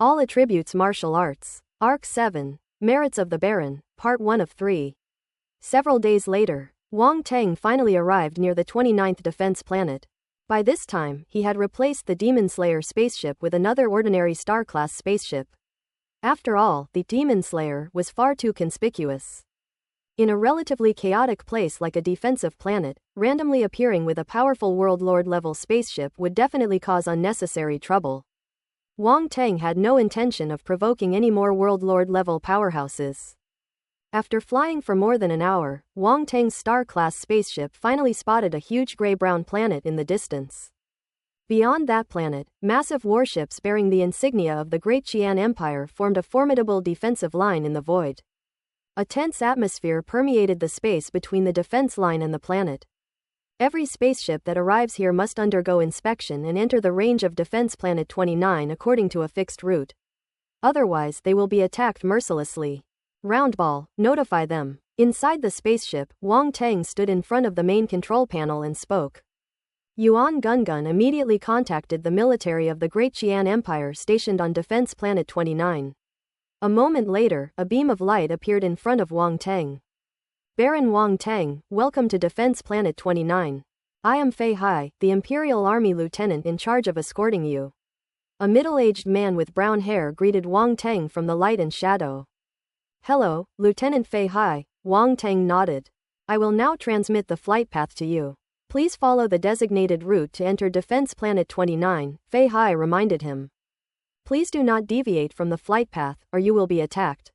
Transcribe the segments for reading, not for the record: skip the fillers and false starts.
All attributes martial arts. Arc 7. Merits of the Baron, Part 1 of 3. Several days later, Wang Teng finally arrived near the 29th defense planet. By this time, he had replaced the Demon Slayer spaceship with another ordinary star-class spaceship. After all, the Demon Slayer was far too conspicuous. In a relatively chaotic place like a defensive planet, randomly appearing with a powerful World Lord-level spaceship would definitely cause unnecessary trouble. Wang Teng had no intention of provoking any more World Lord-level powerhouses. After flying for more than an hour, Wang Teng's star-class spaceship finally spotted a huge gray-brown planet in the distance. Beyond that planet, massive warships bearing the insignia of the Great Qian Empire formed a formidable defensive line in the void. A tense atmosphere permeated the space between the defense line and the planet. Every spaceship that arrives here must undergo inspection and enter the range of Defense Planet 29 according to a fixed route. Otherwise, they will be attacked mercilessly. Roundball, notify them. Inside the spaceship, Wang Teng stood in front of the main control panel and spoke. Yuan Gungun immediately contacted the military of the Great Qian Empire stationed on Defense Planet 29. A moment later, a beam of light appeared in front of Wang Teng. Baron Wang Teng, welcome to Defense Planet 29. I am Fei Hai, the Imperial Army Lieutenant in charge of escorting you. A middle-aged man with brown hair greeted Wang Teng from the light and shadow. Hello, Lieutenant Fei Hai, Wang Teng nodded. I will now transmit the flight path to you. Please follow the designated route to enter Defense Planet 29, Fei Hai reminded him. Please do not deviate from the flight path, or you will be attacked.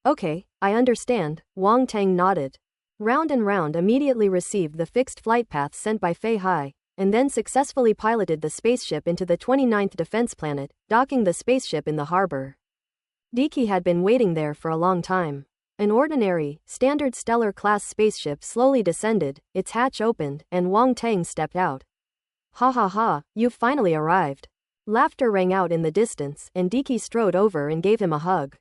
Okay, I understand, Wang Teng nodded. Round and Round immediately received the fixed flight path sent by Fei Hai, and then successfully piloted the spaceship into the 29th defense planet, docking the spaceship in the harbor. Diki had been waiting there for a long time. An ordinary, standard stellar-class spaceship slowly descended, its hatch opened, and Wang Teng stepped out. Ha ha ha, you've finally arrived. Laughter rang out in the distance, and Diki strode over and gave him a hug.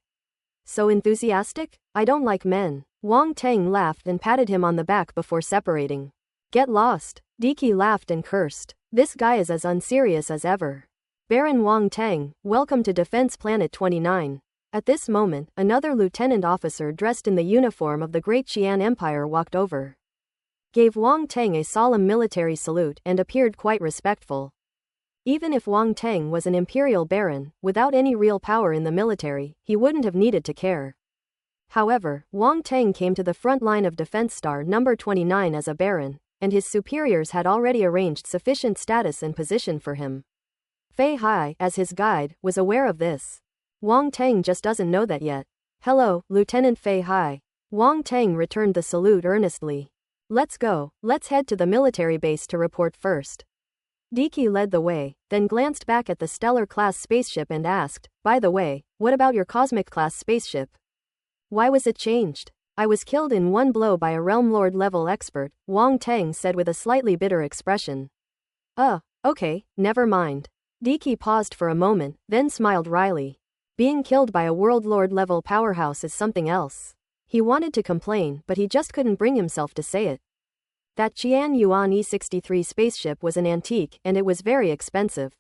So enthusiastic? I don't like men. Wang Teng laughed and patted him on the back before separating. Get lost. Diki laughed and cursed. This guy is as unserious as ever. Baron Wang Teng, welcome to Defense Planet 29. At this moment, another lieutenant officer dressed in the uniform of the Great Qian Empire walked over. Gave Wang Teng a solemn military salute and appeared quite respectful. Even if Wang Teng was an imperial baron, without any real power in the military, he wouldn't have needed to care. However, Wang Teng came to the front line of Defense Star number 29 as a baron, and his superiors had already arranged sufficient status and position for him. Fei Hai, as his guide, was aware of this. Wang Teng just doesn't know that yet. Hello, Lieutenant Fei Hai. Wang Teng returned the salute earnestly. Let's go, let's head to the military base to report first. Diki led the way, then glanced back at the stellar-class spaceship and asked, by the way, what about your cosmic-class spaceship? Why was it changed? I was killed in one blow by a Realm Lord-level expert, Wang Teng said with a slightly bitter expression. Okay, never mind. Diki paused for a moment, then smiled wryly. Being killed by a World Lord-level powerhouse is something else. He wanted to complain, but he just couldn't bring himself to say it. That Qian Yuan E-63 spaceship was an antique, and it was very expensive.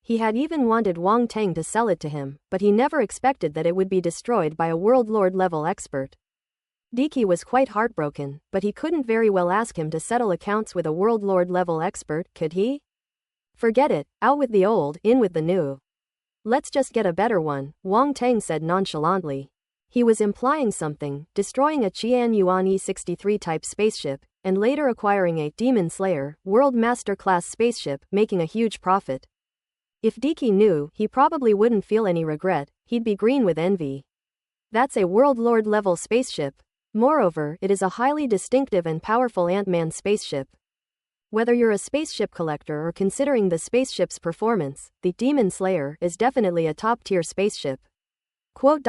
He had even wanted Wang Teng to sell it to him, but he never expected that it would be destroyed by a World Lord-level expert. Diki was quite heartbroken, but he couldn't very well ask him to settle accounts with a World Lord-level expert, could he? Forget it, out with the old, in with the new. Let's just get a better one, Wang Teng said nonchalantly. He was implying something, destroying a Qian Yuan E-63 type spaceship, and later acquiring a Demon Slayer, World Master class spaceship, making a huge profit. If Diki knew, he probably wouldn't feel any regret, he'd be green with envy. That's a World Lord level spaceship. Moreover, it is a highly distinctive and powerful Ant-Man spaceship. Whether you're a spaceship collector or considering the spaceship's performance, the Demon Slayer is definitely a top-tier spaceship. Quote.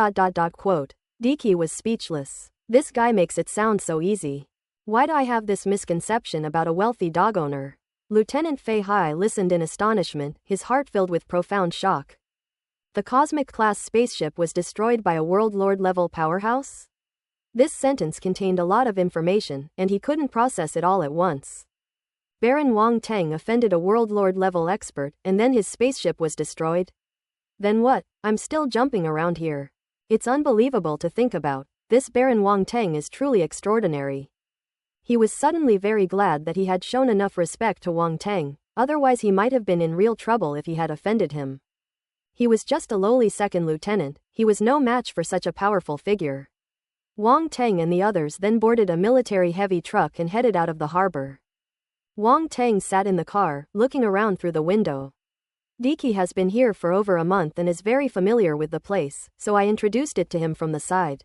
Diki was speechless. This guy makes it sound so easy. Why do I have this misconception about a wealthy dog owner? Lieutenant Fei Hai listened in astonishment, his heart filled with profound shock. The cosmic-class spaceship was destroyed by a World Lord-level powerhouse? This sentence contained a lot of information, and he couldn't process it all at once. Baron Wang Teng offended a World Lord-level expert, and then his spaceship was destroyed? Then what? I'm still jumping around here. It's unbelievable to think about. This Baron Wang Teng is truly extraordinary. He was suddenly very glad that he had shown enough respect to Wang Teng, otherwise he might have been in real trouble if he had offended him. He was just a lowly second lieutenant, he was no match for such a powerful figure. Wang Teng and the others then boarded a military heavy truck and headed out of the harbor. Wang Teng sat in the car, looking around through the window. Diki has been here for over a month and is very familiar with the place, so I introduced it to him from the side.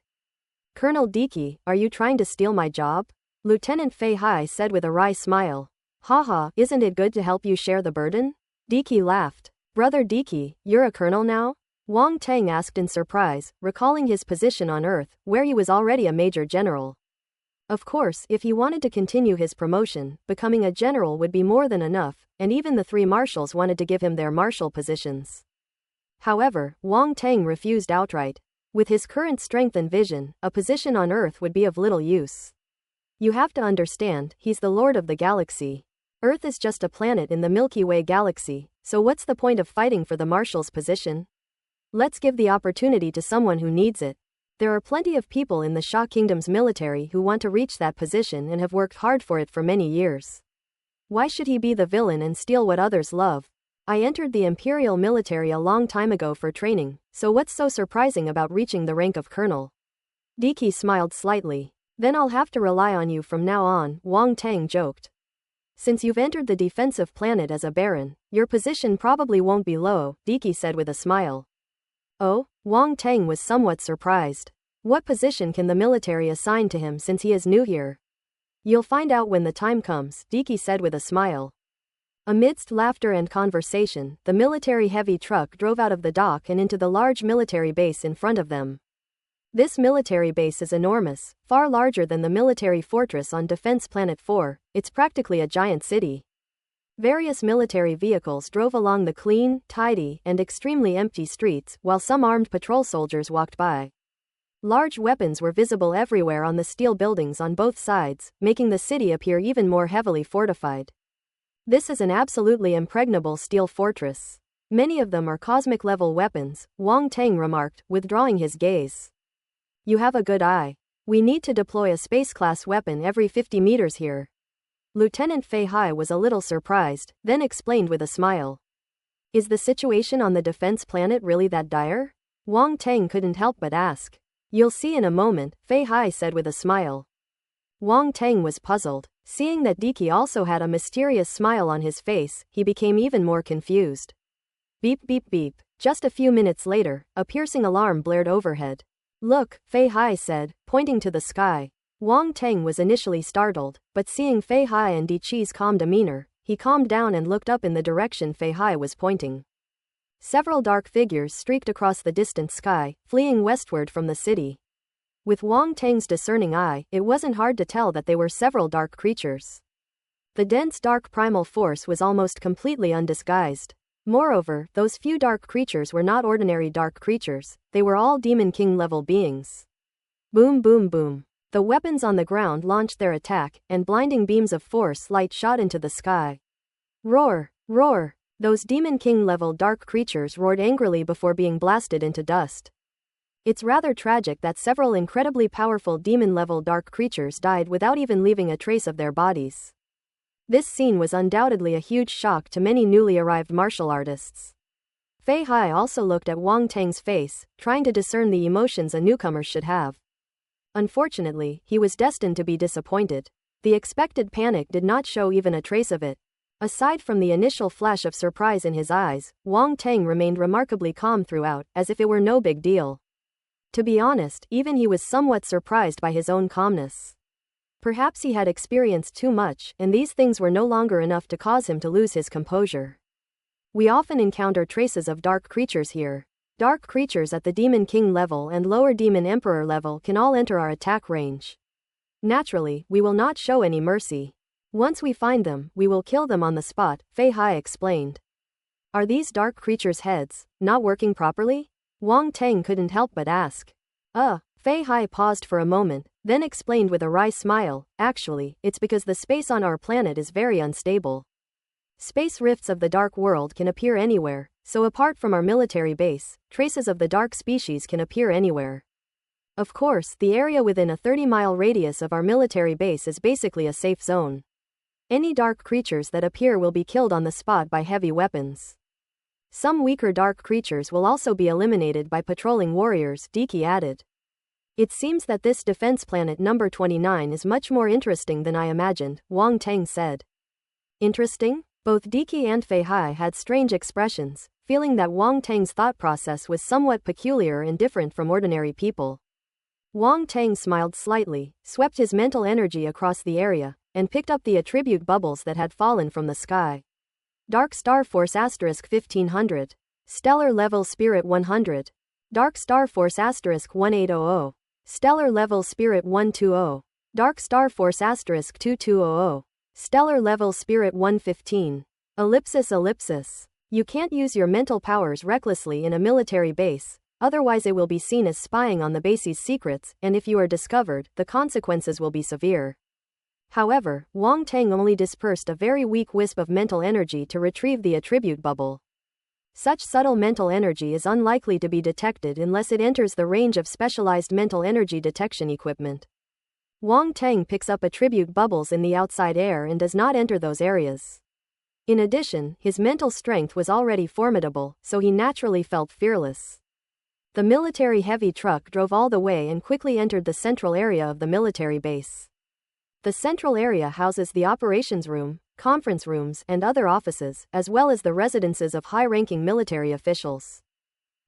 Colonel Diki, are you trying to steal my job? Lieutenant Fei Hai said with a wry smile. Haha, isn't it good to help you share the burden? Diki laughed. Brother Diki, you're a colonel now? Wang Teng asked in surprise, recalling his position on Earth, where he was already a major general. Of course, if he wanted to continue his promotion, becoming a general would be more than enough, and even the three marshals wanted to give him their marshal positions. However, Wang Teng refused outright. With his current strength and vision, a position on Earth would be of little use. You have to understand, he's the lord of the galaxy. Earth is just a planet in the Milky Way galaxy, so what's the point of fighting for the marshal's position? Let's give the opportunity to someone who needs it. There are plenty of people in the Sha Kingdom's military who want to reach that position and have worked hard for it for many years. Why should he be the villain and steal what others love? I entered the Imperial military a long time ago for training, so what's so surprising about reaching the rank of colonel? Diki smiled slightly. Then I'll have to rely on you from now on, Wang Teng joked. Since you've entered the defensive planet as a baron, your position probably won't be low, Diki said with a smile. Oh? Wang Teng was somewhat surprised. What position can the military assign to him since he is new here? You'll find out when the time comes, Diki said with a smile. Amidst laughter and conversation, the military heavy truck drove out of the dock and into the large military base in front of them. This military base is enormous, far larger than the military fortress on Defense Planet 4, it's practically a giant city. Various military vehicles drove along the clean, tidy, and extremely empty streets, while some armed patrol soldiers walked by. Large weapons were visible everywhere on the steel buildings on both sides, making the city appear even more heavily fortified. This is an absolutely impregnable steel fortress. Many of them are cosmic-level weapons, Wang Teng remarked, withdrawing his gaze. You have a good eye. We need to deploy a space-class weapon every 50 meters here. Lieutenant Fei Hai was a little surprised, then explained with a smile. Is the situation on the defense planet really that dire? Wang Teng couldn't help but ask. You'll see in a moment, Fei Hai said with a smile. Wang Teng was puzzled. Seeing that Diki also had a mysterious smile on his face, he became even more confused. Beep beep beep. Just a few minutes later, a piercing alarm blared overhead. Look, Fei Hai said, pointing to the sky. Wang Teng was initially startled, but seeing Fei Hai and Diqi's calm demeanor, he calmed down and looked up in the direction Fei Hai was pointing. Several dark figures streaked across the distant sky, fleeing westward from the city. With Wang Teng's discerning eye, it wasn't hard to tell that they were several dark creatures. The dense dark primal force was almost completely undisguised. Moreover, those few dark creatures were not ordinary dark creatures, they were all Demon King level beings. Boom boom boom. The weapons on the ground launched their attack, and blinding beams of force light shot into the sky. Roar! Roar! Those Demon King level dark creatures roared angrily before being blasted into dust. It's rather tragic that several incredibly powerful demon level dark creatures died without even leaving a trace of their bodies. This scene was undoubtedly a huge shock to many newly arrived martial artists. Fei Hai also looked at Wang Teng's face, trying to discern the emotions a newcomer should have. Unfortunately, he was destined to be disappointed. The expected panic did not show even a trace of it. Aside from the initial flash of surprise in his eyes, Wang Teng remained remarkably calm throughout, as if it were no big deal. To be honest, even he was somewhat surprised by his own calmness. Perhaps he had experienced too much, and these things were no longer enough to cause him to lose his composure. We often encounter traces of dark creatures here. Dark creatures at the Demon King level and lower Demon Emperor level can all enter our attack range. Naturally, we will not show any mercy. Once we find them, we will kill them on the spot, Fei Hai explained. Are these dark creatures' heads not working properly? Wang Teng couldn't help but ask. Fei Hai paused for a moment, then explained with a wry smile, actually, it's because the space on our planet is very unstable. Space rifts of the dark world can appear anywhere, so apart from our military base, traces of the dark species can appear anywhere. Of course, the area within a 30-mile radius of our military base is basically a safe zone. Any dark creatures that appear will be killed on the spot by heavy weapons. Some weaker dark creatures will also be eliminated by patrolling warriors, Diki added. It seems that this defense planet number 29 is much more interesting than I imagined, Wang Teng said. Interesting? Both Diki and Fei Hai had strange expressions, feeling that Wang Teng's thought process was somewhat peculiar and different from ordinary people. Wang Teng smiled slightly, swept his mental energy across the area, and picked up the attribute bubbles that had fallen from the sky. Dark Star Force *1500. Stellar Level Spirit 100. Dark Star Force *1800. Stellar Level Spirit 120. Dark Star Force *2200. Stellar Level Spirit 115. Ellipsis. You can't use your mental powers recklessly in a military base, otherwise it will be seen as spying on the base's secrets, and if you are discovered, the consequences will be severe. However, Wang Teng only dispersed a very weak wisp of mental energy to retrieve the attribute bubble. Such subtle mental energy is unlikely to be detected unless it enters the range of specialized mental energy detection equipment. Wang Teng picks up attribute bubbles in the outside air and does not enter those areas. In addition, his mental strength was already formidable, so he naturally felt fearless. The military heavy truck drove all the way and quickly entered the central area of the military base. The central area houses the operations room, conference rooms, and other offices, as well as the residences of high-ranking military officials.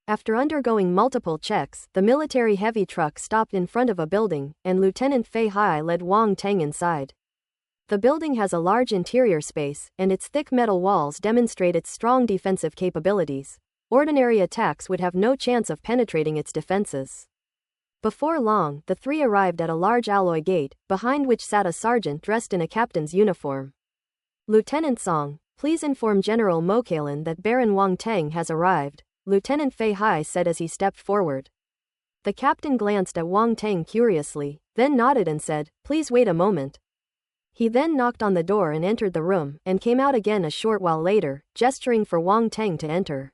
After undergoing multiple checks, the military heavy truck stopped in front of a building, and Lieutenant Fei Hai led Wang Teng inside. The building has a large interior space, and its thick metal walls demonstrate its strong defensive capabilities. Ordinary attacks would have no chance of penetrating its defenses. Before long, the three arrived at a large alloy gate, behind which sat a sergeant dressed in a captain's uniform. Lieutenant Song, please inform General Mokalin that Baron Wang Teng has arrived, Lieutenant Fei Hai said as he stepped forward. The captain glanced at Wang Teng curiously, then nodded and said, please wait a moment. He then knocked on the door and entered the room, and came out again a short while later, gesturing for Wang Teng to enter.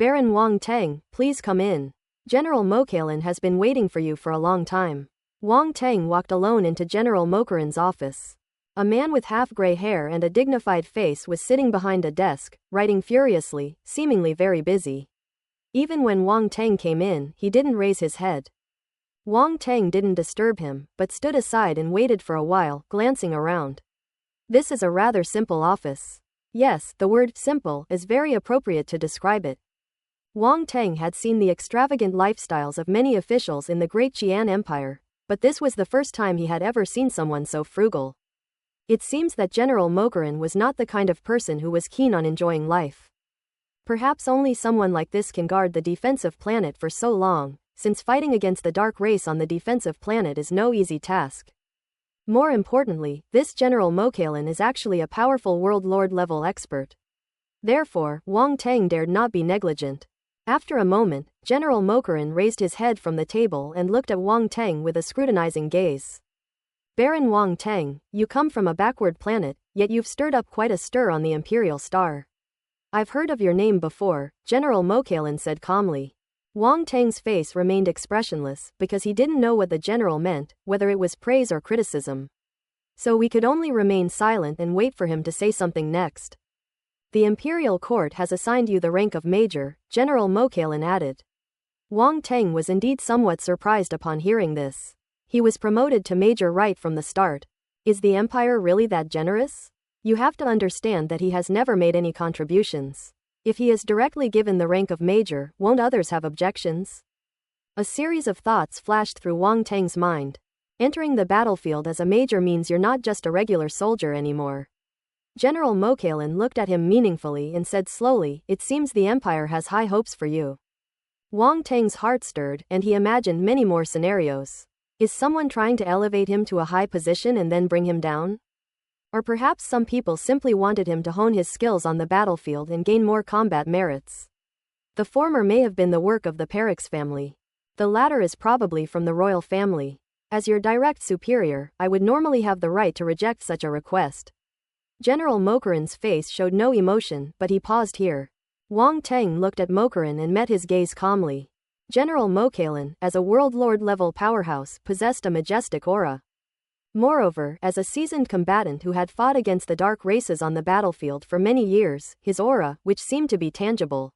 Baron Wang Teng, please come in. General Mokalin has been waiting for you for a long time. Wang Teng walked alone into General Mokalin's office. A man with half-gray hair and a dignified face was sitting behind a desk, writing furiously, seemingly very busy. Even when Wang Teng came in, he didn't raise his head. Wang Teng didn't disturb him, but stood aside and waited for a while, glancing around. This is a rather simple office. Yes, the word simple is very appropriate to describe it. Wang Teng had seen the extravagant lifestyles of many officials in the Great Qian Empire, but this was the first time he had ever seen someone so frugal. It seems that General Mokalin was not the kind of person who was keen on enjoying life. Perhaps only someone like this can guard the defensive planet for so long, since fighting against the dark race on the defensive planet is no easy task. More importantly, this General Mokalin is actually a powerful world lord level expert. Therefore, Wang Teng dared not be negligent. After a moment, General Mokalin raised his head from the table and looked at Wang Teng with a scrutinizing gaze. Baron Wang Teng, you come from a backward planet, yet you've stirred up quite a stir on the Imperial Star. I've heard of your name before, General Mokalin said calmly. Wang Teng's face remained expressionless, because he didn't know what the general meant, whether it was praise or criticism. So we could only remain silent and wait for him to say something next. The Imperial Court has assigned you the rank of Major, General Mokalin added. Wang Teng was indeed somewhat surprised upon hearing this. He was promoted to Major right from the start. Is the Empire really that generous? You have to understand that he has never made any contributions. If he is directly given the rank of Major, won't others have objections? A series of thoughts flashed through Wang Teng's mind. Entering the battlefield as a Major means you're not just a regular soldier anymore. General Mokalin looked at him meaningfully and said slowly, it seems the Empire has high hopes for you. Wang Teng's heart stirred, and he imagined many more scenarios. Is someone trying to elevate him to a high position and then bring him down? Or perhaps some people simply wanted him to hone his skills on the battlefield and gain more combat merits. The former may have been the work of the Perix family. The latter is probably from the royal family. As your direct superior, I would normally have the right to reject such a request. General Mokalin's face showed no emotion, but he paused here. Wang Teng looked at Mokaran and met his gaze calmly. General Mokalan, as a world lord-level powerhouse, possessed a majestic aura. Moreover, as a seasoned combatant who had fought against the dark races on the battlefield for many years, his aura, which seemed to be tangible,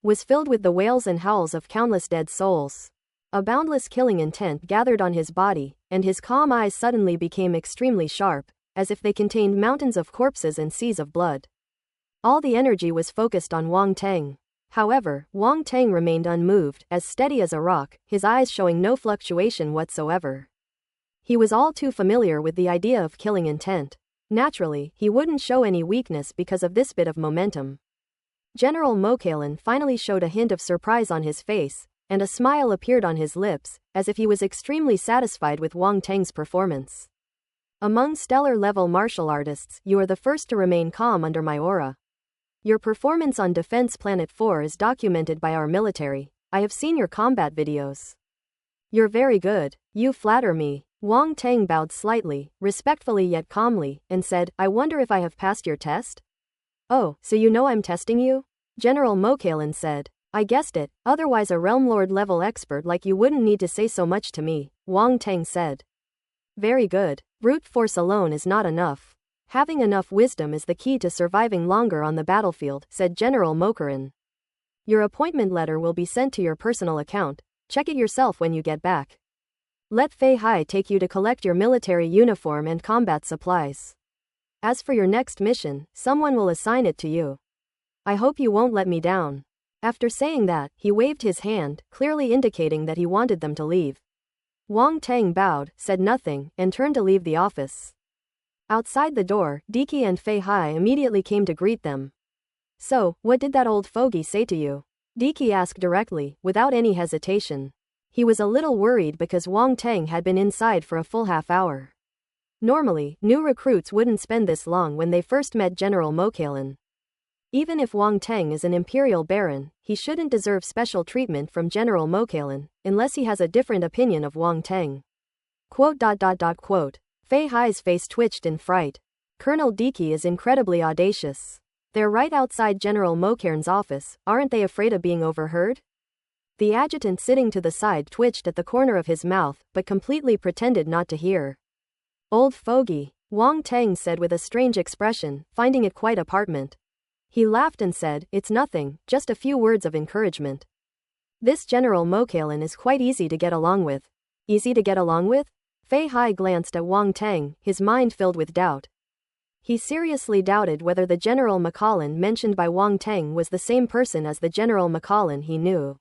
was filled with the wails and howls of countless dead souls. A boundless killing intent gathered on his body, and his calm eyes suddenly became extremely sharp, as if they contained mountains of corpses and seas of blood. All the energy was focused on Wang Teng. However, Wang Teng remained unmoved, as steady as a rock, his eyes showing no fluctuation whatsoever. He was all too familiar with the idea of killing intent. Naturally, he wouldn't show any weakness because of this bit of momentum. General Mokalan finally showed a hint of surprise on his face, and a smile appeared on his lips, as if he was extremely satisfied with Wang Teng's performance. Among stellar-level martial artists, you are the first to remain calm under my aura. Your performance on Defense Planet 4 is documented by our military. I have seen your combat videos. You're very good. You flatter me. Wang Teng bowed slightly, respectfully yet calmly, and said, I wonder if I have passed your test? Oh, so you know I'm testing you? General Mokalan said. I guessed it, otherwise a Realm Lord level expert like you wouldn't need to say so much to me, Wang Teng said. Very good. Brute force alone is not enough. Having enough wisdom is the key to surviving longer on the battlefield, said General Mokaran. Your appointment letter will be sent to your personal account. Check it yourself when you get back. Let Fei Hai take you to collect your military uniform and combat supplies. As for your next mission, someone will assign it to you. I hope you won't let me down. After saying that, he waved his hand, clearly indicating that he wanted them to leave. Wang Teng bowed, said nothing, and turned to leave the office. Outside the door, Diki and Fei Hai immediately came to greet them. So, what did that old fogey say to you? Diki asked directly, without any hesitation. He was a little worried because Wang Teng had been inside for a full half hour. Normally, new recruits wouldn't spend this long when they first met General Mokalan. Even if Wang Teng is an imperial baron, he shouldn't deserve special treatment from General Mokalan, unless he has a different opinion of Wang Teng. Quote. Fei Hai's face twitched in fright. Colonel Diki is incredibly audacious. They're right outside General Mokalan's office, aren't they afraid of being overheard? The adjutant sitting to the side twitched at the corner of his mouth, but completely pretended not to hear. Old fogey, Wang Teng said with a strange expression, finding it quite apartment. He laughed and said, it's nothing, just a few words of encouragement. This General Mokalan is quite easy to get along with. Easy to get along with? Fei Hai glanced at Wang Teng, his mind filled with doubt. He seriously doubted whether the General Mokalan mentioned by Wang Teng was the same person as the General Mokalan he knew.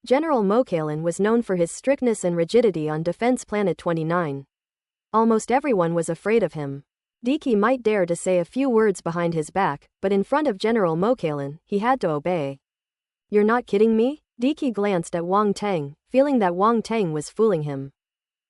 General Mokalan was known for his strictness and rigidity on Defense Planet 29. Almost everyone was afraid of him. Diki might dare to say a few words behind his back, but in front of General Mokalan, he had to obey. You're not kidding me? Diki glanced at Wang Teng, feeling that Wang Teng was fooling him.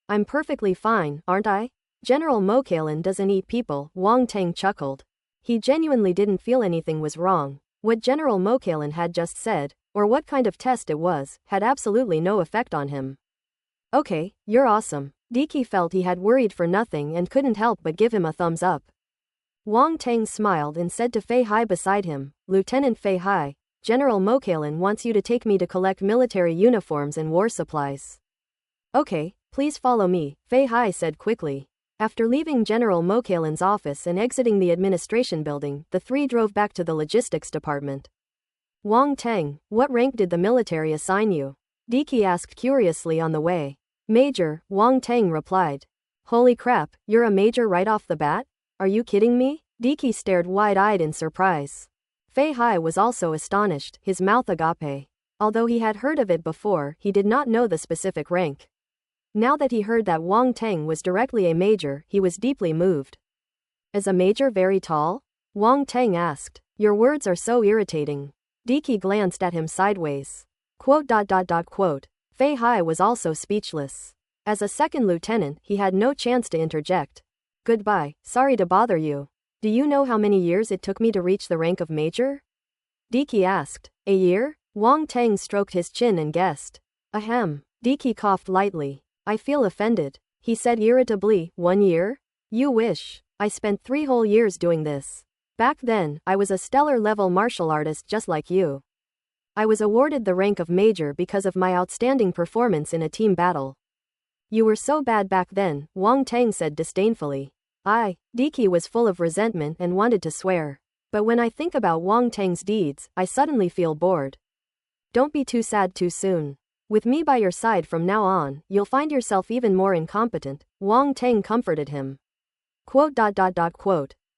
I'm perfectly fine, aren't I? General Mokalan doesn't eat people, Wang Teng chuckled. He genuinely didn't feel anything was wrong. What General Mokalan had just said, or what kind of test it was, had absolutely no effect on him. Okay, you're awesome. Diki felt he had worried for nothing and couldn't help but give him a thumbs up. Wang Teng smiled and said to Fei Hai beside him, Lieutenant Fei Hai, General Mokalan wants you to take me to collect military uniforms and war supplies. Okay, please follow me, Fei Hai said quickly. After leaving General Mokalan's office and exiting the administration building, the three drove back to the logistics department. Wang Teng, what rank did the military assign you? Diki asked curiously on the way. Major, Wang Teng replied. Holy crap, you're a major right off the bat? Are you kidding me? Diki stared wide-eyed in surprise. Fei Hai was also astonished, his mouth agape. Although he had heard of it before, he did not know the specific rank. Now that he heard that Wang Teng was directly a major, he was deeply moved. Is a major very tall? Wang Teng asked. Your words are so irritating. Diki glanced at him sideways. Quote. Fei Hai was also speechless. As a second lieutenant, he had no chance to interject. Goodbye, sorry to bother you. Do you know how many years it took me to reach the rank of major? Diki asked. A year? Wang Teng stroked his chin and guessed. Ahem. Diki coughed lightly. I feel offended. He said irritably, 1 year? You wish. I spent 3 whole years doing this. Back then, I was a stellar-level martial artist just like you. I was awarded the rank of Major because of my outstanding performance in a team battle. You were so bad back then, Wang Tang said disdainfully. Diki was full of resentment and wanted to swear. But when I think about Wang Tang's deeds, I suddenly feel bored. Don't be too sad too soon. With me by your side from now on, you'll find yourself even more incompetent, Wang Tang comforted him. Quote.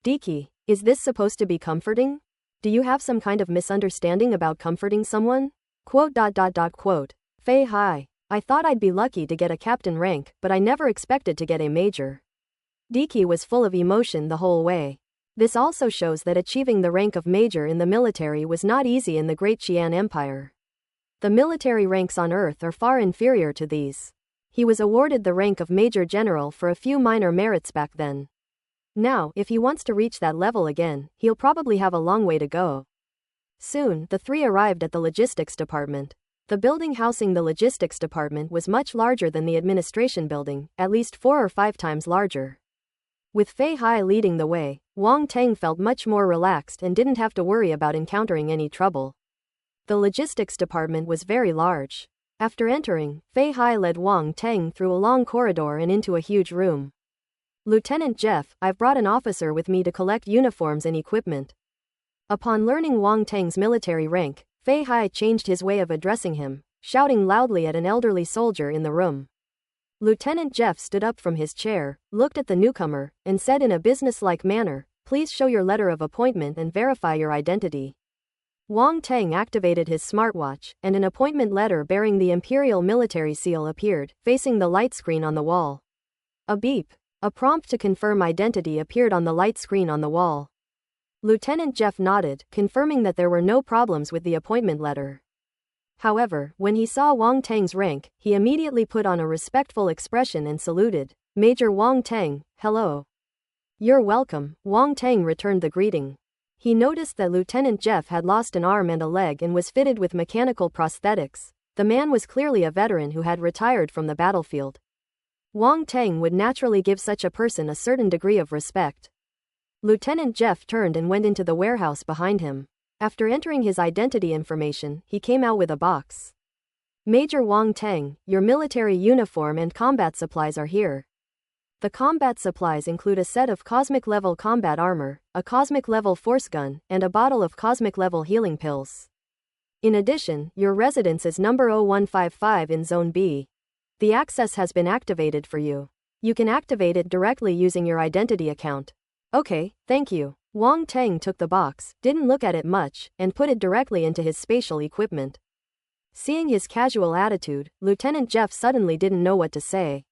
Diki, is this supposed to be comforting? Do you have some kind of misunderstanding about comforting someone? Quote. Fei Hai. I thought I'd be lucky to get a captain rank, but I never expected to get a major. Diki was full of emotion the whole way. This also shows that achieving the rank of major in the military was not easy in the Great Qian Empire. The military ranks on Earth are far inferior to these. He was awarded the rank of Major General for a few minor merits back then. Now, if he wants to reach that level again, he'll probably have a long way to go. Soon, the three arrived at the logistics department. The building housing the logistics department was much larger than the administration building, at least 4 or 5 times larger. With Fei Hai leading the way, Wang Tang felt much more relaxed and didn't have to worry about encountering any trouble. The logistics department was very large. After entering, Fei Hai led Wang Tang through a long corridor and into a huge room. Lieutenant Jeff, I've brought an officer with me to collect uniforms and equipment. Upon learning Wang Tang's military rank, Fei Hai changed his way of addressing him, shouting loudly at an elderly soldier in the room. Lieutenant Jeff stood up from his chair, looked at the newcomer, and said in a businesslike manner, "Please show your letter of appointment and verify your identity." Wang Tang activated his smartwatch, and an appointment letter bearing the Imperial military seal appeared, facing the light screen on the wall. A beep. A prompt to confirm identity appeared on the light screen on the wall. Lieutenant Jeff nodded, confirming that there were no problems with the appointment letter. However, when he saw Wang Tang's rank, he immediately put on a respectful expression and saluted. "Major Wang Tang, hello." "You're welcome," Wang Tang returned the greeting. He noticed that Lieutenant Jeff had lost an arm and a leg and was fitted with mechanical prosthetics. The man was clearly a veteran who had retired from the battlefield. Wang Tang would naturally give such a person a certain degree of respect. Lieutenant Jeff turned and went into the warehouse behind him. After entering his identity information, he came out with a box. "Major Wang Tang, your military uniform and combat supplies are here." The combat supplies include a set of cosmic-level combat armor, a cosmic-level force gun, and a bottle of cosmic-level healing pills. In addition, your residence is number 0155 in Zone B. The access has been activated for you. You can activate it directly using your identity account. Okay, thank you. Wang Tang took the box, didn't look at it much, and put it directly into his spatial equipment. Seeing his casual attitude, Lieutenant Jeff suddenly didn't know what to say.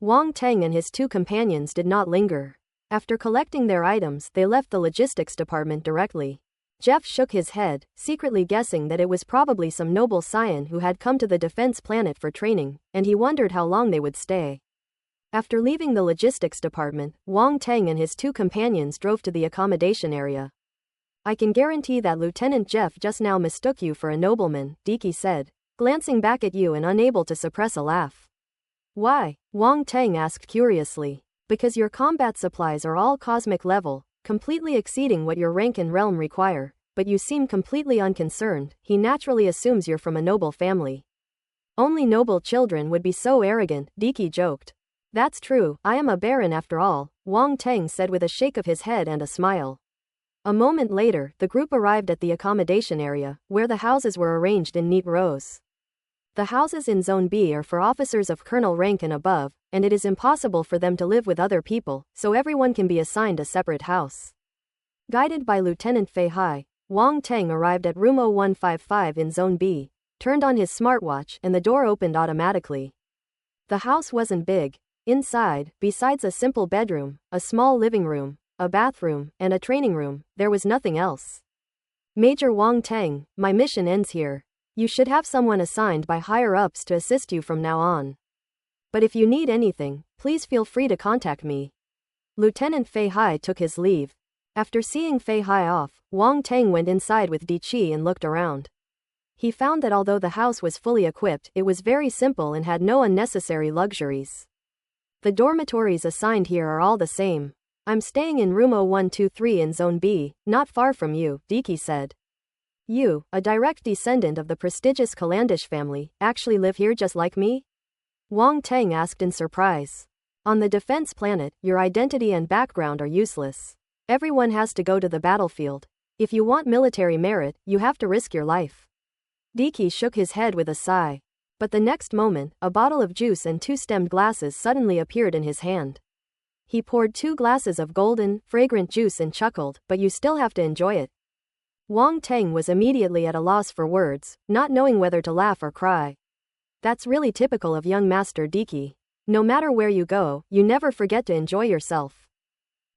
Wang Tang and his 2 companions did not linger. After collecting their items, they left the logistics department directly. Jeff shook his head, secretly guessing that it was probably some noble scion who had come to the defense planet for training, and he wondered how long they would stay. After leaving the logistics department, Wang Tang and his 2 companions drove to the accommodation area. "I can guarantee that Lieutenant Jeff just now mistook you for a nobleman," Diki said, glancing back at you and unable to suppress a laugh. "Why?" Wang Tang asked curiously. "Because your combat supplies are all cosmic level, completely exceeding what your rank and realm require, but you seem completely unconcerned. He naturally assumes you're from a noble family." "Only noble children would be so arrogant," Diki joked. "That's true, I am a baron after all," Wang Tang said with a shake of his head and a smile. A moment later, the group arrived at the accommodation area, where the houses were arranged in neat rows. The houses in Zone B are for officers of colonel rank and above, and it is impossible for them to live with other people, so everyone can be assigned a separate house. Guided by Lieutenant Fei Hai, Wang Tang arrived at room 0155 in Zone B, turned on his smartwatch, and the door opened automatically. The house wasn't big. Inside, besides a simple bedroom, a small living room, a bathroom, and a training room, there was nothing else. "Major Wang Tang, my mission ends here. You should have someone assigned by higher-ups to assist you from now on. But if you need anything, please feel free to contact me." Lieutenant Fei Hai took his leave. After seeing Fei Hai off, Wang Tang went inside with Di Qi and looked around. He found that although the house was fully equipped, it was very simple and had no unnecessary luxuries. The dormitories assigned here are all the same. I'm staying in room 0123 in Zone B, not far from you, Diki said. You, a direct descendant of the prestigious Calandish family, actually live here just like me? Wang Teng asked in surprise. On the defense planet, your identity and background are useless. Everyone has to go to the battlefield. If you want military merit, you have to risk your life. Diki shook his head with a sigh. But the next moment, a bottle of juice and 2 stemmed glasses suddenly appeared in his hand. He poured 2 glasses of golden, fragrant juice and chuckled, but you still have to enjoy it. Wang Teng was immediately at a loss for words, not knowing whether to laugh or cry. That's really typical of young Master Diki. No matter where you go, you never forget to enjoy yourself.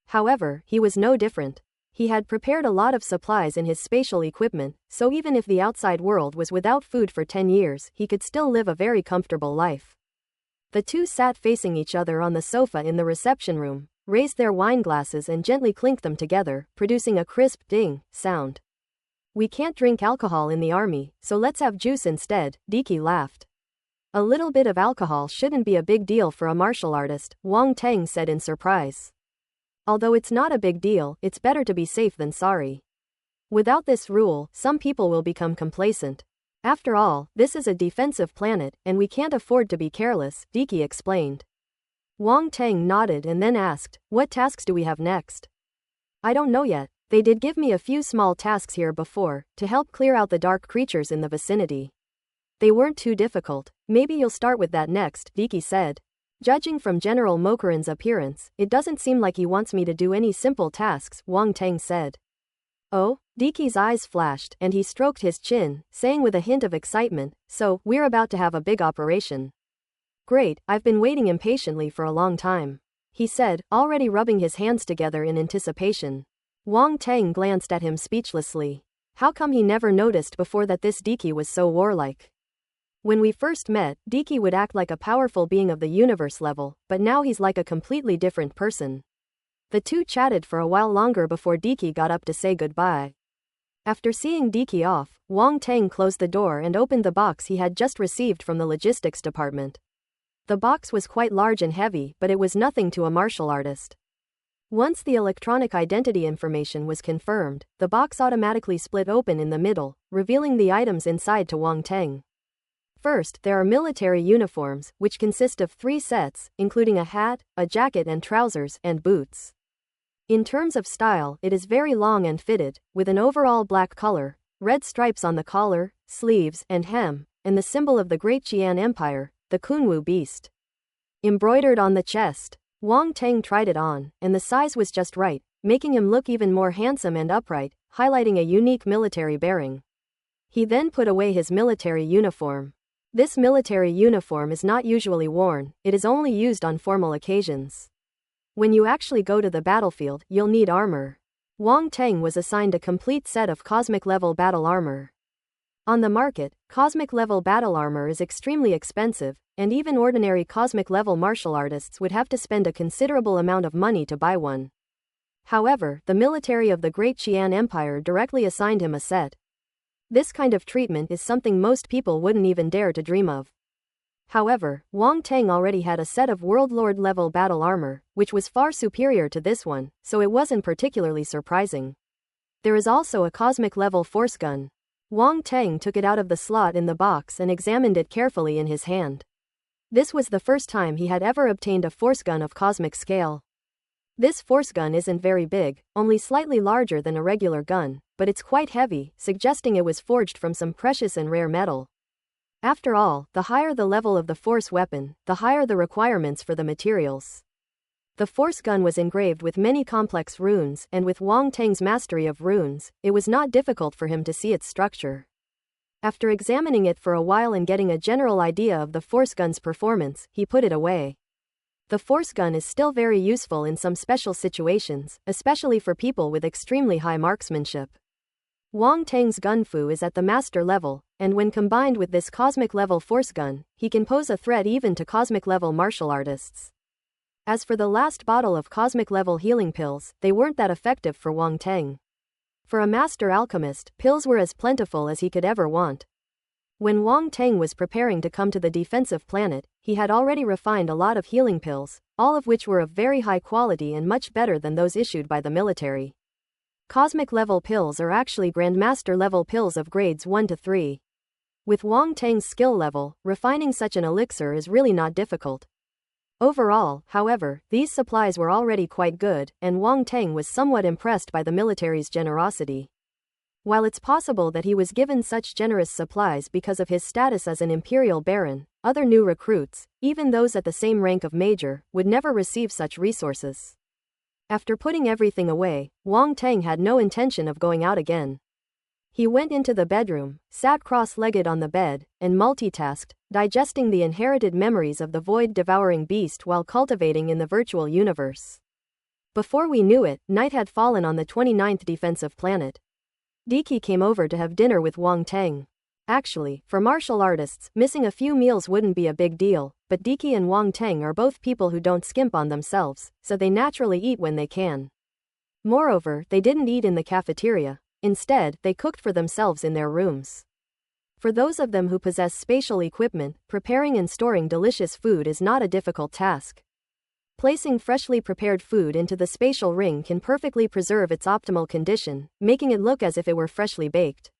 However, he was no different. He had prepared a lot of supplies in his spatial equipment, so even if the outside world was without food for 10 years, he could still live a very comfortable life. The two sat facing each other on the sofa in the reception room, raised their wine glasses and gently clinked them together, producing a crisp ding sound. We can't drink alcohol in the army, so let's have juice instead, Diki laughed. A little bit of alcohol shouldn't be a big deal for a martial artist, Wang Teng said in surprise. Although it's not a big deal, it's better to be safe than sorry. Without this rule, some people will become complacent. After all, this is a defensive planet, and we can't afford to be careless, Diki explained. Wang Teng nodded and then asked, what tasks do we have next? I don't know yet. They did give me a few small tasks here before, to help clear out the dark creatures in the vicinity. They weren't too difficult. Maybe you'll start with that next, Diki said. Judging from General Mokurin's appearance, it doesn't seem like he wants me to do any simple tasks, Wang Teng said. Oh? Diki's eyes flashed, and he stroked his chin, saying with a hint of excitement, so, we're about to have a big operation. Great, I've been waiting impatiently for a long time. He said, already rubbing his hands together in anticipation. Wang Teng glanced at him speechlessly. How come he never noticed before that this Diki was so warlike? When we first met, Diki would act like a powerful being of the universe level, but now he's like a completely different person. The two chatted for a while longer before Diki got up to say goodbye. After seeing Diki off, Wang Teng closed the door and opened the box he had just received from the logistics department. The box was quite large and heavy, but it was nothing to a martial artist. Once the electronic identity information was confirmed, the box automatically split open in the middle, revealing the items inside to Wang Teng. First, there are military uniforms, which consist of 3 sets, including a hat, a jacket and trousers, and boots. In terms of style, it is very long and fitted, with an overall black color, red stripes on the collar, sleeves, and hem, and the symbol of the Great Qian Empire, the Kunwu beast, embroidered on the chest. Wang Teng tried it on, and the size was just right, making him look even more handsome and upright, highlighting a unique military bearing. He then put away his military uniform. This military uniform is not usually worn, it is only used on formal occasions. When you actually go to the battlefield, you'll need armor. Wang Teng was assigned a complete set of cosmic-level battle armor. On the market, cosmic-level battle armor is extremely expensive, and even ordinary cosmic-level martial artists would have to spend a considerable amount of money to buy one. However, the military of the Great Qian Empire directly assigned him a set. This kind of treatment is something most people wouldn't even dare to dream of. However, Wang Teng already had a set of World Lord-level battle armor, which was far superior to this one, so it wasn't particularly surprising. There is also a cosmic-level force gun. Wang Teng took it out of the slot in the box and examined it carefully in his hand. This was the first time he had ever obtained a force gun of cosmic scale. This force gun isn't very big, only slightly larger than a regular gun, but it's quite heavy, suggesting it was forged from some precious and rare metal. After all, the higher the level of the force weapon, the higher the requirements for the materials. The force gun was engraved with many complex runes, and with Wang Teng's mastery of runes, it was not difficult for him to see its structure. After examining it for a while and getting a general idea of the force gun's performance, he put it away. The force gun is still very useful in some special situations, especially for people with extremely high marksmanship. Wang Teng's gunfu is at the master level, and when combined with this cosmic-level force gun, he can pose a threat even to cosmic-level martial artists. As for the last bottle of cosmic-level healing pills, they weren't that effective for Wang Teng. For a master alchemist, pills were as plentiful as he could ever want. When Wang Tang was preparing to come to the defensive planet, he had already refined a lot of healing pills, all of which were of very high quality and much better than those issued by the military. Cosmic level pills are actually Grandmaster level pills of grades 1 to 3. With Wang Tang's skill level, refining such an elixir is really not difficult. Overall, however, these supplies were already quite good, and Wang Tang was somewhat impressed by the military's generosity. While it's possible that he was given such generous supplies because of his status as an imperial baron, other new recruits, even those at the same rank of major, would never receive such resources. After putting everything away, Wang Tang had no intention of going out again. He went into the bedroom, sat cross-legged on the bed, and multitasked, digesting the inherited memories of the void-devouring beast while cultivating in the virtual universe. Before we knew it, night had fallen on the 29th defensive planet. Diki came over to have dinner with Wang Tang. Actually, for martial artists, missing a few meals wouldn't be a big deal, but Diki and Wang Tang are both people who don't skimp on themselves, so they naturally eat when they can. Moreover, they didn't eat in the cafeteria. Instead, they cooked for themselves in their rooms. For those of them who possess spatial equipment, preparing and storing delicious food is not a difficult task. Placing freshly prepared food into the spatial ring can perfectly preserve its optimal condition, making it look as if it were freshly baked.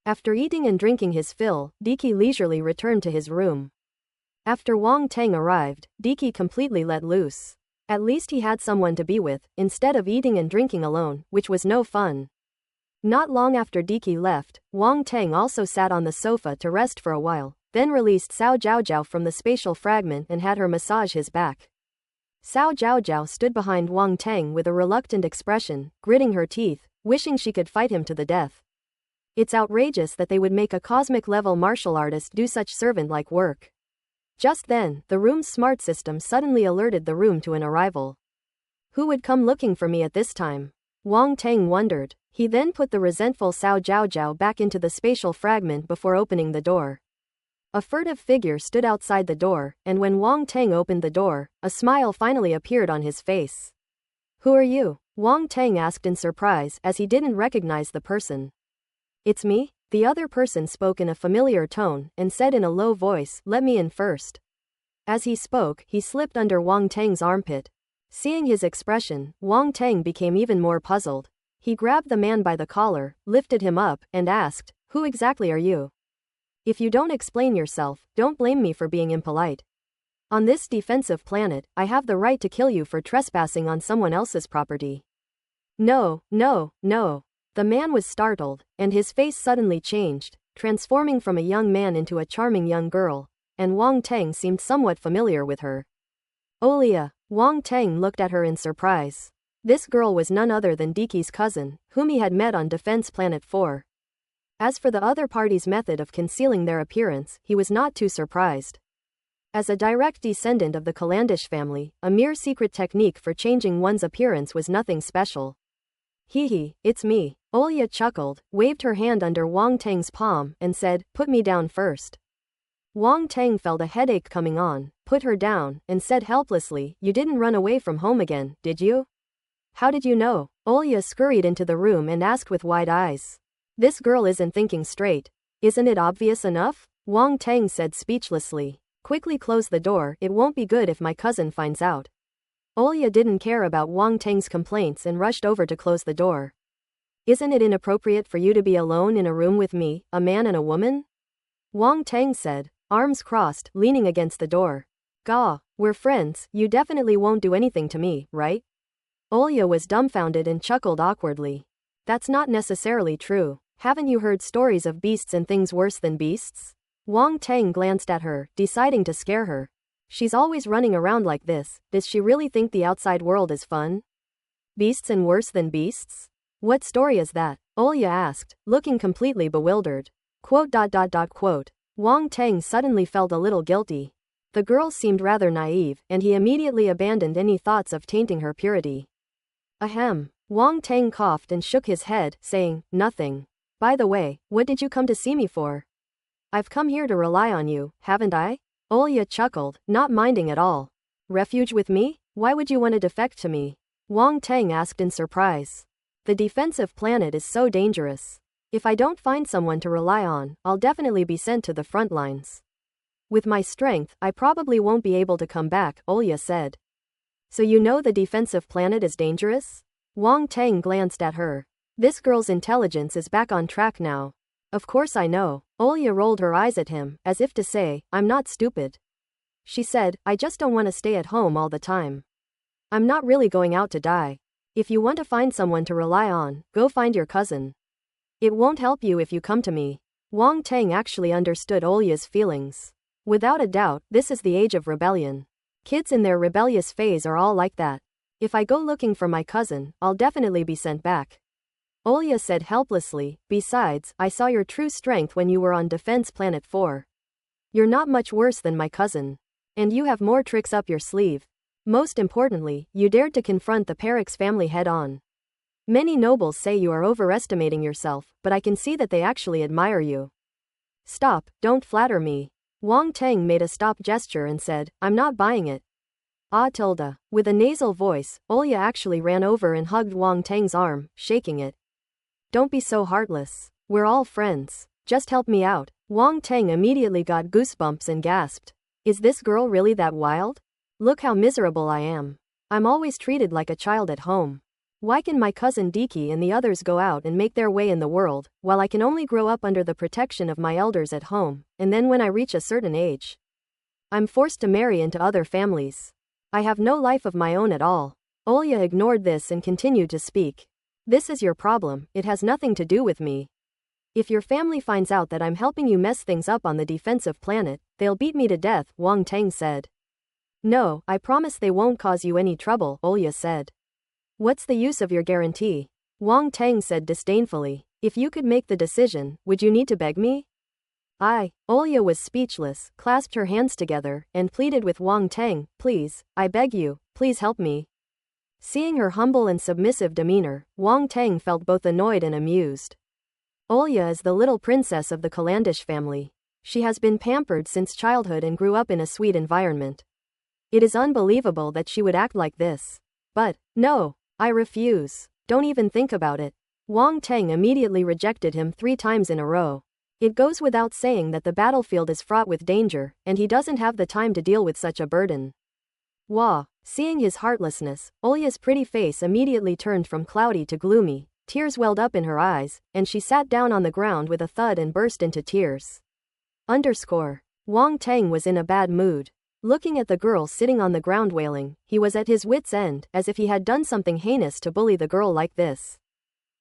After eating and drinking his fill, Diki leisurely returned to his room. After Wang Tang arrived, Diki completely let loose. At least he had someone to be with, instead of eating and drinking alone, which was no fun. Not long after Diki left, Wang Tang also sat on the sofa to rest for a while, then released Cao Jiaojiao from the spatial fragment and had her massage his back. Cao Jiaojiao stood behind Wang Tang with a reluctant expression, gritting her teeth, wishing she could fight him to the death. It's outrageous that they would make a cosmic-level martial artist do such servant-like work. Just then, the room's smart system suddenly alerted the room to an arrival. Who would come looking for me at this time? Wang Tang wondered. He then put the resentful Cao Jiaojiao back into the spatial fragment before opening the door. A furtive figure stood outside the door, and when Wang Tang opened the door, a smile finally appeared on his face. Who are you? Wang Tang asked in surprise as he didn't recognize the person. It's me? The other person spoke in a familiar tone and said in a low voice, let me in first. As he spoke, he slipped under Wang Tang's armpit. Seeing his expression, Wang Tang became even more puzzled. He grabbed the man by the collar, lifted him up, and asked, who exactly are you? If you don't explain yourself, don't blame me for being impolite. On this defensive planet, I have the right to kill you for trespassing on someone else's property. No, no, no. The man was startled, and his face suddenly changed, transforming from a young man into a charming young girl, and Wang Tang seemed somewhat familiar with her. Olia, Wang Tang looked at her in surprise. This girl was none other than Diki's cousin, whom he had met on Defense Planet 4. As for the other party's method of concealing their appearance, he was not too surprised. As a direct descendant of the Calandish family, a mere secret technique for changing one's appearance was nothing special. Hee, it's me. Olia chuckled, waved her hand under Wang Tang's palm, and said, put me down first. Wang Tang felt a headache coming on, put her down, and said helplessly, you didn't run away from home again, did you? How did you know? Olia scurried into the room and asked with wide eyes. This girl isn't thinking straight. Isn't it obvious enough? Wang Tang said speechlessly. Quickly close the door, it won't be good if my cousin finds out. Olia didn't care about Wang Tang's complaints and rushed over to close the door. Isn't it inappropriate for you to be alone in a room with me, a man and a woman? Wang Tang said, arms crossed, leaning against the door. Gah, we're friends, you definitely won't do anything to me, right? Olia was dumbfounded and chuckled awkwardly. That's not necessarily true. Haven't you heard stories of beasts and things worse than beasts? Wang Tang glanced at her, deciding to scare her. She's always running around like this, does she really think the outside world is fun? Beasts and worse than beasts? What story is that? Olia asked, looking completely bewildered. Quote. Wang Tang suddenly felt a little guilty. The girl seemed rather naive, and he immediately abandoned any thoughts of tainting her purity. Ahem. Wang Tang coughed and shook his head, saying, nothing. By the way, what did you come to see me for? I've come here to rely on you, haven't I? Olia chuckled, not minding at all. Refuge with me? Why would you want to defect to me? Wang Tang asked in surprise. The defensive planet is so dangerous. If I don't find someone to rely on, I'll definitely be sent to the front lines. With my strength, I probably won't be able to come back, Olya said. So you know the defensive planet is dangerous? Wang Teng glanced at her. This girl's intelligence is back on track now. Of course I know. Olya rolled her eyes at him, as if to say, I'm not stupid. She said, I just don't want to stay at home all the time. I'm not really going out to die. If you want to find someone to rely on, go find your cousin. It won't help you if you come to me. Wang Teng actually understood Olya's feelings. Without a doubt, this is the age of rebellion. Kids in their rebellious phase are all like that. If I go looking for my cousin, I'll definitely be sent back. Olya said helplessly, besides, I saw your true strength when you were on Defense Planet 4. You're not much worse than my cousin. And you have more tricks up your sleeve. Most importantly, you dared to confront the Perix family head-on. Many nobles say you are overestimating yourself, but I can see that they actually admire you. Stop, don't flatter me. Wang Teng made a stop gesture and said, I'm not buying it. Ah tilde. With a nasal voice, Olya actually ran over and hugged Wang Teng's arm, shaking it. Don't be so heartless. We're all friends. Just help me out. Wang Teng immediately got goosebumps and gasped. Is this girl really that wild? Look how miserable I am. I'm always treated like a child at home. Why can my cousin Diki and the others go out and make their way in the world, while I can only grow up under the protection of my elders at home, and then when I reach a certain age, I'm forced to marry into other families. I have no life of my own at all. Olya ignored this and continued to speak. This is your problem, it has nothing to do with me. If your family finds out that I'm helping you mess things up on the defensive planet, they'll beat me to death, Wang Teng said. No, I promise they won't cause you any trouble, Olya said. What's the use of your guarantee? Wang Teng said disdainfully. If you could make the decision, would you need to beg me? Olya was speechless, clasped her hands together, and pleaded with Wang Teng, please, I beg you, please help me. Seeing her humble and submissive demeanor, Wang Teng felt both annoyed and amused. Olya is the little princess of the Calandish family. She has been pampered since childhood and grew up in a sweet environment. It is unbelievable that she would act like this. But, no, I refuse. Don't even think about it. Wang Teng immediately rejected him 3 times in a row. It goes without saying that the battlefield is fraught with danger, and he doesn't have the time to deal with such a burden. Wah! Seeing his heartlessness, Olya's pretty face immediately turned from cloudy to gloomy, tears welled up in her eyes, and she sat down on the ground with a thud and burst into tears. Wang Teng was in a bad mood. Looking at the girl sitting on the ground wailing, he was at his wit's end, as if he had done something heinous to bully the girl like this.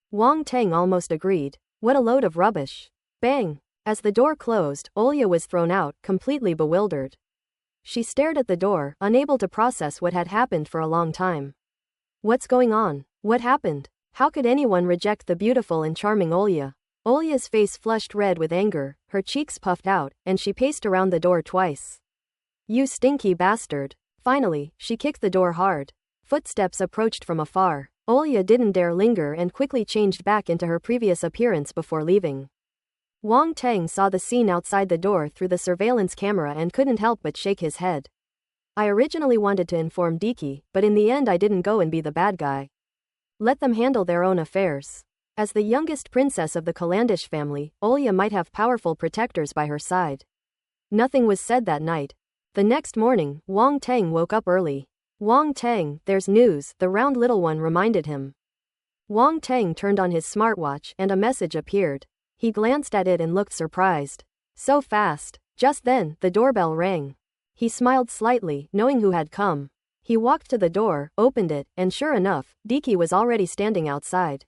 Wang Teng almost agreed. What a load of rubbish. Bang! As the door closed, Olya was thrown out, completely bewildered. She stared at the door, unable to process what had happened for a long time. What's going on? What happened? How could anyone reject the beautiful and charming Olya? Olya's face flushed red with anger, her cheeks puffed out, and she paced around the door twice. You stinky bastard. Finally, she kicked the door hard. Footsteps approached from afar. Olya didn't dare linger and quickly changed back into her previous appearance before leaving. Wang Teng saw the scene outside the door through the surveillance camera and couldn't help but shake his head. I originally wanted to inform Diki, but in the end I didn't go and be the bad guy. Let them handle their own affairs. As the youngest princess of the Calandish family, Olya might have powerful protectors by her side. Nothing was said that night. The next morning, Wang Teng woke up early. Wang Teng, there's news, the round little one reminded him. Wang Teng turned on his smartwatch and a message appeared. He glanced at it and looked surprised. So fast. Just then, the doorbell rang. He smiled slightly, knowing who had come. He walked to the door, opened it, and sure enough, Diki was already standing outside.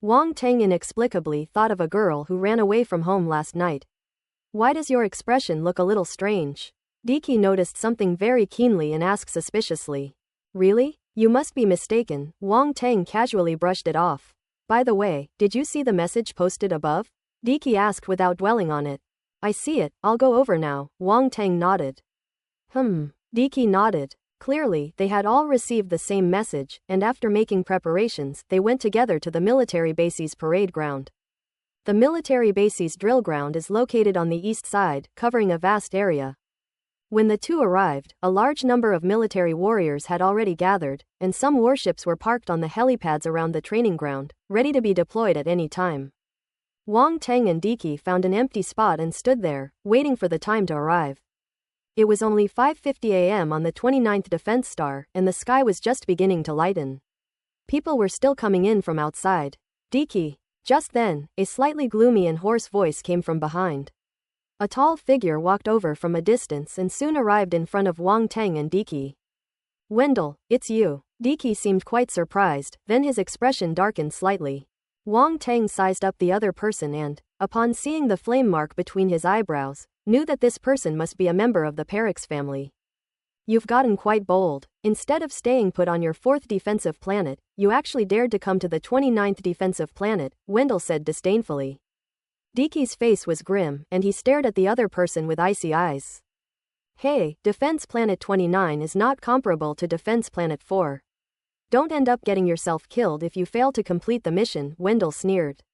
Wang Teng inexplicably thought of a girl who ran away from home last night. Why does your expression look a little strange? Diki noticed something very keenly and asked suspiciously. Really? You must be mistaken. Wang Teng casually brushed it off. By the way, did you see the message posted above? Diki asked without dwelling on it. I see it, I'll go over now. Wang Teng nodded. Diki nodded. Clearly, they had all received the same message, and after making preparations, they went together to the military base's parade ground. The military base's drill ground is located on the east side, covering a vast area. When the two arrived, a large number of military warriors had already gathered, and some warships were parked on the helipads around the training ground, ready to be deployed at any time. Wang Teng and Diki found an empty spot and stood there, waiting for the time to arrive. It was only 5:50 a.m. on the 29th defense star, and the sky was just beginning to lighten. People were still coming in from outside. Diki. Just then, a slightly gloomy and hoarse voice came from behind. A tall figure walked over from a distance and soon arrived in front of Wang Teng and Diki. Wendell, it's you. Diki seemed quite surprised, then his expression darkened slightly. Wang Teng sized up the other person and, upon seeing the flame mark between his eyebrows, knew that this person must be a member of the Perix family. You've gotten quite bold. Instead of staying put on your 4th defensive planet, you actually dared to come to the 29th defensive planet, Wendell said disdainfully. Diki's face was grim, and he stared at the other person with icy eyes. Hey, Defense Planet 29 is not comparable to Defense Planet 4. Don't end up getting yourself killed if you fail to complete the mission, Wendell sneered.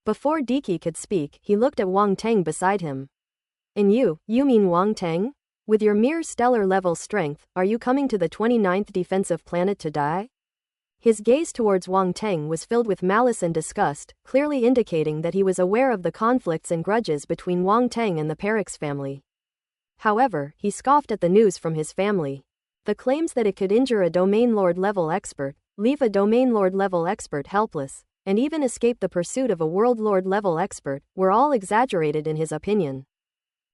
Before Diki could speak, he looked at Wang Teng beside him. And you mean Wang Teng? With your mere stellar level strength, are you coming to the 29th defensive planet to die? His gaze towards Wang Teng was filled with malice and disgust, clearly indicating that he was aware of the conflicts and grudges between Wang Teng and the Perix family. However, he scoffed at the news from his family. The claims that it could injure a Domain Lord level expert, leave a Domain Lord level expert helpless, and even escape the pursuit of a World Lord level expert, were all exaggerated in his opinion.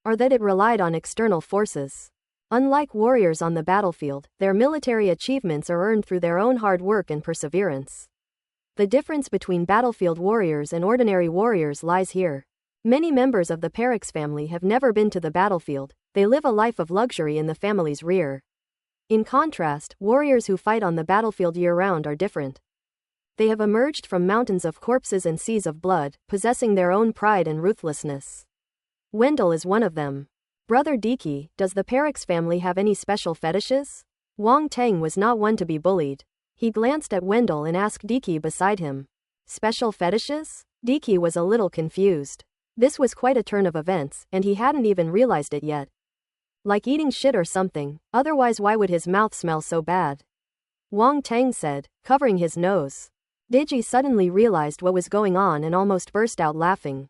Or that it relied on external forces. Unlike warriors on the battlefield, their military achievements are earned through their own hard work and perseverance. The difference between battlefield warriors and ordinary warriors lies here. Many members of the Perix family have never been to the battlefield, they live a life of luxury in the family's rear. In contrast, warriors who fight on the battlefield year-round are different. They have emerged from mountains of corpses and seas of blood, possessing their own pride and ruthlessness. Wendell is one of them. Brother Diki, does the Perix family have any special fetishes? Wang Teng was not one to be bullied. He glanced at Wendell and asked Diki beside him. Special fetishes? Diki was a little confused. This was quite a turn of events, and he hadn't even realized it yet. Like eating shit or something, otherwise why would his mouth smell so bad? Wang Teng said, covering his nose. Digi suddenly realized what was going on and almost burst out laughing.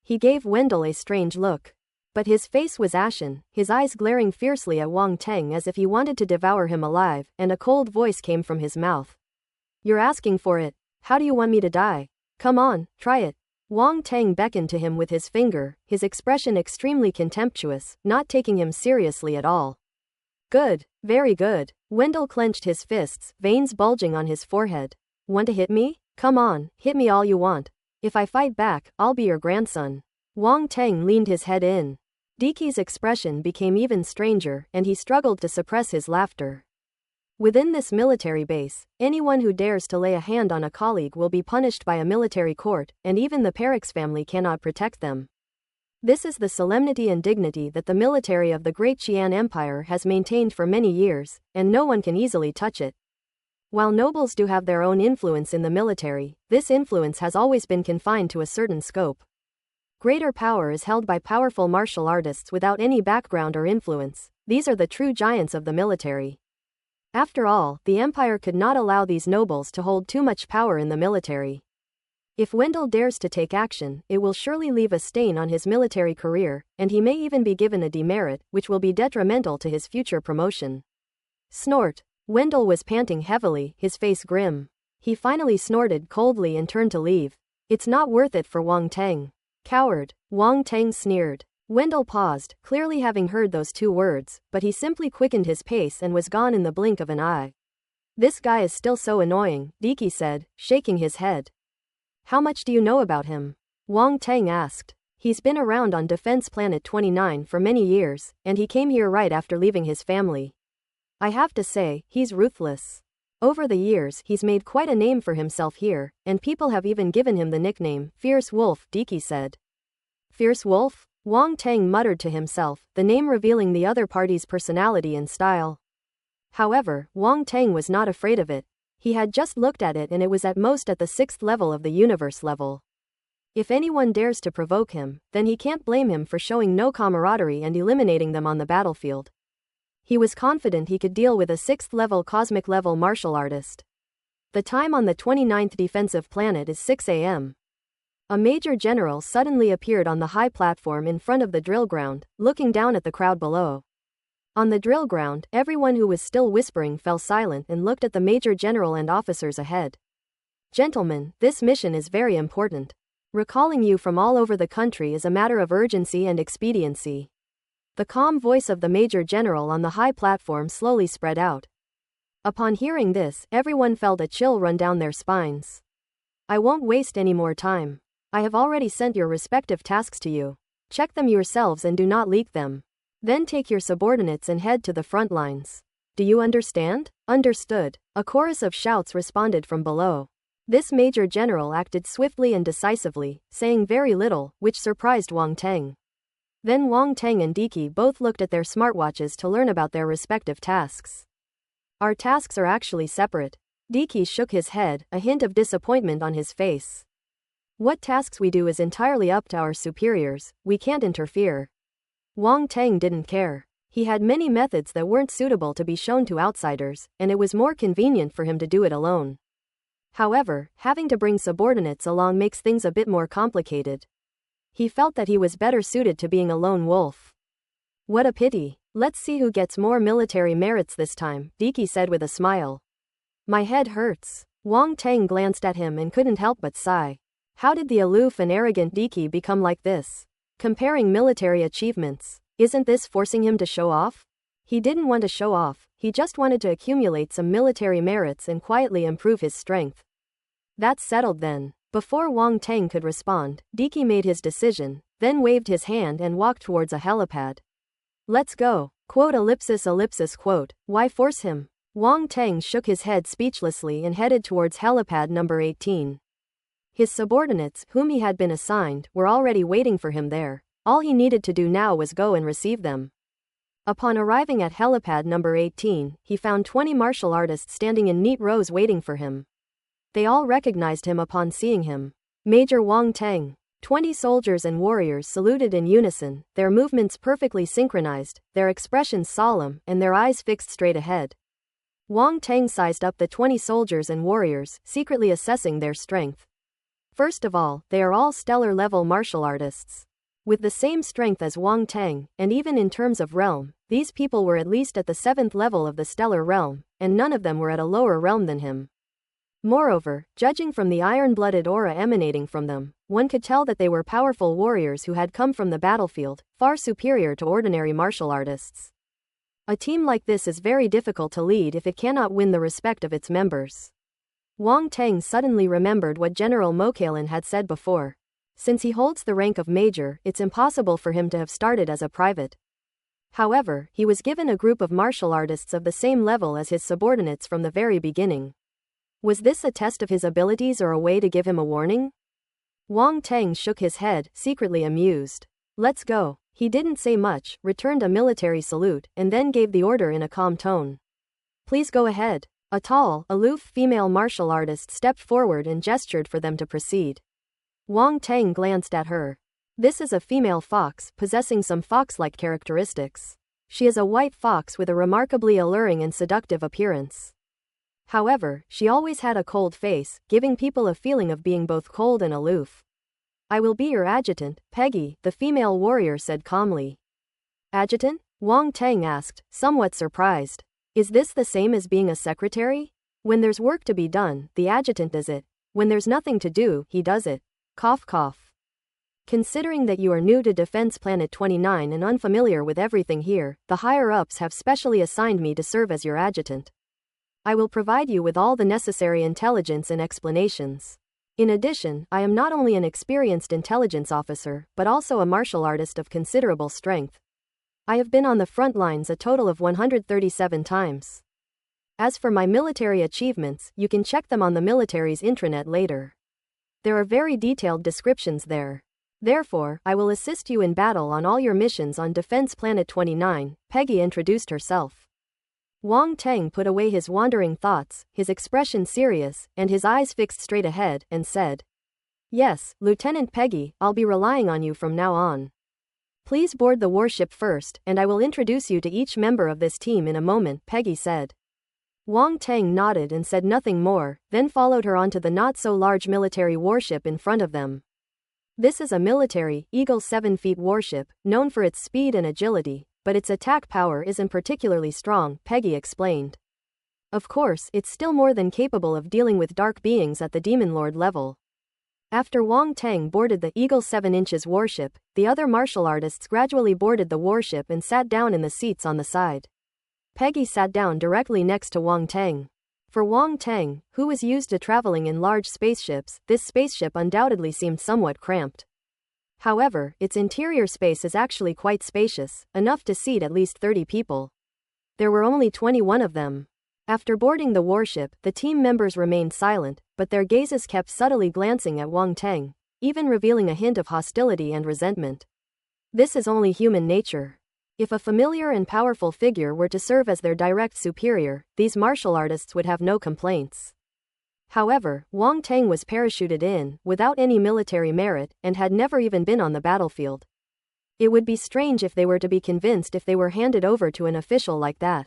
He gave Wendell a strange look. But his face was ashen, his eyes glaring fiercely at Wang Teng as if he wanted to devour him alive, and a cold voice came from his mouth. You're asking for it. How do you want me to die? Come on, try it. Wang Teng beckoned to him with his finger, his expression extremely contemptuous, not taking him seriously at all. Good, very good. Wendell clenched his fists, veins bulging on his forehead. Want to hit me? Come on, hit me all you want. If I fight back, I'll be your grandson. Wang Teng leaned his head in. Diki's expression became even stranger, and he struggled to suppress his laughter. Within this military base, anyone who dares to lay a hand on a colleague will be punished by a military court, and even the Perix family cannot protect them. This is the solemnity and dignity that the military of the Great Qian Empire has maintained for many years, and no one can easily touch it. While nobles do have their own influence in the military, this influence has always been confined to a certain scope. Greater power is held by powerful martial artists without any background or influence. These are the true giants of the military. After all, the empire could not allow these nobles to hold too much power in the military. If Wendell dares to take action, it will surely leave a stain on his military career, and he may even be given a demerit, which will be detrimental to his future promotion. Snort. Wendell was panting heavily, his face grim. He finally snorted coldly and turned to leave. It's not worth it for Wang Teng. Coward. Wang Teng sneered. Wendell paused, clearly having heard those two words, but he simply quickened his pace and was gone in the blink of an eye. This guy is still so annoying, Diki said, shaking his head. How much do you know about him? Wang Teng asked. He's been around on Defense Planet 29 for many years, and he came here right after leaving his family. I have to say, he's ruthless. Over the years, he's made quite a name for himself here, and people have even given him the nickname, Fierce Wolf, Diki said. Fierce Wolf? Wang Teng muttered to himself, the name revealing the other party's personality and style. However, Wang Teng was not afraid of it. He had just looked at it and it was at most at the 6th level of the universe level. If anyone dares to provoke him, then he can't blame him for showing no camaraderie and eliminating them on the battlefield. He was confident he could deal with a 6th level cosmic level martial artist. The time on the 29th defensive planet is 6 a.m. A major general suddenly appeared on the high platform in front of the drill ground, looking down at the crowd below. On the drill ground, everyone who was still whispering fell silent and looked at the major general and officers ahead. Gentlemen, this mission is very important. Recalling you from all over the country is a matter of urgency and expediency. The calm voice of the major general on the high platform slowly spread out. Upon hearing this, everyone felt a chill run down their spines. I won't waste any more time. I have already sent your respective tasks to you. Check them yourselves and do not leak them. Then take your subordinates and head to the front lines. Do you understand? Understood. A chorus of shouts responded from below. This major general acted swiftly and decisively, saying very little, which surprised Wang Teng. Then Wang Teng and Diki both looked at their smartwatches to learn about their respective tasks. Our tasks are actually separate. Diki shook his head, a hint of disappointment on his face. What tasks we do is entirely up to our superiors, we can't interfere. Wang Teng didn't care. He had many methods that weren't suitable to be shown to outsiders, and it was more convenient for him to do it alone. However, having to bring subordinates along makes things a bit more complicated. He felt that he was better suited to being a lone wolf. What a pity. Let's see who gets more military merits this time, Diki said with a smile. My head hurts. Wang Teng glanced at him and couldn't help but sigh. How did the aloof and arrogant Diki become like this? Comparing military achievements. Isn't this forcing him to show off? He didn't want to show off, he just wanted to accumulate some military merits and quietly improve his strength. That's settled then. Before Wang Teng could respond, Diki made his decision, then waved his hand and walked towards a helipad. Let's go. Quote ellipsis quote. Why force him? Wang Teng shook his head speechlessly and headed towards helipad number 18. His subordinates, whom he had been assigned, were already waiting for him there. All he needed to do now was go and receive them. Upon arriving at helipad number 18, he found 20 martial artists standing in neat rows waiting for him. They all recognized him upon seeing him. Major Wang Teng. 20 soldiers and warriors saluted in unison, their movements perfectly synchronized, their expressions solemn, and their eyes fixed straight ahead. Wang Teng sized up the 20 soldiers and warriors, secretly assessing their strength. First of all, they are all stellar-level martial artists. With the same strength as Wang Teng, and even in terms of realm, these people were at least at the 7th level of the stellar realm, and none of them were at a lower realm than him. Moreover, judging from the iron-blooded aura emanating from them, one could tell that they were powerful warriors who had come from the battlefield, far superior to ordinary martial artists. A team like this is very difficult to lead if it cannot win the respect of its members. Wang Teng suddenly remembered what General Mokalin had said before. Since he holds the rank of major, it's impossible for him to have started as a private. However, he was given a group of martial artists of the same level as his subordinates from the very beginning. Was this a test of his abilities or a way to give him a warning? Wang Teng shook his head, secretly amused. Let's go. He didn't say much, returned a military salute, and then gave the order in a calm tone. Please go ahead. A tall, aloof female martial artist stepped forward and gestured for them to proceed. Wang Teng glanced at her. This is a female fox, possessing some fox-like characteristics. She is a white fox with a remarkably alluring and seductive appearance. However, she always had a cold face, giving people a feeling of being both cold and aloof. I will be your adjutant, Peggy, the female warrior said calmly. Adjutant? Wang Teng asked, somewhat surprised. Is this the same as being a secretary? When there's work to be done, the adjutant does it. When there's nothing to do, he does it. Cough cough. Considering that you are new to Defense Planet 29 and unfamiliar with everything here, the higher-ups have specially assigned me to serve as your adjutant. I will provide you with all the necessary intelligence and explanations. In addition, I am not only an experienced intelligence officer, but also a martial artist of considerable strength. I have been on the front lines a total of 137 times. As for my military achievements, you can check them on the military's intranet later. There are very detailed descriptions there. Therefore, I will assist you in battle on all your missions on Defense Planet 29, Peggy introduced herself. Wang Teng put away his wandering thoughts, his expression serious, and his eyes fixed straight ahead, and said, Yes, Lieutenant Peggy, I'll be relying on you from now on. Please board the warship first, and I will introduce you to each member of this team in a moment, Peggy said. Wang Teng nodded and said nothing more, then followed her onto the not-so-large military warship in front of them. This is a military, Eagle 7-feet warship, known for its speed and agility, but its attack power isn't particularly strong, Peggy explained. Of course, it's still more than capable of dealing with dark beings at the Demon Lord level. After Wang Teng boarded the Eagle 7-inch warship, the other martial artists gradually boarded the warship and sat down in the seats on the side. Peggy sat down directly next to Wang Teng. For Wang Teng, who was used to traveling in large spaceships, this spaceship undoubtedly seemed somewhat cramped. However, its interior space is actually quite spacious, enough to seat at least 30 people. There were only 21 of them. After boarding the warship, the team members remained silent, but their gazes kept subtly glancing at Wang Teng, even revealing a hint of hostility and resentment. This is only human nature. If a familiar and powerful figure were to serve as their direct superior, these martial artists would have no complaints. However, Wang Teng was parachuted in, without any military merit, and had never even been on the battlefield. It would be strange if they were to be convinced if they were handed over to an official like that.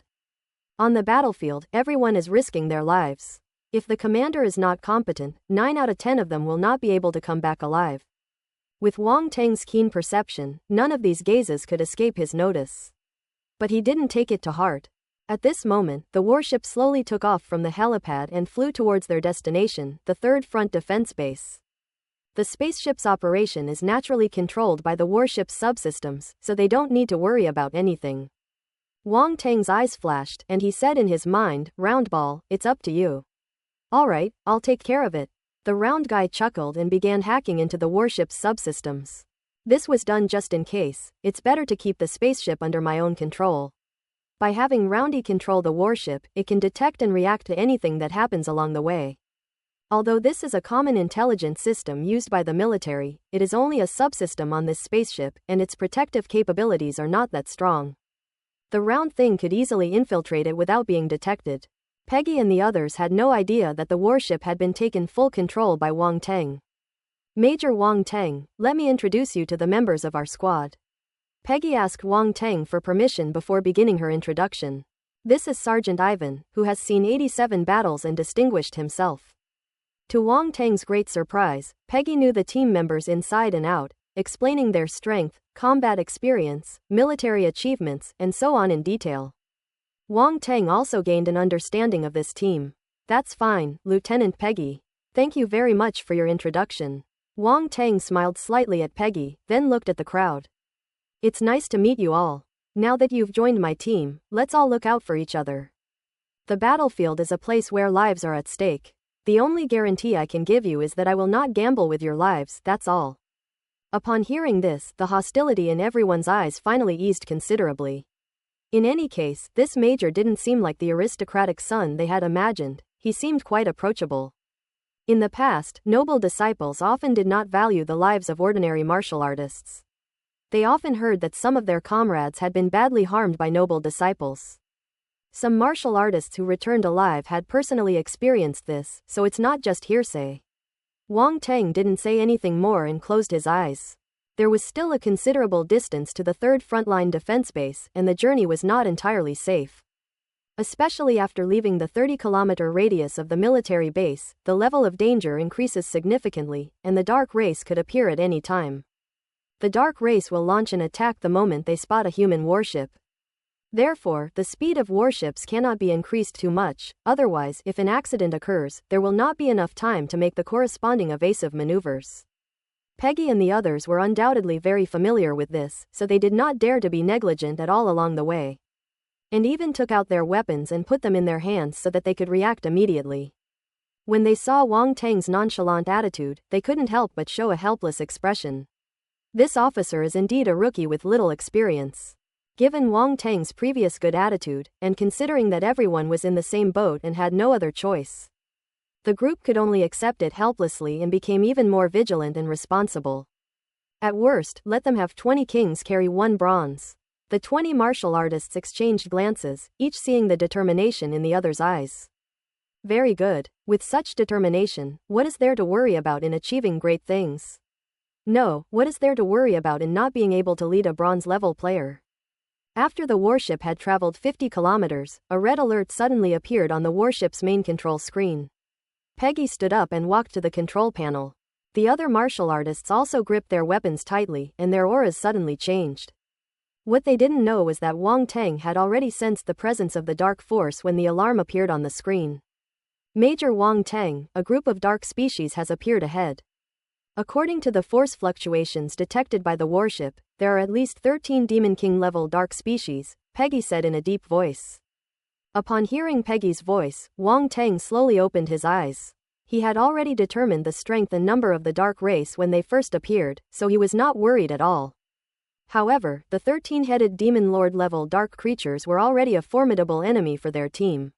On the battlefield, everyone is risking their lives. If the commander is not competent, 9 out of 10 of them will not be able to come back alive. With Wang Teng's keen perception, none of these gazes could escape his notice. But he didn't take it to heart. At this moment, the warship slowly took off from the helipad and flew towards their destination, the 3rd Front Defense Base. The spaceship's operation is naturally controlled by the warship's subsystems, so they don't need to worry about anything. Wang Teng's eyes flashed, and he said in his mind, "Roundball, it's up to you." "Alright, I'll take care of it." The round guy chuckled and began hacking into the warship's subsystems. "This was done just in case. It's better to keep the spaceship under my own control. By having Roundy control the warship, it can detect and react to anything that happens along the way. Although this is a common intelligence system used by the military, it is only a subsystem on this spaceship, and its protective capabilities are not that strong. The round thing could easily infiltrate it without being detected." Peggy and the others had no idea that the warship had been taken full control by Wang Teng. "Major Wang Teng, let me introduce you to the members of our squad." Peggy asked Wang Teng for permission before beginning her introduction. "This is Sergeant Ivan, who has seen 87 battles and distinguished himself." To Wang Teng's great surprise, Peggy knew the team members inside and out, explaining their strength, combat experience, military achievements, and so on in detail. Wang Teng also gained an understanding of this team. "That's fine, Lieutenant Peggy. Thank you very much for your introduction." Wang Teng smiled slightly at Peggy, then looked at the crowd. "It's nice to meet you all. Now that you've joined my team, let's all look out for each other. The battlefield is a place where lives are at stake. The only guarantee I can give you is that I will not gamble with your lives, that's all." Upon hearing this, the hostility in everyone's eyes finally eased considerably. In any case, this major didn't seem like the aristocratic son they had imagined. He seemed quite approachable. In the past, noble disciples often did not value the lives of ordinary martial artists. They often heard that some of their comrades had been badly harmed by noble disciples. Some martial artists who returned alive had personally experienced this, so it's not just hearsay. Wang Teng didn't say anything more and closed his eyes. There was still a considerable distance to the 3rd Frontline Defense Base, and the journey was not entirely safe. Especially after leaving the 30-kilometer radius of the military base, the level of danger increases significantly, and the dark race could appear at any time. The dark race will launch an attack the moment they spot a human warship. Therefore, the speed of warships cannot be increased too much, otherwise, if an accident occurs, there will not be enough time to make the corresponding evasive maneuvers. Peggy and the others were undoubtedly very familiar with this, so they did not dare to be negligent at all along the way. And even took out their weapons and put them in their hands so that they could react immediately. When they saw Wang Teng's nonchalant attitude, they couldn't help but show a helpless expression. This officer is indeed a rookie with little experience. Given Wang Teng's previous good attitude, and considering that everyone was in the same boat and had no other choice, the group could only accept it helplessly and became even more vigilant and responsible. At worst, let them have 20 kings carry 1 bronze. The 20 martial artists exchanged glances, each seeing the determination in the other's eyes. Very good. With such determination, what is there to worry about in achieving great things? No, what is there to worry about in not being able to lead a bronze-level player? After the warship had traveled 50 kilometers, a red alert suddenly appeared on the warship's main control screen. Peggy stood up and walked to the control panel. The other martial artists also gripped their weapons tightly, and their auras suddenly changed. What they didn't know was that Wang Teng had already sensed the presence of the dark force when the alarm appeared on the screen. Major Wang Teng, a group of dark species has appeared ahead. According to the force fluctuations detected by the warship, there are at least 13 Demon King level dark species, Peggy said in a deep voice. Upon hearing Peggy's voice, Wang Teng slowly opened his eyes. He had already determined the strength and number of the dark race when they first appeared, so he was not worried at all. However, the 13-headed Demon Lord level dark creatures were already a formidable enemy for their team.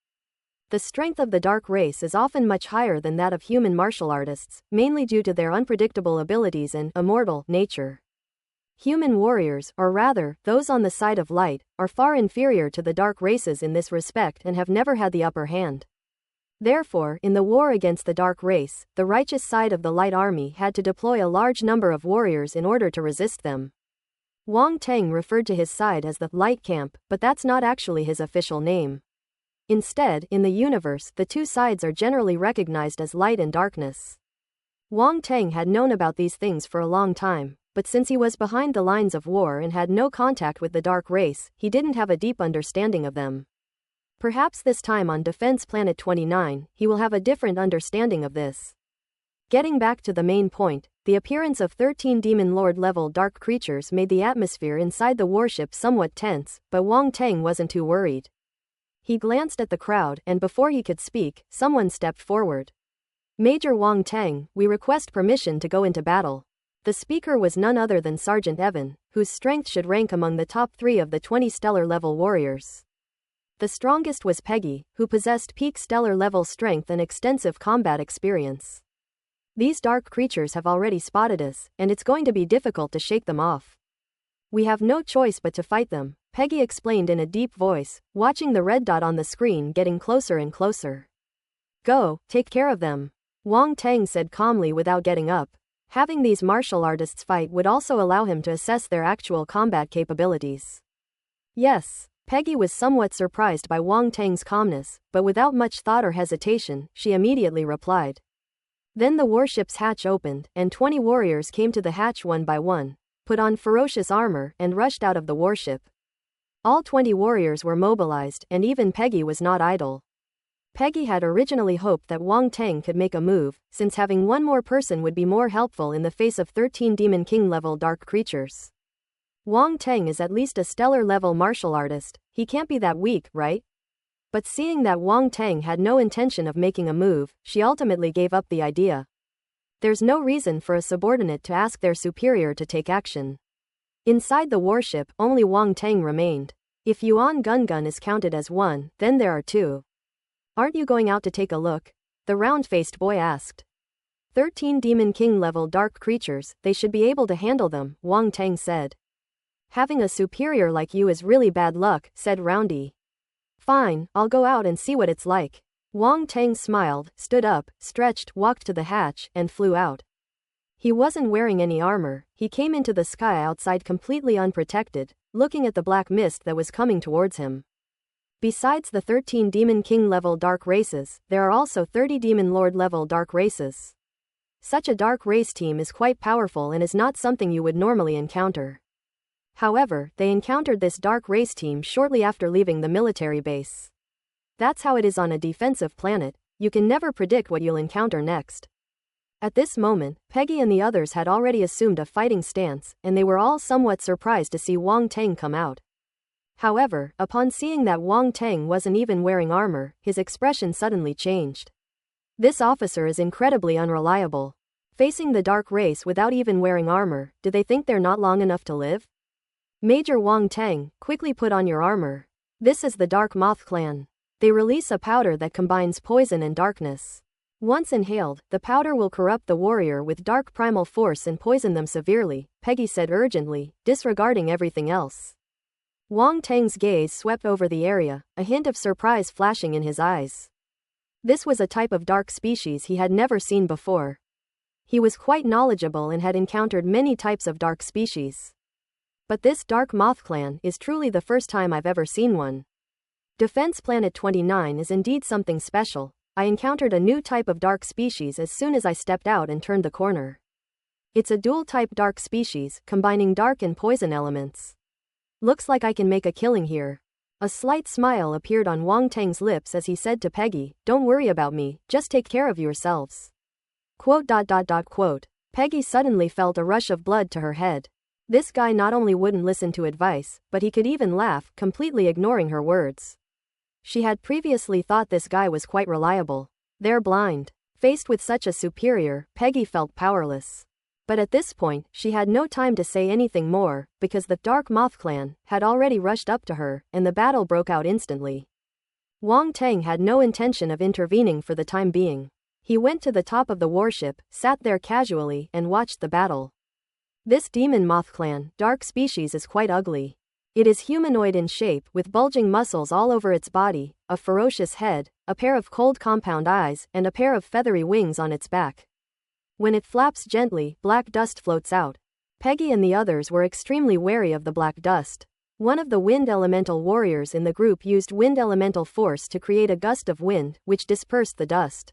The strength of the dark race is often much higher than that of human martial artists, mainly due to their unpredictable abilities and immortal nature. Human warriors, or rather, those on the side of light, are far inferior to the dark races in this respect and have never had the upper hand. Therefore, in the war against the dark race, the righteous side of the light army had to deploy a large number of warriors in order to resist them. Wang Teng referred to his side as the light camp, but that's not actually his official name. Instead, in the universe, the two sides are generally recognized as light and darkness. Wang Teng had known about these things for a long time, but since he was behind the lines of war and had no contact with the dark race, he didn't have a deep understanding of them. Perhaps this time on Defense Planet 29, he will have a different understanding of this. Getting back to the main point, the appearance of 13 Demon Lord level dark creatures made the atmosphere inside the warship somewhat tense, but Wang Teng wasn't too worried. He glanced at the crowd, and before he could speak, someone stepped forward. Major Wang Teng, we request permission to go into battle. The speaker was none other than Sergeant Evan, whose strength should rank among the top 3 of the 20 stellar level warriors. The strongest was Peggy, who possessed peak stellar level strength and extensive combat experience. These dark creatures have already spotted us, and it's going to be difficult to shake them off. We have no choice but to fight them, Peggy explained in a deep voice, watching the red dot on the screen getting closer and closer. Go, take care of them, Wang Teng said calmly without getting up. Having these martial artists fight would also allow him to assess their actual combat capabilities. Yes, Peggy was somewhat surprised by Wang Teng's calmness, but without much thought or hesitation, she immediately replied. Then the warship's hatch opened, and 20 warriors came to the hatch one by one, put on ferocious armor, and rushed out of the warship. All 20 warriors were mobilized, and even Peggy was not idle. Peggy had originally hoped that Wang Teng could make a move, since having one more person would be more helpful in the face of 13 Demon King level dark creatures. Wang Teng is at least a stellar level martial artist, he can't be that weak, right? But seeing that Wang Teng had no intention of making a move, she ultimately gave up the idea. There's no reason for a subordinate to ask their superior to take action. Inside the warship, only Wang Teng remained. If Yuan Gungun is counted as one, then there are 2. Aren't you going out to take a look? The round-faced boy asked. 13 Demon King level dark creatures, they should be able to handle them, Wang Teng said. Having a superior like you is really bad luck, said Roundy. Fine, I'll go out and see what it's like. Wang Teng smiled, stood up, stretched, walked to the hatch, and flew out. He wasn't wearing any armor, he came into the sky outside completely unprotected, looking at the black mist that was coming towards him. Besides the 13 Demon King level dark races, there are also 30 Demon Lord level dark races. Such a dark race team is quite powerful and is not something you would normally encounter. However, they encountered this dark race team shortly after leaving the military base. That's how it is on a defensive planet, you can never predict what you'll encounter next. At this moment, Peggy and the others had already assumed a fighting stance, and they were all somewhat surprised to see Wang Teng come out. However, upon seeing that Wang Teng wasn't even wearing armor, his expression suddenly changed. This officer is incredibly unreliable. Facing the dark race without even wearing armor, do they think they're not long enough to live? Major Wang Teng, quickly put on your armor. This is the Dark Moth Clan. They release a powder that combines poison and darkness. Once inhaled, the powder will corrupt the warrior with dark primal force and poison them severely, Peggy said urgently, disregarding everything else. Wang Teng's gaze swept over the area, a hint of surprise flashing in his eyes. This was a type of dark species he had never seen before. He was quite knowledgeable and had encountered many types of dark species. But this Dark Moth Clan is truly the first time I've ever seen one. Defense Planet 29 is indeed something special. I encountered a new type of dark species as soon as I stepped out and turned the corner. It's a dual-type dark species, combining dark and poison elements. Looks like I can make a killing here. A slight smile appeared on Wang Teng's lips as he said to Peggy, "Don't worry about me, just take care of yourselves." Quote. Peggy suddenly felt a rush of blood to her head. This guy not only wouldn't listen to advice, but he could even laugh, completely ignoring her words. She had previously thought this guy was quite reliable. They're blind. Faced with such a superior, Peggy felt powerless. But at this point, she had no time to say anything more, because the Dark Moth clan had already rushed up to her, and the battle broke out instantly. Wang Teng had no intention of intervening for the time being. He went to the top of the warship, sat there casually, and watched the battle. This demon moth clan, dark species, is quite ugly. It is humanoid in shape, with bulging muscles all over its body, a ferocious head, a pair of cold compound eyes, and a pair of feathery wings on its back. When it flaps gently, black dust floats out. Peggy and the others were extremely wary of the black dust. One of the wind elemental warriors in the group used wind elemental force to create a gust of wind, which dispersed the dust.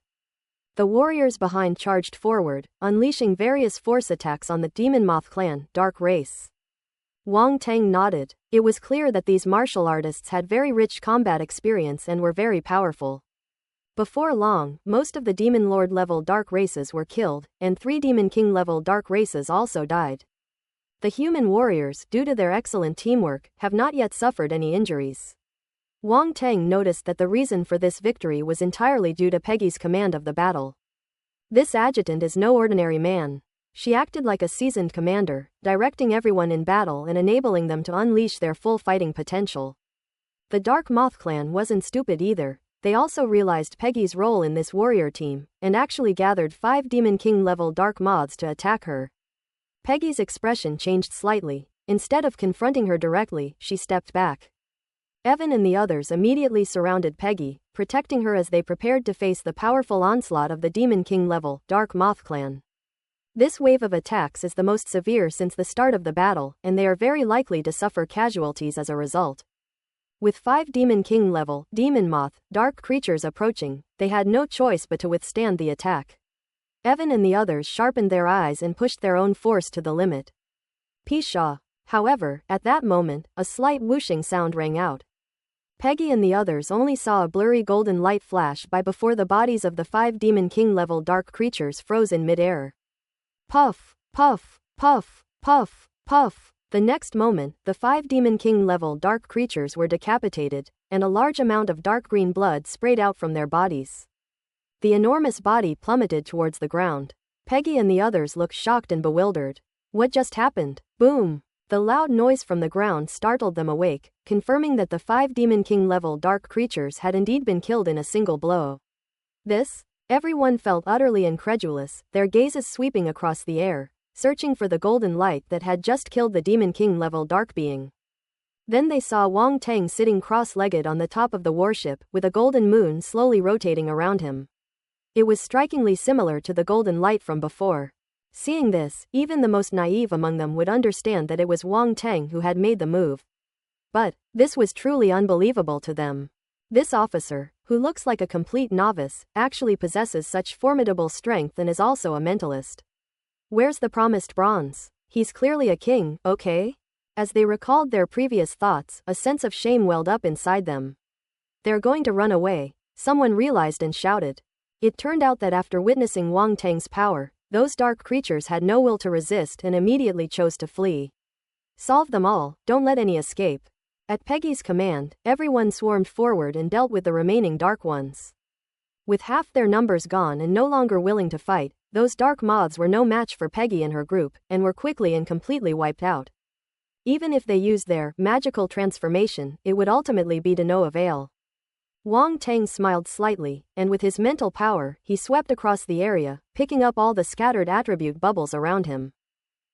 The warriors behind charged forward, unleashing various force attacks on the demon moth clan, dark race. Wang Teng nodded. It was clear that these martial artists had very rich combat experience and were very powerful. Before long, most of the Demon Lord level dark races were killed, and 3 Demon King level dark races also died. The human warriors, due to their excellent teamwork, have not yet suffered any injuries. Wang Teng noticed that the reason for this victory was entirely due to Peggy's command of the battle. This adjutant is no ordinary man. She acted like a seasoned commander, directing everyone in battle and enabling them to unleash their full fighting potential. The Dark Moth clan wasn't stupid either. They also realized Peggy's role in this warrior team, and actually gathered 5 Demon King level dark moths to attack her. Peggy's expression changed slightly. Instead of confronting her directly, she stepped back. Evan and the others immediately surrounded Peggy, protecting her as they prepared to face the powerful onslaught of the Demon King level Dark Moth clan. This wave of attacks is the most severe since the start of the battle, and they are very likely to suffer casualties as a result. With 5 Demon King level Demon Moth dark creatures approaching, they had no choice but to withstand the attack. Evan and the others sharpened their eyes and pushed their own force to the limit. Pshaw. However, at that moment, a slight whooshing sound rang out. Peggy and the others only saw a blurry golden light flash by before the bodies of the 5 Demon King level dark creatures froze in midair. Puff, puff, puff, puff, puff. The next moment, the 5 Demon King level dark creatures were decapitated, and a large amount of dark green blood sprayed out from their bodies. The enormous body plummeted towards the ground. Peggy and the others looked shocked and bewildered. What just happened? Boom! The loud noise from the ground startled them awake, confirming that the 5 Demon King level dark creatures had indeed been killed in a single blow. This? Everyone felt utterly incredulous, their gazes sweeping across the air, searching for the golden light that had just killed the Demon King level dark being. Then they saw Wang Teng sitting cross-legged on the top of the warship, with a golden moon slowly rotating around him. It was strikingly similar to the golden light from before. Seeing this, even the most naive among them would understand that it was Wang Teng who had made the move. But this was truly unbelievable to them. This officer, who looks like a complete novice, actually possesses such formidable strength and is also a mentalist. Where's the promised bronze? He's clearly a king, okay? As they recalled their previous thoughts, a sense of shame welled up inside them. They're going to run away, someone realized and shouted. It turned out that after witnessing Wang Teng's power, those dark creatures had no will to resist and immediately chose to flee. Solve them all, don't let any escape. At Peggy's command, everyone swarmed forward and dealt with the remaining dark ones. With half their numbers gone and no longer willing to fight, those dark moths were no match for Peggy and her group, and were quickly and completely wiped out. Even if they used their magical transformation, it would ultimately be to no avail. Wang Teng smiled slightly, and with his mental power, he swept across the area, picking up all the scattered attribute bubbles around him.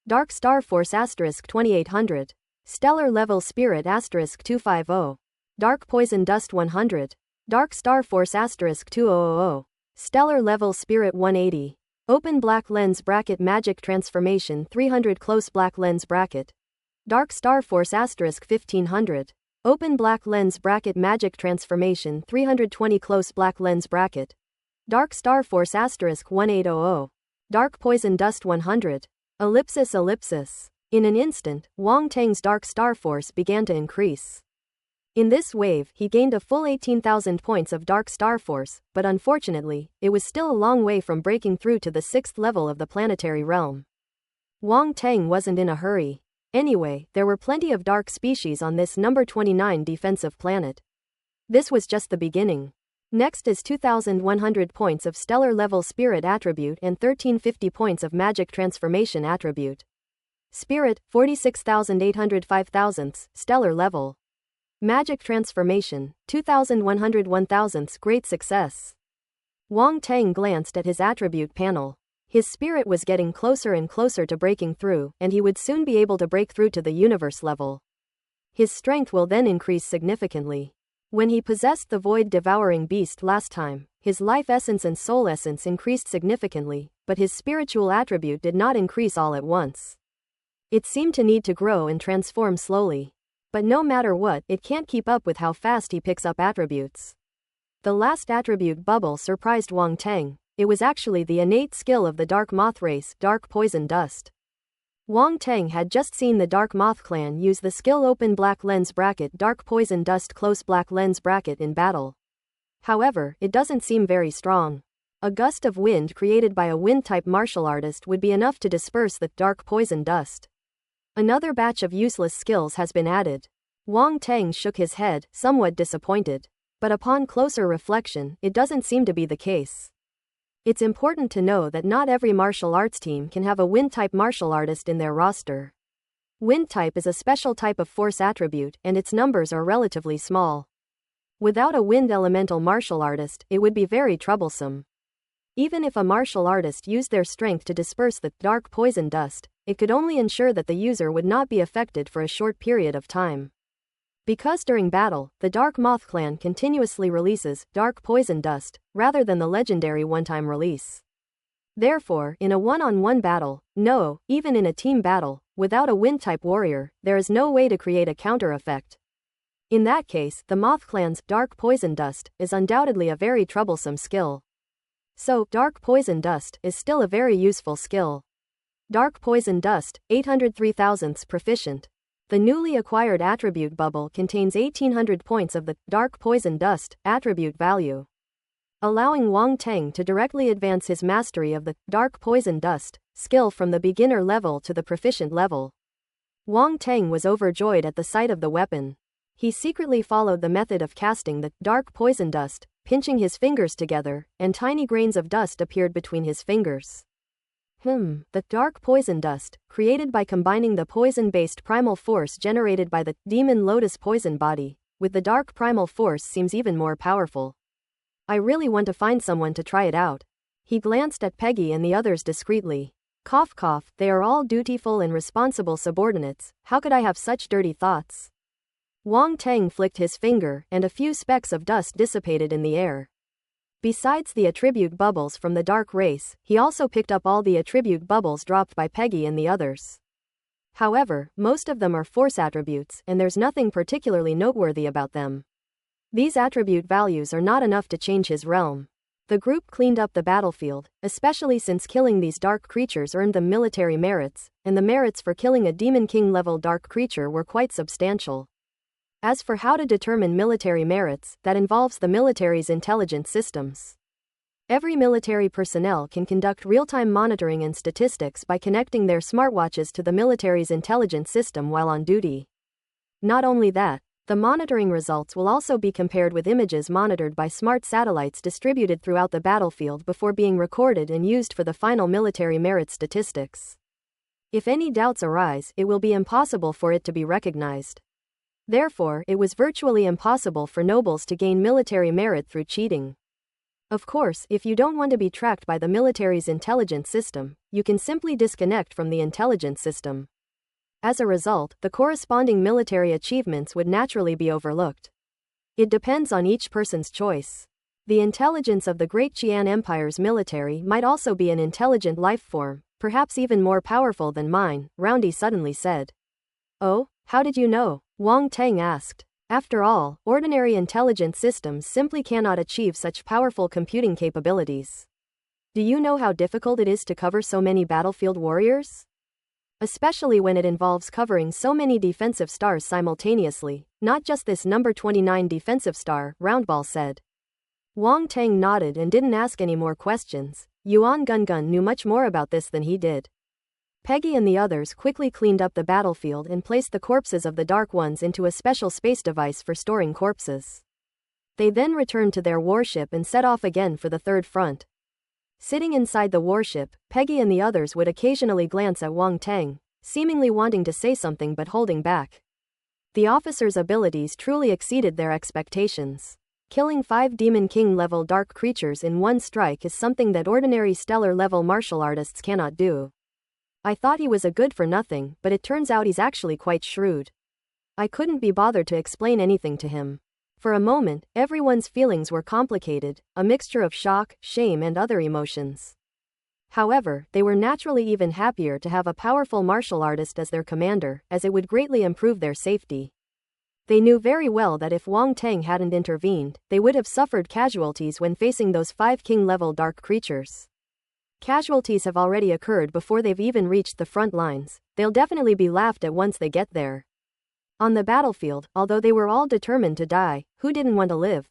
Dark Star Force *2800. Stellar Level Spirit *250. Dark Poison Dust 100. Dark Star Force *2000. Stellar Level Spirit 180. Open Black Lens Bracket Magic Transformation 300 Close Black Lens Bracket. Dark Star Force *1500. Open Black Lens Bracket Magic Transformation 320 Close Black Lens Bracket. Dark Star Force *1800. Dark Poison Dust 100. Ellipsis ellipsis. In an instant, Wang Tang's dark star force began to increase. In this wave, he gained a full 18,000 points of dark star force, but unfortunately, it was still a long way from breaking through to the 6th level of the planetary realm. Wang Tang wasn't in a hurry. Anyway, there were plenty of dark species on this number 29 defensive planet. This was just the beginning. Next is 2,100 points of stellar level spirit attribute and 1,350 points of magic transformation attribute. Spirit, 46,805 thousandths, stellar level. Magic transformation, 2,100 1,000ths, great success. Wang Tang glanced at his attribute panel. His spirit was getting closer and closer to breaking through, and he would soon be able to break through to the universe level. His strength will then increase significantly. When he possessed the void-devouring beast last time, his life essence and soul essence increased significantly, but his spiritual attribute did not increase all at once. It seemed to need to grow and transform slowly. But no matter what, it can't keep up with how fast he picks up attributes. The last attribute bubble surprised Wang Tang. It was actually the innate skill of the Dark Moth race, Dark Poison Dust. Wang Tang had just seen the Dark Moth clan use the skill Open Black Lens Bracket Dark Poison Dust Close Black Lens Bracket in battle. However, it doesn't seem very strong. A gust of wind created by a wind-type martial artist would be enough to disperse the Dark Poison Dust. Another batch of useless skills has been added. Wang Tang shook his head, somewhat disappointed. But upon closer reflection, it doesn't seem to be the case. It's important to know that not every martial arts team can have a wind-type martial artist in their roster. Wind-type is a special type of force attribute, and its numbers are relatively small. Without a wind elemental martial artist, it would be very troublesome. Even if a martial artist used their strength to disperse the dark poison dust, it could only ensure that the user would not be affected for a short period of time. Because during battle, the Dark Moth clan continuously releases dark poison dust, rather than the legendary one-time release. Therefore, in a one-on-one battle, no, even in a team battle, without a wind-type warrior, there is no way to create a counter effect. In that case, the Moth clan's dark poison dust is undoubtedly a very troublesome skill. So, dark poison dust is still a very useful skill. Dark poison dust, 803 thousandths proficient. The newly acquired attribute bubble contains 1,800 points of the dark poison dust attribute value, allowing Wang Tang to directly advance his mastery of the dark poison dust skill from the beginner level to the proficient level. Wang Tang was overjoyed at the sight of the weapon. He secretly followed the method of casting the dark poison dust, pinching his fingers together, and tiny grains of dust appeared between his fingers. The dark poison dust, created by combining the poison-based primal force generated by the demon lotus poison body, with the dark primal force seems even more powerful. I really want to find someone to try it out. He glanced at Peggy and the others discreetly. Cough cough, they are all dutiful and responsible subordinates, how could I have such dirty thoughts? Wang Tang flicked his finger, and a few specks of dust dissipated in the air. Besides the attribute bubbles from the dark race, he also picked up all the attribute bubbles dropped by Peggy and the others. However, most of them are force attributes, and there's nothing particularly noteworthy about them. These attribute values are not enough to change his realm. The group cleaned up the battlefield, especially since killing these dark creatures earned them military merits, and the merits for killing a Demon King level dark creature were quite substantial. As for how to determine military merits, that involves the military's intelligence systems. Every military personnel can conduct real-time monitoring and statistics by connecting their smartwatches to the military's intelligence system while on duty. Not only that, the monitoring results will also be compared with images monitored by smart satellites distributed throughout the battlefield before being recorded and used for the final military merit statistics. If any doubts arise, it will be impossible for it to be recognized. Therefore, it was virtually impossible for nobles to gain military merit through cheating. Of course, if you don't want to be tracked by the military's intelligence system, you can simply disconnect from the intelligence system. As a result, the corresponding military achievements would naturally be overlooked. It depends on each person's choice. The intelligence of the Great Qian Empire's military might also be an intelligent life form, perhaps even more powerful than mine, Roundy suddenly said. Oh, how did you know? Wang Tang asked. After all, ordinary intelligence systems simply cannot achieve such powerful computing capabilities. Do you know how difficult it is to cover so many battlefield warriors? especially when it involves covering so many defensive stars simultaneously, not just this number 29 defensive star, Roundball said. Wang Tang nodded and didn't ask any more questions. Yuan Gungun knew much more about this than he did. Peggy and the others quickly cleaned up the battlefield and placed the corpses of the Dark Ones into a special space device for storing corpses. They then returned to their warship and set off again for the third front. Sitting inside the warship, Peggy and the others would occasionally glance at Wang Tang, seemingly wanting to say something but holding back. The officer's abilities truly exceeded their expectations. Killing 5 Demon King-level dark creatures in one strike is something that ordinary stellar-level martial artists cannot do. I thought he was a good-for-nothing, but it turns out he's actually quite shrewd. I couldn't be bothered to explain anything to him. For a moment, everyone's feelings were complicated, a mixture of shock, shame and other emotions. However, they were naturally even happier to have a powerful martial artist as their commander, as it would greatly improve their safety. They knew very well that if Wang Tang hadn't intervened, they would have suffered casualties when facing those 5 king-level dark creatures. Casualties have already occurred before they've even reached the front lines. They'll definitely be laughed at once they get there. On the battlefield, although they were all determined to die, who didn't want to live?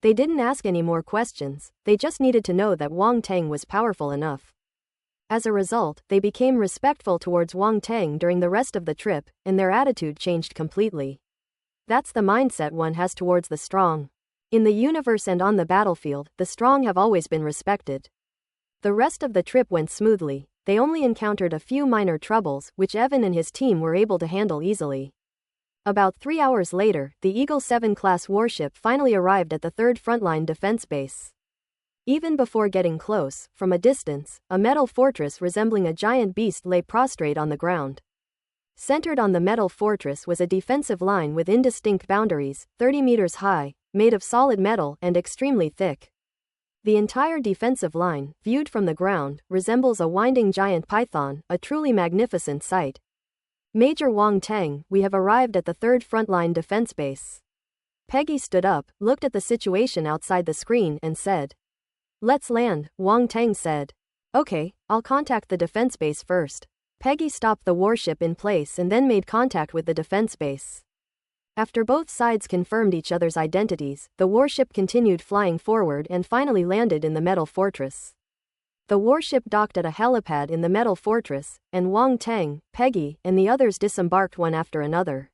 They didn't ask any more questions, they just needed to know that Wang Tang was powerful enough. As a result, they became respectful towards Wang Tang during the rest of the trip, and their attitude changed completely. That's the mindset one has towards the strong. In the universe and on the battlefield, the strong have always been respected. The rest of the trip went smoothly. They only encountered a few minor troubles, which Evan and his team were able to handle easily. About 3 hours later, the Eagle 7 class warship finally arrived at the 3rd Frontline Defense Base. Even before getting close, from a distance, a metal fortress resembling a giant beast lay prostrate on the ground. Centered on the metal fortress was a defensive line with indistinct boundaries, 30 meters high, made of solid metal and extremely thick. The entire defensive line, viewed from the ground, resembles a winding giant python, a truly magnificent sight. Major Wang Tang, we have arrived at the 3rd Frontline Defense Base. Peggy stood up, looked at the situation outside the screen and said. Let's land, Wang Tang said. Okay, I'll contact the defense base first. Peggy stopped the warship in place and then made contact with the defense base. After both sides confirmed each other's identities, the warship continued flying forward and finally landed in the metal fortress. The warship docked at a helipad in the metal fortress, and Wang Tang, Peggy, and the others disembarked one after another.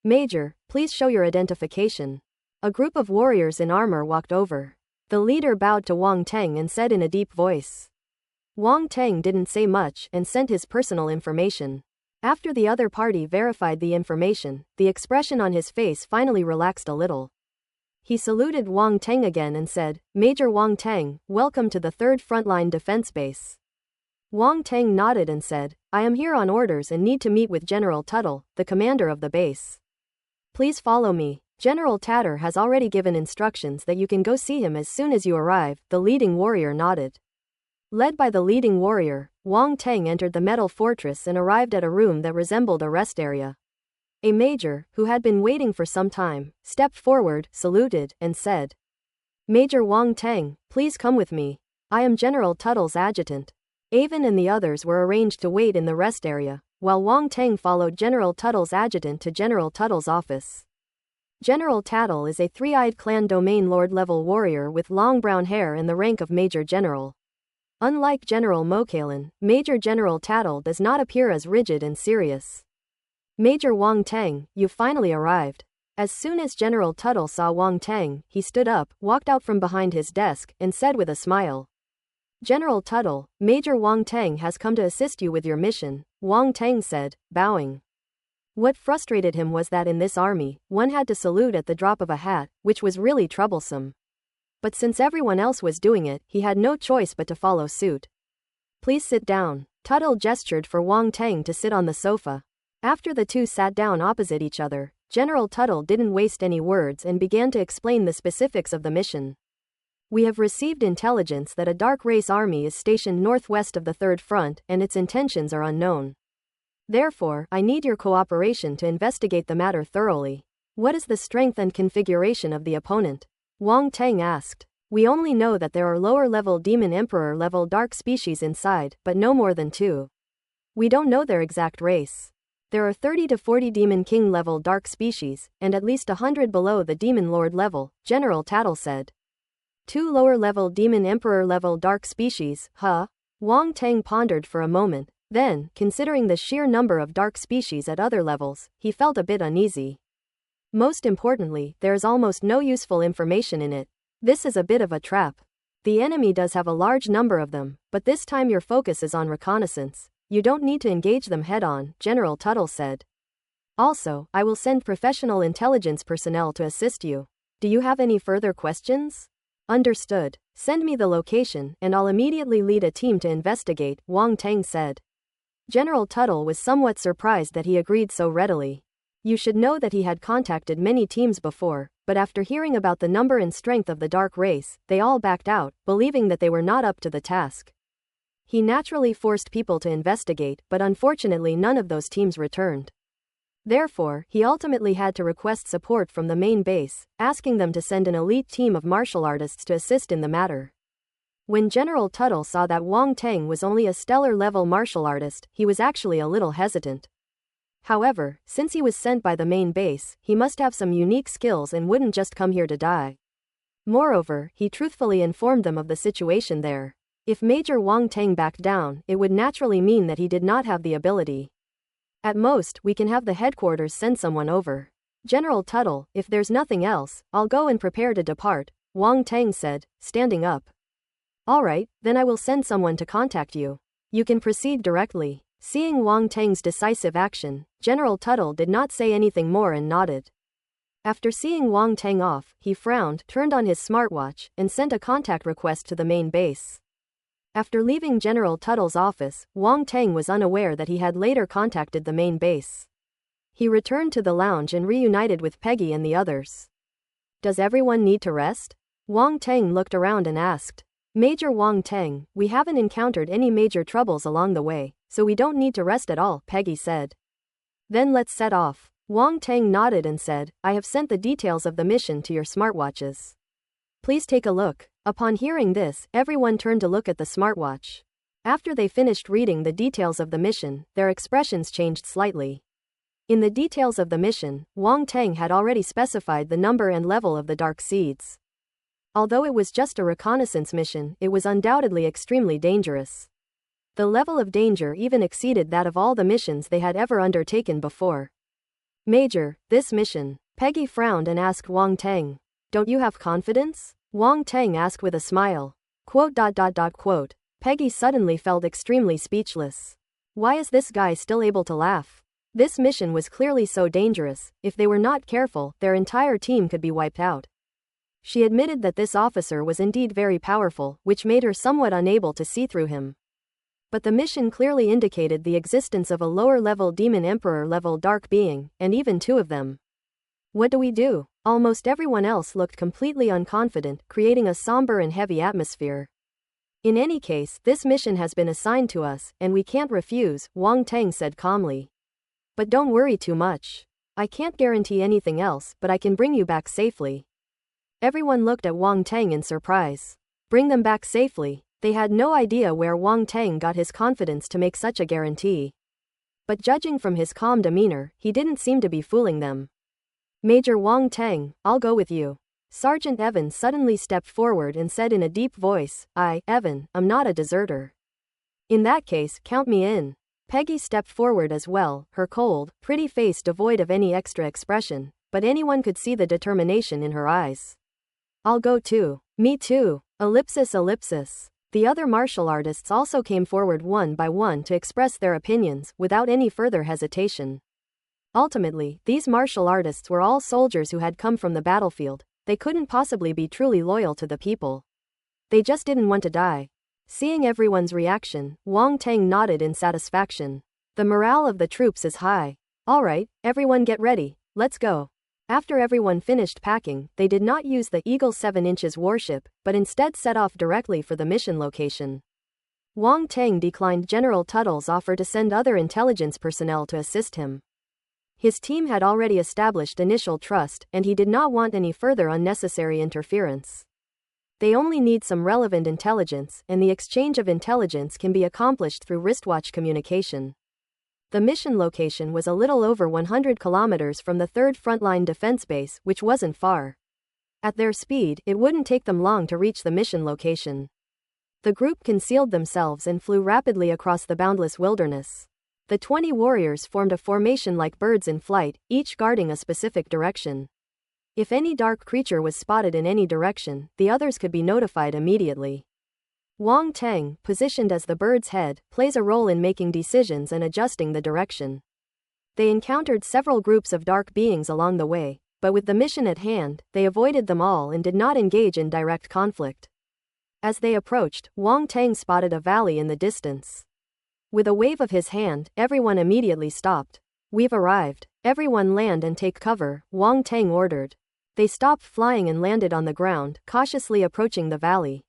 Major, please show your identification. A group of warriors in armor walked over. The leader bowed to Wang Tang and said in a deep voice. Wang Tang didn't say much and sent his personal information. After the other party verified the information, the expression on his face finally relaxed a little. He saluted Wang Tang again and said, Major Wang Tang, welcome to the 3rd Frontline Defense Base. Wang Tang nodded and said, I am here on orders and need to meet with General Tuttle, the commander of the base. Please follow me. General Tatter has already given instructions that you can go see him as soon as you arrive. The leading warrior nodded. Led by the leading warrior, Wang Tang entered the metal fortress and arrived at a room that resembled a rest area. A major, who had been waiting for some time, stepped forward, saluted, and said, Major Wang Tang, please come with me. I am General Tuttle's adjutant. Avon and the others were arranged to wait in the rest area, while Wang Tang followed General Tuttle's adjutant to General Tuttle's office. General Tattle is a 3-eyed clan domain lord-level warrior with long brown hair and the rank of Major General. Unlike General Mokalin, Major General Tattle does not appear as rigid and serious. Major Wang Tang, you finally arrived. As soon as General Tuttle saw Wang Tang, he stood up, walked out from behind his desk, and said with a smile. General Tuttle, Major Wang Tang has come to assist you with your mission, Wang Tang said, bowing. What frustrated him was that in this army, one had to salute at the drop of a hat, which was really troublesome. But since everyone else was doing it, he had no choice but to follow suit. Please sit down. Tuttle gestured for Wang Tang to sit on the sofa. After the two sat down opposite each other, General Tuttle didn't waste any words and began to explain the specifics of the mission. We have received intelligence that a dark race army is stationed northwest of the Third Front and its intentions are unknown. Therefore, I need your cooperation to investigate the matter thoroughly. What is the strength and configuration of the opponent? Wang Tang asked. We only know that there are lower-level Demon Emperor-level dark species inside, but no more than 2. We don't know their exact race. There are 30 to 40 Demon King level dark species, and at least 100 below the Demon Lord level, General Tattle said. 2 lower level Demon Emperor level dark species, huh? Wang Tang pondered for a moment, then, considering the sheer number of dark species at other levels, he felt a bit uneasy. Most importantly, there is almost no useful information in it. This is a bit of a trap. The enemy does have a large number of them, but this time your focus is on reconnaissance. You don't need to engage them head-on, General Tuttle said. Also, I will send professional intelligence personnel to assist you. Do you have any further questions? Understood. Send me the location, and I'll immediately lead a team to investigate, Wang Tang said. General Tuttle was somewhat surprised that he agreed so readily. You should know that he had contacted many teams before, but after hearing about the number and strength of the dark race, they all backed out, believing that they were not up to the task. He naturally forced people to investigate, but unfortunately none of those teams returned. Therefore, he ultimately had to request support from the main base, asking them to send an elite team of martial artists to assist in the matter. When General Tuttle saw that Wang Tang was only a stellar-level martial artist, he was actually a little hesitant. However, since he was sent by the main base, he must have some unique skills and wouldn't just come here to die. Moreover, he truthfully informed them of the situation there. If Major Wang Tang backed down, it would naturally mean that he did not have the ability. At most, we can have the headquarters send someone over. General Tuttle, if there's nothing else, I'll go and prepare to depart, Wang Tang said, standing up. Alright, then I will send someone to contact you. You can proceed directly. Seeing Wang Tang's decisive action, General Tuttle did not say anything more and nodded. After seeing Wang Tang off, he frowned, turned on his smartwatch, and sent a contact request to the main base. After leaving General Tuttle's office, Wang Tang was unaware that he had later contacted the main base. He returned to the lounge and reunited with Peggy and the others. Does everyone need to rest? Wang Tang looked around and asked. Major Wang Tang, we haven't encountered any major troubles along the way, so we don't need to rest at all, Peggy said. Then let's set off. Wang Tang nodded and said, I have sent the details of the mission to your smartwatches. Please take a look. Upon hearing this, everyone turned to look at the smartwatch. After they finished reading the details of the mission, their expressions changed slightly. In the details of the mission, Wang Tang had already specified the number and level of the dark seeds. Although it was just a reconnaissance mission, it was undoubtedly extremely dangerous. The level of danger even exceeded that of all the missions they had ever undertaken before. Major, this mission. Peggy frowned and asked Wang Tang. Don't you have confidence? Wang Tang asked with a smile. Quote. Peggy suddenly felt extremely speechless. Why is this guy still able to laugh? This mission was clearly so dangerous, if they were not careful, their entire team could be wiped out. She admitted that this officer was indeed very powerful, which made her somewhat unable to see through him. But the mission clearly indicated the existence of a lower-level Demon Emperor-level dark being, and even 2 of them. What do we do? Almost everyone else looked completely unconfident, creating a somber and heavy atmosphere. In any case, this mission has been assigned to us, and we can't refuse, Wang Tang said calmly. But don't worry too much. I can't guarantee anything else, but I can bring you back safely. Everyone looked at Wang Tang in surprise. Bring them back safely. They had no idea where Wang Tang got his confidence to make such a guarantee. But judging from his calm demeanor, he didn't seem to be fooling them. Major Wang Tang, I'll go with you. Sergeant Evan suddenly stepped forward and said in a deep voice, Evan, I'm not a deserter. In that case, count me in. Peggy stepped forward as well, her cold, pretty face devoid of any extra expression, but anyone could see the determination in her eyes. I'll go too. Me too. Ellipsis. The other martial artists also came forward one by one to express their opinions, without any further hesitation. Ultimately, these martial artists were all soldiers who had come from the battlefield. They couldn't possibly be truly loyal to the people. They just didn't want to die. Seeing everyone's reaction, Wang Tang nodded in satisfaction. The morale of the troops is high. Alright, everyone get ready, let's go. After everyone finished packing, they did not use the Eagle 7 inches warship, but instead set off directly for the mission location. Wang Tang declined General Tuttle's offer to send other intelligence personnel to assist him. His team had already established initial trust, and he did not want any further unnecessary interference. They only need some relevant intelligence, and the exchange of intelligence can be accomplished through wristwatch communication. The mission location was a little over 100 kilometers from the 3rd Frontline Defense Base, which wasn't far. At their speed, it wouldn't take them long to reach the mission location. The group concealed themselves and flew rapidly across the boundless wilderness. The 20 warriors formed a formation like birds in flight, each guarding a specific direction. If any dark creature was spotted in any direction, the others could be notified immediately. Wang Teng, positioned as the bird's head, plays a role in making decisions and adjusting the direction. They encountered several groups of dark beings along the way, but with the mission at hand, they avoided them all and did not engage in direct conflict. As they approached, Wang Teng spotted a valley in the distance. With a wave of his hand, everyone immediately stopped. "We've arrived. Everyone land and take cover," Wang Teng ordered. They stopped flying and landed on the ground, cautiously approaching the valley.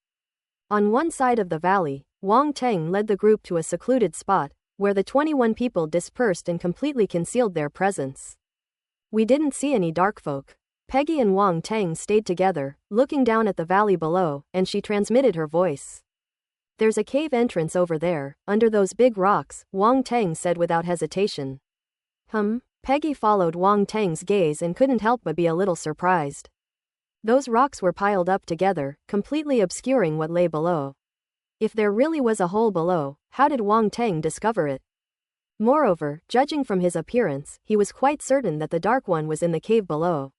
On one side of the valley, Wang Teng led the group to a secluded spot, where the 21 people dispersed and completely concealed their presence. "We didn't see any dark folk." Peggy and Wang Teng stayed together, looking down at the valley below, and she transmitted her voice. "There's a cave entrance over there, under those big rocks," Wang Teng said without hesitation. Peggy followed Wang Teng's gaze and couldn't help but be a little surprised. Those rocks were piled up together, completely obscuring what lay below. If there really was a hole below, how did Wang Teng discover it? Moreover, judging from his appearance, he was quite certain that the Dark One was in the cave below.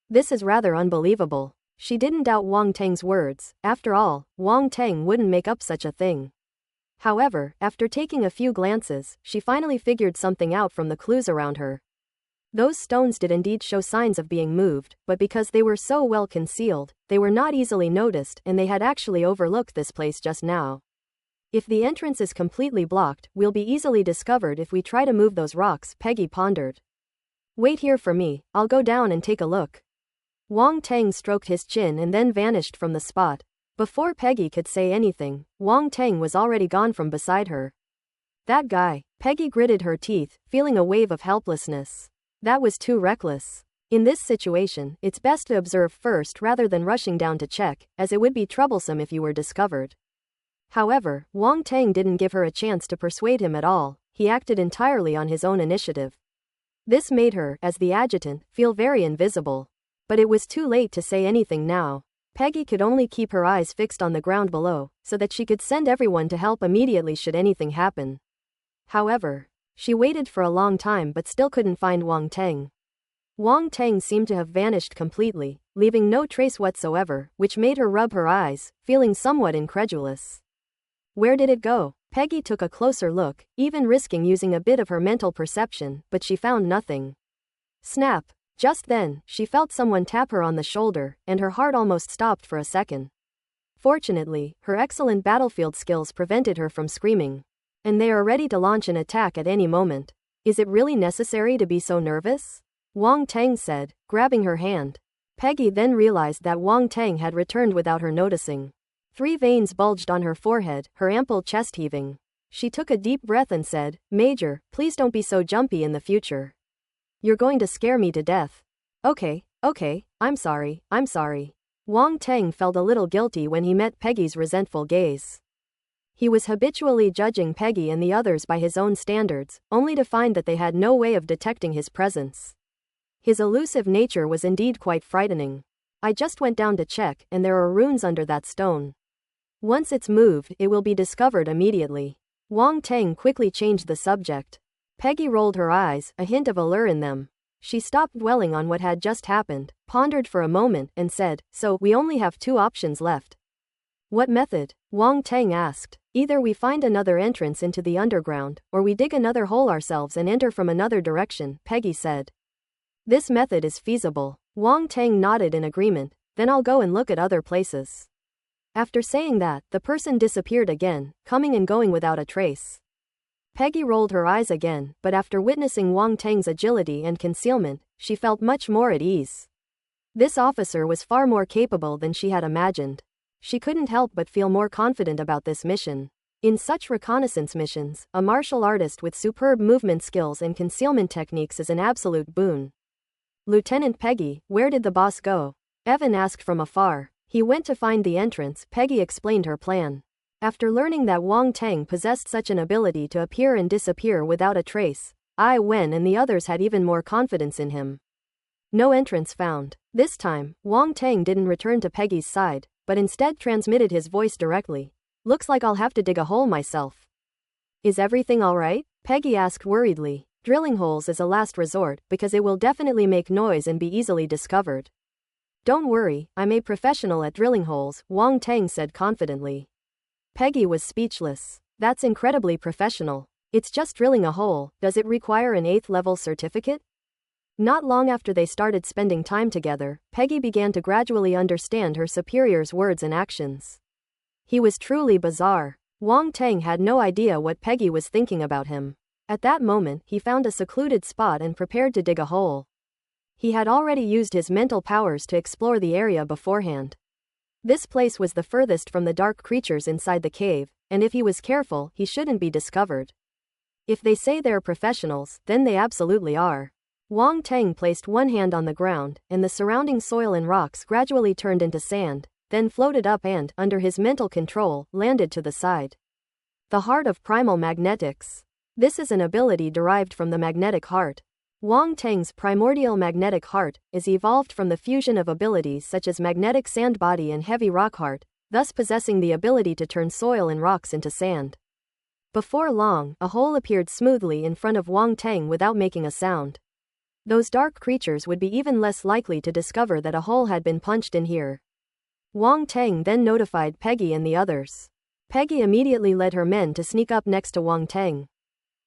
This is rather unbelievable. She didn't doubt Wang Teng's words. After all, Wang Teng wouldn't make up such a thing. However, after taking a few glances, she finally figured something out from the clues around her. Those stones did indeed show signs of being moved, but because they were so well concealed, they were not easily noticed and they had actually overlooked this place just now. If the entrance is completely blocked, we'll be easily discovered if we try to move those rocks, Peggy pondered. "Wait here for me, I'll go down and take a look." Wang Teng stroked his chin and then vanished from the spot. Before Peggy could say anything, Wang Teng was already gone from beside her. "That guy," Peggy gritted her teeth, feeling a wave of helplessness. That was too reckless. In this situation, it's best to observe first rather than rushing down to check, as it would be troublesome if you were discovered. However, Wang Teng didn't give her a chance to persuade him at all. He acted entirely on his own initiative. This made her, as the adjutant, feel very invisible. But it was too late to say anything now. Peggy could only keep her eyes fixed on the ground below, so that she could send everyone to help immediately should anything happen. However, she waited for a long time but still couldn't find Wang Teng. Wang Teng seemed to have vanished completely, leaving no trace whatsoever, which made her rub her eyes, feeling somewhat incredulous. Where did it go? Peggy took a closer look, even risking using a bit of her mental perception, but she found nothing. Snap! Just then, she felt someone tap her on the shoulder, and her heart almost stopped for a second. Fortunately, her excellent battlefield skills prevented her from screaming. And they are ready to launch an attack at any moment. "Is it really necessary to be so nervous?" Wang Teng said, grabbing her hand. Peggy then realized that Wang Teng had returned without her noticing. 3 veins bulged on her forehead, her ample chest heaving. She took a deep breath and said, "Major, please don't be so jumpy in the future. You're going to scare me to death." Okay, I'm sorry. Wang Teng felt a little guilty when he met Peggy's resentful gaze. He was habitually judging Peggy and the others by his own standards, only to find that they had no way of detecting his presence. His elusive nature was indeed quite frightening. "I just went down to check, and there are runes under that stone. Once it's moved, it will be discovered immediately." Wang Teng quickly changed the subject. Peggy rolled her eyes, a hint of allure in them. She stopped dwelling on what had just happened, pondered for a moment, and said, "So, we only have 2 options left." "What method?" Wang Teng asked. "Either we find another entrance into the underground, or we dig another hole ourselves and enter from another direction," Peggy said. "This method is feasible." Wang Teng nodded in agreement. "Then I'll go and look at other places." After saying that, the person disappeared again, coming and going without a trace. Peggy rolled her eyes again, but after witnessing Wang Teng's agility and concealment, she felt much more at ease. This officer was far more capable than she had imagined. She couldn't help but feel more confident about this mission. In such reconnaissance missions, a martial artist with superb movement skills and concealment techniques is an absolute boon. "Lieutenant Peggy, where did the boss go?" Evan asked from afar. "He went to find the entrance," Peggy explained her plan. After learning that Wang Teng possessed such an ability to appear and disappear without a trace, I Wen and the others had even more confidence in him. No entrance found. This time, Wang Teng didn't return to Peggy's side, but instead transmitted his voice directly. Looks like I'll have to dig a hole myself. Is everything alright? Peggy asked worriedly. Drilling holes is a last resort because it will definitely make noise and be easily discovered. Don't worry, I'm a professional at drilling holes, Wang Teng said confidently. Peggy was speechless. That's incredibly professional. It's just drilling a hole, does it require an 8th level certificate? Not long after they started spending time together, Peggy began to gradually understand her superior's words and actions. He was truly bizarre. Wang Teng had no idea what Peggy was thinking about him. At that moment, he found a secluded spot and prepared to dig a hole. He had already used his mental powers to explore the area beforehand. This place was the furthest from the dark creatures inside the cave, and if he was careful, he shouldn't be discovered. If they say they're professionals, then they absolutely are. Wang Teng placed one hand on the ground, and the surrounding soil and rocks gradually turned into sand, then floated up and, under his mental control, landed to the side. The heart of primal magnetics. This is an ability derived from the magnetic heart. Wang Teng's primordial magnetic heart is evolved from the fusion of abilities such as magnetic sand body and heavy rock heart, thus possessing the ability to turn soil and rocks into sand. Before long, a hole appeared smoothly in front of Wang Teng without making a sound. Those dark creatures would be even less likely to discover that a hole had been punched in here. Wang Teng then notified Peggy and the others. Peggy immediately led her men to sneak up next to Wang Teng.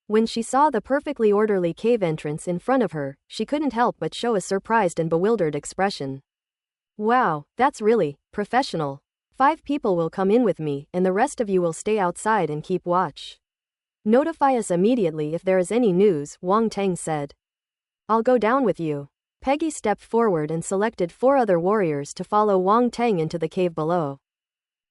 When she saw the perfectly orderly cave entrance in front of her, she couldn't help but show a surprised and bewildered expression. Wow, that's really professional. 5 people will come in with me, and the rest of you will stay outside and keep watch. Notify us immediately if there is any news, Wang Teng said. I'll go down with you. Peggy stepped forward and selected 4 other warriors to follow Wang Teng into the cave below.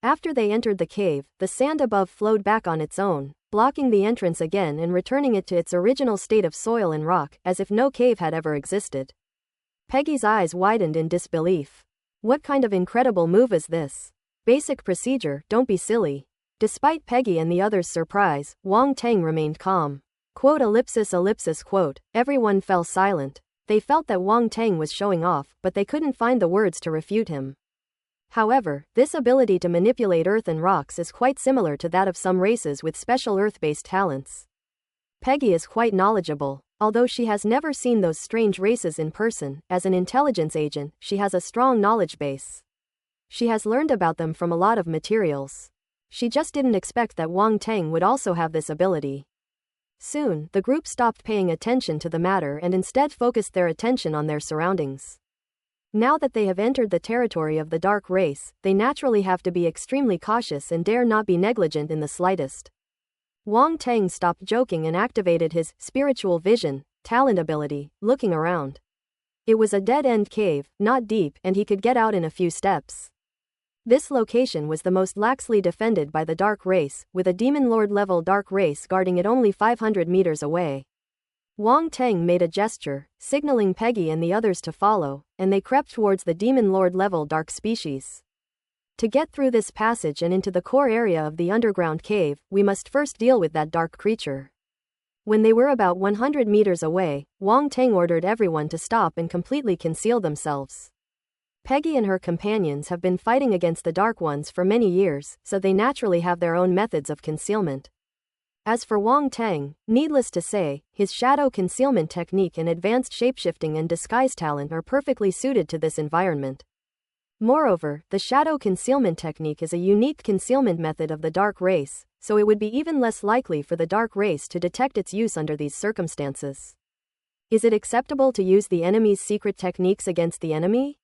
After they entered the cave, the sand above flowed back on its own, blocking the entrance again and returning it to its original state of soil and rock, as if no cave had ever existed. Peggy's eyes widened in disbelief. What kind of incredible move is this? Basic procedure, don't be silly. Despite Peggy and the others' surprise, Wang Teng remained calm. Quote. Everyone fell silent. They felt that Wang Teng was showing off, but they couldn't find the words to refute him. However, this ability to manipulate earth and rocks is quite similar to that of some races with special earth-based talents. Peggy is quite knowledgeable. Although she has never seen those strange races in person, as an intelligence agent, she has a strong knowledge base. She has learned about them from a lot of materials. She just didn't expect that Wang Teng would also have this ability. Soon, the group stopped paying attention to the matter and instead focused their attention on their surroundings. Now that they have entered the territory of the dark race, they naturally have to be extremely cautious and dare not be negligent in the slightest. Wang Teng stopped joking and activated his spiritual vision talent ability, looking around. It was a dead-end cave, not deep, and he could get out in a few steps. This location was the most laxly defended by the dark race, with a demon lord level dark race guarding it only 500 meters away. Wang Teng made a gesture, signaling Peggy and the others to follow, and they crept towards the demon lord level dark species. To get through this passage and into the core area of the underground cave, we must first deal with that dark creature. When they were about 100 meters away, Wang Teng ordered everyone to stop and completely conceal themselves. Peggy and her companions have been fighting against the Dark Ones for many years, so they naturally have their own methods of concealment. As for Wang Teng, needless to say, his shadow concealment technique and advanced shapeshifting and disguise talent are perfectly suited to this environment. Moreover, the shadow concealment technique is a unique concealment method of the dark race, so it would be even less likely for the dark race to detect its use under these circumstances. Is it acceptable to use the enemy's secret techniques against the enemy?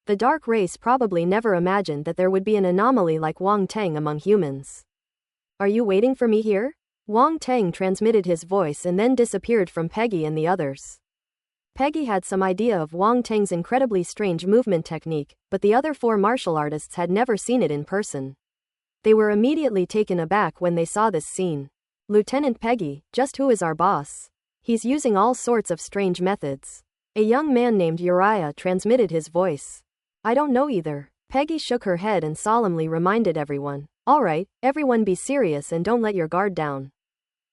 The dark race probably never imagined that there would be an anomaly like Wang Teng among humans. Are you waiting for me here? Wang Teng transmitted his voice and then disappeared from Peggy and the others. Peggy had some idea of Wang Teng's incredibly strange movement technique, but the other 4 martial artists had never seen it in person. They were immediately taken aback when they saw this scene. Lieutenant Peggy, just who is our boss? He's using all sorts of strange methods. A young man named Uriah transmitted his voice. I don't know either. Peggy shook her head and solemnly reminded everyone. Alright, everyone be serious and don't let your guard down.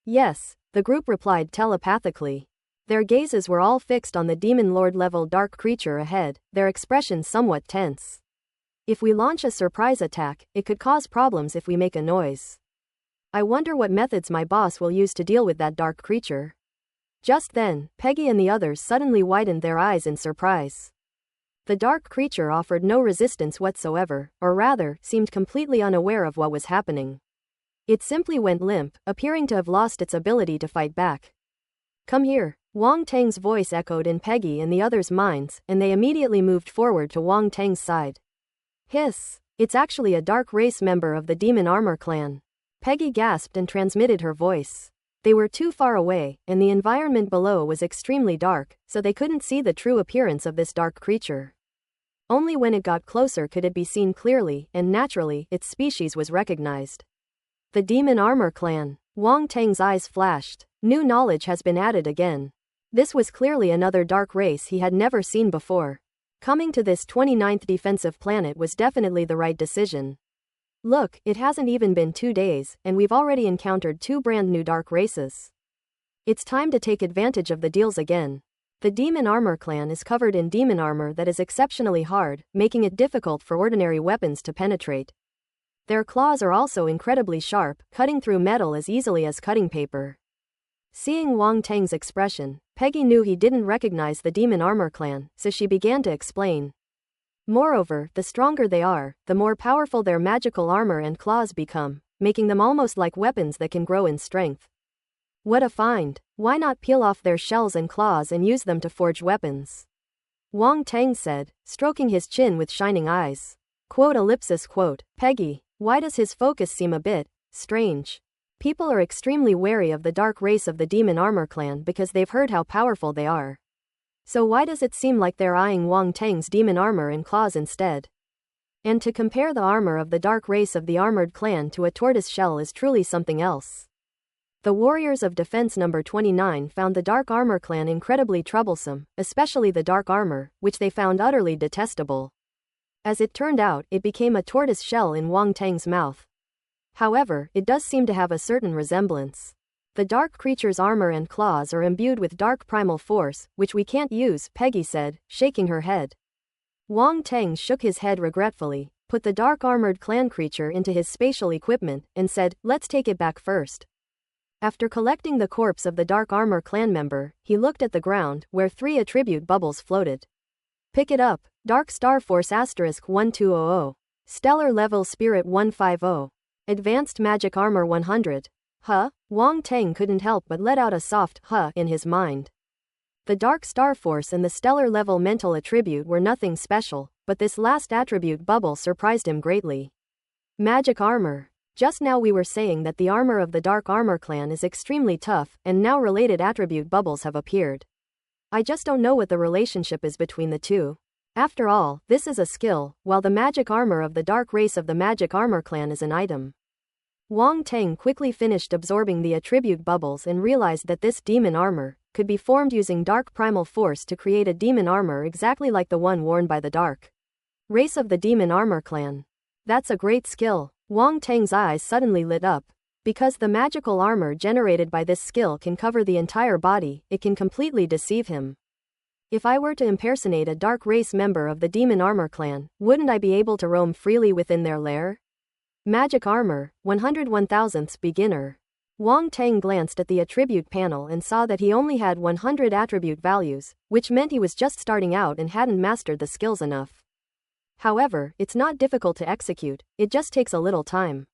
Yes, the group replied telepathically. Their gazes were all fixed on the demon lord level dark creature ahead, their expressions somewhat tense. If we launch a surprise attack, it could cause problems if we make a noise. I wonder what methods my boss will use to deal with that dark creature. Just then, Peggy and the others suddenly widened their eyes in surprise. The dark creature offered no resistance whatsoever, or rather, seemed completely unaware of what was happening. It simply went limp, appearing to have lost its ability to fight back. Come here, Wang Tang's voice echoed in Peggy and the others' minds, and they immediately moved forward to Wang Tang's side. Hiss! It's actually a dark race member of the Demon Armor clan. Peggy gasped and transmitted her voice. They were too far away, and the environment below was extremely dark, so they couldn't see the true appearance of this dark creature. Only when it got closer could it be seen clearly, and naturally, its species was recognized. The Demon Armor clan. Wang Tang's eyes flashed. New knowledge has been added again. This was clearly another dark race he had never seen before. Coming to this 29th defensive planet was definitely the right decision. Look, it hasn't even been 2 days, and we've already encountered 2 brand new dark races. It's time to take advantage of the deals again. The Demon Armor clan is covered in demon armor that is exceptionally hard, making it difficult for ordinary weapons to penetrate. Their claws are also incredibly sharp, cutting through metal as easily as cutting paper. Seeing Wang Tang's expression, Peggy knew he didn't recognize the Demon Armor clan, so she began to explain. Moreover, the stronger they are, the more powerful their magical armor and claws become, making them almost like weapons that can grow in strength. What a find! Why not peel off their shells and claws and use them to forge weapons? Wang Tang said, stroking his chin with shining eyes. Quote, Peggy, why does his focus seem a bit strange? People are extremely wary of the dark race of the Demon Armor clan because they've heard how powerful they are. So why does it seem like they're eyeing Wang Tang's demon armor and claws instead? And to compare the armor of the dark race of the armored clan to a tortoise shell is truly something else. The warriors of defense number 29 found the dark armor clan incredibly troublesome, especially the dark armor, which they found utterly detestable. As it turned out, it became a tortoise shell in Wang Tang's mouth. However, it does seem to have a certain resemblance. The dark creature's armor and claws are imbued with dark primal force, which we can't use, Peggy said, shaking her head. Wang Tang shook his head regretfully, put the dark armored clan creature into his spatial equipment, and said, let's take it back first. After collecting the corpse of the dark armor clan member, he looked at the ground, where 3 attribute bubbles floated. Pick it up, Dark Star Force *1200. Stellar Level Spirit 150. Advanced Magic Armor 100. Huh? Wang Tang couldn't help but let out a soft huh in his mind. The Dark Star Force and the Stellar Level Mental Attribute were nothing special, but this last attribute bubble surprised him greatly. Magic Armor. Just now we were saying that the armor of the Dark Armor clan is extremely tough, and now related attribute bubbles have appeared. I just don't know what the relationship is between the two. After all, this is a skill, while the magic armor of the dark race of the Magic Armor clan is an item. Wang Tang quickly finished absorbing the attribute bubbles and realized that this demon armor could be formed using dark primal force to create a demon armor exactly like the one worn by the dark race of the Demon Armor clan. That's a great skill. Wang Tang's eyes suddenly lit up. Because the magical armor generated by this skill can cover the entire body, it can completely deceive him. If I were to impersonate a dark race member of the Demon Armor clan, wouldn't I be able to roam freely within their lair? Magic Armor, 101,000th Beginner. Wang Tang glanced at the attribute panel and saw that he only had 100 attribute values, which meant he was just starting out and hadn't mastered the skills enough. However, it's not difficult to execute, it just takes a little time.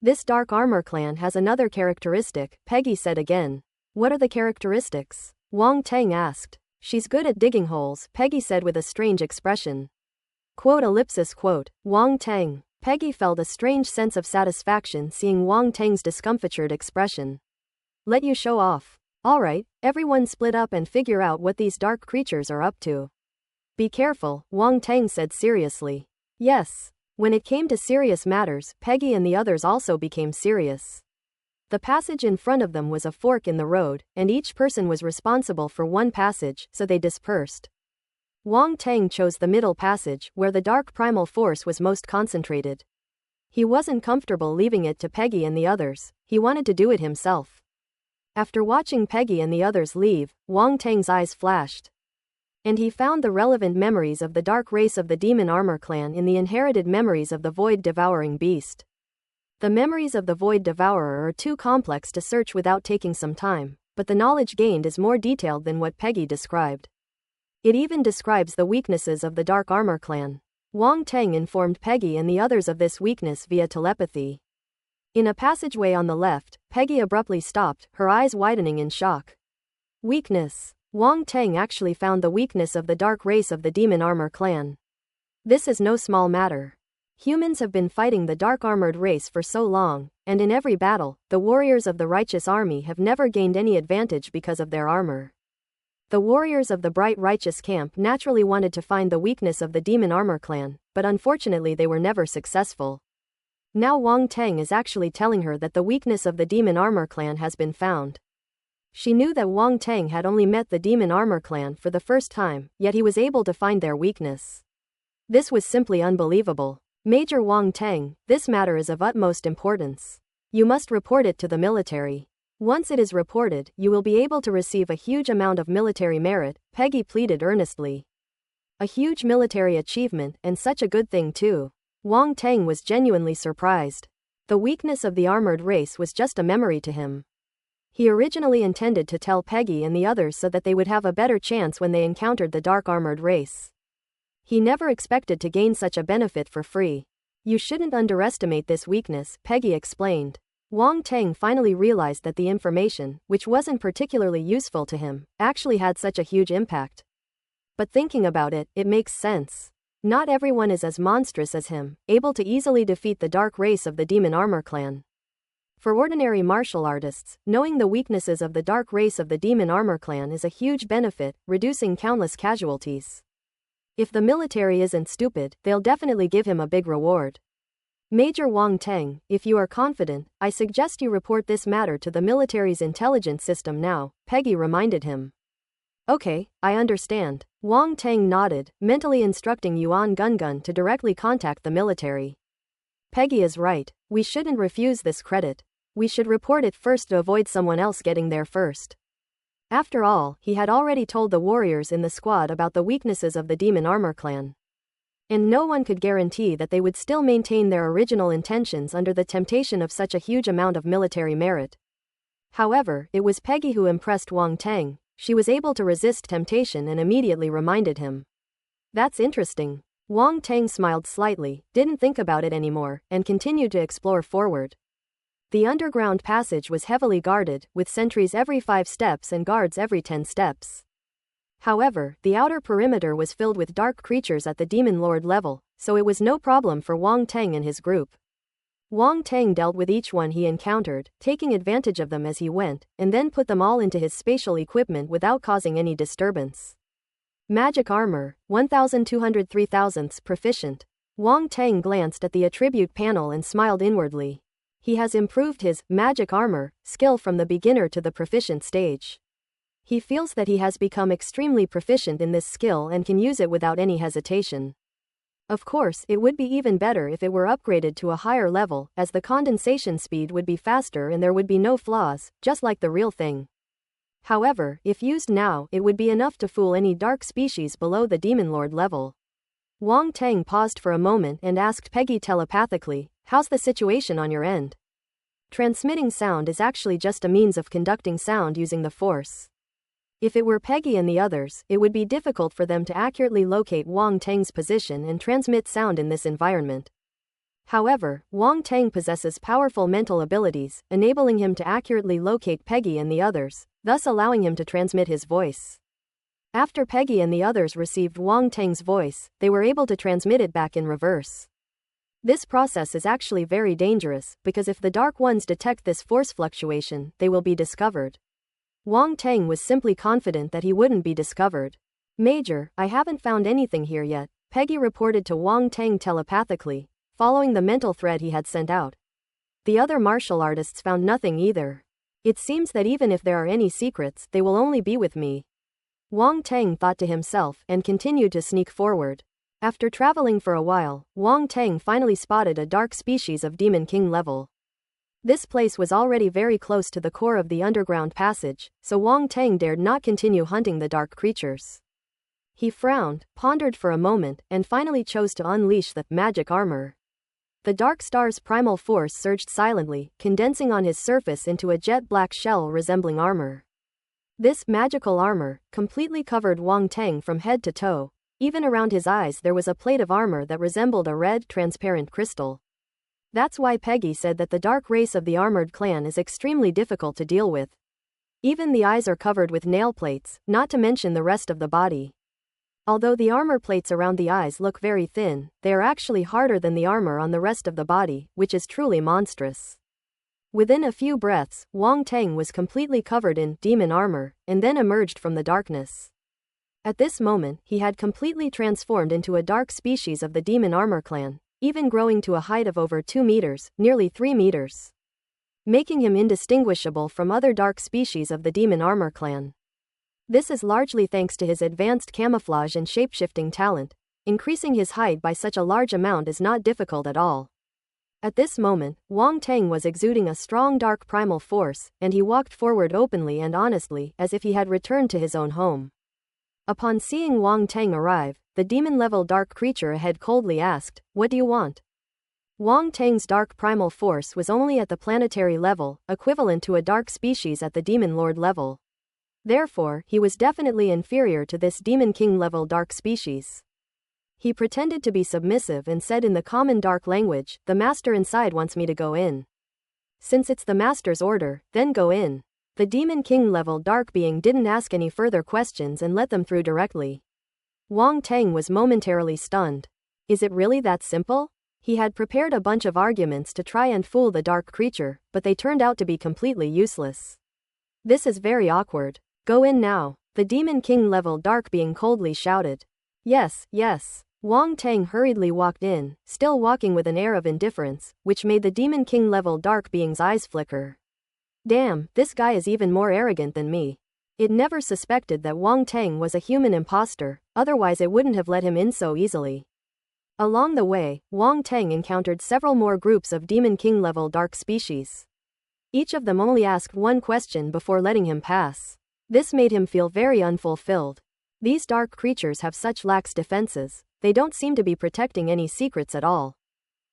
This Dark Armor clan has another characteristic, Peggy said again. What are the characteristics? Wang Tang asked. She's good at digging holes, Peggy said with a strange expression. Quote, Wang Tang. Peggy felt a strange sense of satisfaction seeing Wang Tang's discomfitured expression. Let you show off. Alright, everyone split up and figure out what these dark creatures are up to. Be careful, Wang Tang said seriously. Yes. When it came to serious matters, Peggy and the others also became serious. The passage in front of them was a fork in the road, and each person was responsible for one passage, so they dispersed. Wang Tang chose the middle passage, where the dark primal force was most concentrated. He wasn't comfortable leaving it to Peggy and the others, he wanted to do it himself. After watching Peggy and the others leave, Wang Tang's eyes flashed. And he found the relevant memories of the dark race of the Demon Armor clan in the inherited memories of the Void-devouring beast. The memories of the Void-devourer are too complex to search without taking some time, but the knowledge gained is more detailed than what Peggy described. It even describes the weaknesses of the Dark Armor clan. Wang Tang informed Peggy and the others of this weakness via telepathy. In a passageway on the left, Peggy abruptly stopped, her eyes widening in shock. Weakness. Wang Tang actually found the weakness of the dark race of the Demon Armor clan. This is no small matter. Humans have been fighting the dark armored race for so long, and in every battle, the warriors of the righteous army have never gained any advantage because of their armor. The warriors of the bright righteous camp naturally wanted to find the weakness of the Demon Armor clan, but unfortunately they were never successful. Now Wang Tang is actually telling her that the weakness of the Demon Armor clan has been found. She knew that Wang Tang had only met the Demon Armor clan for the first time, yet he was able to find their weakness. This was simply unbelievable. Major Wang Tang, this matter is of utmost importance. You must report it to the military. Once it is reported, you will be able to receive a huge amount of military merit, Peggy pleaded earnestly. A huge military achievement, and such a good thing too. Wang Tang was genuinely surprised. The weakness of the armored race was just a memory to him. He originally intended to tell Peggy and the others so that they would have a better chance when they encountered the dark armored race. He never expected to gain such a benefit for free. You shouldn't underestimate this weakness, Peggy explained. Wang Tang finally realized that the information, which wasn't particularly useful to him, actually had such a huge impact. But thinking about it, it makes sense. Not everyone is as monstrous as him, able to easily defeat the dark race of the Demon Armor clan. For ordinary martial artists, knowing the weaknesses of the dark race of the Demon Armor clan is a huge benefit, reducing countless casualties. If the military isn't stupid, they'll definitely give him a big reward. Major Wang Tang, if you are confident, I suggest you report this matter to the military's intelligence system now, Peggy reminded him. Okay, I understand. Wang Tang nodded, mentally instructing Yuan Gungun to directly contact the military. Peggy is right, we shouldn't refuse this credit. We should report it first to avoid someone else getting there first. After all, he had already told the warriors in the squad about the weaknesses of the Demon Armor clan. And no one could guarantee that they would still maintain their original intentions under the temptation of such a huge amount of military merit. However, it was Peggy who impressed Wang Tang. She was able to resist temptation and immediately reminded him. That's interesting. Wang Tang smiled slightly, didn't think about it anymore, and continued to explore forward. The underground passage was heavily guarded, with sentries every 5 steps and guards every 10 steps. However, the outer perimeter was filled with dark creatures at the Demon Lord level, so it was no problem for Wang Tang and his group. Wang Tang dealt with each one he encountered, taking advantage of them as he went, and then put them all into his spatial equipment without causing any disturbance. Magic Armor, 1203,000ths proficient. Wang Tang glanced at the attribute panel and smiled inwardly. He has improved his Magic Armor skill from the beginner to the proficient stage. He feels that he has become extremely proficient in this skill and can use it without any hesitation. Of course, it would be even better if it were upgraded to a higher level, as the condensation speed would be faster and there would be no flaws, just like the real thing. However, if used now, it would be enough to fool any dark species below the Demon Lord level. Wang Tang paused for a moment and asked Peggy telepathically, "How's the situation on your end?" Transmitting sound is actually just a means of conducting sound using the Force. If it were Peggy and the others, it would be difficult for them to accurately locate Wang Tang's position and transmit sound in this environment. However, Wang Tang possesses powerful mental abilities, enabling him to accurately locate Peggy and the others, thus allowing him to transmit his voice. After Peggy and the others received Wang Tang's voice, they were able to transmit it back in reverse. This process is actually very dangerous, because if the Dark Ones detect this force fluctuation, they will be discovered. Wang Tang was simply confident that he wouldn't be discovered. "Major, I haven't found anything here yet," Peggy reported to Wang Tang telepathically, following the mental thread he had sent out. The other martial artists found nothing either. "It seems that even if there are any secrets, they will only be with me," Wang Tang thought to himself and continued to sneak forward. After traveling for a while, Wang Tang finally spotted a dark species of Demon King level. This place was already very close to the core of the underground passage, so Wang Tang dared not continue hunting the dark creatures. He frowned, pondered for a moment, and finally chose to unleash the magic armor. The Dark Star's primal force surged silently, condensing on his surface into a jet-black shell resembling armor. This magical armor completely covered Wang Tang from head to toe. Even around his eyes there was a plate of armor that resembled a red, transparent crystal. That's why Peggy said that the dark race of the armored clan is extremely difficult to deal with. Even the eyes are covered with nail plates, not to mention the rest of the body. Although the armor plates around the eyes look very thin, they are actually harder than the armor on the rest of the body, which is truly monstrous. Within a few breaths, Wang Tang was completely covered in demon armor, and then emerged from the darkness. At this moment, he had completely transformed into a dark species of the demon armor clan, even growing to a height of over 2 meters, nearly 3 meters. Making him indistinguishable from other dark species of the demon armor clan. This is largely thanks to his advanced camouflage and shapeshifting talent. Increasing his height by such a large amount is not difficult at all. At this moment, Wang Tang was exuding a strong dark primal force, and he walked forward openly and honestly, as if he had returned to his own home. Upon seeing Wang Tang arrive, the demon-level dark creature ahead coldly asked, "What do you want?" Wang Tang's dark primal force was only at the planetary level, equivalent to a dark species at the demon lord level. Therefore, he was definitely inferior to this Demon King level dark species. He pretended to be submissive and said in the common dark language, "The master inside wants me to go in." "Since it's the master's order, then go in." The Demon King level dark being didn't ask any further questions and let them through directly. Wang Tang was momentarily stunned. Is it really that simple? He had prepared a bunch of arguments to try and fool the dark creature, but they turned out to be completely useless. This is very awkward. Go in now, the Demon King level dark being coldly shouted. Yes, yes. Wang Tang hurriedly walked in, still walking with an air of indifference, which made the Demon King level dark being's eyes flicker. Damn, this guy is even more arrogant than me. It never suspected that Wang Tang was a human imposter, otherwise it wouldn't have let him in so easily. Along the way, Wang Tang encountered several more groups of Demon King level dark species. Each of them only asked one question before letting him pass. This made him feel very unfulfilled. These dark creatures have such lax defenses, they don't seem to be protecting any secrets at all.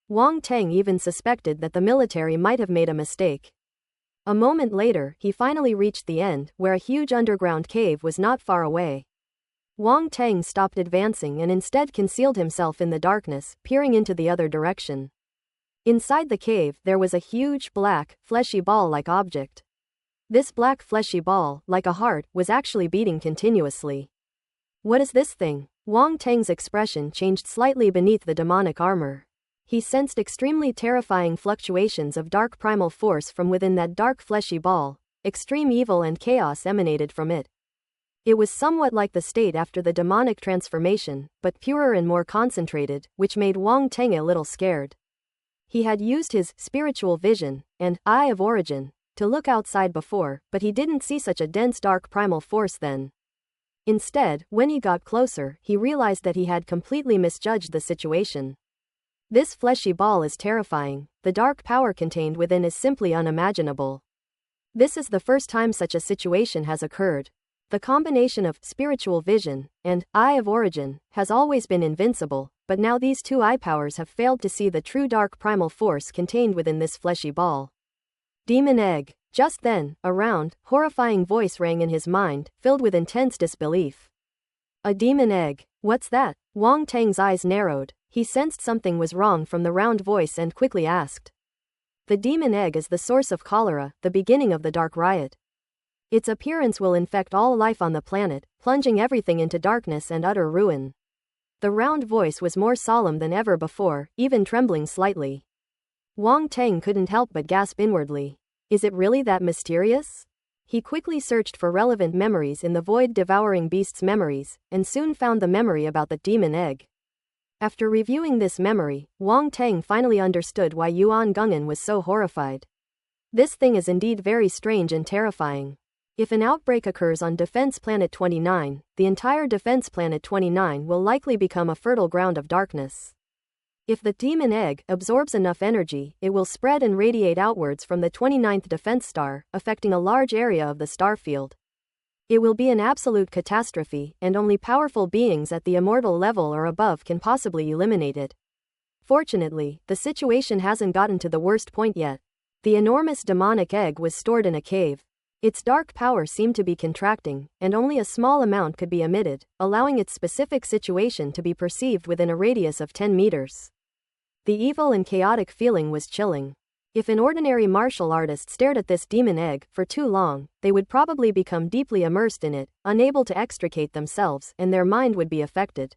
Wang Tang even suspected that the military might have made a mistake. A moment later, he finally reached the end, where a huge underground cave was not far away. Wang Tang stopped advancing and instead concealed himself in the darkness, peering into the other direction. Inside the cave, there was a huge, black, fleshy ball-like object. This black fleshy ball, like a heart, was actually beating continuously. What is this thing? Wang Tang's expression changed slightly beneath the demonic armor. He sensed extremely terrifying fluctuations of dark primal force from within that dark fleshy ball. Extreme evil and chaos emanated from it. It was somewhat like the state after the demonic transformation, but purer and more concentrated, which made Wang Tang a little scared. He had used his spiritual vision and eye of origin to look outside before, but he didn't see such a dense dark primal force then. Instead, when he got closer, he realized that he had completely misjudged the situation. This fleshy ball is terrifying. The dark power contained within is simply unimaginable. This is the first time such a situation has occurred. The combination of spiritual vision and eye of origin has always been invincible, but now these two eye powers have failed to see the true dark primal force contained within this fleshy ball. Demon egg. Just then, a round, horrifying voice rang in his mind, filled with intense disbelief. A demon egg? What's that? Wang Tang's eyes narrowed. He sensed something was wrong from the round voice and quickly asked. The demon egg is the source of cholera, the beginning of the dark riot. Its appearance will infect all life on the planet, plunging everything into darkness and utter ruin. The round voice was more solemn than ever before, even trembling slightly. Wang Tang couldn't help but gasp inwardly. Is it really that mysterious? He quickly searched for relevant memories in the void-devouring beast's memories, and soon found the memory about the demon egg. After reviewing this memory, Wang Tang finally understood why Yuan Gungan was so horrified. This thing is indeed very strange and terrifying. If an outbreak occurs on Defense Planet 29, the entire Defense Planet 29 will likely become a fertile ground of darkness. If the demon egg absorbs enough energy, it will spread and radiate outwards from the 29th defense star, affecting a large area of the star field. It will be an absolute catastrophe, and only powerful beings at the immortal level or above can possibly eliminate it. Fortunately, the situation hasn't gotten to the worst point yet. The enormous demonic egg was stored in a cave. Its dark power seemed to be contracting, and only a small amount could be emitted, allowing its specific situation to be perceived within a radius of 10 meters. The evil and chaotic feeling was chilling. If an ordinary martial artist stared at this demon egg for too long, they would probably become deeply immersed in it, unable to extricate themselves, and their mind would be affected,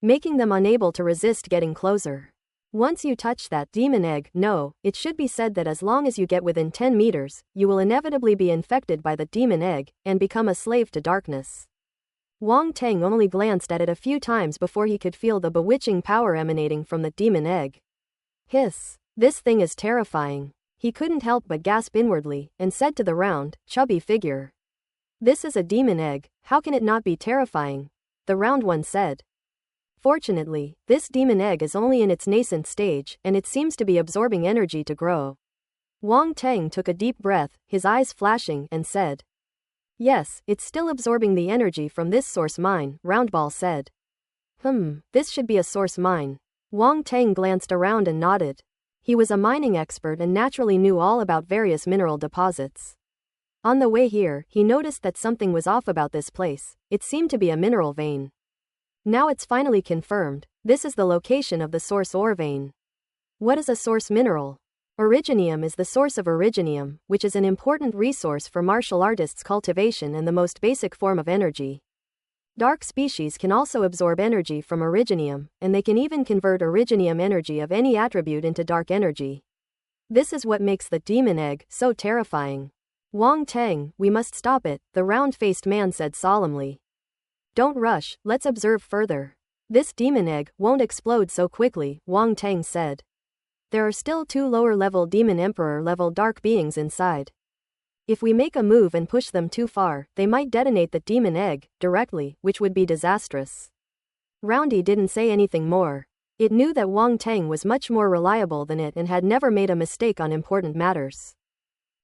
making them unable to resist getting closer. Once you touch that demon egg, it should be said that as long as you get within 10 meters, you will inevitably be infected by the demon egg, and become a slave to darkness. Wang Teng only glanced at it a few times before he could feel the bewitching power emanating from the demon egg. Hiss! This thing is terrifying. He couldn't help but gasp inwardly, and said to the round, chubby figure. This is a demon egg, how can it not be terrifying? The round one said. Fortunately, this demon egg is only in its nascent stage, and it seems to be absorbing energy to grow. Wang Teng took a deep breath, his eyes flashing, and said. Yes, it's still absorbing the energy from this source mine, Roundball said. This should be a source mine. Wang Teng glanced around and nodded. He was a mining expert and naturally knew all about various mineral deposits. On the way here, he noticed that something was off about this place. It seemed to be a mineral vein. Now it's finally confirmed, this is the location of the source ore vein. What is a source mineral? Originium is the source of originium, which is an important resource for martial artists' cultivation and the most basic form of energy. Dark species can also absorb energy from originium, and they can even convert originium energy of any attribute into dark energy. This is what makes the demon egg so terrifying. Wang Teng, we must stop it, the round-faced man said solemnly. Don't rush, let's observe further. This demon egg won't explode so quickly, Wang Teng said. There are still 2 lower-level demon emperor-level dark beings inside. If we make a move and push them too far, they might detonate the demon egg directly, which would be disastrous. Roundy didn't say anything more. It knew that Wang Teng was much more reliable than it and had never made a mistake on important matters.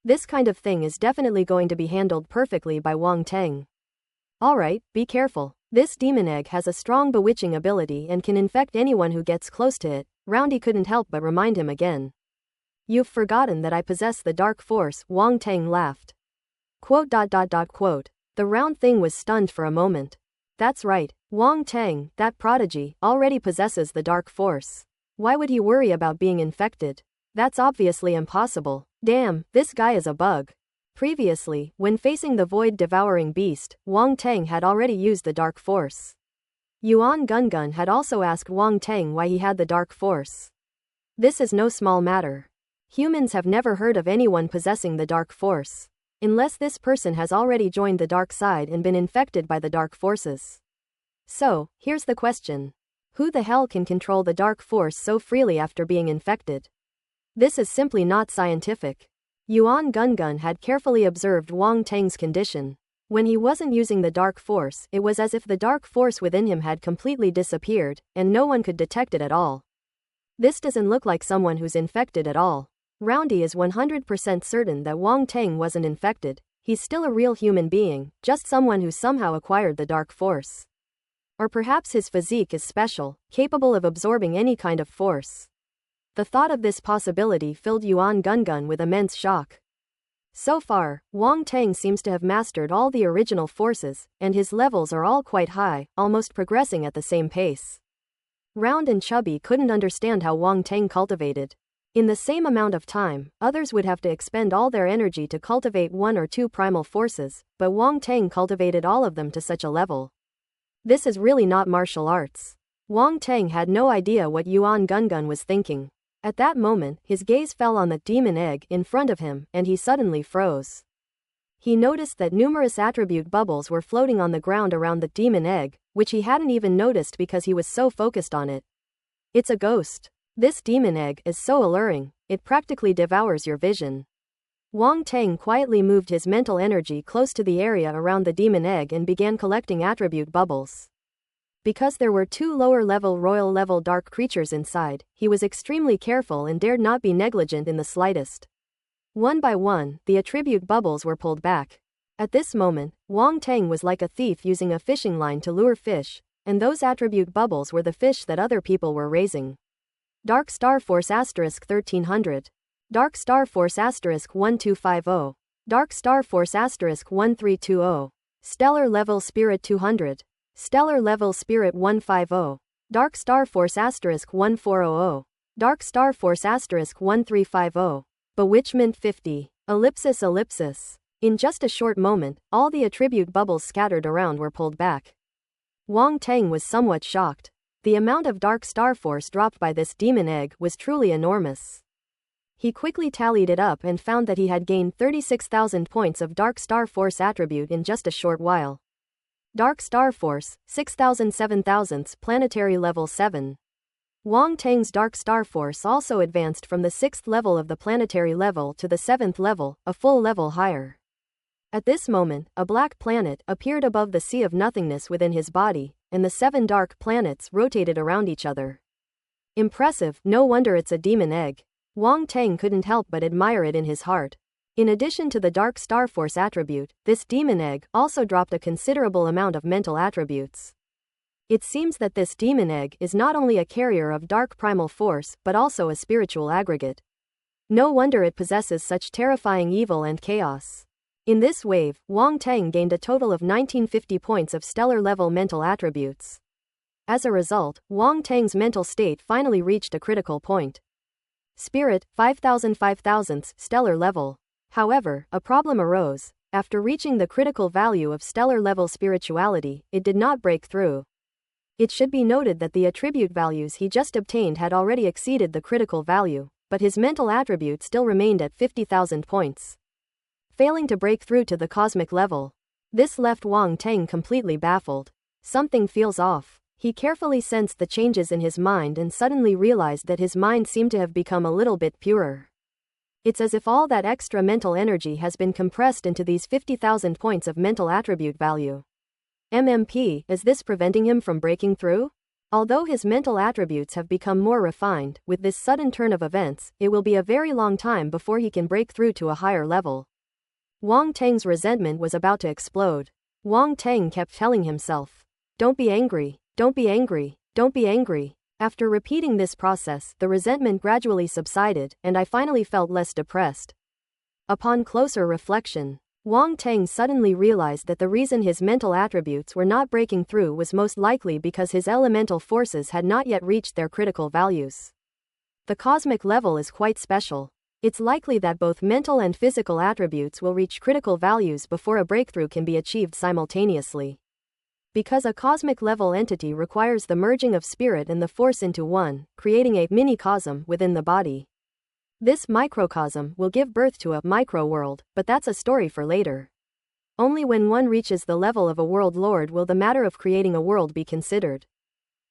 This kind of thing is definitely going to be handled perfectly by Wang Teng. Alright, be careful. This demon egg has a strong bewitching ability and can infect anyone who gets close to it. Roundy couldn't help but remind him again. You've forgotten that I possess the dark force, Wang Teng laughed. Quote. The round thing was stunned for a moment. That's right, Wang Teng, that prodigy, already possesses the dark force. Why would he worry about being infected? That's obviously impossible. Damn, this guy is a bug. Previously, when facing the void-devouring beast, Wang Teng had already used the dark force. Yuan Gungun had also asked Wang Teng why he had the dark force. This is no small matter. Humans have never heard of anyone possessing the dark force. Unless this person has already joined the dark side and been infected by the dark forces. So, here's the question. Who the hell can control the dark force so freely after being infected? This is simply not scientific. Yuan Gungun had carefully observed Wang Teng's condition. When he wasn't using the dark force, it was as if the dark force within him had completely disappeared, and no one could detect it at all. This doesn't look like someone who's infected at all. Roundy is 100% certain that Wang Teng wasn't infected. He's still a real human being, just someone who somehow acquired the dark force. Or perhaps his physique is special, capable of absorbing any kind of force. The thought of this possibility filled Yuan Gungun with immense shock. So far, Wang Teng seems to have mastered all the original forces, and his levels are all quite high, almost progressing at the same pace. Round and Chubby couldn't understand how Wang Teng cultivated. In the same amount of time, others would have to expend all their energy to cultivate 1 or 2 primal forces, but Wang Teng cultivated all of them to such a level. This is really not martial arts. Wang Teng had no idea what Yuan Gungun was thinking. At that moment, his gaze fell on the demon egg in front of him, and he suddenly froze. He noticed that numerous attribute bubbles were floating on the ground around the demon egg, which he hadn't even noticed because he was so focused on it. It's a ghost. This demon egg is so alluring, it practically devours your vision. Wang Teng quietly moved his mental energy close to the area around the demon egg and began collecting attribute bubbles. Because there were 2 lower-level royal-level dark creatures inside, he was extremely careful and dared not be negligent in the slightest. One by one, the attribute bubbles were pulled back. At this moment, Wang Teng was like a thief using a fishing line to lure fish, and those attribute bubbles were the fish that other people were raising. Dark Star Force *1300. Dark Star Force *1250. Dark Star Force *1320. Stellar Level Spirit 200. Stellar Level Spirit 150. Dark Star Force *1400. Dark Star Force *1350. Bewitchment 50. Ellipsis ellipsis. In just a short moment, all the attribute bubbles scattered around were pulled back. Wang Teng was somewhat shocked. The amount of Dark Star Force dropped by this demon egg was truly enormous. He quickly tallied it up and found that he had gained 36,000 points of Dark Star Force attribute in just a short while. Dark Star Force, 6,000 planetary level 7. Wang Teng's Dark Star Force also advanced from the 6th level of the planetary level to the 7th level, a full level higher. At this moment, a black planet appeared above the sea of nothingness within his body, and the 7 dark planets rotated around each other. Impressive, no wonder it's a demon egg. Wang Teng couldn't help but admire it in his heart. In addition to the Dark Star Force attribute, this demon egg also dropped a considerable amount of mental attributes. It seems that this demon egg is not only a carrier of dark primal force but also a spiritual aggregate. No wonder it possesses such terrifying evil and chaos. In this wave, Wang Teng gained a total of 1950 points of stellar-level mental attributes. As a result, Wang Teng's mental state finally reached a critical point. Spirit, 5,000 stellar level. However, a problem arose. After reaching the critical value of stellar-level spirituality, it did not break through. It should be noted that the attribute values he just obtained had already exceeded the critical value, but his mental attribute still remained at 50,000 points. Failing to break through to the cosmic level. This left Wang Teng completely baffled. Something feels off. He carefully sensed the changes in his mind and suddenly realized that his mind seemed to have become a little bit purer. It's as if all that extra mental energy has been compressed into these 50,000 points of mental attribute value. MMP, is this preventing him from breaking through? Although his mental attributes have become more refined, with this sudden turn of events, it will be a very long time before he can break through to a higher level. Wang Teng's resentment was about to explode. Wang Teng kept telling himself, "Don't be angry, don't be angry, don't be angry." After repeating this process, the resentment gradually subsided, and I finally felt less depressed. Upon closer reflection, Wang Teng suddenly realized that the reason his mental attributes were not breaking through was most likely because his elemental forces had not yet reached their critical values. The cosmic level is quite special. It's likely that both mental and physical attributes will reach critical values before a breakthrough can be achieved simultaneously. Because a cosmic level entity requires the merging of spirit and the force into one, creating a mini-cosm within the body. This microcosm will give birth to a micro-world, but that's a story for later. Only when one reaches the level of a world lord will the matter of creating a world be considered.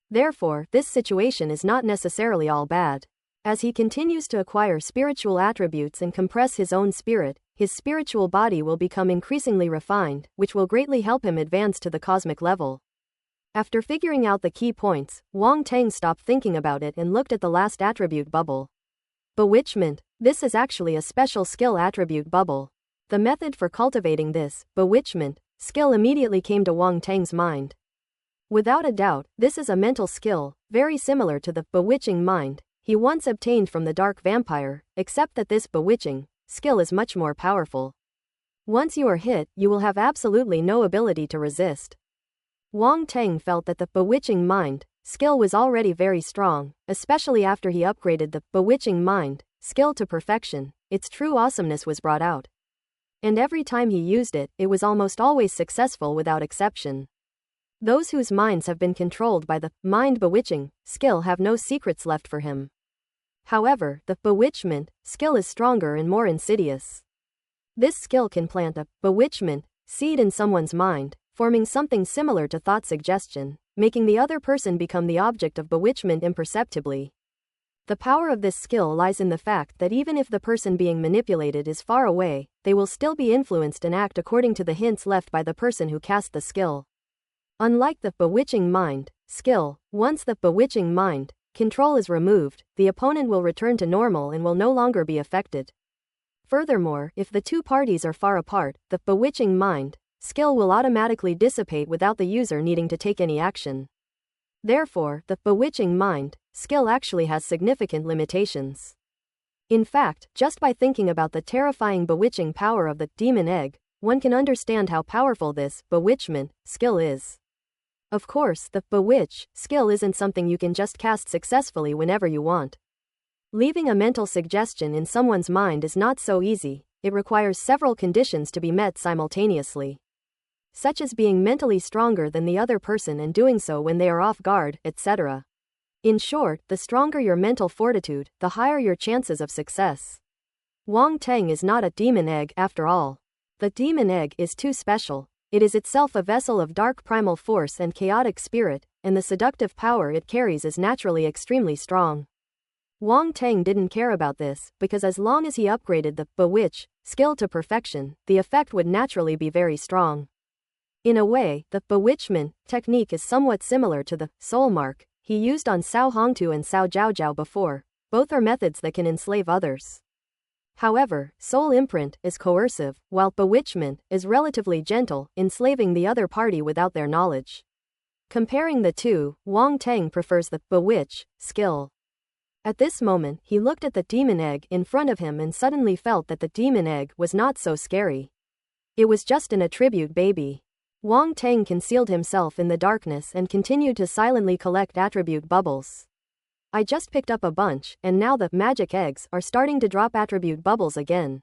Therefore, this situation is not necessarily all bad. As he continues to acquire spiritual attributes and compress his own spirit, his spiritual body will become increasingly refined, which will greatly help him advance to the cosmic level. After figuring out the key points, Wang Teng stopped thinking about it and looked at the last attribute bubble. Bewitchment. This is actually a special skill attribute bubble. The method for cultivating this bewitchment skill immediately came to Wang Teng's mind. Without a doubt, this is a mental skill, very similar to the bewitching mind he once obtained from the dark vampire, except that this bewitching skill is much more powerful. Once you are hit, you will have absolutely no ability to resist. Wang Teng felt that the bewitching mind skill was already very strong, especially after he upgraded the bewitching mind skill to perfection. Its true awesomeness was brought out. And every time he used it, it was almost always successful without exception. Those whose minds have been controlled by the mind bewitching skill have no secrets left for him. However, the bewitchment skill is stronger and more insidious. This skill can plant a bewitchment seed in someone's mind, forming something similar to thought suggestion, making the other person become the object of bewitchment imperceptibly. The power of this skill lies in the fact that even if the person being manipulated is far away, they will still be influenced and act according to the hints left by the person who cast the skill. Unlike the bewitching mind skill, once the bewitching mind control is removed, the opponent will return to normal and will no longer be affected. Furthermore, if the two parties are far apart, the bewitching mind skill will automatically dissipate without the user needing to take any action. Therefore, the bewitching mind skill actually has significant limitations. In fact, just by thinking about the terrifying bewitching power of the demon egg, one can understand how powerful this bewitchment skill is. Of course, the bewitch skill isn't something you can just cast successfully whenever you want. Leaving a mental suggestion in someone's mind is not so easy. It requires several conditions to be met simultaneously, such as being mentally stronger than the other person and doing so when they are off guard, etc. In short, the stronger your mental fortitude, the higher your chances of success. Wang Teng is not a demon egg after all. The demon egg is too special. It is itself a vessel of dark primal force and chaotic spirit, and the seductive power it carries is naturally extremely strong. Wang Teng didn't care about this, because as long as he upgraded the bewitch skill to perfection, the effect would naturally be very strong. In a way, the bewitchment technique is somewhat similar to the soul mark he used on Cao Hongtu and Cao Zhaozhao before. Both are methods that can enslave others. However, soul imprint is coercive, while bewitchment is relatively gentle, enslaving the other party without their knowledge. Comparing the two, Wang Teng prefers the bewitch skill. At this moment, he looked at the demon egg in front of him and suddenly felt that the demon egg was not so scary. It was just an attribute baby. Wang Teng concealed himself in the darkness and continued to silently collect attribute bubbles. I just picked up a bunch, and now the magic eggs are starting to drop attribute bubbles again.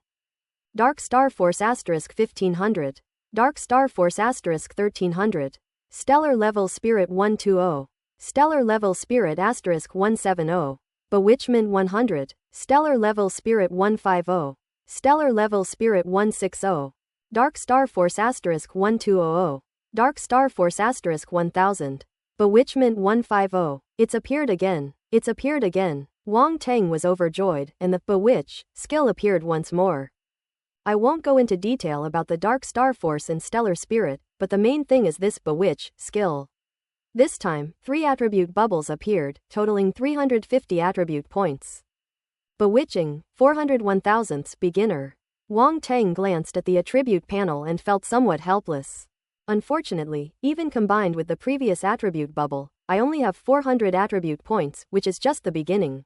Dark Star Force *1500. Dark Star Force *1300. Stellar Level Spirit 120. Stellar Level Spirit *170. Bewitchment 100. Stellar Level Spirit 150. Stellar Level Spirit 160. Dark Star Force *1200. Dark Star Force *1000. Bewitchment 150. It's appeared again. It's appeared again. Wang Teng was overjoyed, and the bewitch skill appeared once more. I won't go into detail about the Dark Star Force and Stellar Spirit, but the main thing is this bewitch skill. This time, 3 attribute bubbles appeared, totaling 350 attribute points. Bewitching, 401,000ths beginner. Wang Teng glanced at the attribute panel and felt somewhat helpless. Unfortunately, even combined with the previous attribute bubble, I only have 400 attribute points, which is just the beginning.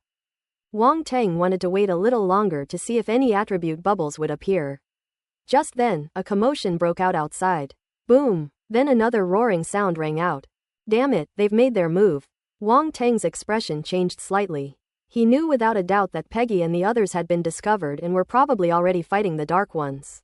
Wang Teng wanted to wait a little longer to see if any attribute bubbles would appear. Just then, a commotion broke out outside. Boom! Then another roaring sound rang out. Damn it, they've made their move. Wang Teng's expression changed slightly. He knew without a doubt that Peggy and the others had been discovered and were probably already fighting the Dark Ones.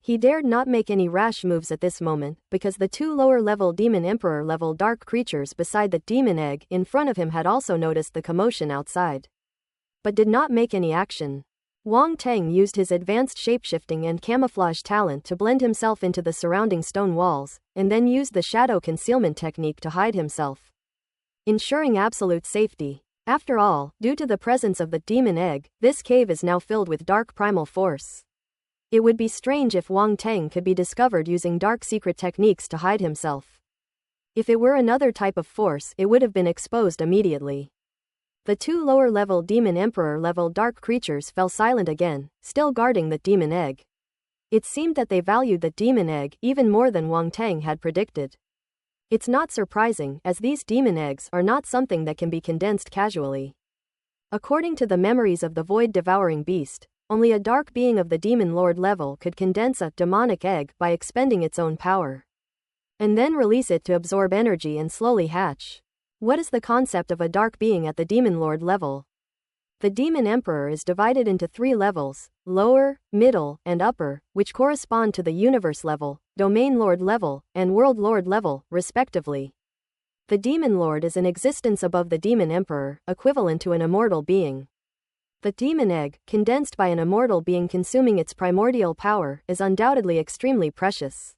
He dared not make any rash moves at this moment, because the 2 lower-level Demon Emperor-level dark creatures beside the demon egg in front of him had also noticed the commotion outside, but did not make any action. Wang Teng used his advanced shapeshifting and camouflage talent to blend himself into the surrounding stone walls, and then used the shadow concealment technique to hide himself, ensuring absolute safety. After all, due to the presence of the demon egg, this cave is now filled with dark primal force. It would be strange if Wang Teng could be discovered using dark secret techniques to hide himself. If it were another type of force, it would have been exposed immediately. The 2 lower-level Demon Emperor-level dark creatures fell silent again, still guarding the demon egg. It seemed that they valued the demon egg even more than Wang Teng had predicted. It's not surprising, as these demon eggs are not something that can be condensed casually. According to the memories of the void-devouring beast, only a dark being of the Demon Lord level could condense a demonic egg by expending its own power, and then release it to absorb energy and slowly hatch. What is the concept of a dark being at the Demon Lord level? The Demon Emperor is divided into 3 levels, lower, middle, and upper, which correspond to the Universe level, Domain Lord level, and World Lord level, respectively. The Demon Lord is an existence above the Demon Emperor, equivalent to an immortal being. The demon egg, condensed by an immortal being consuming its primordial power, is undoubtedly extremely precious.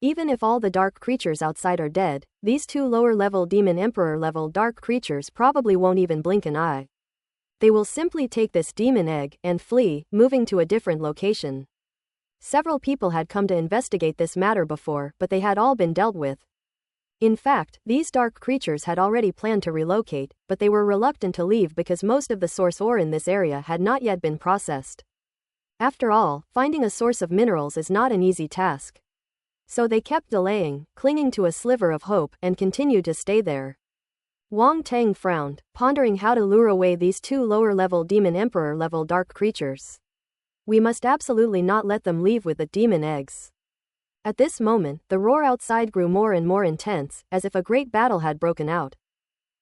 Even if all the dark creatures outside are dead, these 2 lower-level Demon Emperor-level dark creatures probably won't even blink an eye. They will simply take this demon egg and flee, moving to a different location. Several people had come to investigate this matter before, but they had all been dealt with. In fact, these dark creatures had already planned to relocate, but they were reluctant to leave because most of the source ore in this area had not yet been processed. After all, finding a source of minerals is not an easy task. So they kept delaying, clinging to a sliver of hope, and continued to stay there. Wang Tang frowned, pondering how to lure away these two lower-level Demon Emperor-level dark creatures. We must absolutely not let them leave with the demon eggs. At this moment, the roar outside grew more and more intense, as if a great battle had broken out.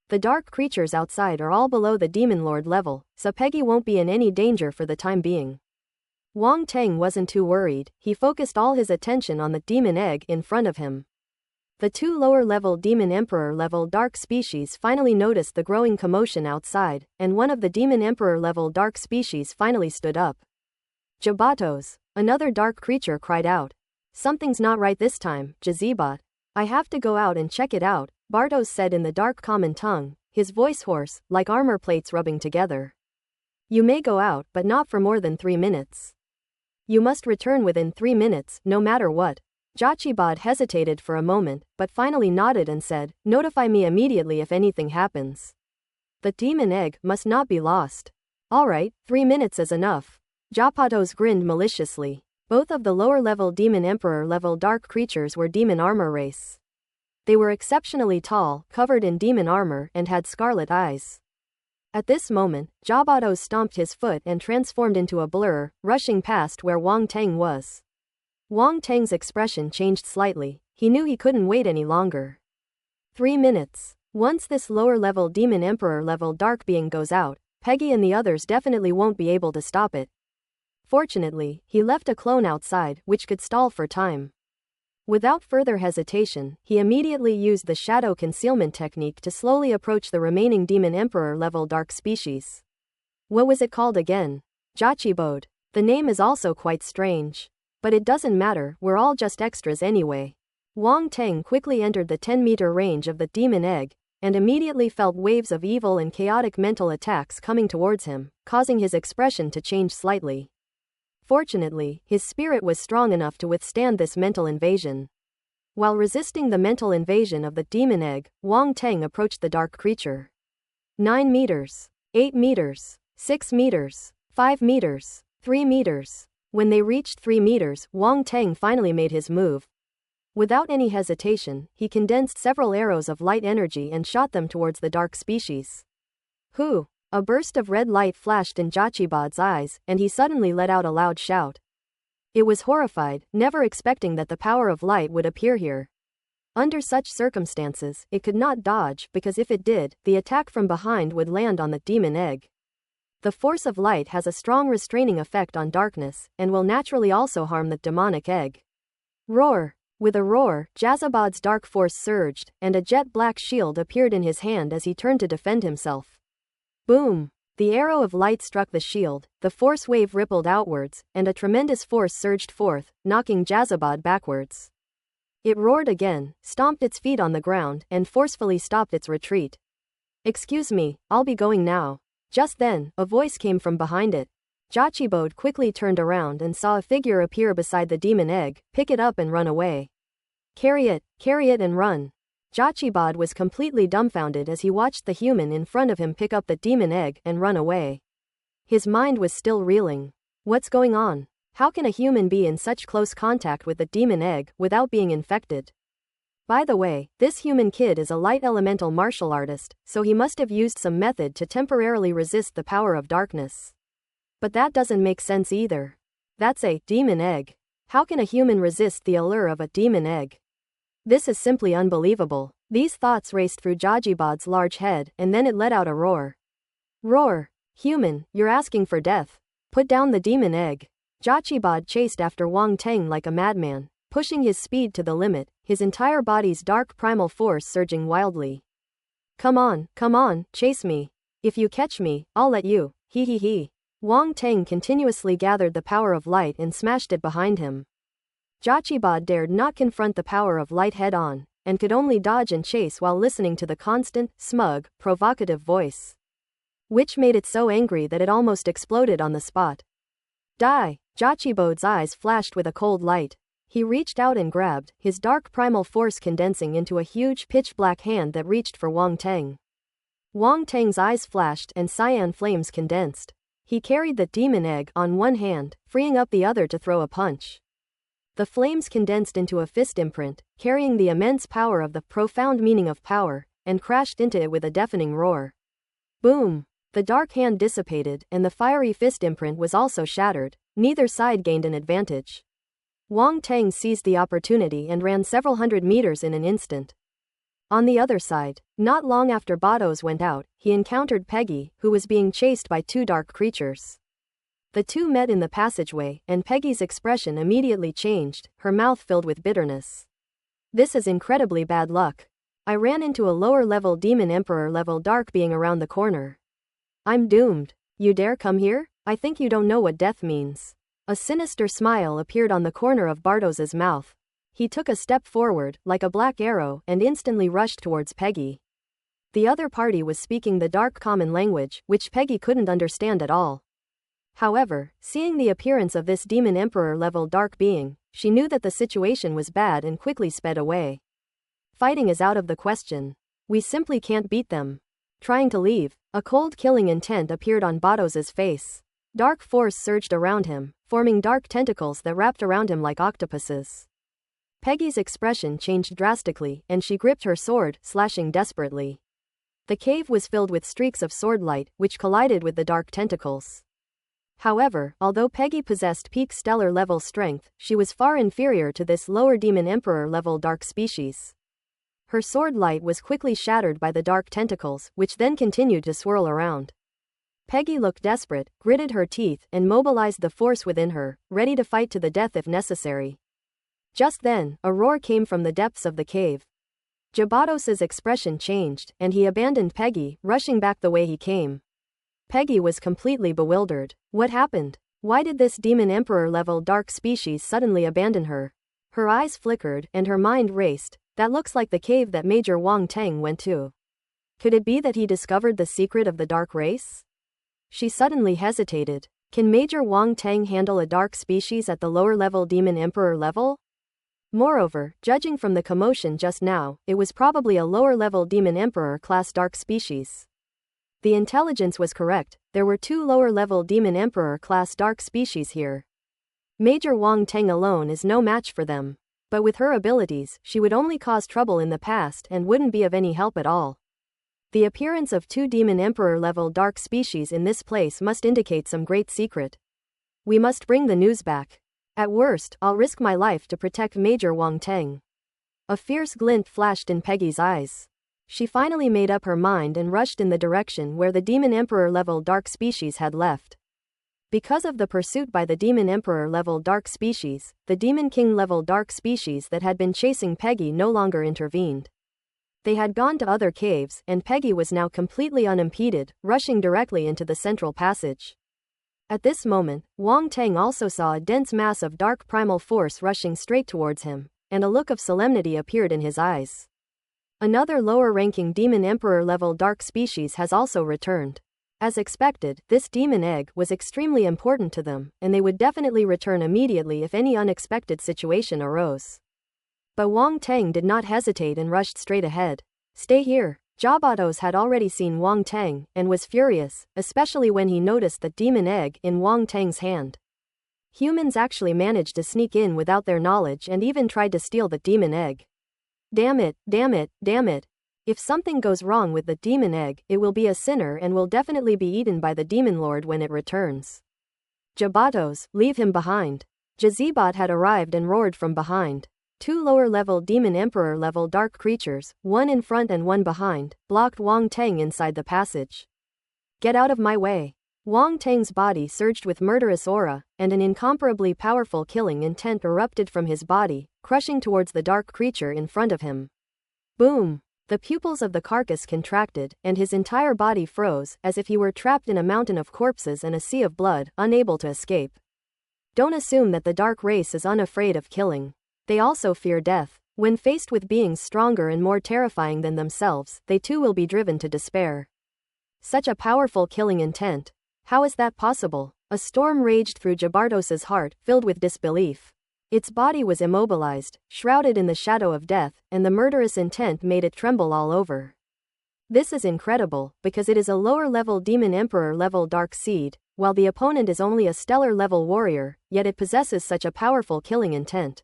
The dark creatures outside are all below the Demon Lord level, so Peggy won't be in any danger for the time being. Wang Tang wasn't too worried, he focused all his attention on the demon egg in front of him. The two lower-level Demon Emperor-level dark species finally noticed the growing commotion outside, and one of the Demon Emperor-level dark species finally stood up. Jabatos, another dark creature cried out. Something's not right this time, Jazibot. I have to go out and check it out, Bartos said in the dark common tongue, his voice hoarse, like armor plates rubbing together. You may go out, but not for more than 3 minutes. You must return within 3 minutes, no matter what. Jachibod hesitated for a moment, but finally nodded and said, notify me immediately if anything happens. The demon egg must not be lost. Alright, 3 minutes is enough. Japatos grinned maliciously. Both of the lower-level Demon Emperor-level dark creatures were demon armor race. They were exceptionally tall, covered in demon armor, and had scarlet eyes. At this moment, Jabatos stomped his foot and transformed into a blur, rushing past where Wang Tang was. Wang Tang's expression changed slightly, he knew he couldn't wait any longer. 3 minutes. Once this lower-level Demon Emperor-level dark being goes out, Peggy and the others definitely won't be able to stop it. Fortunately, he left a clone outside, which could stall for time. Without further hesitation, he immediately used the shadow concealment technique to slowly approach the remaining Demon Emperor-level dark species. What was it called again? Jachibode. The name is also quite strange. But it doesn't matter, we're all just extras anyway. Wang Tang quickly entered the 10-meter range of the demon egg, and immediately felt waves of evil and chaotic mental attacks coming towards him, causing his expression to change slightly. Fortunately, his spirit was strong enough to withstand this mental invasion. While resisting the mental invasion of the demon egg, Wang Tang approached the dark creature. 9 meters. 8 meters. 6 meters. 5 meters. 3 meters. When they reached 3 meters, Wang Tang finally made his move. Without any hesitation, he condensed several arrows of light energy and shot them towards the dark species. Who? A burst of red light flashed in Jachibod's eyes, and he suddenly let out a loud shout. It was horrified, never expecting that the power of light would appear here. Under such circumstances, it could not dodge, because if it did, the attack from behind would land on the demon egg. The force of light has a strong restraining effect on darkness, and will naturally also harm the demonic egg. Roar! With a roar, Jazabod's dark force surged, and a jet-black shield appeared in his hand as he turned to defend himself. Boom! The arrow of light struck the shield, the force wave rippled outwards, and a tremendous force surged forth, knocking Jazabod backwards. It roared again, stomped its feet on the ground, and forcefully stopped its retreat. Excuse me, I'll be going now. Just then, a voice came from behind it. Jachibode quickly turned around and saw a figure appear beside the demon egg, pick it up and run away. Carry it and run. Jachibod was completely dumbfounded as he watched the human in front of him pick up the demon egg and run away. His mind was still reeling. What's going on? How can a human be in such close contact with the demon egg without being infected? By the way, this human kid is a light elemental martial artist, so he must have used some method to temporarily resist the power of darkness. But that doesn't make sense either. That's a demon egg. How can a human resist the allure of a demon egg? This is simply unbelievable. These thoughts raced through Jachibod's large head, and then it let out a roar. Roar! Human, you're asking for death. Put down the demon egg. Jachibod chased after Wang Tang like a madman, pushing his speed to the limit, his entire body's dark primal force surging wildly. Come on, chase me. If you catch me, I'll let you, he. Wang Tang continuously gathered the power of light and smashed it behind him. Jachibod dared not confront the power of light head-on, and could only dodge and chase while listening to the constant, smug, provocative voice. which made it so angry that it almost exploded on the spot. Die! Jochibo's eyes flashed with a cold light. He reached out and grabbed, his dark primal force condensing into a huge pitch-black hand that reached for Wang Teng. Wang Teng's eyes flashed and cyan flames condensed. He carried the demon egg on one hand, freeing up the other to throw a punch. The flames condensed into a fist imprint, carrying the immense power of the profound meaning of power, and crashed into it with a deafening roar. Boom! The dark hand dissipated, and the fiery fist imprint was also shattered. Neither side gained an advantage. Wang Teng seized the opportunity and ran several hundred meters in an instant. On the other side, not long after Bados went out, he encountered Peggy, who was being chased by two dark creatures. The two met in the passageway, and Peggy's expression immediately changed, her mouth filled with bitterness. This is incredibly bad luck. I ran into a lower-level demon emperor-level dark being around the corner. I'm doomed. You dare come here? I think you don't know what death means. A sinister smile appeared on the corner of Bardos's mouth. He took a step forward, like a black arrow, and instantly rushed towards Peggy. The other party was speaking the dark common language, which Peggy couldn't understand at all. However, seeing the appearance of this demon emperor-level dark being, she knew that the situation was bad and quickly sped away. Fighting is out of the question. We simply can't beat them. Trying to leave, a cold killing intent appeared on Bados's face. Dark force surged around him, forming dark tentacles that wrapped around him like octopuses. Peggy's expression changed drastically, and she gripped her sword, slashing desperately. The cave was filled with streaks of sword light, which collided with the dark tentacles. However, although Peggy possessed peak stellar level strength, she was far inferior to this lower demon emperor level dark species. Her sword light was quickly shattered by the dark tentacles, which then continued to swirl around. Peggy looked desperate, gritted her teeth, and mobilized the force within her, ready to fight to the death if necessary. Just then, a roar came from the depths of the cave. Jabados's expression changed, and he abandoned Peggy, rushing back the way he came. Peggy was completely bewildered. What happened? Why did this demon emperor-level dark species suddenly abandon her? Her eyes flickered, and her mind raced. That looks like the cave that Major Wang Teng went to. Could it be that he discovered the secret of the dark race? She suddenly hesitated. Can Major Wang Teng handle a dark species at the lower-level demon emperor level? Moreover, judging from the commotion just now, it was probably a lower-level demon emperor-class dark species. The intelligence was correct, there were two lower-level demon emperor-class dark species here. Major Wang Teng alone is no match for them. But with her abilities, she would only cause trouble in the past and wouldn't be of any help at all. The appearance of two demon emperor-level dark species in this place must indicate some great secret. We must bring the news back. At worst, I'll risk my life to protect Major Wang Teng. A fierce glint flashed in Peggy's eyes. She finally made up her mind and rushed in the direction where the demon emperor-level dark species had left. Because of the pursuit by the demon emperor-level dark species, the demon king-level dark species that had been chasing Peggy no longer intervened. They had gone to other caves, and Peggy was now completely unimpeded, rushing directly into the central passage. At this moment, Wang Teng also saw a dense mass of dark primal force rushing straight towards him, and a look of solemnity appeared in his eyes. Another lower-ranking demon emperor-level dark species has also returned. As expected, this demon egg was extremely important to them, and they would definitely return immediately if any unexpected situation arose. But Wang Teng did not hesitate and rushed straight ahead. Stay here. Jabados had already seen Wang Teng, and was furious, especially when he noticed the demon egg in Wang Teng's hand. Humans actually managed to sneak in without their knowledge and even tried to steal the demon egg. Damn it, damn it, damn it. If something goes wrong with the demon egg, it will be a sinner and will definitely be eaten by the demon lord when it returns. Jabatos, leave him behind. Jazibat had arrived and roared from behind. Two lower-level demon emperor-level dark creatures, one in front and one behind, blocked Wang Teng inside the passage. Get out of my way. Wang Teng's body surged with murderous aura, and an incomparably powerful killing intent erupted from his body, crushing towards the dark creature in front of him. Boom! The pupils of the carcass contracted, and his entire body froze, as if he were trapped in a mountain of corpses and a sea of blood, unable to escape. Don't assume that the dark race is unafraid of killing. They also fear death. When faced with beings stronger and more terrifying than themselves, they too will be driven to despair. Such a powerful killing intent. How is that possible? A storm raged through Jabardos's heart, filled with disbelief. Its body was immobilized, shrouded in the shadow of death, and the murderous intent made it tremble all over. This is incredible, because it is a lower-level Demon Emperor-level Dark Seed, while the opponent is only a stellar-level warrior, yet it possesses such a powerful killing intent.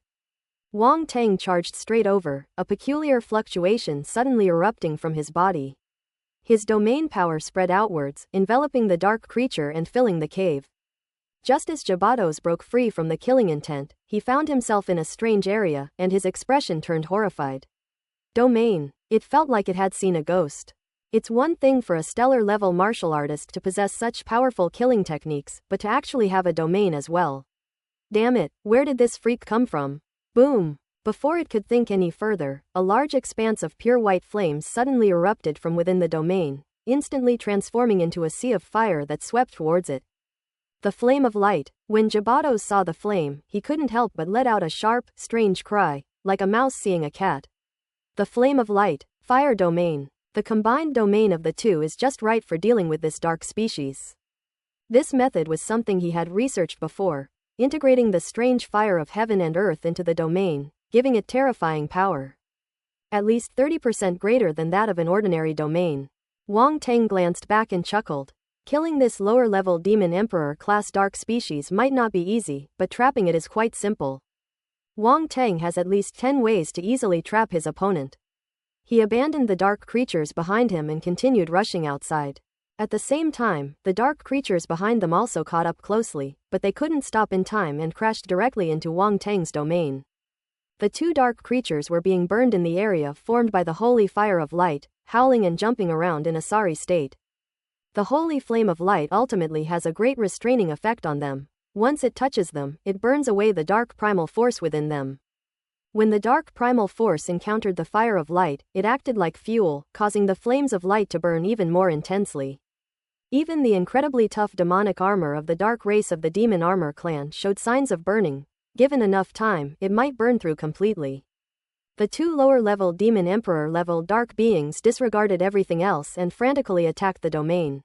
Wang Tang charged straight over, a peculiar fluctuation suddenly erupting from his body. His domain power spread outwards, enveloping the dark creature and filling the cave. Just as Jabados broke free from the killing intent, he found himself in a strange area, and his expression turned horrified. Domain. It felt like it had seen a ghost. It's one thing for a stellar-level martial artist to possess such powerful killing techniques, but to actually have a domain as well. Damn it, where did this freak come from? Boom! Before it could think any further, a large expanse of pure white flames suddenly erupted from within the domain, instantly transforming into a sea of fire that swept towards it. The flame of light. When Jabados saw the flame, he couldn't help but let out a sharp, strange cry, like a mouse seeing a cat. The flame of light, fire domain. The combined domain of the two is just right for dealing with this dark species. This method was something he had researched before, integrating the strange fire of heaven and earth into the domain, giving it terrifying power. At least 30% greater than that of an ordinary domain. Wang Tang glanced back and chuckled. Killing this lower-level Demon Emperor-class dark species might not be easy, but trapping it is quite simple. Wang Tang has at least 10 ways to easily trap his opponent. He abandoned the dark creatures behind him and continued rushing outside. At the same time, the dark creatures behind them also caught up closely, but they couldn't stop in time and crashed directly into Wang Tang's domain. The two dark creatures were being burned in the area formed by the holy fire of light, howling and jumping around in a sorry state. The holy flame of light ultimately has a great restraining effect on them. Once it touches them, it burns away the dark primal force within them. When the dark primal force encountered the fire of light, it acted like fuel, causing the flames of light to burn even more intensely. Even the incredibly tough demonic armor of the dark race of the Demon Armor clan showed signs of burning. Given enough time, it might burn through completely. The two lower-level Demon Emperor-level dark beings disregarded everything else and frantically attacked the domain.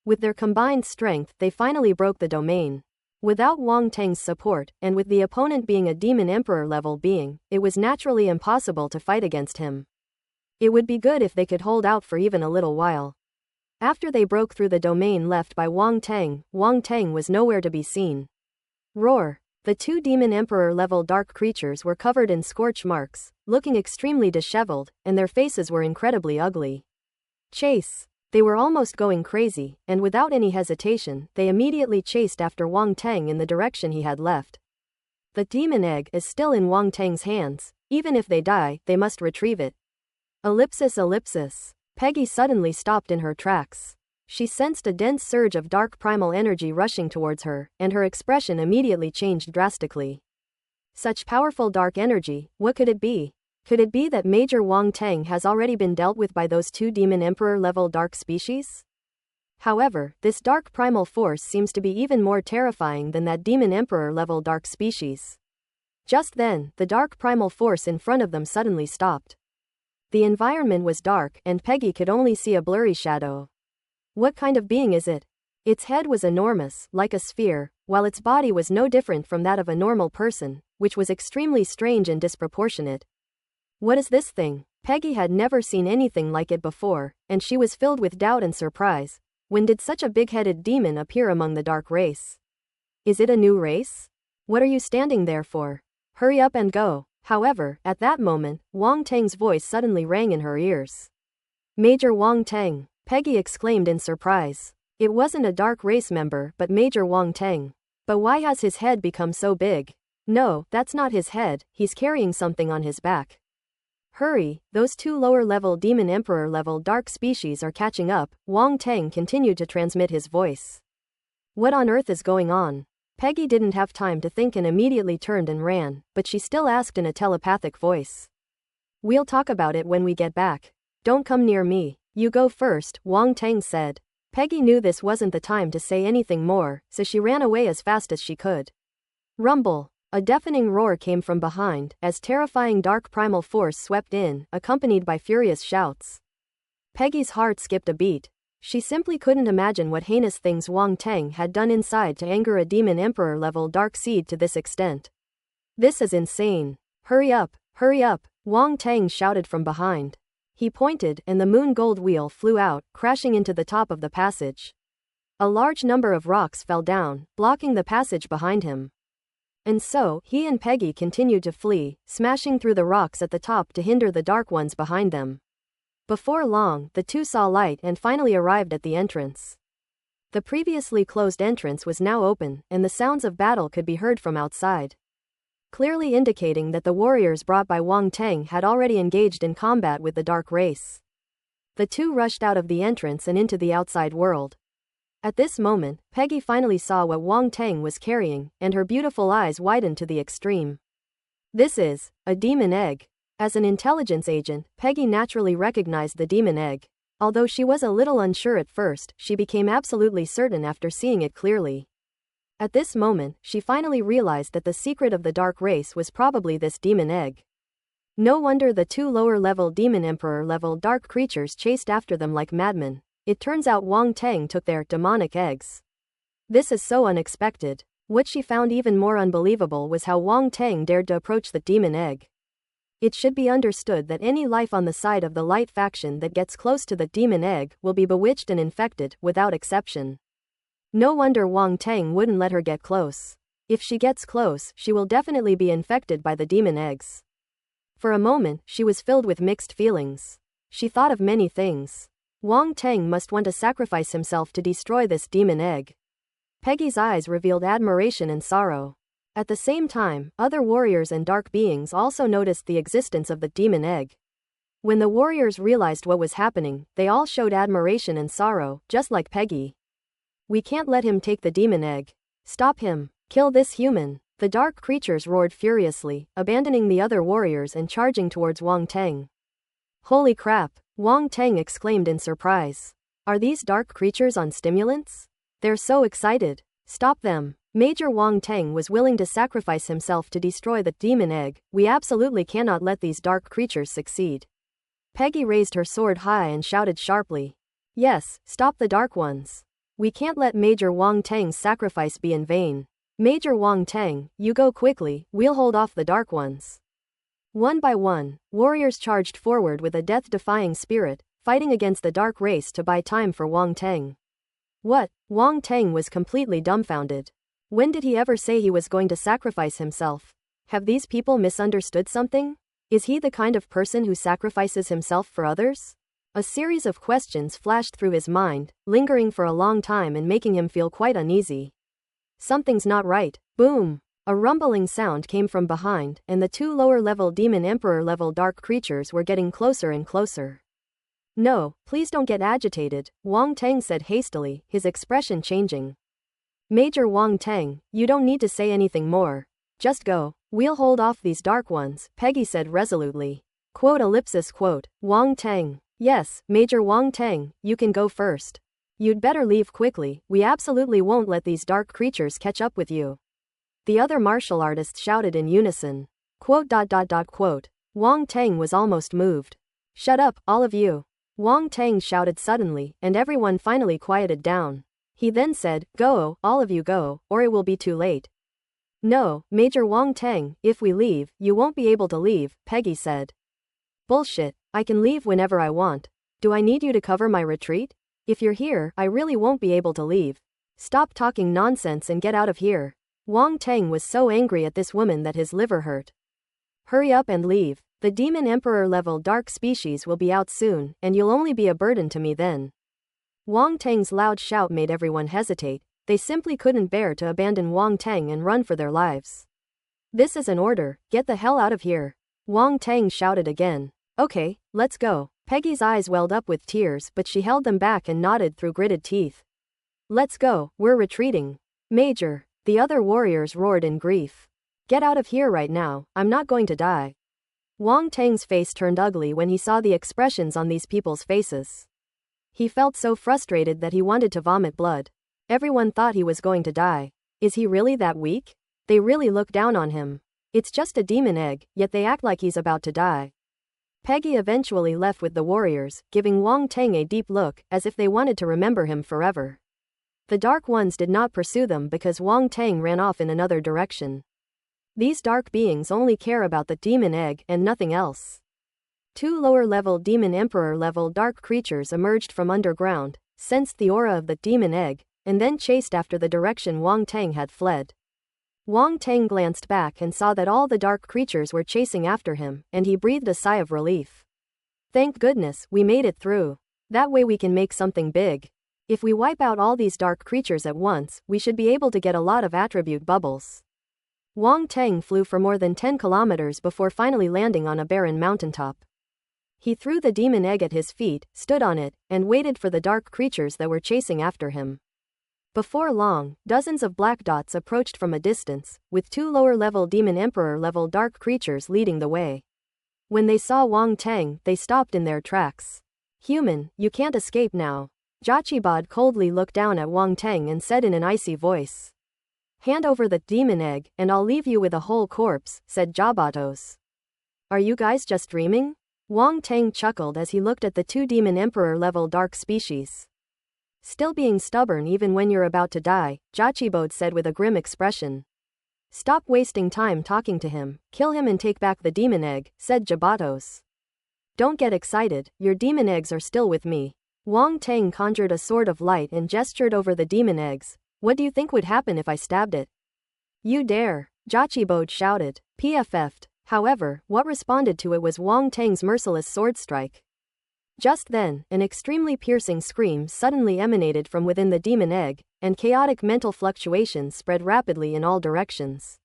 With their combined strength, they finally broke the domain. Without Wang Tang's support, and with the opponent being a Demon Emperor-level being, it was naturally impossible to fight against him. It would be good if they could hold out for even a little while. After they broke through the domain left by Wang Tang was nowhere to be seen. Roar! The two Demon Emperor-level dark creatures were covered in scorch marks, looking extremely disheveled, and their faces were incredibly ugly. Chase! They were almost going crazy, and without any hesitation, they immediately chased after Wang Tang in the direction he had left. The demon egg is still in Wang Tang's hands. Even if they die, they must retrieve it. Ellipsis. Peggy suddenly stopped in her tracks. She sensed a dense surge of dark primal energy rushing towards her, and her expression immediately changed drastically. Such powerful dark energy, what could it be? Could it be that Major Wang Tang has already been dealt with by those two Demon Emperor-level dark species? However, this dark primal force seems to be even more terrifying than that Demon Emperor-level dark species. Just then, the dark primal force in front of them suddenly stopped. The environment was dark, and Peggy could only see a blurry shadow. What kind of being is it? Its head was enormous, like a sphere, while its body was no different from that of a normal person, which was extremely strange and disproportionate. What is this thing? Peggy had never seen anything like it before, and she was filled with doubt and surprise. When did such a big-headed demon appear among the dark race? Is it a new race? What are you standing there for? Hurry up and go. However, at that moment, Wang Tang's voice suddenly rang in her ears. Major Wang Tang, Peggy exclaimed in surprise. It wasn't a dark race member but Major Wang Tang. But why has his head become so big? No, that's not his head, he's carrying something on his back. Hurry, those two lower-level Demon Emperor-level dark species are catching up, Wang Tang continued to transmit his voice. What on earth is going on? Peggy didn't have time to think and immediately turned and ran, but she still asked in a telepathic voice. We'll talk about it when we get back. Don't come near me. You go first, Wang Tang said. Peggy knew this wasn't the time to say anything more, so she ran away as fast as she could. Rumble. A deafening roar came from behind, as terrifying dark primal force swept in, accompanied by furious shouts. Peggy's heart skipped a beat. She simply couldn't imagine what heinous things Wang Tang had done inside to anger a demon emperor-level dark seed to this extent. This is insane. Hurry up, Wang Tang shouted from behind. He pointed, and the moon gold wheel flew out, crashing into the top of the passage. A large number of rocks fell down, blocking the passage behind him. And so, he and Peggy continued to flee, smashing through the rocks at the top to hinder the dark ones behind them. Before long, the two saw light and finally arrived at the entrance. The previously closed entrance was now open, and the sounds of battle could be heard from outside, clearly indicating that the warriors brought by Wang Tang had already engaged in combat with the dark race. The two rushed out of the entrance and into the outside world. At this moment, Peggy finally saw what Wang Tang was carrying, and her beautiful eyes widened to the extreme. This is a demon egg. As an intelligence agent, Peggy naturally recognized the demon egg. Although she was a little unsure at first, she became absolutely certain after seeing it clearly. At this moment, she finally realized that the secret of the dark race was probably this demon egg. No wonder the two lower-level demon emperor-level dark creatures chased after them like madmen. It turns out Wang Tang took their demonic eggs. This is so unexpected. What she found even more unbelievable was how Wang Tang dared to approach the demon egg. It should be understood that any life on the side of the light faction that gets close to the demon egg will be bewitched and infected, without exception. No wonder Wang Tang wouldn't let her get close. If she gets close, she will definitely be infected by the demon eggs. For a moment, she was filled with mixed feelings. She thought of many things. Wang Tang must want to sacrifice himself to destroy this demon egg. Peggy's eyes revealed admiration and sorrow. At the same time, other warriors and dark beings also noticed the existence of the demon egg. When the warriors realized what was happening, they all showed admiration and sorrow, just like Peggy. We can't let him take the demon egg. Stop him. Kill this human. The dark creatures roared furiously, abandoning the other warriors and charging towards Wang Tang. Holy crap! Wang Tang exclaimed in surprise. Are these dark creatures on stimulants? They're so excited. Stop them. Major Wang Tang was willing to sacrifice himself to destroy the demon egg. We absolutely cannot let these dark creatures succeed. Peggy raised her sword high and shouted sharply. Yes, stop the dark ones. We can't let Major Wang Tang's sacrifice be in vain. Major Wang Tang, you go quickly, we'll hold off the dark ones. One by one, warriors charged forward with a death-defying spirit, fighting against the dark race to buy time for Wang Tang. What? Wang Tang was completely dumbfounded. When did he ever say he was going to sacrifice himself? Have these people misunderstood something? Is he the kind of person who sacrifices himself for others? A series of questions flashed through his mind, lingering for a long time and making him feel quite uneasy. Something's not right. Boom! A rumbling sound came from behind, and the two lower-level demon emperor-level dark creatures were getting closer and closer. No, please don't get agitated, Wang Tang said hastily, his expression changing. Major Wang Tang, you don't need to say anything more. Just go. We'll hold off these dark ones, Peggy said resolutely. Quote. Wang Tang. Yes, Major Wang Tang, you can go first. You'd better leave quickly, we absolutely won't let these dark creatures catch up with you. The other martial artists shouted in unison. Quote. Wang Tang was almost moved. Shut up, all of you. Wang Tang shouted suddenly, and everyone finally quieted down. He then said, go, all of you go, or it will be too late. No, Major Wang Tang, if we leave, you won't be able to leave, Peggy said. Bullshit, I can leave whenever I want. Do I need you to cover my retreat? If you're here, I really won't be able to leave. Stop talking nonsense and get out of here. Wang Tang was so angry at this woman that his liver hurt. Hurry up and leave. The demon emperor-level dark species will be out soon, and you'll only be a burden to me then. Wang Tang's loud shout made everyone hesitate. They simply couldn't bear to abandon Wang Tang and run for their lives. This is an order, get the hell out of here. Wang Tang shouted again. Okay, let's go. Peggy's eyes welled up with tears, but she held them back and nodded through gritted teeth. Let's go, we're retreating. Major, the other warriors roared in grief. Get out of here right now, I'm not going to die. Wang Tang's face turned ugly when he saw the expressions on these people's faces. He felt so frustrated that he wanted to vomit blood. Everyone thought he was going to die. Is he really that weak? They really look down on him. It's just a demon egg, yet they act like he's about to die. Peggy eventually left with the warriors, giving Wang Teng a deep look, as if they wanted to remember him forever. The Dark Ones did not pursue them because Wang Teng ran off in another direction. These dark beings only care about the demon egg and nothing else. 2 lower-level Demon Emperor-level dark creatures emerged from underground, sensed the aura of the demon egg, and then chased after the direction Wang Teng had fled. Wang Teng glanced back and saw that all the dark creatures were chasing after him, and he breathed a sigh of relief. Thank goodness, we made it through. That way we can make something big. If we wipe out all these dark creatures at once, we should be able to get a lot of attribute bubbles. Wang Teng flew for more than 10 kilometers before finally landing on a barren mountaintop. He threw the demon egg at his feet, stood on it, and waited for the dark creatures that were chasing after him. Before long, dozens of black dots approached from a distance, with 2 lower-level Demon Emperor-level dark creatures leading the way. When they saw Wang Teng, they stopped in their tracks. Human, you can't escape now. Jachibod coldly looked down at Wang Teng and said in an icy voice. Hand over the demon egg, and I'll leave you with a whole corpse, said Jabatos. Are you guys just dreaming? Wang Teng chuckled as he looked at the 2 Demon Emperor-level dark species. Still being stubborn even when you're about to die, Jachibod said with a grim expression. Stop wasting time talking to him, kill him and take back the demon egg, said Jabatos. Don't get excited, your demon eggs are still with me. Wang Teng conjured a sword of light and gestured over the demon eggs. What do you think would happen if I stabbed it? You dare, Jachibod shouted. PFF'd. However, what responded to it was Wang Teng's merciless sword strike. Just then, an extremely piercing scream suddenly emanated from within the demon egg, and chaotic mental fluctuations spread rapidly in all directions.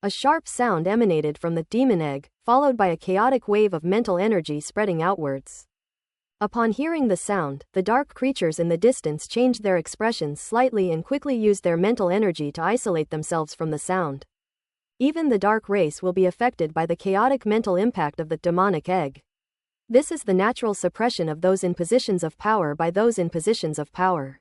A sharp sound emanated from the demon egg, followed by a chaotic wave of mental energy spreading outwards. Upon hearing the sound, the dark creatures in the distance changed their expressions slightly and quickly used their mental energy to isolate themselves from the sound. Even the dark race will be affected by the chaotic mental impact of the demonic egg. This is the natural suppression of those in positions of power by those in positions of power.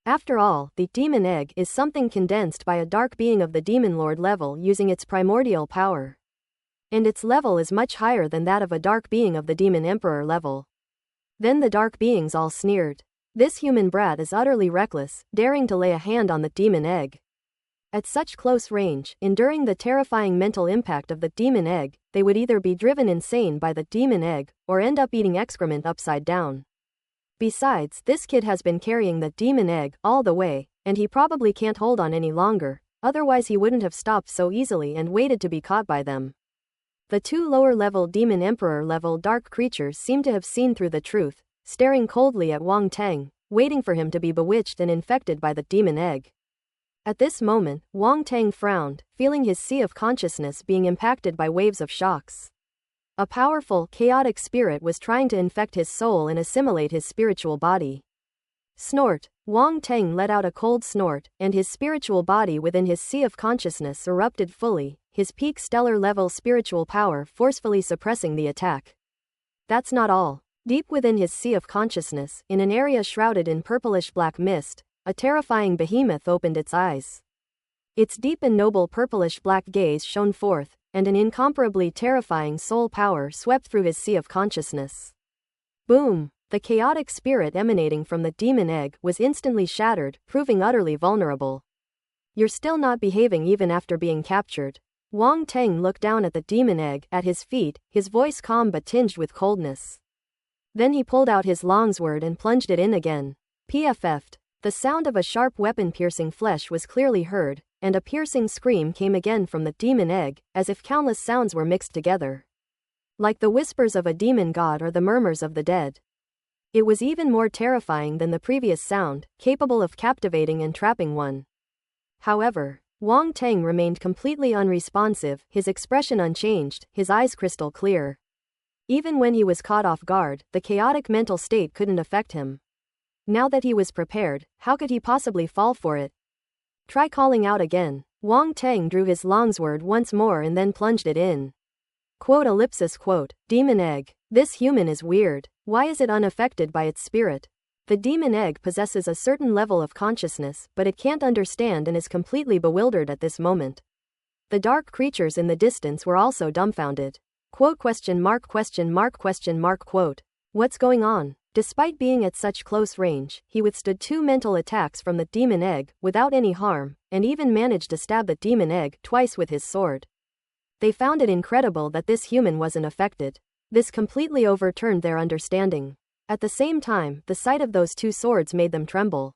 After all, the demon egg is something condensed by a dark being of the demon lord level using its primordial power. And its level is much higher than that of a dark being of the demon emperor level. Then the dark beings all sneered. This human brat is utterly reckless, daring to lay a hand on the demon egg. At such close range, enduring the terrifying mental impact of the demon egg, they would either be driven insane by the demon egg, or end up eating excrement upside down. Besides, this kid has been carrying the demon egg all the way, and he probably can't hold on any longer, otherwise he wouldn't have stopped so easily and waited to be caught by them. The 2 lower-level Demon Emperor-level dark creatures seemed to have seen through the truth, staring coldly at Wang Teng, waiting for him to be bewitched and infected by the demon egg. At this moment, Wang Teng frowned, feeling his sea of consciousness being impacted by waves of shocks. A powerful, chaotic spirit was trying to infect his soul and assimilate his spiritual body. Snort. Wang Teng let out a cold snort, and his spiritual body within his sea of consciousness erupted fully, his peak stellar level spiritual power forcefully suppressing the attack. That's not all. Deep within his sea of consciousness, in an area shrouded in purplish black mist, a terrifying behemoth opened its eyes. Its deep and noble purplish black gaze shone forth, and an incomparably terrifying soul power swept through his sea of consciousness. Boom! The chaotic spirit emanating from the demon egg was instantly shattered, proving utterly vulnerable. You're still not behaving even after being captured. Wang Teng looked down at the demon egg at his feet, his voice calm but tinged with coldness. Then he pulled out his longsword and plunged it in again. PFF'd. The sound of a sharp weapon piercing flesh was clearly heard, and a piercing scream came again from the demon egg, as if countless sounds were mixed together. Like the whispers of a demon god or the murmurs of the dead. It was even more terrifying than the previous sound, capable of captivating and trapping one. However, Wang Teng remained completely unresponsive, his expression unchanged, his eyes crystal clear. Even when he was caught off guard, the chaotic mental state couldn't affect him. Now that he was prepared, how could he possibly fall for it? Try calling out again. Wang Teng drew his longsword once more and then plunged it in. Demon egg. This human is weird. Why is it unaffected by its spirit? The demon egg possesses a certain level of consciousness, but it can't understand and is completely bewildered at this moment. The dark creatures in the distance were also dumbfounded. Quote question mark question mark question mark quote. What's going on? Despite being at such close range, he withstood 2 mental attacks from the demon egg without any harm, and even managed to stab the demon egg twice with his sword. They found it incredible that this human wasn't affected. This completely overturned their understanding. At the same time, the sight of those 2 swords made them tremble.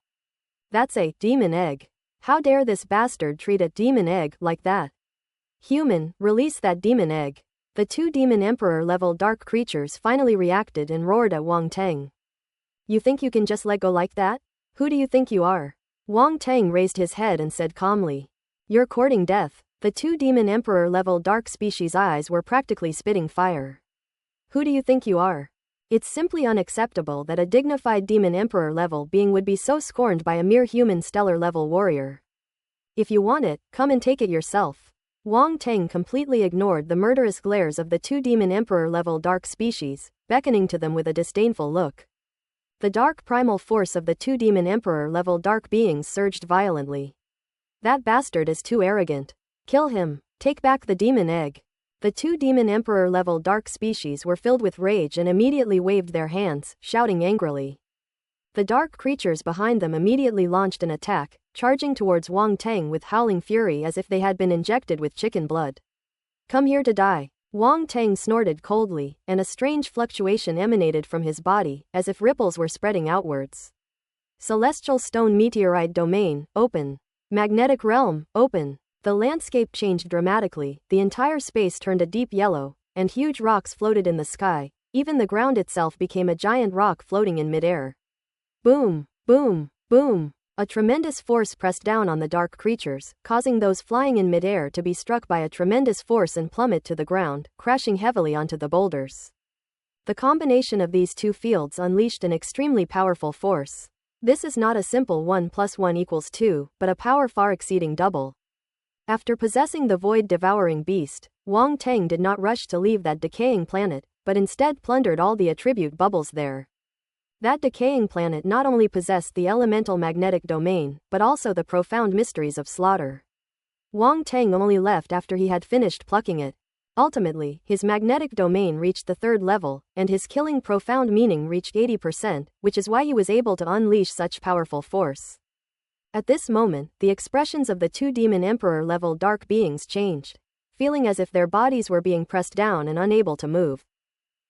That's a demon egg. How dare this bastard treat a demon egg like that? Human, release that demon egg. The 2 demon emperor-level dark creatures finally reacted and roared at Wang Teng. You think you can just let go like that? Who do you think you are? Wang Teng raised his head and said calmly. You're courting death. The 2 demon emperor-level dark species eyes were practically spitting fire. Who do you think you are? It's simply unacceptable that a dignified demon emperor-level being would be so scorned by a mere human stellar-level warrior. If you want it, come and take it yourself. Wang Teng completely ignored the murderous glares of the 2 demon emperor-level dark species, beckoning to them with a disdainful look. The dark primal force of the 2 demon emperor-level dark beings surged violently. That bastard is too arrogant. Kill him. Take back the demon egg. The 2 demon emperor-level dark species were filled with rage and immediately waved their hands, shouting angrily. The dark creatures behind them immediately launched an attack, charging towards Wang Teng with howling fury as if they had been injected with chicken blood. Come here to die. Wang Teng snorted coldly, and a strange fluctuation emanated from his body, as if ripples were spreading outwards. Celestial Stone Meteorite Domain, open. Magnetic Realm, open. The landscape changed dramatically, the entire space turned a deep yellow, and huge rocks floated in the sky. Even the ground itself became a giant rock floating in midair. Boom, boom, boom. A tremendous force pressed down on the dark creatures, causing those flying in midair to be struck by a tremendous force and plummet to the ground, crashing heavily onto the boulders. The combination of these 2 fields unleashed an extremely powerful force. This is not a simple 1 + 1 = 2, but a power far exceeding double. After possessing the void-devouring beast, Wang Teng did not rush to leave that decaying planet, but instead plundered all the attribute bubbles there. That decaying planet not only possessed the elemental magnetic domain, but also the profound mysteries of slaughter. Wang Teng only left after he had finished plucking it. Ultimately, his magnetic domain reached the 3rd level, and his killing profound meaning reached 80%, which is why he was able to unleash such powerful force. At this moment, the expressions of the 2 demon emperor-level dark beings changed, feeling as if their bodies were being pressed down and unable to move.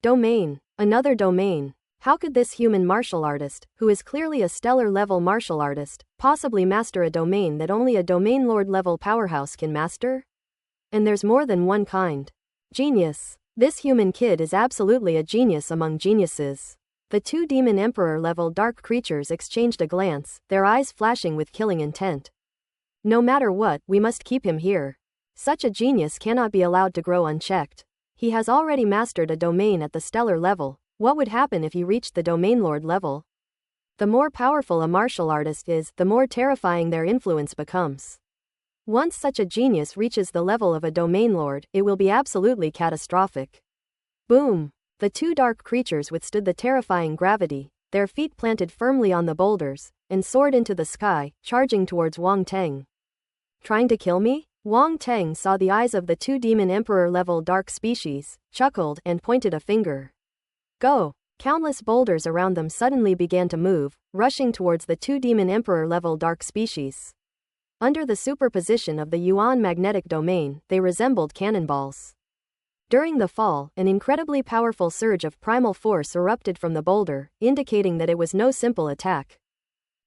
Domain. Another domain. How could this human martial artist, who is clearly a stellar-level martial artist, possibly master a domain that only a domain lord-level powerhouse can master? And there's more than one kind. Genius. This human kid is absolutely a genius among geniuses. The 2 demon emperor-level dark creatures exchanged a glance, their eyes flashing with killing intent. No matter what, we must keep him here. Such a genius cannot be allowed to grow unchecked. He has already mastered a domain at the stellar level. What would happen if he reached the domain lord level? The more powerful a martial artist is, the more terrifying their influence becomes. Once such a genius reaches the level of a domain lord, it will be absolutely catastrophic. Boom! The 2 dark creatures withstood the terrifying gravity, their feet planted firmly on the boulders, and soared into the sky, charging towards Wang Teng. Trying to kill me? Wang Teng saw the eyes of the 2 demon emperor-level dark species, chuckled, and pointed a finger. Go! Countless boulders around them suddenly began to move, rushing towards the 2 demon emperor-level dark species. Under the superposition of the Yuan magnetic domain, they resembled cannonballs. During the fall, an incredibly powerful surge of primal force erupted from the boulder, indicating that it was no simple attack.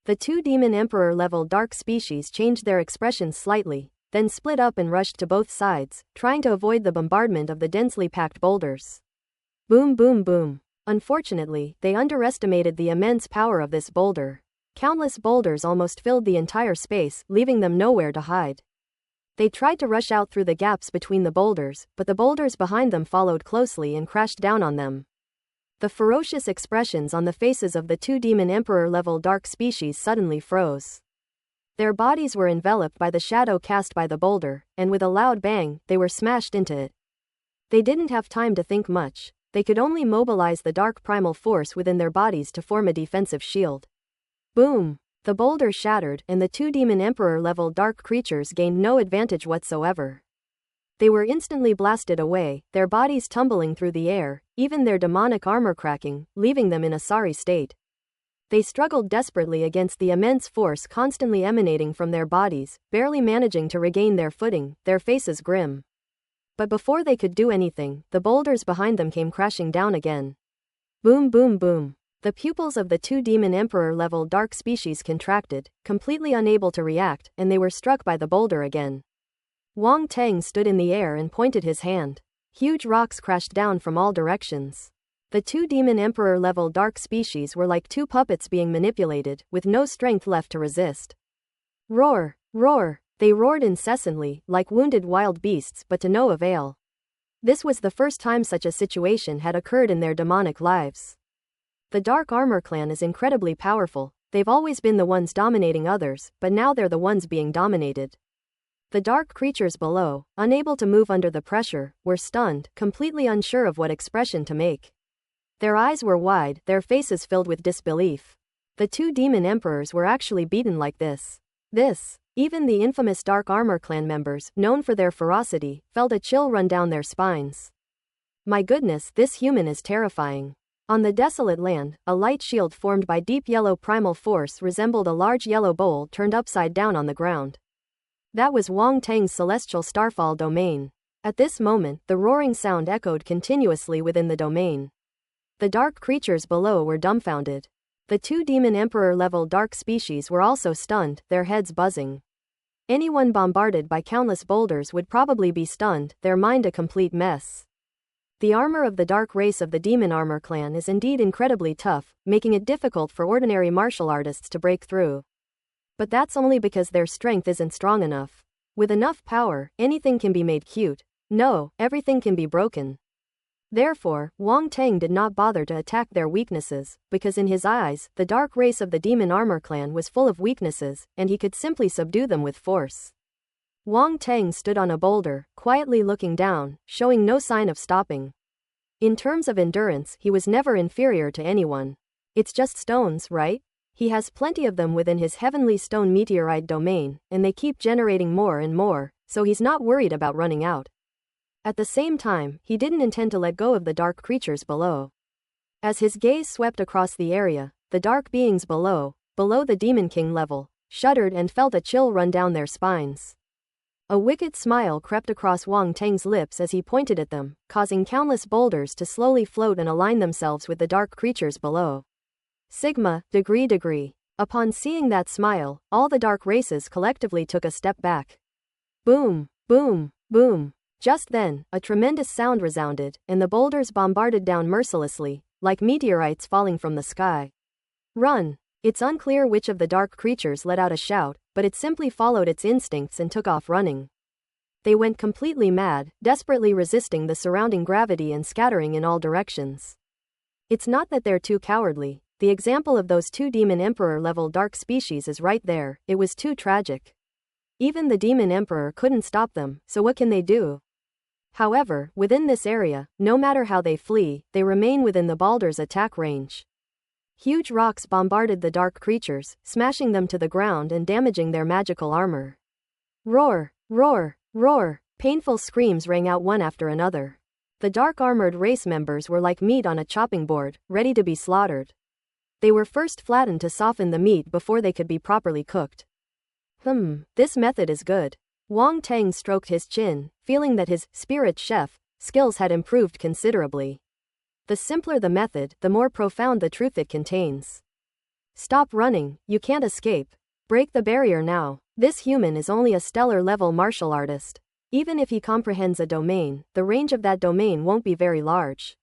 The 2 demon emperor-level dark species changed their expressions slightly, then split up and rushed to both sides, trying to avoid the bombardment of the densely packed boulders. Boom boom boom. Unfortunately, they underestimated the immense power of this boulder. Countless boulders almost filled the entire space, leaving them nowhere to hide. They tried to rush out through the gaps between the boulders, but the boulders behind them followed closely and crashed down on them. The ferocious expressions on the faces of the 2 demon emperor-level dark species suddenly froze. Their bodies were enveloped by the shadow cast by the boulder, and with a loud bang, they were smashed into it. They didn't have time to think much. They could only mobilize the dark primal force within their bodies to form a defensive shield. Boom! The boulder shattered, and the 2 demon emperor-level dark creatures gained no advantage whatsoever. They were instantly blasted away, their bodies tumbling through the air, even their demonic armor cracking, leaving them in a sorry state. They struggled desperately against the immense force constantly emanating from their bodies, barely managing to regain their footing, their faces grim. But before they could do anything, the boulders behind them came crashing down again. Boom, boom, boom. The pupils of the two demon emperor-level dark species contracted, completely unable to react, and they were struck by the boulder again. Wang Teng stood in the air and pointed his hand. Huge rocks crashed down from all directions. The two demon emperor-level dark species were like two puppets being manipulated, with no strength left to resist. Roar, roar, they roared incessantly, like wounded wild beasts, but to no avail. This was the first time such a situation had occurred in their demonic lives. The Dark Armor clan is incredibly powerful. They've always been the ones dominating others, but now they're the ones being dominated. The dark creatures below, unable to move under the pressure, were stunned, completely unsure of what expression to make. Their eyes were wide, their faces filled with disbelief. The two demon emperors were actually beaten like this. Even the infamous Dark Armor clan members, known for their ferocity, felt a chill run down their spines. My goodness, this human is terrifying. On the desolate land, a light shield formed by deep yellow primal force resembled a large yellow bowl turned upside down on the ground. That was Wang Teng's celestial starfall domain. At this moment, the roaring sound echoed continuously within the domain. The dark creatures below were dumbfounded. The two demon emperor-level dark species were also stunned, their heads buzzing. Anyone bombarded by countless boulders would probably be stunned, their mind a complete mess. The armor of the dark race of the demon armor clan is indeed incredibly tough, making it difficult for ordinary martial artists to break through. But that's only because their strength isn't strong enough. With enough power, anything can be made cute. No, everything can be broken. Therefore, Wang Teng did not bother to attack their weaknesses, because in his eyes, the dark race of the demon armor clan was full of weaknesses, and he could simply subdue them with force. Wang Teng stood on a boulder, quietly looking down, showing no sign of stopping. In terms of endurance, he was never inferior to anyone. It's just stones, right? He has plenty of them within his heavenly stone meteorite domain, and they keep generating more and more, so he's not worried about running out. At the same time, he didn't intend to let go of the dark creatures below. As his gaze swept across the area, the dark beings below the Demon King level, shuddered and felt a chill run down their spines. A wicked smile crept across Wang Teng's lips as he pointed at them, causing countless boulders to slowly float and align themselves with the dark creatures below. Sigma, degree. Upon seeing that smile, all the dark races collectively took a step back. Boom, boom, boom. Just then, a tremendous sound resounded, and the boulders bombarded down mercilessly, like meteorites falling from the sky. Run! It's unclear which of the dark creatures let out a shout, but it simply followed its instincts and took off running. They went completely mad, desperately resisting the surrounding gravity and scattering in all directions. It's not that they're too cowardly. The example of those two Demon Emperor-level dark species is right there. It was too tragic. Even the Demon Emperor couldn't stop them, so what can they do? However, within this area, no matter how they flee, they remain within the boulder's attack range. Huge rocks bombarded the dark creatures, smashing them to the ground and damaging their magical armor. Roar, roar, roar, painful screams rang out one after another. The dark-armored race members were like meat on a chopping board, ready to be slaughtered. They were first flattened to soften the meat before they could be properly cooked. This method is good. Wang Teng stroked his chin, feeling that his spirit chef skills had improved considerably. The simpler the method, the more profound the truth it contains. Stop running, you can't escape. Break the barrier now. This human is only a stellar-level martial artist. Even if he comprehends a domain, the range of that domain won't be very large.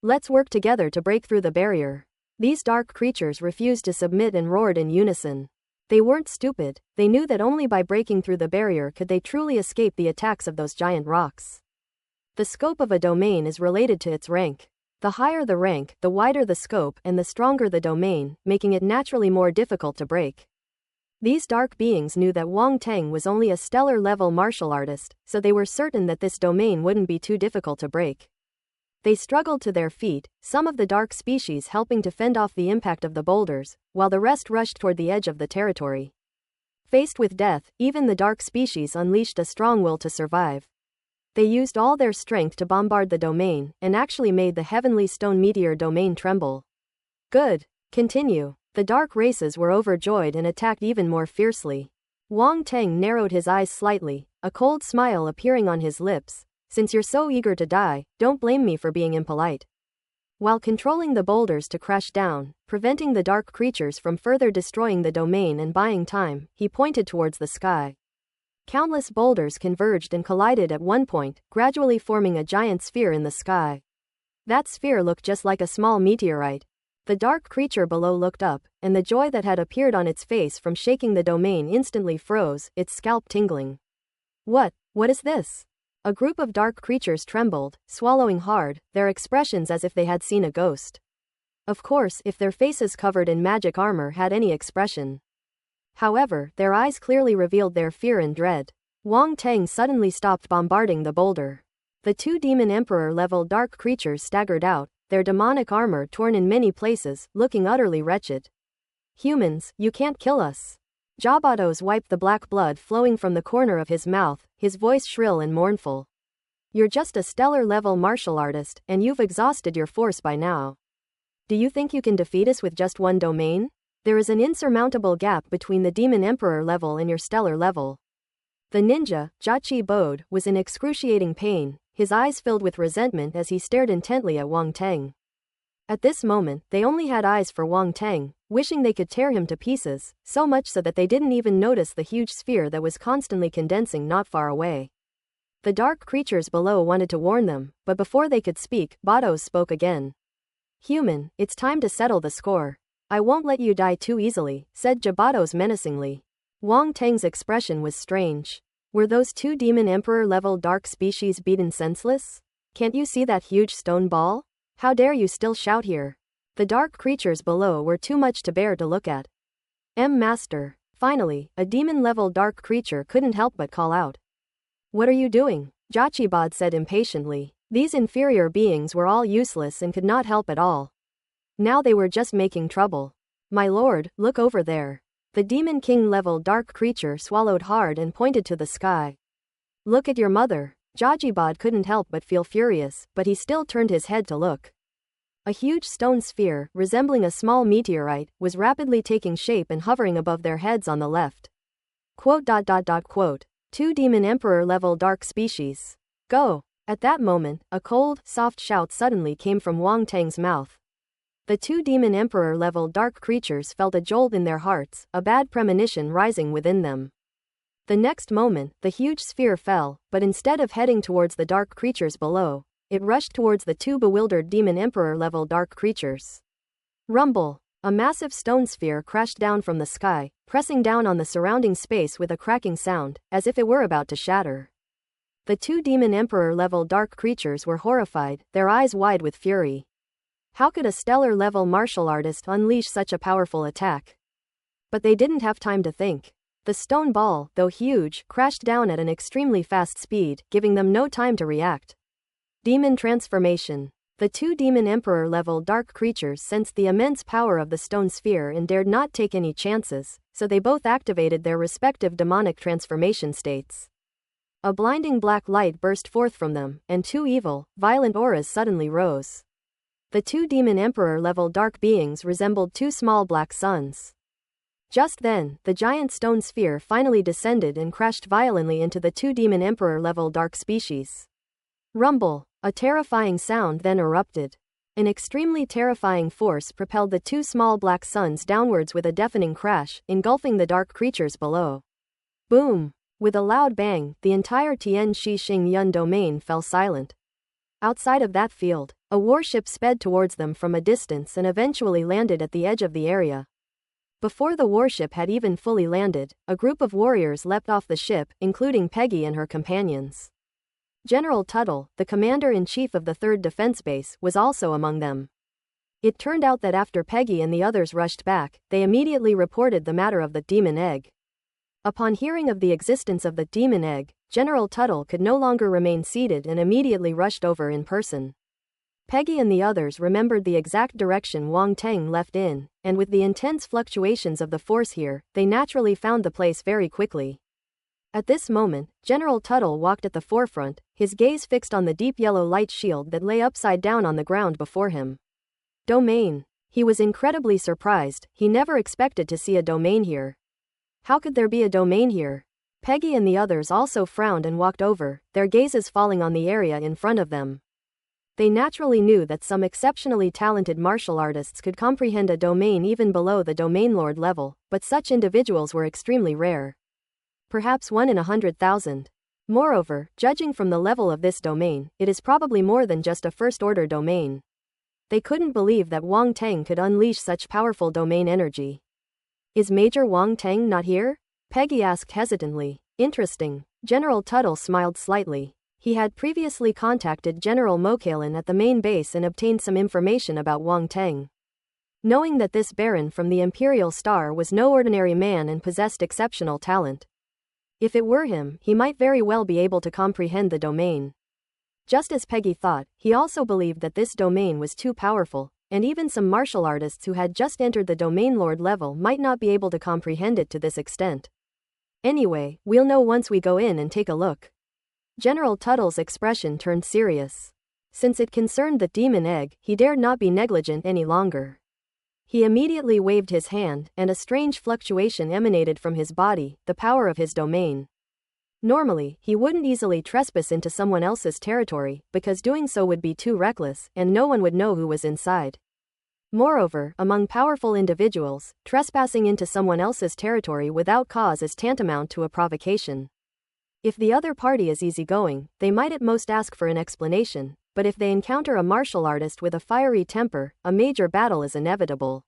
Let's work together to break through the barrier. These dark creatures refused to submit and roared in unison. They weren't stupid, they knew that only by breaking through the barrier could they truly escape the attacks of those giant rocks. The scope of a domain is related to its rank. The higher the rank, the wider the scope and the stronger the domain, making it naturally more difficult to break. These dark beings knew that Wang Teng was only a stellar-level martial artist, so they were certain that this domain wouldn't be too difficult to break. They struggled to their feet, some of the dark species helping to fend off the impact of the boulders, while the rest rushed toward the edge of the territory. Faced with death, even the dark species unleashed a strong will to survive. They used all their strength to bombard the domain, and actually made the heavenly stone meteor domain tremble. Good. Continue. The dark races were overjoyed and attacked even more fiercely. Wang Teng narrowed his eyes slightly, a cold smile appearing on his lips. Since you're so eager to die, don't blame me for being impolite. While controlling the boulders to crash down, preventing the dark creatures from further destroying the domain and buying time, he pointed towards the sky. Countless boulders converged and collided at one point, gradually forming a giant sphere in the sky. That sphere looked just like a small meteorite. The dark creature below looked up, and the joy that had appeared on its face from shaking the domain instantly froze, its scalp tingling. What is this? A group of dark creatures trembled, swallowing hard, their expressions as if they had seen a ghost. Of course, if their faces covered in magic armor had any expression. However, their eyes clearly revealed their fear and dread. Wang Teng suddenly stopped bombarding the boulder. The two demon emperor-level dark creatures staggered out, their demonic armor torn in many places, looking utterly wretched. Humans, you can't kill us. Jabatos wiped the black blood flowing from the corner of his mouth, his voice shrill and mournful. You're just a stellar-level martial artist, and you've exhausted your force by now. Do you think you can defeat us with just one domain? There is an insurmountable gap between the demon emperor level and your stellar level. The ninja, Jiaqi Bode, was in excruciating pain, his eyes filled with resentment as he stared intently at Wang Teng. At this moment, they only had eyes for Wang Teng, wishing they could tear him to pieces, so much so that they didn't even notice the huge sphere that was constantly condensing not far away. The dark creatures below wanted to warn them, but before they could speak, Batos spoke again. Human, it's time to settle the score. I won't let you die too easily, said Jabatos menacingly. Wang Teng's expression was strange. Were those two demon emperor-level dark species beaten senseless? Can't you see that huge stone ball? How dare you still shout here? The dark creatures below were too much to bear to look at. Master. Finally, a demon-level dark creature couldn't help but call out. What are you doing? Jachibod said impatiently. These inferior beings were all useless and could not help at all. Now they were just making trouble. My lord, look over there. The Demon King-level dark creature swallowed hard and pointed to the sky. Look at your mother. Jajibod couldn't help but feel furious, but he still turned his head to look. A huge stone sphere, resembling a small meteorite, was rapidly taking shape and hovering above their heads on the left. Quote. Two Demon Emperor-level dark species. Go! At that moment, a cold, soft shout suddenly came from Wang Teng's mouth. The two Demon Emperor-level dark creatures felt a jolt in their hearts, a bad premonition rising within them. The next moment, the huge sphere fell, but instead of heading towards the dark creatures below, it rushed towards the two bewildered Demon Emperor-level dark creatures. Rumble! A massive stone sphere crashed down from the sky, pressing down on the surrounding space with a cracking sound, as if it were about to shatter. The two Demon Emperor-level dark creatures were horrified, their eyes wide with fury. How could a stellar-level martial artist unleash such a powerful attack? But they didn't have time to think. The stone ball, though huge, crashed down at an extremely fast speed, giving them no time to react. Demon transformation. The two Demon Emperor-level dark creatures sensed the immense power of the stone sphere and dared not take any chances, so they both activated their respective demonic transformation states. A blinding black light burst forth from them, and two evil, violent auras suddenly rose. The two Demon Emperor-level dark beings resembled two small black suns. Just then, the giant stone sphere finally descended and crashed violently into the two Demon Emperor-level dark species. Rumble! A terrifying sound then erupted. An extremely terrifying force propelled the two small black suns downwards with a deafening crash, engulfing the dark creatures below. Boom! With a loud bang, the entire Tian Shi Xing Yun domain fell silent. Outside of that field, a warship sped towards them from a distance and eventually landed at the edge of the area. Before the warship had even fully landed, a group of warriors leapt off the ship, including Peggy and her companions. General Tuttle, the commander-in-chief of the 3rd Defense Base, was also among them. It turned out that after Peggy and the others rushed back, they immediately reported the matter of the demon egg. Upon hearing of the existence of the demon egg, General Tuttle could no longer remain seated and immediately rushed over in person. Peggy and the others remembered the exact direction Wang Teng left in, and with the intense fluctuations of the force here, they naturally found the place very quickly. At this moment, General Tuttle walked at the forefront, his gaze fixed on the deep yellow light shield that lay upside down on the ground before him. Domain. He was incredibly surprised, he never expected to see a domain here. How could there be a domain here? Peggy and the others also frowned and walked over, their gazes falling on the area in front of them. They naturally knew that some exceptionally talented martial artists could comprehend a domain even below the domain lord level, but such individuals were extremely rare. Perhaps 1 in 100,000. Moreover, judging from the level of this domain, it is probably more than just a first-order domain. They couldn't believe that Wang Teng could unleash such powerful domain energy. Is Major Wang Teng not here? Peggy asked hesitantly. Interesting. General Tuttle smiled slightly. He had previously contacted General Mokalin at the main base and obtained some information about Wang Teng. Knowing that this Baron from the Imperial Star was no ordinary man and possessed exceptional talent. If it were him, he might very well be able to comprehend the domain. Just as Peggy thought, he also believed that this domain was too powerful, and even some martial artists who had just entered the domain lord level might not be able to comprehend it to this extent. Anyway, we'll know once we go in and take a look. General Tuttle's expression turned serious. Since it concerned the demon egg, he dared not be negligent any longer. He immediately waved his hand, and a strange fluctuation emanated from his body, the power of his domain. Normally, he wouldn't easily trespass into someone else's territory, because doing so would be too reckless, and no one would know who was inside. Moreover, among powerful individuals, trespassing into someone else's territory without cause is tantamount to a provocation. If the other party is easygoing, they might at most ask for an explanation, but if they encounter a martial artist with a fiery temper, a major battle is inevitable.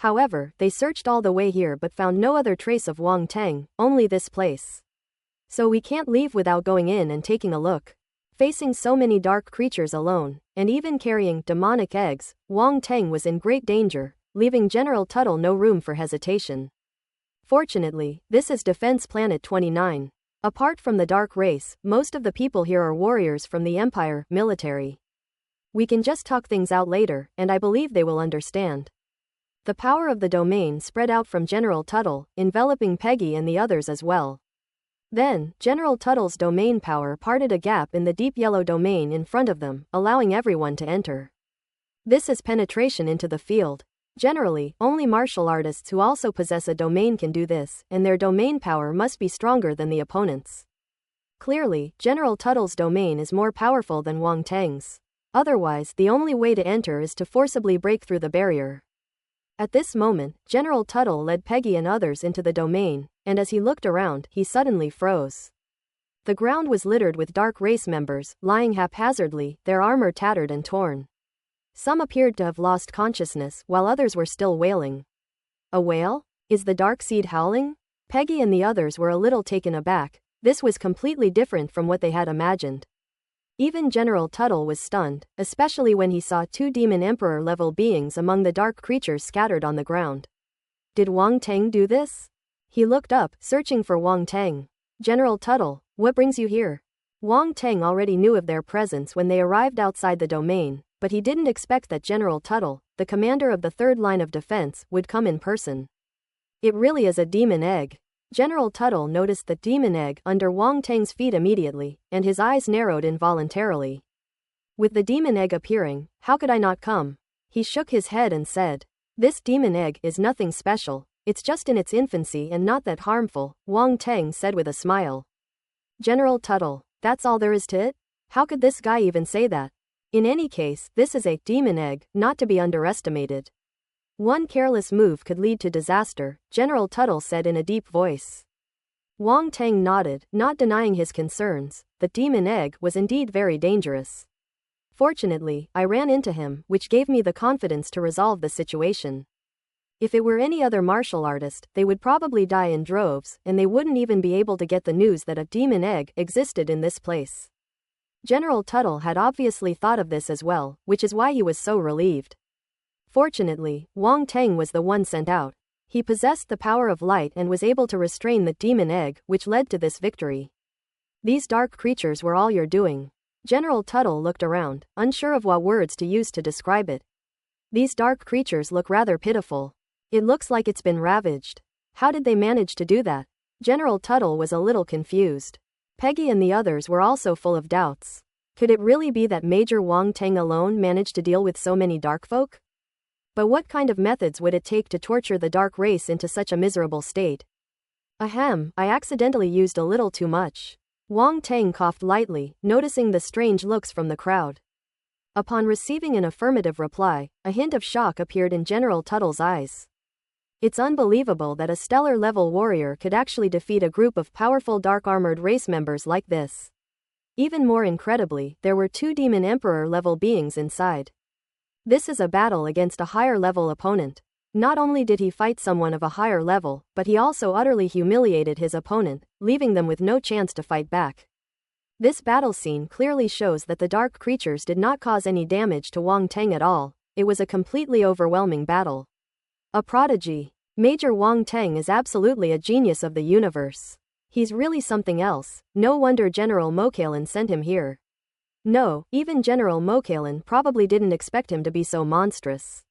However, they searched all the way here but found no other trace of Wang Teng, only this place. So we can't leave without going in and taking a look. Facing so many dark creatures alone, and even carrying demonic eggs, Wang Teng was in great danger, leaving General Tuttle no room for hesitation. Fortunately, this is Defense Planet 29. Apart from the dark race, most of the people here are warriors from the Empire, military. We can just talk things out later, and I believe they will understand. The power of the domain spread out from General Tuttle, enveloping Peggy and the others as well. Then, General Tuttle's domain power parted a gap in the deep yellow domain in front of them, allowing everyone to enter. This is penetration into the field. Generally, only martial artists who also possess a domain can do this, and their domain power must be stronger than the opponent's. Clearly, General Tuttle's domain is more powerful than Wang Teng's. Otherwise, the only way to enter is to forcibly break through the barrier. At this moment, General Tuttle led Peggy and others into the domain, and as he looked around, he suddenly froze. The ground was littered with dark race members, lying haphazardly, their armor tattered and torn. Some appeared to have lost consciousness, while others were still wailing. A wail? Is the dark seed howling? Peggy and the others were a little taken aback. This was completely different from what they had imagined. Even General Tuttle was stunned, especially when he saw 2 Demon Emperor-level beings among the dark creatures scattered on the ground. Did Wang Teng do this? He looked up, searching for Wang Teng. General Tuttle, what brings you here? Wang Teng already knew of their presence when they arrived outside the domain, but he didn't expect that General Tuttle, the commander of the third line of defense, would come in person. It really is a demon egg. General Tuttle noticed the demon egg under Wang Teng's feet immediately, and his eyes narrowed involuntarily. With the demon egg appearing, how could I not come? He shook his head and said, this demon egg is nothing special, it's just in its infancy and not that harmful, Wang Teng said with a smile. General Tuttle, that's all there is to it? How could this guy even say that? In any case, this is a demon egg, not to be underestimated. One careless move could lead to disaster, General Tuttle said in a deep voice. Wang Teng nodded, not denying his concerns. The demon egg was indeed very dangerous. Fortunately, I ran into him, which gave me the confidence to resolve the situation. If it were any other martial artist, they would probably die in droves, and they wouldn't even be able to get the news that a demon egg existed in this place. General Tuttle had obviously thought of this as well, which is why he was so relieved. Fortunately, Wang Teng was the one sent out. He possessed the power of light and was able to restrain the demon egg, which led to this victory. These dark creatures were all your doing. General Tuttle looked around, unsure of what words to use to describe it. These dark creatures look rather pitiful. It looks like it's been ravaged. How did they manage to do that? General Tuttle was a little confused. Peggy and the others were also full of doubts. Could it really be that Major Wong Teng alone managed to deal with so many dark folk? But what kind of methods would it take to torture the dark race into such a miserable state? Ahem, I accidentally used a little too much. Wong Teng coughed lightly, noticing the strange looks from the crowd. Upon receiving an affirmative reply, a hint of shock appeared in General Tuttle's eyes. It's unbelievable that a stellar-level warrior could actually defeat a group of powerful dark-armored race members like this. Even more incredibly, there were 2 Demon Emperor-level beings inside. This is a battle against a higher-level opponent. Not only did he fight someone of a higher level, but he also utterly humiliated his opponent, leaving them with no chance to fight back. This battle scene clearly shows that the dark creatures did not cause any damage to Wong Teng at all. It was a completely overwhelming battle. A prodigy. Major Wong Teng is absolutely a genius of the universe. He's really something else. No wonder General Mokalin sent him here. No, even General Mokalin probably didn't expect him to be so monstrous.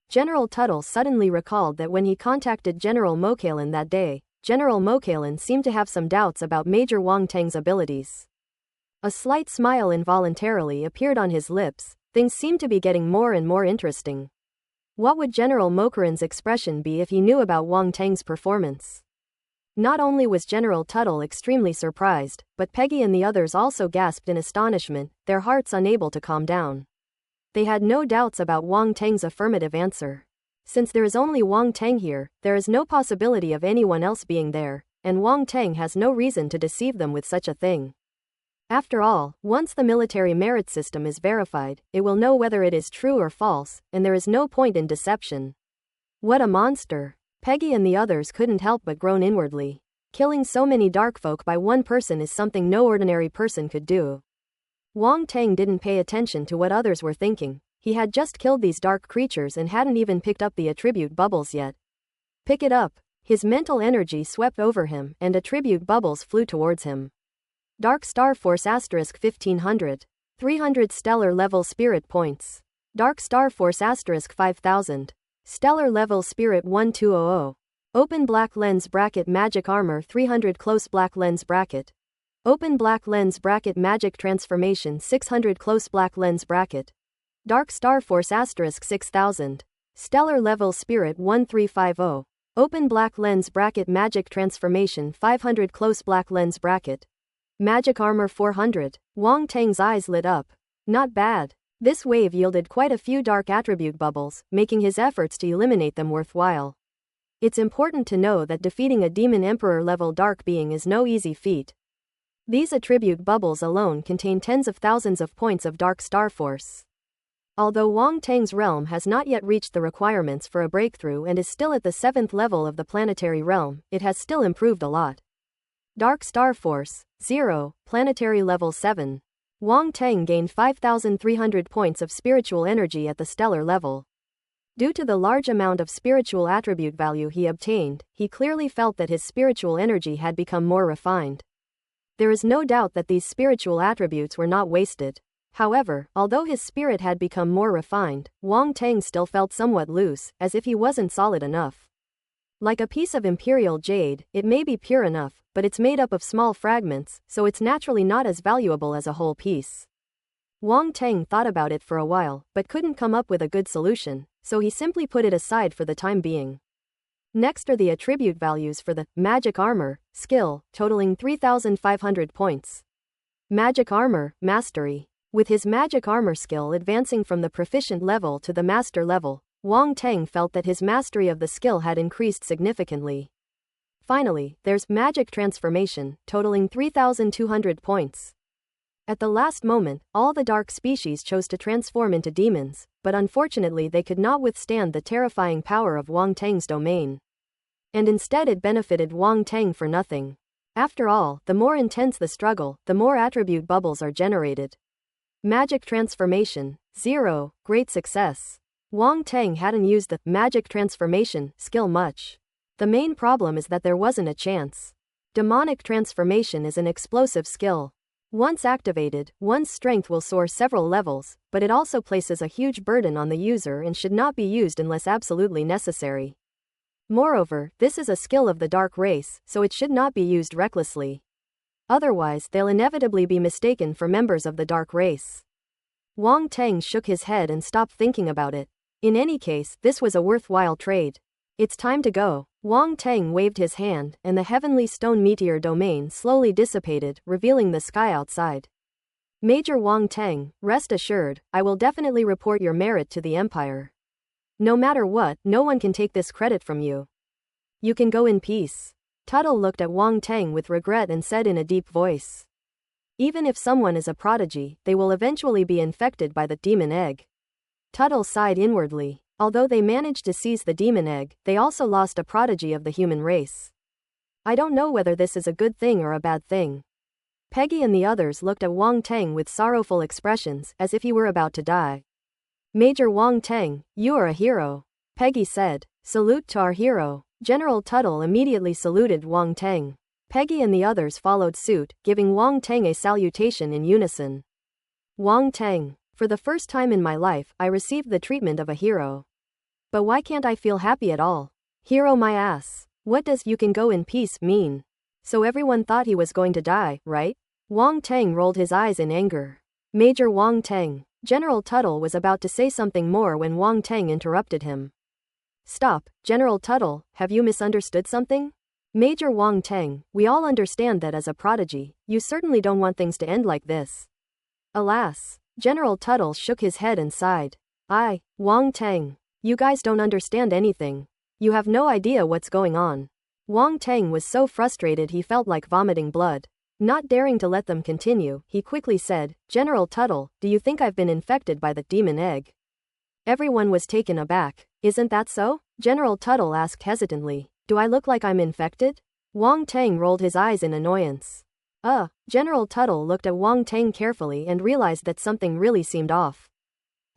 General Tuttle suddenly recalled that when he contacted General Mokalin that day, General Mokalin seemed to have some doubts about Major Wong Teng's abilities. A slight smile involuntarily appeared on his lips. Things seemed to be getting more and more interesting. What would General Mokalin's expression be if he knew about Wong Teng's performance? Not only was General Tuttle extremely surprised, but Peggy and the others also gasped in astonishment, their hearts unable to calm down. They had no doubts about Wong Teng's affirmative answer. Since there is only Wong Teng here, there is no possibility of anyone else being there, and Wong Teng has no reason to deceive them with such a thing. After all, once the military merit system is verified, it will know whether it is true or false, and there is no point in deception. What a monster! Peggy and the others couldn't help but groan inwardly. Killing so many dark folk by one person is something no ordinary person could do. Wong Teng didn't pay attention to what others were thinking. He had just killed these dark creatures and hadn't even picked up the attribute bubbles yet. Pick it up. His mental energy swept over him, and attribute bubbles flew towards him. Dark Star Force * 1500. 300 stellar level spirit points. Dark Star Force * 5000. Stellar level spirit 1200. Open black lens bracket magic armor 300 close black lens bracket. Open black lens bracket magic transformation 600 close black lens bracket. Dark Star Force * 6000. Stellar level spirit 1350. Open black lens bracket magic transformation 500 close black lens bracket. Magic armor 400. Wong Teng's eyes lit up. Not bad. This wave yielded quite a few dark attribute bubbles, making his efforts to eliminate them worthwhile. It's important to know that defeating a Demon Emperor level dark being is no easy feat. These attribute bubbles alone contain tens of thousands of points of Dark Star Force. Although Wong Teng's realm has not yet reached the requirements for a breakthrough and is still at the 7th level of the planetary realm, it has still improved a lot. Dark Star Force 0, planetary level 7. Wong Teng gained 5,300 points of spiritual energy at the stellar level. Due to the large amount of spiritual attribute value he obtained, he clearly felt that his spiritual energy had become more refined. There is no doubt that these spiritual attributes were not wasted. However, although his spirit had become more refined, Wong Teng still felt somewhat loose, as if he wasn't solid enough. Like a piece of imperial jade, it may be pure enough, but it's made up of small fragments, so it's naturally not as valuable as a whole piece. Wong Teng thought about it for a while, but couldn't come up with a good solution, so he simply put it aside for the time being. Next are the attribute values for the Magic Armor skill, totaling 3,500 points. Magic Armor Mastery. With his Magic Armor skill advancing from the proficient level to the master level, Wong Teng felt that his mastery of the skill had increased significantly. Finally, there's Magic Transformation, totaling 3,200 points. At the last moment, all the dark species chose to transform into demons, but unfortunately they could not withstand the terrifying power of Wong Teng's domain. And instead it benefited Wong Teng for nothing. After all, the more intense the struggle, the more attribute bubbles are generated. Magic Transformation 0, great success. Wong Teng hadn't used the Magic Transformation skill much. The main problem is that there wasn't a chance. Demonic Transformation is an explosive skill. Once activated, one's strength will soar several levels, but it also places a huge burden on the user and should not be used unless absolutely necessary. Moreover, this is a skill of the dark race, so it should not be used recklessly. Otherwise, they'll inevitably be mistaken for members of the dark race. Wang Teng shook his head and stopped thinking about it. In any case, this was a worthwhile trade. It's time to go. Wang Teng waved his hand, and the heavenly stone meteor domain slowly dissipated, revealing the sky outside. Major Wang Teng, rest assured, I will definitely report your merit to the Empire. No matter what, no one can take this credit from you. You can go in peace. Tuttle looked at Wang Teng with regret and said in a deep voice. Even if someone is a prodigy, they will eventually be infected by the demon egg. Tuttle sighed inwardly. Although they managed to seize the demon egg, they also lost a prodigy of the human race. I don't know whether this is a good thing or a bad thing. Peggy and the others looked at Wang Teng with sorrowful expressions, as if he were about to die. Major Wang Teng, you are a hero. Peggy said. Salute to our hero. General Tuttle immediately saluted Wang Teng. Peggy and the others followed suit, giving Wang Teng a salutation in unison. Wang Teng. For the first time in my life, I received the treatment of a hero. But why can't I feel happy at all? Hero my ass. What does you can go in peace mean? So everyone thought he was going to die, right? Wang Teng rolled his eyes in anger. Major Wang Teng. General Tuttle was about to say something more when Wang Teng interrupted him. Stop, General Tuttle, have you misunderstood something? Major Wang Teng, we all understand that as a prodigy, you certainly don't want things to end like this. Alas. General Tuttle shook his head and sighed. Wang Teng. You guys don't understand anything. You have no idea what's going on. Wang Teng was so frustrated he felt like vomiting blood. Not daring to let them continue, he quickly said, General Tuttle, do you think I've been infected by the demon egg? Everyone was taken aback. Isn't that so? General Tuttle asked hesitantly. Do I look like I'm infected? Wang Teng rolled his eyes in annoyance. General Tuttle looked at Wang Teng carefully and realized that something really seemed off.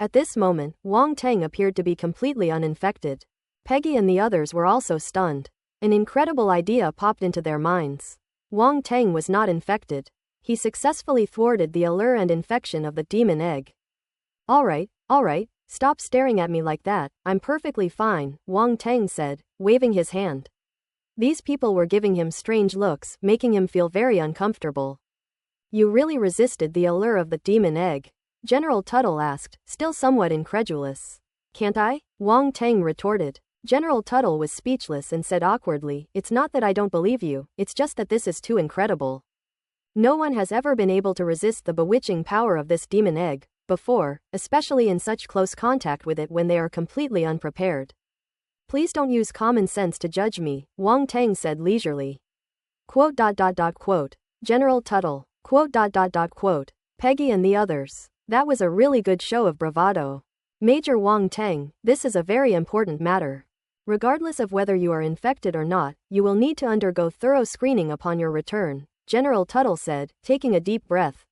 At this moment, Wang Teng appeared to be completely uninfected. Peggy and the others were also stunned. An incredible idea popped into their minds. Wang Teng was not infected. He successfully thwarted the allure and infection of the demon egg. Alright, stop staring at me like that, I'm perfectly fine, Wang Teng said, waving his hand. These people were giving him strange looks, making him feel very uncomfortable. You really resisted the allure of the demon egg? General Tuttle asked, still somewhat incredulous. Can't I? Wang Teng retorted. General Tuttle was speechless and said awkwardly, it's not that I don't believe you, it's just that this is too incredible. No one has ever been able to resist the bewitching power of this demon egg before, especially in such close contact with it when they are completely unprepared. Please don't use common sense to judge me, Wang Teng said leisurely. Quote. General Tuttle. Quote. Peggy and the others. That was a really good show of bravado. Major Wang Teng, this is a very important matter. Regardless of whether you are infected or not, you will need to undergo thorough screening upon your return, General Tuttle said, taking a deep breath.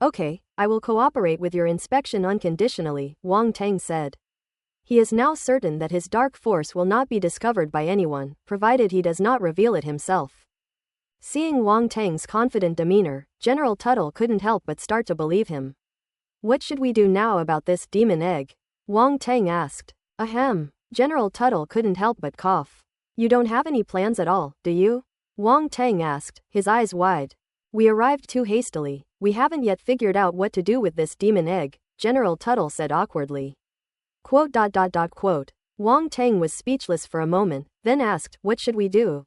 Okay, I will cooperate with your inspection unconditionally, Wang Teng said. He is now certain that his dark force will not be discovered by anyone, provided he does not reveal it himself. Seeing Wang Teng's confident demeanor, General Tuttle couldn't help but start to believe him. What should we do now about this demon egg? Wang Teng asked. Ahem. General Tuttle couldn't help but cough. You don't have any plans at all, do you? Wang Teng asked, his eyes wide. We arrived too hastily, we haven't yet figured out what to do with this demon egg, General Tuttle said awkwardly. Quote. Wang Teng was speechless for a moment, then asked, what should we do?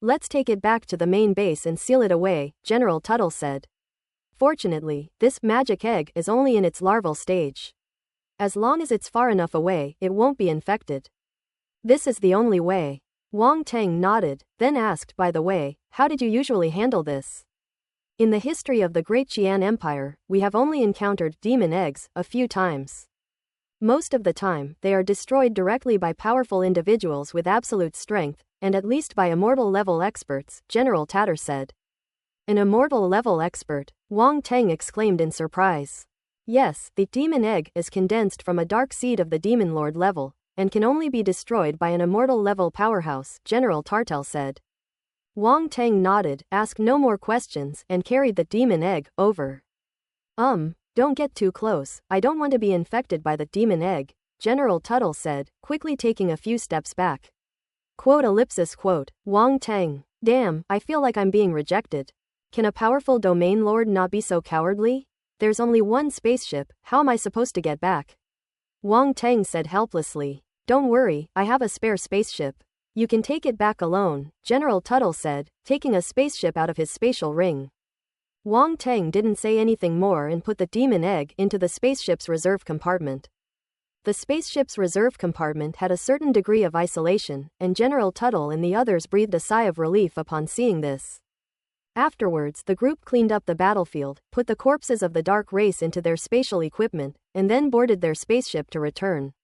Let's take it back to the main base and seal it away, General Tuttle said. Fortunately, this magic egg is only in its larval stage. As long as it's far enough away, it won't be infected. This is the only way. Wang Teng nodded, then asked, by the way, how did you usually handle this? In the history of the Great Qian Empire, we have only encountered demon eggs a few times. Most of the time, they are destroyed directly by powerful individuals with absolute strength, and at least by immortal-level experts, General Tatter said. An immortal-level expert, Wang Teng exclaimed in surprise. Yes, the demon egg is condensed from a dark seed of the demon lord level, and can only be destroyed by an immortal-level powerhouse, General Tartel said. Wang Teng nodded, asked no more questions, and carried the demon egg over. Don't get too close, I don't want to be infected by the demon egg, General Tuttle said, quickly taking a few steps back. Quote. Wong Tang. Damn, I feel like I'm being rejected. Can a powerful domain lord not be so cowardly? There's only one spaceship, how am I supposed to get back? Wong Tang said helplessly. Don't worry, I have a spare spaceship. You can take it back alone, General Tuttle said, taking a spaceship out of his spatial ring. Wong Tang didn't say anything more and put the demon egg into the spaceship's reserve compartment. The spaceship's reserve compartment had a certain degree of isolation, and General Tuttle and the others breathed a sigh of relief upon seeing this. Afterwards, the group cleaned up the battlefield, put the corpses of the dark race into their spatial equipment, and then boarded their spaceship to return.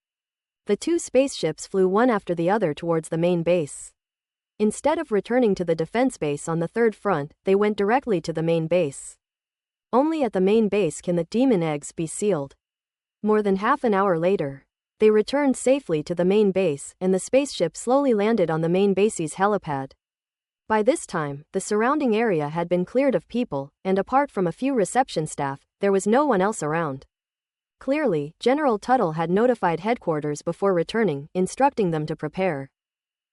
The two spaceships flew one after the other towards the main base. Instead of returning to the defense base on the third front, they went directly to the main base. Only at the main base can the demon eggs be sealed. More than half an hour later, they returned safely to the main base, and the spaceship slowly landed on the main base's helipad. By this time, the surrounding area had been cleared of people, and apart from a few reception staff, there was no one else around. Clearly, General Tuttle had notified headquarters before returning, instructing them to prepare.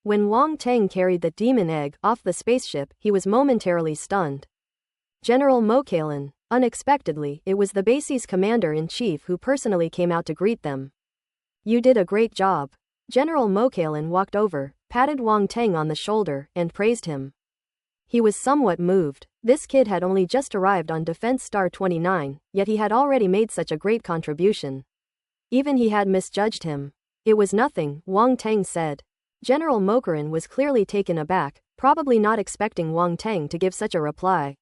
When Wong Tang carried the demon egg off the spaceship, he was momentarily stunned. General Mokalin. Unexpectedly, it was the base's commander-in-chief who personally came out to greet them. You did a great job. General Mokalin walked over, patted Wong Tang on the shoulder, and praised him. He was somewhat moved. This kid had only just arrived on Defense Star 29, yet he had already made such a great contribution. Even he had misjudged him. It was nothing, Wong Tang said. General Mokalin was clearly taken aback, probably not expecting Wong Tang to give such a reply.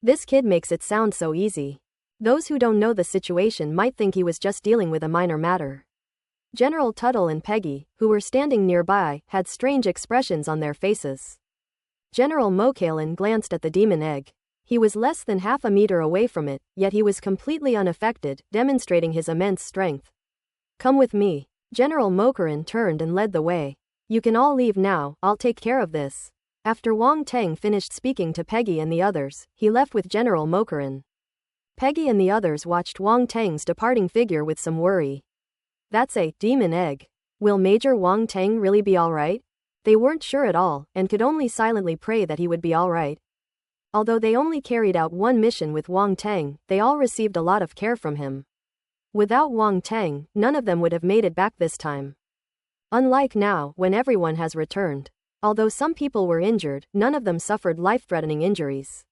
This kid makes it sound so easy. Those who don't know the situation might think he was just dealing with a minor matter. General Tuttle and Peggy, who were standing nearby, had strange expressions on their faces. General Mokalin glanced at the demon egg. He was less than half a meter away from it, yet he was completely unaffected, demonstrating his immense strength. Come with me. General Mokalin turned and led the way. You can all leave now, I'll take care of this. After Wong Tang finished speaking to Peggy and the others, he left with General Mokalin. Peggy and the others watched Wong Tang's departing figure with some worry. That's a demon egg. Will Major Wong Tang really be alright? They weren't sure at all, and could only silently pray that he would be alright. Although they only carried out one mission with Wong Tang, they all received a lot of care from him. Without Wong Tang, none of them would have made it back this time. Unlike now, when everyone has returned. Although some people were injured, none of them suffered life-threatening injuries.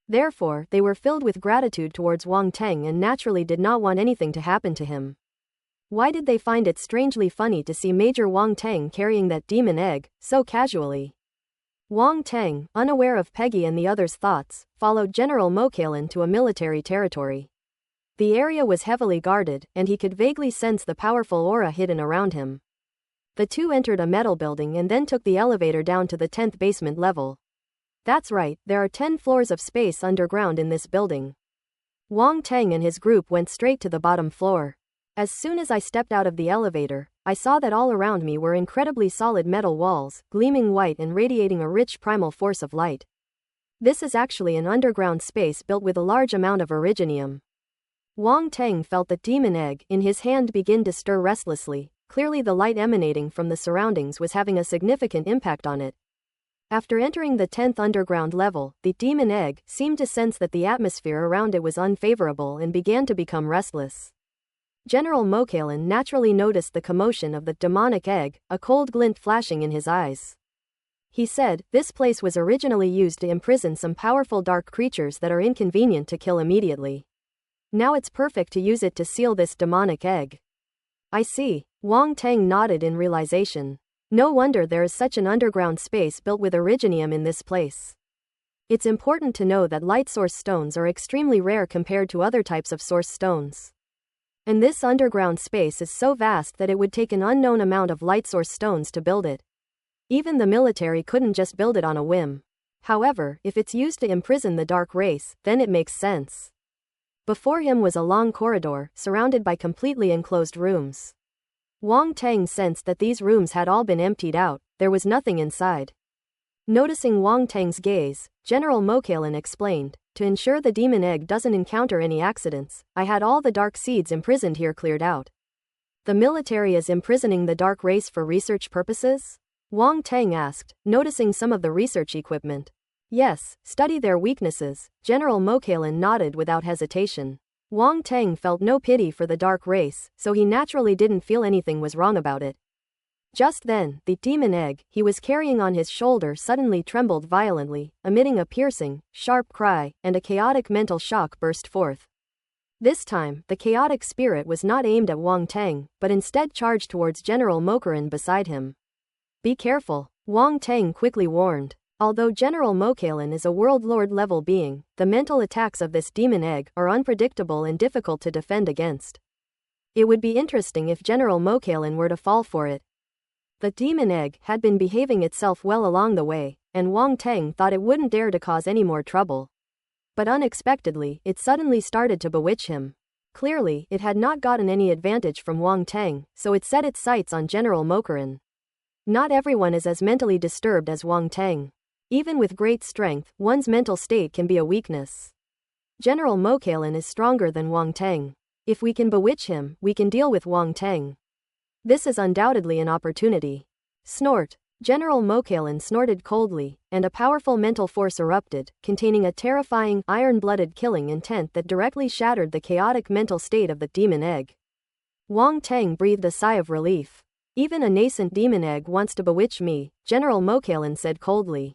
Therefore, they were filled with gratitude towards Wong Tang and naturally did not want anything to happen to him. Why did they find it strangely funny to see Major Wong Tang carrying that demon egg, so casually? Wong Tang, unaware of Peggy and the others' thoughts, followed General Mokalin to a military territory. The area was heavily guarded, and he could vaguely sense the powerful aura hidden around him. The two entered a metal building and then took the elevator down to the 10th basement level. That's right, there are 10 floors of space underground in this building. Wong Tang and his group went straight to the bottom floor. As soon as I stepped out of the elevator, I saw that all around me were incredibly solid metal walls, gleaming white and radiating a rich primal force of light. This is actually an underground space built with a large amount of originium. Wong Tang felt the demon egg in his hand begin to stir restlessly. Clearly the light emanating from the surroundings was having a significant impact on it. After entering the 10th underground level, the demon egg seemed to sense that the atmosphere around it was unfavorable and began to become restless. General Mokalin naturally noticed the commotion of the demonic egg, a cold glint flashing in his eyes. He said, this place was originally used to imprison some powerful dark creatures that are inconvenient to kill immediately. Now it's perfect to use it to seal this demonic egg. I see. Wong Tang nodded in realization. No wonder there is such an underground space built with originium in this place. It's important to know that light source stones are extremely rare compared to other types of source stones. And this underground space is so vast that it would take an unknown amount of light source stones to build it. Even the military couldn't just build it on a whim. However, if it's used to imprison the dark race, then it makes sense. Before him was a long corridor, surrounded by completely enclosed rooms. Wong Tang sensed that these rooms had all been emptied out, there was nothing inside. Noticing Wong Tang's gaze, General Mokalin explained, to ensure the demon egg doesn't encounter any accidents, I had all the dark seeds imprisoned here cleared out. The military is imprisoning the dark race for research purposes? Wang Tang asked, noticing some of the research equipment. Yes, study their weaknesses, General Mokalin nodded without hesitation. Wang Tang felt no pity for the dark race, so he naturally didn't feel anything was wrong about it. Just then, the demon egg he was carrying on his shoulder suddenly trembled violently, emitting a piercing, sharp cry, and a chaotic mental shock burst forth. This time, the chaotic spirit was not aimed at Wang Tang, but instead charged towards General Mokalin beside him. Be careful, Wang Tang quickly warned. Although General Mokalin is a World Lord level being, the mental attacks of this demon egg are unpredictable and difficult to defend against. It would be interesting if General Mokalin were to fall for it. The demon egg had been behaving itself well along the way, and Wang Tang thought it wouldn't dare to cause any more trouble. But unexpectedly, it suddenly started to bewitch him. Clearly, it had not gotten any advantage from Wang Tang, so it set its sights on General Mokalin. Not everyone is as mentally disturbed as Wang Tang. Even with great strength, one's mental state can be a weakness. General Mokalin is stronger than Wang Tang. If we can bewitch him, we can deal with Wang Tang. This is undoubtedly an opportunity. Snort. General Mokalin snorted coldly, and a powerful mental force erupted, containing a terrifying, iron-blooded killing intent that directly shattered the chaotic mental state of the demon egg. Wang Tang breathed a sigh of relief. Even a nascent demon egg wants to bewitch me, General Mokalin said coldly.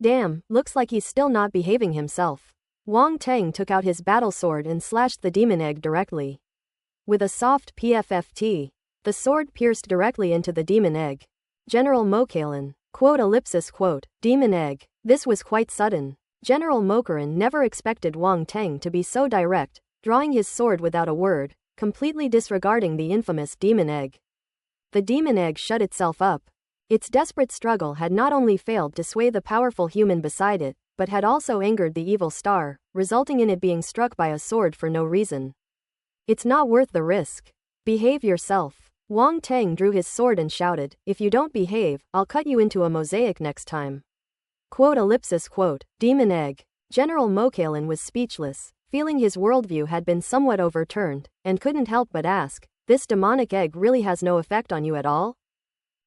Damn, looks like he's still not behaving himself. Wang Tang took out his battle sword and slashed the demon egg directly. With a soft PFFT, the sword pierced directly into the demon egg. General Mokalin, quote, demon egg. This was quite sudden. General Mokalin never expected Wang Tang to be so direct, drawing his sword without a word, completely disregarding the infamous demon egg. The demon egg shut itself up. Its desperate struggle had not only failed to sway the powerful human beside it, but had also angered the evil star, resulting in it being struck by a sword for no reason. It's not worth the risk. Behave yourself. Wang Tang drew his sword and shouted, if you don't behave, I'll cut you into a mosaic next time. Quote, demon egg. General Mokalin was speechless, feeling his worldview had been somewhat overturned, and couldn't help but ask, this demonic egg really has no effect on you at all?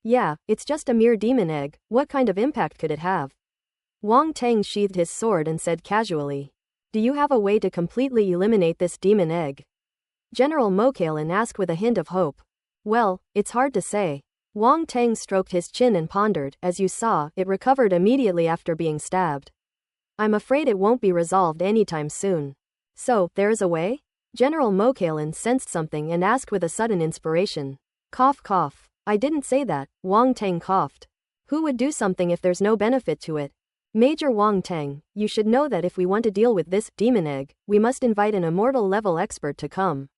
Yeah, it's just a mere demon egg, what kind of impact could it have? Wang Tang sheathed his sword and said casually. Do you have a way to completely eliminate this demon egg? General Mokalin asked with a hint of hope. Well, it's hard to say. Wang Tang stroked his chin and pondered, as you saw, it recovered immediately after being stabbed. I'm afraid it won't be resolved anytime soon. So, there is a way? General Mokalin sensed something and asked with a sudden inspiration. Cough cough. I didn't say that, Wang Tang coughed. Who would do something if there's no benefit to it? Major Wang Tang, you should know that if we want to deal with this demon egg, we must invite an immortal level expert to come.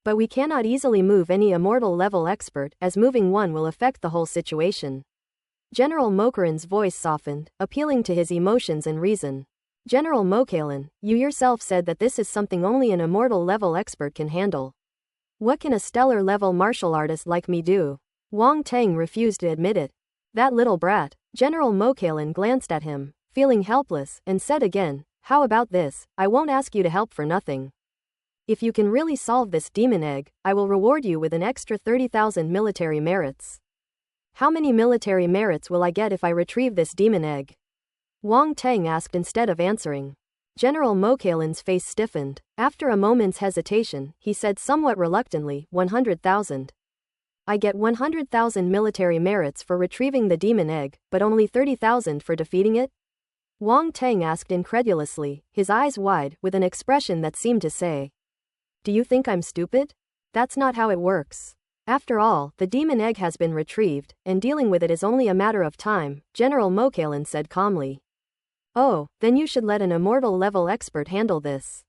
But we cannot easily move any immortal level expert, as moving one will affect the whole situation. General Mokalin's voice softened, appealing to his emotions and reason. General Mokalin, you yourself said that this is something only an immortal level expert can handle. What can a stellar level martial artist like me do? Wang Tang refused to admit it. That little brat. General Mokalin glanced at him, feeling helpless, and said again, how about this, I won't ask you to help for nothing. If you can really solve this demon egg, I will reward you with an extra 30,000 military merits. How many military merits will I get if I retrieve this demon egg? Wang Tang asked instead of answering. General Mokalin's face stiffened. After a moment's hesitation, he said somewhat reluctantly, 100,000. I get 100,000 military merits for retrieving the demon egg, but only 30,000 for defeating it? Wang Tang asked incredulously, his eyes wide, with an expression that seemed to say, do you think I'm stupid? That's not how it works. After all, the demon egg has been retrieved, and dealing with it is only a matter of time, General Mokalin said calmly. Oh, then you should let an immortal level expert handle this.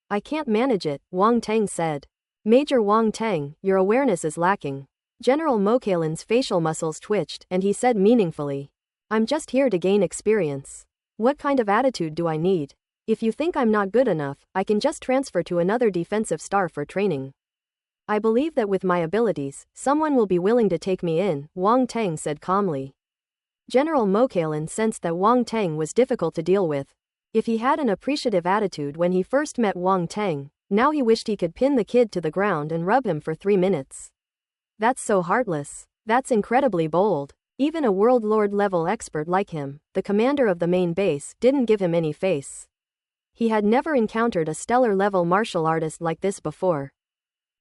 I can't manage it, Wang Tang said. Major Wang Tang, your awareness is lacking. General Mokalin's facial muscles twitched, and he said meaningfully. I'm just here to gain experience. What kind of attitude do I need? If you think I'm not good enough, I can just transfer to another defensive star for training. I believe that with my abilities, someone will be willing to take me in, Wang Tang said calmly. General Mokalin sensed that Wang Tang was difficult to deal with. If he had an appreciative attitude when he first met Wang Tang, now he wished he could pin the kid to the ground and rub him for 3 minutes. That's so heartless. That's incredibly bold. Even a world lord level expert like him, the commander of the main base, didn't give him any face. He had never encountered a stellar level martial artist like this before.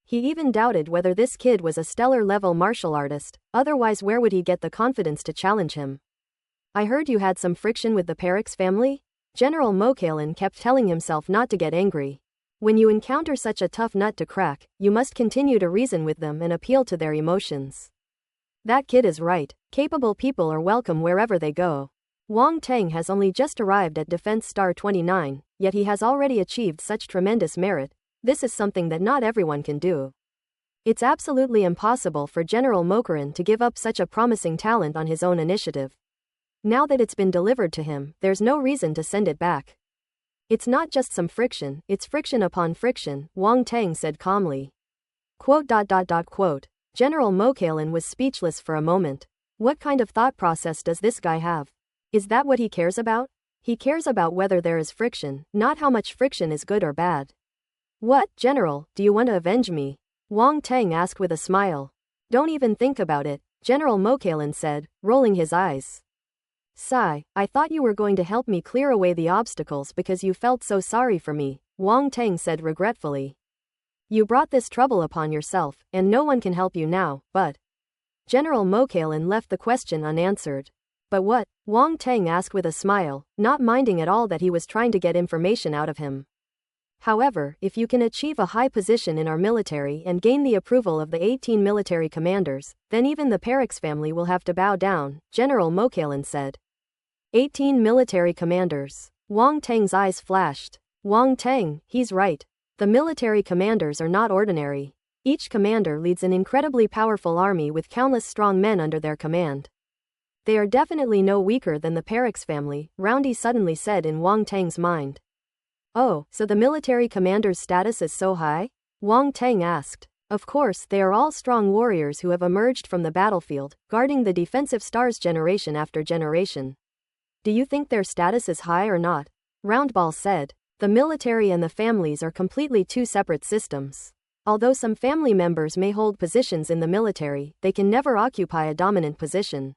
He even doubted whether this kid was a stellar level martial artist, otherwise where would he get the confidence to challenge him? I heard you had some friction with the Perix family? General Mokalin kept telling himself not to get angry. When you encounter such a tough nut to crack, you must continue to reason with them and appeal to their emotions. That kid is right. Capable people are welcome wherever they go. Wang Teng has only just arrived at Defense Star 29, yet he has already achieved such tremendous merit. This is something that not everyone can do. It's absolutely impossible for General Mokarin to give up such a promising talent on his own initiative. Now that it's been delivered to him, there's no reason to send it back. It's not just some friction, it's friction upon friction, Wang Teng said calmly. Quote. General Mokalin was speechless for a moment. What kind of thought process does this guy have? Is that what he cares about? He cares about whether there is friction, not how much friction is good or bad. What, General, do you want to avenge me? Wang Teng asked with a smile. Don't even think about it, General Mokalin said, rolling his eyes. Sigh, I thought you were going to help me clear away the obstacles because you felt so sorry for me, Wang Teng said regretfully. You brought this trouble upon yourself, and no one can help you now, but... General Mokalin left the question unanswered. But what? Wang Teng asked with a smile, not minding at all that he was trying to get information out of him. However, if you can achieve a high position in our military and gain the approval of the 18 military commanders, then even the Perix family will have to bow down, General Mokalin said. 18 military commanders. Wang Teng's eyes flashed. Wang Teng, he's right. The military commanders are not ordinary. Each commander leads an incredibly powerful army with countless strong men under their command. They are definitely no weaker than the Perix family, Roundy suddenly said in Wang Teng's mind. Oh, so the military commander's status is so high? Wang Teng asked. Of course, they are all strong warriors who have emerged from the battlefield, guarding the defensive stars generation after generation. Do you think their status is high or not? Roundball said. The military and the families are completely two separate systems. Although some family members may hold positions in the military, they can never occupy a dominant position.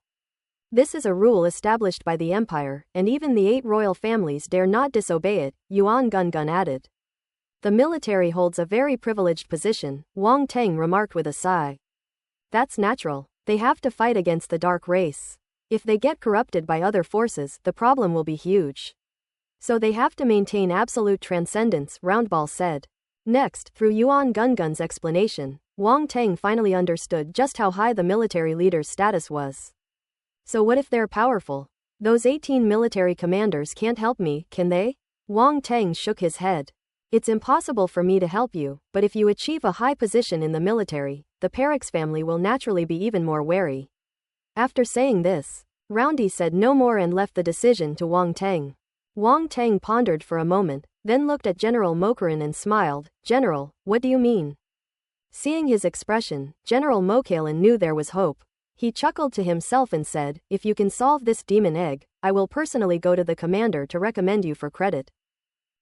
This is a rule established by the Empire, and even the 8 royal families dare not disobey it, Yuan Gungun added. The military holds a very privileged position, Wang Teng remarked with a sigh. That's natural. They have to fight against the dark race. If they get corrupted by other forces, the problem will be huge. So they have to maintain absolute transcendence, Roundball said. Next, through Yuan Gungun's explanation, Wang Teng finally understood just how high the military leader's status was. So what if they're powerful? Those 18 military commanders can't help me, can they? Wang Teng shook his head. It's impossible for me to help you, but if you achieve a high position in the military, the Perix family will naturally be even more wary. After saying this, Roundy said no more and left the decision to Wang Teng. Wang Teng pondered for a moment, then looked at General Mokarin and smiled. General, what do you mean? Seeing his expression, General Mokalin knew there was hope. He chuckled to himself and said, if you can solve this demon egg, I will personally go to the commander to recommend you for credit.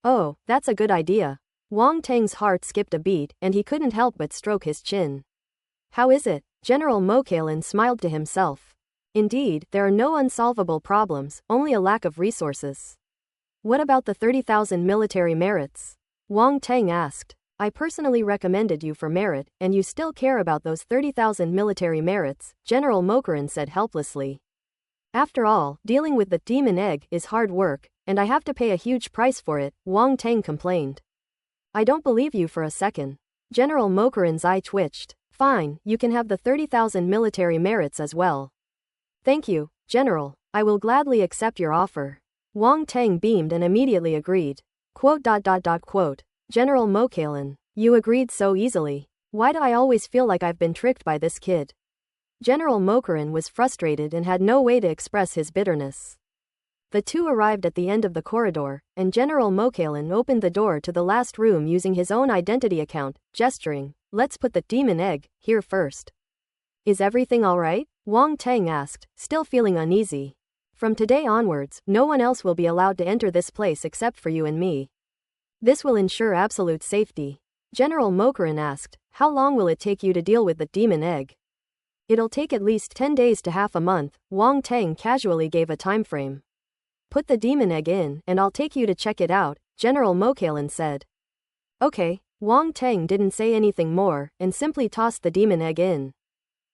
Oh, that's a good idea. Wang Teng's heart skipped a beat, and he couldn't help but stroke his chin. How is it? General Mokalin smiled to himself. Indeed, there are no unsolvable problems, only a lack of resources. What about the 30,000 military merits? Wang Teng asked. I personally recommended you for merit, and you still care about those 30,000 military merits, General Mokarin said helplessly. After all, dealing with the demon egg is hard work, and I have to pay a huge price for it, Wang Teng complained. I don't believe you for a second. General Mokarin's eye twitched. Fine, you can have the 30,000 military merits as well. Thank you, General. I will gladly accept your offer. Wang Teng beamed and immediately agreed. Quote. General Mokalin, you agreed so easily. Why do I always feel like I've been tricked by this kid? General Mokarin was frustrated and had no way to express his bitterness. The two arrived at the end of the corridor, and General Mokalin opened the door to the last room using his own identity account, gesturing, let's put the demon egg here first. Is everything all right? Wang Teng asked, still feeling uneasy. From today onwards, no one else will be allowed to enter this place except for you and me. This will ensure absolute safety. General Mokarin asked, how long will it take you to deal with the demon egg? It'll take at least 10 days to half a month, Wang Teng casually gave a time frame. Put the demon egg in, and I'll take you to check it out, General Mokalin said. Okay, Wang Teng didn't say anything more, and simply tossed the demon egg in.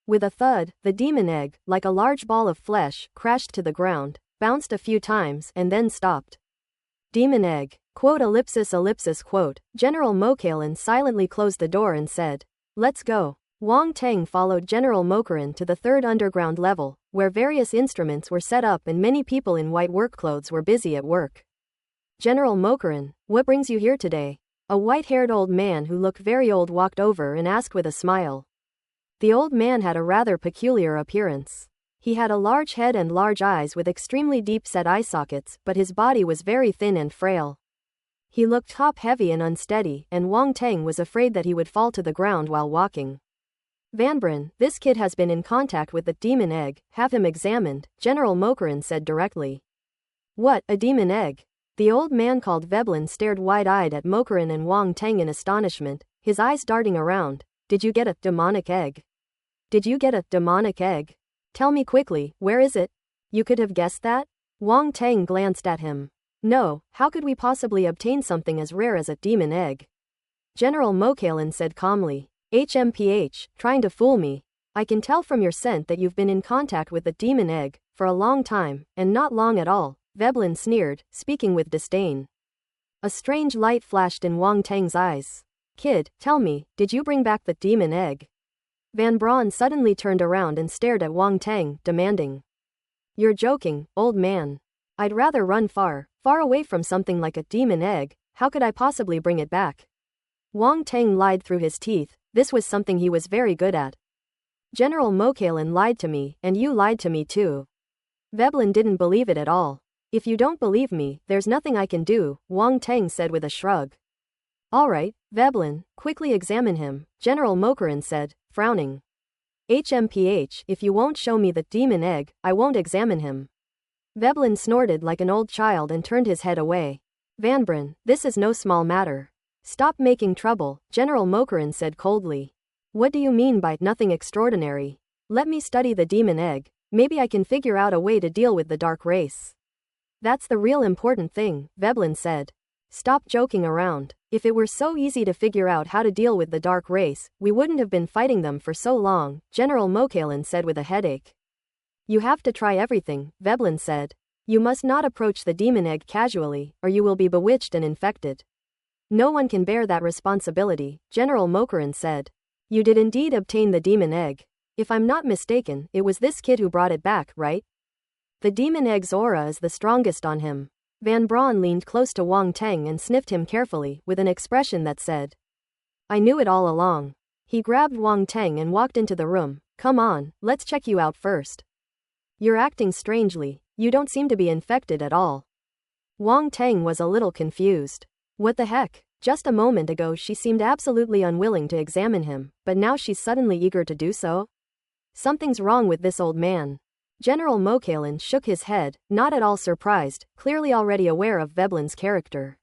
With a thud, the demon egg, like a large ball of flesh, crashed to the ground, bounced a few times, and then stopped. Demon egg, quote ellipsis ellipsis quote, General Mokalin silently closed the door and said, let's go. Wang Teng followed General Mokarin to the third underground level, where various instruments were set up and many people in white work clothes were busy at work. General Mokarin, what brings you here today? A white-haired old man who looked very old walked over and asked with a smile. The old man had a rather peculiar appearance. He had a large head and large eyes with extremely deep-set eye sockets, but his body was very thin and frail. He looked top-heavy and unsteady, and Wang Teng was afraid that he would fall to the ground while walking. Vanbrun, this kid has been in contact with the demon egg, have him examined, General Mokarin said directly. What, a demon egg? The old man called Veblen stared wide-eyed at Mokarin and Wang Teng in astonishment, his eyes darting around. Did you get a demonic egg? Did you get a demonic egg? Tell me quickly, where is it? You could have guessed that? Wang Teng glanced at him. No, how could we possibly obtain something as rare as a demon egg? General Mokalin said calmly. HMPH, trying to fool me. I can tell from your scent that you've been in contact with the demon egg, for a long time, and not long at all, Veblen sneered, speaking with disdain. A strange light flashed in Wang Teng's eyes. Kid, tell me, did you bring back the demon egg? Van Braun suddenly turned around and stared at Wang Teng, demanding. You're joking, old man. I'd rather run far, far away from something like a demon egg. How could I possibly bring it back? Wang Teng lied through his teeth. This was something he was very good at. General Mokalin lied to me, and you lied to me too. Veblen didn't believe it at all. If you don't believe me, there's nothing I can do, Wang Teng said with a shrug. Alright, Veblen, quickly examine him, General Mokarin said, frowning. HMPH, if you won't show me the demon egg, I won't examine him. Veblen snorted like an old child and turned his head away. Vanbrun, this is no small matter. Stop making trouble, General Mokarin said coldly. What do you mean by nothing extraordinary? Let me study the demon egg, maybe I can figure out a way to deal with the dark race. That's the real important thing, Veblen said. Stop joking around. If it were so easy to figure out how to deal with the dark race, we wouldn't have been fighting them for so long, General Mokalin said with a headache. You have to try everything, Veblen said. You must not approach the demon egg casually, or you will be bewitched and infected. No one can bear that responsibility, General Mokarin said. You did indeed obtain the demon egg. If I'm not mistaken, it was this kid who brought it back, right? The demon egg's aura is the strongest on him. Van Braun leaned close to Wang Teng and sniffed him carefully, with an expression that said, I knew it all along. He grabbed Wang Teng and walked into the room. Come on, let's check you out first. You're acting strangely, you don't seem to be infected at all. Wang Teng was a little confused. What the heck? Just a moment ago she seemed absolutely unwilling to examine him, but now she's suddenly eager to do so? Something's wrong with this old man. General Mokalin shook his head, not at all surprised, clearly already aware of Veblen's character.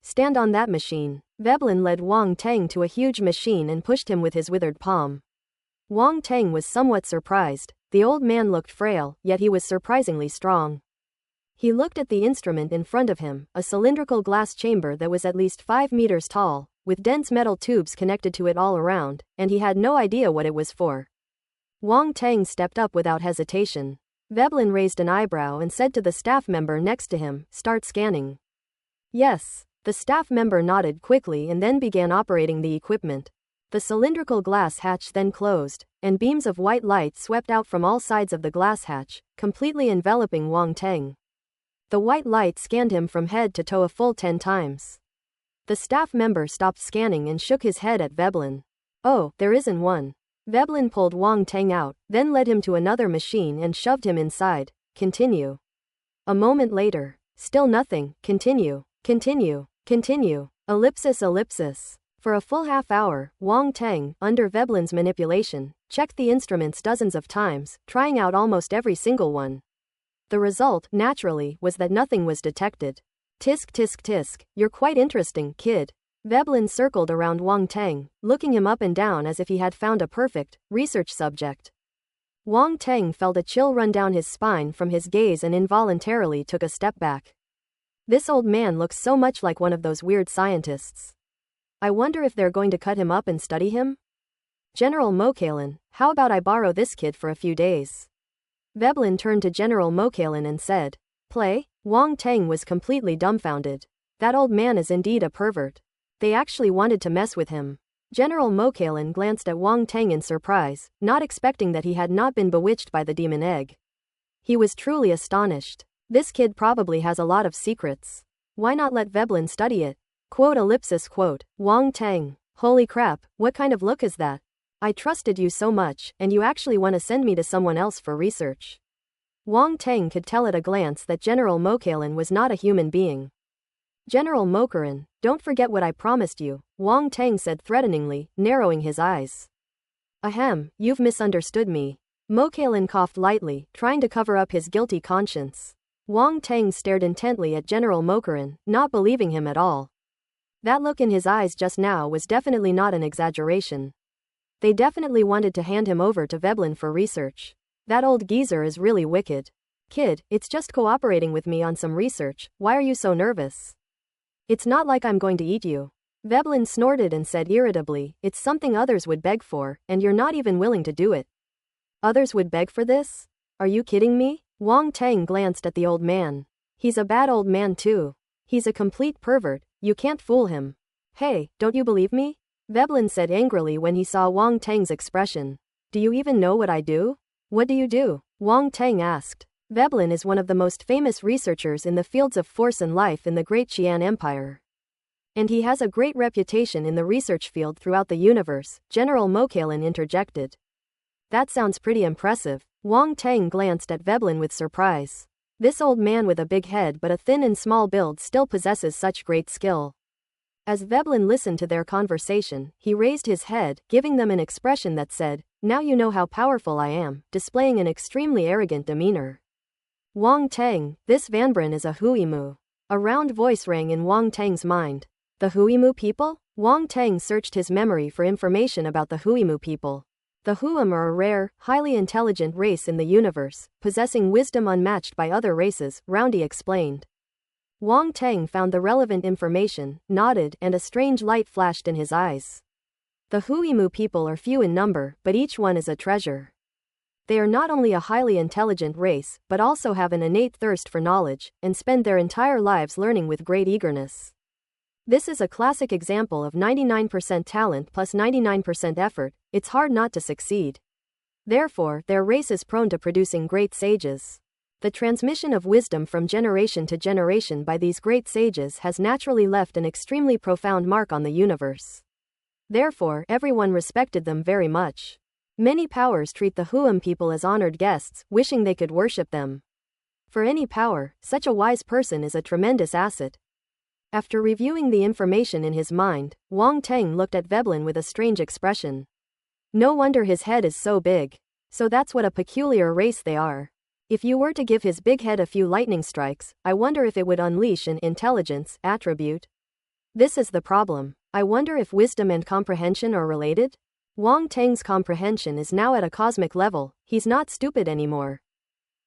Stand on that machine. Veblen led Wang Teng to a huge machine and pushed him with his withered palm. Wang Teng was somewhat surprised. The old man looked frail, yet he was surprisingly strong. He looked at the instrument in front of him, a cylindrical glass chamber that was at least 5 meters tall, with dense metal tubes connected to it all around, and he had no idea what it was for. Wang Teng stepped up without hesitation. Veblen raised an eyebrow and said to the staff member next to him, start scanning. Yes. The staff member nodded quickly and then began operating the equipment. The cylindrical glass hatch then closed, and beams of white light swept out from all sides of the glass hatch, completely enveloping Wang Teng. The white light scanned him from head to toe a full 10 times. The staff member stopped scanning and shook his head at Veblen. Oh, there isn't one. Veblen pulled Wang Teng out, then led him to another machine and shoved him inside. Continue. A moment later. Still nothing. Continue. Continue. Continue. Ellipsis ellipsis. For a full half hour, Wang Teng, under Veblen's manipulation, checked the instruments dozens of times, trying out almost every single one. The result, naturally, was that nothing was detected. Tisk tisk tisk, you're quite interesting, kid. Veblen circled around Wang Teng, looking him up and down as if he had found a perfect research subject. Wang Teng felt a chill run down his spine from his gaze and involuntarily took a step back. This old man looks so much like one of those weird scientists. I wonder if they're going to cut him up and study him? General Mokalin, how about I borrow this kid for a few days? Veblen turned to General Mokalin and said. Play? Wang Teng was completely dumbfounded. That old man is indeed a pervert. They actually wanted to mess with him. General Mokalin glanced at Wang Teng in surprise, not expecting that he had not been bewitched by the demon egg. He was truly astonished. This kid probably has a lot of secrets. Why not let Veblen study it? Quote, Wang Teng. Holy crap, what kind of look is that? I trusted you so much, and you actually want to send me to someone else for research. Wang Teng could tell at a glance that General Mokalin was not a human being. General Mokalin, don't forget what I promised you, Wang Teng said threateningly, narrowing his eyes. Ahem, you've misunderstood me. Mokalin coughed lightly, trying to cover up his guilty conscience. Wang Teng stared intently at General Mokalin, not believing him at all. That look in his eyes just now was definitely not an exaggeration. They definitely wanted to hand him over to Veblen for research. That old geezer is really wicked. Kid, it's just cooperating with me on some research, why are you so nervous? It's not like I'm going to eat you. Veblen snorted and said irritably, it's something others would beg for, and you're not even willing to do it. Others would beg for this? Are you kidding me? Wang Teng glanced at the old man. He's a bad old man too. He's a complete pervert, you can't fool him. Hey, don't you believe me? Veblen said angrily when he saw Wang Teng's expression. Do you even know what I do? What do you do? Wang Teng asked. Veblen is one of the most famous researchers in the fields of force and life in the Great Qian Empire. And he has a great reputation in the research field throughout the universe, General Mokalin interjected. That sounds pretty impressive. Wang Teng glanced at Veblen with surprise. This old man with a big head but a thin and small build still possesses such great skill. As Veblen listened to their conversation, he raised his head, giving them an expression that said, now you know how powerful I am, displaying an extremely arrogant demeanor. Wang Teng, this Vanbrun is a Huimu. A round voice rang in Wang Teng's mind. The Huimu people? Wang Teng searched his memory for information about the Huimu people. The Huim are a rare, highly intelligent race in the universe, possessing wisdom unmatched by other races, Roundy explained. Wang Teng found the relevant information, nodded, and a strange light flashed in his eyes. The Huimu people are few in number, but each one is a treasure. They are not only a highly intelligent race, but also have an innate thirst for knowledge, and spend their entire lives learning with great eagerness. This is a classic example of 99% talent plus 99% effort, it's hard not to succeed. Therefore, their race is prone to producing great sages. The transmission of wisdom from generation to generation by these great sages has naturally left an extremely profound mark on the universe. Therefore, everyone respected them very much. Many powers treat the Huim people as honored guests, wishing they could worship them. For any power, such a wise person is a tremendous asset. After reviewing the information in his mind, Wang Teng looked at Veblen with a strange expression. No wonder his head is so big. So that's what a peculiar race they are. If you were to give his big head a few lightning strikes, I wonder if it would unleash an intelligence attribute. This is the problem. I wonder if wisdom and comprehension are related? Wang Teng's comprehension is now at a cosmic level, he's not stupid anymore.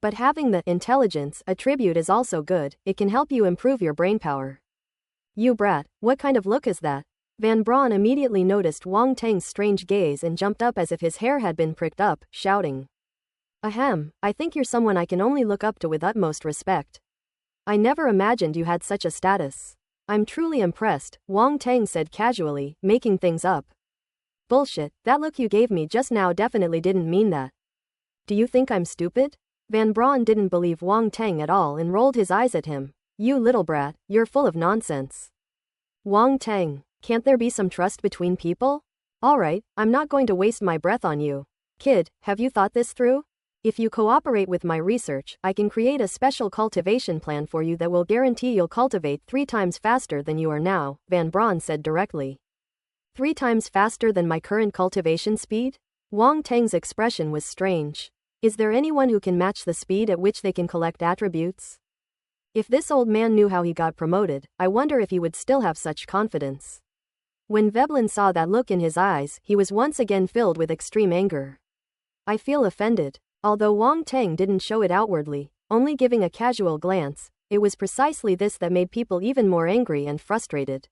But having the intelligence attribute is also good, it can help you improve your brainpower. You brat, what kind of look is that? Van Braun immediately noticed Wang Teng's strange gaze and jumped up as if his hair had been pricked up, shouting. Ahem, I think you're someone I can only look up to with utmost respect. I never imagined you had such a status. I'm truly impressed, Wang Teng said casually, making things up. Bullshit, that look you gave me just now definitely didn't mean that. Do you think I'm stupid? Van Braun didn't believe Wang Teng at all and rolled his eyes at him. You little brat, you're full of nonsense. Wang Teng, can't there be some trust between people? Alright, I'm not going to waste my breath on you. Kid, have you thought this through? If you cooperate with my research, I can create a special cultivation plan for you that will guarantee you'll cultivate 3 times faster than you are now, Van Braun said directly. 3 times faster than my current cultivation speed? Wang Teng's expression was strange. Is there anyone who can match the speed at which they can collect attributes? If this old man knew how he got promoted, I wonder if he would still have such confidence. When Veblen saw that look in his eyes, he was once again filled with extreme anger. I feel offended. Although Wang Teng didn't show it outwardly, only giving a casual glance, it was precisely this that made people even more angry and frustrated.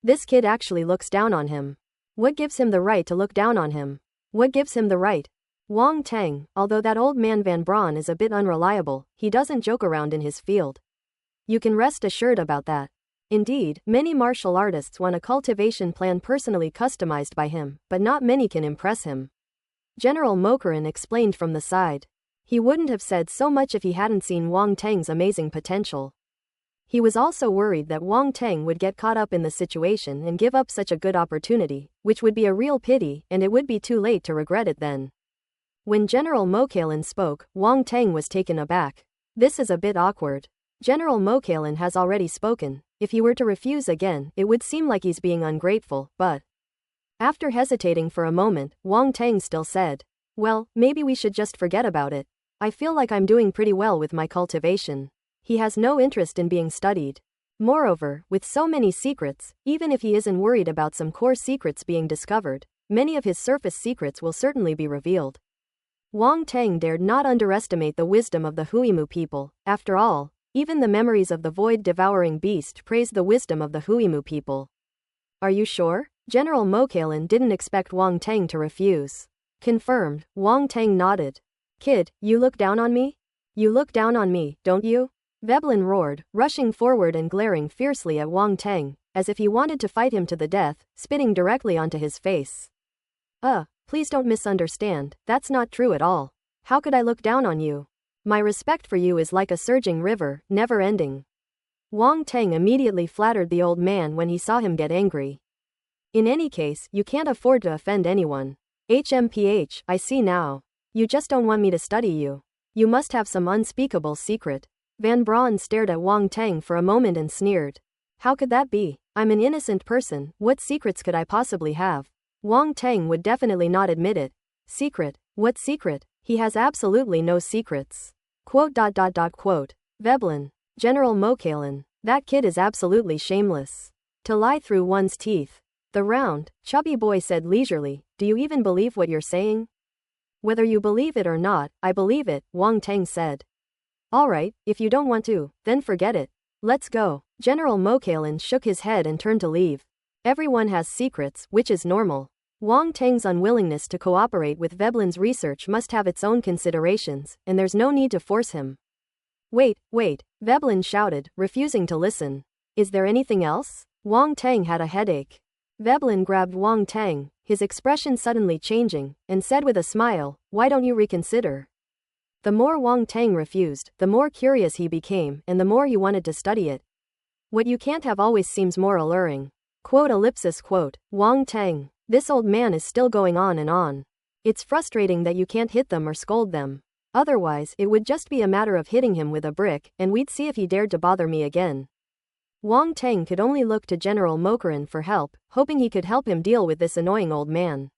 This kid actually looks down on him. What gives him the right to look down on him? What gives him the right? Wang Teng, although that old man Van Braun is a bit unreliable, he doesn't joke around in his field. You can rest assured about that. Indeed, many martial artists want a cultivation plan personally customized by him, but not many can impress him. General Mokaran explained from the side. He wouldn't have said so much if he hadn't seen Wang Teng's amazing potential. He was also worried that Wang Teng would get caught up in the situation and give up such a good opportunity, which would be a real pity, and it would be too late to regret it then. When General Mokalan spoke, Wang Teng was taken aback. This is a bit awkward. General Mokalan has already spoken. If he were to refuse again, it would seem like he's being ungrateful, but... After hesitating for a moment, Wang Teng still said, "Well, maybe we should just forget about it. I feel like I'm doing pretty well with my cultivation." He has no interest in being studied. Moreover, with so many secrets, even if he isn't worried about some core secrets being discovered, many of his surface secrets will certainly be revealed. Wang Teng dared not underestimate the wisdom of the Huimu people. After all, even the memories of the void-devouring beast praised the wisdom of the Huimu people. "Are you sure?" General Mokalan didn't expect Wang Teng to refuse. "Confirmed," Wang Teng nodded. "Kid, you look down on me? You look down on me, don't you?" Veblen roared, rushing forward and glaring fiercely at Wang Teng, as if he wanted to fight him to the death, spitting directly onto his face. Please don't misunderstand, that's not true at all. How could I look down on you? My respect for you is like a surging river, never ending." Wang Teng immediately flattered the old man when he saw him get angry. "In any case, you can't afford to offend anyone. HMPH, I see now. You just don't want me to study you. You must have some unspeakable secret." Van Braun stared at Wang Teng for a moment and sneered. "How could that be? I'm an innocent person, what secrets could I possibly have?" Wang Teng would definitely not admit it. "Secret? What secret? He has absolutely no secrets." Veblen. General Mokalan. That kid is absolutely shameless. To lie through one's teeth. The round, chubby boy said leisurely, "Do you even believe what you're saying?" "Whether you believe it or not, I believe it," Wang Teng said. "Alright, if you don't want to, then forget it. Let's go." General Mokalan shook his head and turned to leave. Everyone has secrets, which is normal. Wang Teng's unwillingness to cooperate with Veblen's research must have its own considerations, and there's no need to force him. Wait, Veblen shouted, refusing to listen. "Is there anything else?" Wang Teng had a headache. Veblen grabbed Wang Teng, his expression suddenly changing, and said with a smile, "Why don't you reconsider?" The more Wang Teng refused, the more curious he became, and the more he wanted to study it. What you can't have always seems more alluring. Wang Teng. This old man is still going on and on. It's frustrating that you can't hit them or scold them. Otherwise, it would just be a matter of hitting him with a brick, and we'd see if he dared to bother me again. Wang Teng could only look to General Mokaran for help, hoping he could help him deal with this annoying old man.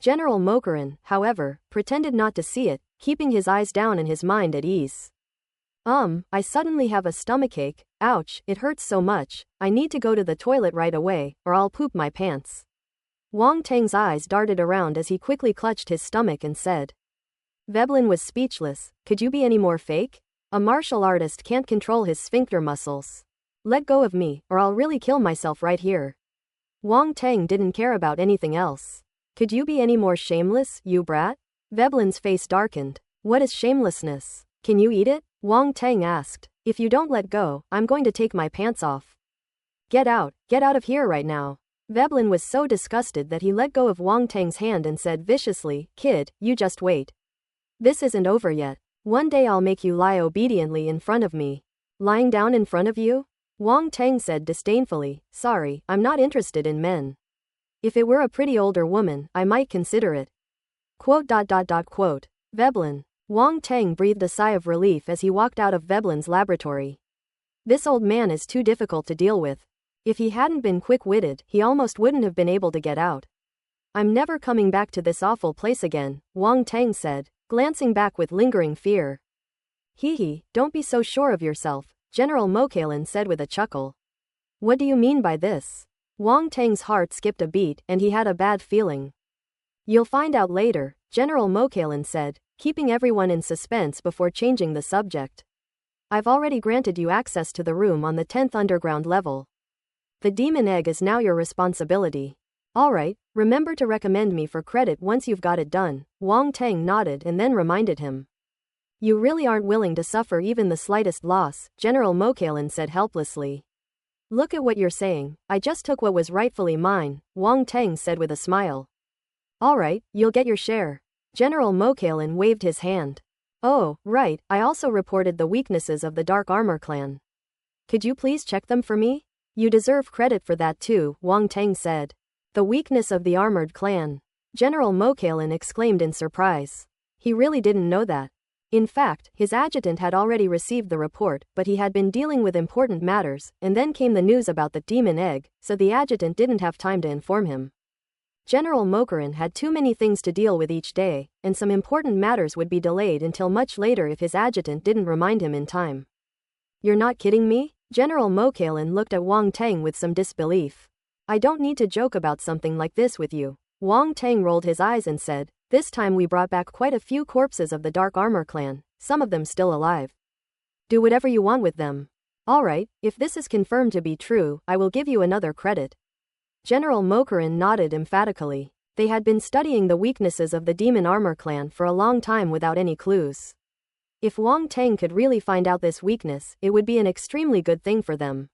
General Mokaran, however, pretended not to see it, keeping his eyes down and his mind at ease. I suddenly have a stomachache. Ouch, it hurts so much. I need to go to the toilet right away, or I'll poop my pants." Wang Teng's eyes darted around as he quickly clutched his stomach and said. Veblen was speechless. Could you be any more fake? A martial artist can't control his sphincter muscles. Let go of me, or I'll really kill myself right here. Wang Teng didn't care about anything else. Could you be any more shameless, you brat? Veblen's face darkened. What is shamelessness? Can you eat it? Wang Teng asked. If you don't let go, I'm going to take my pants off. Get out of here right now. Veblen was so disgusted that he let go of Wang Teng's hand and said viciously, "Kid, you just wait. This isn't over yet. One day I'll make you lie obediently in front of me." Lying down in front of you? Wang Teng said disdainfully, "Sorry, I'm not interested in men. If it were a pretty older woman, I might consider it." Veblen. Wang Teng breathed a sigh of relief as he walked out of Veblen's laboratory. This old man is too difficult to deal with. If he hadn't been quick-witted, he almost wouldn't have been able to get out. "I'm never coming back to this awful place again," Wang Teng said, glancing back with lingering fear. Hee, don't be so sure of yourself," General Mokalan said with a chuckle. "What do you mean by this?" Wang Teng's heart skipped a beat, and he had a bad feeling. "You'll find out later," General Mokalan said, keeping everyone in suspense before changing the subject. I've already granted you access to the room on the 10th underground level. The demon egg is now your responsibility. Alright, remember to recommend me for credit once you've got it done. Wang Teng nodded and then reminded him. You really aren't willing to suffer even the slightest loss, General Mokalin said helplessly. Look at what you're saying, I just took what was rightfully mine, Wang Teng said with a smile. Alright, you'll get your share. General Mokalin waved his hand. Oh, right, I also reported the weaknesses of the Dark Armor clan. Could you please check them for me? You deserve credit for that too, Wang Teng said. The weakness of the Armored clan. General Mokalin exclaimed in surprise. He really didn't know that. In fact, his adjutant had already received the report, but he had been dealing with important matters, and then came the news about the demon egg, so the adjutant didn't have time to inform him. General Mokarin had too many things to deal with each day, and some important matters would be delayed until much later if his adjutant didn't remind him in time. You're not kidding me? General Mokalin looked at Wang Teng with some disbelief. I don't need to joke about something like this with you. Wang Teng rolled his eyes and said, this time we brought back quite a few corpses of the Dark Armor clan, some of them still alive. Do whatever you want with them. Alright, if this is confirmed to be true, I will give you another credit. General Mokarin nodded emphatically. They had been studying the weaknesses of the Demon Armor clan for a long time without any clues. If Wang Teng could really find out this weakness, it would be an extremely good thing for them.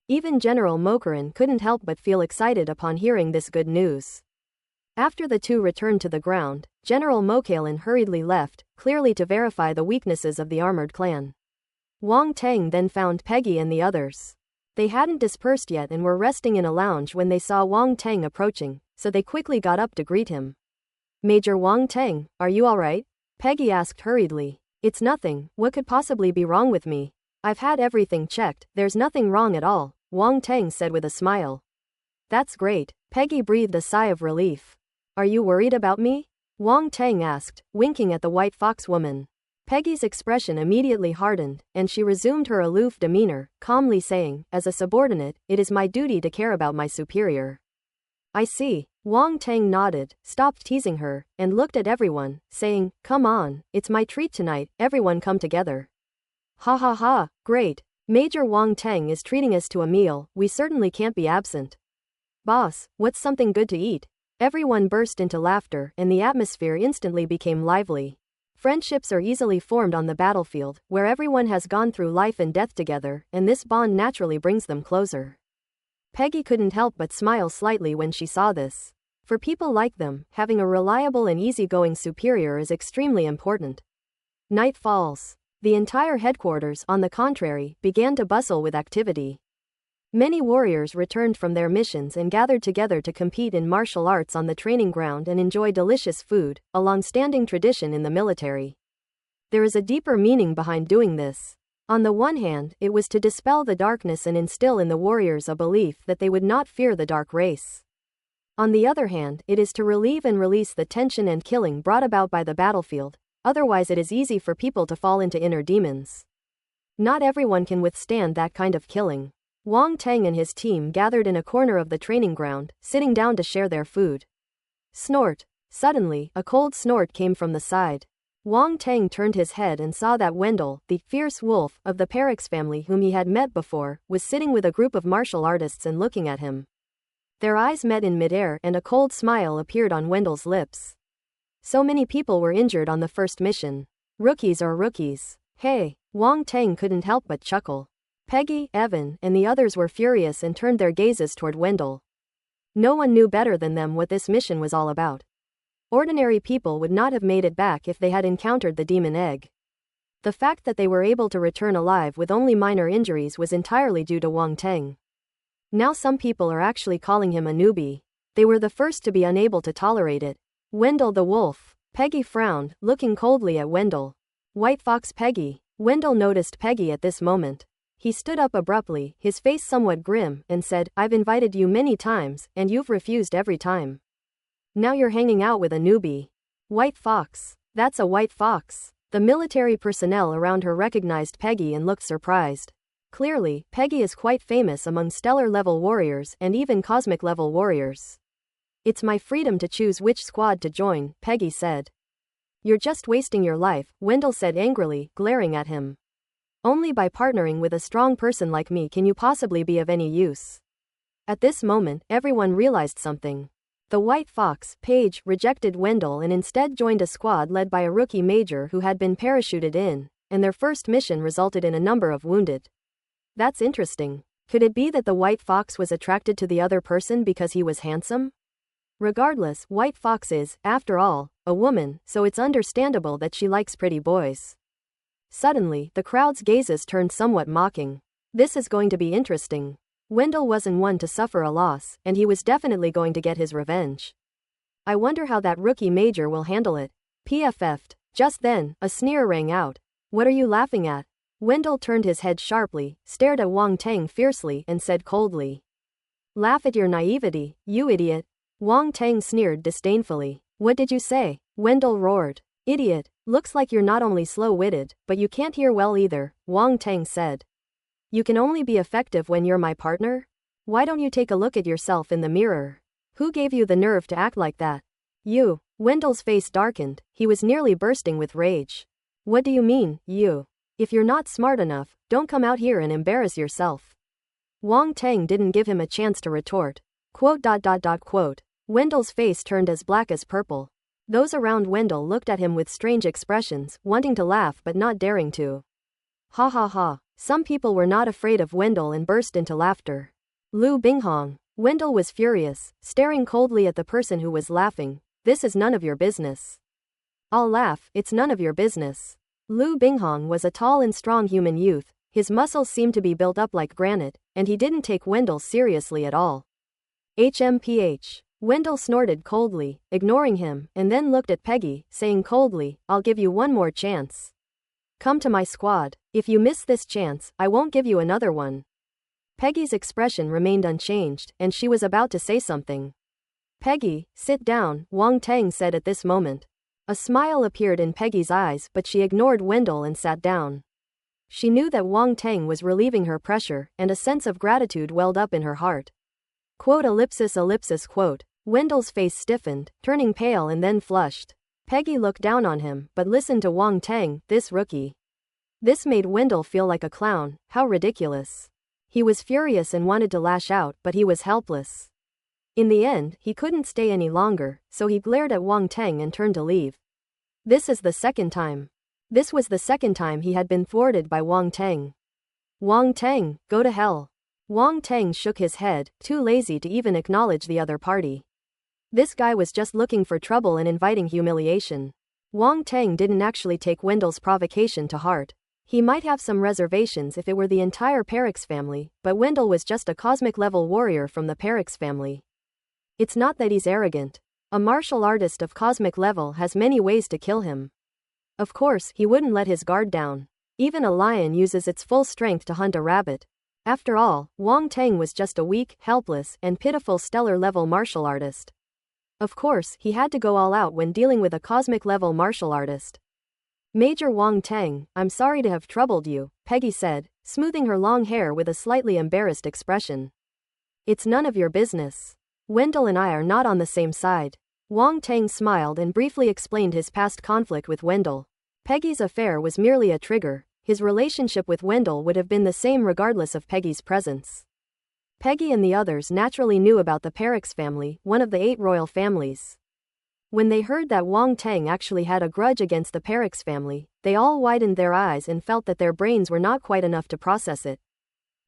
Even General Mokarin couldn't help but feel excited upon hearing this good news. After the two returned to the ground, General Mokalin hurriedly left, clearly to verify the weaknesses of the armored clan. Wang Teng then found Peggy and the others. They hadn't dispersed yet and were resting in a lounge when they saw Wang Teng approaching, so they quickly got up to greet him. Major Wang Teng, are you alright? Peggy asked hurriedly. It's nothing, what could possibly be wrong with me? I've had everything checked, there's nothing wrong at all, Wang Teng said with a smile. That's great, Peggy breathed a sigh of relief. Are you worried about me? Wang Teng asked, winking at the white fox woman. Peggy's expression immediately hardened, and she resumed her aloof demeanor, calmly saying, as a subordinate, it is my duty to care about my superior. I see. Wang Teng nodded, stopped teasing her, and looked at everyone, saying, come on, it's my treat tonight, everyone come together. Ha ha ha, great. Major Wang Teng is treating us to a meal, we certainly can't be absent. Boss, what's something good to eat? Everyone burst into laughter, and the atmosphere instantly became lively. Friendships are easily formed on the battlefield, where everyone has gone through life and death together, and this bond naturally brings them closer. Peggy couldn't help but smile slightly when she saw this. For people like them, having a reliable and easygoing superior is extremely important. Night falls. The entire headquarters, on the contrary, began to bustle with activity. Many warriors returned from their missions and gathered together to compete in martial arts on the training ground and enjoy delicious food, a long-standing tradition in the military. There is a deeper meaning behind doing this. On the one hand, it was to dispel the darkness and instill in the warriors a belief that they would not fear the dark race. On the other hand, it is to relieve and release the tension and killing brought about by the battlefield, otherwise it is easy for people to fall into inner demons. Not everyone can withstand that kind of killing. Wang Teng and his team gathered in a corner of the training ground, sitting down to share their food. Snort. Suddenly, a cold snort came from the side. Wang Teng turned his head and saw that Wendell, the fierce wolf of the Perix family whom he had met before, was sitting with a group of martial artists and looking at him. Their eyes met in midair and a cold smile appeared on Wendell's lips. So many people were injured on the first mission. Rookies are rookies. Hey, Wang Teng couldn't help but chuckle. Peggy, Evan, and the others were furious and turned their gazes toward Wendell. No one knew better than them what this mission was all about. Ordinary people would not have made it back if they had encountered the demon egg. The fact that they were able to return alive with only minor injuries was entirely due to Wang Teng. Now some people are actually calling him a newbie. They were the first to be unable to tolerate it. Wendell the wolf. Peggy frowned, looking coldly at Wendell. White Fox Peggy. Wendell noticed Peggy at this moment. He stood up abruptly, his face somewhat grim, and said, I've invited you many times, and you've refused every time. Now you're hanging out with a newbie. White Fox. That's a white fox. The military personnel around her recognized Peggy and looked surprised. Clearly, Peggy is quite famous among stellar-level warriors and even cosmic-level warriors. It's my freedom to choose which squad to join, Peggy said. You're just wasting your life, Wendell said angrily, glaring at him. Only by partnering with a strong person like me can you possibly be of any use. At this moment, everyone realized something. The White Fox, Paige, rejected Wendell and instead joined a squad led by a rookie major who had been parachuted in, and their first mission resulted in a number of wounded. That's interesting. Could it be that the White Fox was attracted to the other person because he was handsome? Regardless, White Fox is, after all, a woman, so it's understandable that she likes pretty boys. Suddenly, the crowd's gazes turned somewhat mocking. This is going to be interesting. Wendell wasn't one to suffer a loss, and he was definitely going to get his revenge. I wonder how that rookie major will handle it. PFF'd. Just then, a sneer rang out. What are you laughing at? Wendell turned his head sharply, stared at Wong Tang fiercely, and said coldly. Laugh at your naivety, you idiot. Wong Tang sneered disdainfully. What did you say? Wendell roared. Idiot. Looks like you're not only slow-witted, but you can't hear well either, Wong Tang said. You can only be effective when you're my partner? Why don't you take a look at yourself in the mirror? Who gave you the nerve to act like that? You. Wendell's face darkened, he was nearly bursting with rage. What do you mean, you? If you're not smart enough, don't come out here and embarrass yourself. Wong Tang didn't give him a chance to retort. Quote. Wendell's face turned as black as purple. Those around Wendell looked at him with strange expressions, wanting to laugh but not daring to. Ha ha ha. Some people were not afraid of Wendell and burst into laughter. Lu Binghong. Wendell was furious, staring coldly at the person who was laughing. This is none of your business. I'll laugh, it's none of your business. Lu Binghong was a tall and strong human youth, his muscles seemed to be built up like granite, and he didn't take Wendell seriously at all. HMPH. Wendell snorted coldly, ignoring him, and then looked at Peggy, saying coldly, I'll give you one more chance. Come to my squad. If you miss this chance, I won't give you another one. Peggy's expression remained unchanged, and she was about to say something. Peggy, sit down, Wong Tang said at this moment. A smile appeared in Peggy's eyes, but she ignored Wendell and sat down. She knew that Wong Tang was relieving her pressure, and a sense of gratitude welled up in her heart. Quote. Wendell's face stiffened, turning pale and then flushed. Peggy looked down on him, but listened to Wong Tang, this rookie. This made Wendell feel like a clown. How ridiculous. He was furious and wanted to lash out, but he was helpless. In the end, he couldn't stay any longer, so he glared at Wong Tang and turned to leave. This was the second time he had been thwarted by Wong Tang. Wong Tang, go to hell. Wong Tang shook his head, too lazy to even acknowledge the other party. This guy was just looking for trouble and inviting humiliation. Wong Tang didn't actually take Wendell's provocation to heart. He might have some reservations if it were the entire Perix family, but Wendell was just a cosmic-level warrior from the Perix family. It's not that he's arrogant. A martial artist of cosmic level has many ways to kill him. Of course, he wouldn't let his guard down. Even a lion uses its full strength to hunt a rabbit. After all, Wong Tang was just a weak, helpless, and pitiful stellar-level martial artist. Of course, he had to go all out when dealing with a cosmic-level martial artist. Major Wong Tang, I'm sorry to have troubled you, Peggy said, smoothing her long hair with a slightly embarrassed expression. It's none of your business. Wendell and I are not on the same side. Wong Tang smiled and briefly explained his past conflict with Wendell. Peggy's affair was merely a trigger. His relationship with Wendell would have been the same regardless of Peggy's presence. Peggy and the others naturally knew about the Perix family, one of the 8 royal families. When they heard that Wong Tang actually had a grudge against the Perix family, they all widened their eyes and felt that their brains were not quite enough to process it.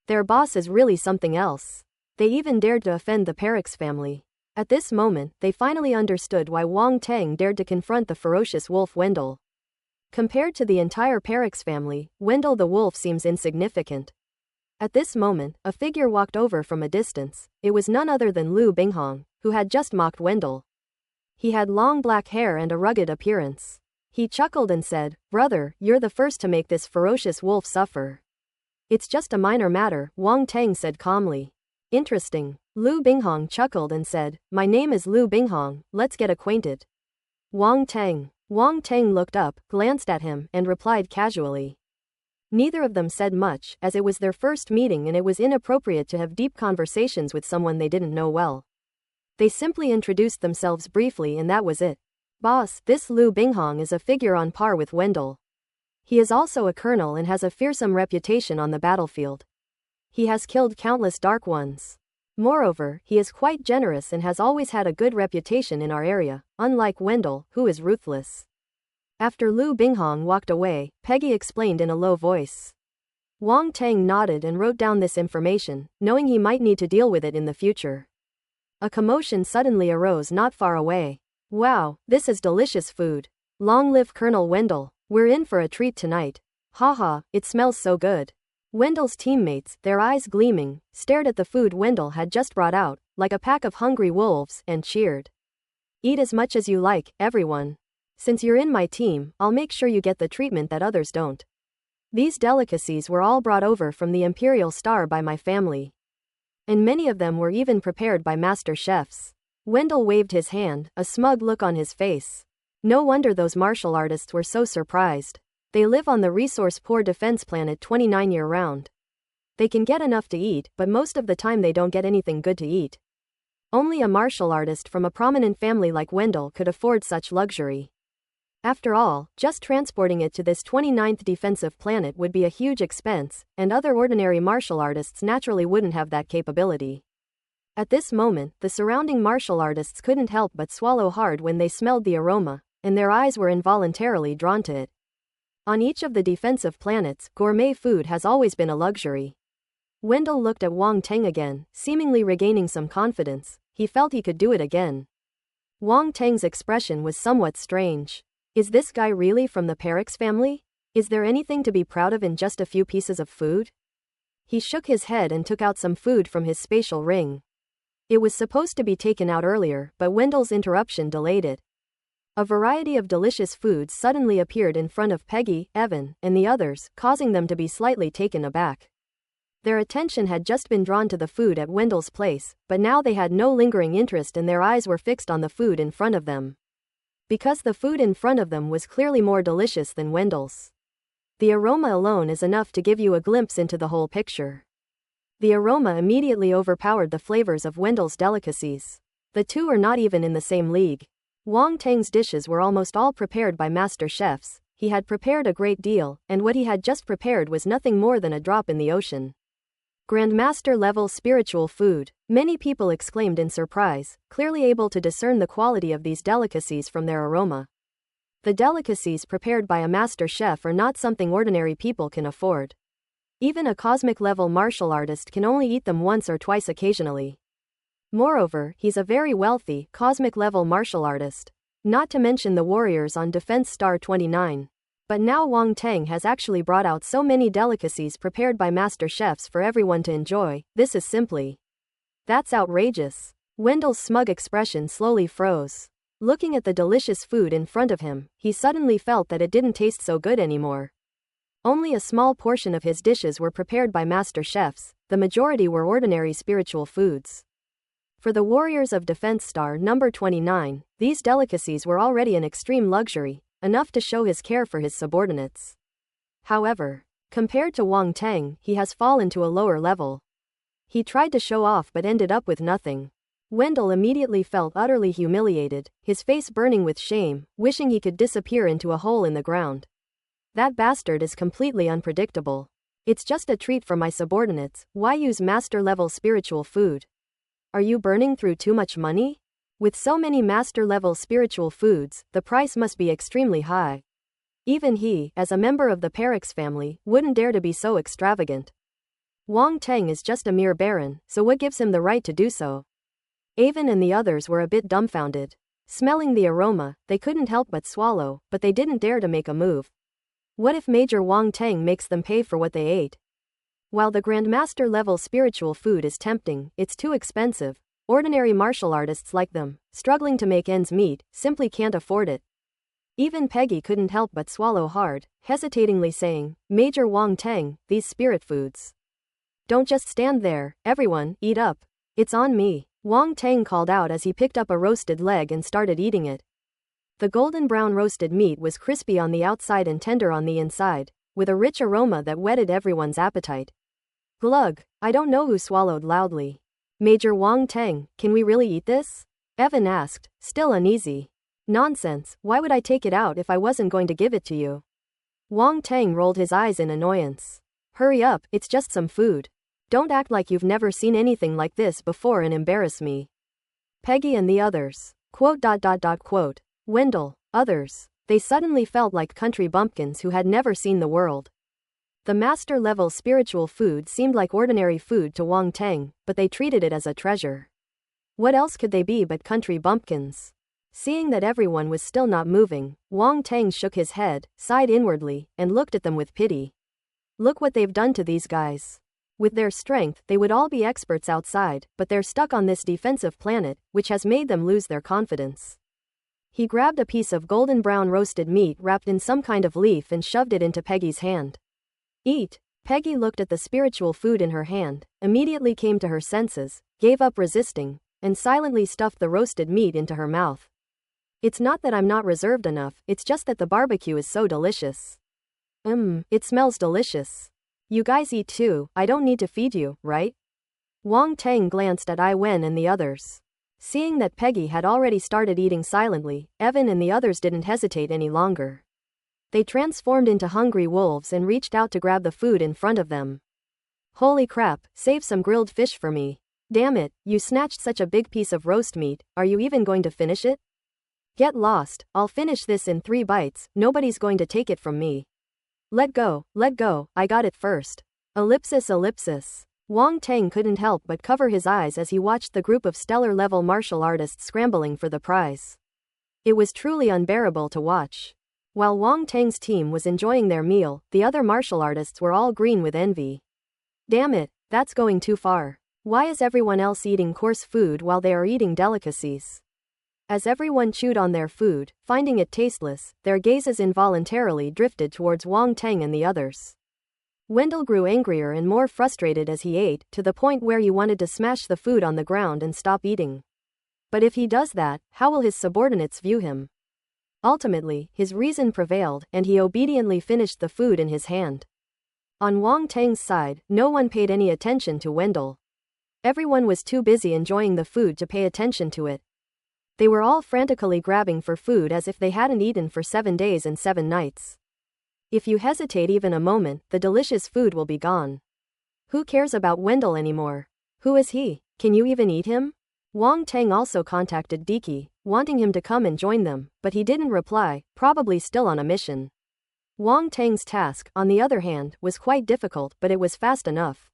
Their boss is really something else. They even dared to offend the Perix family. At this moment, they finally understood why Wong Tang dared to confront the ferocious wolf Wendell. Compared to the entire Perix family, Wendell the wolf seems insignificant. At this moment, a figure walked over from a distance. It was none other than Lu Binghong, who had just mocked Wendell. He had long black hair and a rugged appearance. He chuckled and said, "Brother, you're the first to make this ferocious wolf suffer." "It's just a minor matter," Wong Tang said calmly. "Interesting." Lu Binghong chuckled and said, "My name is Lu Binghong, let's get acquainted." Wong Tang. Wong Tang looked up, glanced at him, and replied casually. Neither of them said much, as it was their first meeting and it was inappropriate to have deep conversations with someone they didn't know well. They simply introduced themselves briefly and that was it. Boss, this Lu Binghong is a figure on par with Wendell. He is also a colonel and has a fearsome reputation on the battlefield. He has killed countless Dark Ones. Moreover, he is quite generous and has always had a good reputation in our area, unlike Wendell, who is ruthless. After Lu Binghong walked away, Peggy explained in a low voice. Wang Tang nodded and wrote down this information, knowing he might need to deal with it in the future. A commotion suddenly arose not far away. Wow, this is delicious food. Long live Colonel Wendell. We're in for a treat tonight. Haha, it smells so good. Wendell's teammates, their eyes gleaming, stared at the food Wendell had just brought out, like a pack of hungry wolves, and cheered. Eat as much as you like, everyone. Since you're in my team, I'll make sure you get the treatment that others don't. These delicacies were all brought over from the Imperial Star by my family. And many of them were even prepared by master chefs. Wendell waved his hand, a smug look on his face. No wonder those martial artists were so surprised. They live on the resource-poor defense planet 29 year-round. They can get enough to eat, but most of the time they don't get anything good to eat. Only a martial artist from a prominent family like Wendell could afford such luxury. After all, just transporting it to this 29th defensive planet would be a huge expense, and other ordinary martial artists naturally wouldn't have that capability. At this moment, the surrounding martial artists couldn't help but swallow hard when they smelled the aroma, and their eyes were involuntarily drawn to it. On each of the defensive planets, gourmet food has always been a luxury. Wendell looked at Wang Tang again, seemingly regaining some confidence. He felt he could do it again. Wang Tang's expression was somewhat strange. Is this guy really from the Perix family? Is there anything to be proud of in just a few pieces of food? He shook his head and took out some food from his spatial ring. It was supposed to be taken out earlier, but Wendell's interruption delayed it. A variety of delicious foods suddenly appeared in front of Peggy, Evan, and the others, causing them to be slightly taken aback. Their attention had just been drawn to the food at Wendell's place, but now they had no lingering interest and their eyes were fixed on the food in front of them. Because the food in front of them was clearly more delicious than Wendell's. The aroma alone is enough to give you a glimpse into the whole picture. The aroma immediately overpowered the flavors of Wendell's delicacies. The two are not even in the same league. Wang Tang's dishes were almost all prepared by master chefs. He had prepared a great deal, and what he had just prepared was nothing more than a drop in the ocean. Grandmaster level spiritual food, many people exclaimed in surprise, clearly able to discern the quality of these delicacies from their aroma. The delicacies prepared by a master chef are not something ordinary people can afford. Even a cosmic level martial artist can only eat them once or twice occasionally. Moreover, he's a very wealthy, cosmic-level martial artist. Not to mention the warriors on Defense Star 29. But now Wang Tang has actually brought out so many delicacies prepared by master chefs for everyone to enjoy. This is simply... That's outrageous. Wendell's smug expression slowly froze. Looking at the delicious food in front of him, he suddenly felt that it didn't taste so good anymore. Only a small portion of his dishes were prepared by master chefs, the majority were ordinary spiritual foods. For the warriors of Defense Star number 29, these delicacies were already an extreme luxury, enough to show his care for his subordinates. However, compared to Wang Tang, he has fallen to a lower level. He tried to show off but ended up with nothing. Wendell immediately felt utterly humiliated, his face burning with shame, wishing he could disappear into a hole in the ground. That bastard is completely unpredictable. It's just a treat for my subordinates. Why use master-level spiritual food? Are you burning through too much money? With so many master-level spiritual foods, the price must be extremely high. Even he, as a member of the Perix family, wouldn't dare to be so extravagant. Wang Tang is just a mere baron, so what gives him the right to do so? Avon and the others were a bit dumbfounded. Smelling the aroma, they couldn't help but swallow, but they didn't dare to make a move. What if Major Wang Tang makes them pay for what they ate? While the Grandmaster level spiritual food is tempting, it's too expensive. Ordinary martial artists like them, struggling to make ends meet, simply can't afford it. Even Peggy couldn't help but swallow hard, hesitatingly saying, Major Wang Tang, these spirit foods. Don't just stand there, everyone, eat up. It's on me. Wang Tang called out as he picked up a roasted leg and started eating it. The golden brown roasted meat was crispy on the outside and tender on the inside, with a rich aroma that whetted everyone's appetite. Glug, I don't know who swallowed loudly. Major Wang Tang, can we really eat this? Evan asked, still uneasy. Nonsense, why would I take it out if I wasn't going to give it to you? Wang Tang rolled his eyes in annoyance. Hurry up, it's just some food. Don't act like you've never seen anything like this before and embarrass me. Peggy and the others. Quote. Wendell. Others. They suddenly felt like country bumpkins who had never seen the world. The master-level spiritual food seemed like ordinary food to Wang Tang, but they treated it as a treasure. What else could they be but country bumpkins? Seeing that everyone was still not moving, Wang Tang shook his head, sighed inwardly, and looked at them with pity. Look what they've done to these guys. With their strength, they would all be experts outside, but they're stuck on this defensive planet, which has made them lose their confidence. He grabbed a piece of golden brown roasted meat wrapped in some kind of leaf and shoved it into Peggy's hand. Eat. Peggy looked at the spiritual food in her hand, immediately came to her senses, gave up resisting, and silently stuffed the roasted meat into her mouth. It's not that I'm not reserved enough, it's just that the barbecue is so delicious. It smells delicious. You guys eat too, I don't need to feed you, right? Wang Tang glanced at Ai Wen and the others. Seeing that Peggy had already started eating silently, Evan and the others didn't hesitate any longer. They transformed into hungry wolves and reached out to grab the food in front of them. Holy crap, save some grilled fish for me. Damn it, you snatched such a big piece of roast meat, are you even going to finish it? Get lost, I'll finish this in 3 bites, nobody's going to take it from me. Let go, I got it first. Ellipsis. Wang Tang couldn't help but cover his eyes as he watched the group of stellar-level martial artists scrambling for the prize. It was truly unbearable to watch. While Wang Tang's team was enjoying their meal, the other martial artists were all green with envy. Damn it, that's going too far. Why is everyone else eating coarse food while they are eating delicacies? As everyone chewed on their food, finding it tasteless, their gazes involuntarily drifted towards Wang Tang and the others. Wendell grew angrier and more frustrated as he ate, to the point where he wanted to smash the food on the ground and stop eating. But if he does that, how will his subordinates view him? Ultimately, his reason prevailed, and he obediently finished the food in his hand. On Wang Tang's side, no one paid any attention to Wendell. Everyone was too busy enjoying the food to pay attention to it. They were all frantically grabbing for food as if they hadn't eaten for 7 days and 7 nights. If you hesitate even a moment, the delicious food will be gone. Who cares about Wendell anymore? Who is he? Can you even eat him? Wang Tang also contacted Diki, wanting him to come and join them, but he didn't reply, probably still on a mission. Wang Tang's task, on the other hand, was quite difficult, but it was fast enough.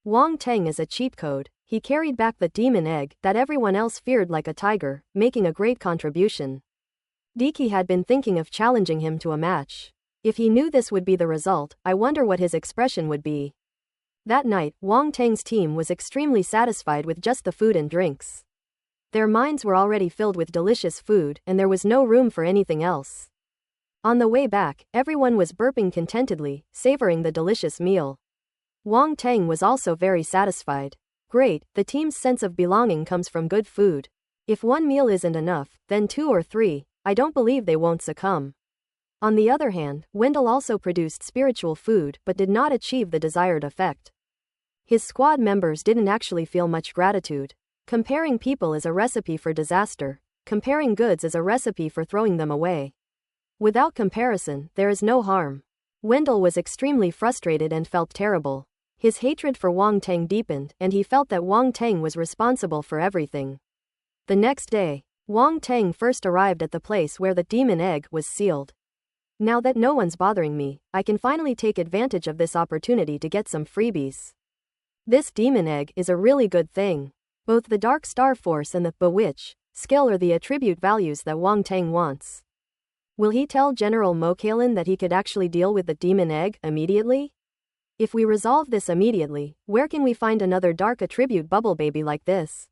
Wang Tang is a cheat code. He carried back the demon egg that everyone else feared like a tiger, making a great contribution. Diki had been thinking of challenging him to a match. If he knew this would be the result, I wonder what his expression would be. That night, Wang Tang's team was extremely satisfied with just the food and drinks. Their minds were already filled with delicious food, and there was no room for anything else. On the way back, everyone was burping contentedly, savoring the delicious meal. Wang Tang was also very satisfied. Great, the team's sense of belonging comes from good food. If one meal isn't enough, then 2 or 3, I don't believe they won't succumb. On the other hand, Wendell also produced spiritual food but did not achieve the desired effect. His squad members didn't actually feel much gratitude. Comparing people is a recipe for disaster. Comparing goods is a recipe for throwing them away. Without comparison, there is no harm. Wendell was extremely frustrated and felt terrible. His hatred for Wang Tang deepened, and he felt that Wang Tang was responsible for everything. The next day, Wang Tang first arrived at the place where the demon egg was sealed. Now that no one's bothering me, I can finally take advantage of this opportunity to get some freebies. This demon egg is a really good thing. Both the Dark Star Force and the Bewitch skill are the attribute values that Wang Tang wants. Will he tell General Mokalin that he could actually deal with the demon egg immediately? If we resolve this immediately, where can we find another dark attribute bubble baby like this?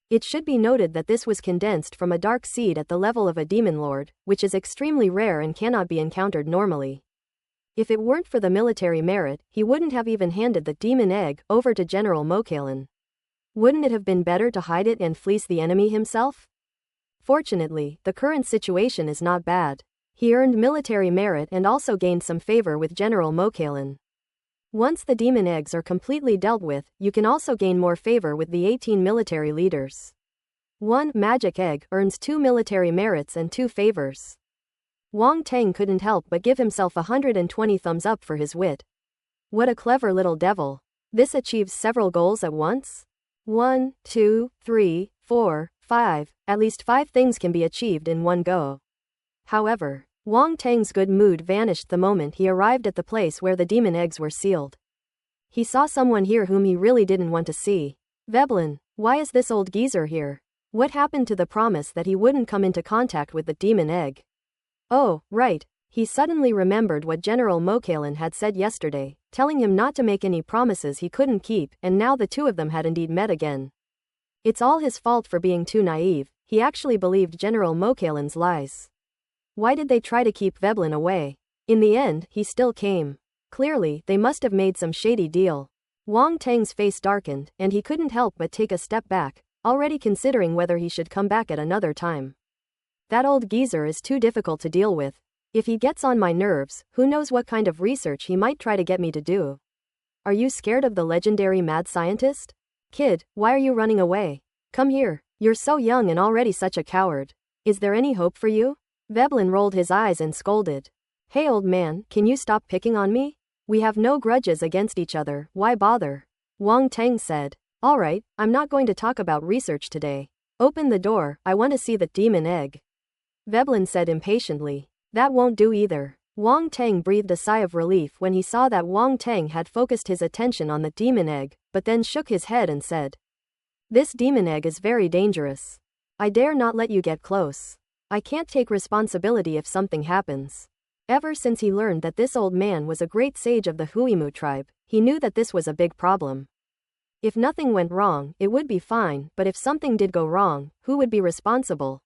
It should be noted that this was condensed from a dark seed at the level of a demon lord, which is extremely rare and cannot be encountered normally. If it weren't for the military merit, he wouldn't have even handed the demon egg over to General Mokalin. Wouldn't it have been better to hide it and fleece the enemy himself? Fortunately, the current situation is not bad. He earned military merit and also gained some favor with General Mokalin. Once the demon eggs are completely dealt with, you can also gain more favor with the 18 military leaders. 1 magic egg earns 2 military merits and 2 favors. Wang Teng couldn't help but give himself 120 thumbs up for his wit. What a clever little devil. This achieves several goals at once? 1, 2, 3, 4, 5. At least 5 things can be achieved in one go. However, Wang Teng's good mood vanished the moment he arrived at the place where the demon eggs were sealed. He saw someone here whom he really didn't want to see. Veblen, why is this old geezer here? What happened to the promise that he wouldn't come into contact with the demon egg? Oh, right. He suddenly remembered what General Mokalin had said yesterday, telling him not to make any promises he couldn't keep, and now the two of them had indeed met again. It's all his fault for being too naive. He actually believed General Mokalin's lies. Why did they try to keep Veblen away? In the end, he still came. Clearly, they must have made some shady deal. Wang Teng's face darkened, and he couldn't help but take a step back, already considering whether he should come back at another time. That old geezer is too difficult to deal with. If he gets on my nerves, who knows what kind of research he might try to get me to do. Are you scared of the legendary mad scientist? Kid, why are you running away? Come here, you're so young and already such a coward. Is there any hope for you? Veblen rolled his eyes and scolded. Hey old man, can you stop picking on me? We have no grudges against each other, why bother? Wang Teng said. Alright, I'm not going to talk about research today. Open the door, I want to see the demon egg. Veblen said impatiently. That won't do either. Wang Teng breathed a sigh of relief when he saw that Wang Teng had focused his attention on the demon egg, but then shook his head and said. This demon egg is very dangerous. I dare not let you get close. I can't take responsibility if something happens. Ever since he learned that this old man was a great sage of the Huimu tribe, he knew that this was a big problem. If nothing went wrong, it would be fine, but if something did go wrong, who would be responsible?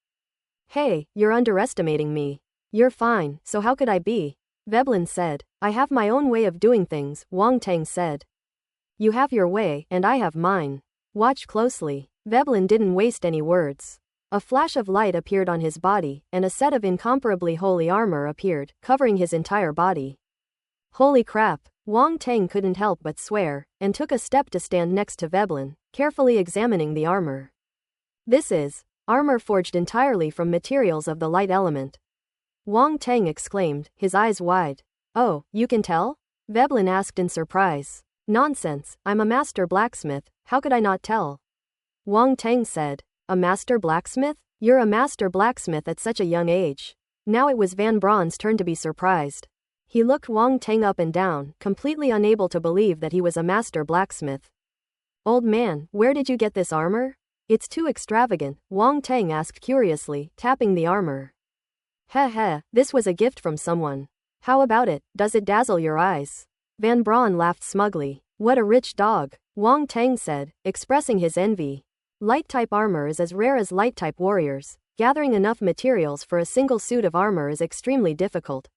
Hey, you're underestimating me. You're fine, so how could I be? Veblen said. I have my own way of doing things, Wang Teng said. You have your way, and I have mine. Watch closely. Veblen didn't waste any words. A flash of light appeared on his body, and a set of incomparably holy armor appeared, covering his entire body. Holy crap! Wang Teng couldn't help but swear, and took a step to stand next to Veblen, carefully examining the armor. This is armor forged entirely from materials of the light element. Wang Teng exclaimed, his eyes wide. Oh, you can tell? Veblen asked in surprise. Nonsense, I'm a master blacksmith, how could I not tell? Wang Teng said. A master blacksmith? You're a master blacksmith at such a young age. Now it was Van Braun's turn to be surprised. He looked Wang Teng up and down, completely unable to believe that he was a master blacksmith. Old man, where did you get this armor? It's too extravagant, Wang Teng asked curiously, tapping the armor. Heh, this was a gift from someone. How about it, does it dazzle your eyes? Van Braun laughed smugly. What a rich dog, Wang Teng said, expressing his envy. Light-type armor is as rare as light-type warriors. Gathering enough materials for a single suit of armor is extremely difficult.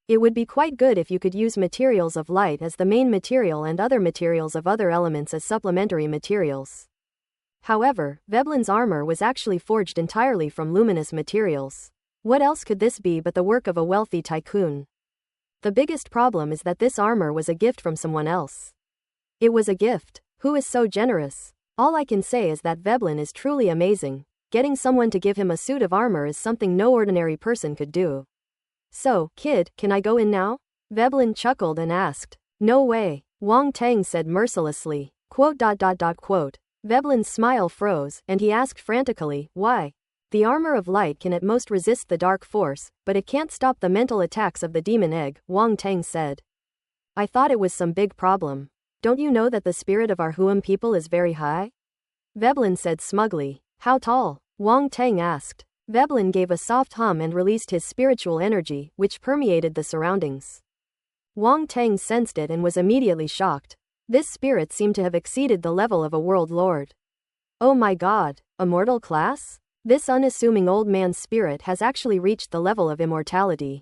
It would be quite good if you could use materials of light as the main material and other materials of other elements as supplementary materials. However, Veblen's armor was actually forged entirely from luminous materials. What else could this be but the work of a wealthy tycoon? The biggest problem is that this armor was a gift from someone else. It was a gift. Who is so generous? All I can say is that Veblen is truly amazing. Getting someone to give him a suit of armor is something no ordinary person could do. So, kid, can I go in now? Veblen chuckled and asked. No way, Wang Teng said mercilessly. Quote. Veblen's smile froze, and he asked frantically, why? The armor of light can at most resist the dark force, but it can't stop the mental attacks of the demon egg, Wang Teng said. I thought it was some big problem. Don't you know that the spirit of our Huam people is very high? Veblen said smugly. How tall? Wang Teng asked. Veblen gave a soft hum and released his spiritual energy, which permeated the surroundings. Wang Teng sensed it and was immediately shocked. This spirit seemed to have exceeded the level of a world lord. Oh my god, immortal class? This unassuming old man's spirit has actually reached the level of immortality.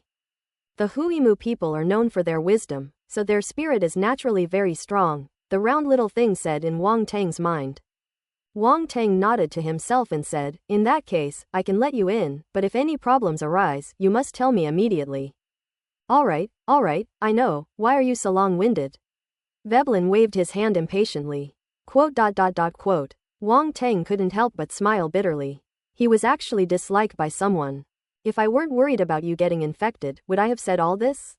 The Huimu people are known for their wisdom, so their spirit is naturally very strong, the round little thing said in Wang Teng's mind. Wang Teng nodded to himself and said, in that case, I can let you in, but if any problems arise, you must tell me immediately. Alright, I know, why are you so long-winded? Veblen waved his hand impatiently. Quote. Wang Teng couldn't help but smile bitterly. He was actually disliked by someone. If I weren't worried about you getting infected, would I have said all this?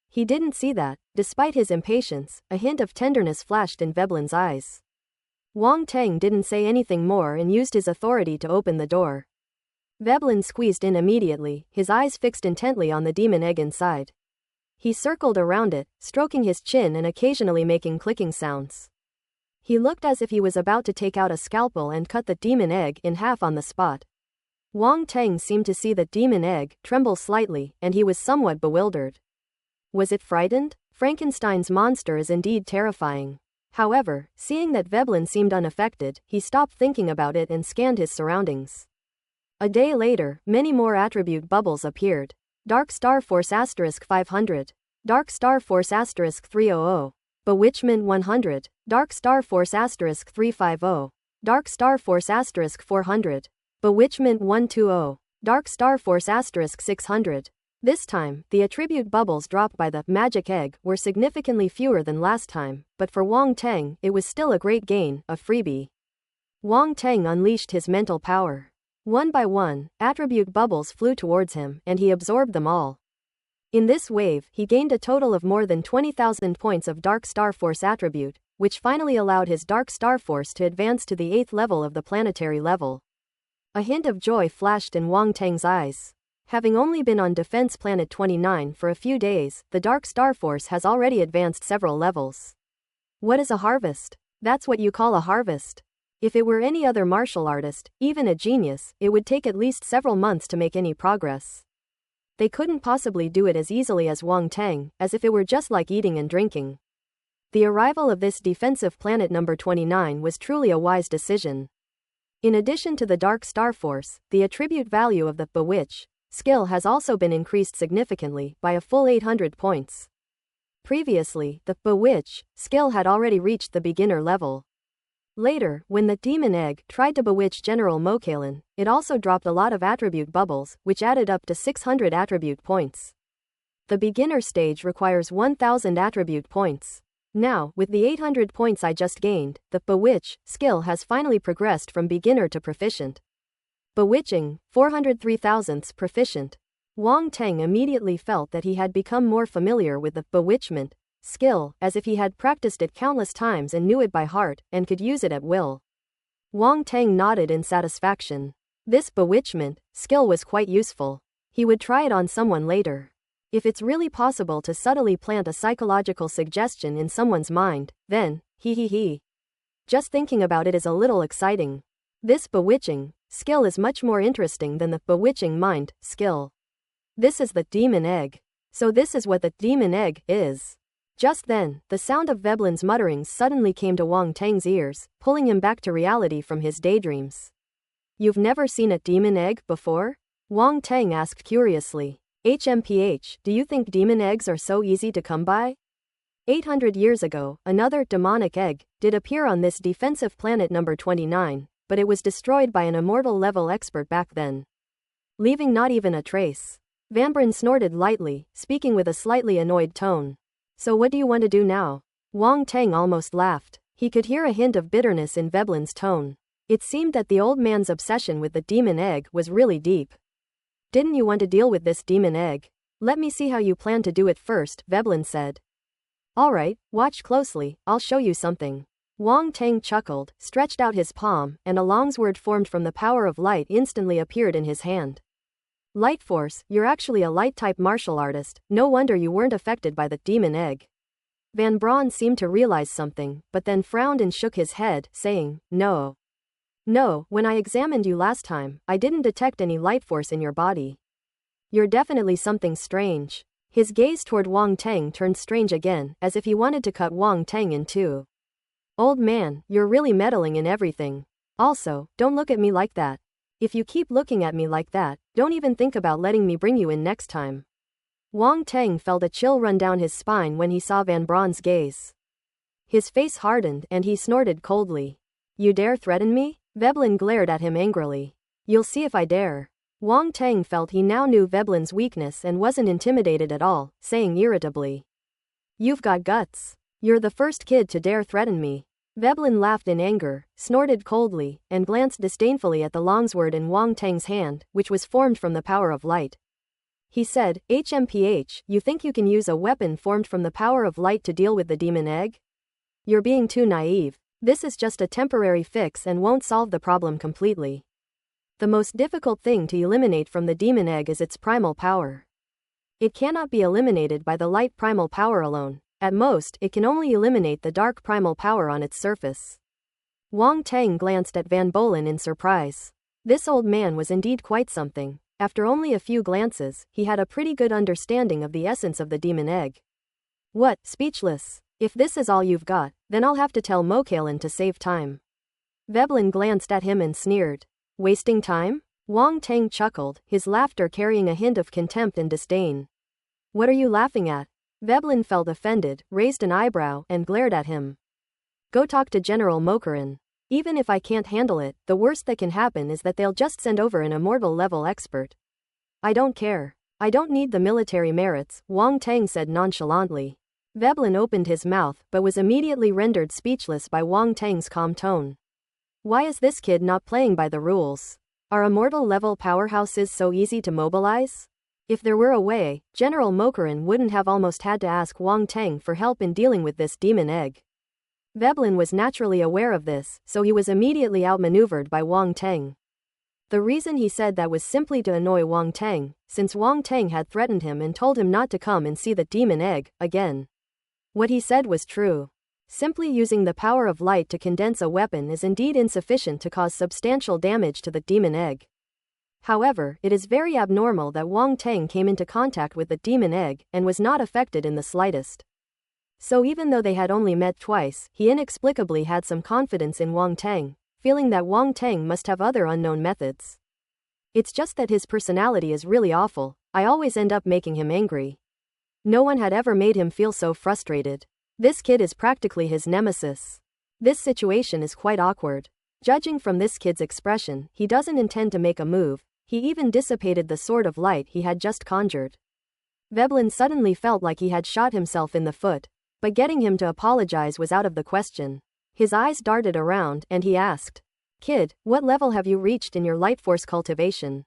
He didn't see that. Despite his impatience, a hint of tenderness flashed in Veblen's eyes. Wang Teng didn't say anything more and used his authority to open the door. Veblen squeezed in immediately, his eyes fixed intently on the demon egg inside. He circled around it, stroking his chin and occasionally making clicking sounds. He looked as if he was about to take out a scalpel and cut the demon egg in half on the spot. Wang Teng seemed to see the demon egg tremble slightly, and he was somewhat bewildered. Was it frightened? Frankenstein's monster is indeed terrifying. However, seeing that Veblen seemed unaffected, he stopped thinking about it and scanned his surroundings. A day later, many more attribute bubbles appeared. Dark Star Force *500. Dark Star Force *300. Bewitchment 100. Dark Star Force *350. Dark Star Force *400. Bewitchment 120. Dark Star Force *600. This time, the attribute bubbles dropped by the magic egg were significantly fewer than last time, but for Wang Teng, it was still a great gain, a freebie. Wang Teng unleashed his mental power. One by one, attribute bubbles flew towards him, and he absorbed them all. In this wave, he gained a total of more than 20,000 points of Dark Star Force attribute, which finally allowed his Dark Star Force to advance to the 8th level of the planetary level. A hint of joy flashed in Wang Teng's eyes. Having only been on Defense Planet 29 for a few days, the Dark Star Force has already advanced several levels. What is a harvest? That's what you call a harvest? If it were any other martial artist, even a genius, it would take at least several months to make any progress. They couldn't possibly do it as easily as Wang Teng, as if it were just like eating and drinking. The arrival of this defensive planet number 29 was truly a wise decision. In addition to the Dark Star Force, the attribute value of the Bewitch skill has also been increased significantly by a full 800 points. Previously, the Bewitch skill had already reached the beginner level. Later, when the demon egg tried to bewitch General Mokalin, it also dropped a lot of attribute bubbles, which added up to 600 attribute points. The beginner stage requires 1000 attribute points. Now, with the 800 points I just gained, the Bewitch skill has finally progressed from beginner to proficient. Bewitching, 403,000ths proficient. Wang Teng immediately felt that he had become more familiar with the bewitchment skill, as if he had practiced it countless times and knew it by heart, and could use it at will. Wang Teng nodded in satisfaction. This bewitchment skill was quite useful. He would try it on someone later. If it's really possible to subtly plant a psychological suggestion in someone's mind, then, just thinking about it is a little exciting. This bewitching skill is much more interesting than the bewitching mind skill. This is the demon egg. So this is what the demon egg is. Just then, the sound of Veblen's mutterings suddenly came to Wang Teng's ears, pulling him back to reality from his daydreams. You've never seen a demon egg before? Wang Teng asked curiously. HMPH, do you think demon eggs are so easy to come by? 800 years ago, another demonic egg did appear on this defensive planet number 29, but it was destroyed by an immortal level expert back then, leaving not even a trace. Van Bryn snorted lightly, speaking with a slightly annoyed tone. So what do you want to do now? Wang Teng almost laughed. He could hear a hint of bitterness in Veblen's tone. It seemed that the old man's obsession with the demon egg was really deep. Didn't you want to deal with this demon egg? Let me see how you plan to do it first, Veblen said. Alright, watch closely, I'll show you something. Wang Teng chuckled, stretched out his palm, and a longsword formed from the power of light instantly appeared in his hand. Light Force, you're actually a light-type martial artist, no wonder you weren't affected by the demon egg. Van Braun seemed to realize something, but then frowned and shook his head, saying, No, when I examined you last time, I didn't detect any light force in your body. You're definitely something strange. His gaze toward Wang Teng turned strange again, as if he wanted to cut Wang Teng in two. Old man, you're really meddling in everything. Also, don't look at me like that. If you keep looking at me like that, don't even think about letting me bring you in next time. Wang Teng felt a chill run down his spine when he saw Van Braun's gaze. His face hardened and he snorted coldly. You dare threaten me? Veblen glared at him angrily. You'll see if I dare. Wang Teng felt he now knew Veblen's weakness and wasn't intimidated at all, saying irritably. You've got guts. You're the first kid to dare threaten me. Veblen laughed in anger, snorted coldly, and glanced disdainfully at the longsword in Wang Tang's hand, which was formed from the power of light. He said, HMPH, you think you can use a weapon formed from the power of light to deal with the demon egg? You're being too naive. This is just a temporary fix and won't solve the problem completely. The most difficult thing to eliminate from the demon egg is its primal power. It cannot be eliminated by the light primal power alone. At most, it can only eliminate the dark primal power on its surface. Wang Tang glanced at Van Bolen in surprise. This old man was indeed quite something. After only a few glances, he had a pretty good understanding of the essence of the demon egg. What, speechless? If this is all you've got, then I'll have to tell Mokalen to save time. Veblen glanced at him and sneered. Wasting time? Wang Tang chuckled, his laughter carrying a hint of contempt and disdain. What are you laughing at? Veblen felt offended, raised an eyebrow, and glared at him. Go talk to General Mokaren. Even if I can't handle it, the worst that can happen is that they'll just send over an immortal-level expert. I don't care. I don't need the military merits, Wang Tang said nonchalantly. Veblen opened his mouth but was immediately rendered speechless by Wang Tang's calm tone. Why is this kid not playing by the rules? Are immortal-level powerhouses so easy to mobilize? If there were a way, General Mokaren wouldn't have almost had to ask Wang Tang for help in dealing with this demon egg. Veblen was naturally aware of this, so he was immediately outmaneuvered by Wang Tang. The reason he said that was simply to annoy Wang Tang, since Wang Tang had threatened him and told him not to come and see the demon egg again. What he said was true. Simply using the power of light to condense a weapon is indeed insufficient to cause substantial damage to the demon egg. However, it is very abnormal that Wang Tang came into contact with the demon egg and was not affected in the slightest. So even though they had only met twice, he inexplicably had some confidence in Wang Tang, feeling that Wang Tang must have other unknown methods. It's just that his personality is really awful. I always end up making him angry. No one had ever made him feel so frustrated. This kid is practically his nemesis. This situation is quite awkward. Judging from this kid's expression, he doesn't intend to make a move. He even dissipated the sword of light he had just conjured. Veblen suddenly felt like he had shot himself in the foot, but getting him to apologize was out of the question. His eyes darted around, and he asked, Kid, what level have you reached in your light force cultivation?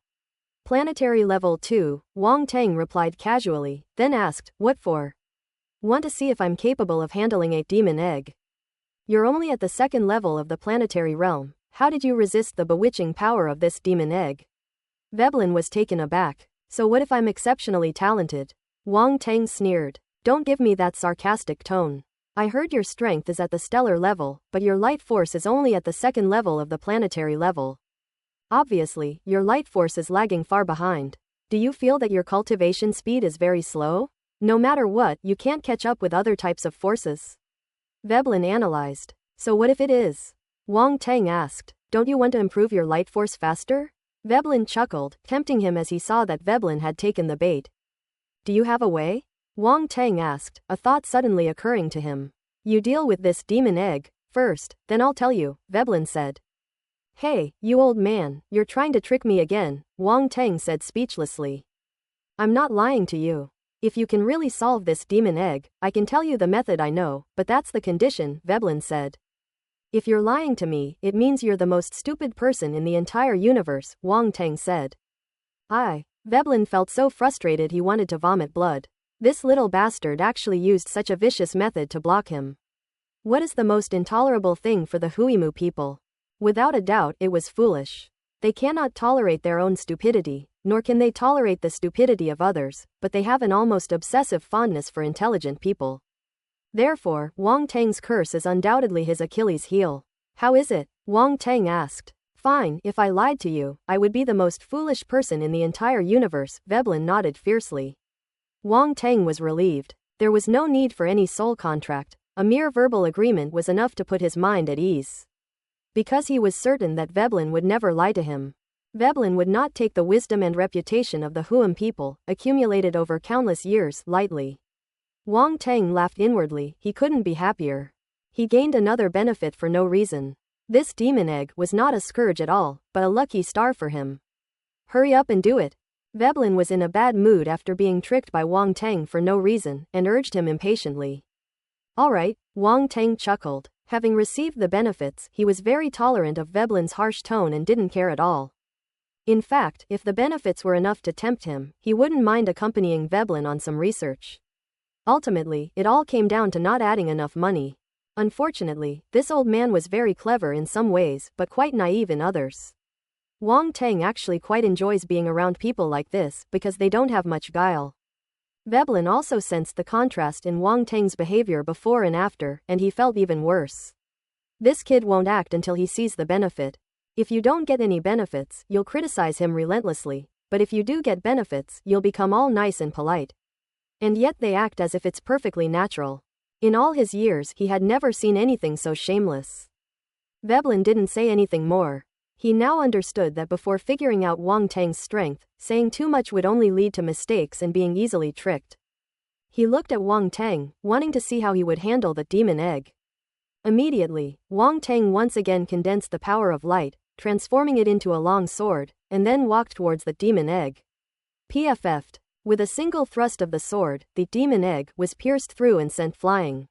Planetary level 2, Wang Tang replied casually, then asked, What for? Want to see if I'm capable of handling a demon egg. You're only at the second level of the planetary realm. How did you resist the bewitching power of this demon egg? Veblen was taken aback. So what if I'm exceptionally talented? Wang Tang sneered. Don't give me that sarcastic tone. I heard your strength is at the stellar level, but your light force is only at the second level of the planetary level. Obviously, your light force is lagging far behind. Do you feel that your cultivation speed is very slow? No matter what, you can't catch up with other types of forces. Veblen analyzed. So what if it is? Wang Tang asked. Don't you want to improve your light force faster? Veblen chuckled, tempting him as he saw that Veblen had taken the bait. Do you have a way? Wang Tang asked, a thought suddenly occurring to him. You deal with this demon egg first, then I'll tell you, Veblen said. Hey, you old man, you're trying to trick me again, Wang Tang said speechlessly. I'm not lying to you. If you can really solve this demon egg, I can tell you the method I know, but that's the condition, Veblen said. If you're lying to me, it means you're the most stupid person in the entire universe, Wang Tang said. Veblen felt so frustrated he wanted to vomit blood. This little bastard actually used such a vicious method to block him. What is the most intolerable thing for the Huimu people? Without a doubt, it was foolish. They cannot tolerate their own stupidity, nor can they tolerate the stupidity of others, but they have an almost obsessive fondness for intelligent people. Therefore, Wang Tang's curse is undoubtedly his Achilles heel. How is it? Wang Tang asked. Fine, if I lied to you, I would be the most foolish person in the entire universe, Veblen nodded fiercely. Wang Tang was relieved. There was no need for any soul contract. A mere verbal agreement was enough to put his mind at ease. Because he was certain that Veblen would never lie to him. Veblen would not take the wisdom and reputation of the Huam people, accumulated over countless years, lightly. Wang Tang laughed inwardly, he couldn't be happier. He gained another benefit for no reason. This demon egg was not a scourge at all, but a lucky star for him. Hurry up and do it. Veblen was in a bad mood after being tricked by Wang Tang for no reason, and urged him impatiently. Alright, Wang Tang chuckled. Having received the benefits, he was very tolerant of Veblen's harsh tone and didn't care at all. In fact, if the benefits were enough to tempt him, he wouldn't mind accompanying Veblen on some research. Ultimately, it all came down to not adding enough money. Unfortunately, this old man was very clever in some ways, but quite naive in others. Wang Teng actually quite enjoys being around people like this, because they don't have much guile. Veblen also sensed the contrast in Wang Teng's behavior before and after, and he felt even worse. This kid won't act until he sees the benefit. If you don't get any benefits, you'll criticize him relentlessly, but if you do get benefits, you'll become all nice and polite. And yet they act as if it's perfectly natural. In all his years, he had never seen anything so shameless. Veblen didn't say anything more. He now understood that before figuring out Wang Teng's strength, saying too much would only lead to mistakes and being easily tricked. He looked at Wang Teng, wanting to see how he would handle the demon egg. Immediately, Wang Teng once again condensed the power of light, transforming it into a long sword, and then walked towards the demon egg. PFF'd. With a single thrust of the sword, the demon egg was pierced through and sent flying.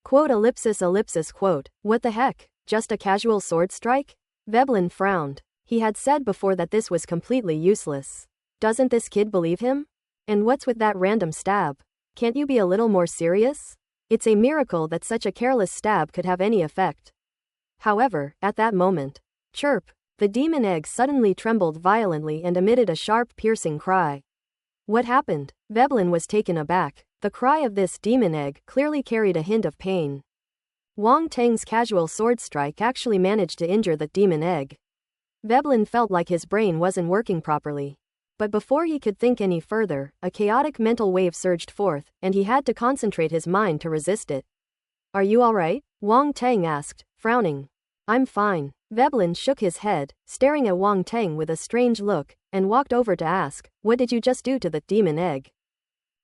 Quote ellipsis ellipsis quote, what the heck, just a casual sword strike? Veblen frowned. He had said before that this was completely useless. Doesn't this kid believe him? And what's with that random stab? Can't you be a little more serious? It's a miracle that such a careless stab could have any effect. However, at that moment, chirp, the demon egg suddenly trembled violently and emitted a sharp piercing cry. What happened? Veblen was taken aback. The cry of this demon egg clearly carried a hint of pain. Wang Teng's casual sword strike actually managed to injure the demon egg. Veblen felt like his brain wasn't working properly. But before he could think any further, a chaotic mental wave surged forth, and he had to concentrate his mind to resist it. Are you alright? Wang Teng asked, frowning. I'm fine. Veblen shook his head, staring at Wang Teng with a strange look, and walked over to ask, what did you just do to the demon egg?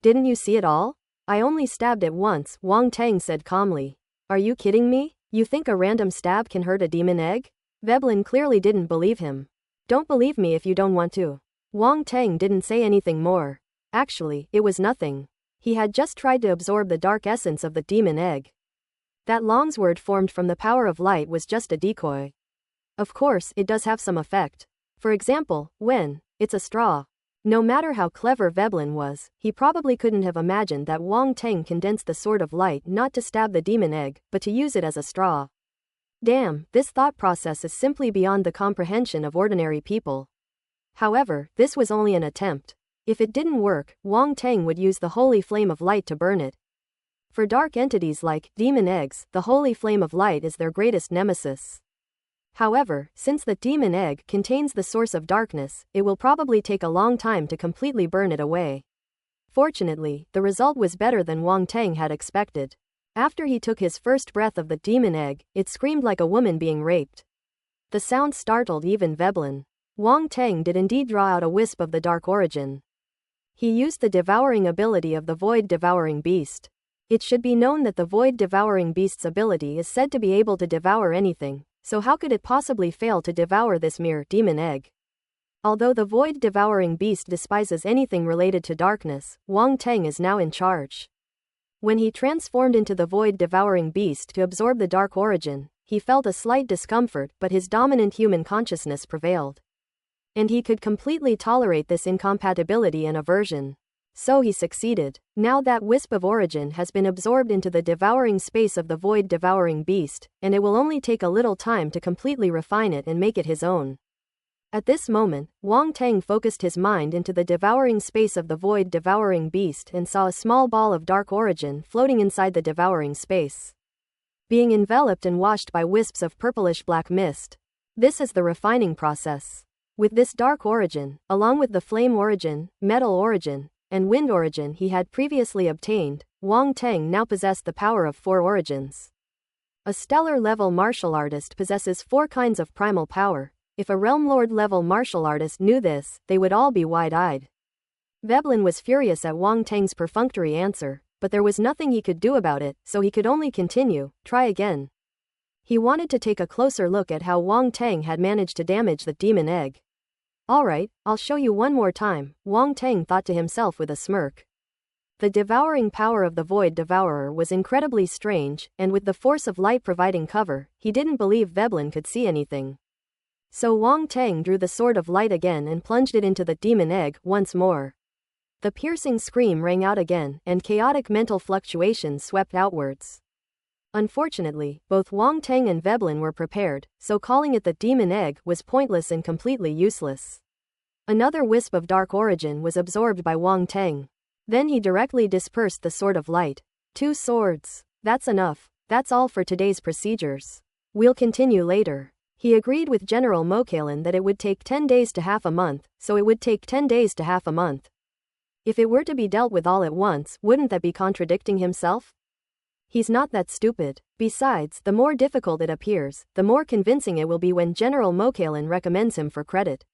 Didn't you see it all? I only stabbed it once, Wang Teng said calmly. Are you kidding me? You think a random stab can hurt a demon egg? Veblen clearly didn't believe him. Don't believe me if you don't want to. Wang Teng didn't say anything more. Actually, it was nothing. He had just tried to absorb the dark essence of the demon egg. That longsword formed from the power of light was just a decoy. Of course, it does have some effect. For example, when it's a straw. No matter how clever Veblen was, he probably couldn't have imagined that Wang Teng condensed the sword of light not to stab the demon egg, but to use it as a straw. Damn, this thought process is simply beyond the comprehension of ordinary people. However, this was only an attempt. If it didn't work, Wang Teng would use the holy flame of light to burn it. For dark entities like demon eggs, the holy flame of light is their greatest nemesis. However, since the demon egg contains the source of darkness, it will probably take a long time to completely burn it away. Fortunately, the result was better than Wang Teng had expected. After he took his first breath of the demon egg, it screamed like a woman being raped. The sound startled even Veblen. Wang Teng did indeed draw out a wisp of the dark origin. He used the devouring ability of the void devouring beast. It should be known that the void devouring beast's ability is said to be able to devour anything. So how could it possibly fail to devour this mere demon egg? Although the void devouring beast despises anything related to darkness, Wang Teng is now in charge. When he transformed into the void devouring beast to absorb the dark origin, he felt a slight discomfort, but his dominant human consciousness prevailed. And he could completely tolerate this incompatibility and aversion. So he succeeded. Now that wisp of origin has been absorbed into the devouring space of the void devouring beast, and it will only take a little time to completely refine it and make it his own. At this moment, Wang Teng focused his mind into the devouring space of the void devouring beast and saw a small ball of dark origin floating inside the devouring space, being enveloped and washed by wisps of purplish black mist. This is the refining process. With this dark origin, along with the flame origin, metal origin, and wind origin he had previously obtained, Wang Teng now possessed the power of 4 origins. A stellar-level martial artist possesses 4 kinds of primal power. If a Realm Lord-level martial artist knew this, they would all be wide-eyed. Veblen was furious at Wang Teng's perfunctory answer, but there was nothing he could do about it, so he could only continue, try again. He wanted to take a closer look at how Wang Teng had managed to damage the demon egg. Alright, I'll show you one more time, Wang Teng thought to himself with a smirk. The devouring power of the Void Devourer was incredibly strange, and with the force of light providing cover, he didn't believe Veblen could see anything. So Wang Tang drew the sword of light again and plunged it into the demon egg once more. The piercing scream rang out again, and chaotic mental fluctuations swept outwards. Unfortunately, both Wang Tang and Veblen were prepared, so calling it the demon egg was pointless and completely useless. Another wisp of dark origin was absorbed by Wang Tang. Then he directly dispersed the sword of light. 2 swords. That's enough. That's all for today's procedures. We'll continue later. He agreed with General Mokalin that it would take 10 days to half a month, so it would take 10 days to half a month. If it were to be dealt with all at once, wouldn't that be contradicting himself? He's not that stupid. Besides, the more difficult it appears, the more convincing it will be when General Mokalin recommends him for credit.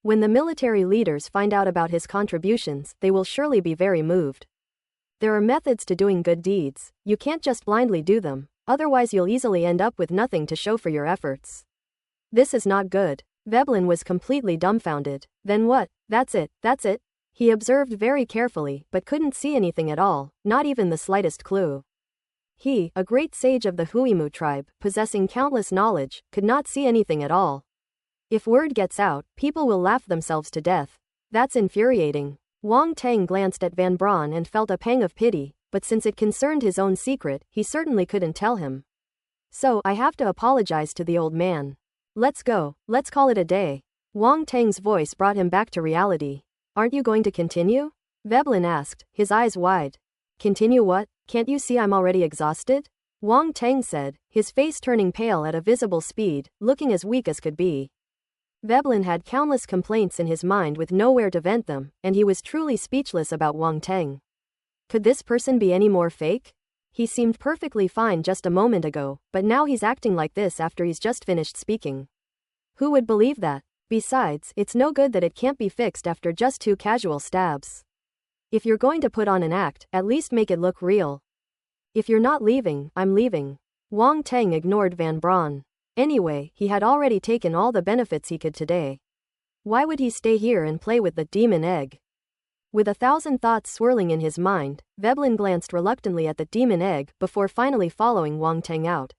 When the military leaders find out about his contributions, they will surely be very moved. There are methods to doing good deeds. You can't just blindly do them, otherwise you'll easily end up with nothing to show for your efforts. This is not good. Veblen was completely dumbfounded. Then what? That's it. He observed very carefully, but couldn't see anything at all, not even the slightest clue. He, a great sage of the Huimu tribe, possessing countless knowledge, could not see anything at all. If word gets out, people will laugh themselves to death. That's infuriating. Wang Tang glanced at Van Braun and felt a pang of pity, but since it concerned his own secret, he certainly couldn't tell him. So, I have to apologize to the old man. Let's go, let's call it a day. Wang Tang's voice brought him back to reality. Aren't you going to continue? Veblen asked, his eyes wide. Continue what? Can't you see I'm already exhausted? Wang Tang said, his face turning pale at a visible speed, looking as weak as could be. Veblen had countless complaints in his mind with nowhere to vent them, and he was truly speechless about Wang Tang. Could this person be any more fake? He seemed perfectly fine just a moment ago, but now he's acting like this after he's just finished speaking. Who would believe that? Besides, it's no good that it can't be fixed after just 2 casual stabs. If you're going to put on an act, at least make it look real. If you're not leaving, I'm leaving. Wang Tang ignored Van Braun. Anyway, he had already taken all the benefits he could today. Why would he stay here and play with the demon egg? With 1,000 thoughts swirling in his mind, Veblen glanced reluctantly at the demon egg before finally following Wang Tang out.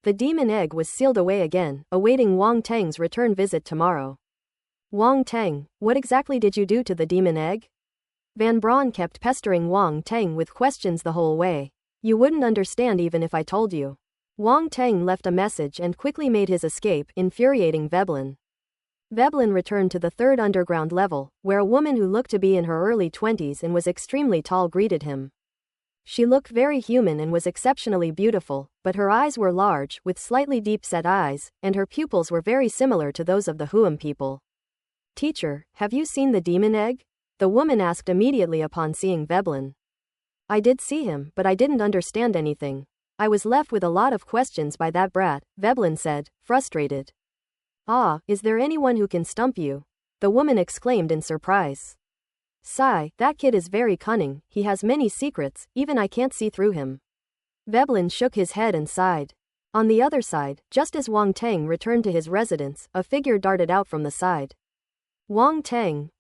The demon egg was sealed away again, awaiting Wang Tang's return visit tomorrow. Wang Tang, what exactly did you do to the demon egg? Van Braun kept pestering Wang Tang with questions the whole way. You wouldn't understand even if I told you. Wang Tang left a message and quickly made his escape, infuriating Veblen. Veblen returned to the 3rd underground level, where a woman who looked to be in her early 20s and was extremely tall greeted him. She looked very human and was exceptionally beautiful, but her eyes were large, with slightly deep-set eyes, and her pupils were very similar to those of the Huam people. Teacher, have you seen the demon egg? The woman asked immediately upon seeing Veblen. I did see him, but I didn't understand anything. I was left with a lot of questions by that brat, Veblen said, frustrated. Ah, is there anyone who can stump you? The woman exclaimed in surprise. Sigh, that kid is very cunning, he has many secrets, even I can't see through him. Veblen shook his head and sighed. On the other side, just as Wang Tang returned to his residence, a figure darted out from the side. Wang Tang,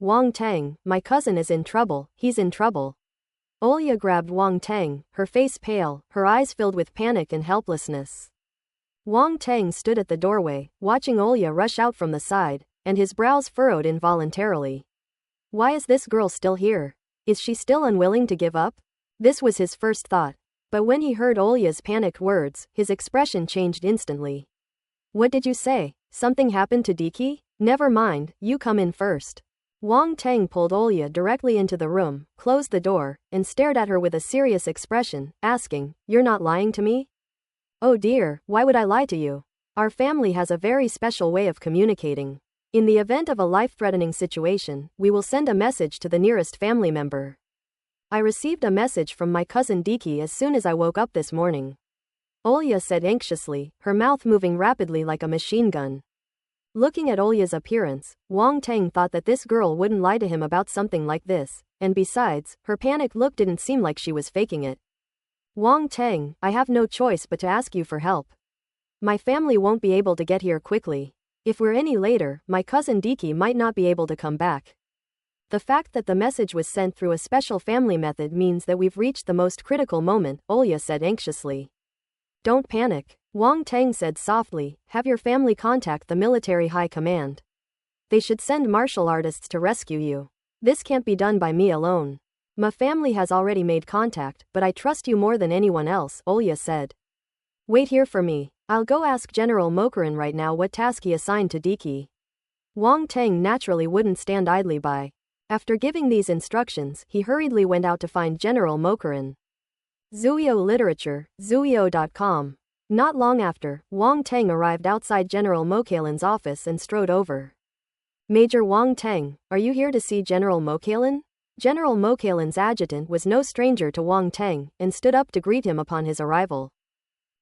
my cousin is in trouble, he's in trouble. Olya grabbed Wang Tang, her face pale, her eyes filled with panic and helplessness. Wang Tang stood at the doorway, watching Olya rush out from the side, and his brows furrowed involuntarily. Why is this girl still here? Is she still unwilling to give up? This was his first thought. But when he heard Olya's panicked words, his expression changed instantly. What did you say? Something happened to Diki? Never mind, you come in first. Wang Tang pulled Olya directly into the room, closed the door, and stared at her with a serious expression, asking, You're not lying to me? Oh dear, why would I lie to you? Our family has a very special way of communicating. In the event of a life-threatening situation, we will send a message to the nearest family member. I received a message from my cousin Diki as soon as I woke up this morning. Olya said anxiously, her mouth moving rapidly like a machine gun. Looking at Olya's appearance, Wang Tang thought that this girl wouldn't lie to him about something like this, and besides, her panicked look didn't seem like she was faking it. Wang Tang, I have no choice but to ask you for help. My family won't be able to get here quickly. If we're any later, my cousin Diki might not be able to come back. The fact that the message was sent through a special family method means that we've reached the most critical moment, Olya said anxiously. Don't panic, Wang Teng said softly. Have your family contact the military high command. They should send martial artists to rescue you. This can't be done by me alone. My family has already made contact, but I trust you more than anyone else, Olya said. Wait here for me. I'll go ask General Mokarin right now what task he assigned to Diki. Wang Teng naturally wouldn't stand idly by. After giving these instructions, he hurriedly went out to find General Mokarin. Zuyo Literature, Zuyo.com. Not long after, Wang Teng arrived outside General Mokalin's office and strode over. Major Wang Teng, are you here to see General Mokalin? General Mokalin's adjutant was no stranger to Wang Teng and stood up to greet him upon his arrival.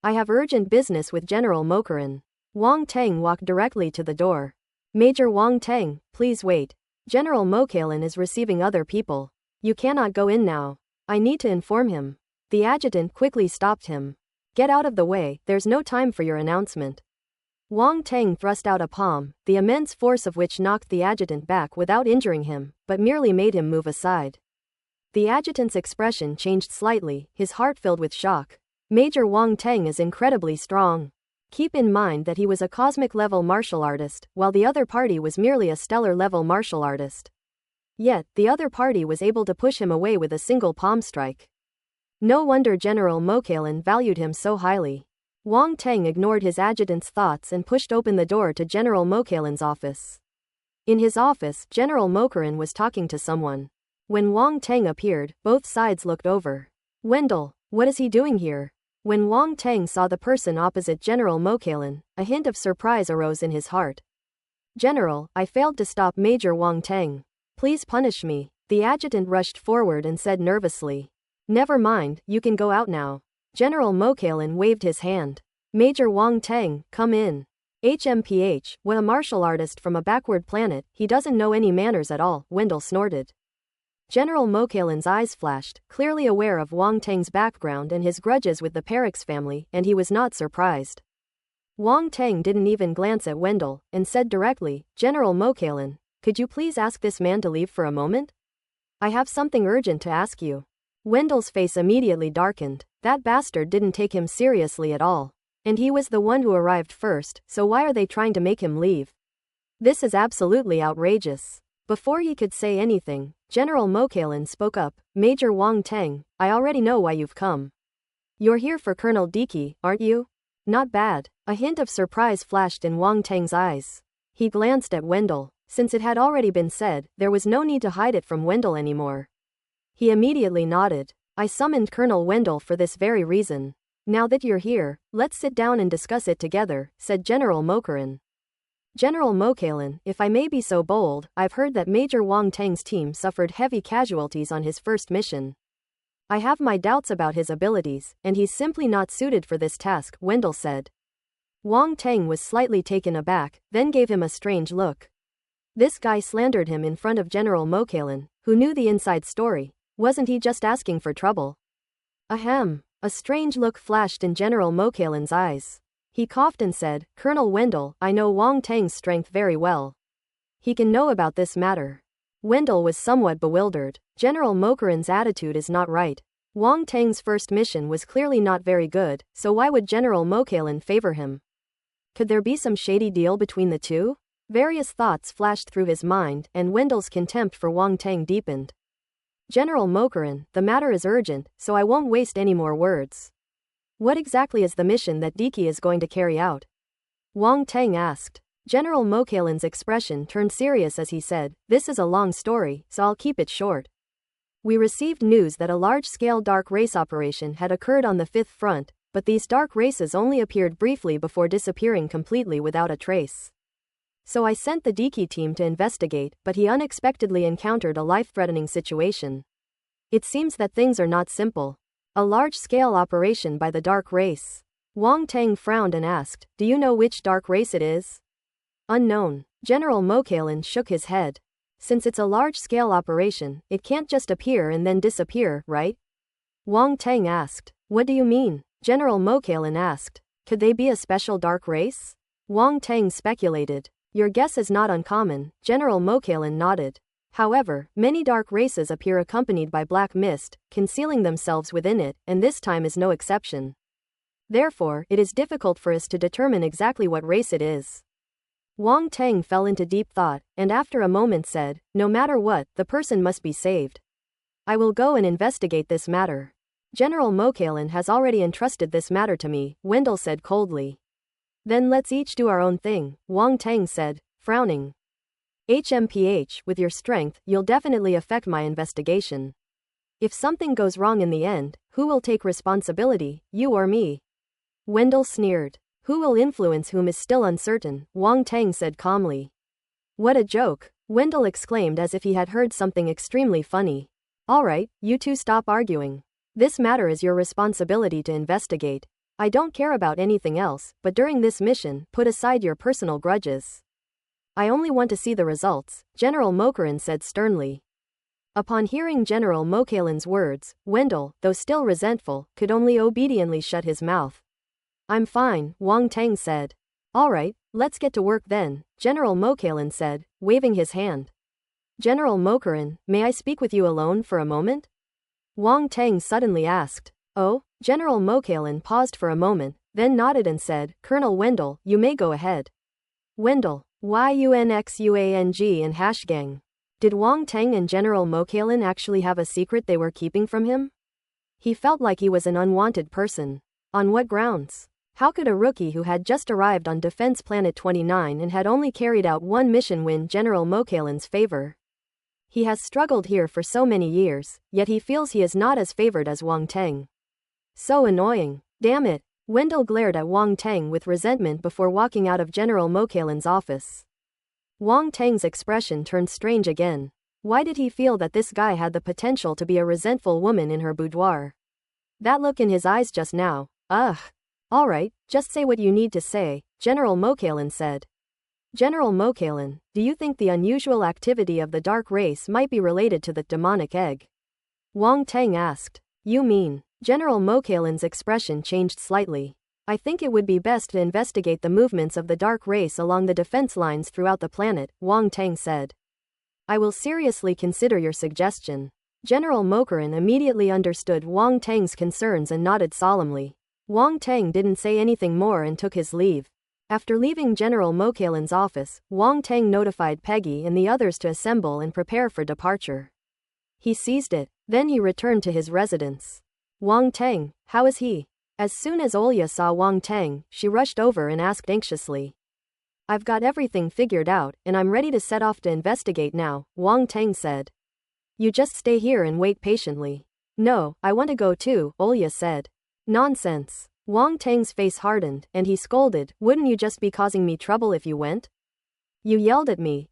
I have urgent business with General Mokarin. Wang Teng walked directly to the door. Major Wang Teng, please wait. General Mokalin is receiving other people. You cannot go in now. I need to inform him. The adjutant quickly stopped him. Get out of the way, there's no time for your announcement. Wang Teng thrust out a palm, the immense force of which knocked the adjutant back without injuring him, but merely made him move aside. The adjutant's expression changed slightly, his heart filled with shock. Major Wang Teng is incredibly strong. Keep in mind that he was a cosmic-level martial artist, while the other party was merely a stellar-level martial artist. Yet, the other party was able to push him away with a single palm strike. No wonder General Mokalin valued him so highly. Wang Teng ignored his adjutant's thoughts and pushed open the door to General Mokalin's office. In his office, General Mokarin was talking to someone. When Wang Teng appeared, both sides looked over. Wendell, what is he doing here? When Wang Teng saw the person opposite General Mokalin, a hint of surprise arose in his heart. General, I failed to stop Major Wang Teng. Please punish me. The adjutant rushed forward and said nervously. Never mind, you can go out now. General Mokalin waved his hand. Major Wang Teng, come in. HMPH, what a martial artist from a backward planet, he doesn't know any manners at all, Wendell snorted. General Mokalin's eyes flashed, clearly aware of Wang Teng's background and his grudges with the Perix family, and he was not surprised. Wang Teng didn't even glance at Wendell, and said directly, General Mokalin, could you please ask this man to leave for a moment? I have something urgent to ask you. Wendell's face immediately darkened. That bastard didn't take him seriously at all. And he was the one who arrived first, so why are they trying to make him leave? This is absolutely outrageous. Before he could say anything, General Mokalin spoke up. Major Wang Teng, I already know why you've come. You're here for Colonel Diki, aren't you? Not bad. A hint of surprise flashed in Wang Teng's eyes. He glanced at Wendell. Since it had already been said, there was no need to hide it from Wendell anymore. He immediately nodded. I summoned Colonel Wendell for this very reason. Now that you're here, let's sit down and discuss it together, said General Mokarin. General Mokalin, if I may be so bold, I've heard that Major Wang Teng's team suffered heavy casualties on his first mission. I have my doubts about his abilities, and he's simply not suited for this task, Wendell said. Wang Teng was slightly taken aback, then gave him a strange look. This guy slandered him in front of General Mokalin, who knew the inside story. Wasn't he just asking for trouble? Ahem. A strange look flashed in General Mokalin's eyes. He coughed and said, Colonel Wendell, I know Wang Teng's strength very well. He can know about this matter. Wendell was somewhat bewildered. General Mokarin's attitude is not right. Wang Teng's first mission was clearly not very good, so why would General Mokalin favor him? Could there be some shady deal between the two? Various thoughts flashed through his mind, and Wendell's contempt for Wang Teng deepened. General Mokarin, the matter is urgent, so I won't waste any more words. What exactly is the mission that Diki is going to carry out? Wang Teng asked. General Mokalin's expression turned serious as he said, This is a long story, so I'll keep it short. We received news that a large-scale dark race operation had occurred on the Fifth Front, but these dark races only appeared briefly before disappearing completely without a trace. So I sent the Diki team to investigate, but he unexpectedly encountered a life-threatening situation. It seems that things are not simple. A large-scale operation by the dark race. Wang Teng frowned and asked, Do you know which dark race it is? Unknown. General Mokalin shook his head. Since it's a large-scale operation, it can't just appear and then disappear, right? Wang Teng asked. What do you mean? General Mokalin asked. Could they be a special dark race? Wang Teng speculated. Your guess is not uncommon, General Mokalin nodded. However, many dark races appear accompanied by black mist, concealing themselves within it, and this time is no exception. Therefore, it is difficult for us to determine exactly what race it is. Wang Teng fell into deep thought, and after a moment said, "No matter what, the person must be saved. I will go and investigate this matter. General Mokalin has already entrusted this matter to me," Wendell said coldly. "Then let's each do our own thing," Wang Teng said, frowning. "HMPH, with your strength, you'll definitely affect my investigation. If something goes wrong in the end, who will take responsibility, you or me?" Wendell sneered. "Who will influence whom is still uncertain," Wang Teng said calmly. "What a joke," Wendell exclaimed as if he had heard something extremely funny. "All right, you two stop arguing. This matter is your responsibility to investigate. I don't care about anything else, but during this mission, put aside your personal grudges. I only want to see the results," General Mokarin said sternly. Upon hearing General Mokalin's words, Wendell, though still resentful, could only obediently shut his mouth. "I'm fine," Wang Teng said. "All right, let's get to work then," General Mokalin said, waving his hand. "General Mokarin, may I speak with you alone for a moment?" Wang Teng suddenly asked. "Oh?" General Mokalin paused for a moment, then nodded and said, "Colonel Wendell, you may go ahead." Wendell, YUNXUANG and Hashgang. Did Wang Teng and General Mokalin actually have a secret they were keeping from him? He felt like he was an unwanted person. On what grounds? How could a rookie who had just arrived on Defense Planet 29 and had only carried out one mission win General Mokalin's favor? He has struggled here for so many years, yet he feels he is not as favored as Wang Teng. So annoying. Damn it. Wendell glared at Wang Teng with resentment before walking out of General Mokalin's office. Wang Teng's expression turned strange again. Why did he feel that this guy had the potential to be a resentful woman in her boudoir? That look in his eyes just now. Ugh. All right, just say what you need to say, General Mokalin said. General Mokalin, do you think the unusual activity of the dark race might be related to the demonic egg? Wang Teng asked. You mean? General Mokalin's expression changed slightly. I think it would be best to investigate the movements of the dark race along the defense lines throughout the planet, Wang Teng said. I will seriously consider your suggestion. General Mokarin immediately understood Wang Teng's concerns and nodded solemnly. Wang Teng didn't say anything more and took his leave. After leaving General Mokalin's office, Wang Teng notified Peggy and the others to assemble and prepare for departure. He seized it, then he returned to his residence. Wang Teng, how is he? As soon as Olya saw Wang Teng, she rushed over and asked anxiously. I've got everything figured out, and I'm ready to set off to investigate now, Wang Teng said. You just stay here and wait patiently. No, I want to go too, Olya said. Nonsense. Wang Teng's face hardened, and he scolded, wouldn't you just be causing me trouble if you went? You yelled at me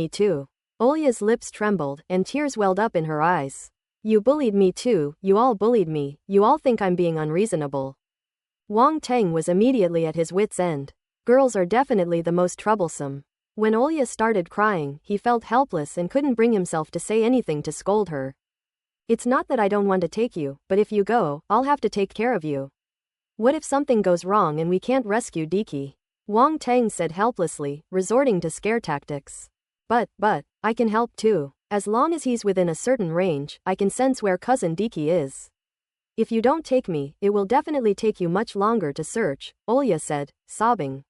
too. Olya's lips trembled, and tears welled up in her eyes. You bullied me too, you all bullied me, you all think I'm being unreasonable. Wang Teng was immediately at his wits' end. Girls are definitely the most troublesome. When Olya started crying, he felt helpless and couldn't bring himself to say anything to scold her. It's not that I don't want to take you, but if you go, I'll have to take care of you. What if something goes wrong and we can't rescue Diki? Wang Teng said helplessly, resorting to scare tactics. But, I can help too. As long as he's within a certain range, I can sense where cousin Diki is. If you don't take me, it will definitely take you much longer to search, Olya said, sobbing.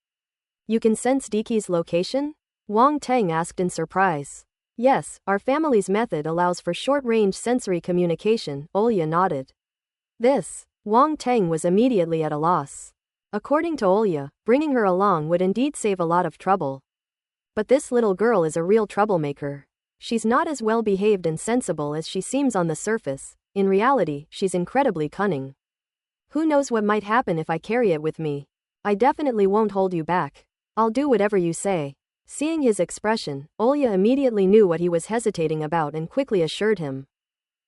You can sense Diki's location? Wang Teng asked in surprise. Yes, our family's method allows for short-range sensory communication, Olya nodded. Wang Teng was immediately at a loss. According to Olya, bringing her along would indeed save a lot of trouble. But this little girl is a real troublemaker. She's not as well behaved and sensible as she seems on the surface. In reality, she's incredibly cunning. Who knows what might happen if I carry it with me? I definitely won't hold you back. I'll do whatever you say. Seeing his expression, Olya immediately knew what he was hesitating about and quickly assured him.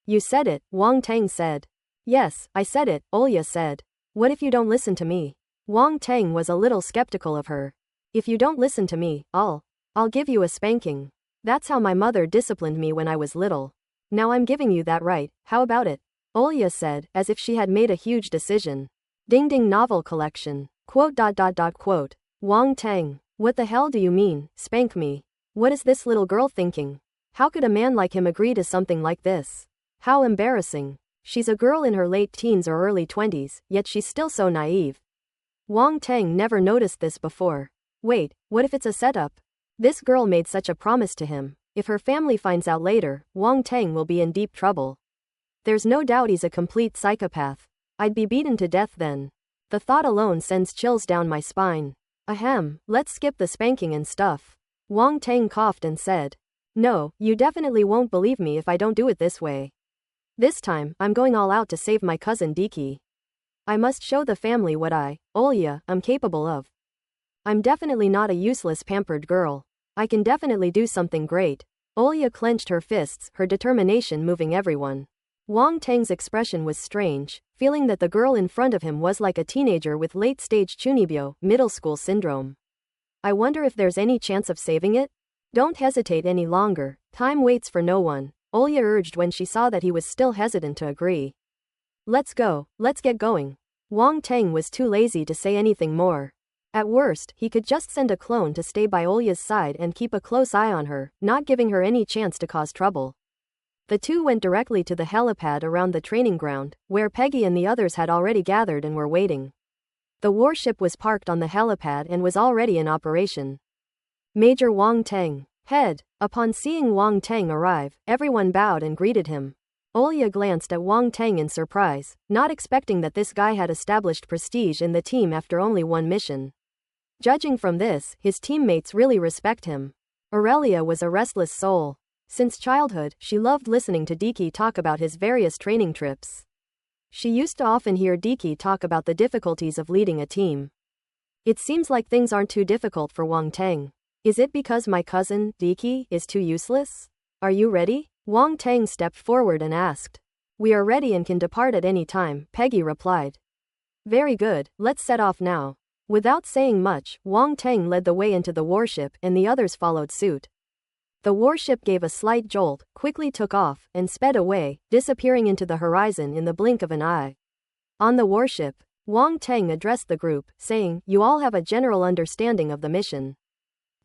You said it, Wang Teng said. Yes, I said it, Olya said. What if you don't listen to me? Wang Teng was a little skeptical of her. If you don't listen to me, I'll give you a spanking. That's how my mother disciplined me when I was little. Now I'm giving you that right, how about it? Olya said, as if she had made a huge decision. Ding Ding Novel Collection. Quote. Wang Teng. What the hell do you mean, spank me? What is this little girl thinking? How could a man like him agree to something like this? How embarrassing. She's a girl in her late teens or early 20s, yet she's still so naive. Wang Teng never noticed this before. Wait, what if it's a setup? This girl made such a promise to him. If her family finds out later, Wang Teng will be in deep trouble. There's no doubt he's a complete psychopath. I'd be beaten to death then. The thought alone sends chills down my spine. Ahem, let's skip the spanking and stuff. Wang Teng coughed and said. No, you definitely won't believe me if I don't do it this way. This time, I'm going all out to save my cousin Diki. I must show the family what Olya, am capable of. I'm definitely not a useless pampered girl. I can definitely do something great. Olya clenched her fists, her determination moving everyone. Wang Teng's expression was strange, feeling that the girl in front of him was like a teenager with late-stage chunibyo, middle school syndrome. I wonder if there's any chance of saving it? Don't hesitate any longer, time waits for no one, Olya urged when she saw that he was still hesitant to agree. Let's go, let's get going. Wang Teng was too lazy to say anything more. At worst, he could just send a clone to stay by Olya's side and keep a close eye on her, not giving her any chance to cause trouble. The two went directly to the helipad around the training ground, where Peggy and the others had already gathered and were waiting. The warship was parked on the helipad and was already in operation. Major Wang Teng, head. Upon seeing Wang Teng arrive, everyone bowed and greeted him. Olya glanced at Wang Teng in surprise, not expecting that this guy had established prestige in the team after only one mission. Judging from this, his teammates really respect him. Aurelia was a restless soul. Since childhood, she loved listening to Diki talk about his various training trips. She used to often hear Diki talk about the difficulties of leading a team. It seems like things aren't too difficult for Wang Teng. Is it because my cousin, Diki, is too useless? Are you ready? Wang Teng stepped forward and asked. We are ready and can depart at any time, Peggy replied. Very good, let's set off now. Without saying much, Wang Teng led the way into the warship and the others followed suit. The warship gave a slight jolt, quickly took off, and sped away, disappearing into the horizon in the blink of an eye. On the warship, Wang Teng addressed the group, saying, You all have a general understanding of the mission.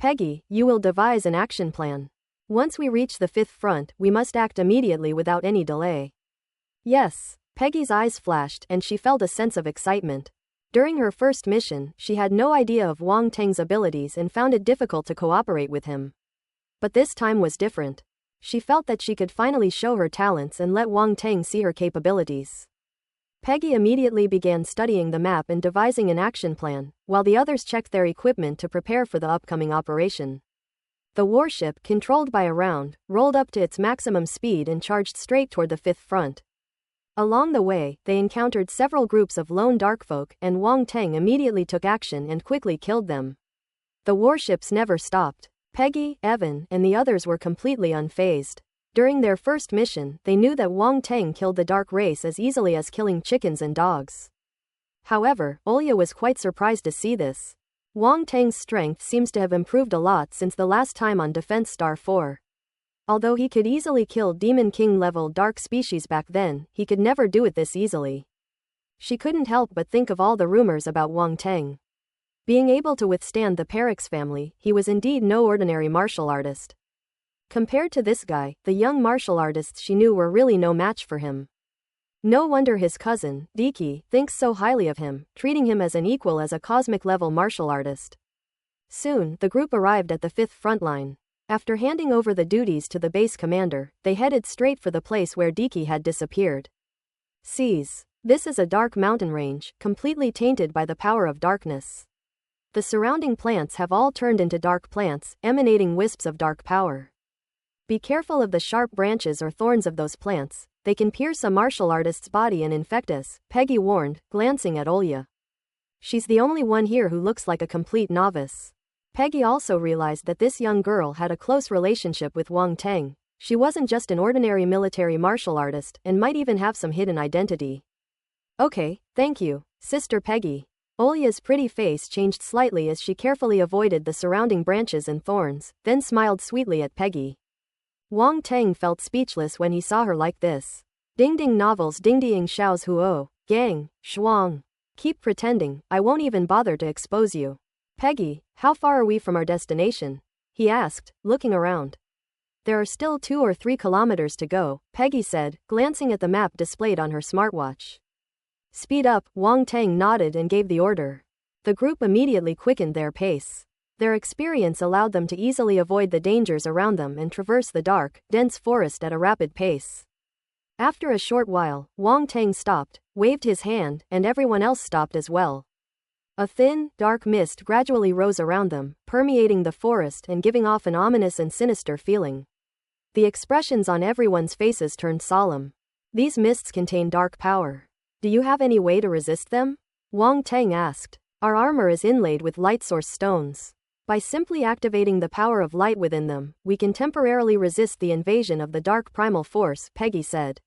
Peggy, you will devise an action plan. Once we reach the fifth front, we must act immediately without any delay. Yes. Peggy's eyes flashed and she felt a sense of excitement. During her first mission, she had no idea of Wang Teng's abilities and found it difficult to cooperate with him. But this time was different. She felt that she could finally show her talents and let Wang Teng see her capabilities. Peggy immediately began studying the map and devising an action plan, while the others checked their equipment to prepare for the upcoming operation. The warship, controlled by a round, rolled up to its maximum speed and charged straight toward the fifth front. Along the way, they encountered several groups of lone darkfolk, and Wang Teng immediately took action and quickly killed them. The warships never stopped. Peggy, Evan, and the others were completely unfazed. During their first mission, they knew that Wang Teng killed the dark race as easily as killing chickens and dogs. However, Olya was quite surprised to see this. Wang Teng's strength seems to have improved a lot since the last time on Defense Star 4. Although he could easily kill Demon King level dark species back then, he could never do it this easily. She couldn't help but think of all the rumors about Wang Teng. Being able to withstand the Perix family, he was indeed no ordinary martial artist. Compared to this guy, the young martial artists she knew were really no match for him. No wonder his cousin, Diki, thinks so highly of him, treating him as an equal as a cosmic-level martial artist. Soon, the group arrived at the fifth front line. After handing over the duties to the base commander, they headed straight for the place where Diki had disappeared. Seas. This is a dark mountain range, completely tainted by the power of darkness. The surrounding plants have all turned into dark plants, emanating wisps of dark power. Be careful of the sharp branches or thorns of those plants, they can pierce a martial artist's body and infect us, Peggy warned, glancing at Olya. She's the only one here who looks like a complete novice. Peggy also realized that this young girl had a close relationship with Wang Teng. She wasn't just an ordinary military martial artist and might even have some hidden identity. Okay, thank you, Sister Peggy. Olya's pretty face changed slightly as she carefully avoided the surrounding branches and thorns, then smiled sweetly at Peggy. Wang Teng felt speechless when he saw her like this. Ding ding novels ding ding xiaos huo, gang, shuang. Keep pretending, I won't even bother to expose you. Peggy, how far are we from our destination? He asked, looking around. There are still 2 or 3 kilometers to go, Peggy said, glancing at the map displayed on her smartwatch. Speed up, Wang Tang nodded and gave the order. The group immediately quickened their pace. Their experience allowed them to easily avoid the dangers around them and traverse the dark, dense forest at a rapid pace. After a short while, Wang Tang stopped, waved his hand, and everyone else stopped as well. A thin, dark mist gradually rose around them, permeating the forest and giving off an ominous and sinister feeling. The expressions on everyone's faces turned solemn. These mists contain dark power. Do you have any way to resist them? Wang Tang asked. Our armor is inlaid with light source stones. By simply activating the power of light within them, we can temporarily resist the invasion of the dark primal force, Peggy said.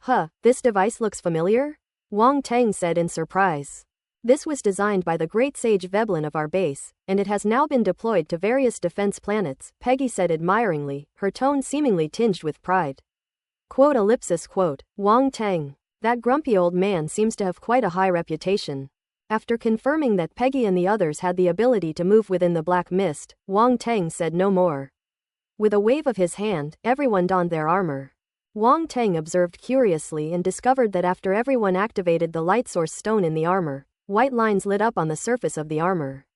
Huh, this device looks familiar? Wang Tang said in surprise. This was designed by the great sage Veblen of our base, and it has now been deployed to various defense planets, Peggy said admiringly, her tone seemingly tinged with pride. Quote, Wang Tang. That grumpy old man seems to have quite a high reputation. After confirming that Peggy and the others had the ability to move within the black mist, Wang Tang said no more. With a wave of his hand, everyone donned their armor. Wang Tang observed curiously and discovered that after everyone activated the light source stone in the armor, white lines lit up on the surface of the armor.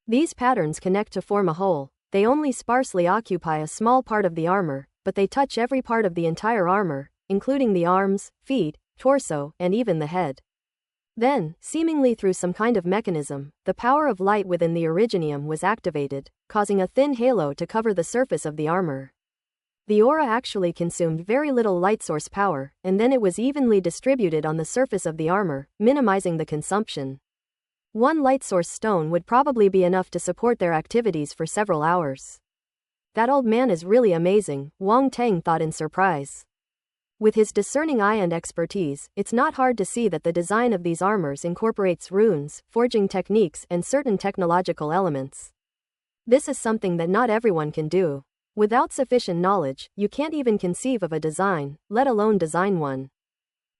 These patterns connect to form a whole. They only sparsely occupy a small part of the armor, but they touch every part of the entire armor, including the arms, feet, torso, and even the head. Then, seemingly through some kind of mechanism, the power of light within the originium was activated, causing a thin halo to cover the surface of the armor. The aura actually consumed very little light source power, and then it was evenly distributed on the surface of the armor, minimizing the consumption. One light source stone would probably be enough to support their activities for several hours. That old man is really amazing, Wang Tang thought in surprise. With his discerning eye and expertise, it's not hard to see that the design of these armors incorporates runes, forging techniques, and certain technological elements. This is something that not everyone can do. Without sufficient knowledge, you can't even conceive of a design, let alone design one.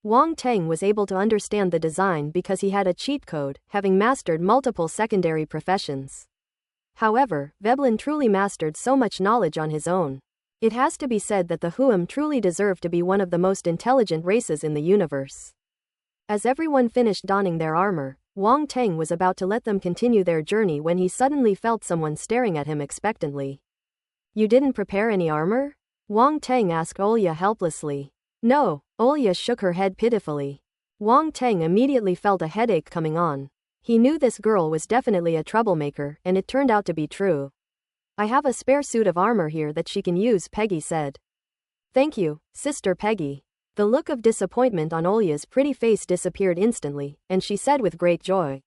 Wang Tang was able to understand the design because he had a cheat code, having mastered multiple secondary professions. However, Veblen truly mastered so much knowledge on his own. It has to be said that the Huam truly deserve to be one of the most intelligent races in the universe. As everyone finished donning their armor, Wang Tang was about to let them continue their journey when he suddenly felt someone staring at him expectantly. You didn't prepare any armor? Wang Tang asked Olya helplessly. No, Olya shook her head pitifully. Wang Tang immediately felt a headache coming on. He knew this girl was definitely a troublemaker, and it turned out to be true. I have a spare suit of armor here that she can use, Peggy said. Thank you, Sister Peggy. The look of disappointment on Olya's pretty face disappeared instantly, and she said with great joy.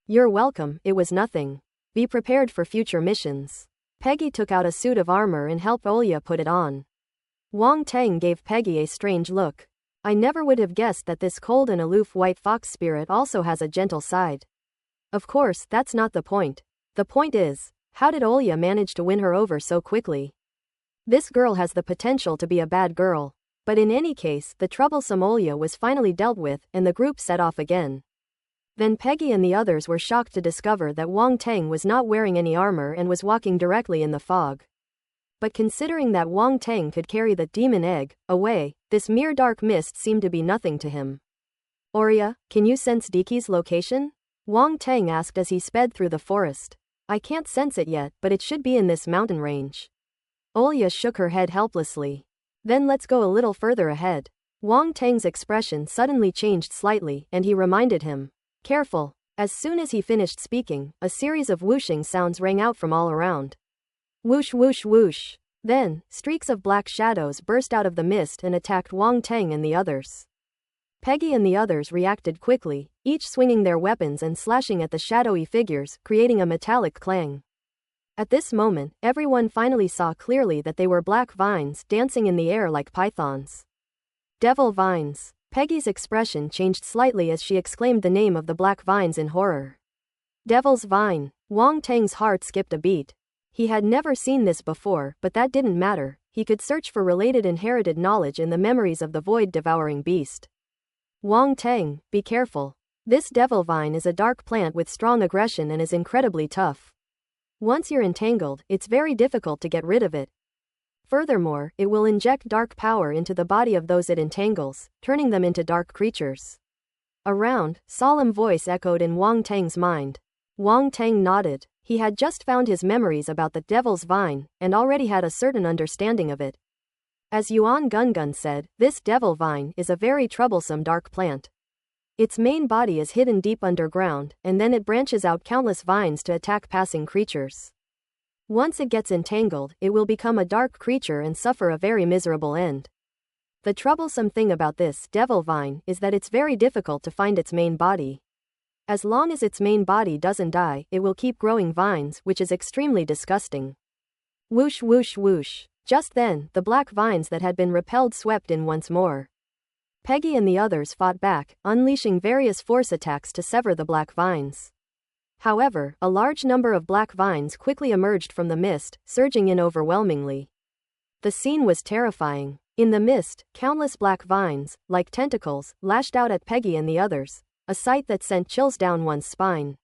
You're welcome, it was nothing. Be prepared for future missions. Peggy took out a suit of armor and helped Olya put it on. Wang Tang gave Peggy a strange look. I never would have guessed that this cold and aloof white fox spirit also has a gentle side. Of course, that's not the point. The point is, how did Olya manage to win her over so quickly? This girl has the potential to be a bad girl. But in any case, the troublesome Olya was finally dealt with, and the group set off again. Then Peggy and the others were shocked to discover that Wang Tang was not wearing any armor and was walking directly in the fog. But considering that Wang Tang could carry the demon egg away, this mere dark mist seemed to be nothing to him. Olya, can you sense Diki's location? Wang Tang asked as he sped through the forest. I can't sense it yet, but it should be in this mountain range. Olya shook her head helplessly. Then let's go a little further ahead. Wang Tang's expression suddenly changed slightly, and he reminded him. Careful. As soon as he finished speaking, a series of whooshing sounds rang out from all around. Whoosh whoosh whoosh. Then, streaks of black shadows burst out of the mist and attacked Wang Tang and the others. Peggy and the others reacted quickly, each swinging their weapons and slashing at the shadowy figures, creating a metallic clang. At this moment, everyone finally saw clearly that they were black vines dancing in the air like pythons. Devil vines. Peggy's expression changed slightly as she exclaimed the name of the black vines in horror. Devil's vine. Wang Tang's heart skipped a beat. He had never seen this before, but that didn't matter. He could search for related inherited knowledge in the memories of the void-devouring beast. Wang Tang, be careful. This devil vine is a dark plant with strong aggression and is incredibly tough. Once you're entangled, it's very difficult to get rid of it. Furthermore, it will inject dark power into the body of those it entangles, turning them into dark creatures. A round, solemn voice echoed in Wang Tang's mind. Wang Tang nodded. He had just found his memories about the Devil's Vine, and already had a certain understanding of it. As Yuan Gungun said, this Devil Vine is a very troublesome dark plant. Its main body is hidden deep underground, and then it branches out countless vines to attack passing creatures. Once it gets entangled, it will become a dark creature and suffer a very miserable end. The troublesome thing about this Devil Vine is that it's very difficult to find its main body. As long as its main body doesn't die, it will keep growing vines, which is extremely disgusting. Whoosh whoosh whoosh. Just then, the black vines that had been repelled swept in once more. Peggy and the others fought back, unleashing various force attacks to sever the black vines. However, a large number of black vines quickly emerged from the mist, surging in overwhelmingly. The scene was terrifying. In the mist, countless black vines, like tentacles, lashed out at Peggy and the others, a sight that sent chills down one's spine.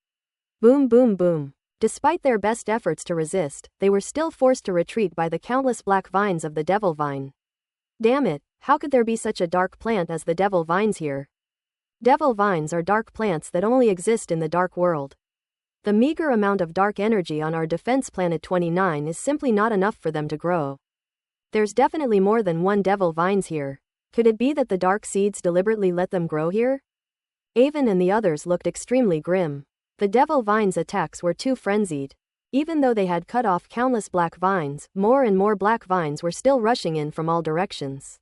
Boom boom boom. Despite their best efforts to resist, they were still forced to retreat by the countless black vines of the Devil Vine. Damn it, how could there be such a dark plant as the Devil Vines here? Devil Vines are dark plants that only exist in the dark world. The meager amount of dark energy on our defense planet 29 is simply not enough for them to grow. There's definitely more than one Devil Vines here. Could it be that the dark seeds deliberately let them grow here? Avon and the others looked extremely grim. The Devil Vines' attacks were too frenzied. Even though they had cut off countless black vines, more and more black vines were still rushing in from all directions.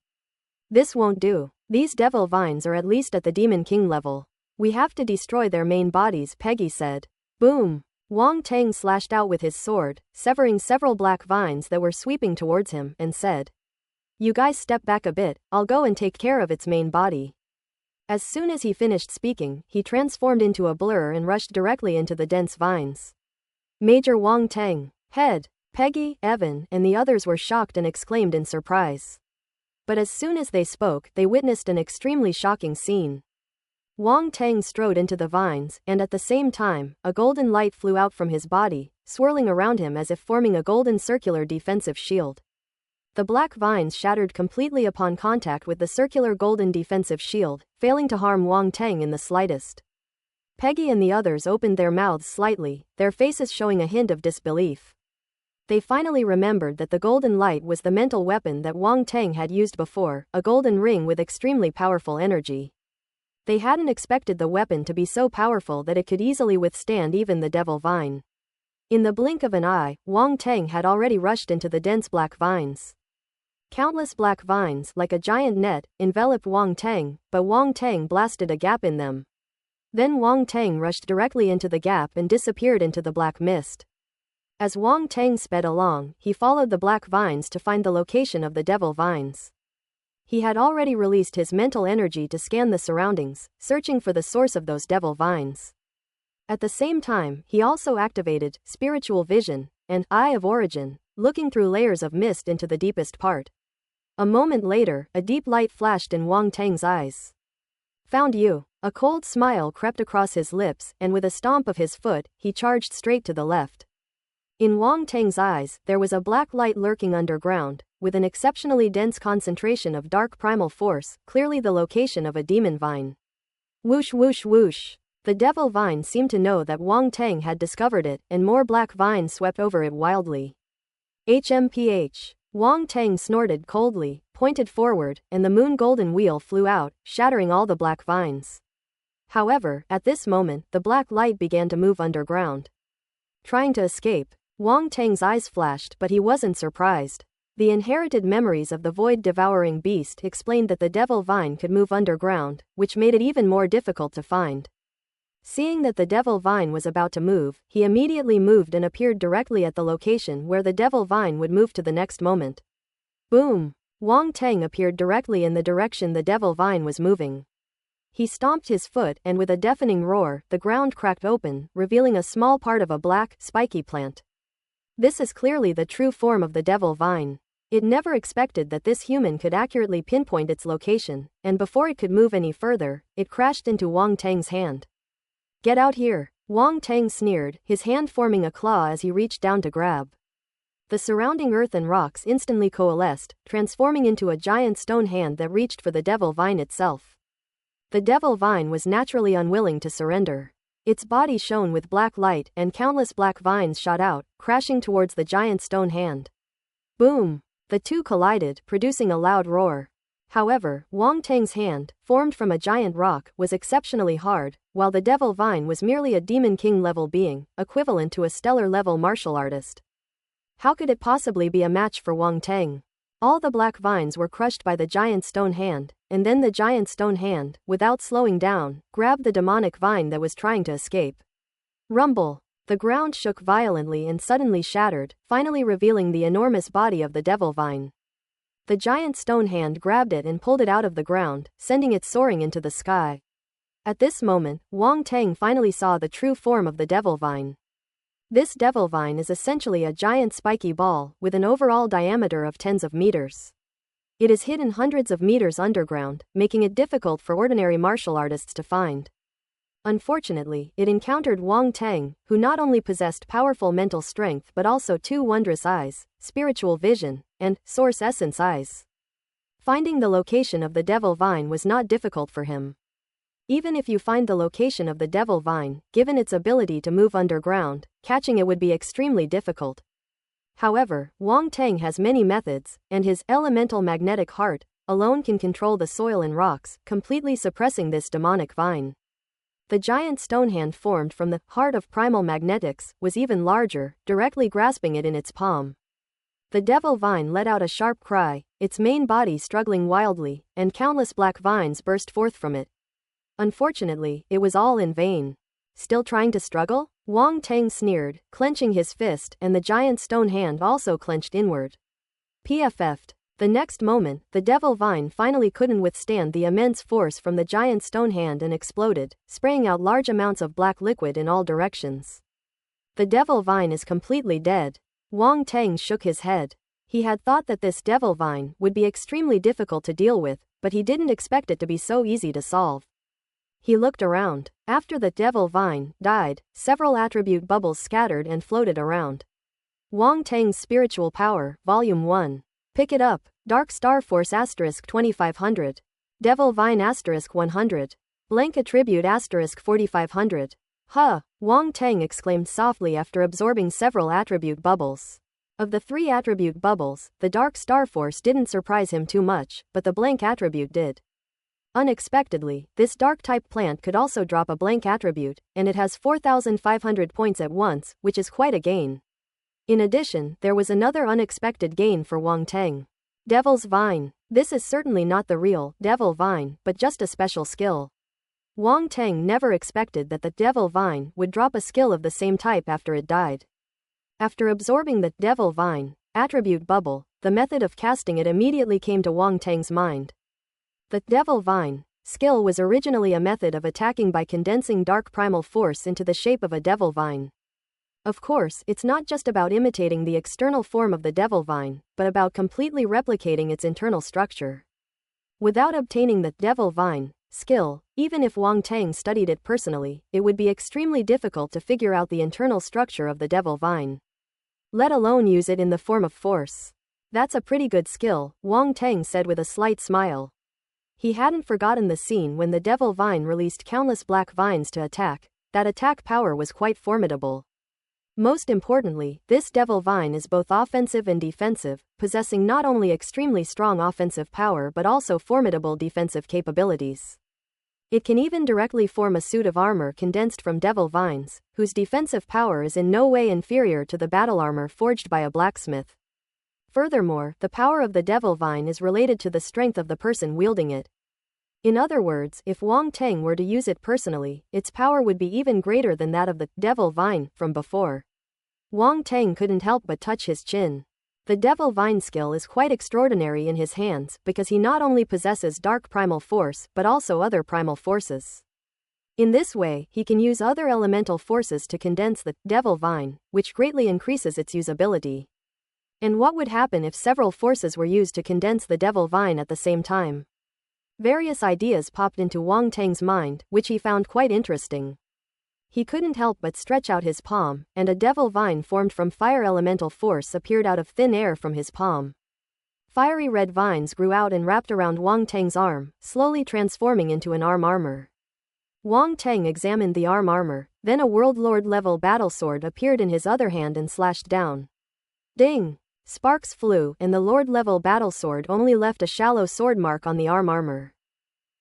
This won't do. These Devil Vines are at least at the Demon King level. We have to destroy their main bodies, Peggy said. Boom! Wang Tang slashed out with his sword, severing several black vines that were sweeping towards him, and said, "You guys step back a bit, I'll go and take care of its main body." As soon as he finished speaking, he transformed into a blur and rushed directly into the dense vines. Major Wang Tang, head, Peggy, Evan, and the others were shocked and exclaimed in surprise. But as soon as they spoke, they witnessed an extremely shocking scene. Wang Tang strode into the vines, and at the same time, a golden light flew out from his body, swirling around him as if forming a golden circular defensive shield. The black vines shattered completely upon contact with the circular golden defensive shield, failing to harm Wang Tang in the slightest. Peggy and the others opened their mouths slightly, their faces showing a hint of disbelief. They finally remembered that the golden light was the mental weapon that Wang Tang had used before, a golden ring with extremely powerful energy. They hadn't expected the weapon to be so powerful that it could easily withstand even the Devil Vine. In the blink of an eye, Wang Tang had already rushed into the dense black vines. Countless black vines, like a giant net, enveloped Wang Tang, but Wang Tang blasted a gap in them. Then Wang Tang rushed directly into the gap and disappeared into the black mist. As Wang Tang sped along, he followed the black vines to find the location of the Devil Vines. He had already released his mental energy to scan the surroundings, searching for the source of those Devil Vines. At the same time, he also activated spiritual vision and Eye of Origin, looking through layers of mist into the deepest part. A moment later, a deep light flashed in Wang Tang's eyes. "Found you." A cold smile crept across his lips, and with a stomp of his foot, he charged straight to the left. In Wang Tang's eyes, there was a black light lurking underground, with an exceptionally dense concentration of dark primal force, clearly the location of a demon vine. Whoosh whoosh whoosh. The Devil Vine seemed to know that Wang Tang had discovered it, and more black vines swept over it wildly. HMPH. Wang Tang snorted coldly, pointed forward, and the moon golden wheel flew out, shattering all the black vines. However, at this moment, the black light began to move underground. Trying to escape, Wang Tang's eyes flashed, but he wasn't surprised. The inherited memories of the void-devouring beast explained that the Devil Vine could move underground, which made it even more difficult to find. Seeing that the Devil Vine was about to move, he immediately moved and appeared directly at the location where the Devil Vine would move to the next moment. Boom! Wang Tang appeared directly in the direction the Devil Vine was moving. He stomped his foot, and with a deafening roar, the ground cracked open, revealing a small part of a black, spiky plant. This is clearly the true form of the Devil Vine. It never expected that this human could accurately pinpoint its location, and before it could move any further, it crashed into Wang Tang's hand. "Get out here," Wang Tang sneered, his hand forming a claw as he reached down to grab. The surrounding earth and rocks instantly coalesced, transforming into a giant stone hand that reached for the devil vine itself. The devil vine was naturally unwilling to surrender. Its body shone with black light, and countless black vines shot out, crashing towards the giant stone hand. Boom! The two collided, producing a loud roar. However, Wang Teng's hand, formed from a giant rock, was exceptionally hard, while the devil vine was merely a demon king level being, equivalent to a stellar level martial artist. How could it possibly be a match for Wang Teng? All the black vines were crushed by the giant stone hand, and then the giant stone hand, without slowing down, grabbed the demonic vine that was trying to escape. Rumble! The ground shook violently and suddenly shattered, finally revealing the enormous body of the devil vine. The giant stone hand grabbed it and pulled it out of the ground, sending it soaring into the sky. At this moment, Wang Teng finally saw the true form of the devil vine. This devil vine is essentially a giant spiky ball, with an overall diameter of tens of meters. It is hidden hundreds of meters underground, making it difficult for ordinary martial artists to find. Unfortunately, it encountered Wang Teng, who not only possessed powerful mental strength but also two wondrous eyes, spiritual vision, and source essence eyes. Finding the location of the devil vine was not difficult for him. Even if you find the location of the devil vine, given its ability to move underground, catching it would be extremely difficult. However, Wang Teng has many methods, and his elemental magnetic heart alone can control the soil and rocks, completely suppressing this demonic vine. The giant stone hand formed from the heart of primal magnetics was even larger, directly grasping it in its palm. The devil vine let out a sharp cry, its main body struggling wildly, and countless black vines burst forth from it. Unfortunately, it was all in vain. Still trying to struggle? Wang Teng sneered, clenching his fist, and the giant stone hand also clenched inward. PFF'd. The next moment, the devil vine finally couldn't withstand the immense force from the giant stone hand and exploded, spraying out large amounts of black liquid in all directions. The devil vine is completely dead. Wang Teng shook his head. He had thought that this devil vine would be extremely difficult to deal with, but he didn't expect it to be so easy to solve. He looked around. After the devil vine died, several attribute bubbles scattered and floated around. Wang Teng's Spiritual Power, Volume 1. Pick it up. Dark Star Force * 2500. Devil Vine * 100. Blank Attribute * 4500. Huh! Wang Teng exclaimed softly after absorbing several attribute bubbles. Of the 3 attribute bubbles, the Dark Star Force didn't surprise him too much, but the blank attribute did. Unexpectedly, this dark-type plant could also drop a blank attribute, and it has 4,500 points at once, which is quite a gain. In addition, there was another unexpected gain for Wang Teng. Devil's Vine. This is certainly not the real Devil Vine, but just a special skill. Wang Teng never expected that the Devil Vine would drop a skill of the same type after it died. After absorbing the Devil Vine attribute bubble, the method of casting it immediately came to Wang Teng's mind. The Devil Vine skill was originally a method of attacking by condensing dark primal force into the shape of a devil vine. Of course, it's not just about imitating the external form of the devil vine, but about completely replicating its internal structure. Without obtaining the Devil Vine skill, even if Wang Teng studied it personally, it would be extremely difficult to figure out the internal structure of the Devil Vine, let alone use it in the form of force. That's a pretty good skill, Wang Teng said with a slight smile. He hadn't forgotten the scene when the Devil Vine released countless black vines to attack. That attack power was quite formidable. Most importantly, this Devil Vine is both offensive and defensive, possessing not only extremely strong offensive power but also formidable defensive capabilities. It can even directly form a suit of armor condensed from devil vines, whose defensive power is in no way inferior to the battle armor forged by a blacksmith. Furthermore, the power of the Devil Vine is related to the strength of the person wielding it. In other words, if Wang Teng were to use it personally, its power would be even greater than that of the Devil Vine from before. Wang Teng couldn't help but touch his chin. The Devil Vine skill is quite extraordinary in his hands because he not only possesses dark primal force but also other primal forces. In this way, he can use other elemental forces to condense the Devil Vine, which greatly increases its usability. And what would happen if several forces were used to condense the Devil Vine at the same time? Various ideas popped into Wang Teng's mind, which he found quite interesting. He couldn't help but stretch out his palm, and a devil vine formed from fire elemental force appeared out of thin air from his palm. Fiery red vines grew out and wrapped around Wang Teng's arm, slowly transforming into an arm armor. Wang Teng examined the arm armor, then a World Lord level battle sword appeared in his other hand and slashed down. Ding! Sparks flew, and the Lord level battle sword only left a shallow sword mark on the arm armor.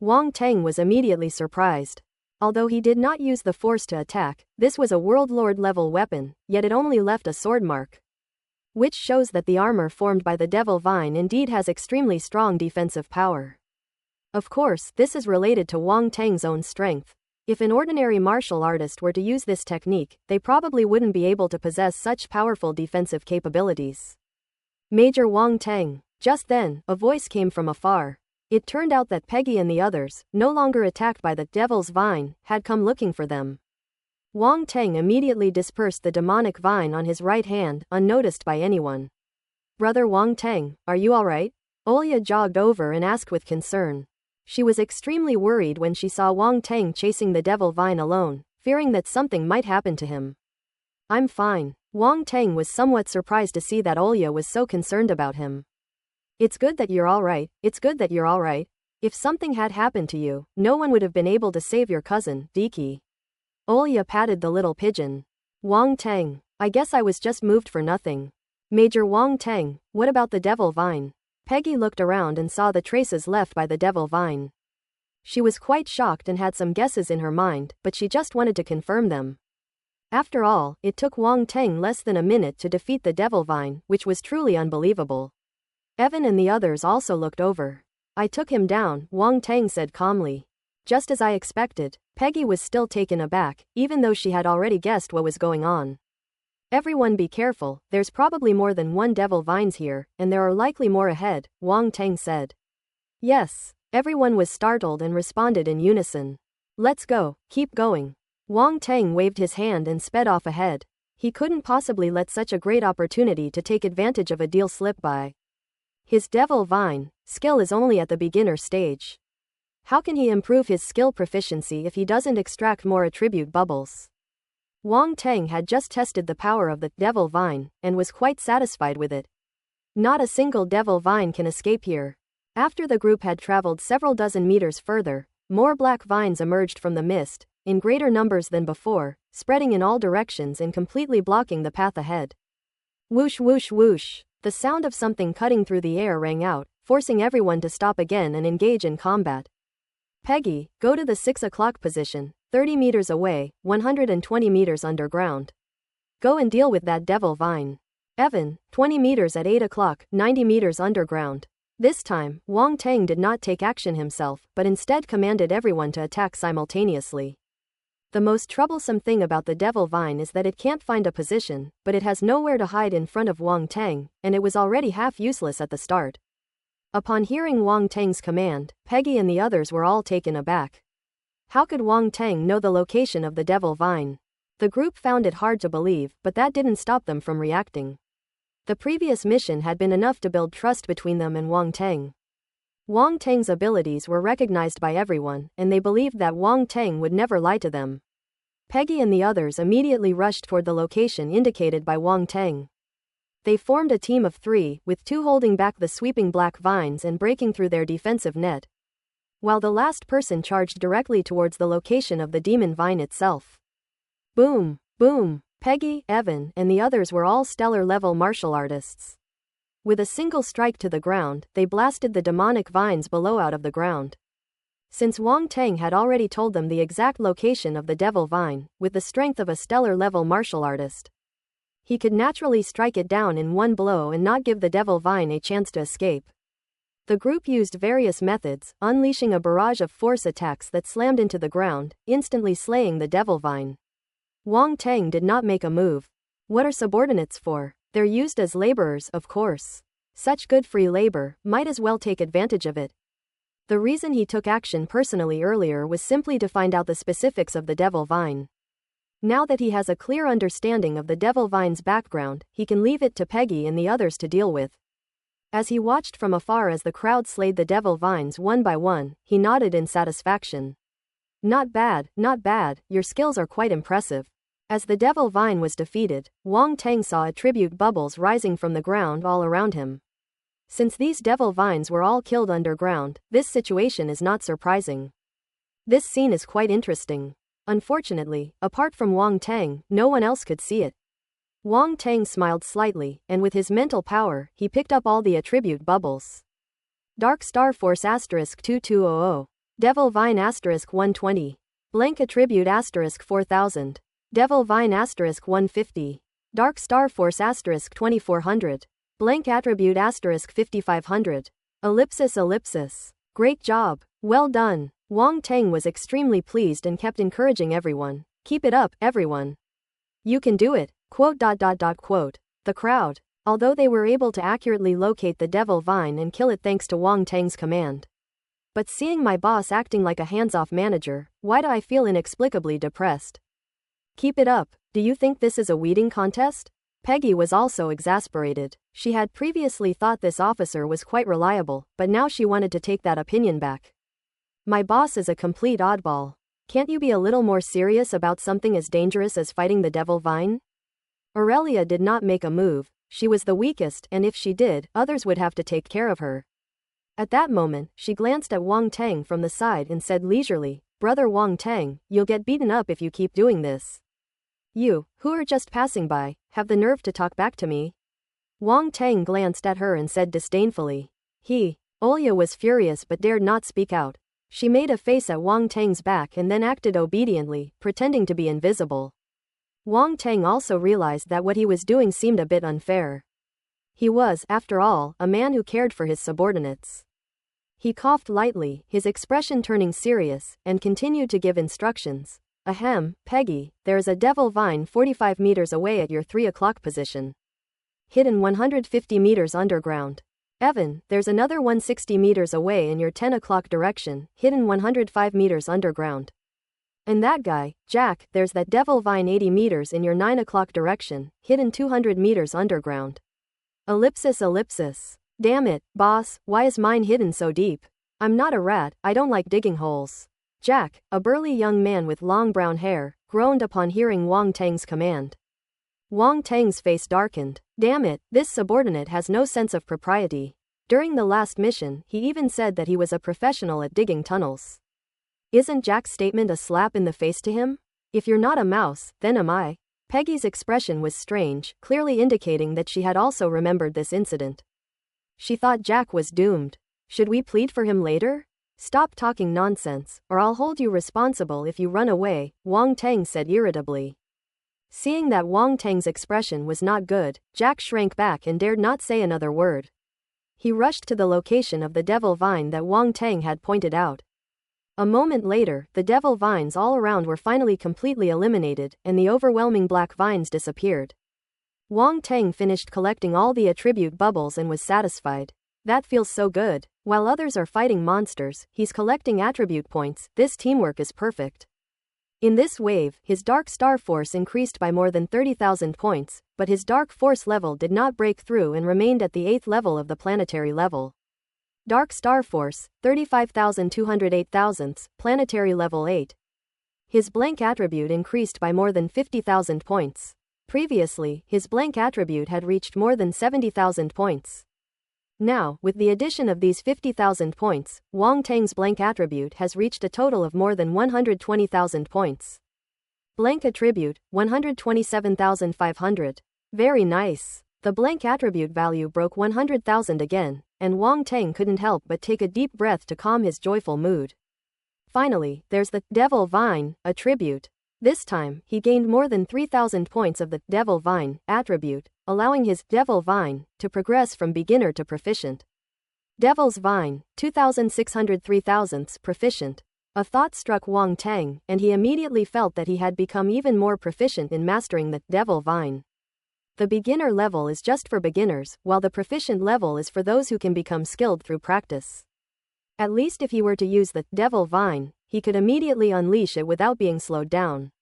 Wang Teng was immediately surprised. Although he did not use the force to attack, this was a World Lord level weapon, yet it only left a sword mark. Which shows that the armor formed by the Devil Vine indeed has extremely strong defensive power. Of course, this is related to Wang Teng's own strength. If an ordinary martial artist were to use this technique, they probably wouldn't be able to possess such powerful defensive capabilities. Major Wang Teng. Just then, a voice came from afar. It turned out that Peggy and the others, no longer attacked by the Devil's Vine, had come looking for them. Wang Teng immediately dispersed the demonic vine on his right hand, unnoticed by anyone. Brother Wang Teng, are you alright? Olya jogged over and asked with concern. She was extremely worried when she saw Wang Teng chasing the devil vine alone, fearing that something might happen to him. I'm fine. Wang Teng was somewhat surprised to see that Olya was so concerned about him. It's good that you're alright, it's good that you're alright. If something had happened to you, no one would have been able to save your cousin, Diki. Olya patted the little pigeon. Wang Teng, I guess I was just moved for nothing. Major Wang Teng, what about the devil vine? Peggy looked around and saw the traces left by the devil vine. She was quite shocked and had some guesses in her mind, but she just wanted to confirm them. After all, it took Wang Teng less than a minute to defeat the devil vine, which was truly unbelievable. Evan and the others also looked over. I took him down, Wang Teng said calmly. Just as I expected. Peggy was still taken aback, even though she had already guessed what was going on. Everyone be careful, there's probably more than one devil vines here, and there are likely more ahead, Wang Teng said. Yes. Everyone was startled and responded in unison. Let's go, keep going. Wang Teng waved his hand and sped off ahead. He couldn't possibly let such a great opportunity to take advantage of a deal slip by. His devil vine skill is only at the beginner stage. How can he improve his skill proficiency if he doesn't extract more attribute bubbles? Wang Teng had just tested the power of the devil vine and was quite satisfied with it. Not a single devil vine can escape here. After the group had traveled several dozen meters further, more black vines emerged from the mist, in greater numbers than before, spreading in all directions and completely blocking the path ahead. Whoosh whoosh whoosh. The sound of something cutting through the air rang out, forcing everyone to stop again and engage in combat. Peggy, go to the 6 o'clock position, 30 meters away, 120 meters underground. Go and deal with that devil vine. Evan, 20 meters at 8 o'clock, 90 meters underground. This time, Wang Teng did not take action himself, but instead commanded everyone to attack simultaneously. The most troublesome thing about the devil vine is that it can't find a position, but it has nowhere to hide in front of Wang Teng, and it was already half useless at the start. Upon hearing Wang Teng's command, Peggy and the others were all taken aback. How could Wang Teng know the location of the devil vine? The group found it hard to believe, but that didn't stop them from reacting. The previous mission had been enough to build trust between them and Wang Teng. Wang Teng's abilities were recognized by everyone, and they believed that Wang Teng would never lie to them. Peggy and the others immediately rushed toward the location indicated by Wang Teng. They formed a team of 3, with 2 holding back the sweeping black vines and breaking through their defensive net, while the last person charged directly towards the location of the demon vine itself. Boom! Boom! Peggy, Evan, and the others were all stellar-level martial artists. With a single strike to the ground, they blasted the demonic vines below out of the ground. Since Wang Teng had already told them the exact location of the devil vine, with the strength of a stellar-level martial artist, he could naturally strike it down in one blow and not give the devil vine a chance to escape. The group used various methods, unleashing a barrage of force attacks that slammed into the ground, instantly slaying the devil vine. Wang Teng did not make a move. What are subordinates for? They're used as laborers, of course. Such good free labor, might as well take advantage of it. The reason he took action personally earlier was simply to find out the specifics of the devil vine. Now that he has a clear understanding of the devil vine's background, he can leave it to Peggy and the others to deal with. As he watched from afar as the crowd slayed the devil vines one by one, he nodded in satisfaction. Not bad, not bad, your skills are quite impressive. As the devil vine was defeated, Wang Tang saw attribute bubbles rising from the ground all around him. Since these devil vines were all killed underground, this situation is not surprising. This scene is quite interesting. Unfortunately, apart from Wang Tang, no one else could see it. Wang Tang smiled slightly, and with his mental power, he picked up all the attribute bubbles. Dark Star Force *2200. Devil Vine *120. Blank Attribute *4000. Devil Vine *150. Dark Star Force *2400. Blank Attribute *5500. Ellipsis. Great job. Well done. Wang Tang was extremely pleased and kept encouraging everyone. Keep it up, everyone. You can do it. Quote. The crowd. Although they were able to accurately locate the devil vine and kill it thanks to Wang Tang's command. But seeing my boss acting like a hands-off manager, why do I feel inexplicably depressed? Keep it up. Do you think this is a weeding contest? Peggy was also exasperated. She had previously thought this officer was quite reliable, but now she wanted to take that opinion back. My boss is a complete oddball. Can't you be a little more serious about something as dangerous as fighting the devil vine? Aurelia did not make a move. She was the weakest, and if she did, others would have to take care of her. At that moment, she glanced at Wang Tang from the side and said leisurely, "Brother Wang Tang, you'll get beaten up if you keep doing this. You, who are just passing by, have the nerve to talk back to me?" Wang Tang glanced at her and said disdainfully. Olia was furious but dared not speak out. She made a face at Wang Tang's back and then acted obediently, pretending to be invisible. Wang Tang also realized that what he was doing seemed a bit unfair. He was, after all, a man who cared for his subordinates. He coughed lightly, his expression turning serious, and continued to give instructions. "Ahem, Peggy, there is a devil vine 45 meters away at your 3 o'clock position. Hidden 150 meters underground. Evan, there's another 160 meters away in your 10 o'clock direction, hidden 105 meters underground. And that guy, Jack, there's that devil vine 80 meters in your 9 o'clock direction, hidden 200 meters underground. Ellipsis. Damn it, boss, why is mine hidden so deep? I'm not a rat, I don't like digging holes." Jack, a burly young man with long brown hair, groaned upon hearing Wang Tang's command. Wang Tang's face darkened. Damn it, this subordinate has no sense of propriety. During the last mission, he even said that he was a professional at digging tunnels. Isn't Jack's statement a slap in the face to him? If you're not a mouse, then am I? Peggy's expression was strange, clearly indicating that she had also remembered this incident. She thought Jack was doomed. Should we plead for him later? Stop talking nonsense, or I'll hold you responsible if you run away, Wang Tang said irritably. Seeing that Wang Tang's expression was not good, Jack shrank back and dared not say another word. He rushed to the location of the devil vine that Wang Tang had pointed out. A moment later, the devil vines all around were finally completely eliminated, and the overwhelming black vines disappeared. Wang Tang finished collecting all the attribute bubbles and was satisfied. That feels so good. While others are fighting monsters, he's collecting attribute points. This teamwork is perfect. In this wave, his Dark Star Force increased by more than 30,000 points, but his Dark Force level did not break through and remained at the 8th level of the planetary level. Dark Star Force, 35,208 planetary level 8. His blank attribute increased by more than 50,000 points. Previously, his blank attribute had reached more than 70,000 points. Now, with the addition of these 50,000 points, Wang Tang's blank attribute has reached a total of more than 120,000 points. Blank attribute, 127,500. Very nice. The blank attribute value broke 100,000 again, and Wang Tang couldn't help but take a deep breath to calm his joyful mood. Finally, there's the Devil Vine attribute. This time, he gained more than 3,000 points of the Devil Vine attribute, allowing his Devil Vine to progress from beginner to proficient. Devil's Vine, 2,603 proficient. A thought struck Wang Tang, and he immediately felt that he had become even more proficient in mastering the Devil Vine. The beginner level is just for beginners, while the proficient level is for those who can become skilled through practice. At least if he were to use the Devil Vine, he could immediately unleash it without being slowed down.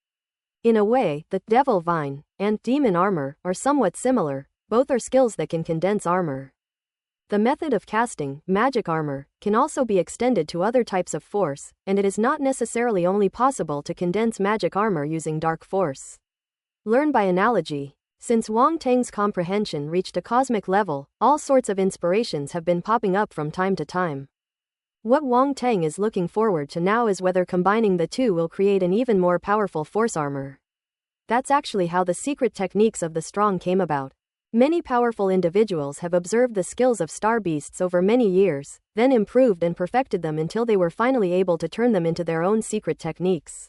In a way, the Devil Vine and Demon Armor are somewhat similar, both are skills that can condense armor. The method of casting magic armor can also be extended to other types of force, and it is not necessarily only possible to condense magic armor using dark force. Learn by analogy. Since Wang Tang's comprehension reached a cosmic level, all sorts of inspirations have been popping up from time to time. What Wang Tang is looking forward to now is whether combining the two will create an even more powerful force armor. That's actually how the secret techniques of the strong came about. Many powerful individuals have observed the skills of star beasts over many years, then improved and perfected them until they were finally able to turn them into their own secret techniques.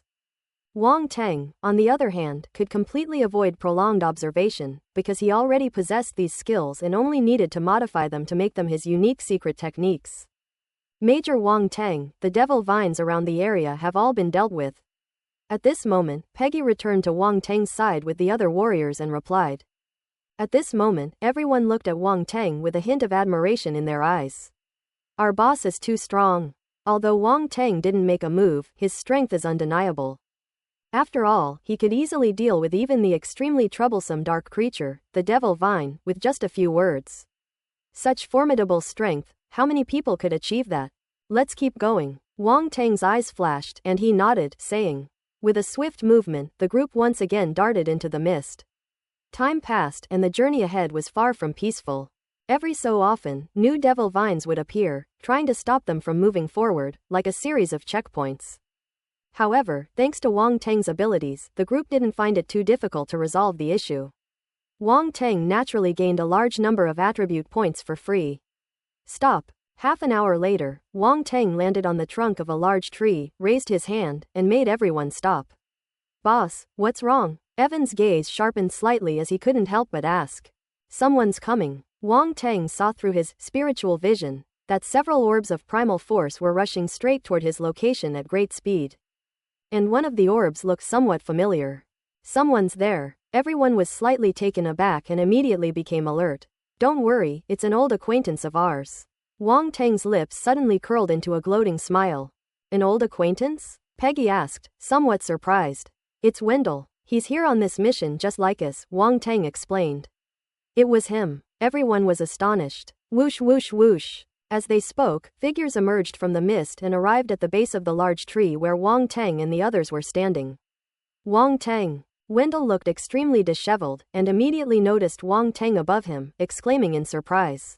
Wang Tang, on the other hand, could completely avoid prolonged observation, because he already possessed these skills and only needed to modify them to make them his unique secret techniques. Major Wang Tang, the devil vines around the area have all been dealt with. At this moment, Peggy returned to Wang Tang's side with the other warriors and replied. At this moment, everyone looked at Wang Tang with a hint of admiration in their eyes. Our boss is too strong. Although Wang Tang didn't make a move, his strength is undeniable. After all, he could easily deal with even the extremely troublesome dark creature, the devil vine, with just a few words. Such formidable strength, how many people could achieve that? Let's keep going. Wang Tang's eyes flashed, and he nodded, saying. With a swift movement, the group once again darted into the mist. Time passed, and the journey ahead was far from peaceful. Every so often, new devil vines would appear, trying to stop them from moving forward, like a series of checkpoints. However, thanks to Wang Tang's abilities, the group didn't find it too difficult to resolve the issue. Wang Tang naturally gained a large number of attribute points for free. Stop. Half an hour later, Wang Tang landed on the trunk of a large tree, raised his hand, and made everyone stop. Boss, what's wrong? Evan's gaze sharpened slightly as he couldn't help but ask. Someone's coming. Wang Tang saw through his spiritual vision that several orbs of primal force were rushing straight toward his location at great speed. And one of the orbs looked somewhat familiar. Someone's there. Everyone was slightly taken aback and immediately became alert. Don't worry, it's an old acquaintance of ours. Wang Tang's lips suddenly curled into a gloating smile. An old acquaintance? Peggy asked, somewhat surprised. It's Wendell. He's here on this mission just like us, Wang Tang explained. It was him. Everyone was astonished. Whoosh whoosh whoosh. As they spoke, figures emerged from the mist and arrived at the base of the large tree where Wang Tang and the others were standing. Wang Tang. Wendell looked extremely disheveled, and immediately noticed Wang Tang above him, exclaiming in surprise.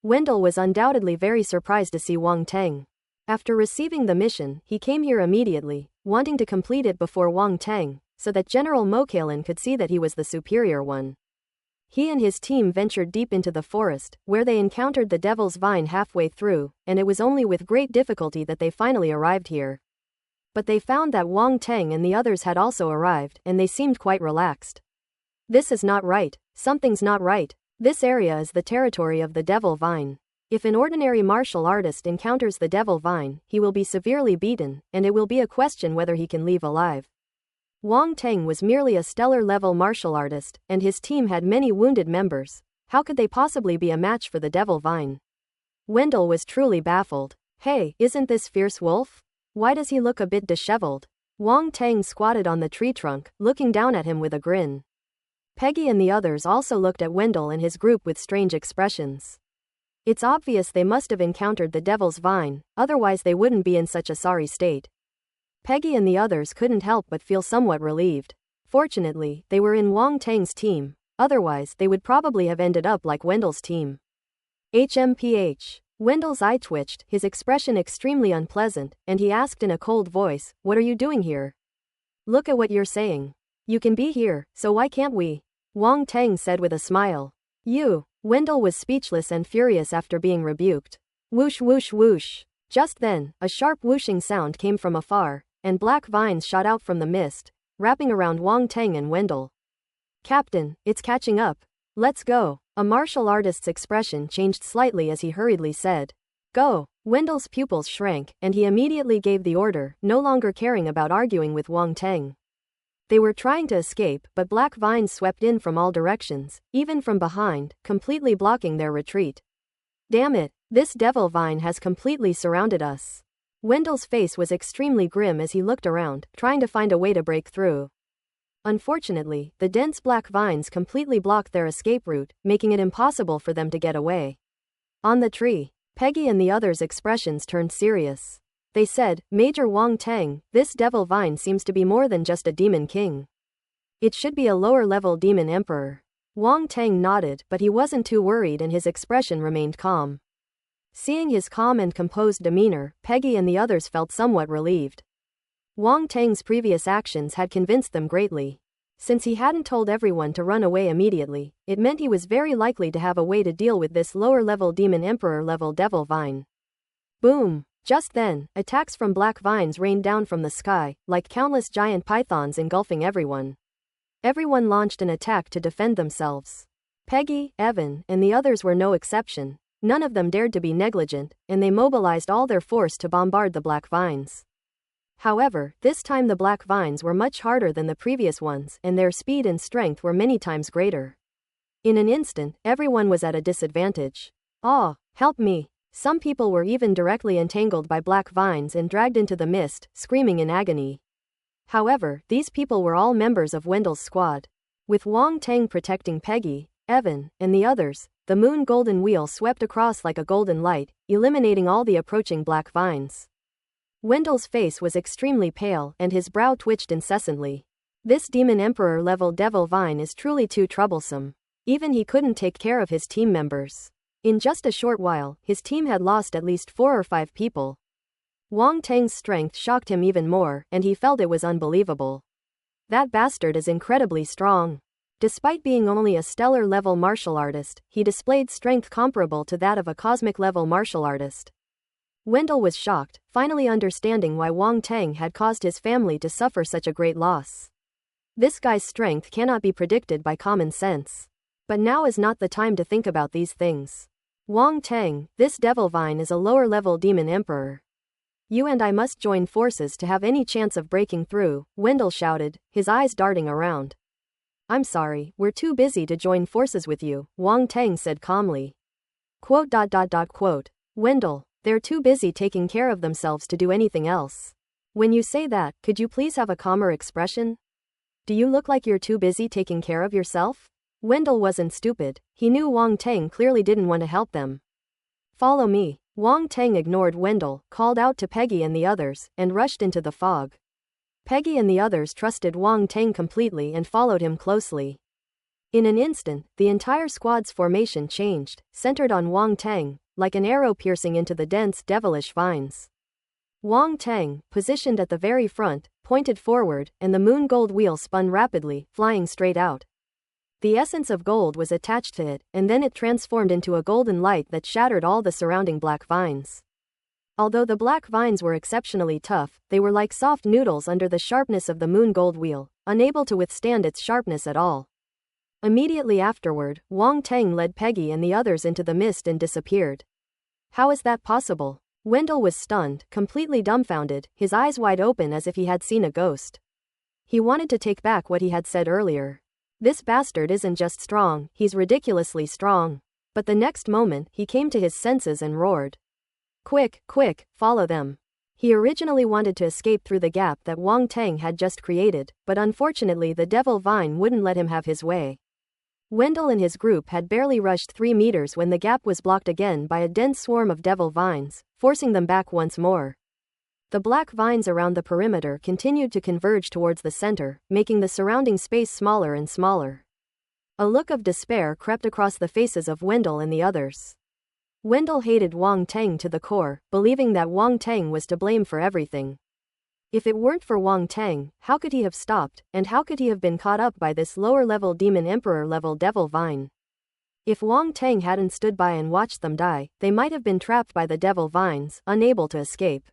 Wendell was undoubtedly very surprised to see Wang Tang. After receiving the mission, he came here immediately, wanting to complete it before Wang Tang, so that General Mokalin could see that he was the superior one. He and his team ventured deep into the forest, where they encountered the Devil's Vine halfway through, and it was only with great difficulty that they finally arrived here. But they found that Wang Tang and the others had also arrived, and they seemed quite relaxed. This is not right. Something's not right. This area is the territory of the Devil Vine. If an ordinary martial artist encounters the Devil Vine, he will be severely beaten, and it will be a question whether he can leave alive. Wang Tang was merely a stellar-level martial artist, and his team had many wounded members. How could they possibly be a match for the Devil Vine? Wendell was truly baffled. Hey, isn't this Fierce Wolf? Why does he look a bit disheveled? Wang Tang squatted on the tree trunk, looking down at him with a grin. Peggy and the others also looked at Wendell and his group with strange expressions. It's obvious they must have encountered the Devil's Vine, otherwise they wouldn't be in such a sorry state. Peggy and the others couldn't help but feel somewhat relieved. Fortunately, they were in Wang Tang's team, otherwise they would probably have ended up like Wendell's team. HMPH. Wendell's eye twitched, his expression extremely unpleasant, and he asked in a cold voice, "What are you doing here?" "Look at what you're saying. You can be here, so why can't we?" Wang Tang said with a smile. "You." Wendell was speechless and furious after being rebuked. Whoosh whoosh whoosh. Just then, a sharp whooshing sound came from afar, and black vines shot out from the mist, wrapping around Wang Tang and Wendell. "Captain, it's catching up. Let's go." A martial artist's expression changed slightly as he hurriedly said, "Go." Wendell's pupils shrank, and he immediately gave the order, no longer caring about arguing with Wang Tang. They were trying to escape, but black vines swept in from all directions, even from behind, completely blocking their retreat. "Damn it, this devil vine has completely surrounded us." Wendell's face was extremely grim as he looked around, trying to find a way to break through. Unfortunately, the dense black vines completely blocked their escape route, making it impossible for them to get away. On the tree, Peggy and the others' expressions turned serious. They said, "Major Wong Tang, this devil vine seems to be more than just a demon king. It should be a lower-level demon emperor." Wong Tang nodded, but he wasn't too worried and his expression remained calm. Seeing his calm and composed demeanor, Peggy and the others felt somewhat relieved. Wong Tang's previous actions had convinced them greatly. Since he hadn't told everyone to run away immediately, it meant he was very likely to have a way to deal with this lower-level demon emperor-level devil vine. Boom! Just then, attacks from black vines rained down from the sky, like countless giant pythons engulfing everyone. Everyone launched an attack to defend themselves. Peggy, Evan, and the others were no exception. None of them dared to be negligent, and they mobilized all their force to bombard the black vines. However, this time the black vines were much harder than the previous ones, and their speed and strength were many times greater. In an instant, everyone was at a disadvantage. "Ah, help me!" Some people were even directly entangled by black vines and dragged into the mist, screaming in agony. However, these people were all members of Wendell's squad. With Wong Tang protecting Peggy, Evan, and the others, the moon golden wheel swept across like a golden light, eliminating all the approaching black vines. Wendell's face was extremely pale and his brow twitched incessantly. This demon emperor-level devil vine is truly too troublesome. Even he couldn't take care of his team members. In just a short while, his team had lost at least 4 or 5 people. Wong Tang's strength shocked him even more, and he felt it was unbelievable. That bastard is incredibly strong. Despite being only a stellar-level martial artist, he displayed strength comparable to that of a cosmic-level martial artist. Wendell was shocked, finally understanding why Wong Tang had caused his family to suffer such a great loss. This guy's strength cannot be predicted by common sense. But now is not the time to think about these things. Wong Tang, this devil vine is a lower-level demon emperor. You and I must join forces to have any chance of breaking through, Wendell shouted, his eyes darting around. "I'm sorry, we're too busy to join forces with you," Wong Tang said calmly. Quote. Wendell, they're too busy taking care of themselves to do anything else. When you say that, could you please have a calmer expression? Do you look like you're too busy taking care of yourself? Wendell wasn't stupid, he knew Wong Tang clearly didn't want to help them. "Follow me." Wong Tang ignored Wendell, called out to Peggy and the others, and rushed into the fog. Peggy and the others trusted Wong Tang completely and followed him closely. In an instant, the entire squad's formation changed, centered on Wong Tang, like an arrow piercing into the dense, devilish vines. Wong Tang, positioned at the very front, pointed forward, and the moon gold wheel spun rapidly, flying straight out. The essence of gold was attached to it, and then it transformed into a golden light that shattered all the surrounding black vines. Although the black vines were exceptionally tough, they were like soft noodles under the sharpness of the moon gold wheel, unable to withstand its sharpness at all. Immediately afterward, Wong Tang led Peggy and the others into the mist and disappeared. How is that possible? Wendell was stunned, completely dumbfounded, his eyes wide open as if he had seen a ghost. He wanted to take back what he had said earlier. This bastard isn't just strong, he's ridiculously strong. But the next moment, he came to his senses and roared. Quick, follow them. He originally wanted to escape through the gap that Wong Tang had just created, but unfortunately the devil vine wouldn't let him have his way. Wendell and his group had barely rushed 3 meters when the gap was blocked again by a dense swarm of devil vines, forcing them back once more. The black vines around the perimeter continued to converge towards the center, making the surrounding space smaller and smaller. A look of despair crept across the faces of Wendell and the others. Wendell hated Wong Tang to the core, believing that Wong Tang was to blame for everything. If it weren't for Wong Tang, how could he have stopped, and how could he have been caught up by this lower-level demon emperor-level devil vine? If Wong Tang hadn't stood by and watched them die, they might have been trapped by the devil vines, unable to escape.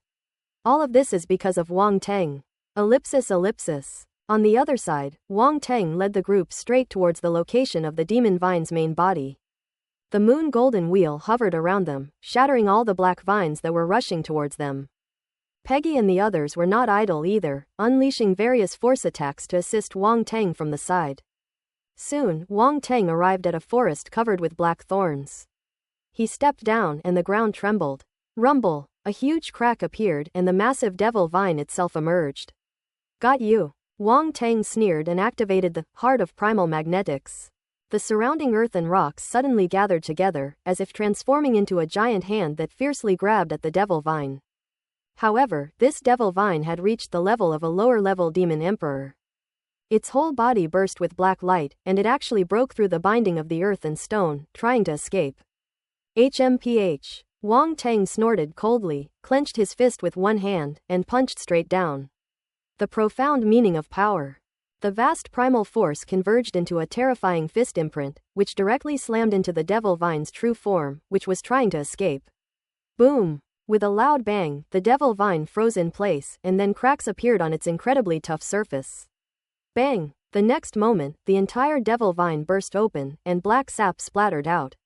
All of this is because of Wong Tang. Ellipsis. On the other side, Wong Tang led the group straight towards the location of the demon vine's main body. The moon golden wheel hovered around them, shattering all the black vines that were rushing towards them. Peggy and the others were not idle either, unleashing various force attacks to assist Wong Tang from the side. Soon, Wong Tang arrived at a forest covered with black thorns. He stepped down and the ground trembled. Rumble! A huge crack appeared and the massive devil vine itself emerged. Got you. Wong Tang sneered and activated the heart of primal magnetics. The surrounding earth and rocks suddenly gathered together, as if transforming into a giant hand that fiercely grabbed at the devil vine. However, this devil vine had reached the level of a lower-level demon emperor. Its whole body burst with black light, and it actually broke through the binding of the earth and stone, trying to escape. HMPH. Wang Tang snorted coldly, clenched his fist with one hand, and punched straight down. The profound meaning of power. The vast primal force converged into a terrifying fist imprint, which directly slammed into the devil vine's true form, which was trying to escape. Boom! With a loud bang, the devil vine froze in place, and then cracks appeared on its incredibly tough surface. Bang! The next moment, the entire devil vine burst open, and black sap splattered out.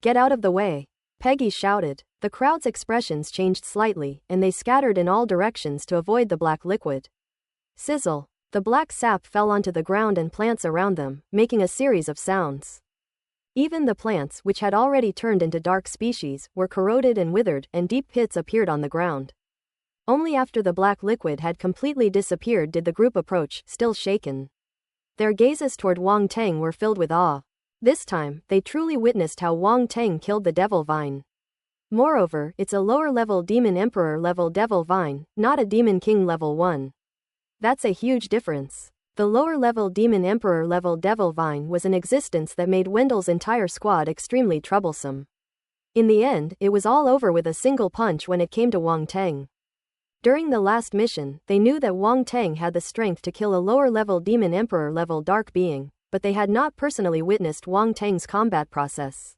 Get out of the way! Peggy shouted. The crowd's expressions changed slightly, and they scattered in all directions to avoid the black liquid. Sizzle! The black sap fell onto the ground and plants around them, making a series of sounds. Even the plants, which had already turned into dark species, were corroded and withered, and deep pits appeared on the ground. Only after the black liquid had completely disappeared did the group approach, still shaken. Their gazes toward Wang Tang were filled with awe. This time, they truly witnessed how Wang Tang killed the devil vine. Moreover, it's a lower-level demon emperor level devil vine, not a demon king level 1. That's a huge difference. The lower-level demon emperor level devil vine was an existence that made Wendell's entire squad extremely troublesome. In the end, it was all over with a single punch when it came to Wang Tang. During the last mission, they knew that Wang Tang had the strength to kill a lower-level demon emperor level dark being, but they had not personally witnessed Wang Tang's combat process.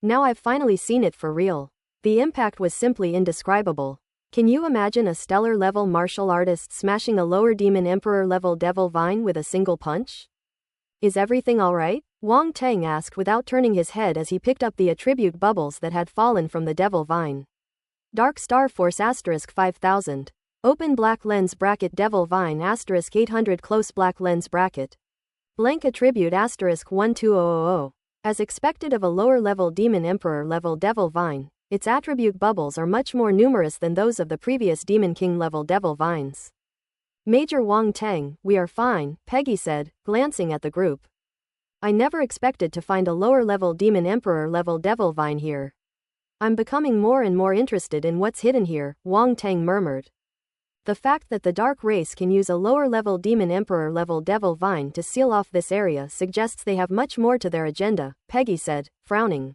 Now I've finally seen it for real. The impact was simply indescribable. Can you imagine a stellar-level martial artist smashing a lower demon emperor-level devil vine with a single punch? Is everything alright? Wang Tang asked without turning his head as he picked up the attribute bubbles that had fallen from the devil vine. Dark Star Force *5000. Open black lens bracket devil vine *800 close black lens bracket. Blank attribute *12000. As expected of a lower-level demon emperor-level devil vine, its attribute bubbles are much more numerous than those of the previous Demon King level devil vines. Major Wang Tang, we are fine, Peggy said, glancing at the group. I never expected to find a lower-level Demon Emperor level devil vine here. I'm becoming more and more interested in what's hidden here, Wang Tang murmured. The fact that the Dark Race can use a lower-level Demon Emperor level devil vine to seal off this area suggests they have much more to their agenda, Peggy said, frowning.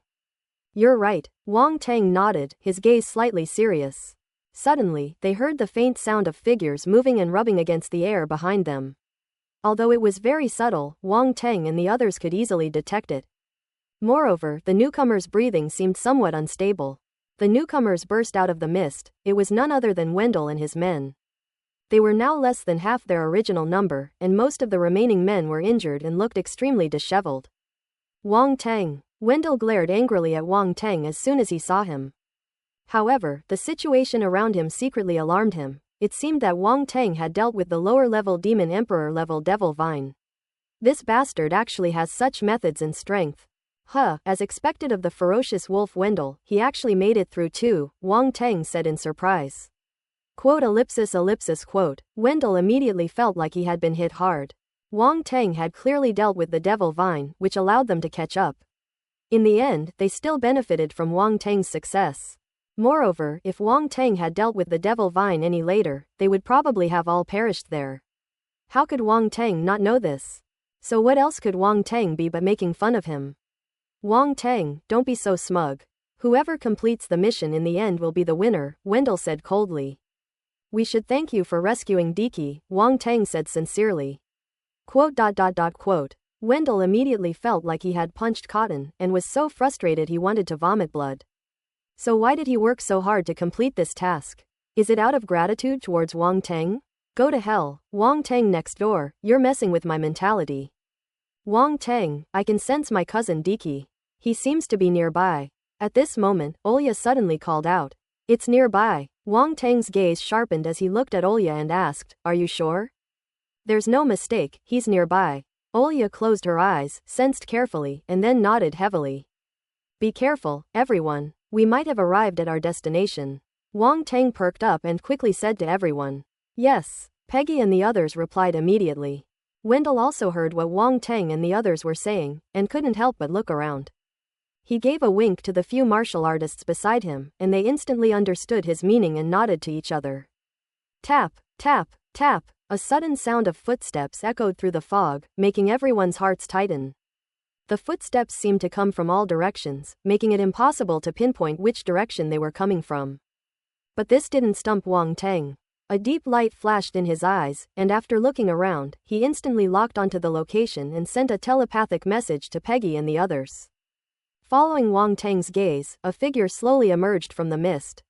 You're right, Wang Tang nodded, his gaze slightly serious. Suddenly, they heard the faint sound of figures moving and rubbing against the air behind them. Although it was very subtle, Wang Tang and the others could easily detect it. Moreover, the newcomers' breathing seemed somewhat unstable. The newcomers burst out of the mist. It was none other than Wendell and his men. They were now less than half their original number, and most of the remaining men were injured and looked extremely disheveled. Wang Tang. Wendell glared angrily at Wang Tang as soon as he saw him. However, the situation around him secretly alarmed him. It seemed that Wang Tang had dealt with the lower-level Demon Emperor-level Devil Vine. This bastard actually has such methods and strength. As expected of the ferocious wolf Wendell, he actually made it through too, Wang Tang said in surprise. Quote. Wendell immediately felt like he had been hit hard. Wang Tang had clearly dealt with the Devil Vine, which allowed them to catch up. In the end, they still benefited from Wang Tang's success. Moreover, if Wang Tang had dealt with the Devil Vine any later, they would probably have all perished there. How could Wang Tang not know this? So what else could Wang Tang be but making fun of him? Wang Tang, don't be so smug. Whoever completes the mission in the end will be the winner, Wendell said coldly. We should thank you for rescuing Diki, Wang Tang said sincerely. Quote. Wendell immediately felt like he had punched cotton, and was so frustrated he wanted to vomit blood. So why did he work so hard to complete this task? Is it out of gratitude towards Wang Tang? Go to hell, Wang Tang next door, you're messing with my mentality. Wang Tang, I can sense my cousin Diki. He seems to be nearby. At this moment, Olya suddenly called out. It's nearby. Wang Tang's gaze sharpened as he looked at Olya and asked, are you sure? There's no mistake, he's nearby. Olya closed her eyes, sensed carefully, and then nodded heavily. Be careful, everyone. We might have arrived at our destination. Wang Tang perked up and quickly said to everyone. Yes. Peggy and the others replied immediately. Wendell also heard what Wang Teng and the others were saying, and couldn't help but look around. He gave a wink to the few martial artists beside him, and they instantly understood his meaning and nodded to each other. Tap, tap, tap, a sudden sound of footsteps echoed through the fog, making everyone's hearts tighten. The footsteps seemed to come from all directions, making it impossible to pinpoint which direction they were coming from. But this didn't stump Wang Teng. A deep light flashed in his eyes, and after looking around, he instantly locked onto the location and sent a telepathic message to Peggy and the others. Following Wang Teng's gaze, a figure slowly emerged from the mist.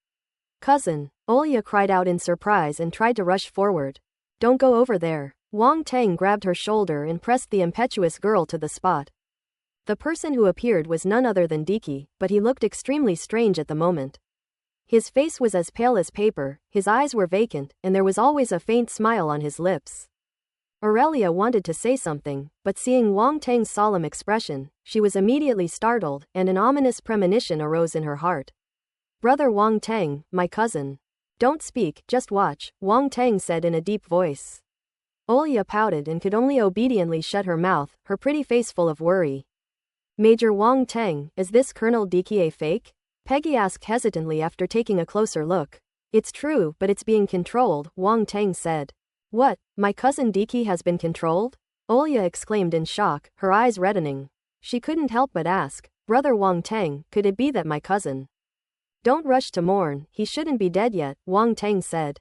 Cousin, Olya cried out in surprise and tried to rush forward. Don't go over there. Wang Teng grabbed her shoulder and pressed the impetuous girl to the spot. The person who appeared was none other than Diki, but he looked extremely strange at the moment. His face was as pale as paper, his eyes were vacant, and there was always a faint smile on his lips. Aurelia wanted to say something, but seeing Wang Teng's solemn expression, she was immediately startled, and an ominous premonition arose in her heart. Brother Wang Teng, my cousin. Don't speak, just watch, Wang Teng said in a deep voice. Olya pouted and could only obediently shut her mouth, her pretty face full of worry. Major Wang Teng, is this Colonel Diki a fake? Peggy asked hesitantly after taking a closer look. It's true, but it's being controlled, Wang Teng said. What, my cousin Diki has been controlled? Olya exclaimed in shock, her eyes reddening. She couldn't help but ask, Brother Wang Teng, could it be that my cousin? Don't rush to mourn, he shouldn't be dead yet, Wang Teng said.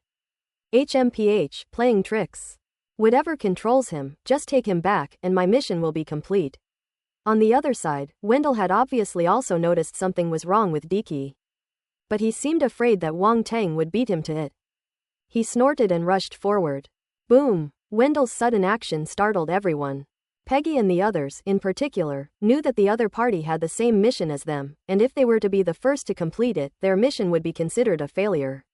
HMPH, playing tricks. Whatever controls him, just take him back, and my mission will be complete. On the other side, Wendell had obviously also noticed something was wrong with Diki. But he seemed afraid that Wang Teng would beat him to it. He snorted and rushed forward. Boom! Wendell's sudden action startled everyone. Peggy and the others, in particular, knew that the other party had the same mission as them, and if they were to be the first to complete it, their mission would be considered a failure.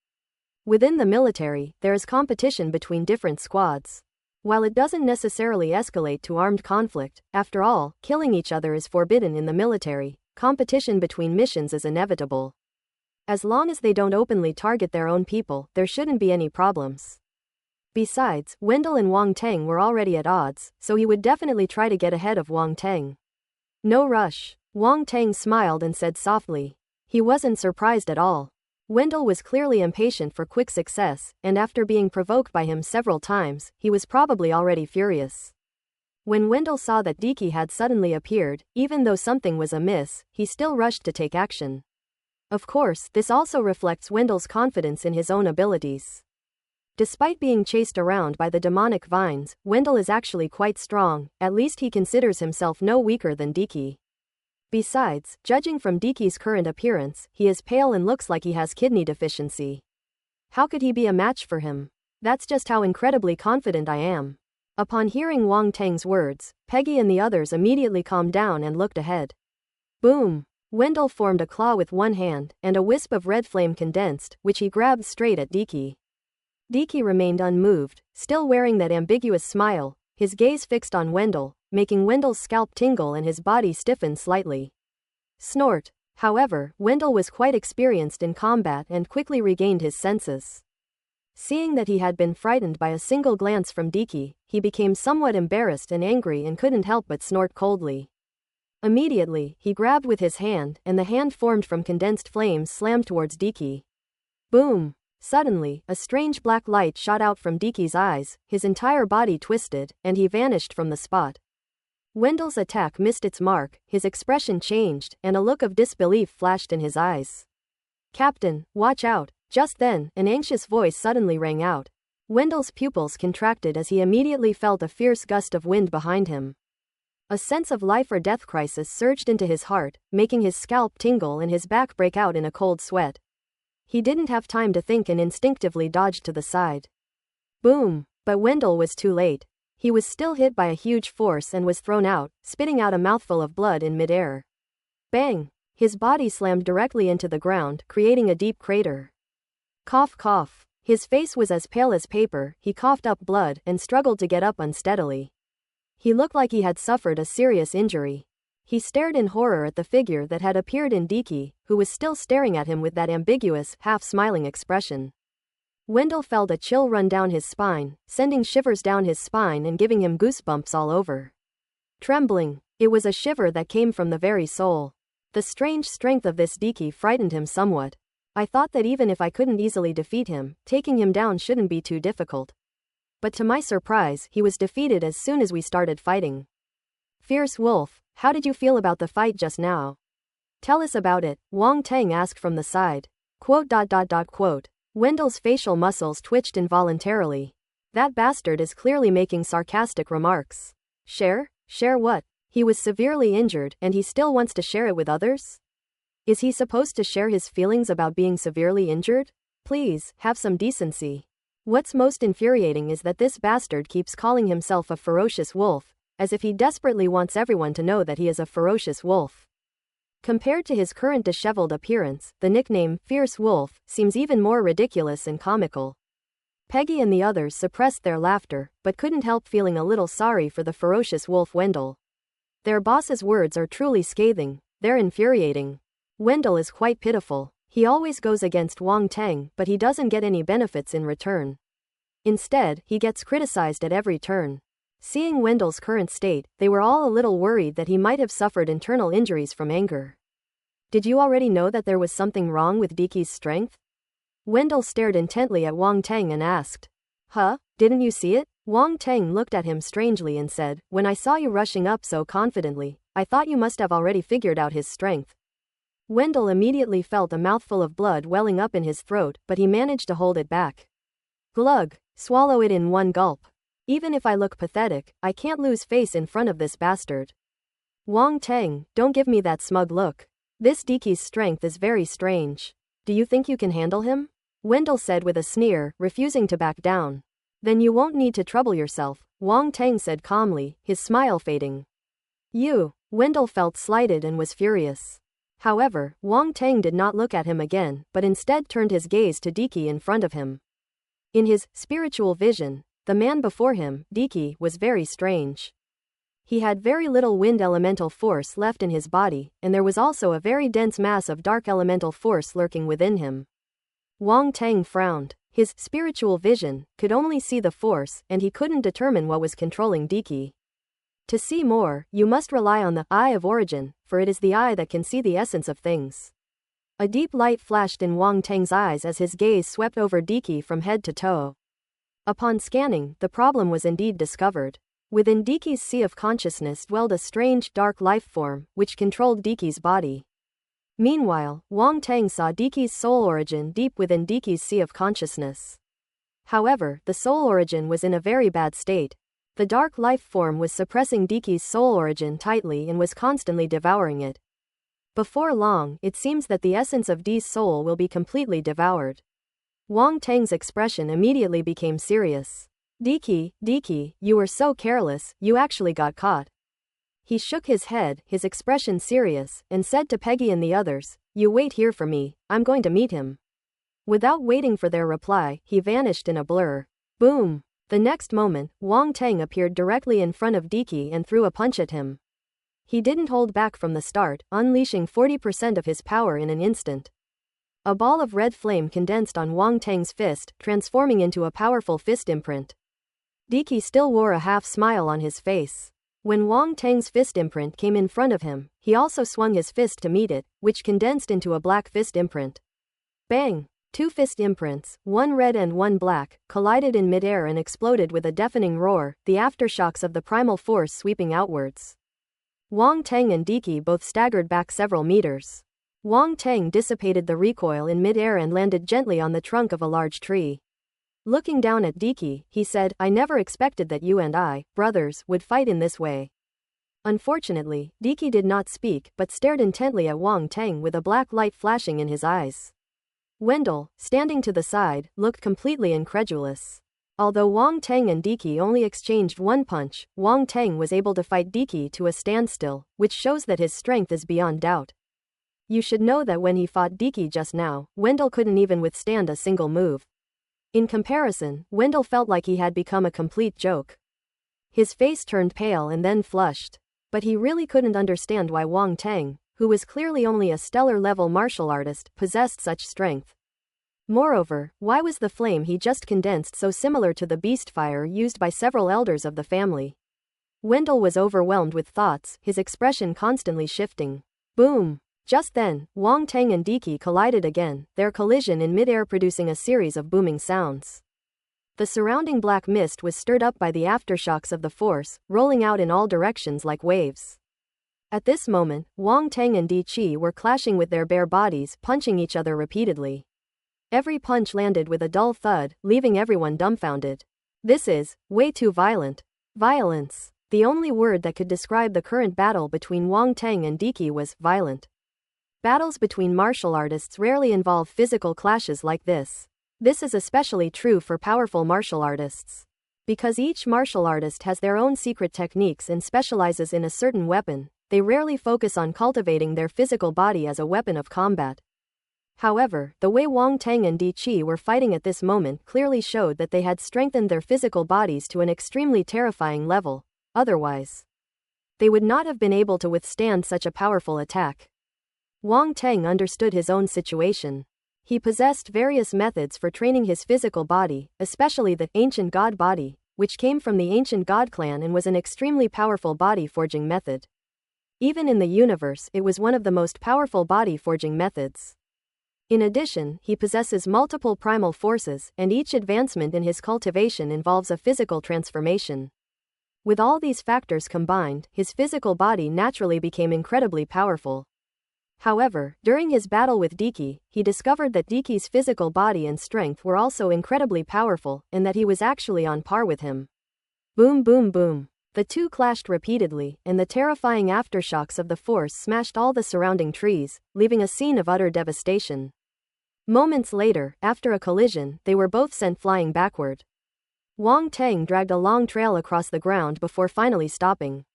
Within the military, there is competition between different squads. While it doesn't necessarily escalate to armed conflict, after all, killing each other is forbidden in the military, competition between missions is inevitable. As long as they don't openly target their own people, there shouldn't be any problems. Besides, Wendell and Wang Teng were already at odds, so he would definitely try to get ahead of Wang Teng. No rush. Wang Teng smiled and said softly. He wasn't surprised at all. Wendell was clearly impatient for quick success, and after being provoked by him several times, he was probably already furious. When Wendell saw that Diki had suddenly appeared, even though something was amiss, he still rushed to take action. Of course, this also reflects Wendell's confidence in his own abilities. Despite being chased around by the demonic vines, Wendell is actually quite strong, at least he considers himself no weaker than Diki. Besides, judging from Diki's current appearance, he is pale and looks like he has kidney deficiency. How could he be a match for him? That's just how incredibly confident I am. Upon hearing Wang Teng's words, Peggy and the others immediately calmed down and looked ahead. Boom! Wendell formed a claw with one hand, and a wisp of red flame condensed, which he grabbed straight at Diki. Diki remained unmoved, still wearing that ambiguous smile, his gaze fixed on Wendell, making Wendell's scalp tingle and his body stiffen slightly. Snort. However, Wendell was quite experienced in combat and quickly regained his senses. Seeing that he had been frightened by a single glance from Diki, he became somewhat embarrassed and angry and couldn't help but snort coldly. Immediately, he grabbed with his hand, and the hand formed from condensed flames slammed towards Diki. Boom! Suddenly, a strange black light shot out from Diki's eyes, his entire body twisted, and he vanished from the spot. Wendell's attack missed its mark, his expression changed, and a look of disbelief flashed in his eyes. Captain, watch out! Just then, an anxious voice suddenly rang out. Wendell's pupils contracted as he immediately felt a fierce gust of wind behind him. A sense of life or death crisis surged into his heart, making his scalp tingle and his back break out in a cold sweat. He didn't have time to think and instinctively dodged to the side. Boom! But Wendell was too late. He was still hit by a huge force and was thrown out, spitting out a mouthful of blood in midair. Bang! His body slammed directly into the ground, creating a deep crater. Cough cough. His face was as pale as paper, he coughed up blood and struggled to get up unsteadily. He looked like he had suffered a serious injury. He stared in horror at the figure that had appeared in Diki, who was still staring at him with that ambiguous, half-smiling expression. Wendell felt a chill run down his spine, sending shivers down his spine and giving him goosebumps all over. Trembling. It was a shiver that came from the very soul. The strange strength of this Diki frightened him somewhat. I thought that even if I couldn't easily defeat him, taking him down shouldn't be too difficult. But to my surprise, he was defeated as soon as we started fighting. Fierce Wolf, how did you feel about the fight just now? Tell us about it, Wang Tang asked from the side. Quote. Wendell's facial muscles twitched involuntarily. That bastard is clearly making sarcastic remarks. Share? Share what? He was severely injured and he still wants to share it with others? Is he supposed to share his feelings about being severely injured? Please, have some decency. What's most infuriating is that this bastard keeps calling himself a ferocious wolf, as if he desperately wants everyone to know that he is a ferocious wolf. Compared to his current disheveled appearance, the nickname, Fierce Wolf, seems even more ridiculous and comical. Peggy and the others suppressed their laughter, but couldn't help feeling a little sorry for the ferocious wolf Wendell. Their boss's words are truly scathing, they're infuriating. Wendell is quite pitiful. He always goes against Wang Tang, but he doesn't get any benefits in return. Instead, he gets criticized at every turn. Seeing Wendell's current state, they were all a little worried that he might have suffered internal injuries from anger. Did you already know that there was something wrong with Diki's strength? Wendell stared intently at Wang Tang and asked. Huh? Didn't you see it? Wang Tang looked at him strangely and said, when I saw you rushing up so confidently, I thought you must have already figured out his strength. Wendell immediately felt a mouthful of blood welling up in his throat, but he managed to hold it back. Glug, swallow it in one gulp. Even if I look pathetic, I can't lose face in front of this bastard. Wang Tang, don't give me that smug look. This Diki's strength is very strange. Do you think you can handle him? Wendell said with a sneer, refusing to back down. Then you won't need to trouble yourself, Wang Tang said calmly, his smile fading. You. Wendell felt slighted and was furious. However, Wang Tang did not look at him again, but instead turned his gaze to Diki in front of him. In his spiritual vision, the man before him, Diki, was very strange. He had very little wind elemental force left in his body, and there was also a very dense mass of dark elemental force lurking within him. Wang Tang frowned. His spiritual vision could only see the force, and he couldn't determine what was controlling Diki. To see more, you must rely on the eye of origin, for it is the eye that can see the essence of things. A deep light flashed in Wang Tang's eyes as his gaze swept over Diki from head to toe. Upon scanning, the problem was indeed discovered. Within Diki's sea of consciousness dwelled a strange, dark life form, which controlled Diki's body. Meanwhile, Wang Tang saw Diki's soul origin deep within Diki's sea of consciousness. However, the soul origin was in a very bad state. The dark life form was suppressing Diki's soul origin tightly and was constantly devouring it. Before long, it seems that the essence of Di's soul will be completely devoured. Wang Tang's expression immediately became serious. Diki, you were so careless, you actually got caught. He shook his head, his expression serious, and said to Peggy and the others, you wait here for me, I'm going to meet him. Without waiting for their reply, he vanished in a blur. Boom! The next moment, Wang Tang appeared directly in front of Diki and threw a punch at him. He didn't hold back from the start, unleashing 40% of his power in an instant. A ball of red flame condensed on Wang Tang's fist, transforming into a powerful fist imprint. Diki still wore a half smile on his face. When Wang Tang's fist imprint came in front of him, he also swung his fist to meet it, which condensed into a black fist imprint. Bang! Two fist imprints, one red and one black, collided in midair and exploded with a deafening roar, the aftershocks of the primal force sweeping outwards. Wang Tang and Diki both staggered back several meters. Wang Tang dissipated the recoil in midair and landed gently on the trunk of a large tree. Looking down at Diki, he said, I never expected that you and I, brothers, would fight in this way. Unfortunately, Diki did not speak but stared intently at Wang Tang with a black light flashing in his eyes. Wendell, standing to the side, looked completely incredulous. Although Wang Tang and Diki only exchanged one punch, Wang Tang was able to fight Diki to a standstill, which shows that his strength is beyond doubt. You should know that when he fought Diki just now, Wendell couldn't even withstand a single move. In comparison, Wendell felt like he had become a complete joke. His face turned pale and then flushed. But he really couldn't understand why Wang Tang, who was clearly only a stellar-level martial artist, possessed such strength. Moreover, why was the flame he just condensed so similar to the beast fire used by several elders of the family? Wendell was overwhelmed with thoughts, his expression constantly shifting. Boom! Just then, Wang Teng and Diki collided again, their collision in midair producing a series of booming sounds. The surrounding black mist was stirred up by the aftershocks of the force, rolling out in all directions like waves. At this moment, Wang Teng and Di Qi were clashing with their bare bodies, punching each other repeatedly. Every punch landed with a dull thud, leaving everyone dumbfounded. This is way too violent. Violence. The only word that could describe the current battle between Wang Teng and Diki was violent. Battles between martial artists rarely involve physical clashes like this. This is especially true for powerful martial artists. Because each martial artist has their own secret techniques and specializes in a certain weapon, they rarely focus on cultivating their physical body as a weapon of combat. However, the way Wang Teng and Di Qi were fighting at this moment clearly showed that they had strengthened their physical bodies to an extremely terrifying level. Otherwise, they would not have been able to withstand such a powerful attack. Wang Teng understood his own situation. He possessed various methods for training his physical body, especially the ancient god body, which came from the ancient god clan and was an extremely powerful body forging method. Even in the universe, it was one of the most powerful body forging methods. In addition, he possesses multiple primal forces, and each advancement in his cultivation involves a physical transformation. With all these factors combined, his physical body naturally became incredibly powerful. However, during his battle with Diki, he discovered that Diki's physical body and strength were also incredibly powerful, and that he was actually on par with him. Boom boom boom. The two clashed repeatedly, and the terrifying aftershocks of the force smashed all the surrounding trees, leaving a scene of utter devastation. Moments later, after a collision, they were both sent flying backward. Wang Teng dragged a long trail across the ground before finally stopping.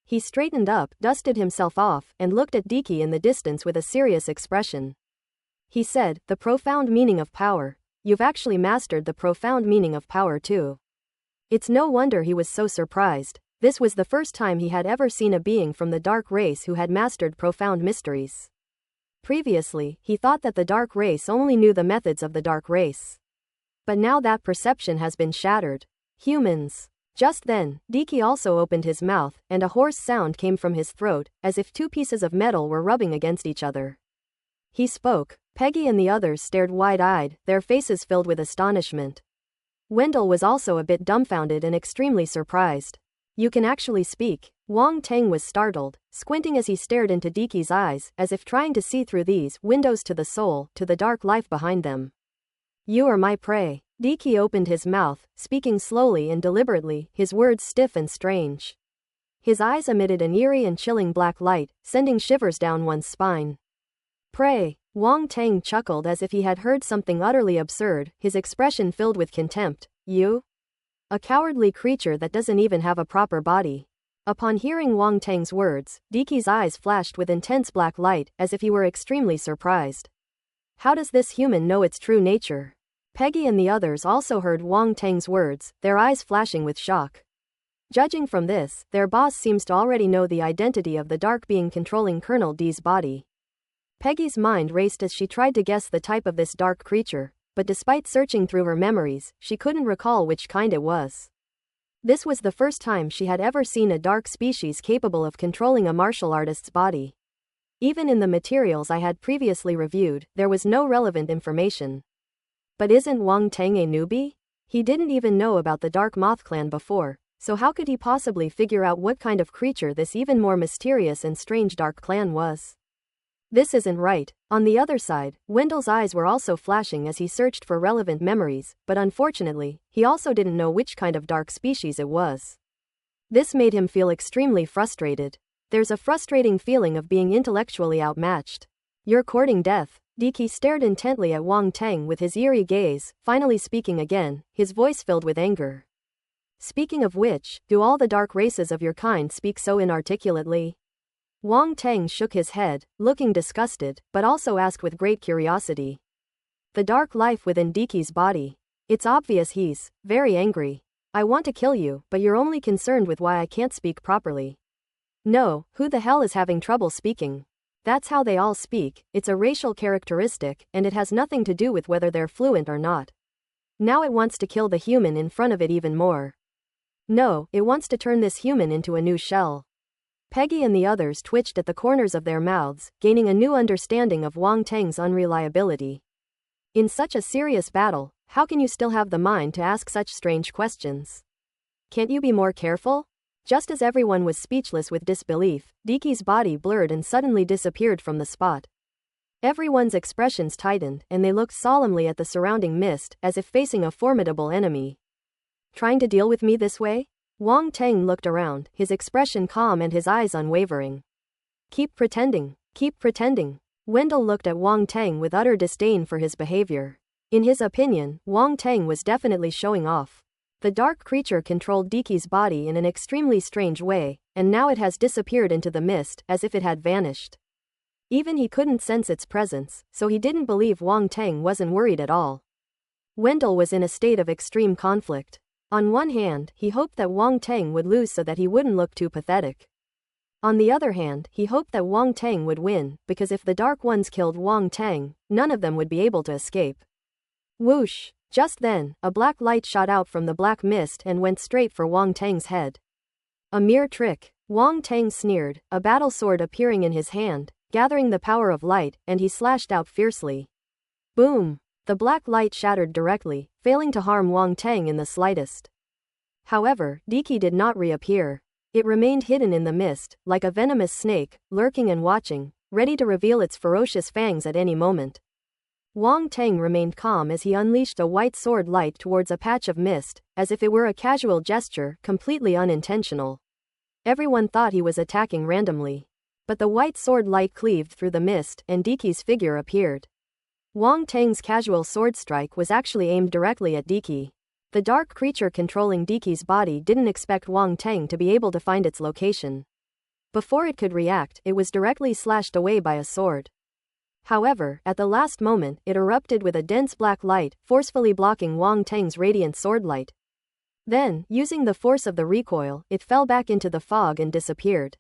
He straightened up, dusted himself off, and looked at Diki in the distance with a serious expression. He said, "The profound meaning of power. You've actually mastered the profound meaning of power too." It's no wonder he was so surprised. This was the first time he had ever seen a being from the dark race who had mastered profound mysteries. Previously, he thought that the dark race only knew the methods of the dark race. But now that perception has been shattered. Humans. Just then, Diki also opened his mouth, and a hoarse sound came from his throat, as if two pieces of metal were rubbing against each other. He spoke. Peggy and the others stared wide-eyed, their faces filled with astonishment. Wendell was also a bit dumbfounded and extremely surprised. "You can actually speak." Wang Teng was startled, squinting as he stared into Diki's eyes, as if trying to see through these windows to the soul, to the dark life behind them. "You are my prey." Diki opened his mouth, speaking slowly and deliberately, his words stiff and strange. His eyes emitted an eerie and chilling black light, sending shivers down one's spine. "Prey." Wang Teng chuckled as if he had heard something utterly absurd, his expression filled with contempt. "You? A cowardly creature that doesn't even have a proper body." Upon hearing Wang Teng's words, Diki's eyes flashed with intense black light, as if he were extremely surprised. How does this human know its true nature? Peggy and the others also heard Wang Teng's words, their eyes flashing with shock. Judging from this, their boss seems to already know the identity of the dark being controlling Colonel D's body. Peggy's mind raced as she tried to guess the type of this dark creature, but despite searching through her memories, she couldn't recall which kind it was. This was the first time she had ever seen a dark species capable of controlling a martial artist's body. Even in the materials I had previously reviewed, there was no relevant information. But isn't Wang Teng a newbie? He didn't even know about the Dark Moth clan before, so how could he possibly figure out what kind of creature this even more mysterious and strange dark clan was? This isn't right. On the other side, Wendell's eyes were also flashing as he searched for relevant memories, but unfortunately, he also didn't know which kind of dark species it was. This made him feel extremely frustrated. There's a frustrating feeling of being intellectually outmatched. "You're courting death." Diki stared intently at Wang Teng with his eerie gaze, finally speaking again, his voice filled with anger. "Speaking of which, do all the dark races of your kind speak so inarticulately?" Wang Teng shook his head, looking disgusted, but also asked with great curiosity. "The dark life within Diki's body. It's obvious he's very angry. I want to kill you, but you're only concerned with why I can't speak properly." "No, who the hell is having trouble speaking?" That's how they all speak, it's a racial characteristic, and it has nothing to do with whether they're fluent or not. Now it wants to kill the human in front of it even more. No, it wants to turn this human into a new shell. Peggy and the others twitched at the corners of their mouths, gaining a new understanding of Wang Teng's unreliability. In such a serious battle, how can you still have the mind to ask such strange questions? Can't you be more careful? Just as everyone was speechless with disbelief, Diki's body blurred and suddenly disappeared from the spot. Everyone's expressions tightened, and they looked solemnly at the surrounding mist, as if facing a formidable enemy. Trying to deal with me this way? Wang Teng looked around, his expression calm and his eyes unwavering. Keep pretending. Keep pretending. Wendell looked at Wang Teng with utter disdain for his behavior. In his opinion, Wang Teng was definitely showing off. The dark creature controlled Diki's body in an extremely strange way, and now it has disappeared into the mist, as if it had vanished. Even he couldn't sense its presence, so he didn't believe Wang Teng wasn't worried at all. Wendell was in a state of extreme conflict. On one hand, he hoped that Wang Teng would lose so that he wouldn't look too pathetic. On the other hand, he hoped that Wang Teng would win, because if the Dark Ones killed Wang Teng, none of them would be able to escape. Whoosh! Just then, a black light shot out from the black mist and went straight for Wang Teng's head. A mere trick, Wang Teng sneered, a battle sword appearing in his hand, gathering the power of light, and he slashed out fiercely. Boom! The black light shattered directly, failing to harm Wang Teng in the slightest. However, Diki did not reappear. It remained hidden in the mist, like a venomous snake, lurking and watching, ready to reveal its ferocious fangs at any moment. Wang Teng remained calm as he unleashed a white sword light towards a patch of mist, as if it were a casual gesture, completely unintentional. Everyone thought he was attacking randomly. But the white sword light cleaved through the mist, and Diki's figure appeared. Wang Teng's casual sword strike was actually aimed directly at Diki. The dark creature controlling Diki's body didn't expect Wang Teng to be able to find its location. Before it could react, it was directly slashed away by a sword. However, at the last moment, it erupted with a dense black light, forcefully blocking Wang Teng's radiant sword light. Then, using the force of the recoil, it fell back into the fog and disappeared.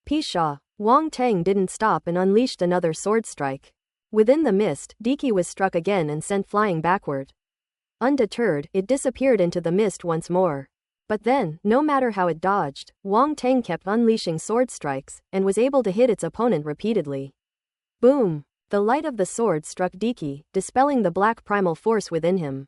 Pshaw! Wang Teng didn't stop and unleashed another sword strike. Within the mist, Diki was struck again and sent flying backward. Undeterred, it disappeared into the mist once more. But then, no matter how it dodged, Wang Teng kept unleashing sword strikes, and was able to hit its opponent repeatedly. Boom! The light of the sword struck Diki, dispelling the black primal force within him.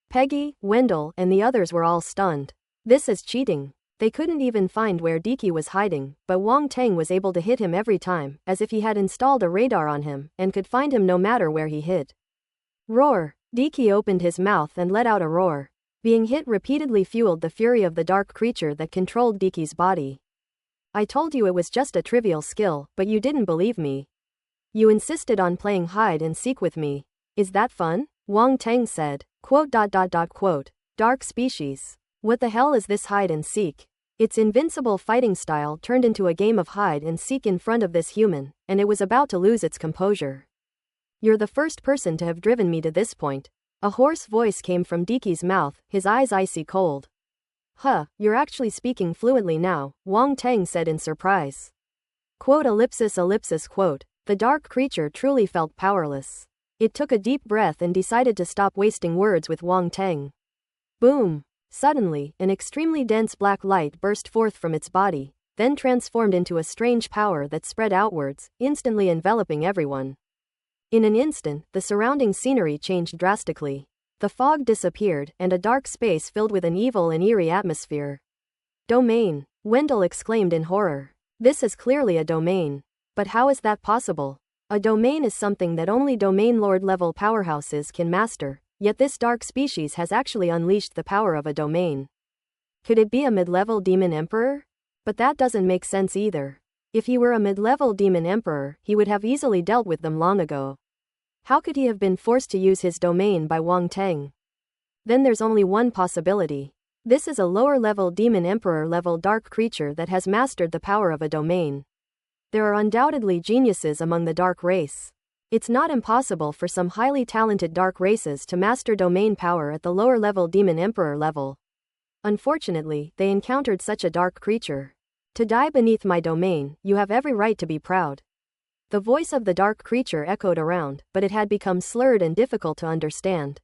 Peggy, Wendell, and the others were all stunned. This is cheating. They couldn't even find where Diki was hiding, but Wang Teng was able to hit him every time, as if he had installed a radar on him, and could find him no matter where he hid. Roar! Diki opened his mouth and let out a roar. Being hit repeatedly fueled the fury of the dark creature that controlled Diki's body. I told you it was just a trivial skill, but you didn't believe me. You insisted on playing hide and seek with me. Is that fun? Wang Teng said. Quote. Dark species. What the hell is this hide and seek? Its invincible fighting style turned into a game of hide and seek in front of this human, and it was about to lose its composure. You're the first person to have driven me to this point. A hoarse voice came from Diki's mouth, his eyes icy cold. Huh, you're actually speaking fluently now, Wang Teng said in surprise. Quote. The dark creature truly felt powerless. It took a deep breath and decided to stop wasting words with Wang Teng. Boom! Suddenly, an extremely dense black light burst forth from its body, then transformed into a strange power that spread outwards, instantly enveloping everyone. In an instant, the surrounding scenery changed drastically. The fog disappeared, and a dark space filled with an evil and eerie atmosphere. Domain! Wendell exclaimed in horror. This is clearly a domain. But how is that possible? A domain is something that only domain lord level powerhouses can master. Yet this dark species has actually unleashed the power of a domain. Could it be a mid-level demon emperor? But that doesn't make sense either. If he were a mid-level demon emperor, he would have easily dealt with them long ago. How could he have been forced to use his domain by Wang Teng? Then there's only one possibility. This is a lower-level demon emperor-level dark creature that has mastered the power of a domain. There are undoubtedly geniuses among the dark race. It's not impossible for some highly talented dark races to master domain power at the lower-level demon emperor level. Unfortunately, they encountered such a dark creature. To die beneath my domain, you have every right to be proud. The voice of the dark creature echoed around, but it had become slurred and difficult to understand.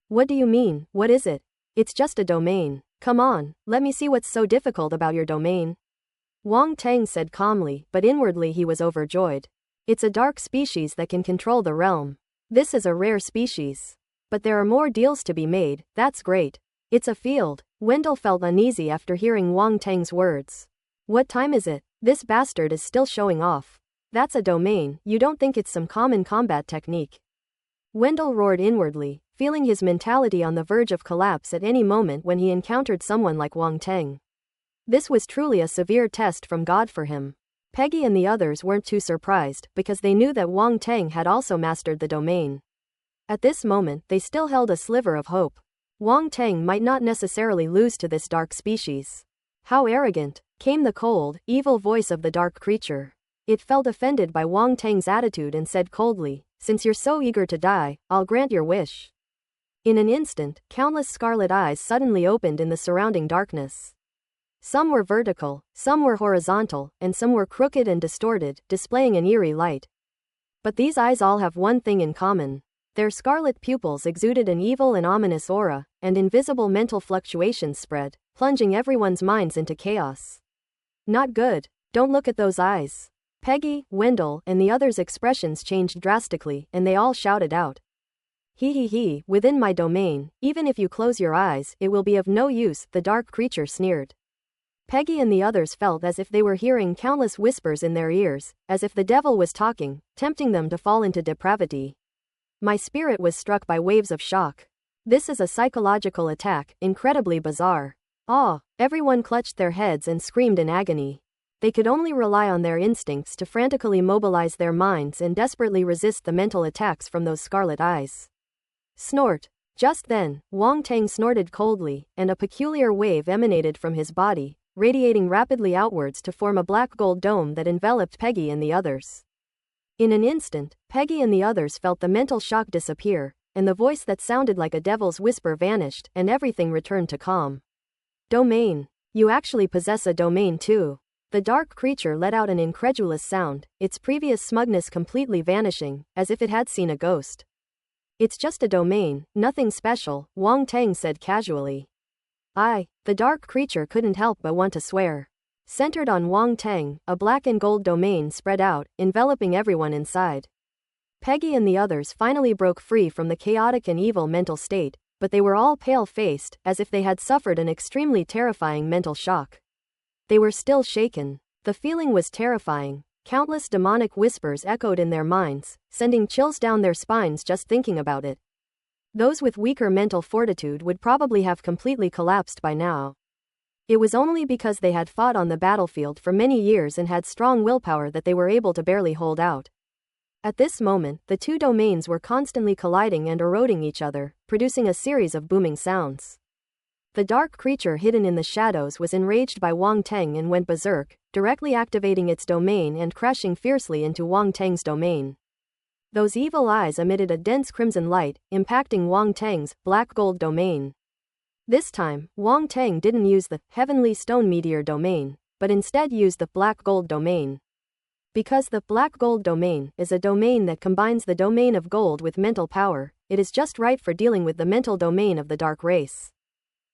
What do you mean, what is it? It's just a domain. Come on, let me see what's so difficult about your domain. Wang Teng said calmly, but inwardly he was overjoyed. It's a dark species that can control the realm. This is a rare species. But there are more deals to be made, that's great. It's a field. Wendell felt uneasy after hearing Wang Teng's words. What time is it? This bastard is still showing off. That's a domain, you don't think it's some common combat technique? Wendell roared inwardly, feeling his mentality on the verge of collapse at any moment when he encountered someone like Wang Teng. This was truly a severe test from God for him. Peggy and the others weren't too surprised, because they knew that Wang Teng had also mastered the domain. At this moment, they still held a sliver of hope. Wang Teng might not necessarily lose to this dark species. How arrogant, came the cold, evil voice of the dark creature. It felt offended by Wang Teng's attitude and said coldly, "Since you're so eager to die, I'll grant your wish." In an instant, countless scarlet eyes suddenly opened in the surrounding darkness. Some were vertical, some were horizontal, and some were crooked and distorted, displaying an eerie light. But these eyes all have one thing in common. Their scarlet pupils exuded an evil and ominous aura, and invisible mental fluctuations spread, plunging everyone's minds into chaos. Not good. Don't look at those eyes. Peggy, Wendell, and the others' expressions changed drastically, and they all shouted out. He, within my domain, even if you close your eyes, it will be of no use, the dark creature sneered. Peggy and the others felt as if they were hearing countless whispers in their ears, as if the devil was talking, tempting them to fall into depravity. My spirit was struck by waves of shock. This is a psychological attack, incredibly bizarre. Everyone clutched their heads and screamed in agony. They could only rely on their instincts to frantically mobilize their minds and desperately resist the mental attacks from those scarlet eyes. Snort. Just then, Wang Teng snorted coldly, and a peculiar wave emanated from his body, radiating rapidly outwards to form a black gold dome that enveloped Peggy and the others. In an instant, Peggy and the others felt the mental shock disappear, and the voice that sounded like a devil's whisper vanished, and everything returned to calm. Domain. You actually possess a domain too. The dark creature let out an incredulous sound, its previous smugness completely vanishing, as if it had seen a ghost. It's just a domain, nothing special, Wang Teng said casually. The dark creature couldn't help but want to swear. Centered on Wang Teng, a black and gold domain spread out, enveloping everyone inside. Peggy and the others finally broke free from the chaotic and evil mental state, but they were all pale-faced, as if they had suffered an extremely terrifying mental shock. They were still shaken. The feeling was terrifying. Countless demonic whispers echoed in their minds, sending chills down their spines just thinking about it. Those with weaker mental fortitude would probably have completely collapsed by now. It was only because they had fought on the battlefield for many years and had strong willpower that they were able to barely hold out. At this moment, the two domains were constantly colliding and eroding each other, producing a series of booming sounds. The dark creature hidden in the shadows was enraged by Wang Teng and went berserk, directly activating its domain and crashing fiercely into Wang Teng's domain. Those evil eyes emitted a dense crimson light, impacting Wang Teng's black gold domain. This time, Wang Teng didn't use the heavenly stone meteor domain, but instead used the black gold domain. Because the black gold domain is a domain that combines the domain of gold with mental power, it is just right for dealing with the mental domain of the dark race.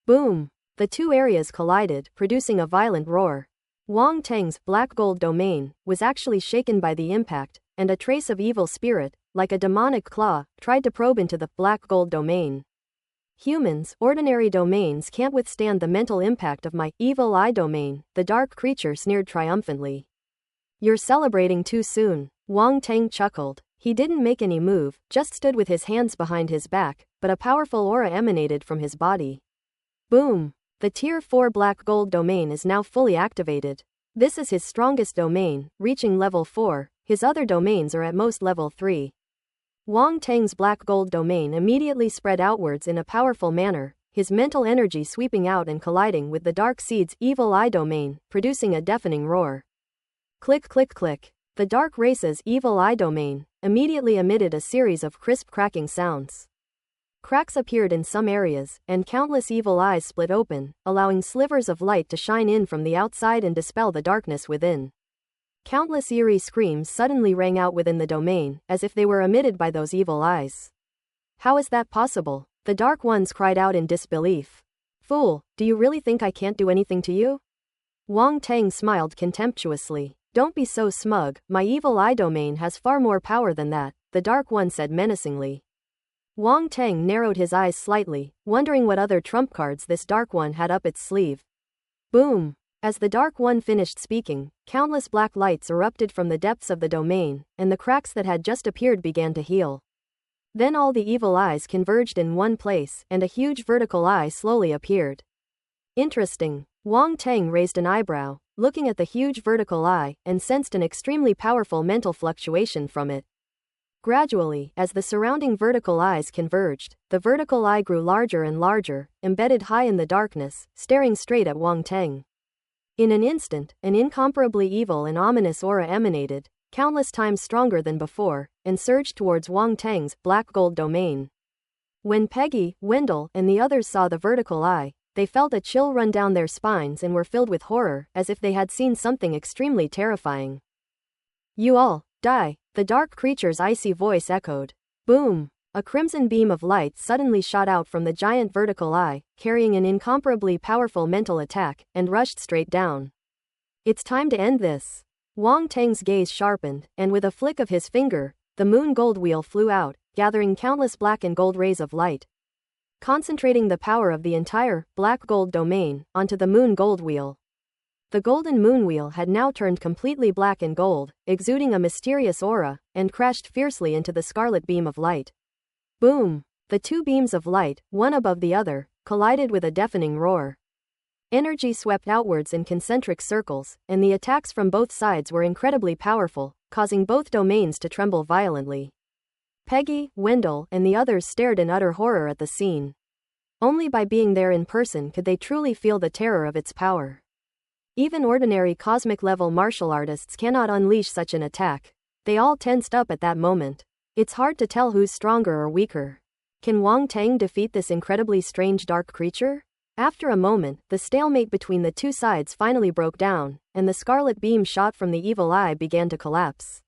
Boom! The two areas collided, producing a violent roar. Wang Teng's black gold domain was actually shaken by the impact, and a trace of evil spirit, like a demonic claw, tried to probe into the black gold domain. Humans, ordinary domains can't withstand the mental impact of my evil eye domain, the dark creature sneered triumphantly. You're celebrating too soon. Wang Teng chuckled. He didn't make any move, just stood with his hands behind his back, but a powerful aura emanated from his body. Boom! The Tier 4 black gold domain is now fully activated. This is his strongest domain, reaching level 4, his other domains are at most level 3. Wang Teng's black gold domain immediately spread outwards in a powerful manner, his mental energy sweeping out and colliding with the Dark Seed's evil eye domain, producing a deafening roar. Click click click. The Dark Race's evil eye domain immediately emitted a series of crisp cracking sounds. Cracks appeared in some areas, and countless evil eyes split open, allowing slivers of light to shine in from the outside and dispel the darkness within. Countless eerie screams suddenly rang out within the domain, as if they were emitted by those evil eyes. How is that possible? The Dark Ones cried out in disbelief. Fool, do you really think I can't do anything to you? Wang Tang smiled contemptuously. Don't be so smug, my evil eye domain has far more power than that, the Dark One said menacingly. Wang Tang narrowed his eyes slightly, wondering what other trump cards this Dark One had up its sleeve. Boom! As the Dark One finished speaking, countless black lights erupted from the depths of the domain, and the cracks that had just appeared began to heal. Then all the evil eyes converged in one place, and a huge vertical eye slowly appeared. Interesting. Wang Tang raised an eyebrow, looking at the huge vertical eye, and sensed an extremely powerful mental fluctuation from it. Gradually, as the surrounding vertical eyes converged, the vertical eye grew larger and larger, embedded high in the darkness, staring straight at Wang Tang. In an instant, an incomparably evil and ominous aura emanated, countless times stronger than before, and surged towards Wang Tang's black gold domain. When Peggy, Wendell, and the others saw the vertical eye, they felt a chill run down their spines and were filled with horror, as if they had seen something extremely terrifying. You all, die, the dark creature's icy voice echoed. Boom! A crimson beam of light suddenly shot out from the giant vertical eye, carrying an incomparably powerful mental attack, and rushed straight down. It's time to end this. Wang Tang's gaze sharpened, and with a flick of his finger, the moon gold wheel flew out, gathering countless black and gold rays of light. Concentrating the power of the entire black gold domain onto the moon gold wheel. The golden moon wheel had now turned completely black and gold, exuding a mysterious aura, and crashed fiercely into the scarlet beam of light. Boom! The two beams of light, one above the other, collided with a deafening roar. Energy swept outwards in concentric circles, and the attacks from both sides were incredibly powerful, causing both domains to tremble violently. Peggy, Wendell, and the others stared in utter horror at the scene. Only by being there in person could they truly feel the terror of its power. Even ordinary cosmic-level martial artists cannot unleash such an attack. They all tensed up at that moment. It's hard to tell who's stronger or weaker. Can Wang Tang defeat this incredibly strange dark creature? After a moment, the stalemate between the two sides finally broke down, and the scarlet beam shot from the evil eye began to collapse.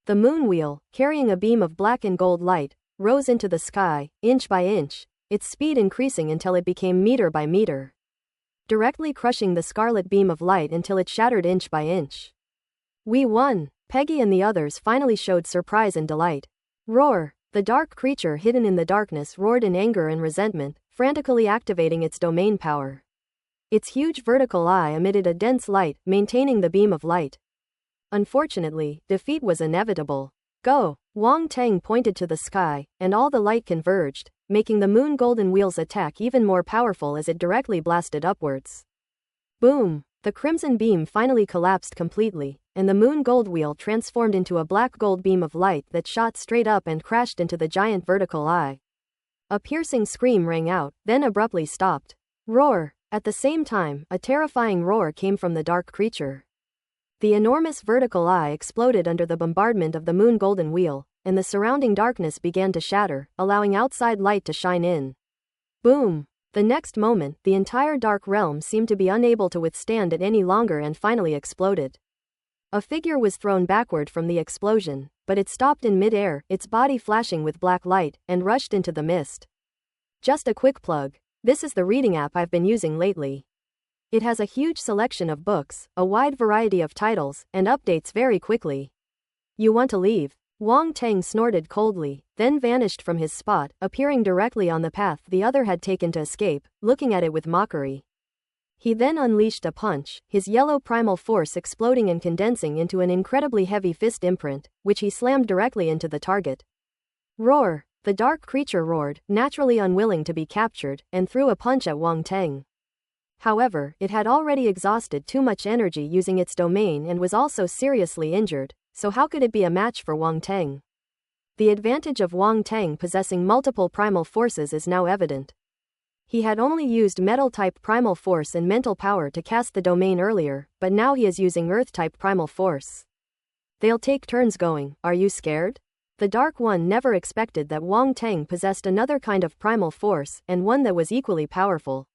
The moon wheel, carrying a beam of black and gold light, rose into the sky, inch by inch, its speed increasing until it became meter by meter, directly crushing the scarlet beam of light until it shattered inch by inch. We won! Peggy and the others finally showed surprise and delight. Roar! The dark creature hidden in the darkness roared in anger and resentment, frantically activating its domain power. Its huge vertical eye emitted a dense light, maintaining the beam of light. Unfortunately, defeat was inevitable. Go! Wang Tang pointed to the sky, and all the light converged, making the moon golden wheel's attack even more powerful as it directly blasted upwards. Boom! The crimson beam finally collapsed completely, and the moon gold wheel transformed into a black gold beam of light that shot straight up and crashed into the giant vertical eye. A piercing scream rang out, then abruptly stopped. Roar! At the same time, a terrifying roar came from the dark creature. The enormous vertical eye exploded under the bombardment of the moon golden wheel, and the surrounding darkness began to shatter, allowing outside light to shine in. Boom! The next moment, the entire dark realm seemed to be unable to withstand it any longer and finally exploded. A figure was thrown backward from the explosion, but it stopped in mid-air, its body flashing with black light, and rushed into the mist. Just a quick plug. This is the reading app I've been using lately. It has a huge selection of books, a wide variety of titles, and updates very quickly. You want to leave? Wang Tang snorted coldly, then vanished from his spot, appearing directly on the path the other had taken to escape, looking at it with mockery. He then unleashed a punch, his yellow primal force exploding and condensing into an incredibly heavy fist imprint, which he slammed directly into the target. Roar! The dark creature roared, naturally unwilling to be captured, and threw a punch at Wang Tang. However, it had already exhausted too much energy using its domain and was also seriously injured, so how could it be a match for Wang Tang? The advantage of Wang Tang possessing multiple primal forces is now evident. He had only used metal-type primal force and mental power to cast the domain earlier, but now he is using earth-type primal force. They'll take turns going. Are you scared? The Dark One never expected that Wang Tang possessed another kind of primal force, and one that was equally powerful.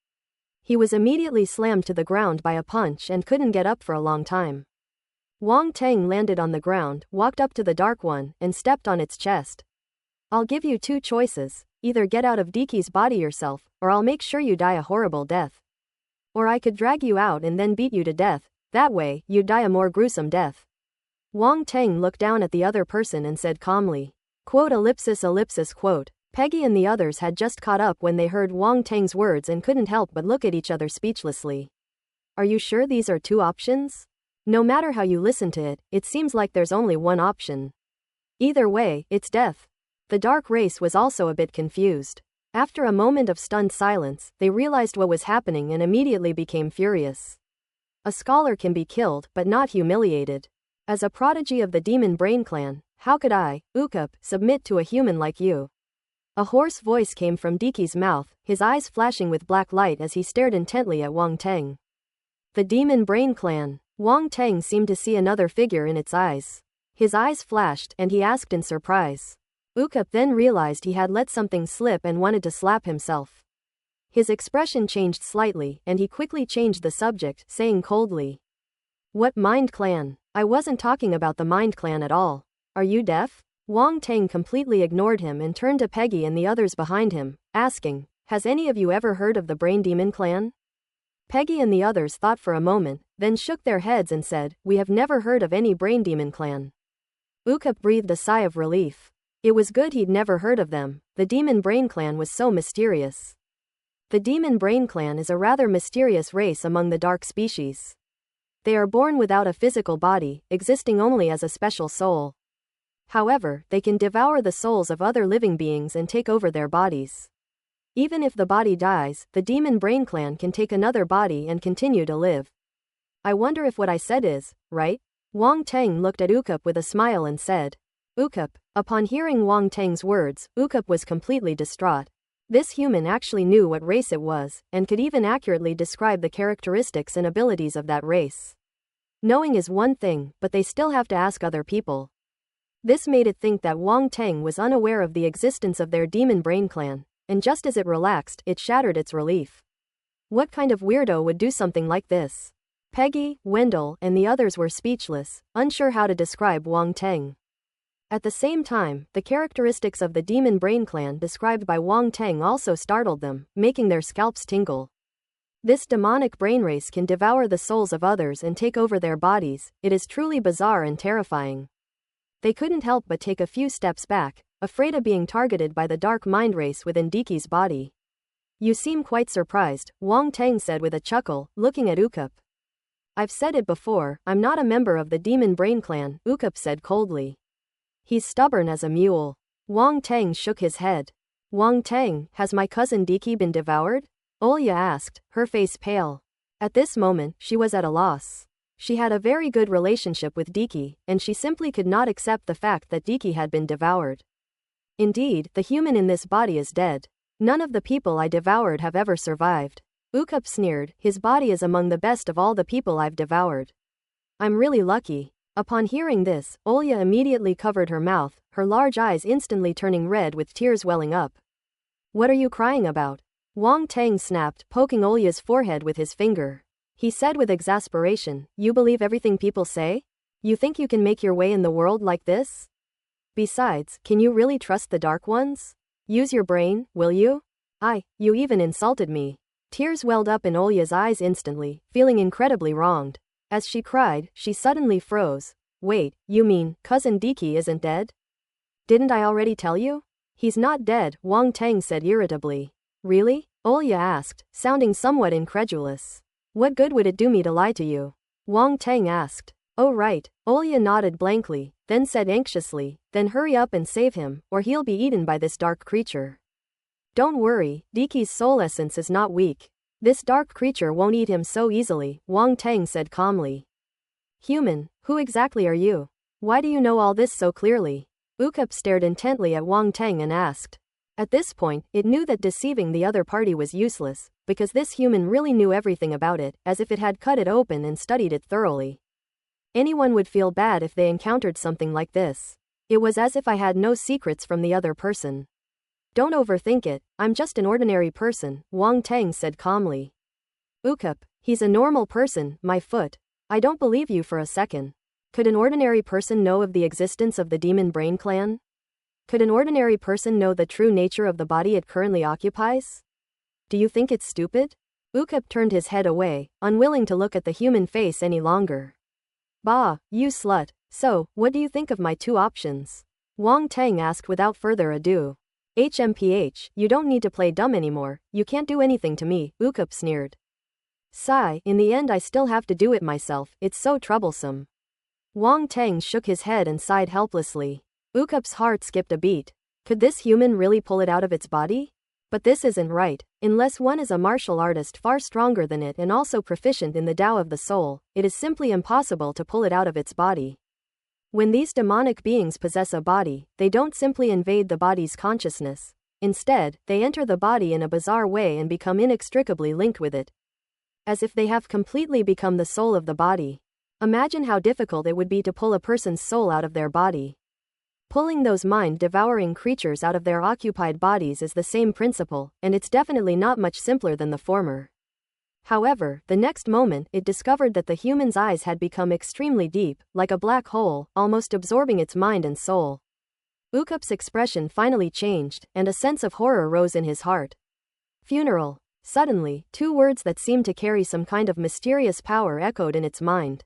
He was immediately slammed to the ground by a punch and couldn't get up for a long time. Wang Teng landed on the ground, walked up to the Dark One, and stepped on its chest. I'll give you two choices. Either get out of Diki's body yourself, or I'll make sure you die a horrible death. Or I could drag you out and then beat you to death. That way, you'd die a more gruesome death. Wang Teng looked down at the other person and said calmly. Quote ellipsis ellipsis quote. Peggy and the others had just caught up when they heard Wang Teng's words and couldn't help but look at each other speechlessly. Are you sure these are two options? No matter how you listen to it, it seems like there's only one option. Either way, it's death. The dark race was also a bit confused. After a moment of stunned silence, they realized what was happening and immediately became furious. A scholar can be killed, but not humiliated. As a prodigy of the Demon Brain Clan, how could I, Ukup, submit to a human like you? A hoarse voice came from Diki's mouth, his eyes flashing with black light as he stared intently at Wang Teng. The Demon Brain Clan. Wang Teng seemed to see another figure in its eyes. His eyes flashed, and he asked in surprise. Ukup then realized he had let something slip and wanted to slap himself. His expression changed slightly, and he quickly changed the subject, saying coldly. What Mind Clan? I wasn't talking about the Mind Clan at all. Are you deaf? Wang Teng completely ignored him and turned to Peggy and the others behind him, asking, has any of you ever heard of the Brain Demon Clan? Peggy and the others thought for a moment, then shook their heads and said, we have never heard of any Brain Demon Clan. Ukup breathed a sigh of relief. It was good he'd never heard of them. The Demon Brain Clan was so mysterious. The Demon Brain Clan is a rather mysterious race among the dark species. They are born without a physical body, existing only as a special soul. However, they can devour the souls of other living beings and take over their bodies. Even if the body dies, the Demon Brain Clan can take another body and continue to live. I wonder if what I said is right? Wang Teng looked at Ukup with a smile and said. Ukup. Upon hearing Wang Teng's words, Ukup was completely distraught. This human actually knew what race it was, and could even accurately describe the characteristics and abilities of that race. Knowing is one thing, but they still have to ask other people. This made it think that Wang Teng was unaware of the existence of their Demon Brain Clan, and just as it relaxed, it shattered its relief. What kind of weirdo would do something like this? Peggy, Wendell, and the others were speechless, unsure how to describe Wang Teng. At the same time, the characteristics of the Demon Brain Clan described by Wang Teng also startled them, making their scalps tingle. This demonic brain race can devour the souls of others and take over their bodies. It is truly bizarre and terrifying. They couldn't help but take a few steps back, afraid of being targeted by the dark mind race within Diki's body. You seem quite surprised, Wang Teng said with a chuckle, looking at Ukup. I've said it before, I'm not a member of the Demon Brain Clan, Ukup said coldly. He's stubborn as a mule. Wang Teng shook his head. Wang Teng, has my cousin Diki been devoured? Olya asked, her face pale. At this moment, she was at a loss. She had a very good relationship with Diki, and she simply could not accept the fact that Diki had been devoured. Indeed, the human in this body is dead. None of the people I devoured have ever survived. Ukup sneered, his body is among the best of all the people I've devoured. I'm really lucky. Upon hearing this, Olya immediately covered her mouth, her large eyes instantly turning red with tears welling up. What are you crying about? Wang Teng snapped, poking Olya's forehead with his finger. He said with exasperation, you believe everything people say? You think you can make your way in the world like this? Besides, can you really trust the Dark Ones? Use your brain, will you? You even insulted me. Tears welled up in Olya's eyes instantly, feeling incredibly wronged. As she cried, she suddenly froze. Wait, you mean, Cousin Diki isn't dead? Didn't I already tell you? He's not dead, Wang Teng said irritably. Really? Olya asked, sounding somewhat incredulous. What good would it do me to lie to you? Wang Teng asked. Oh right, Olya nodded blankly, then said anxiously, then hurry up and save him, or he'll be eaten by this dark creature. Don't worry, Diki's soul essence is not weak. This dark creature won't eat him so easily, Wang Teng said calmly. Human, who exactly are you? Why do you know all this so clearly? Ukup stared intently at Wang Teng and asked. At this point, it knew that deceiving the other party was useless, because this human really knew everything about it, as if it had cut it open and studied it thoroughly. Anyone would feel bad if they encountered something like this. It was as if I had no secrets from the other person. Don't overthink it, I'm just an ordinary person, Wang Teng said calmly. Ukup, he's a normal person, my foot. I don't believe you for a second. Could an ordinary person know of the existence of the demon brain clan? Could an ordinary person know the true nature of the body it currently occupies? Do you think it's stupid? Ukup turned his head away, unwilling to look at the human face any longer. Bah, you slut. So, what do you think of my two options? Wang Teng asked without further ado. HMPH, you don't need to play dumb anymore, you can't do anything to me, Ukup sneered. Sigh, in the end I still have to do it myself, it's so troublesome. Wang Teng shook his head and sighed helplessly. Ukup's heart skipped a beat. Could this human really pull it out of its body? But this isn't right. Unless one is a martial artist far stronger than it and also proficient in the Tao of the soul, it is simply impossible to pull it out of its body. When these demonic beings possess a body, they don't simply invade the body's consciousness. Instead, they enter the body in a bizarre way and become inextricably linked with it. As if they have completely become the soul of the body. Imagine how difficult it would be to pull a person's soul out of their body. Pulling those mind-devouring creatures out of their occupied bodies is the same principle, and it's definitely not much simpler than the former. However, the next moment, it discovered that the human's eyes had become extremely deep, like a black hole, almost absorbing its mind and soul. Ukup's expression finally changed, and a sense of horror rose in his heart. Funeral. Suddenly, two words that seemed to carry some kind of mysterious power echoed in its mind.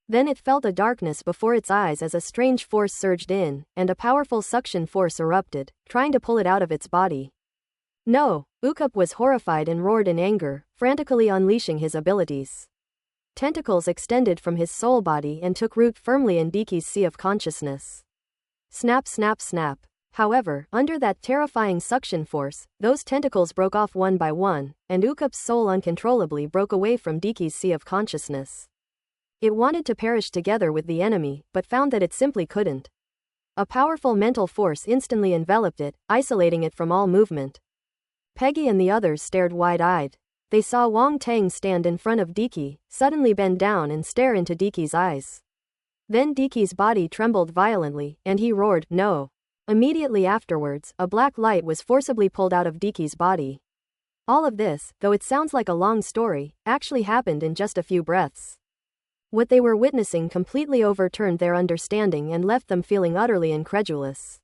Then it felt a darkness before its eyes as a strange force surged in, and a powerful suction force erupted, trying to pull it out of its body. No! Ukup was horrified and roared in anger, frantically unleashing his abilities. Tentacles extended from his soul body and took root firmly in Diki's sea of consciousness. Snap, snap, snap. However, under that terrifying suction force, those tentacles broke off one by one, and Ukup's soul uncontrollably broke away from Diki's sea of consciousness. It wanted to perish together with the enemy, but found that it simply couldn't. A powerful mental force instantly enveloped it, isolating it from all movement. Peggy and the others stared wide-eyed. They saw Wang Teng stand in front of Diki, suddenly bend down and stare into Diki's eyes. Then Diki's body trembled violently, and he roared, "No!" Immediately afterwards, a black light was forcibly pulled out of Diki's body. All of this, though it sounds like a long story, actually happened in just a few breaths. What they were witnessing completely overturned their understanding and left them feeling utterly incredulous.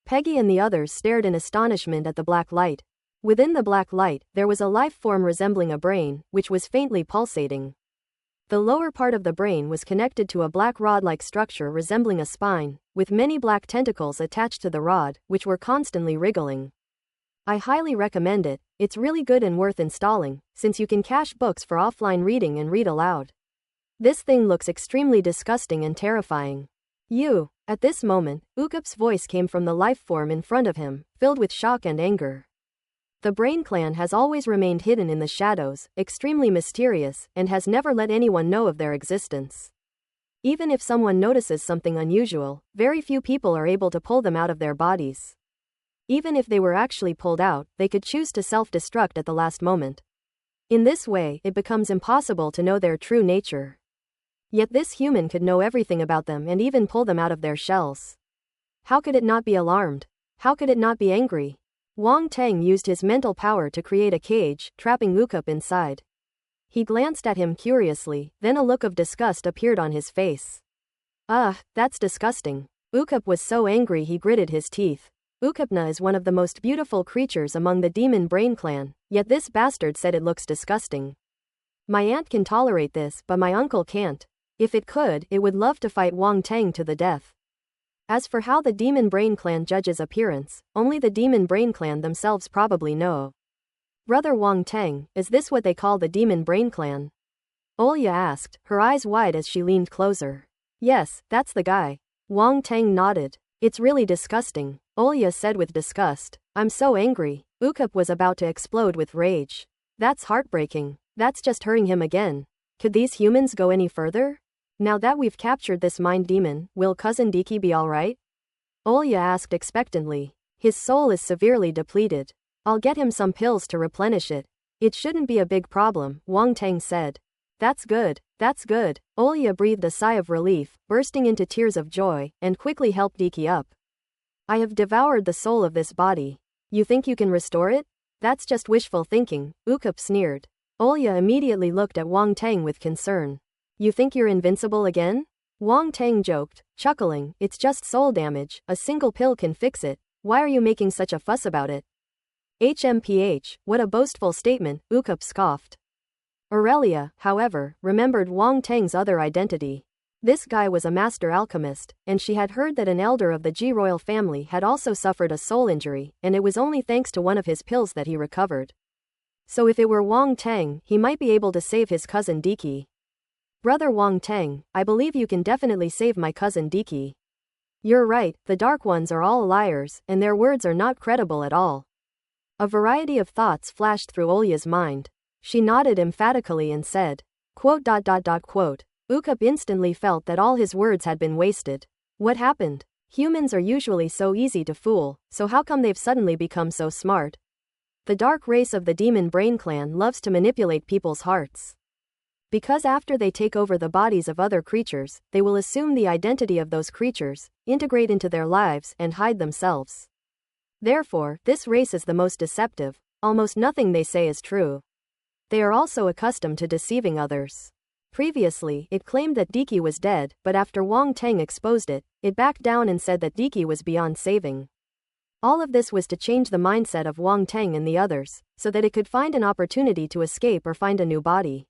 Peggy and the others stared in astonishment at the black light. Within the black light, there was a life form resembling a brain, which was faintly pulsating. The lower part of the brain was connected to a black rod-like structure resembling a spine, with many black tentacles attached to the rod, which were constantly wriggling. I highly recommend it, it's really good and worth installing, since you can cache books for offline reading and read aloud. This thing looks extremely disgusting and terrifying. You! At this moment, Ukup's voice came from the life form in front of him, filled with shock and anger. The Brain Clan has always remained hidden in the shadows, extremely mysterious, and has never let anyone know of their existence. Even if someone notices something unusual, very few people are able to pull them out of their bodies. Even if they were actually pulled out, they could choose to self-destruct at the last moment. In this way, it becomes impossible to know their true nature. Yet this human could know everything about them and even pull them out of their shells. How could it not be alarmed? How could it not be angry? Wang Teng used his mental power to create a cage, trapping Ukup inside. He glanced at him curiously, then a look of disgust appeared on his face. Ugh, that's disgusting. Ukup was so angry he gritted his teeth. Ukupna is one of the most beautiful creatures among the demon brain clan, yet this bastard said it looks disgusting. My aunt can tolerate this, but my uncle can't. If it could, it would love to fight Wang Teng to the death. As for how the Demon Brain Clan judges appearance, only the Demon Brain Clan themselves probably know. Brother Wang Teng, is this what they call the Demon Brain Clan? Olya asked, her eyes wide as she leaned closer. Yes, that's the guy. Wang Teng nodded. It's really disgusting, Olya said with disgust. I'm so angry. Ukup was about to explode with rage. That's heartbreaking. That's just hurting him again. Could these humans go any further? Now that we've captured this mind demon, will Cousin Diki be alright? Olya asked expectantly. His soul is severely depleted. I'll get him some pills to replenish it. It shouldn't be a big problem, Wang Teng said. That's good, that's good. Olya breathed a sigh of relief, bursting into tears of joy, and quickly helped Diki up. I have devoured the soul of this body. You think you can restore it? That's just wishful thinking, Ukup sneered. Olya immediately looked at Wang Teng with concern. You think you're invincible again? Wang Tang joked, chuckling, it's just soul damage, a single pill can fix it, why are you making such a fuss about it? HMPH, what a boastful statement, Ukup scoffed. Aurelia, however, remembered Wang Tang's other identity. This guy was a master alchemist, and she had heard that an elder of the Ji royal family had also suffered a soul injury, and it was only thanks to one of his pills that he recovered. So if it were Wang Tang, he might be able to save his cousin Diki. Brother Wang Tang, I believe you can definitely save my cousin Diki. You're right, the Dark Ones are all liars, and their words are not credible at all. A variety of thoughts flashed through Olya's mind. She nodded emphatically and said, quote. Ukup instantly felt that all his words had been wasted. What happened? Humans are usually so easy to fool, so how come they've suddenly become so smart? The dark race of the Demon Brain Clan loves to manipulate people's hearts. Because after they take over the bodies of other creatures, they will assume the identity of those creatures, integrate into their lives, and hide themselves. Therefore, this race is the most deceptive. Almost nothing they say is true. They are also accustomed to deceiving others. Previously, it claimed that Diki was dead, but after Wang Tang exposed it, it backed down and said that Diki was beyond saving. All of this was to change the mindset of Wang Tang and the others, so that it could find an opportunity to escape or find a new body.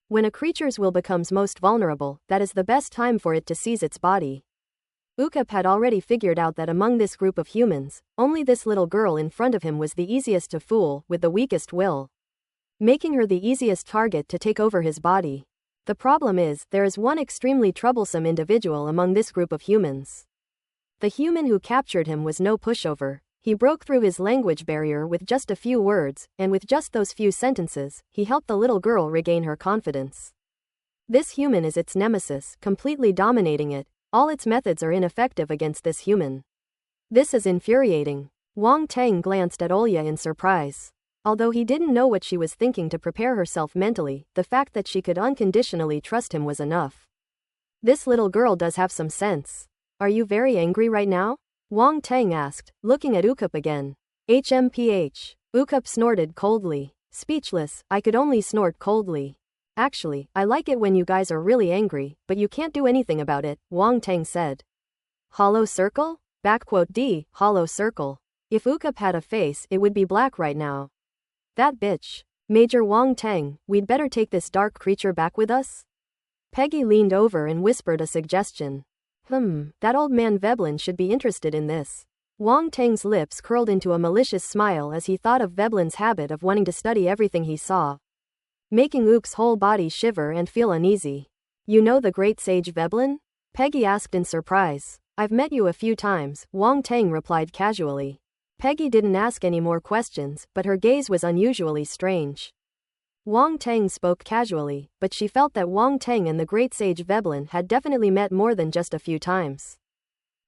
When a creature's will becomes most vulnerable, that is the best time for it to seize its body. Ukup had already figured out that among this group of humans, only this little girl in front of him was the easiest to fool, with the weakest will, making her the easiest target to take over his body. The problem is, there is one extremely troublesome individual among this group of humans. The human who captured him was no pushover. He broke through his language barrier with just a few words, and with just those few sentences, he helped the little girl regain her confidence. This human is its nemesis, completely dominating it. All its methods are ineffective against this human. This is infuriating. Wang Tang glanced at Olya in surprise. Although he didn't know what she was thinking to prepare herself mentally, the fact that she could unconditionally trust him was enough. This little girl does have some sense. Are you very angry right now? Wang Tang asked, looking at Ukup again. HMPH. Ukup snorted coldly. Speechless, I could only snort coldly. Actually, I like it when you guys are really angry, but you can't do anything about it, Wang Tang said. Hollow circle? D, hollow circle. If Ukup had a face, it would be black right now. That bitch. Major Wang Tang, we'd better take this dark creature back with us? Peggy leaned over and whispered a suggestion. That old man Veblen should be interested in this. Wang Tang's lips curled into a malicious smile as he thought of Veblen's habit of wanting to study everything he saw, making Uk's whole body shiver and feel uneasy. You know the great sage Veblen? Peggy asked in surprise. I've met you a few times, Wang Tang replied casually. Peggy didn't ask any more questions, but her gaze was unusually strange. Wang Tang spoke casually, but she felt that Wang Tang and the great sage Veblen had definitely met more than just a few times.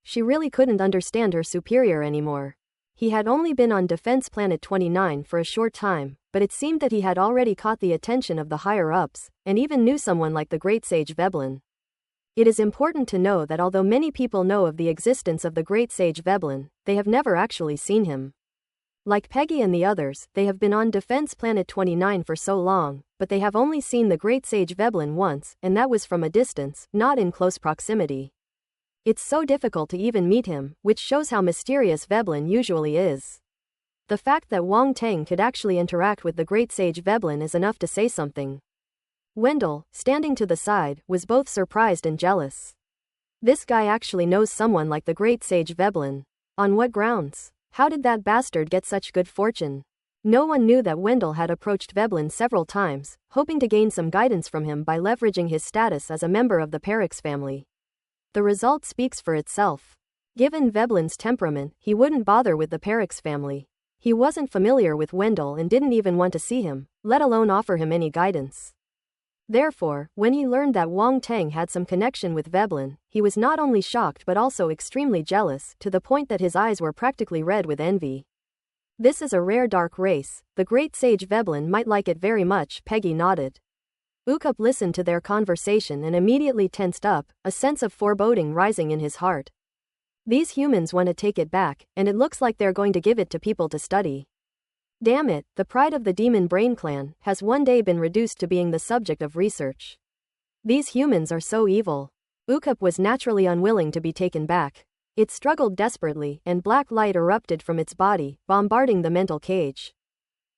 She really couldn't understand her superior anymore. He had only been on Defense Planet 29 for a short time, but it seemed that he had already caught the attention of the higher-ups, and even knew someone like the great sage Veblen. It is important to know that although many people know of the existence of the great sage Veblen, they have never actually seen him. Like Peggy and the others, they have been on Defense Planet 29 for so long, but they have only seen the great sage Veblen once, and that was from a distance, not in close proximity. It's so difficult to even meet him, which shows how mysterious Veblen usually is. The fact that Wang Tang could actually interact with the great sage Veblen is enough to say something. Wendell, standing to the side, was both surprised and jealous. This guy actually knows someone like the great sage Veblen. On what grounds? How did that bastard get such good fortune? No one knew that Wendell had approached Veblen several times, hoping to gain some guidance from him by leveraging his status as a member of the Perix family. The result speaks for itself. Given Veblen's temperament, he wouldn't bother with the Perix family. He wasn't familiar with Wendell and didn't even want to see him, let alone offer him any guidance. Therefore, when he learned that Wang Tang had some connection with Veblen, he was not only shocked but also extremely jealous, to the point that his eyes were practically red with envy. This is a rare dark race, the great sage Veblen might like it very much, Peggy nodded. Ukup listened to their conversation and immediately tensed up, a sense of foreboding rising in his heart. These humans want to take it back, and it looks like they're going to give it to people to study. Damn it, the pride of the Demon Brain Clan has one day been reduced to being the subject of research. These humans are so evil. Ukup was naturally unwilling to be taken back. It struggled desperately, and black light erupted from its body, bombarding the mental cage.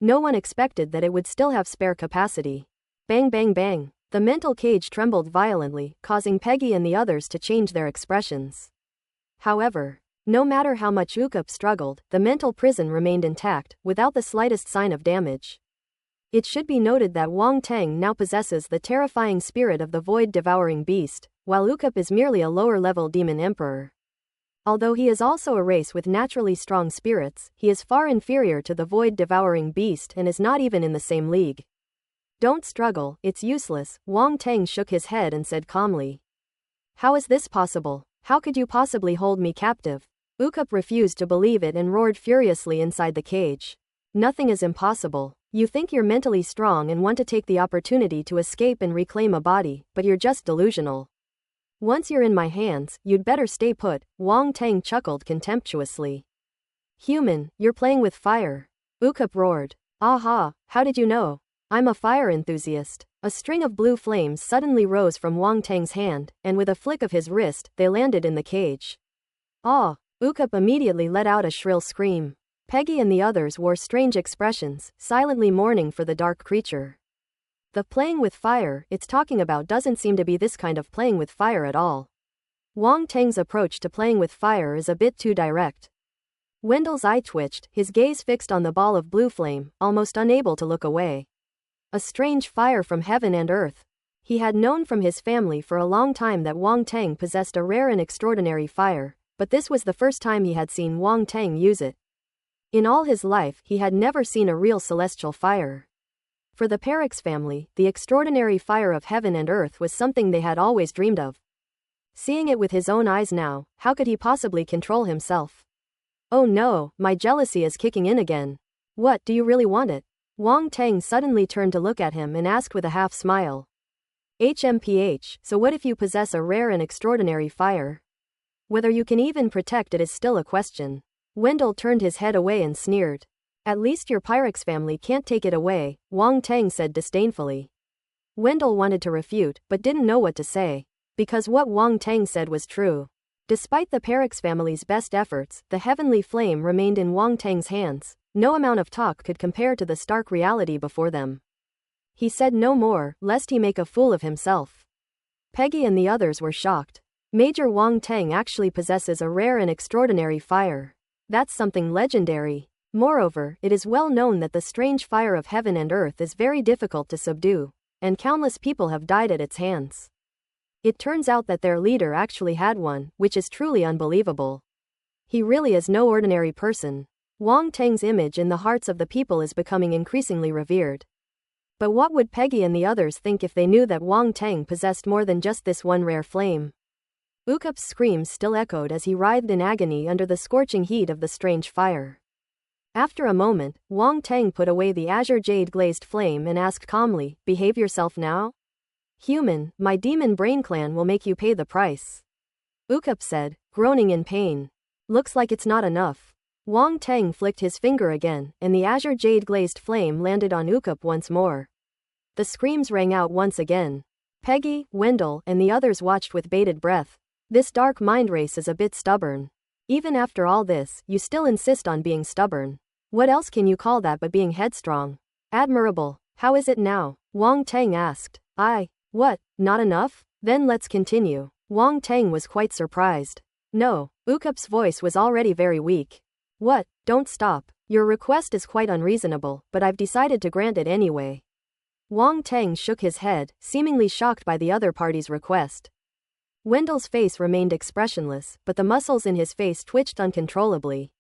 No one expected that it would still have spare capacity. Bang bang bang. The mental cage trembled violently, causing Peggy and the others to change their expressions. However, no matter how much Ukup struggled, the mental prison remained intact, without the slightest sign of damage. It should be noted that Wang Teng now possesses the terrifying spirit of the void-devouring beast, while Ukup is merely a lower-level demon emperor. Although he is also a race with naturally strong spirits, he is far inferior to the void-devouring beast and is not even in the same league. Don't struggle, it's useless, Wang Teng shook his head and said calmly. How is this possible? How could you possibly hold me captive? Ukup refused to believe it and roared furiously inside the cage. Nothing is impossible. You think you're mentally strong and want to take the opportunity to escape and reclaim a body, but you're just delusional. Once you're in my hands, you'd better stay put, Wang Teng chuckled contemptuously. Human, you're playing with fire. Ukup roared. Aha, how did you know? I'm a fire enthusiast. A string of blue flames suddenly rose from Wang Teng's hand, and with a flick of his wrist, they landed in the cage. Ah! Ukup immediately let out a shrill scream. Peggy and the others wore strange expressions, silently mourning for the dark creature. The playing with fire it's talking about doesn't seem to be this kind of playing with fire at all. Wang Teng's approach to playing with fire is a bit too direct. Wendell's eye twitched, his gaze fixed on the ball of blue flame, almost unable to look away. A strange fire from heaven and earth. He had known from his family for a long time that Wang Teng possessed a rare and extraordinary fire, but this was the first time he had seen Wang Teng use it. In all his life, he had never seen a real celestial fire. For the Perix family, the extraordinary fire of heaven and earth was something they had always dreamed of. Seeing it with his own eyes now, how could he possibly control himself? Oh no, my jealousy is kicking in again. What, do you really want it? Wang Teng suddenly turned to look at him and asked with a half smile. HMPH, so what if you possess a rare and extraordinary fire? Whether you can even protect it is still a question. Wendell turned his head away and sneered. At least your Pyrex family can't take it away, Wang Teng said disdainfully. Wendell wanted to refute, but didn't know what to say. Because what Wang Teng said was true. Despite the Perix family's best efforts, the heavenly flame remained in Wang Teng's hands. No amount of talk could compare to the stark reality before them. He said no more, lest he make a fool of himself. Peggy and the others were shocked. Major Wang Teng actually possesses a rare and extraordinary fire. That's something legendary. Moreover, it is well known that the strange fire of heaven and earth is very difficult to subdue, and countless people have died at its hands. It turns out that their leader actually had one, which is truly unbelievable. He really is no ordinary person. Wang Teng's image in the hearts of the people is becoming increasingly revered. But what would Peggy and the others think if they knew that Wang Teng possessed more than just this one rare flame? Ukup's screams still echoed as he writhed in agony under the scorching heat of the strange fire. After a moment, Wang Teng put away the azure jade-glazed flame and asked calmly, "Behave yourself now? Human, my demon brain clan will make you pay the price." Ukup said, groaning in pain. "Looks like it's not enough." Wang Teng flicked his finger again, and the azure jade-glazed flame landed on Ukup once more. The screams rang out once again. Peggy, Wendell, and the others watched with bated breath. This dark mind race is a bit stubborn. Even after all this, you still insist on being stubborn. What else can you call that but being headstrong? Admirable. How is it now? Wang Teng asked. What, not enough? Then let's continue. Wang Teng was quite surprised. No, Ukup's voice was already very weak. What, don't stop. Your request is quite unreasonable, but I've decided to grant it anyway. Wang Teng shook his head, seemingly shocked by the other party's request. Wendell's face remained expressionless, but the muscles in his face twitched uncontrollably.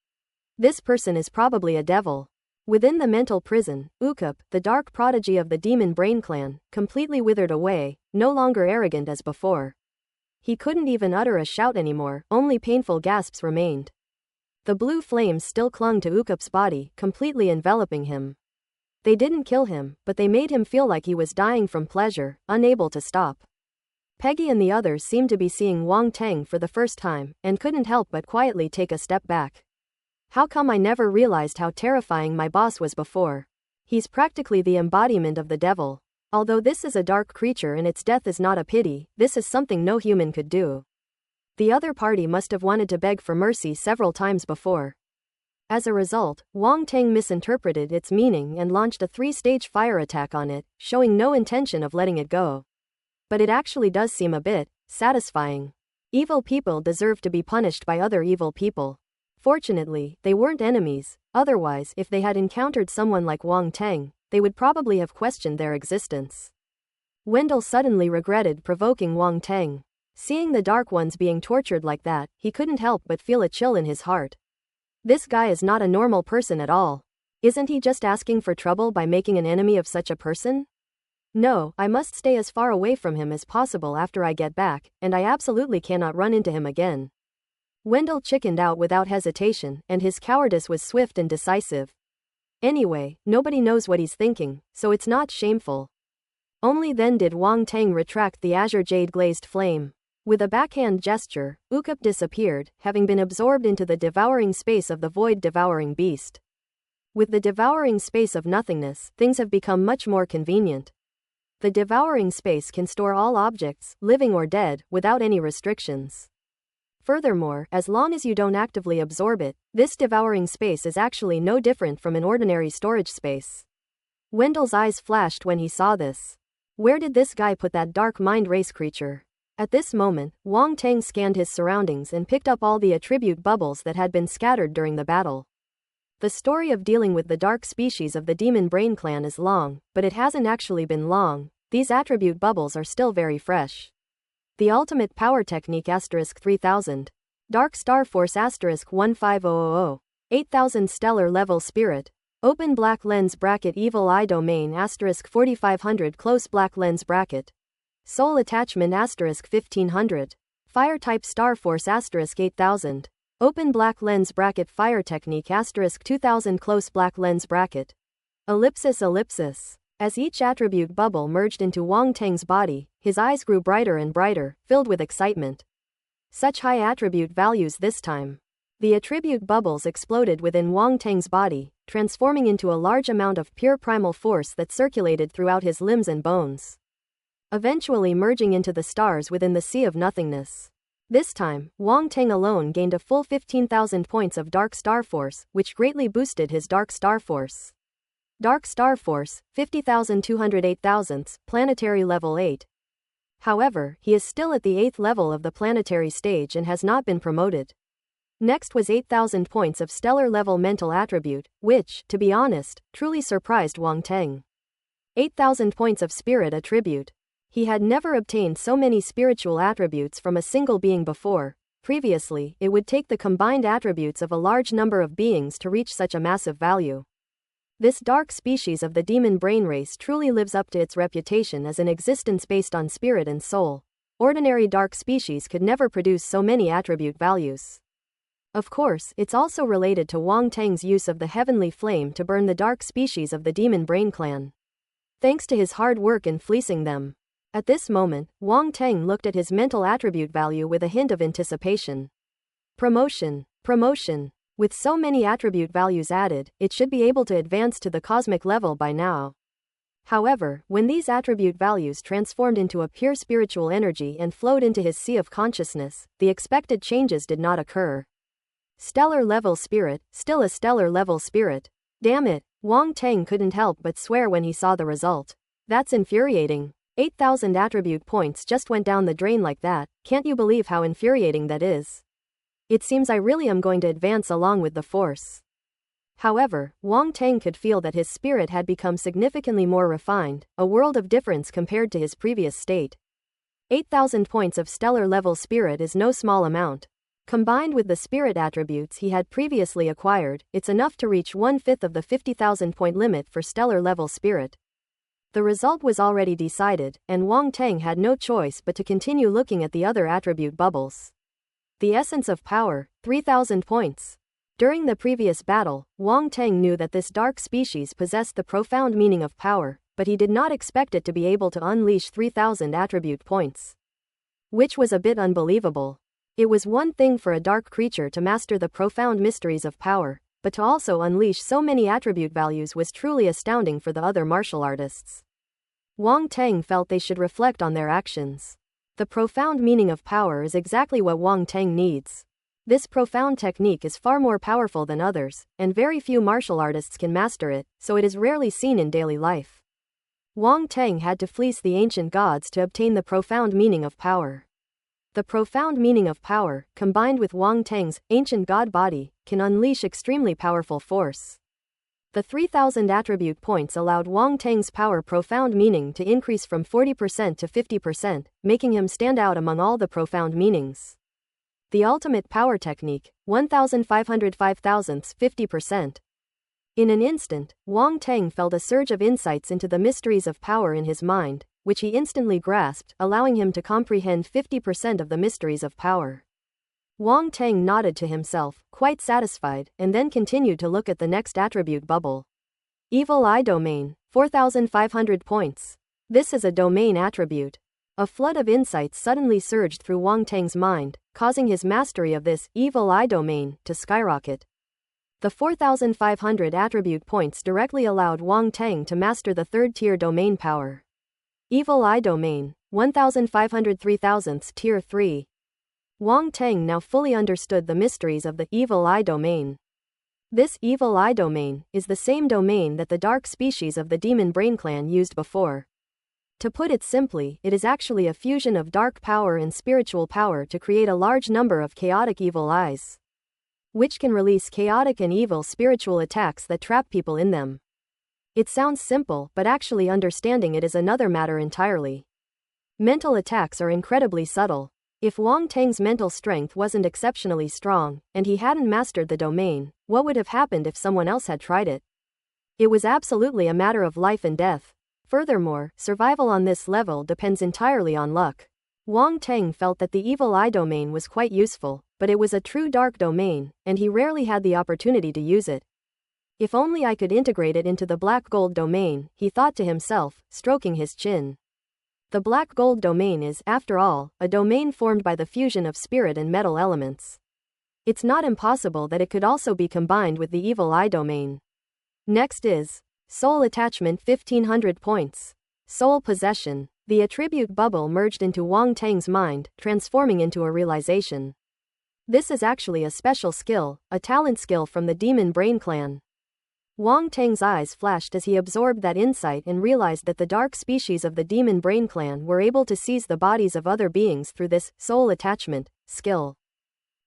This person is probably a devil. Within the mental prison, Ukup, the dark prodigy of the demon brain clan, completely withered away, no longer arrogant as before. He couldn't even utter a shout anymore, only painful gasps remained. The blue flames still clung to Ukup's body, completely enveloping him. They didn't kill him, but they made him feel like he was dying from pleasure, unable to stop. Peggy and the others seemed to be seeing Wang Teng for the first time, and couldn't help but quietly take a step back. How come I never realized how terrifying my boss was before? He's practically the embodiment of the devil. Although this is a dark creature and its death is not a pity, this is something no human could do. The other party must have wanted to beg for mercy several times before. As a result, Wang Teng misinterpreted its meaning and launched a 3-stage fire attack on it, showing no intention of letting it go. But it actually does seem a bit satisfying. Evil people deserve to be punished by other evil people. Fortunately, they weren't enemies, otherwise if they had encountered someone like Wang Teng, they would probably have questioned their existence. Wendell suddenly regretted provoking Wang Teng. Seeing the Dark Ones being tortured like that, he couldn't help but feel a chill in his heart. This guy is not a normal person at all. Isn't he just asking for trouble by making an enemy of such a person? No, I must stay as far away from him as possible after I get back, and I absolutely cannot run into him again. Wendell chickened out without hesitation, and his cowardice was swift and decisive. Anyway, nobody knows what he's thinking, so it's not shameful. Only then did Wang Teng retract the azure jade glazed flame. With a backhand gesture, Ukup disappeared, having been absorbed into the devouring space of the void devouring beast. With the devouring space of nothingness, things have become much more convenient. The devouring space can store all objects, living or dead, without any restrictions. Furthermore, as long as you don't actively absorb it, this devouring space is actually no different from an ordinary storage space. Wendell's eyes flashed when he saw this. Where did this guy put that dark mind race creature? At this moment, Wang Teng scanned his surroundings and picked up all the attribute bubbles that had been scattered during the battle. The story of dealing with the dark species of the Demon Brain Clan is long, but it hasn't actually been long. These attribute bubbles are still very fresh. The Ultimate Power Technique *3000. Dark Star Force *15000. 8000 Stellar Level Spirit. Open Black Lens Bracket Evil Eye Domain *4500 Close Black Lens Bracket. Soul Attachment *1500. Fire Type Star Force *8000. Open Black Lens Bracket Fire Technique *2000 Close Black Lens Bracket. Ellipsis. As each attribute bubble merged into Wang Teng's body, his eyes grew brighter and brighter, filled with excitement. Such high attribute values this time. The attribute bubbles exploded within Wang Teng's body, transforming into a large amount of pure primal force that circulated throughout his limbs and bones, eventually merging into the stars within the sea of nothingness. This time, Wang Teng alone gained a full 15,000 points of Dark Star Force, which greatly boosted his Dark Star Force. Dark Star Force, 50,208 planetary level 8. However, he is still at the 8th level of the planetary stage and has not been promoted. Next was 8,000 points of stellar level mental attribute, which, to be honest, truly surprised Wang Teng. 8,000 points of spirit attribute. He had never obtained so many spiritual attributes from a single being before. Previously, it would take the combined attributes of a large number of beings to reach such a massive value. This dark species of the demon brain race truly lives up to its reputation as an existence based on spirit and soul. Ordinary dark species could never produce so many attribute values. Of course, it's also related to Wang Teng's use of the heavenly flame to burn the dark species of the Demon Brain Clan. Thanks to his hard work in fleecing them. At this moment, Wang Teng looked at his mental attribute value with a hint of anticipation. Promotion. With so many attribute values added, it should be able to advance to the cosmic level by now. However, when these attribute values transformed into a pure spiritual energy and flowed into his sea of consciousness, the expected changes did not occur. Stellar level spirit, still a stellar level spirit. Damn it, Wang Teng couldn't help but swear when he saw the result. That's infuriating. 8,000 attribute points just went down the drain like that. Can't you believe how infuriating that is? It seems I really am going to advance along with the force. However, Wang Teng could feel that his spirit had become significantly more refined, a world of difference compared to his previous state. 8,000 points of stellar level spirit is no small amount. Combined with the spirit attributes he had previously acquired, it's enough to reach 1/5 of the 50,000 point limit for stellar level spirit. The result was already decided, and Wang Teng had no choice but to continue looking at the other attribute bubbles. The essence of power, 3,000 points. During the previous battle, Wang Teng knew that this dark species possessed the profound meaning of power, but he did not expect it to be able to unleash 3,000 attribute points. Which was a bit unbelievable. It was one thing for a dark creature to master the profound mysteries of power, but to also unleash so many attribute values was truly astounding for the other martial artists. Wang Teng felt they should reflect on their actions. The profound meaning of power is exactly what Wang Teng needs. This profound technique is far more powerful than others, and very few martial artists can master it, so it is rarely seen in daily life. Wang Teng had to fleece the ancient gods to obtain the profound meaning of power. The profound meaning of power, combined with Wang Teng's ancient god body, can unleash extremely powerful force. The 3,000 attribute points allowed Wang Teng's power profound meaning to increase from 40% to 50%, making him stand out among all the profound meanings. The ultimate power technique, 1,505 thousandths 50%. In an instant, Wang Teng felt a surge of insights into the mysteries of power in his mind, which he instantly grasped, allowing him to comprehend 50% of the mysteries of power. Wang Teng nodded to himself, quite satisfied, and then continued to look at the next attribute bubble. Evil Eye Domain, 4,500 points. This is a domain attribute. A flood of insights suddenly surged through Wang Teng's mind, causing his mastery of this Evil Eye Domain to skyrocket. The 4,500 attribute points directly allowed Wang Teng to master the third-tier domain power. Evil Eye Domain, 1,503 thousandths Tier 3. Wang Teng now fully understood the mysteries of the Evil Eye Domain. This Evil Eye Domain is the same domain that the dark species of the Demon Brain Clan used before. To put it simply, it is actually a fusion of dark power and spiritual power to create a large number of chaotic evil eyes, which can release chaotic and evil spiritual attacks that trap people in them. It sounds simple, but actually understanding it is another matter entirely. Mental attacks are incredibly subtle. If Wang Teng's mental strength wasn't exceptionally strong, and he hadn't mastered the domain, what would have happened if someone else had tried it? It was absolutely a matter of life and death. Furthermore, survival on this level depends entirely on luck. Wang Teng felt that the Evil Eye Domain was quite useful, but it was a true dark domain, and he rarely had the opportunity to use it. If only I could integrate it into the Black Gold Domain, he thought to himself, stroking his chin. The Black Gold Domain is, after all, a domain formed by the fusion of spirit and metal elements. It's not impossible that it could also be combined with the Evil Eye Domain. Next is Soul Attachment 1,500 points. Soul Possession. The attribute bubble merged into Wang Teng's mind, transforming into a realization. This is actually a special skill, a talent skill from the Demon Brain Clan. Wang Teng's eyes flashed as he absorbed that insight and realized that the dark species of the Demon Brain Clan were able to seize the bodies of other beings through this soul attachment skill.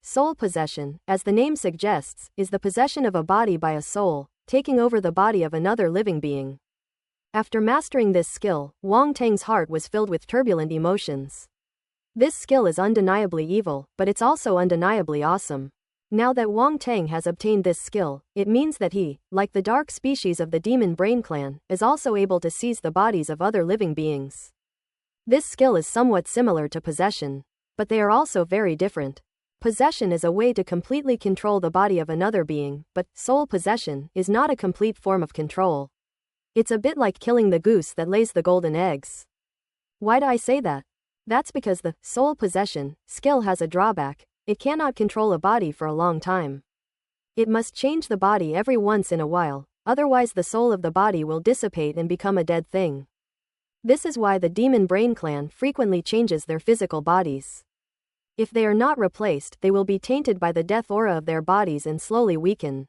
Soul possession, as the name suggests, is the possession of a body by a soul, taking over the body of another living being. After mastering this skill, Wang Teng's heart was filled with turbulent emotions. This skill is undeniably evil, but it's also undeniably awesome. Now that Wang Teng has obtained this skill, it means that he, like the dark species of the Demon Brain Clan, is also able to seize the bodies of other living beings. This skill is somewhat similar to possession, but they are also very different. Possession is a way to completely control the body of another being, but soul possession is not a complete form of control. It's a bit like killing the goose that lays the golden eggs. Why do I say that? That's because the soul possession skill has a drawback. It cannot control a body for a long time. It must change the body every once in a while, otherwise the soul of the body will dissipate and become a dead thing. This is why the Demon Brain Clan frequently changes their physical bodies. If they are not replaced, they will be tainted by the death aura of their bodies and slowly weaken.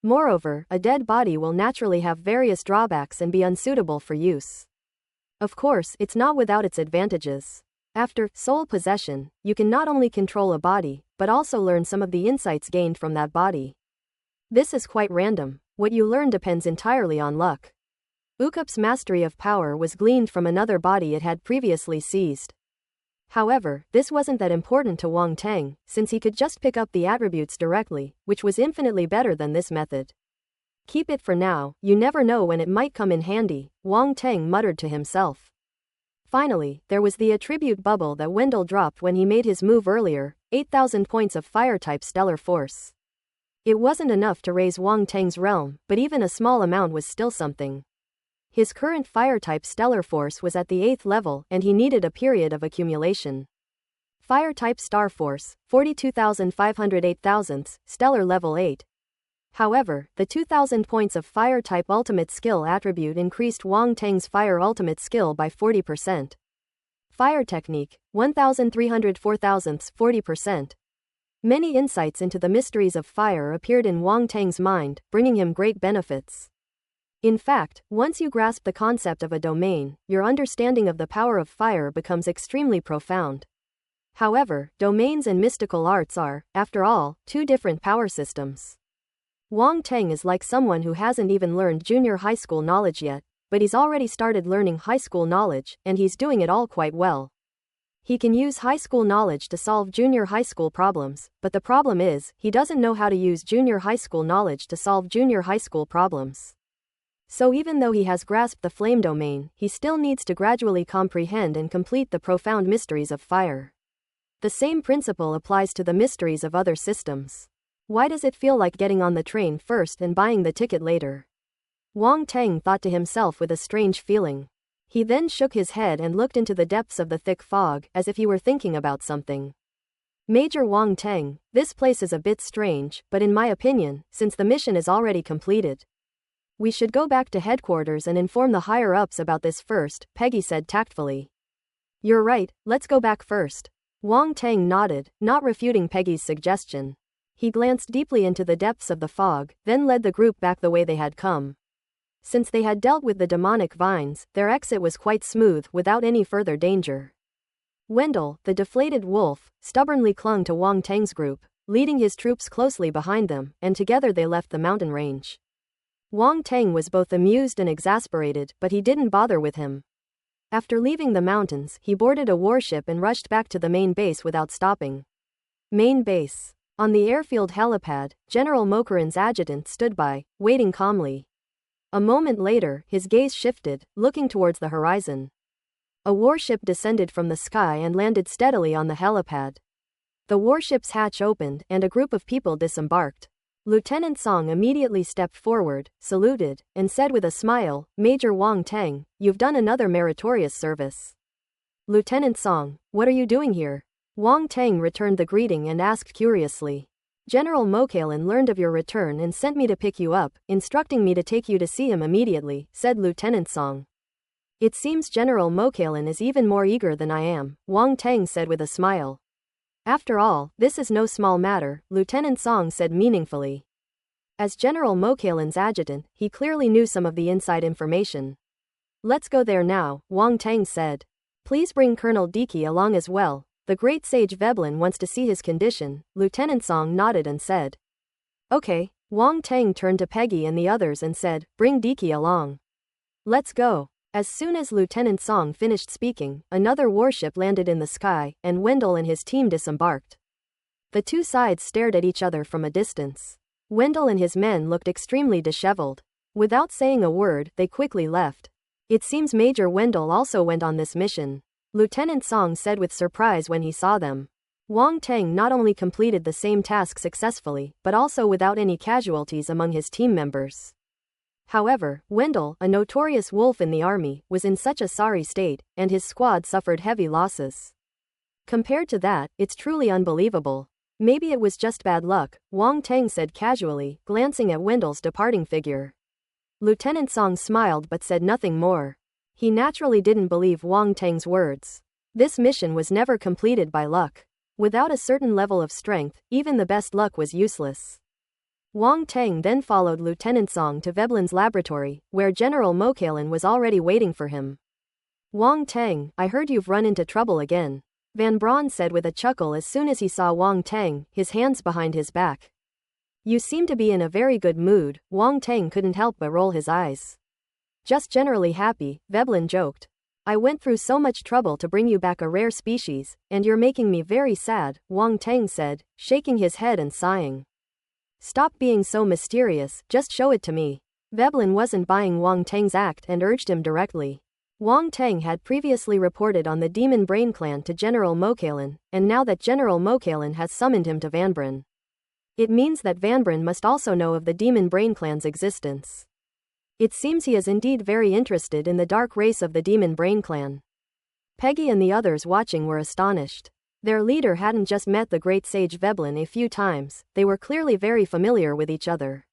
Moreover, a dead body will naturally have various drawbacks and be unsuitable for use. Of course, it's not without its advantages. After soul possession, you can not only control a body, but also learn some of the insights gained from that body. This is quite random. What you learn depends entirely on luck. Ukup's mastery of power was gleaned from another body it had previously seized. However, this wasn't that important to Wang Teng, since he could just pick up the attributes directly, which was infinitely better than this method. Keep it for now, you never know when it might come in handy, Wang Teng muttered to himself. Finally, there was the attribute bubble that Wendell dropped when he made his move earlier, 8,000 points of fire-type stellar force. It wasn't enough to raise Wang Teng's realm, but even a small amount was still something. His current fire-type stellar force was at the 8th level, and he needed a period of accumulation. Fire-type star force, 42,508 thousandths, stellar level 8. However, the 2000 points of fire-type ultimate skill attribute increased Wang Teng's fire ultimate skill by 40%. Fire technique, 1304 thousandths 40%. Many insights into the mysteries of fire appeared in Wang Teng's mind, bringing him great benefits. In fact, once you grasp the concept of a domain, your understanding of the power of fire becomes extremely profound. However, domains and mystical arts are, after all, two different power systems. Wang Teng is like someone who hasn't even learned junior high school knowledge yet, but he's already started learning high school knowledge, and he's doing it all quite well. He can use high school knowledge to solve junior high school problems, but the problem is, he doesn't know how to use junior high school knowledge to solve junior high school problems. So even though he has grasped the flame domain, he still needs to gradually comprehend and complete the profound mysteries of fire. The same principle applies to the mysteries of other systems. Why does it feel like getting on the train first and buying the ticket later? Wang Teng thought to himself with a strange feeling. He then shook his head and looked into the depths of the thick fog, as if he were thinking about something. Major Wang Teng, this place is a bit strange, but in my opinion, since the mission is already completed, we should go back to headquarters and inform the higher-ups about this first, Peggy said tactfully. You're right, let's go back first. Wang Teng nodded, not refuting Peggy's suggestion. He glanced deeply into the depths of the fog, then led the group back the way they had come. Since they had dealt with the demonic vines, their exit was quite smooth, without any further danger. Wendell, the deflated wolf, stubbornly clung to Wang Teng's group, leading his troops closely behind them, and together they left the mountain range. Wang Teng was both amused and exasperated, but he didn't bother with him. After leaving the mountains, he boarded a warship and rushed back to the main base without stopping. Main base. On the airfield helipad, General Mokarin's adjutant stood by, waiting calmly. A moment later, his gaze shifted, looking towards the horizon. A warship descended from the sky and landed steadily on the helipad. The warship's hatch opened, and a group of people disembarked. Lieutenant Song immediately stepped forward, saluted, and said with a smile, Major Wang Teng, you've done another meritorious service. Lieutenant Song, what are you doing here? Wang Teng returned the greeting and asked curiously. General Mokalan learned of your return and sent me to pick you up, instructing me to take you to see him immediately, said Lieutenant Song. It seems General Mokalan is even more eager than I am, Wang Teng said with a smile. After all, this is no small matter, Lieutenant Song said meaningfully. As General Mokalan's adjutant, he clearly knew some of the inside information. Let's go there now, Wang Teng said. Please bring Colonel Diki along as well. The great sage Veblen wants to see his condition, Lieutenant Song nodded and said. Okay, Wang Teng turned to Peggy and the others and said, bring Diki along. Let's go. As soon as Lieutenant Song finished speaking, another warship landed in the sky, and Wendell and his team disembarked. The two sides stared at each other from a distance. Wendell and his men looked extremely disheveled. Without saying a word, they quickly left. It seems Major Wendell also went on this mission, Lieutenant Song said with surprise when he saw them. Wang Teng not only completed the same task successfully, but also without any casualties among his team members. However, Wendell, a notorious wolf in the army, was in such a sorry state, and his squad suffered heavy losses. Compared to that, it's truly unbelievable. Maybe it was just bad luck, Wang Teng said casually, glancing at Wendell's departing figure. Lieutenant Song smiled but said nothing more. He naturally didn't believe Wang Teng's words. This mission was never completed by luck. Without a certain level of strength, even the best luck was useless. Wang Teng then followed Lieutenant Song to Veblen's laboratory, where General Mokalan was already waiting for him. Wang Teng, I heard you've run into trouble again, Van Braun said with a chuckle as soon as he saw Wang Teng, his hands behind his back. You seem to be in a very good mood, Wang Teng couldn't help but roll his eyes. Just generally happy, Veblen joked. I went through so much trouble to bring you back a rare species, and you're making me very sad, Wang Teng said, shaking his head and sighing. Stop being so mysterious, just show it to me. Veblen wasn't buying Wang Teng's act and urged him directly. Wang Teng had previously reported on the Demon Brain Clan to General Mokalan, and now that General Mokalan has summoned him to Vanbrun, it means that Vanbrun must also know of the Demon Brain Clan's existence. It seems he is indeed very interested in the dark race of the Demon Brain Clan. Peggy and the others watching were astonished. Their leader hadn't just met the great sage Veblen a few times, they were clearly very familiar with each other.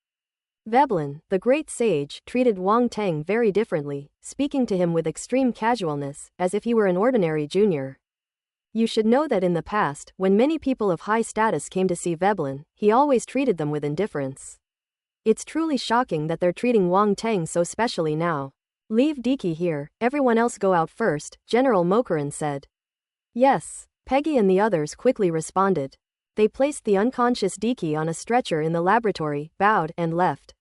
Veblen, the great sage, treated Wang Teng very differently, speaking to him with extreme casualness, as if he were an ordinary junior. You should know that in the past, when many people of high status came to see Veblen, he always treated them with indifference. It's truly shocking that they're treating Wang Teng so specially now. Leave Diki here, everyone else go out first, General Mokaran said. Yes, Peggy and the others quickly responded. They placed the unconscious Diki on a stretcher in the laboratory, bowed, and left.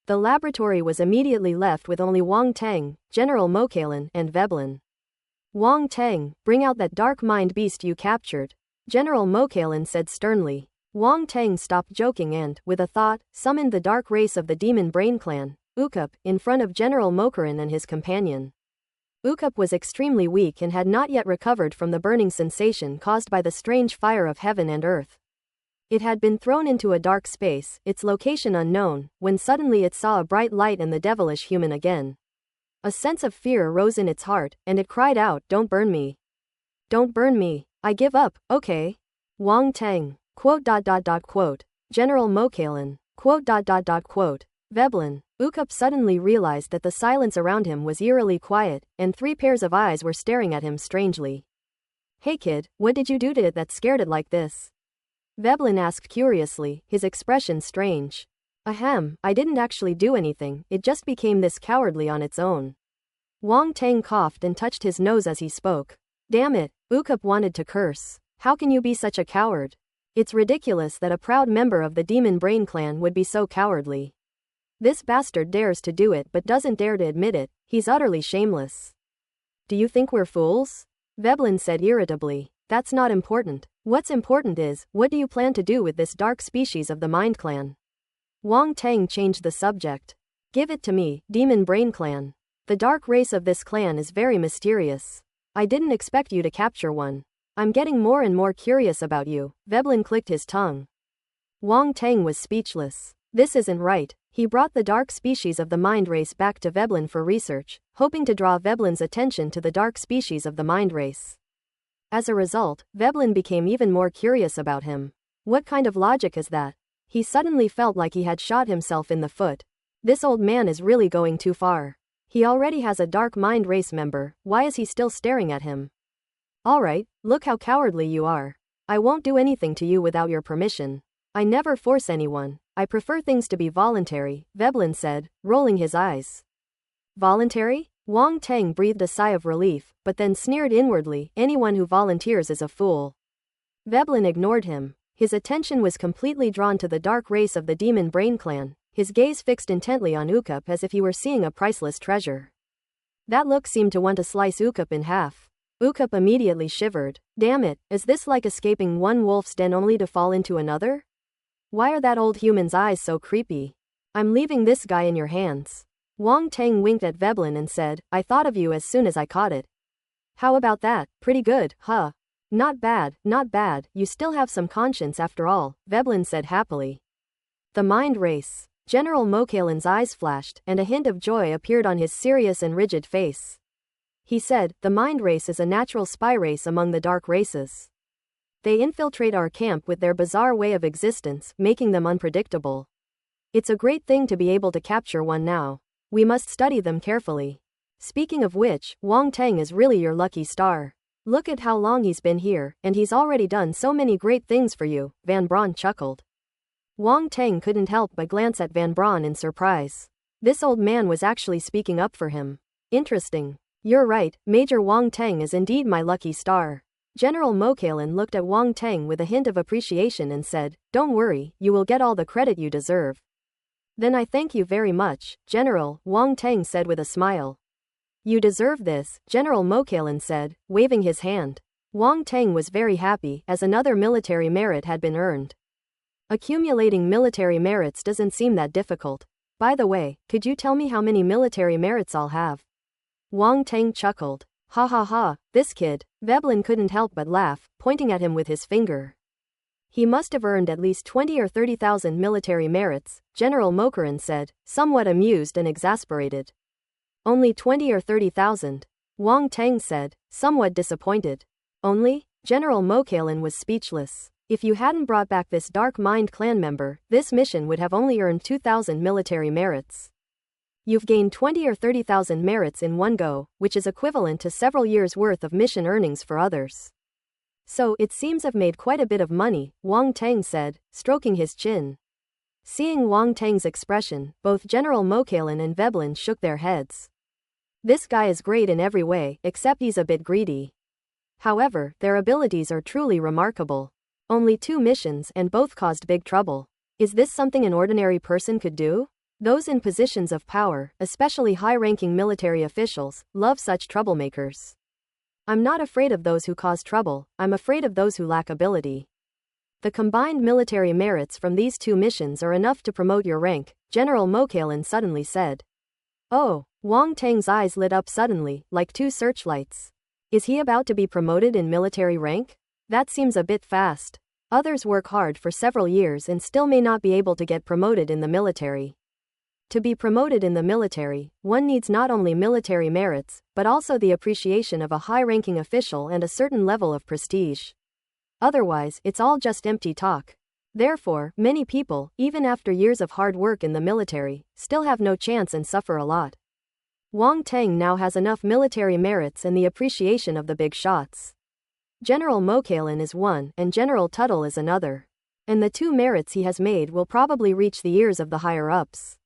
The laboratory was immediately left with only Wang Teng, General Mokalan, and Veblen. Wang Teng, bring out that dark mind beast you captured, General Mokalan said sternly. Wang Teng stopped joking and, with a thought, summoned the dark race of the Demon Brain Clan, Ukup, in front of General Mokaran and his companion. Ukup was extremely weak and had not yet recovered from the burning sensation caused by the strange fire of heaven and earth. It had been thrown into a dark space, its location unknown, when suddenly it saw a bright light and the devilish human again. A sense of fear rose in its heart, and it cried out, "Don't burn me. Don't burn me. I give up, okay?" Wang Teng, quote. General Mokalan, quote. Veblen, Ukup suddenly realized that the silence around him was eerily quiet, and 3 pairs of eyes were staring at him strangely. Hey kid, what did you do to it that scared it like this? Veblen asked curiously, his expression strange. Ahem, I didn't actually do anything, it just became this cowardly on its own. Wang Teng coughed and touched his nose as he spoke. Damn it, Ukup wanted to curse. How can you be such a coward? It's ridiculous that a proud member of the Demon Brain Clan would be so cowardly. This bastard dares to do it but doesn't dare to admit it, he's utterly shameless. Do you think we're fools? Veblen said irritably. That's not important. What's important is, what do you plan to do with this dark species of the Mind Clan? Wang Teng changed the subject. Give it to me, Demon Brain Clan. The dark race of this clan is very mysterious. I didn't expect you to capture one. I'm getting more and more curious about you. Veblen clicked his tongue. Wang Teng was speechless. This isn't right. He brought the dark species of the mind race back to Veblen for research, hoping to draw Veblen's attention to the dark species of the mind race. As a result, Veblen became even more curious about him. What kind of logic is that? He suddenly felt like he had shot himself in the foot. This old man is really going too far. He already has a dark mind race member, why is he still staring at him? Alright, look how cowardly you are. I won't do anything to you without your permission. I never force anyone. I prefer things to be voluntary, Veblen said, rolling his eyes. Voluntary? Wang Teng breathed a sigh of relief, but then sneered inwardly, anyone who volunteers is a fool. Veblen ignored him. His attention was completely drawn to the dark race of the Demon Brain Clan, his gaze fixed intently on Ukup as if he were seeing a priceless treasure. That look seemed to want to slice Ukup in half. Ukup immediately shivered. Damn it, is this like escaping one wolf's den only to fall into another? Why are that old human's eyes so creepy? I'm leaving this guy in your hands. Wang Teng winked at Veblen and said, I thought of you as soon as I caught it. How about that? Pretty good, huh? Not bad, not bad, you still have some conscience after all, Veblen said happily. The mind race. General Mokalan's eyes flashed, and a hint of joy appeared on his serious and rigid face. He said, the mind race is a natural spy race among the dark races. They infiltrate our camp with their bizarre way of existence, making them unpredictable. It's a great thing to be able to capture one now. We must study them carefully. Speaking of which, Wang Teng is really your lucky star. Look at how long he's been here, and he's already done so many great things for you, Van Braun chuckled. Wang Teng couldn't help but glance at Van Braun in surprise. This old man was actually speaking up for him. Interesting. You're right, Major Wang Teng is indeed my lucky star. General Mokalan looked at Wang Teng with a hint of appreciation and said, Don't worry, you will get all the credit you deserve. Then I thank you very much, General, Wang Teng said with a smile. You deserve this, General Mokalan said, waving his hand. Wang Teng was very happy, as another military merit had been earned. Accumulating military merits doesn't seem that difficult. By the way, could you tell me how many military merits I'll have? Wang Teng chuckled. Ha ha ha, this kid. Veblen couldn't help but laugh, pointing at him with his finger. He must have earned at least 20 or 30,000 military merits, General Mokaran said, somewhat amused and exasperated. Only 20 or 30,000. Wang Teng said, somewhat disappointed. Only? General Mokalan was speechless. If you hadn't brought back this Dark Mind clan member, this mission would have only earned 2,000 military merits. You've gained 20 or 30,000 merits in one go, which is equivalent to several years' worth of mission earnings for others. So, it seems I've made quite a bit of money, Wang Tang said, stroking his chin. Seeing Wang Tang's expression, both General Mokalin and Veblen shook their heads. This guy is great in every way, except he's a bit greedy. However, their abilities are truly remarkable. Only 2 missions, and both caused big trouble. Is this something an ordinary person could do? Those in positions of power, especially high-ranking military officials, love such troublemakers. I'm not afraid of those who cause trouble, I'm afraid of those who lack ability. The combined military merits from these 2 missions are enough to promote your rank, General Mokalin suddenly said. Oh, Wang Tang's eyes lit up suddenly, like 2 searchlights. Is he about to be promoted in military rank? That seems a bit fast. Others work hard for several years and still may not be able to get promoted in the military. To be promoted in the military, one needs not only military merits, but also the appreciation of a high-ranking official and a certain level of prestige. Otherwise, it's all just empty talk. Therefore, many people, even after years of hard work in the military, still have no chance and suffer a lot. Wang Tang now has enough military merits and the appreciation of the big shots. General Mokalin is one, and General Tuttle is another. And the 2 merits he has made will probably reach the ears of the higher-ups.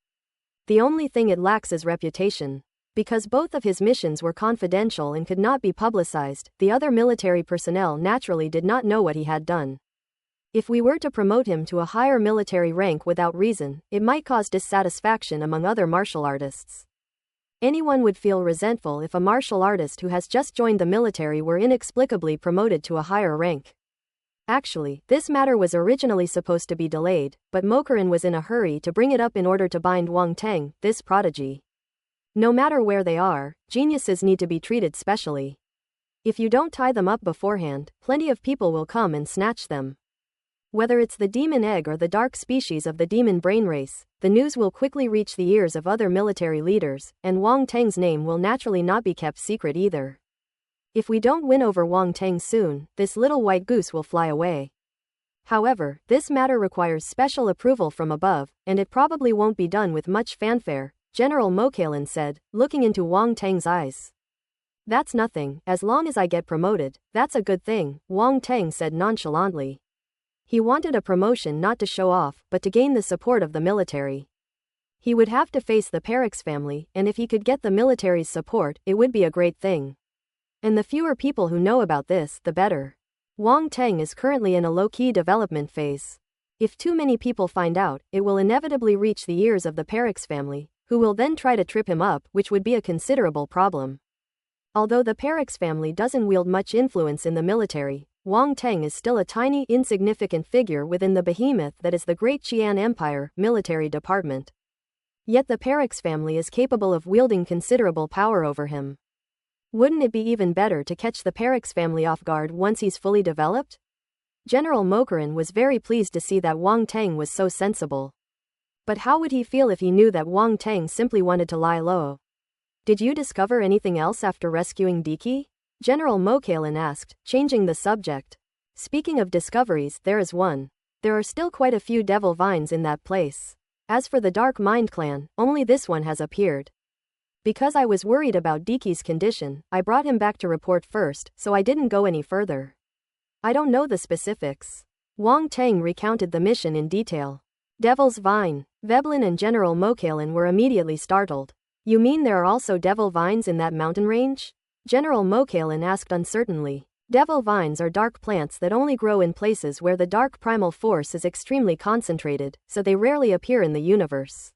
The only thing it lacks is reputation. Because both of his missions were confidential and could not be publicized, the other military personnel naturally did not know what he had done. If we were to promote him to a higher military rank without reason, it might cause dissatisfaction among other martial artists. Anyone would feel resentful if a martial artist who has just joined the military were inexplicably promoted to a higher rank. Actually, this matter was originally supposed to be delayed, but Mokarin was in a hurry to bring it up in order to bind Wang Tang, this prodigy. No matter where they are, geniuses need to be treated specially. If you don't tie them up beforehand, plenty of people will come and snatch them. Whether it's the demon egg or the dark species of the demon brain race, the news will quickly reach the ears of other military leaders, and Wang Tang's name will naturally not be kept secret either. If we don't win over Wang Tang soon, this little white goose will fly away. However, this matter requires special approval from above, and it probably won't be done with much fanfare, General Mokalin said, looking into Wang Tang's eyes. That's nothing, as long as I get promoted, that's a good thing, Wang Tang said nonchalantly. He wanted a promotion not to show off, but to gain the support of the military. He would have to face the Perix family, and if he could get the military's support, it would be a great thing. And the fewer people who know about this, the better. Wang Tang is currently in a low-key development phase. If too many people find out, it will inevitably reach the ears of the Perix family, who will then try to trip him up, which would be a considerable problem. Although the Perix family doesn't wield much influence in the military, Wang Tang is still a tiny, insignificant figure within the behemoth that is the Great Qian Empire military department. Yet the Perix family is capable of wielding considerable power over him. Wouldn't it be even better to catch the Perix family off guard once he's fully developed? General Mokarin was very pleased to see that Wang Tang was so sensible. But how would he feel if he knew that Wang Tang simply wanted to lie low? Did you discover anything else after rescuing Diki? General Mokalin asked, changing the subject. Speaking of discoveries, there is one. There are still quite a few devil vines in that place. As for the Dark Mind clan, only this one has appeared. Because I was worried about Diki's condition, I brought him back to report first, so I didn't go any further. I don't know the specifics. Wang Tang recounted the mission in detail. Devil's Vine. Veblen and General Mokalin were immediately startled. You mean there are also devil vines in that mountain range? General Mokalin asked uncertainly. Devil vines are dark plants that only grow in places where the dark primal force is extremely concentrated, so they rarely appear in the universe.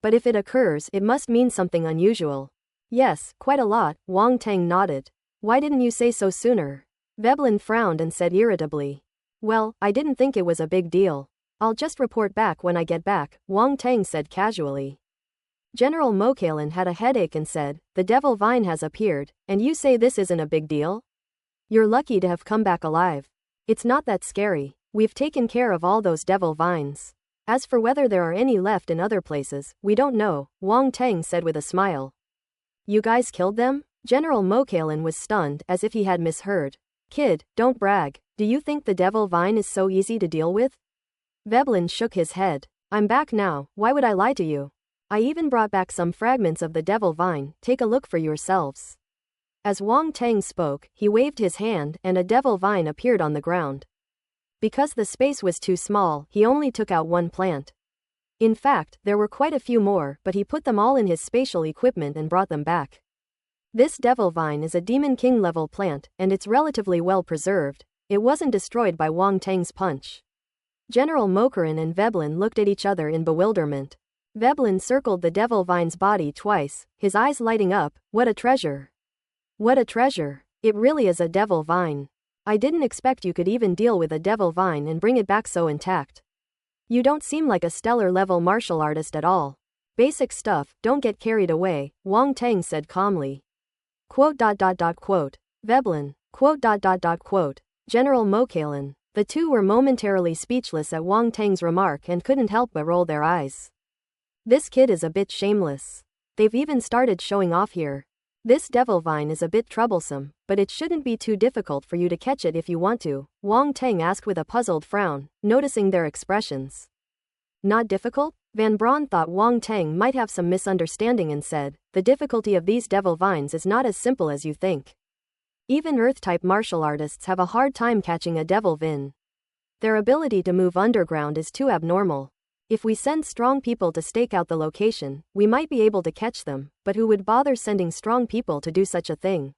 But if it occurs, it must mean something unusual. Yes, quite a lot, Wang Tang nodded. Why didn't you say so sooner? Veblen frowned and said irritably. Well, I didn't think it was a big deal. I'll just report back when I get back, Wang Tang said casually. General Mokalin had a headache and said, the devil vine has appeared, and you say this isn't a big deal? You're lucky to have come back alive. It's not that scary. We've taken care of all those devil vines. As for whether there are any left in other places, we don't know, Wang Tang said with a smile. You guys killed them? General Mokalin was stunned, as if he had misheard. Kid, don't brag. Do you think the devil vine is so easy to deal with? Veblen shook his head. I'm back now, why would I lie to you? I even brought back some fragments of the devil vine, take a look for yourselves. As Wang Tang spoke, he waved his hand and a devil vine appeared on the ground. Because the space was too small, he only took out one plant. In fact, there were quite a few more, but he put them all in his spatial equipment and brought them back. This devil vine is a Demon King level plant, and it's relatively well preserved. It wasn't destroyed by Wang Tang's punch. General Mokarin and Veblen looked at each other in bewilderment. Veblen circled the devil vine's body twice, his eyes lighting up. What a treasure! What a treasure! It really is a devil vine. I didn't expect you could even deal with a devil vine and bring it back so intact. You don't seem like a stellar level martial artist at all. Basic stuff, don't get carried away, Wang Tang said calmly. Quote. Veblen. Quote. General Mokalan. The two were momentarily speechless at Wang Tang's remark and couldn't help but roll their eyes. This kid is a bit shameless. They've even started showing off here. This devil vine is a bit troublesome, but it shouldn't be too difficult for you to catch it if you want to, Wang Tang asked with a puzzled frown, noticing their expressions. Not difficult? Van Braun thought Wang Tang might have some misunderstanding and said, the difficulty of these devil vines is not as simple as you think. Even Earth-type martial artists have a hard time catching a devil vine. Their ability to move underground is too abnormal. If we send strong people to stake out the location, we might be able to catch them, but who would bother sending strong people to do such a thing?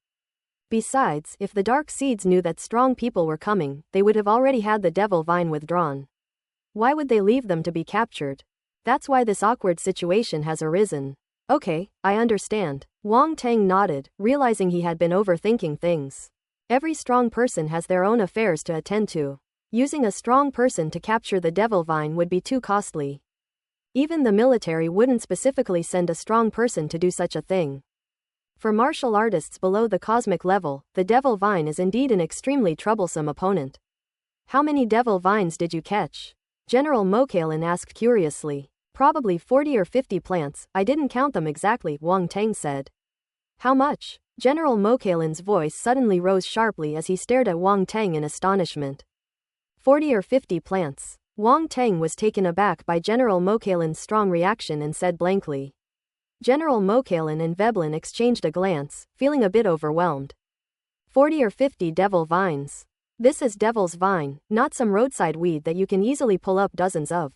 Besides, if the Dark Seeds knew that strong people were coming, they would have already had the devil vine withdrawn. Why would they leave them to be captured? That's why this awkward situation has arisen. Okay, I understand. Wang Tang nodded, realizing he had been overthinking things. Every strong person has their own affairs to attend to. Using a strong person to capture the devil vine would be too costly. Even the military wouldn't specifically send a strong person to do such a thing. For martial artists below the cosmic level, the devil vine is indeed an extremely troublesome opponent. How many devil vines did you catch? General Mokalan asked curiously. Probably 40 or 50 plants, I didn't count them exactly, Wang Tang said. How much? General Mokalan's voice suddenly rose sharply as he stared at Wang Tang in astonishment. 40 or 50 plants. Wang Tang was taken aback by General Mokalan's strong reaction and said blankly. General Mokalan and Veblen exchanged a glance, feeling a bit overwhelmed. 40 or 50 devil vines. This is devil's vine, not some roadside weed that you can easily pull up dozens of.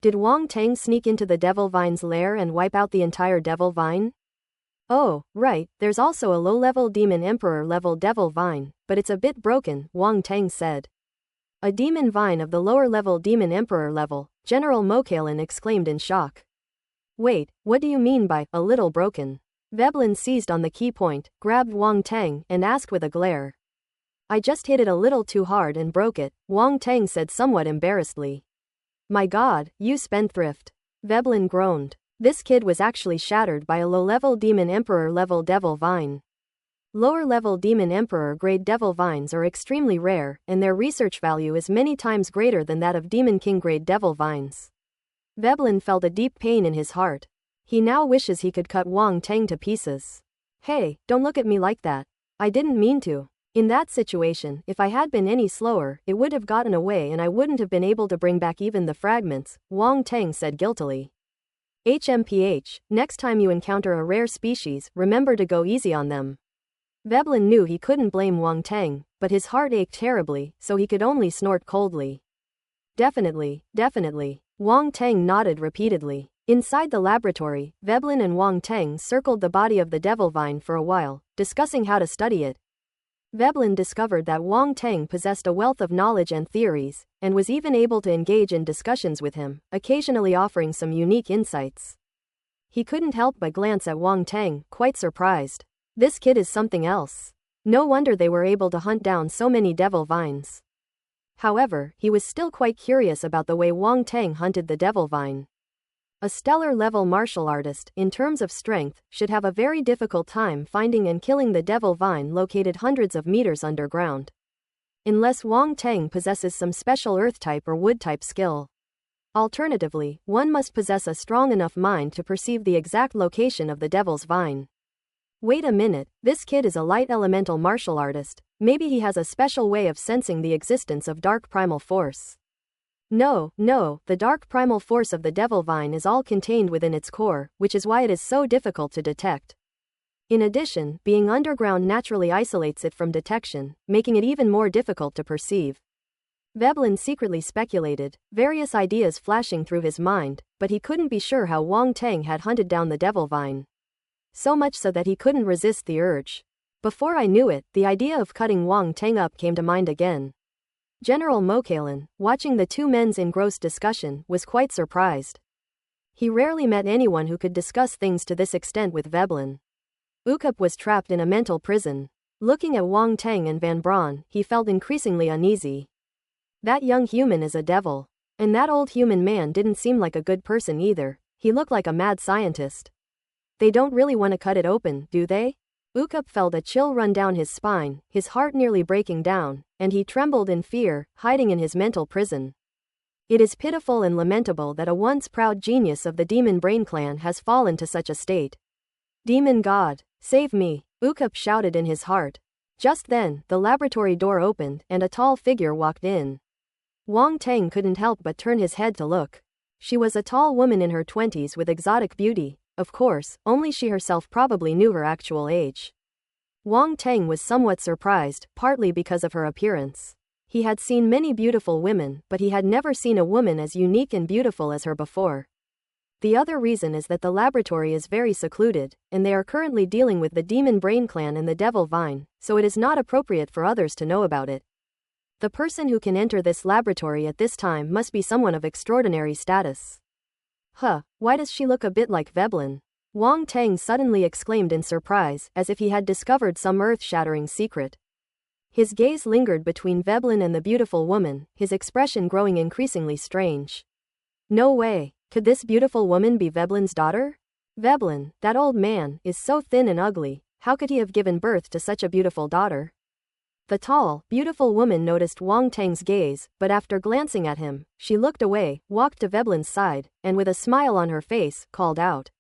Did Wang Tang sneak into the devil vine's lair and wipe out the entire devil vine? Oh, right, there's also a low-level demon emperor level devil vine, but it's a bit broken, Wang Tang said. A demon vine of the lower-level demon emperor level, General Mokalan exclaimed in shock. Wait, what do you mean by a little broken? Veblen seized on the key point, grabbed Wang Tang, and asked with a glare. I just hit it a little too hard and broke it, Wang Tang said somewhat embarrassedly. My god, you spendthrift. Veblen groaned. This kid was actually shattered by a low-level demon emperor level devil vine. Lower-level demon emperor grade devil vines are extremely rare, and their research value is many times greater than that of demon king grade devil vines. Veblen felt a deep pain in his heart. He now wishes he could cut Wang Tang to pieces. Hey, don't look at me like that. I didn't mean to. In that situation, if I had been any slower, it would have gotten away and I wouldn't have been able to bring back even the fragments, Wang Tang said guiltily. HMPH, next time you encounter a rare species, remember to go easy on them. Veblen knew he couldn't blame Wang Tang, but his heart ached terribly, so he could only snort coldly. Definitely. Wang Tang nodded repeatedly. Inside the laboratory, Veblen and Wang Tang circled the body of the devil vine for a while, discussing how to study it. Veblen discovered that Wang Tang possessed a wealth of knowledge and theories, and was even able to engage in discussions with him, occasionally offering some unique insights. He couldn't help but glance at Wang Tang, quite surprised. This kid is something else. No wonder they were able to hunt down so many devil vines. However, he was still quite curious about the way Wang Tang hunted the devil vine. A stellar-level martial artist, in terms of strength, should have a very difficult time finding and killing the devil vine located hundreds of meters underground. Unless Wang Tang possesses some special earth-type or wood-type skill. Alternatively, one must possess a strong enough mind to perceive the exact location of the devil's vine. Wait a minute, this kid is a light elemental martial artist, maybe he has a special way of sensing the existence of dark primal force. No, the dark primal force of the devil vine is all contained within its core, which is why it is so difficult to detect. In addition, being underground naturally isolates it from detection, making it even more difficult to perceive. Veblen secretly speculated, various ideas flashing through his mind, but he couldn't be sure how Wang Tang had hunted down the devil vine. So much so that he couldn't resist the urge. Before I knew it, the idea of cutting Wang Tang up came to mind again. General Mokalin, watching the two men's engrossed discussion, was quite surprised. He rarely met anyone who could discuss things to this extent with Veblen. Ukup was trapped in a mental prison. Looking at Wang Tang and Van Braun, he felt increasingly uneasy. That young human is a devil. And that old human man didn't seem like a good person either, he looked like a mad scientist. They don't really want to cut it open, do they? Ukup felt a chill run down his spine, his heart nearly breaking down, and he trembled in fear, hiding in his mental prison. It is pitiful and lamentable that a once proud genius of the Demon Brain Clan has fallen to such a state. Demon God, save me, Ukup shouted in his heart. Just then, the laboratory door opened, and a tall figure walked in. Wang Tang couldn't help but turn his head to look. She was a tall woman in her 20s with exotic beauty. Of course, only she herself probably knew her actual age. Wang Tang was somewhat surprised, partly because of her appearance. He had seen many beautiful women, but he had never seen a woman as unique and beautiful as her before. The other reason is that the laboratory is very secluded, and they are currently dealing with the Demon Brain Clan and the Devil Vine, so it is not appropriate for others to know about it. The person who can enter this laboratory at this time must be someone of extraordinary status. Why does she look a bit like Veblen? Wang Tang suddenly exclaimed in surprise, as if he had discovered some earth-shattering secret. His gaze lingered between Veblen and the beautiful woman, his expression growing increasingly strange. No way, could this beautiful woman be Veblen's daughter? Veblen, that old man, is so thin and ugly, how could he have given birth to such a beautiful daughter? The tall, beautiful woman noticed Wang Tang's gaze, but after glancing at him, she looked away, walked to Veblen's side, and with a smile on her face, called out.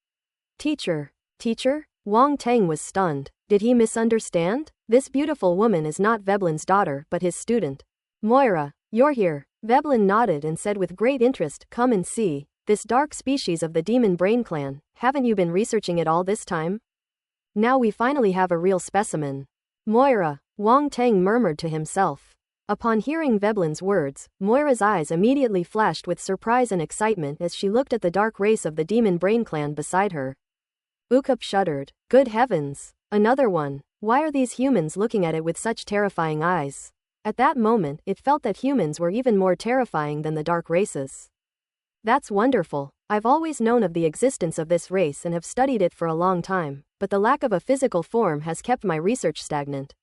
Teacher? Teacher? Wang Tang was stunned. Did he misunderstand? This beautiful woman is not Veblen's daughter but his student. Moira, you're here. Veblen nodded and said with great interest, come and see. This dark species of the Demon Brain Clan, haven't you been researching it all this time? Now we finally have a real specimen. Moira, Wang Tang murmured to himself. Upon hearing Veblen's words, Moira's eyes immediately flashed with surprise and excitement as she looked at the dark race of the Demon Brain Clan beside her. Ukup shuddered. Good heavens! Another one. Why are these humans looking at it with such terrifying eyes? At that moment, it felt that humans were even more terrifying than the dark races. That's wonderful. I've always known of the existence of this race and have studied it for a long time, but the lack of a physical form has kept my research stagnant.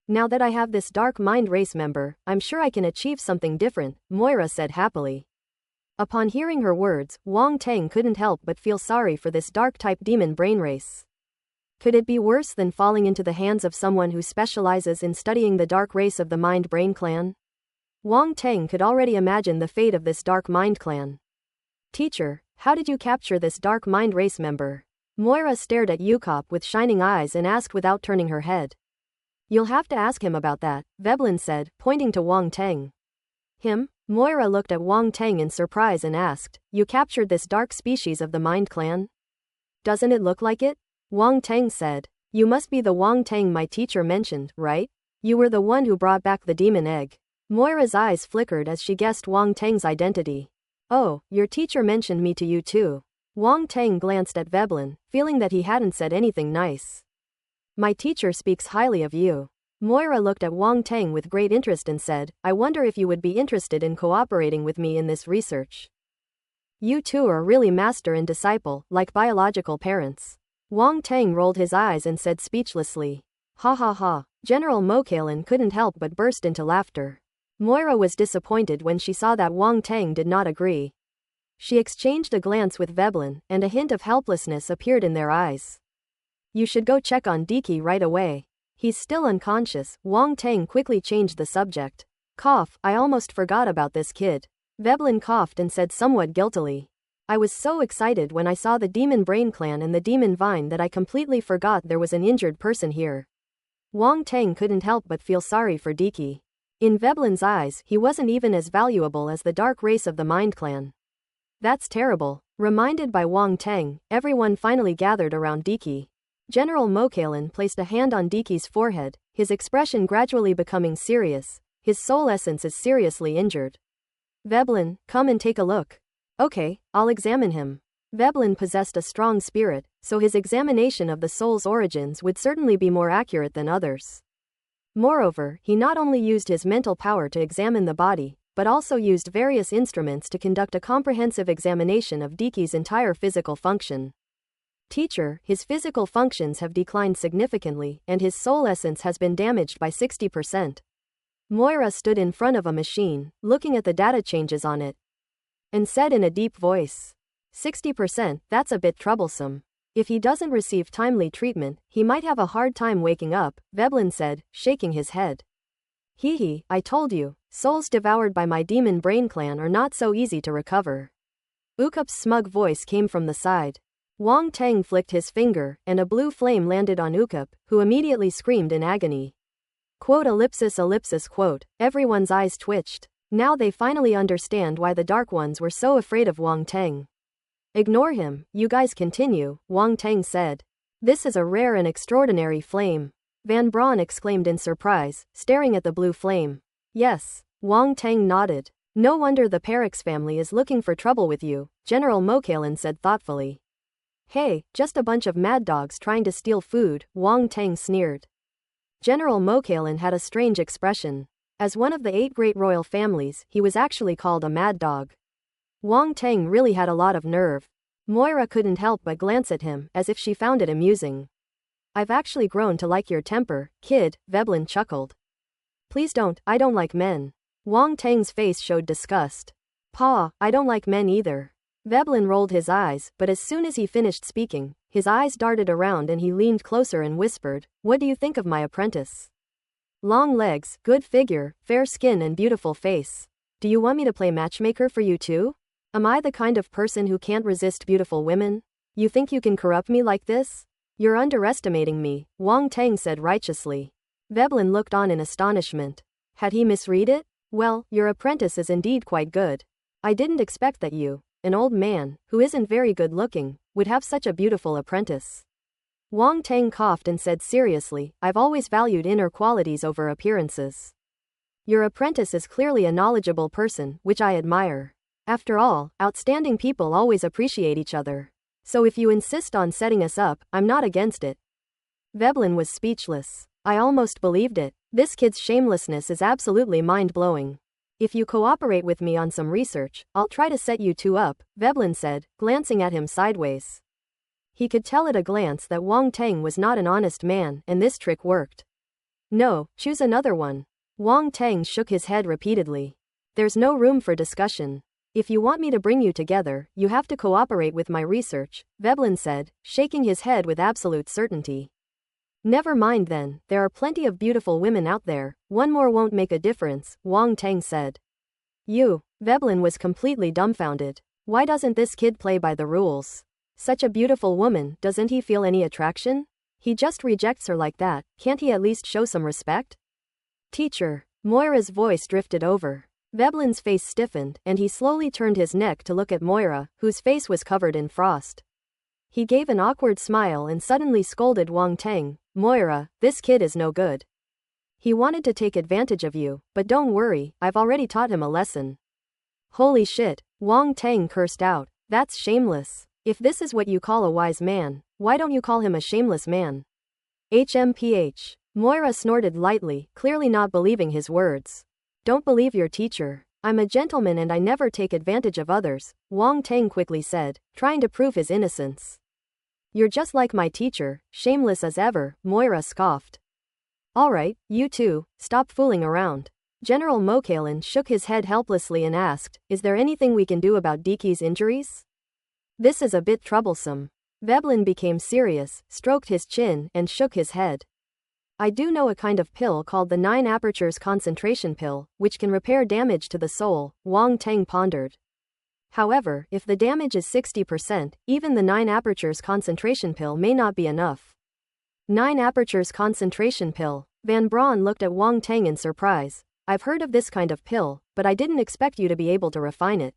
Now that I have this dark mind race member, I'm sure I can achieve something different, Moira said happily. Upon hearing her words, Wang Tang couldn't help but feel sorry for this dark-type demon brain race. Could it be worse than falling into the hands of someone who specializes in studying the dark race of the Mind Brain Clan? Wang Tang could already imagine the fate of this dark mind clan. Teacher, how did you capture this dark mind race member? Moira stared at Ukop with shining eyes and asked without turning her head. You'll have to ask him about that, Veblen said, pointing to Wang Tang. Him? Moira looked at Wang Tang in surprise and asked, you captured this dark species of the Mind Clan? Doesn't it look like it? Wang Tang said. You must be the Wang Tang my teacher mentioned, right? You were the one who brought back the demon egg. Moira's eyes flickered as she guessed Wang Tang's identity. Oh, your teacher mentioned me to you too. Wang Tang glanced at Veblen, feeling that he hadn't said anything nice. My teacher speaks highly of you. Moira looked at Wang Tang with great interest and said, I wonder if you would be interested in cooperating with me in this research. You two are really master and disciple, like biological parents. Wang Tang rolled his eyes and said speechlessly. Ha ha ha. General Mokalin couldn't help but burst into laughter. Moira was disappointed when she saw that Wang Tang did not agree. She exchanged a glance with Veblen, and a hint of helplessness appeared in their eyes. You should go check on Diki right away. He's still unconscious. Wang Tang quickly changed the subject. Cough, I almost forgot about this kid. Veblen coughed and said somewhat guiltily. I was so excited when I saw the Demon Brain Clan and the Demon Vine that I completely forgot there was an injured person here. Wang Teng couldn't help but feel sorry for Diki. In Veblin's eyes, he wasn't even as valuable as the dark race of the Mind Clan. That's terrible. Reminded by Wang Teng, everyone finally gathered around Diki. General Mokalin placed a hand on Diki's forehead, his expression gradually becoming serious. His soul essence is seriously injured. Veblin, come and take a look. Okay, I'll examine him. Veblin possessed a strong spirit, so his examination of the soul's origins would certainly be more accurate than others. Moreover, he not only used his mental power to examine the body, but also used various instruments to conduct a comprehensive examination of Diki's entire physical function. Teacher, his physical functions have declined significantly, and his soul essence has been damaged by 60%. Moira stood in front of a machine, looking at the data changes on it, and said in a deep voice, 60%, that's a bit troublesome. If he doesn't receive timely treatment, he might have a hard time waking up, Veblin said, shaking his head. Hee, I told you, souls devoured by my Demon Brain Clan are not so easy to recover. Ukup's smug voice came from the side. Wang Teng flicked his finger, and a blue flame landed on Ukup, who immediately screamed in agony. Quote ellipsis quote, everyone's eyes twitched. Now they finally understand why the Dark Ones were so afraid of Wang Teng. Ignore him, you guys continue, Wang Teng said. This is a rare and extraordinary flame. Van Braun exclaimed in surprise, staring at the blue flame. Yes, Wang Teng nodded. No wonder the Perix family is looking for trouble with you, General Mokalin said thoughtfully. Hey, just a bunch of mad dogs trying to steal food, Wang Teng sneered. General Mokalin had a strange expression. As one of the 8 great royal families, he was actually called a mad dog. Wang Teng really had a lot of nerve. Moira couldn't help but glance at him, as if she found it amusing. I've actually grown to like your temper, kid, Veblin chuckled. Please don't, I don't like men. Wang Teng's face showed disgust. Pa, I don't like men either. Veblin rolled his eyes, but as soon as he finished speaking, his eyes darted around and he leaned closer and whispered, what do you think of my apprentice? Long legs, good figure, fair skin and beautiful face. Do you want me to play matchmaker for you too? Am I the kind of person who can't resist beautiful women? You think you can corrupt me like this? You're underestimating me, Wang Teng said righteously. Veblin looked on in astonishment. Had he misread it? Well, your apprentice is indeed quite good. I didn't expect that you, an old man, who isn't very good looking, would have such a beautiful apprentice. Wang Teng coughed and said seriously, I've always valued inner qualities over appearances. Your apprentice is clearly a knowledgeable person, which I admire. After all, outstanding people always appreciate each other. So if you insist on setting us up, I'm not against it. Veblin was speechless. I almost believed it. This kid's shamelessness is absolutely mind-blowing. If you cooperate with me on some research, I'll try to set you two up, Veblin said, glancing at him sideways. He could tell at a glance that Wang Teng was not an honest man, and this trick worked. No, choose another one. Wang Teng shook his head repeatedly. There's no room for discussion. If you want me to bring you together, you have to cooperate with my research, Veblin said, shaking his head with absolute certainty. Never mind then, there are plenty of beautiful women out there, one more won't make a difference, Wang Teng said. Veblin was completely dumbfounded. Why doesn't this kid play by the rules? Such a beautiful woman, doesn't he feel any attraction? He just rejects her like that, can't he at least show some respect? Teacher, Moira's voice drifted over. Veblin's face stiffened, and he slowly turned his neck to look at Moira, whose face was covered in frost. He gave an awkward smile and suddenly scolded Wang Teng, Moira, this kid is no good. He wanted to take advantage of you, but don't worry, I've already taught him a lesson. Holy shit, Wang Teng cursed out, that's shameless. If this is what you call a wise man, why don't you call him a shameless man? HMPH. Moira snorted lightly, clearly not believing his words. Don't believe your teacher. I'm a gentleman and I never take advantage of others, Wang Teng quickly said, trying to prove his innocence. You're just like my teacher, shameless as ever, Moira scoffed. Alright, you two, stop fooling around. General Mokalin shook his head helplessly and asked, is there anything we can do about Diki's injuries? This is a bit troublesome. Veblin became serious, stroked his chin, and shook his head. I do know a kind of pill called the 9 apertures concentration pill, which can repair damage to the soul, Wang Teng pondered. However, if the damage is 60%, even the 9 apertures concentration pill may not be enough. 9 apertures concentration pill. Van Braun looked at Wang Teng in surprise. I've heard of this kind of pill, but I didn't expect you to be able to refine it.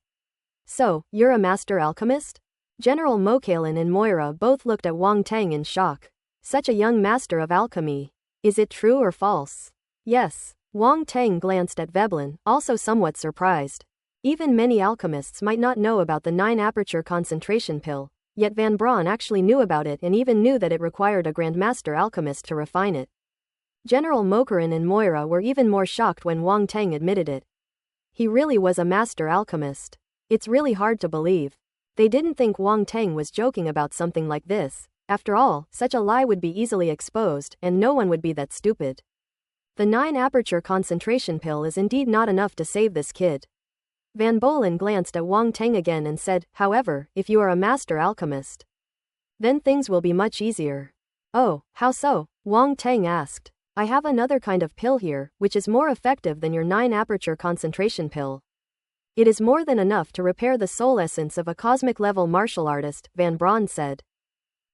So, you're a master alchemist? General Mokalin and Moira both looked at Wang Teng in shock. Such a young master of alchemy. Is it true or false? Yes. Wang Teng glanced at Veblen, also somewhat surprised. Even many alchemists might not know about the 9 aperture concentration pill, yet Van Braun actually knew about it and even knew that it required a grandmaster alchemist to refine it. General Mokarin and Moira were even more shocked when Wang Teng admitted it. He really was a master alchemist. It's really hard to believe. They didn't think Wang Teng was joking about something like this. After all, such a lie would be easily exposed, and no one would be that stupid. The 9 aperture concentration pill is indeed not enough to save this kid. Van Bolen glanced at Wang Teng again and said, however, if you are a master alchemist, then things will be much easier. Oh, how so? Wang Teng asked. I have another kind of pill here, which is more effective than your 9 aperture concentration pill. It is more than enough to repair the soul essence of a cosmic level martial artist, Van Braun said.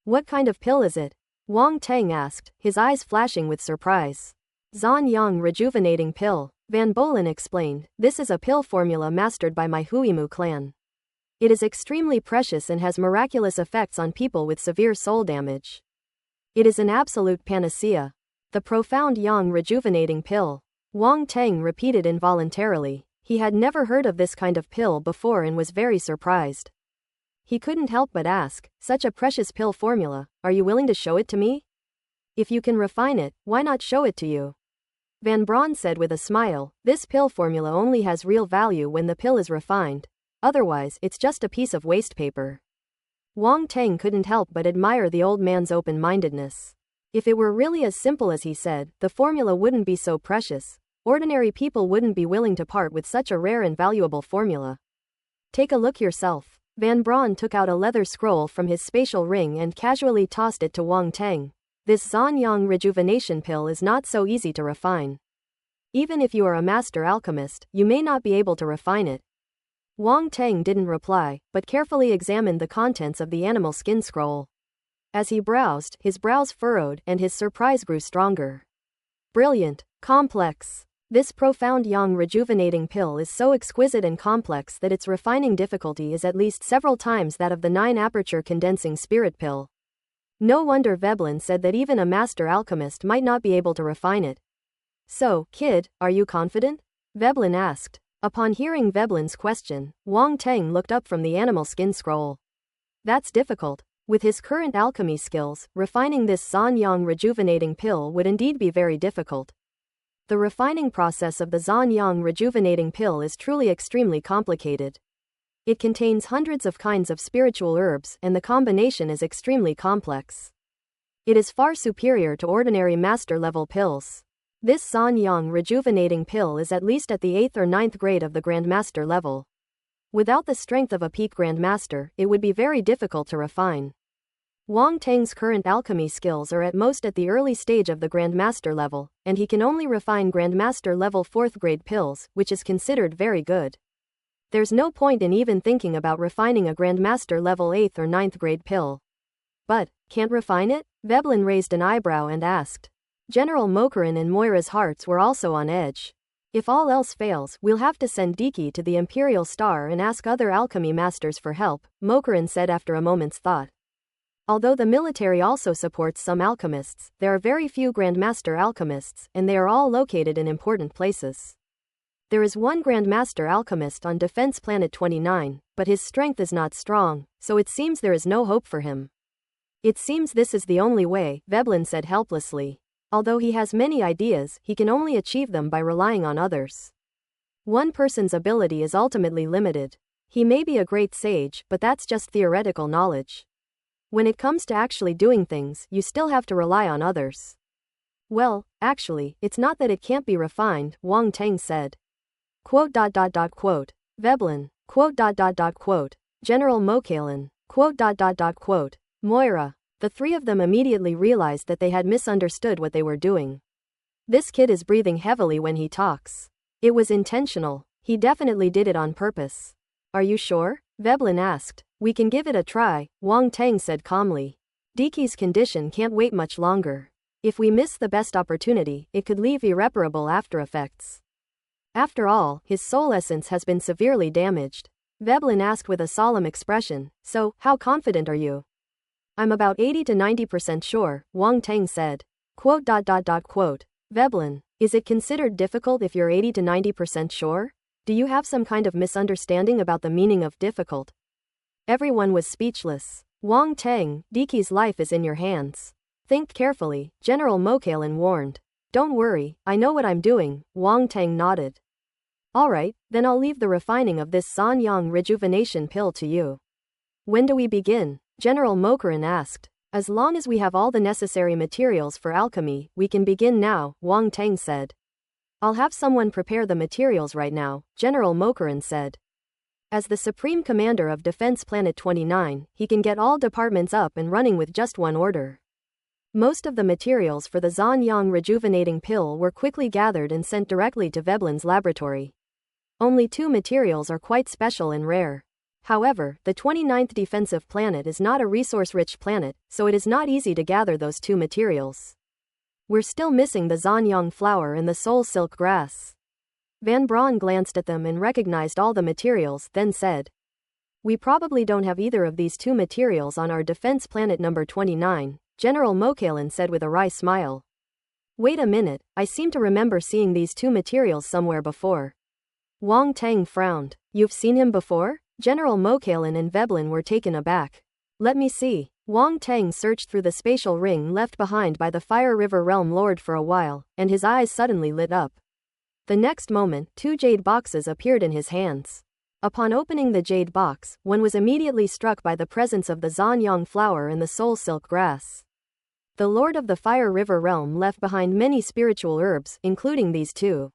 What kind of pill is it? Wang Teng asked, his eyes flashing with surprise. Zhan Yang rejuvenating pill. Van Bolen explained, this is a pill formula mastered by my Huimu clan. It is extremely precious and has miraculous effects on people with severe soul damage. It is an absolute panacea. The profound Yang rejuvenating pill. Wang Teng repeated involuntarily. He had never heard of this kind of pill before and was very surprised. He couldn't help but ask, such a precious pill formula, are you willing to show it to me? If you can refine it, why not show it to you? Van Braun said with a smile, this pill formula only has real value when the pill is refined. Otherwise, it's just a piece of waste paper. Wang Teng couldn't help but admire the old man's open-mindedness. If it were really as simple as he said, the formula wouldn't be so precious. Ordinary people wouldn't be willing to part with such a rare and valuable formula. Take a look yourself. Van Braun took out a leather scroll from his spatial ring and casually tossed it to Wang Teng. This Zhan Yang rejuvenation pill is not so easy to refine. Even if you are a master alchemist, you may not be able to refine it. Wang Teng didn't reply, but carefully examined the contents of the animal skin scroll. As he browsed, his brows furrowed and his surprise grew stronger. Brilliant. Complex. This profound Yang rejuvenating pill is so exquisite and complex that its refining difficulty is at least several times that of the 9 aperture condensing spirit pill. No wonder Veblen said that even a master alchemist might not be able to refine it. So, kid, are you confident? Veblen asked. Upon hearing Veblen's question, Wang Teng looked up from the animal skin scroll. That's difficult. With his current alchemy skills, refining this Zhan Yang rejuvenating pill would indeed be very difficult. The refining process of the Zhan Yang rejuvenating pill is truly extremely complicated. It contains hundreds of kinds of spiritual herbs and the combination is extremely complex. It is far superior to ordinary master-level pills. This Zhan Yang rejuvenating pill is at least at the 8th or 9th grade of the Grandmaster level. Without the strength of a peak Grandmaster, it would be very difficult to refine. Wang Teng's current alchemy skills are at most at the early stage of the Grandmaster level, and he can only refine Grandmaster level 4th grade pills, which is considered very good. There's no point in even thinking about refining a Grandmaster level 8th or 9th grade pill. But, can't refine it? Veblen raised an eyebrow and asked. General Mokarin and Moira's hearts were also on edge. If all else fails, we'll have to send Diki to the Imperial Star and ask other alchemy masters for help, Mokarin said after a moment's thought. Although the military also supports some alchemists, there are very few Grandmaster alchemists, and they are all located in important places. There is one Grandmaster alchemist on Defense Planet 29, but his strength is not strong, so it seems there is no hope for him. It seems this is the only way, Veblen said helplessly. Although he has many ideas, he can only achieve them by relying on others. One person's ability is ultimately limited. He may be a great sage, but that's just theoretical knowledge. When it comes to actually doing things, you still have to rely on others. Well, actually, it's not that it can't be refined, Wang Teng said. Quote. Veblen. Quote. General Mokalin. Quote. Moira. The three of them immediately realized that they had misunderstood what they were doing. This kid is breathing heavily when he talks. It was intentional. He definitely did it on purpose. Are you sure? Veblen asked. We can give it a try, Wang Tang said calmly. Diki's condition can't wait much longer. If we miss the best opportunity, it could leave irreparable after effects. After all, his soul essence has been severely damaged. Veblen asked with a solemn expression. So, how confident are you? I'm about 80 to 90% sure, Wang Tang said. Quote. Veblen, is it considered difficult if you're 80 to 90% sure? Do you have some kind of misunderstanding about the meaning of difficult? Everyone was speechless. Wang Tang, Diki's life is in your hands. Think carefully, General Mokalin warned. Don't worry, I know what I'm doing, Wang Tang nodded. Alright, then I'll leave the refining of this Sanyang rejuvenation pill to you. When do we begin? General Mokarin asked. As long as we have all the necessary materials for alchemy, we can begin now, Wang Tang said. I'll have someone prepare the materials right now, General Mokarin said. As the Supreme Commander of Defense Planet 29, he can get all departments up and running with just one order. Most of the materials for the Zanyang rejuvenating pill were quickly gathered and sent directly to Veblen's laboratory. Only 2 materials are quite special and rare. However, the 29th defensive planet is not a resource-rich planet, so it is not easy to gather those 2 materials. We're still missing the Zanyang flower and the soul silk grass. Van Braun glanced at them and recognized all the materials, then said. We probably don't have either of these 2 materials on our defense planet number 29, General Mokalin said with a wry smile. Wait a minute, I seem to remember seeing these 2 materials somewhere before. Wang Tang frowned. You've seen him before? General Mokalin and Veblen were taken aback. Let me see. Wang Tang searched through the spatial ring left behind by the Fire River Realm Lord for a while, and his eyes suddenly lit up. The next moment, 2 jade boxes appeared in his hands. Upon opening the jade box, one was immediately struck by the presence of the Zanyang flower and the soul silk grass. The Lord of the Fire River Realm left behind many spiritual herbs, including these 2.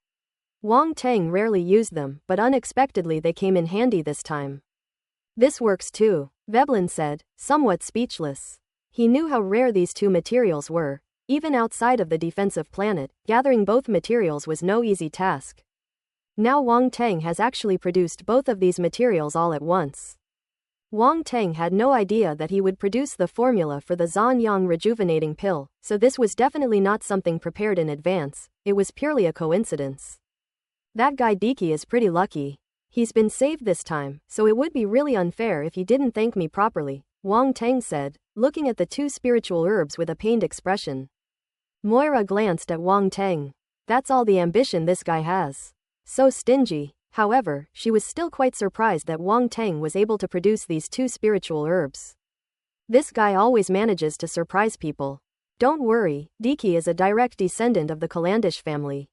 Wang Tang rarely used them, but unexpectedly they came in handy this time. This works too, Veblen said, somewhat speechless. He knew how rare these 2 materials were. Even outside of the defensive planet, gathering both materials was no easy task. Now Wang Tang has actually produced both of these materials all at once. Wang Tang had no idea that he would produce the formula for the Zanyang rejuvenating pill, so this was definitely not something prepared in advance, it was purely a coincidence. That guy Diki is pretty lucky. He's been saved this time, so it would be really unfair if he didn't thank me properly, Wang Tang said, looking at the 2 spiritual herbs with a pained expression. Moira glanced at Wang Tang. That's all the ambition this guy has. So stingy. However, she was still quite surprised that Wang Tang was able to produce these 2 spiritual herbs. This guy always manages to surprise people. Don't worry, Diki is a direct descendant of the Calandish family.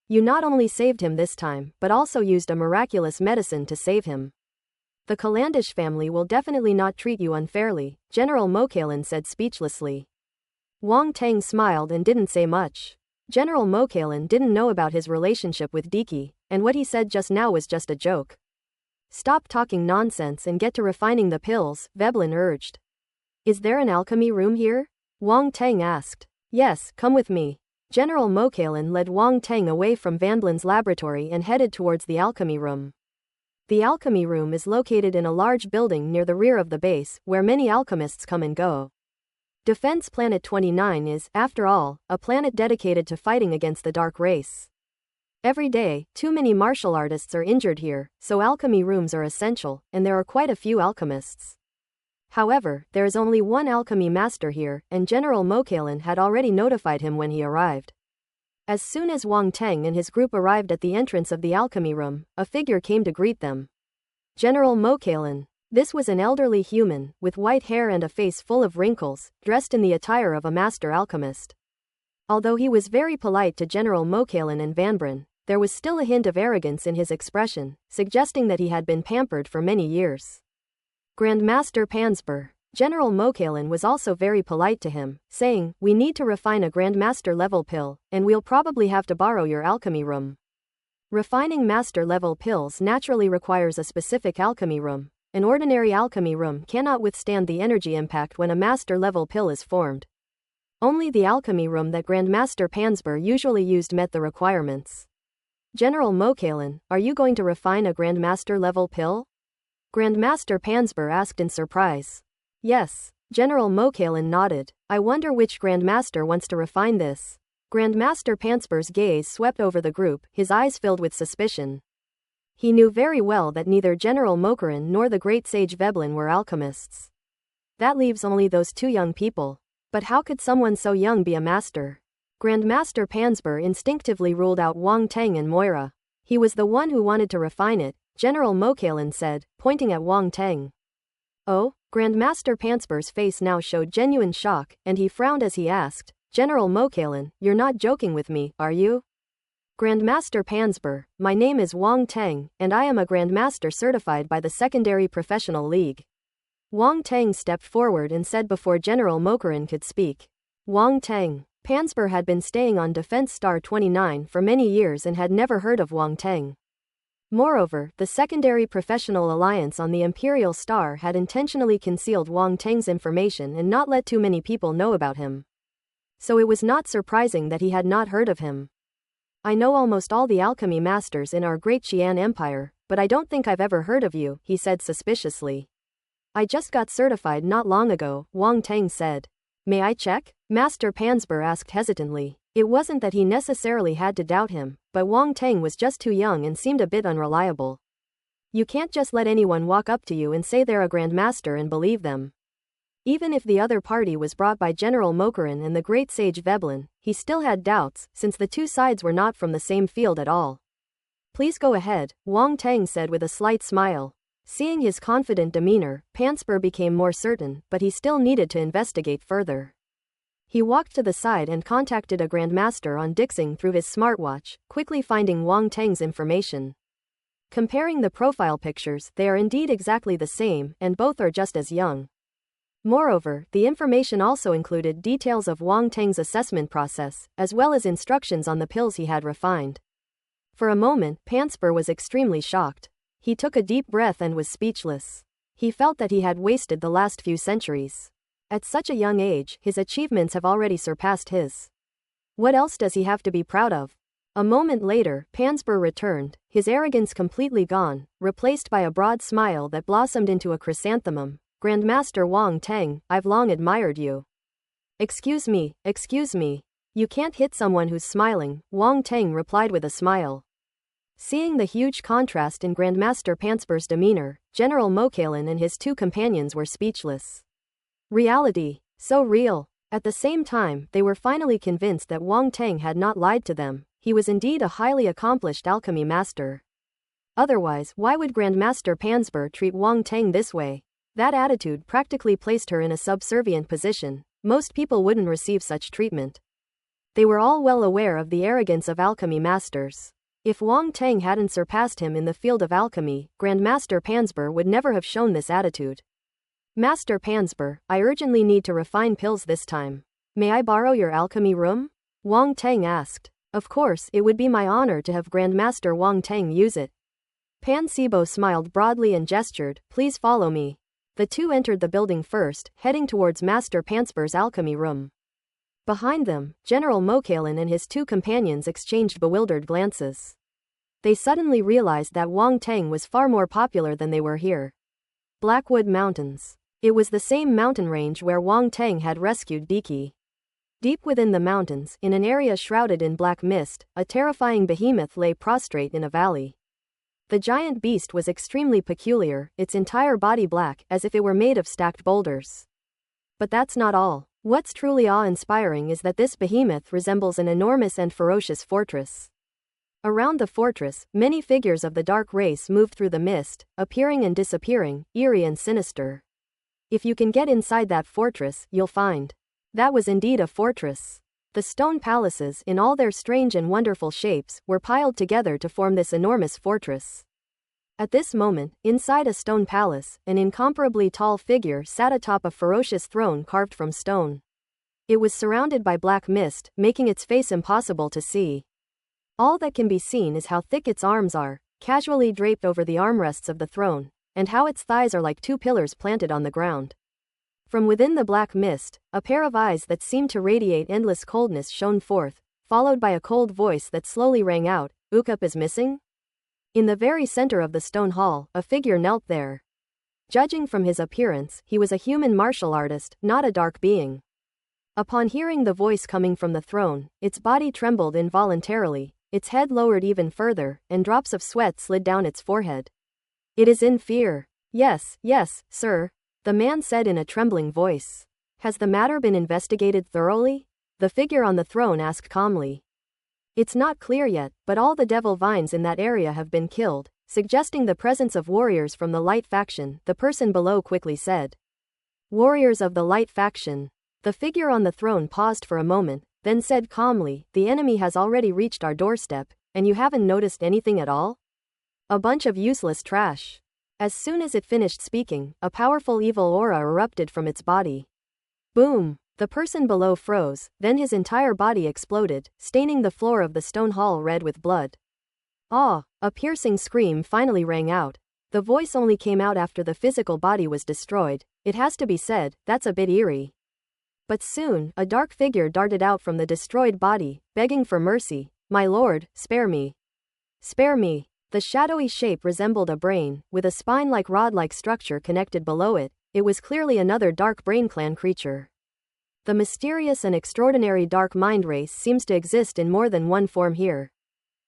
You not only saved him this time, but also used a miraculous medicine to save him. The Calandish family will definitely not treat you unfairly, General Mokalin said speechlessly. Wang Tang smiled and didn't say much. General Mokalin didn't know about his relationship with Diki, and what he said just now was just a joke. Stop talking nonsense and get to refining the pills, Veblen urged. Is there an alchemy room here? Wang Tang asked. Yes, come with me. General Mokalin led Wang Tang away from Vanblin's laboratory and headed towards the alchemy room. The alchemy room is located in a large building near the rear of the base, where many alchemists come and go. Defense Planet 29 is, after all, a planet dedicated to fighting against the dark race. Every day, too many martial artists are injured here, so alchemy rooms are essential, and there are quite a few alchemists. However, there is only one alchemy master here, and General Mokalin had already notified him when he arrived. As soon as Wang Tang and his group arrived at the entrance of the alchemy room, a figure came to greet them. General Mokalin. This was an elderly human, with white hair and a face full of wrinkles, dressed in the attire of a master alchemist. Although he was very polite to General Mokalin and Vanbrun, there was still a hint of arrogance in his expression, suggesting that he had been pampered for many years. Grandmaster Pansper. General Mokalin was also very polite to him, saying, we need to refine a Grandmaster level pill, and we'll probably have to borrow your alchemy room. Refining master level pills naturally requires a specific alchemy room. An ordinary alchemy room cannot withstand the energy impact when a master level pill is formed. Only the alchemy room that Grandmaster Pansper usually used met the requirements. General Mokalin, are you going to refine a Grandmaster level pill? Grandmaster Pansper asked in surprise. Yes. General Mokalin nodded. I wonder which Grandmaster wants to refine this. Grandmaster Pansper's gaze swept over the group, his eyes filled with suspicion. He knew very well that neither General Mokarin nor the great sage Veblen were alchemists. That leaves only those two young people. But how could someone so young be a master? Grandmaster Pansper instinctively ruled out Wang Teng and Moira. He was the one who wanted to refine it, General Mokalin said, pointing at Wang Teng. Oh? Grandmaster Pansper's face now showed genuine shock, and he frowned as he asked, General Mokalin, you're not joking with me, are you? Grandmaster Pansper, my name is Wang Teng, and I am a Grandmaster certified by the Secondary Professional League. Wang Teng stepped forward and said before General Mokarin could speak. Wang Teng. Pansper had been staying on Defense Star 29 for many years and had never heard of Wang Teng. Moreover, the Secondary Professional Alliance on the Imperial Star had intentionally concealed Wang Teng's information and not let too many people know about him. So it was not surprising that he had not heard of him. I know almost all the alchemy masters in our great Qian Empire, but I don't think I've ever heard of you, he said suspiciously. I just got certified not long ago, Wang Teng said. May I check? Master Pansper asked hesitantly. It wasn't that he necessarily had to doubt him, but Wang Teng was just too young and seemed a bit unreliable. You can't just let anyone walk up to you and say they're a Grandmaster and believe them. Even if the other party was brought by General Mokarin and the great sage Veblen, he still had doubts, since the two sides were not from the same field at all. Please go ahead, Wang Teng said with a slight smile. Seeing his confident demeanor, Pansper became more certain, but he still needed to investigate further. He walked to the side and contacted a Grandmaster on Dixing through his smartwatch, quickly finding Wang Teng's information. Comparing the profile pictures, they are indeed exactly the same, and both are just as young. Moreover, the information also included details of Wang Teng's assessment process, as well as instructions on the pills he had refined. For a moment, Pansper was extremely shocked. He took a deep breath and was speechless. He felt that he had wasted the last few centuries. At such a young age, his achievements have already surpassed his. What else does he have to be proud of? A moment later, Pansper returned, his arrogance completely gone, replaced by a broad smile that blossomed into a chrysanthemum. Grandmaster Wang Teng, I've long admired you. Excuse me. You can't hit someone who's smiling, Wang Teng replied with a smile. Seeing the huge contrast in Grandmaster Pansper's demeanor, General Mokalin and his two companions were speechless. Reality. So real. At the same time, they were finally convinced that Wang Teng had not lied to them. He was indeed a highly accomplished alchemy master. Otherwise, why would Grandmaster Pansper treat Wang Teng this way? That attitude practically placed her in a subservient position. Most people wouldn't receive such treatment. They were all well aware of the arrogance of alchemy masters. If Wang Teng hadn't surpassed him in the field of alchemy, Grandmaster Pansper would never have shown this attitude. Master Pansper, I urgently need to refine pills this time. May I borrow your alchemy room? Wang Teng asked. Of course, it would be my honor to have Grandmaster Wang Teng use it. Pan Sibo smiled broadly and gestured, please follow me. The two entered the building first, heading towards Master Pansper's alchemy room. Behind them, General Mokalin and his two companions exchanged bewildered glances. They suddenly realized that Wang Teng was far more popular than they were here. Blackwood Mountains. It was the same mountain range where Wang Teng had rescued Diki. Deep within the mountains, in an area shrouded in black mist, a terrifying behemoth lay prostrate in a valley. The giant beast was extremely peculiar, its entire body black, as if it were made of stacked boulders. But that's not all. What's truly awe-inspiring is that this behemoth resembles an enormous and ferocious fortress. Around the fortress, many figures of the dark race moved through the mist, appearing and disappearing, eerie and sinister. If you can get inside that fortress, you'll find. That was indeed a fortress. The stone palaces, in all their strange and wonderful shapes, were piled together to form this enormous fortress. At this moment, inside a stone palace, an incomparably tall figure sat atop a ferocious throne carved from stone. It was surrounded by black mist, making its face impossible to see. All that can be seen is how thick its arms are, casually draped over the armrests of the throne, and how its thighs are like two pillars planted on the ground. From within the black mist, a pair of eyes that seemed to radiate endless coldness shone forth, followed by a cold voice that slowly rang out, Ukup is missing? In the very center of the stone hall, a figure knelt there. Judging from his appearance, he was a human martial artist, not a dark being. Upon hearing the voice coming from the throne, its body trembled involuntarily, its head lowered even further, and drops of sweat slid down its forehead. It is in fear. Yes, yes, sir, the man said in a trembling voice. Has the matter been investigated thoroughly? The figure on the throne asked calmly. It's not clear yet, but all the devil vines in that area have been killed, suggesting the presence of warriors from the light faction, the person below quickly said. Warriors of the light faction. The figure on the throne paused for a moment, then said calmly, the enemy has already reached our doorstep, and you haven't noticed anything at all? A bunch of useless trash. As soon as it finished speaking, a powerful evil aura erupted from its body. Boom! The person below froze, then his entire body exploded, staining the floor of the stone hall red with blood. Ah! A piercing scream finally rang out. The voice only came out after the physical body was destroyed. It has to be said, that's a bit eerie. But soon, a dark figure darted out from the destroyed body, begging for mercy. My lord, spare me. Spare me. The shadowy shape resembled a brain, with a spine-like rod-like structure connected below it. It was clearly another Dark Brain Clan creature. The mysterious and extraordinary Dark Mind race seems to exist in more than one form here.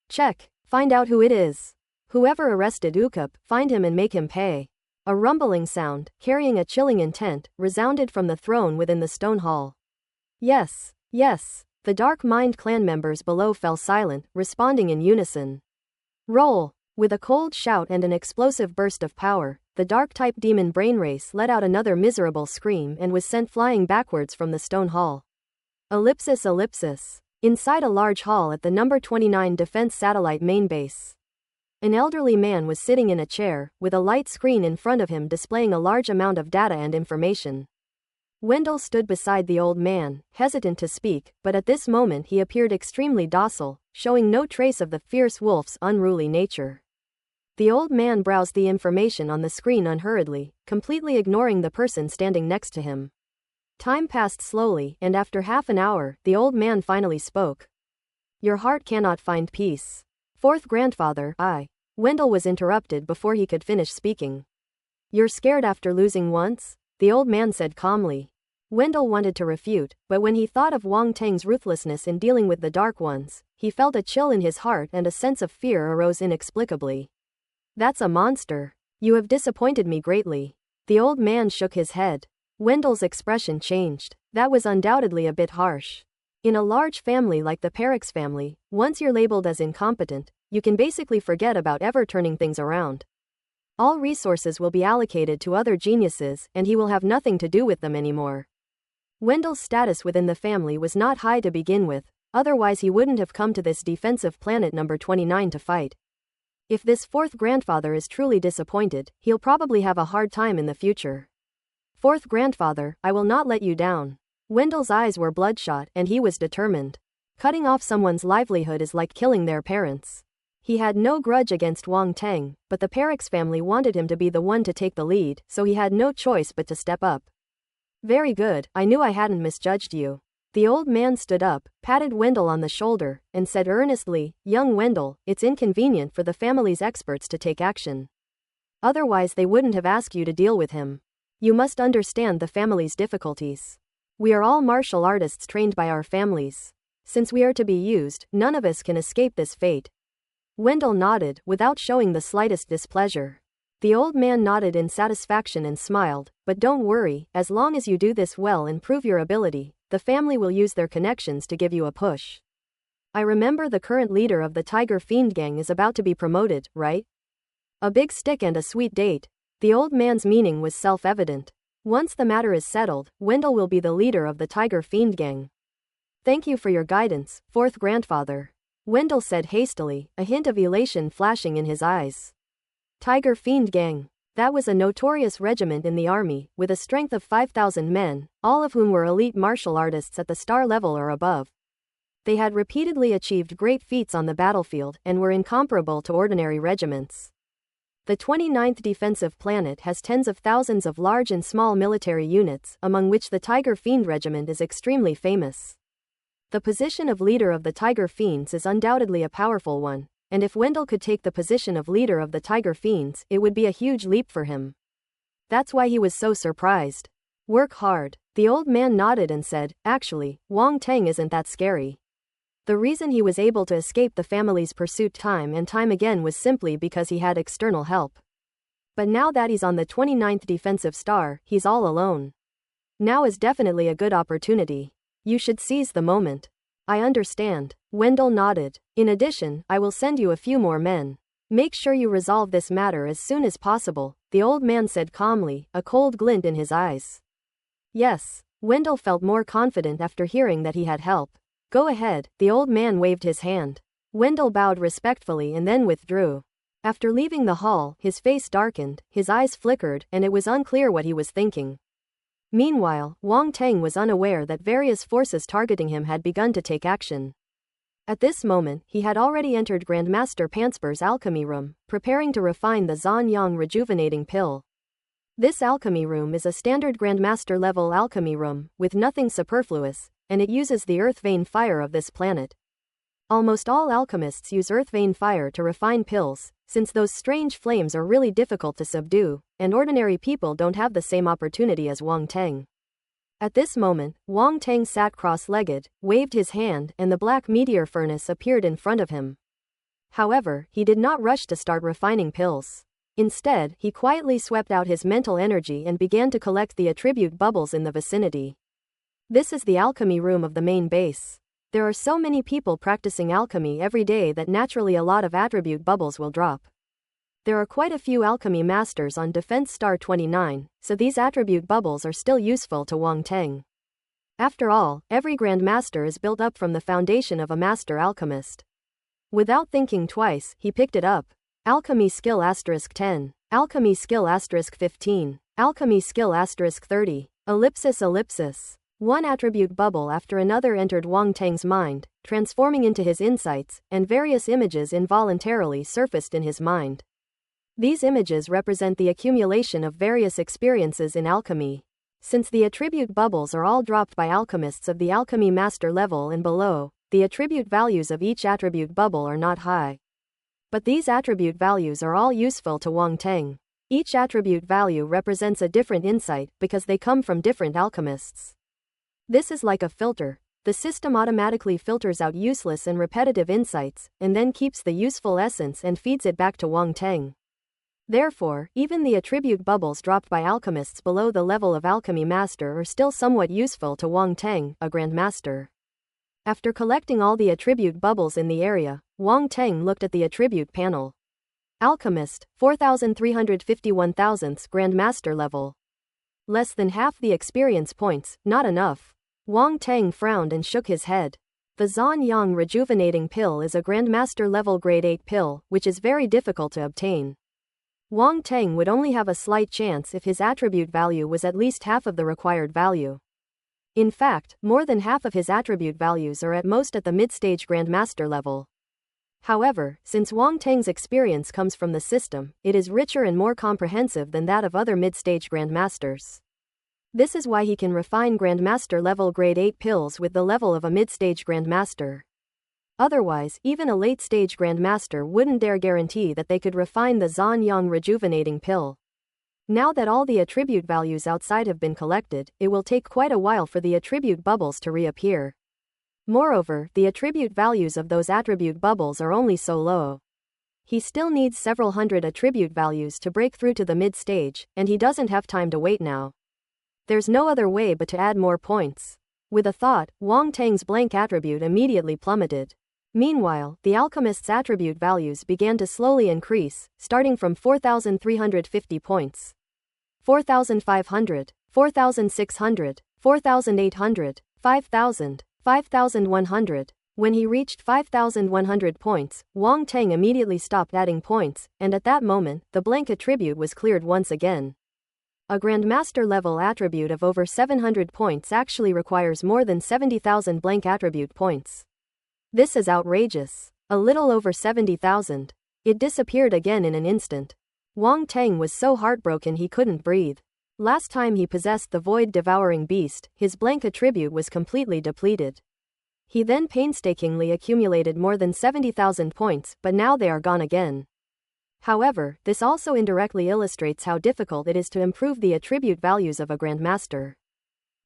Check. Find out who it is. Whoever arrested Ukup, find him and make him pay. A rumbling sound, carrying a chilling intent, resounded from the throne within the stone hall. Yes, yes. The Dark Mind clan members below fell silent, responding in unison. Roll! With a cold shout and an explosive burst of power, the Dark-type demon brain race let out another miserable scream and was sent flying backwards from the stone hall. Ellipsis ellipsis. Inside a large hall at the number 29 Defense Satellite main base. An elderly man was sitting in a chair, with a light screen in front of him displaying a large amount of data and information. Wendell stood beside the old man, hesitant to speak, but at this moment he appeared extremely docile, showing no trace of the fierce wolf's unruly nature. The old man browsed the information on the screen unhurriedly, completely ignoring the person standing next to him. Time passed slowly, and after half an hour, the old man finally spoke. Your heart cannot find peace. Fourth grandfather, Wendell was interrupted before he could finish speaking. You're scared after losing once? The old man said calmly. Wendell wanted to refute, but when he thought of Wang Teng's ruthlessness in dealing with the Dark Ones, he felt a chill in his heart and a sense of fear arose inexplicably. That's a monster. You have disappointed me greatly. The old man shook his head. Wendell's expression changed. That was undoubtedly a bit harsh. In a large family like the Perix family, once you're labeled as incompetent, you can basically forget about ever turning things around. All resources will be allocated to other geniuses, and he will have nothing to do with them anymore. Wendell's status within the family was not high to begin with, otherwise he wouldn't have come to this defensive planet number 29 to fight. If this fourth grandfather is truly disappointed, he'll probably have a hard time in the future. Fourth grandfather, I will not let you down. Wendell's eyes were bloodshot and he was determined. Cutting off someone's livelihood is like killing their parents. He had no grudge against Wang Teng, but the Perix family wanted him to be the one to take the lead, so he had no choice but to step up. Very good, I knew I hadn't misjudged you. The old man stood up, patted Wendell on the shoulder, and said earnestly, Young Wendell, it's inconvenient for the family's experts to take action. Otherwise they wouldn't have asked you to deal with him. You must understand the family's difficulties. We are all martial artists trained by our families. Since we are to be used, none of us can escape this fate. Wendell nodded, without showing the slightest displeasure. The old man nodded in satisfaction and smiled, but don't worry, as long as you do this well and prove your ability, the family will use their connections to give you a push. I remember the current leader of the Tiger Fiend Gang is about to be promoted, right? A big stick and a sweet date. The old man's meaning was self-evident. Once the matter is settled, Wendell will be the leader of the Tiger Fiend Gang. Thank you for your guidance, fourth grandfather. Wendell said hastily, a hint of elation flashing in his eyes. Tiger Fiend Gang. That was a notorious regiment in the army, with a strength of 5,000 men, all of whom were elite martial artists at the star level or above. They had repeatedly achieved great feats on the battlefield and were incomparable to ordinary regiments. The 29th Defensive Planet has tens of thousands of large and small military units, among which the Tiger Fiend Regiment is extremely famous. The position of leader of the Tiger Fiends is undoubtedly a powerful one, and if Wendell could take the position of leader of the Tiger Fiends, it would be a huge leap for him. That's why he was so surprised. Work hard. The old man nodded and said, actually, Wang Teng isn't that scary. The reason he was able to escape the family's pursuit time and time again was simply because he had external help. But now that he's on the 29th defensive star, he's all alone. Now is definitely a good opportunity. You should seize the moment. I understand. Wendell nodded. In addition, I will send you a few more men. Make sure you resolve this matter as soon as possible, the old man said calmly, a cold glint in his eyes. Yes. Wendell felt more confident after hearing that he had help. Go ahead, the old man waved his hand. Wendell bowed respectfully and then withdrew. After leaving the hall, his face darkened, his eyes flickered, and it was unclear what he was thinking. Meanwhile, Wang Teng was unaware that various forces targeting him had begun to take action. At this moment, he had already entered Grandmaster Pansper's alchemy room, preparing to refine the Zanyang rejuvenating pill. This alchemy room is a standard Grandmaster level alchemy room, with nothing superfluous, and it uses the earth vein fire of this planet. Almost all alchemists use earth vein fire to refine pills, since those strange flames are really difficult to subdue, and ordinary people don't have the same opportunity as Wang Teng. At this moment, Wang Teng sat cross-legged, waved his hand, and the black meteor furnace appeared in front of him. However, he did not rush to start refining pills. Instead, he quietly swept out his mental energy and began to collect the attribute bubbles in the vicinity. This is the alchemy room of the main base. There are so many people practicing alchemy every day that naturally a lot of attribute bubbles will drop. There are quite a few alchemy masters on Defense Star 29, so these attribute bubbles are still useful to Wang Teng. After all, every Grandmaster is built up from the foundation of a master alchemist. Without thinking twice, he picked it up. Alchemy skill *10. Alchemy skill *15. Alchemy skill *30. Ellipsis. One attribute bubble after another entered Wang Teng's mind, transforming into his insights, and various images involuntarily surfaced in his mind. These images represent the accumulation of various experiences in alchemy. Since the attribute bubbles are all dropped by alchemists of the alchemy master level and below, the attribute values of each attribute bubble are not high. But these attribute values are all useful to Wang Teng. Each attribute value represents a different insight because they come from different alchemists. This is like a filter. The system automatically filters out useless and repetitive insights, and then keeps the useful essence and feeds it back to Wang Teng. Therefore, even the attribute bubbles dropped by alchemists below the level of alchemy master are still somewhat useful to Wang Teng, a grandmaster. After collecting all the attribute bubbles in the area, Wang Teng looked at the attribute panel. Alchemist, 4,351,000th grandmaster level. Less than half the experience points, not enough. Wang Teng frowned and shook his head. The Zanyang rejuvenating pill is a grandmaster level grade 8 pill, which is very difficult to obtain. Wang Teng would only have a slight chance if his attribute value was at least half of the required value. In fact, more than half of his attribute values are at most at the mid-stage grandmaster level. However, since Wang Teng's experience comes from the system, it is richer and more comprehensive than that of other mid-stage grandmasters. This is why he can refine grandmaster level grade 8 pills with the level of a mid-stage grandmaster. Otherwise, even a late-stage grandmaster wouldn't dare guarantee that they could refine the Zanyang rejuvenating pill. Now that all the attribute values outside have been collected, it will take quite a while for the attribute bubbles to reappear. Moreover, the attribute values of those attribute bubbles are only so low. He still needs several hundred attribute values to break through to the mid-stage, and he doesn't have time to wait now. There's no other way but to add more points. With a thought, Wang Teng's blank attribute immediately plummeted. Meanwhile, the alchemist's attribute values began to slowly increase, starting from 4,350 points. 4,500, 4,600, 4,800, 5,000, 5,100. When he reached 5,100 points, Wang Teng immediately stopped adding points, and at that moment, the blank attribute was cleared once again. A Grandmaster level attribute of over 700 points actually requires more than 70,000 blank attribute points. This is outrageous. A little over 70,000. It disappeared again in an instant. Wang Teng was so heartbroken he couldn't breathe. Last time he possessed the void-devouring beast, his blank attribute was completely depleted. He then painstakingly accumulated more than 70,000 points, but now they are gone again. However, this also indirectly illustrates how difficult it is to improve the attribute values of a grandmaster.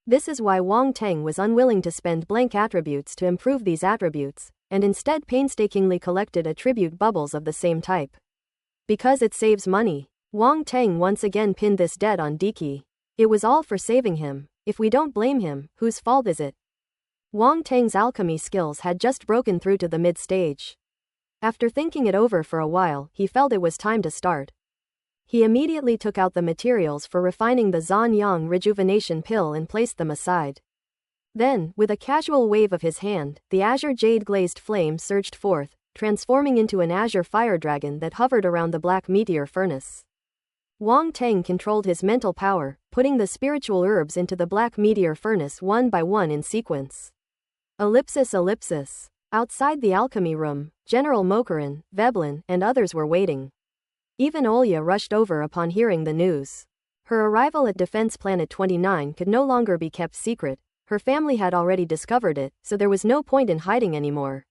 This is why Wang Teng was unwilling to spend blank attributes to improve these attributes, and instead painstakingly collected attribute bubbles of the same type. Because it saves money. Wang Teng once again pinned this debt on Diki. It was all for saving him. If we don't blame him, whose fault is it? Wang Teng's alchemy skills had just broken through to the mid-stage. After thinking it over for a while, he felt it was time to start. He immediately took out the materials for refining the Zhan Yang rejuvenation pill and placed them aside. Then, with a casual wave of his hand, the azure jade-glazed flame surged forth, transforming into an azure fire dragon that hovered around the black meteor furnace. Wang Teng controlled his mental power, putting the spiritual herbs into the black meteor furnace one by one in sequence. Ellipsis. Outside the alchemy room, General Mokarin, Veblen, and others were waiting. Even Olya rushed over upon hearing the news. Her arrival at Defense Planet 29 could no longer be kept secret. Her family had already discovered it, so there was no point in hiding anymore.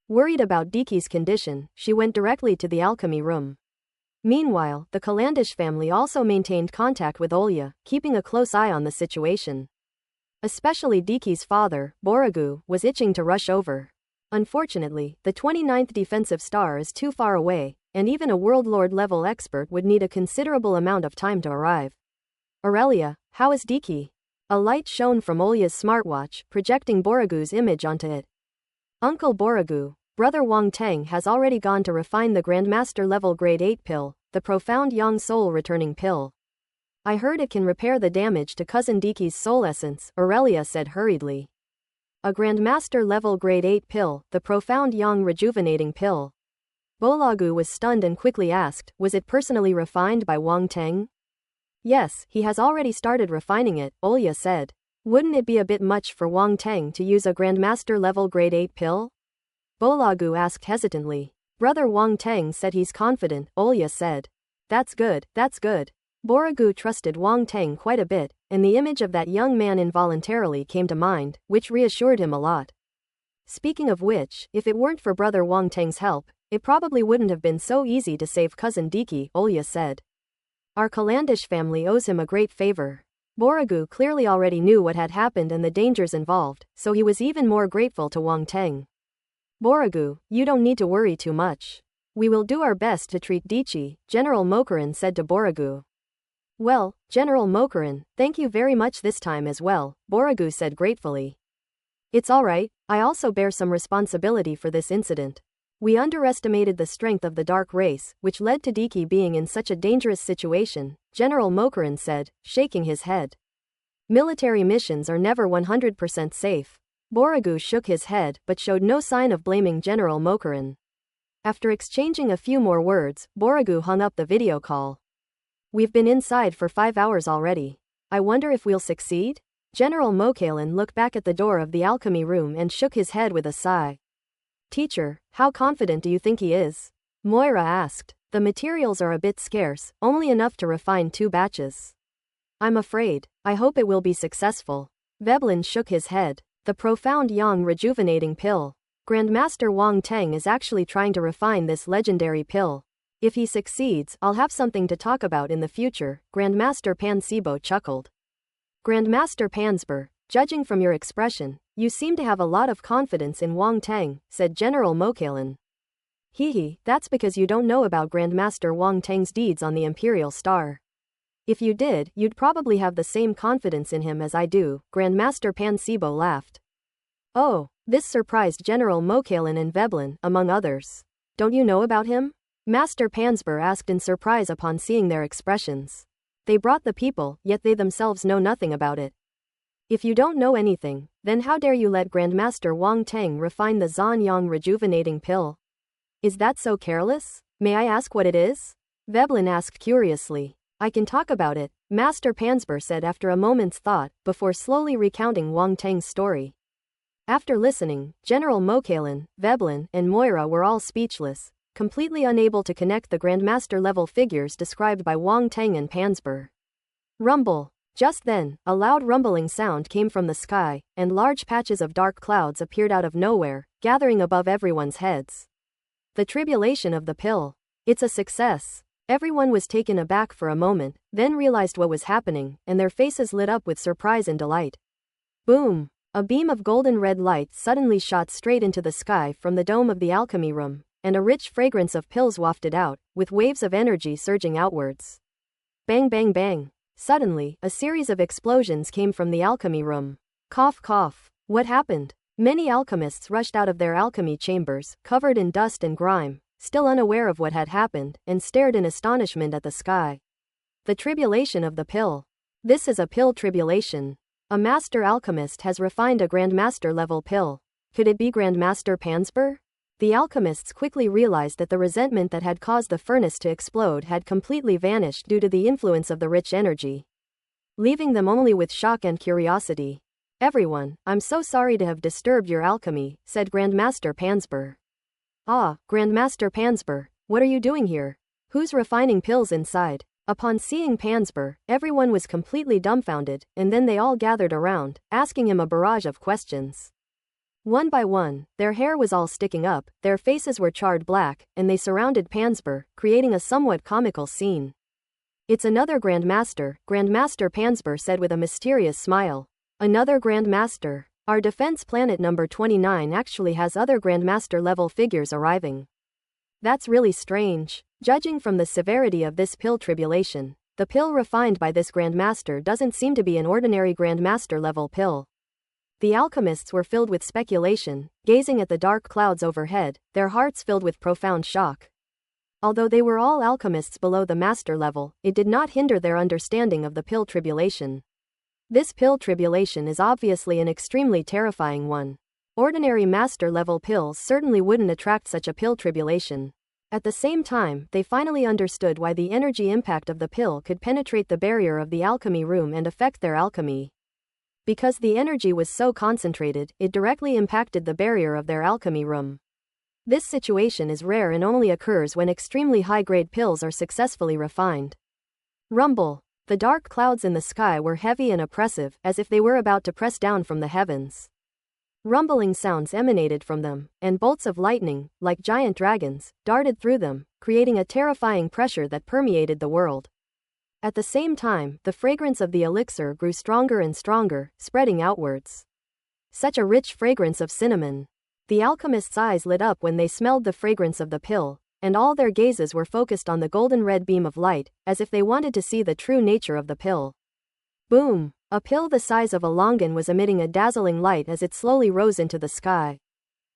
Worried about Diki's condition, she went directly to the alchemy room. Meanwhile, the Calandish family also maintained contact with Olya, keeping a close eye on the situation. Especially Diki's father, Borigu, was itching to rush over. Unfortunately, the 29th defensive star is too far away, and even a World Lord level expert would need a considerable amount of time to arrive. Aurelia, how is Diki? A light shone from Olya's smartwatch, projecting Borigu's image onto it. Uncle Borigu, Brother Wang Teng has already gone to refine the Grandmaster level grade 8 pill, the profound Yang soul returning pill. I heard it can repair the damage to cousin Diki's soul essence, Aurelia said hurriedly. A Grandmaster level grade 8 pill, the profound Yang rejuvenating pill. Bolagu was stunned and quickly asked, was it personally refined by Wang Teng? Yes, he has already started refining it, Olya said. Wouldn't it be a bit much for Wang Teng to use a Grandmaster level grade 8 pill? Bolagu asked hesitantly. Brother Wang Teng said he's confident, Olya said. That's good. Borigu trusted Wang Teng quite a bit, and the image of that young man involuntarily came to mind, which reassured him a lot. Speaking of which, if it weren't for Brother Wang Teng's help, it probably wouldn't have been so easy to save cousin Diki, Olya said. Our Calandish family owes him a great favor. Borigu clearly already knew what had happened and the dangers involved, so he was even more grateful to Wang Teng. Borigu, you don't need to worry too much. We will do our best to treat Dichi, General Mokarin said to Borigu. Well, General Mokarin, thank you very much this time as well, Borigu said gratefully. It's alright, I also bear some responsibility for this incident. We underestimated the strength of the dark race, which led to Diki being in such a dangerous situation, General Mokarin said, shaking his head. Military missions are never 100% safe. Borigu shook his head but showed no sign of blaming General Mokarin. After exchanging a few more words, Borigu hung up the video call. We've been inside for 5 hours already. I wonder if we'll succeed? General Mokailin looked back at the door of the alchemy room and shook his head with a sigh. Teacher, how confident do you think he is? Moira asked. The materials are a bit scarce, only enough to refine 2 batches. I'm afraid. I hope it will be successful. Veblen shook his head. The profound Yang rejuvenating pill. Grandmaster Wang Teng is actually trying to refine this legendary pill. If he succeeds, I'll have something to talk about in the future, Grandmaster Pansebo chuckled. Grandmaster Pansber, judging from your expression, you seem to have a lot of confidence in Wang Teng, said General Mokailin. Hehe, that's because you don't know about Grandmaster Wang Teng's deeds on the Imperial Star. If you did, you'd probably have the same confidence in him as I do, Grandmaster Pansebo laughed. Oh, this surprised General Mokailin and Veblen, among others. Don't you know about him? Master Pansber asked in surprise upon seeing their expressions. They brought the people, yet they themselves know nothing about it. If you don't know anything, then how dare you let Grandmaster Wang Teng refine the Zhan Yang rejuvenating pill? Is that so careless? May I ask what it is? Veblen asked curiously. I can talk about it, Master Pansber said after a moment's thought, before slowly recounting Wang Teng's story. After listening, General Mokailin, Veblen, and Moira were all speechless, completely unable to connect the Grandmaster-level figures described by Wang Teng and Pansber. Rumble. Just then, a loud rumbling sound came from the sky, and large patches of dark clouds appeared out of nowhere, gathering above everyone's heads. The tribulation of the pill. It's a success. Everyone was taken aback for a moment, then realized what was happening, and their faces lit up with surprise and delight. Boom! A beam of golden red light suddenly shot straight into the sky from the dome of the alchemy room, and a rich fragrance of pills wafted out, with waves of energy surging outwards. Bang bang bang. Suddenly, a series of explosions came from the alchemy room. Cough cough. What happened? Many alchemists rushed out of their alchemy chambers, covered in dust and grime, still unaware of what had happened, and stared in astonishment at the sky. The tribulation of the pill. This is a pill tribulation. A master alchemist has refined a grandmaster level pill. Could it be Grandmaster Pansper? The alchemists quickly realized that the resentment that had caused the furnace to explode had completely vanished due to the influence of the rich energy, leaving them only with shock and curiosity. Everyone, I'm so sorry to have disturbed your alchemy, said Grandmaster Pansper. Ah, Grandmaster Pansper, what are you doing here? Who's refining pills inside? Upon seeing Pansper, everyone was completely dumbfounded, and then they all gathered around, asking him a barrage of questions. One by one, their hair was all sticking up, their faces were charred black, and they surrounded Pansper, creating a somewhat comical scene. It's another Grandmaster, Grandmaster Pansper said with a mysterious smile. Another Grandmaster. Our defense planet number 29 actually has other Grandmaster level figures arriving. That's really strange. Judging from the severity of this pill tribulation, the pill refined by this Grandmaster doesn't seem to be an ordinary Grandmaster level pill. The alchemists were filled with speculation, gazing at the dark clouds overhead, their hearts filled with profound shock. Although they were all alchemists below the master level, it did not hinder their understanding of the pill tribulation. This pill tribulation is obviously an extremely terrifying one. Ordinary master level pills certainly wouldn't attract such a pill tribulation. At the same time, they finally understood why the energy impact of the pill could penetrate the barrier of the alchemy room and affect their alchemy. Because the energy was so concentrated, it directly impacted the barrier of their alchemy room. This situation is rare and only occurs when extremely high-grade pills are successfully refined. Rumble. The dark clouds in the sky were heavy and oppressive, as if they were about to press down from the heavens. Rumbling sounds emanated from them, and bolts of lightning, like giant dragons, darted through them, creating a terrifying pressure that permeated the world. At the same time, the fragrance of the elixir grew stronger and stronger, spreading outwards. Such a rich fragrance of cinnamon. The alchemists' eyes lit up when they smelled the fragrance of the pill, and all their gazes were focused on the golden red beam of light, as if they wanted to see the true nature of the pill. Boom! A pill the size of a longan was emitting a dazzling light as it slowly rose into the sky.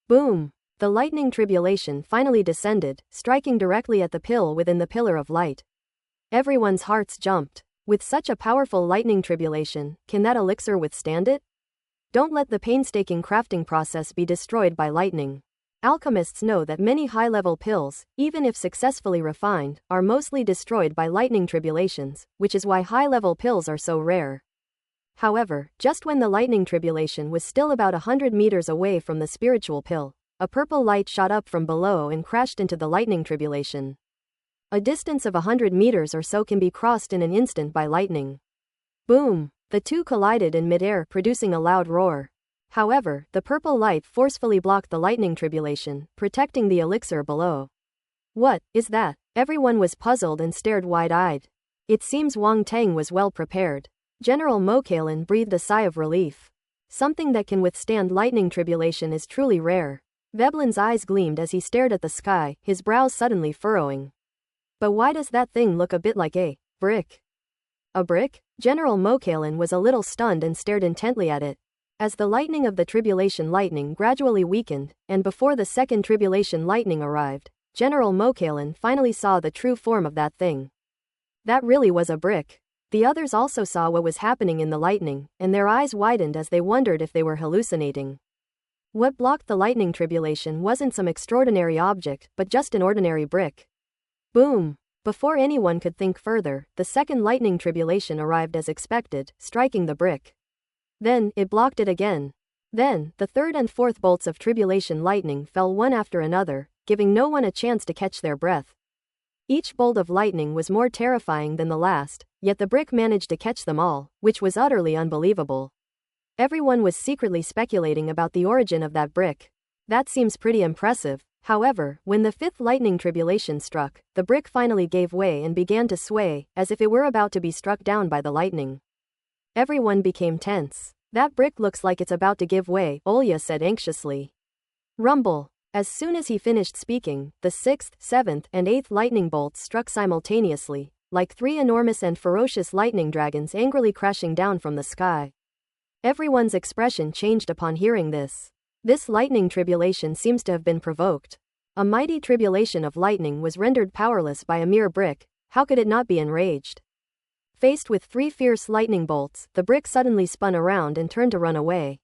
Boom! The lightning tribulation finally descended, striking directly at the pill within the pillar of light. Everyone's hearts jumped. With such a powerful lightning tribulation, can that elixir withstand it? Don't let the painstaking crafting process be destroyed by lightning. Alchemists know that many high-level pills, even if successfully refined, are mostly destroyed by lightning tribulations, which is why high-level pills are so rare. However, just when the lightning tribulation was still about 100 meters away from the spiritual pill, a purple light shot up from below and crashed into the lightning tribulation. A distance of 100 meters or so can be crossed in an instant by lightning. Boom! The two collided in midair, producing a loud roar. However, the purple light forcefully blocked the lightning tribulation, protecting the elixir below. What is that? Everyone was puzzled and stared wide-eyed. It seems Wang Teng was well prepared. General Mokalin breathed a sigh of relief. Something that can withstand lightning tribulation is truly rare. Veblen's eyes gleamed as he stared at the sky, his brows suddenly furrowing. But why does that thing look a bit like a brick? A brick? General Mokalin was a little stunned and stared intently at it. As the lightning of the tribulation lightning gradually weakened, and before the second tribulation lightning arrived, General Mokalin finally saw the true form of that thing. That really was a brick. The others also saw what was happening in the lightning, and their eyes widened as they wondered if they were hallucinating. What blocked the lightning tribulation wasn't some extraordinary object, but just an ordinary brick. Boom! Before anyone could think further, the second lightning tribulation arrived as expected, striking the brick. Then, it blocked it again. Then, the third and fourth bolts of tribulation lightning fell one after another, giving no one a chance to catch their breath. Each bolt of lightning was more terrifying than the last, yet the brick managed to catch them all, which was utterly unbelievable. Everyone was secretly speculating about the origin of that brick. That seems pretty impressive. However, when the fifth lightning tribulation struck, the brick finally gave way and began to sway, as if it were about to be struck down by the lightning. Everyone became tense. That brick looks like it's about to give way, Olya said anxiously. Rumble. As soon as he finished speaking, the sixth, seventh, and eighth lightning bolts struck simultaneously, like three enormous and ferocious lightning dragons angrily crashing down from the sky. Everyone's expression changed upon hearing this. This lightning tribulation seems to have been provoked. A mighty tribulation of lightning was rendered powerless by a mere brick. How could it not be enraged? Faced with three fierce lightning bolts, the brick suddenly spun around and turned to run away.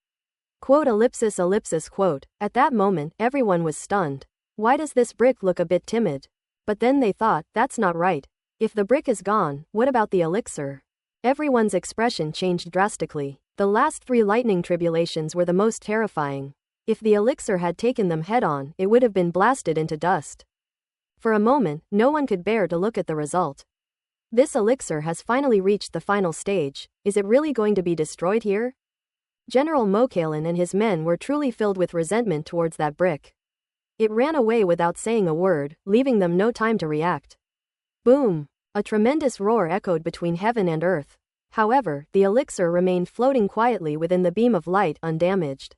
Quote ellipsis ellipsis quote. At that moment, everyone was stunned. Why does this brick look a bit timid? But then they thought, that's not right. If the brick is gone, what about the elixir? Everyone's expression changed drastically. The last three lightning tribulations were the most terrifying. If the elixir had taken them head-on, it would have been blasted into dust. For a moment, no one could bear to look at the result. This elixir has finally reached the final stage. Is it really going to be destroyed here? General Mokalin and his men were truly filled with resentment towards that brick. It ran away without saying a word, leaving them no time to react. Boom! A tremendous roar echoed between heaven and earth. However, the elixir remained floating quietly within the beam of light, undamaged.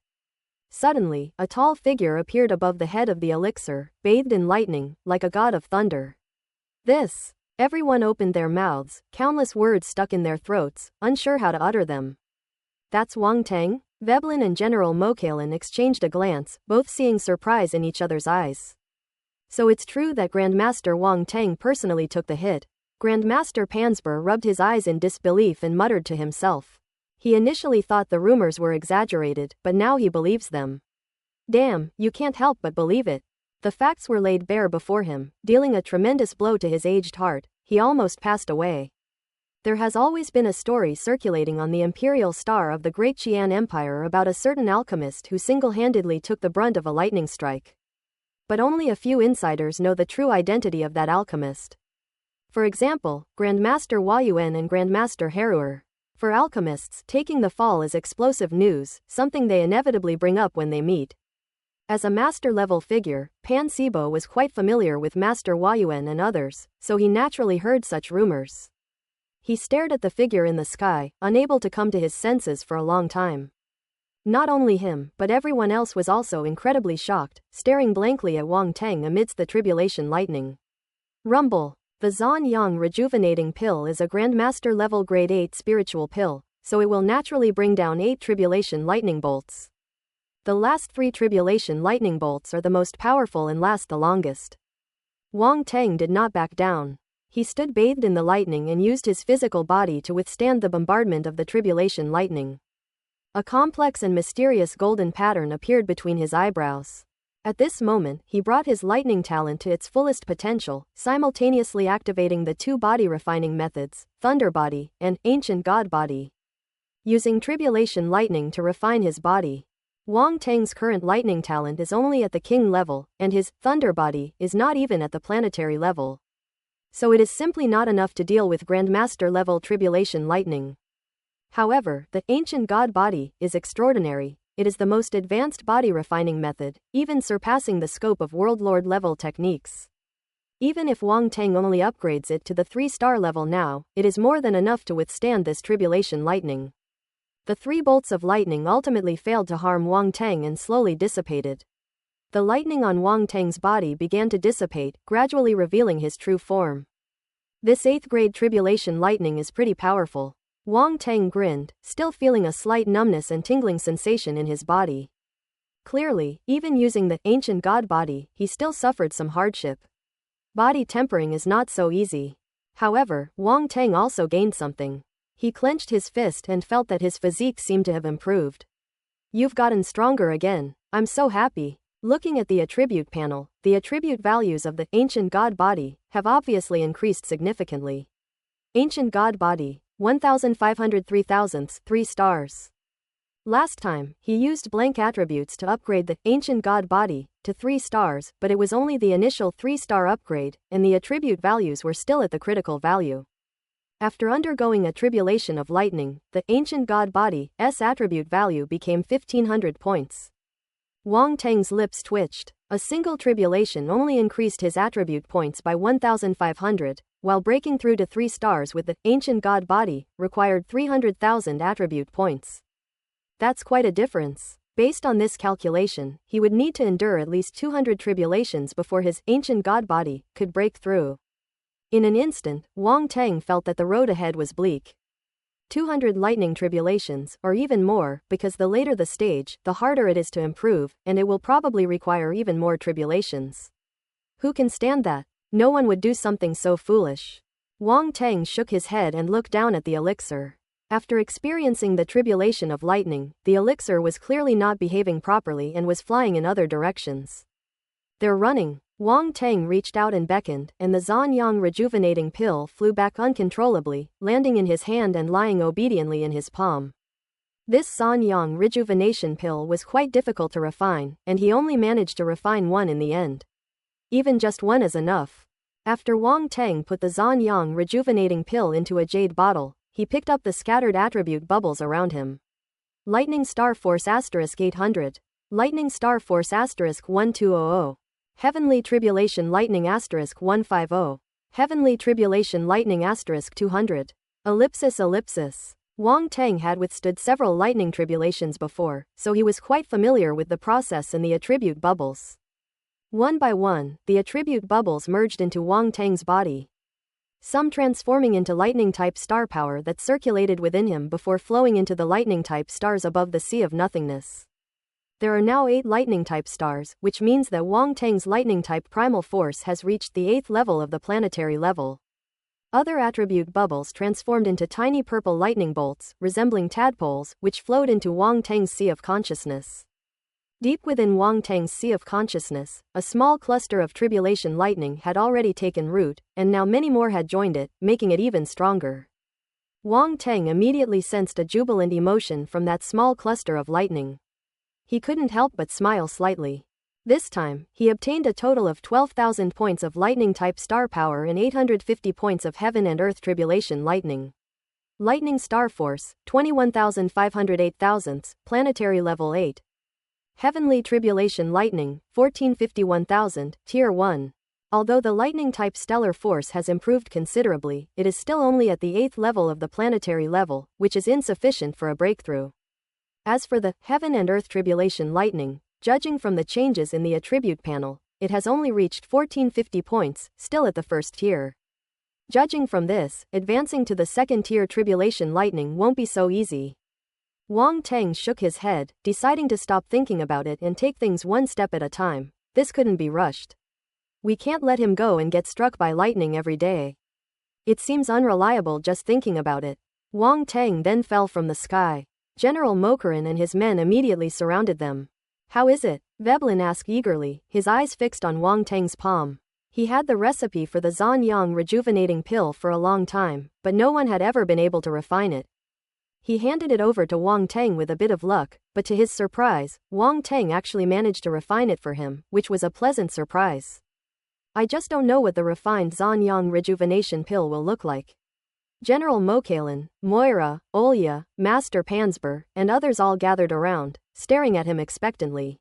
Suddenly, a tall figure appeared above the head of the elixir, bathed in lightning, like a god of thunder. This! Everyone opened their mouths, countless words stuck in their throats, unsure how to utter them. That's Wang Teng? Veblen and General Mokalin exchanged a glance, both seeing surprise in each other's eyes. So it's true that Grandmaster Wang Teng personally took the hit. Grandmaster Pansper rubbed his eyes in disbelief and muttered to himself. He initially thought the rumors were exaggerated, but now he believes them. Damn, you can't help but believe it. The facts were laid bare before him, dealing a tremendous blow to his aged heart. He almost passed away. There has always been a story circulating on the Imperial Star of the Great Qian Empire about a certain alchemist who single-handedly took the brunt of a lightning strike. But only a few insiders know the true identity of that alchemist. For example, Grandmaster Huayuan and Grandmaster Heruer. For alchemists, taking the fall is explosive news, something they inevitably bring up when they meet. As a master-level figure, Pan Sibo was quite familiar with Master Huayuan and others, so he naturally heard such rumors. He stared at the figure in the sky, unable to come to his senses for a long time. Not only him, but everyone else was also incredibly shocked, staring blankly at Wang Teng amidst the tribulation lightning. Rumble. The Zhan Yang Rejuvenating Pill is a Grandmaster level grade 8 spiritual pill, so it will naturally bring down 8 tribulation lightning bolts. The last 3 tribulation lightning bolts are the most powerful and last the longest. Wang Teng did not back down. He stood bathed in the lightning and used his physical body to withstand the bombardment of the tribulation lightning. A complex and mysterious golden pattern appeared between his eyebrows. At this moment, he brought his lightning talent to its fullest potential, simultaneously activating the 2 body refining methods, Thunder Body and Ancient God Body. Using tribulation lightning to refine his body. Wang Teng's current lightning talent is only at the king level, and his Thunder Body is not even at the planetary level. So it is simply not enough to deal with Grandmaster level tribulation lightning. However, the Ancient God Body is extraordinary. It is the most advanced body refining method, even surpassing the scope of Worldlord level techniques. Even if Wang Teng only upgrades it to the 3-star level now, it is more than enough to withstand this tribulation lightning. The 3 bolts of lightning ultimately failed to harm Wang Teng and slowly dissipated. The lightning on Wang Teng's body began to dissipate, gradually revealing his true form. This 8th grade tribulation lightning is pretty powerful. Wang Teng grinned, still feeling a slight numbness and tingling sensation in his body. Clearly, even using the Ancient God Body, he still suffered some hardship. Body tempering is not so easy. However, Wang Teng also gained something. He clenched his fist and felt that his physique seemed to have improved. You've gotten stronger again. I'm so happy. Looking at the attribute panel, the attribute values of the Ancient God Body have obviously increased significantly. Ancient God Body, 1,503,000, 3 stars. Last time, he used blank attributes to upgrade the Ancient God Body to 3 stars, but it was only the initial 3-star upgrade, and the attribute values were still at the critical value. After undergoing a tribulation of lightning, the Ancient God Body's attribute value became 1,500 points. Wang Teng's lips twitched. A single tribulation only increased his attribute points by 1,500, while breaking through to 3 stars with the ancient god body required 300,000 attribute points. That's quite a difference. Based on this calculation, he would need to endure at least 200 tribulations before his ancient god body could break through. In an instant, Wang Teng felt that the road ahead was bleak. 200 lightning tribulations, or even more, because the later the stage, the harder it is to improve, and it will probably require even more tribulations. Who can stand that? No one would do something so foolish. Wang Teng shook his head and looked down at the elixir. After experiencing the tribulation of lightning, the elixir was clearly not behaving properly and was flying in other directions. They're running. Wang Teng reached out and beckoned, and the Zanyang rejuvenating pill flew back uncontrollably, landing in his hand and lying obediently in his palm. This Zanyang rejuvenation pill was quite difficult to refine, and he only managed to refine one in the end. Even just one is enough. After Wang Teng put the Zanyang rejuvenating pill into a jade bottle, he picked up the scattered attribute bubbles around him. Lightning Star Force *800. Lightning Star Force *1200. Heavenly Tribulation Lightning *150. Heavenly Tribulation Lightning *200. Ellipsis. Wang Teng had withstood several lightning tribulations before, so he was quite familiar with the process and the attribute bubbles. One by one, the attribute bubbles merged into Wang Teng's body. Some transforming into lightning-type star power that circulated within him before flowing into the lightning-type stars above the sea of nothingness. There are now 8 lightning-type stars, which means that Wang Teng's lightning-type primal force has reached the 8th level of the planetary level. Other attribute bubbles transformed into tiny purple lightning bolts, resembling tadpoles, which flowed into Wang Teng's sea of consciousness. Deep within Wang Teng's sea of consciousness, a small cluster of tribulation lightning had already taken root, and now many more had joined it, making it even stronger. Wang Teng immediately sensed a jubilant emotion from that small cluster of lightning. He couldn't help but smile slightly. This time, he obtained a total of 12,000 points of lightning-type star power and 850 points of heaven and earth tribulation lightning. Lightning Star Force, 21,508 planetary level 8. Heavenly Tribulation Lightning, 1451,000, Tier 1. Although the lightning-type stellar force has improved considerably, it is still only at the 8th level of the planetary level, which is insufficient for a breakthrough. As for the Heaven and Earth Tribulation Lightning, judging from the changes in the attribute panel, it has only reached 1450 points, still at the first tier. Judging from this, advancing to the second tier Tribulation Lightning won't be so easy. Wang Teng shook his head, deciding to stop thinking about it and take things one step at a time. This couldn't be rushed. We can't let him go and get struck by lightning every day. It seems unreliable just thinking about it. Wang Teng then fell from the sky. General Mokarin and his men immediately surrounded them. How is it? Veblen asked eagerly, his eyes fixed on Wang Teng's palm. He had the recipe for the Zanyang rejuvenating pill for a long time, but no one had ever been able to refine it. He handed it over to Wang Teng with a bit of luck, but to his surprise, Wang Teng actually managed to refine it for him, which was a pleasant surprise. I just don't know what the refined Zanyang rejuvenation pill will look like. General Mokalin, Moira, Olya, Master Pansper, and others all gathered around, staring at him expectantly.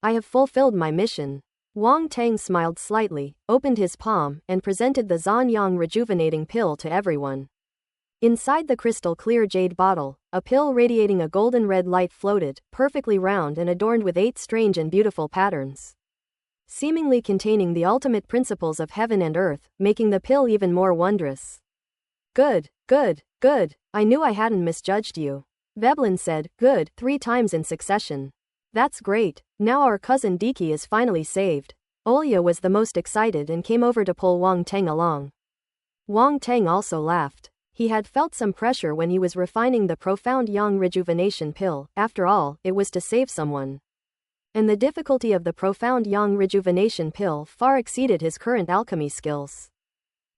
I have fulfilled my mission. Wang Teng smiled slightly, opened his palm, and presented the Zanyang rejuvenating pill to everyone. Inside the crystal-clear jade bottle, a pill radiating a golden red light floated, perfectly round and adorned with 8 strange and beautiful patterns. Seemingly containing the ultimate principles of heaven and earth, making the pill even more wondrous. Good. I knew I hadn't misjudged you. Veblen said, good, 3 times in succession. That's great. Now our cousin Diki is finally saved. Olya was the most excited and came over to pull Wang Teng along. Wang Teng also laughed. He had felt some pressure when he was refining the profound yang rejuvenation pill. After all, it was to save someone. And the difficulty of the profound yang rejuvenation pill far exceeded his current alchemy skills.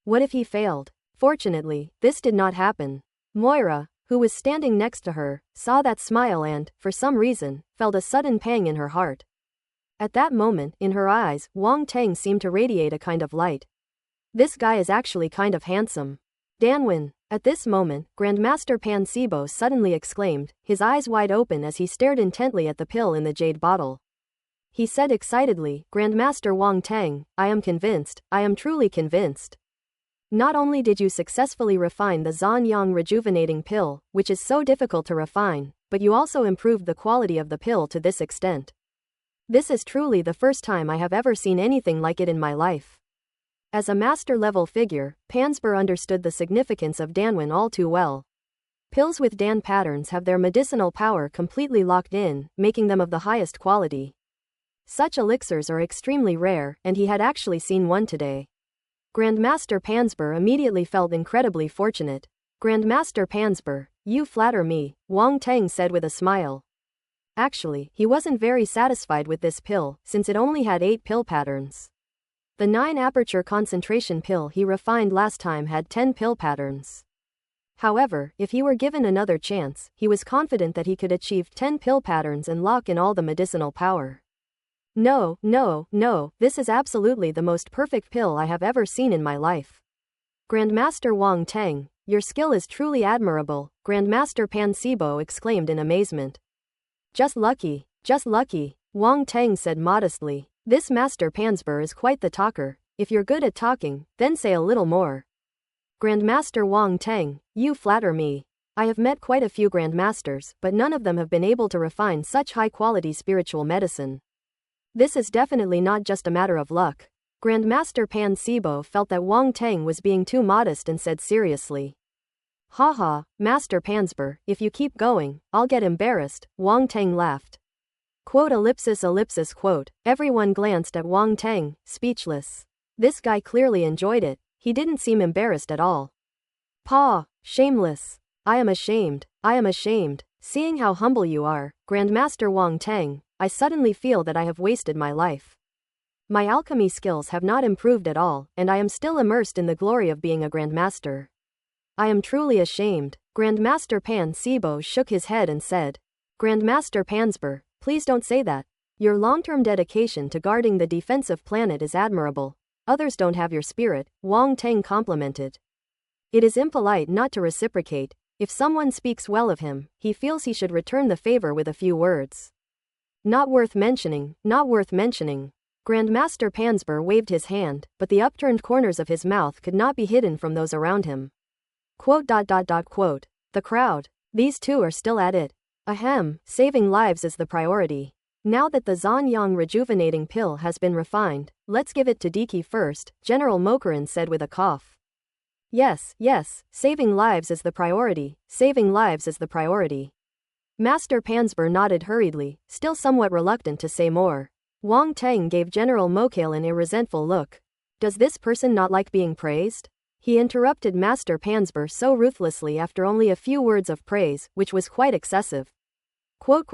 What if he failed? Fortunately, this did not happen. Moira, who was standing next to her, saw that smile and, for some reason, felt a sudden pang in her heart. At that moment, in her eyes, Wang Teng seemed to radiate a kind of light. This guy is actually kind of handsome. Danwin. At this moment, Grandmaster Pan Sibo suddenly exclaimed, his eyes wide open as he stared intently at the pill in the jade bottle. he said excitedly. Grandmaster Wang Tang, I am convinced, I am truly convinced. Not only did you successfully refine the Zanyang rejuvenating pill, which is so difficult to refine, but you also improved the quality of the pill to this extent. This is truly the first time I have ever seen anything like it in my life. As a master-level figure, Pansper understood the significance of Danwen all too well. Pills with Dan patterns have their medicinal power completely locked in, making them of the highest quality. Such elixirs are extremely rare, and he had actually seen one today. Grandmaster Pansper immediately felt incredibly fortunate. Grandmaster Pansper, you flatter me, Wang Tang said with a smile. Actually, he wasn't very satisfied with this pill, since it only had 8 pill patterns. The 9 aperture concentration pill he refined last time had 10 pill patterns. However, if he were given another chance, he was confident that he could achieve 10 pill patterns and lock in all the medicinal power. No, this is absolutely the most perfect pill I have ever seen in my life. Grandmaster Wang Tang, your skill is truly admirable, Grandmaster Pan Sibo exclaimed in amazement. Just lucky, Wang Tang said modestly. This Master Pansper is quite the talker. If you're good at talking, then say a little more. Grandmaster Wang Tang, you flatter me. I have met quite a few Grandmasters, but none of them have been able to refine such high-quality spiritual medicine. This is definitely not just a matter of luck. Grandmaster Pan Sibo felt that Wang Tang was being too modest and said seriously. Haha, Master Pansper, if you keep going, I'll get embarrassed, Wang Tang laughed. Quote ellipsis quote. Everyone glanced at Wang Tang, speechless. This guy clearly enjoyed it, he didn't seem embarrassed at all. Pa, shameless. I am ashamed. Seeing how humble you are, Grandmaster Wang Tang, I suddenly feel that I have wasted my life. My alchemy skills have not improved at all, and I am still immersed in the glory of being a Grandmaster. I am truly ashamed. Grandmaster Pan Sibo shook his head and said, Grandmaster Pansper, please don't say that. Your long-term dedication to guarding the defensive planet is admirable. Others don't have your spirit, Wang Tang complimented. It is impolite not to reciprocate. If someone speaks well of him, he feels he should return the favor with a few words. Not worth mentioning. Grandmaster Pansper waved his hand, but the upturned corners of his mouth could not be hidden from those around him. Quote. The crowd. These two are still at it. Ahem, saving lives is the priority. Now that the Zanyang rejuvenating pill has been refined, let's give it to Diki first, General Mokaran said with a cough. Yes, saving lives is the priority. Master Pansper nodded hurriedly, still somewhat reluctant to say more. Wang Tang gave General Mokalan a resentful look. Does this person not like being praised? He interrupted Master Pansper so ruthlessly after only a few words of praise, which was quite excessive. Quote.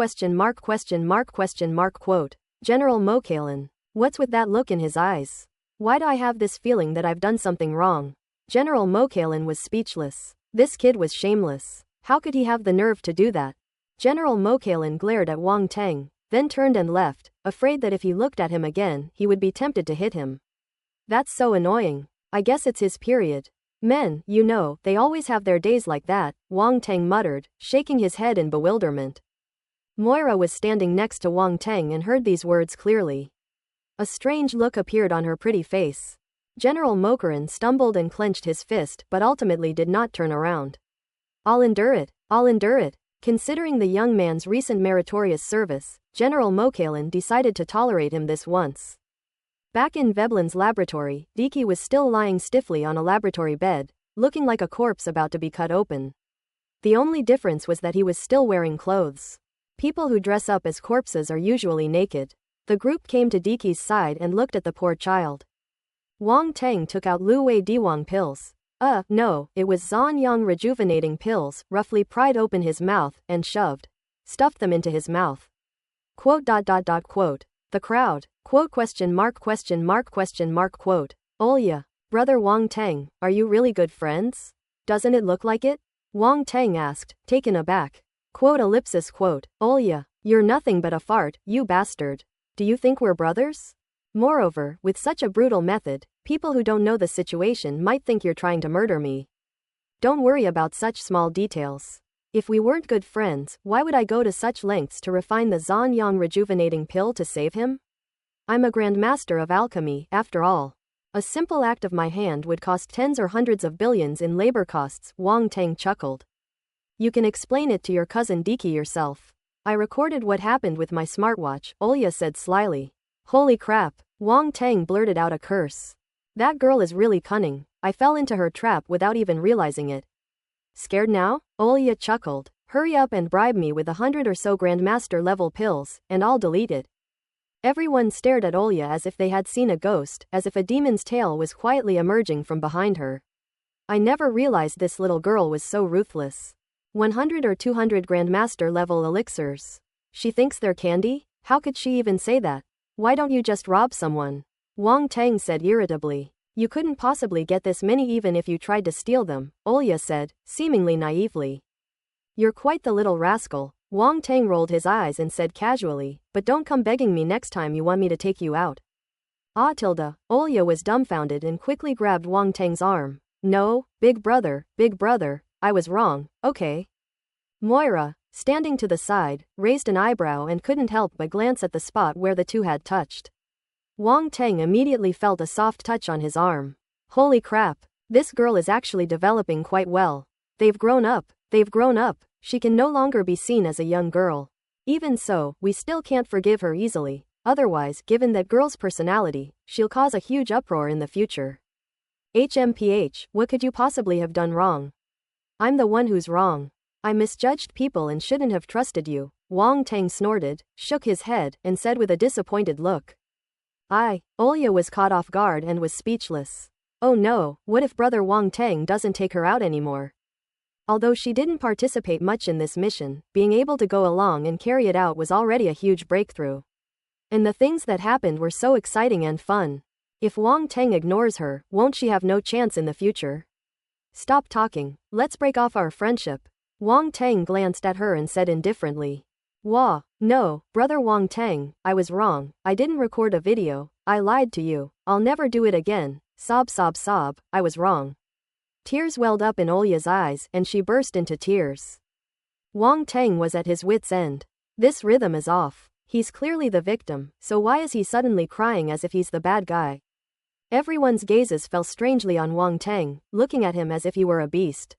General Mokalan. What's with that look in his eyes? Why do I have this feeling that I've done something wrong? General Mokalan was speechless. This kid was shameless. How could he have the nerve to do that? General Mokalan glared at Wang Tang, then turned and left, afraid that if he looked at him again, he would be tempted to hit him. That's so annoying. I guess it's his period. Men, they always have their days like that, Wang Tang muttered, shaking his head in bewilderment. Moira was standing next to Wang Tang and heard these words clearly. A strange look appeared on her pretty face. General Mokaran stumbled and clenched his fist but ultimately did not turn around. I'll endure it. Considering the young man's recent meritorious service, General Mokalan decided to tolerate him this once. Back in Veblen's laboratory, Diki was still lying stiffly on a laboratory bed, looking like a corpse about to be cut open. The only difference was that he was still wearing clothes. People who dress up as corpses are usually naked. The group came to Diki's side and looked at the poor child. Wang Tang took out Lu Wei Diwang pills. No, it was Zanyang rejuvenating pills, roughly pried open his mouth, and stuffed them into his mouth. Quote. The crowd. Quote. Olya, brother Wang Tang, are you really good friends? Doesn't it look like it? Wang Tang asked, taken aback. Quote. Olya, you're nothing but a fart, you bastard. Do you think we're brothers? Moreover, with such a brutal method, people who don't know the situation might think you're trying to murder me. Don't worry about such small details. If we weren't good friends, why would I go to such lengths to refine the Zanyang rejuvenating pill to save him? I'm a grandmaster of alchemy, after all. A simple act of my hand would cost tens or hundreds of billions in labor costs, Wang Tang chuckled. You can explain it to your cousin Diki yourself. I recorded what happened with my smartwatch, Olya said slyly. Holy crap, Wang Tang blurted out a curse. That girl is really cunning. I fell into her trap without even realizing it. Scared now? Olya chuckled. Hurry up and bribe me with 100 or so grandmaster level pills, and I'll delete it. Everyone stared at Olya as if they had seen a ghost, as if a demon's tail was quietly emerging from behind her. I never realized this little girl was so ruthless. 100 or 200 grandmaster level elixirs. She thinks they're candy? How could she even say that? Why don't you just rob someone? Wang Tang said irritably. You couldn't possibly get this many even if you tried to steal them, Olya said, seemingly naively. You're quite the little rascal. Wang Tang rolled his eyes and said casually, but don't come begging me next time you want me to take you out. Ah tilde, Olya was dumbfounded and quickly grabbed Wang Tang's arm. No, big brother, I was wrong, okay. Moira, standing to the side, raised an eyebrow and couldn't help but glance at the spot where the two had touched. Wang Tang immediately felt a soft touch on his arm. Holy crap, this girl is actually developing quite well. They've grown up. She can no longer be seen as a young girl. Even so, we still can't forgive her easily. Otherwise, given that girl's personality, she'll cause a huge uproar in the future. HMPH, what could you possibly have done wrong? I'm the one who's wrong. I misjudged people and shouldn't have trusted you. Wang Tang snorted, shook his head, and said with a disappointed look. Olya was caught off guard and was speechless. Oh no, what if brother Wang Tang doesn't take her out anymore? Although she didn't participate much in this mission, being able to go along and carry it out was already a huge breakthrough. And the things that happened were so exciting and fun. If Wang Tang ignores her, won't she have no chance in the future? Stop talking, let's break off our friendship. Wang Tang glanced at her and said indifferently. No, brother Wang Tang, I was wrong, I didn't record a video, I lied to you, I'll never do it again, sob, I was wrong. Tears welled up in Olya's eyes and she burst into tears. Wang Tang was at his wit's end. This rhythm is off. He's clearly the victim, so why is he suddenly crying as if he's the bad guy? Everyone's gazes fell strangely on Wang Tang, looking at him as if he were a beast.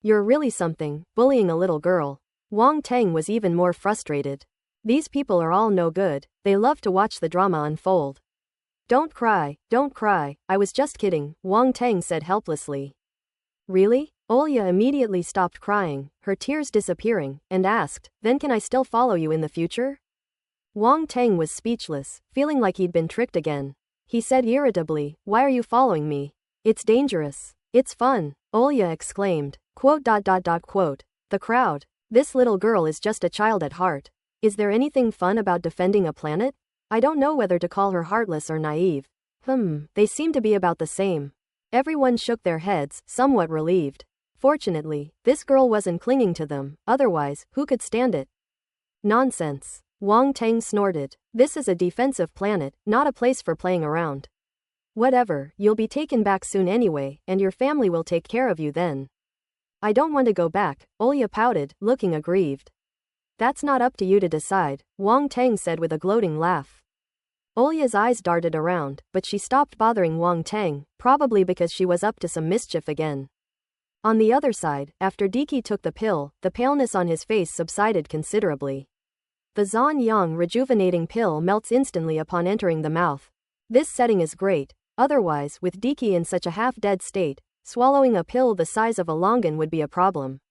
You're really something, bullying a little girl. Wang Tang was even more frustrated. These people are all no good, they love to watch the drama unfold. Don't cry, I was just kidding, Wang Tang said helplessly. Really? Olya immediately stopped crying, her tears disappearing, and asked, then can I still follow you in the future? Wang Tang was speechless, feeling like he'd been tricked again. He said irritably, why are you following me? It's dangerous. It's fun, Olya exclaimed. The crowd. This little girl is just a child at heart. Is there anything fun about defending a planet? I don't know whether to call her heartless or naive. They seem to be about the same. Everyone shook their heads, somewhat relieved. Fortunately, this girl wasn't clinging to them, otherwise, who could stand it? Nonsense. Wang Tang snorted. This is a defensive planet, not a place for playing around. Whatever, you'll be taken back soon anyway, and your family will take care of you then. I don't want to go back, Olya pouted, looking aggrieved. That's not up to you to decide, Wang Tang said with a gloating laugh. Olya's eyes darted around, but she stopped bothering Wang Tang, probably because she was up to some mischief again. On the other side, after Diki took the pill, the paleness on his face subsided considerably. The Zhan Yang rejuvenating pill melts instantly upon entering the mouth. This setting is great, otherwise, with Diki in such a half-dead state, swallowing a pill the size of a longan would be a problem.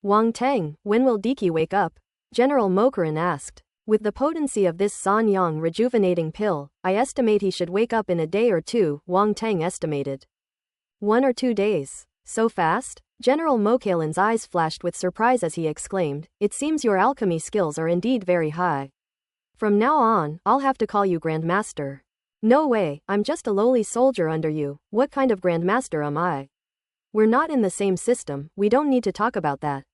Wang Tang, when will Diki wake up? General Mokaran asked. With the potency of this Zhan Yang rejuvenating pill, I estimate he should wake up in a day or two, Wang Tang estimated. 1 or 2 days. So fast? General Mokalan's eyes flashed with surprise as he exclaimed, it seems your alchemy skills are indeed very high. From now on, I'll have to call you Grandmaster. No way, I'm just a lowly soldier under you, what kind of Grandmaster am I? We're not in the same system, we don't need to talk about that.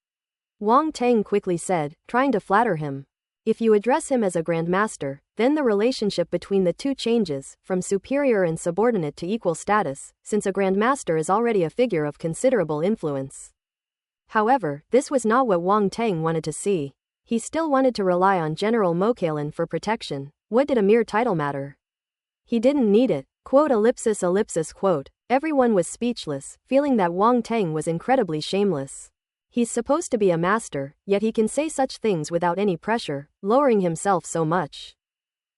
Wang Tang quickly said, trying to flatter him. If you address him as a grandmaster, then the relationship between the two changes, from superior and subordinate to equal status, since a grandmaster is already a figure of considerable influence. However, this was not what Wang Tang wanted to see. He still wanted to rely on General Mokalan for protection, What did a mere title matter? He didn't need it. Quote ellipsis ellipsis quote. Everyone was speechless, feeling that Wang Teng was incredibly shameless. He's supposed to be a master, yet he can say such things without any pressure, lowering himself so much.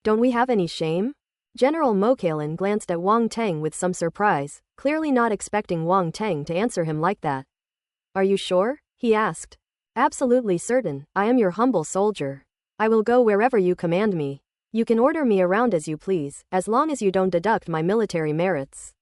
Don't we have any shame? General Mokalin glanced at Wang Teng with some surprise, clearly not expecting Wang Teng to answer him like that. Are you sure? He asked. Absolutely certain. I am your humble soldier. I will go wherever you command me. You can order me around as you please, as long as you don't deduct my military merits.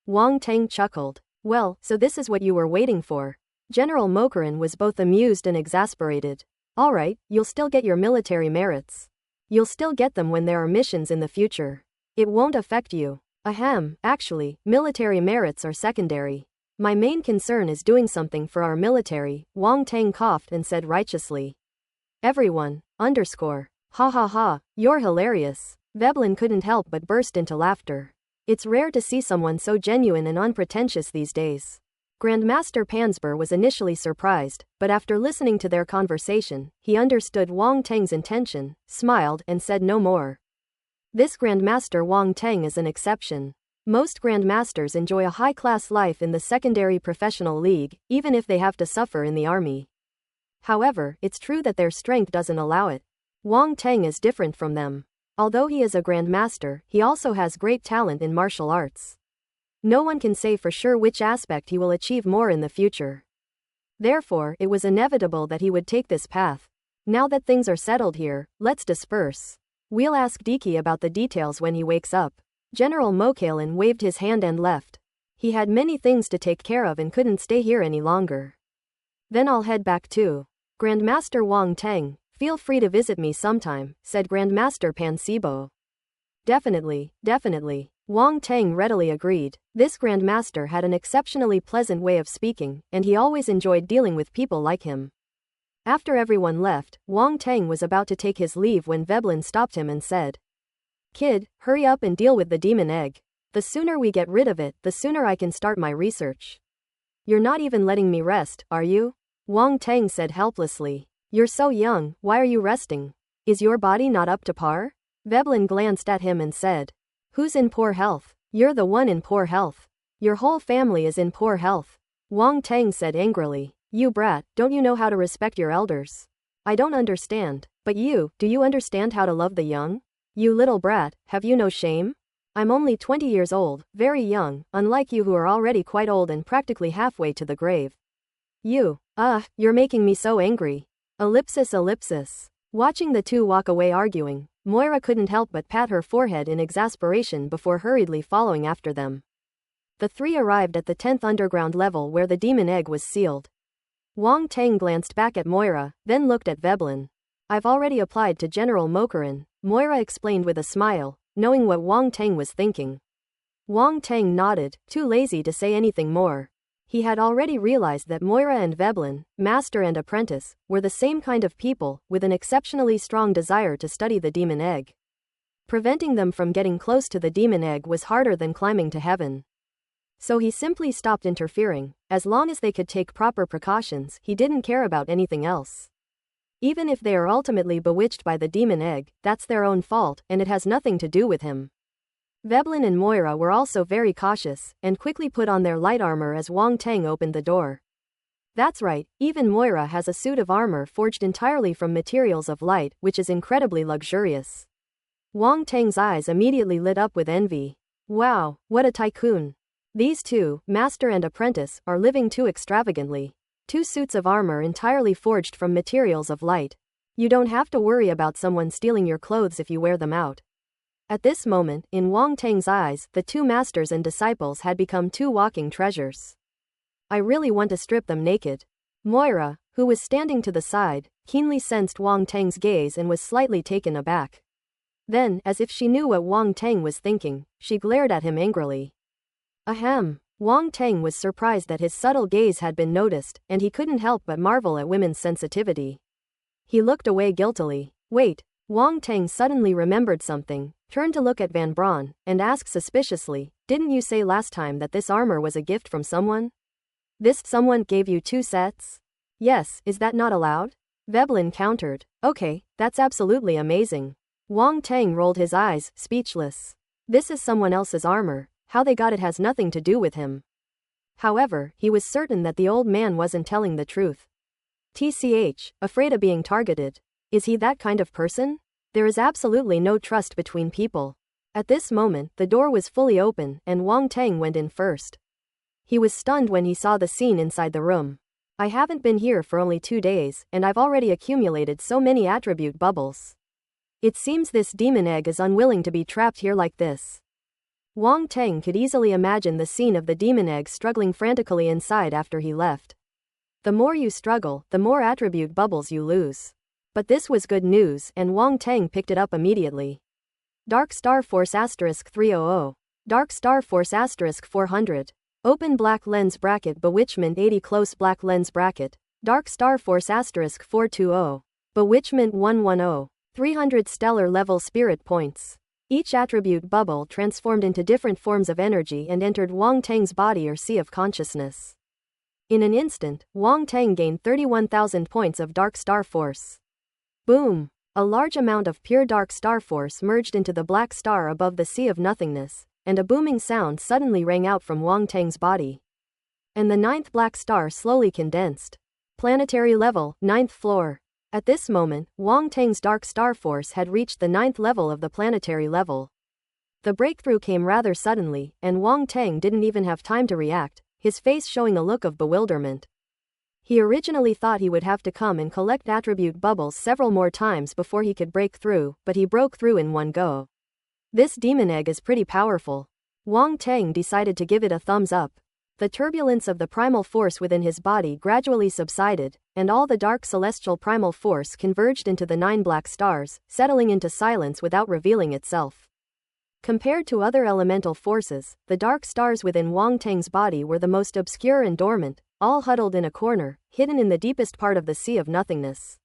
Wang Teng chuckled. Well, so this is what you were waiting for. General Mokarin was both amused and exasperated. Alright, you'll still get your military merits. You'll still get them when there are missions in the future. It won't affect you. Ahem, actually, military merits are secondary. My main concern is doing something for our military, Wang Teng coughed and said righteously. Everyone, underscore. Ha ha ha, you're hilarious. Veblen couldn't help but burst into laughter. It's rare to see someone so genuine and unpretentious these days. Grandmaster Pansper was initially surprised, but after listening to their conversation, he understood Wang Teng's intention, smiled, and said no more. This Grandmaster Wang Teng is an exception. Most Grandmasters enjoy a high-class life in the secondary professional league, even if they have to suffer in the army. However, it's true that their strength doesn't allow it. Wang Teng is different from them. Although he is a Grandmaster, he also has great talent in martial arts. No one can say for sure which aspect he will achieve more in the future. Therefore, it was inevitable that he would take this path. Now that things are settled here, let's disperse. We'll ask Diki about the details when he wakes up. General Mokalin waved his hand and left. He had many things to take care of and couldn't stay here any longer. Then I'll head back too. Grandmaster Wang Teng, feel free to visit me sometime, said Grandmaster Pansebo. Definitely, definitely. Wang Teng readily agreed. This Grandmaster had an exceptionally pleasant way of speaking, and he always enjoyed dealing with people like him. After everyone left, Wang Teng was about to take his leave when Veblen stopped him and said, Kid, hurry up and deal with the demon egg. The sooner we get rid of it, the sooner I can start my research. You're not even letting me rest, are you? Wang Teng said helplessly. You're so young, why are you resting? Is your body not up to par? Veblen glanced at him and said, Who's in poor health? You're the one in poor health. Your whole family is in poor health. Wang Teng said angrily. You brat, don't you know how to respect your elders? I don't understand. But you, do you understand how to love the young? You little brat, have you no shame? I'm only 20 years old, very young, unlike you who are already quite old and practically halfway to the grave. You're making me so angry. Ellipsis ellipsis. Watching the two walk away arguing, Moira couldn't help but pat her forehead in exasperation before hurriedly following after them. The three arrived at the 10th underground level where the demon egg was sealed. Wang Teng glanced back at Moira, then looked at Veblen. I've already applied to General Mokarin, Moira explained with a smile, knowing what Wang Teng was thinking. Wang Teng nodded, too lazy to say anything more. He had already realized that Moira and Veblen, master and apprentice, were the same kind of people, with an exceptionally strong desire to study the demon egg. Preventing them from getting close to the demon egg was harder than climbing to heaven. So he simply stopped interfering. As long as they could take proper precautions, he didn't care about anything else. Even if they are ultimately bewitched by the demon egg, that's their own fault, and it has nothing to do with him. Veblen and Moira were also very cautious, and quickly put on their light armor as Wang Teng opened the door. That's right, even Moira has a suit of armor forged entirely from materials of light, which is incredibly luxurious. Wang Teng's eyes immediately lit up with envy. Wow, what a tycoon. These two, master and apprentice, are living too extravagantly. 2 suits of armor entirely forged from materials of light. You don't have to worry about someone stealing your clothes if you wear them out. At this moment, in Wang Teng's eyes, the 2 masters and disciples had become 2 walking treasures. I really want to strip them naked. Moira, who was standing to the side, keenly sensed Wang Teng's gaze and was slightly taken aback. Then, as if she knew what Wang Teng was thinking, she glared at him angrily. Ahem. Wang Teng was surprised that his subtle gaze had been noticed, and he couldn't help but marvel at women's sensitivity. He looked away guiltily. Wait. Wang Teng suddenly remembered something, turned to look at Van Braun, and asked suspiciously, Didn't you say last time that this armor was a gift from someone? This someone gave you 2 sets? Yes, is that not allowed? Veblen countered. Okay, that's absolutely amazing. Wang Tang rolled his eyes, speechless. This is someone else's armor, how they got it has nothing to do with him. However, he was certain that the old man wasn't telling the truth. TCH, afraid of being targeted. Is he that kind of person? There is absolutely no trust between people. At this moment, the door was fully open, and Wang Tang went in first. He was stunned when he saw the scene inside the room. I haven't been here for only 2 days, and I've already accumulated so many attribute bubbles. It seems this demon egg is unwilling to be trapped here like this. Wang Tang could easily imagine the scene of the demon egg struggling frantically inside after he left. The more you struggle, the more attribute bubbles you lose. But this was good news, and Wang Tang picked it up immediately. Dark Star Force *300. Dark Star Force *400. Open black lens bracket Bewitchment 80 close black lens bracket. Dark Star Force *420. Bewitchment 110. 300 stellar level spirit points. Each attribute bubble transformed into different forms of energy and entered Wang Tang's body or sea of consciousness. In an instant, Wang Tang gained 31,000 points of Dark Star Force. Boom! A large amount of pure Dark Star Force merged into the black star above the sea of nothingness, and a booming sound suddenly rang out from Wang Tang's body. And the 9th black star slowly condensed. Planetary level, 9th floor. At this moment, Wang Tang's Dark Star Force had reached the 9th level of the planetary level. The breakthrough came rather suddenly, and Wang Tang didn't even have time to react, his face showing a look of bewilderment. He originally thought he would have to come and collect attribute bubbles several more times before he could break through, but he broke through in one go. This demon egg is pretty powerful. Wang Tang decided to give it a thumbs up. The turbulence of the primal force within his body gradually subsided, and all the dark celestial primal force converged into the 9 black stars, settling into silence without revealing itself. Compared to other elemental forces, the dark stars within Wang Tang's body were the most obscure and dormant, all huddled in a corner, hidden in the deepest part of the sea of nothingness.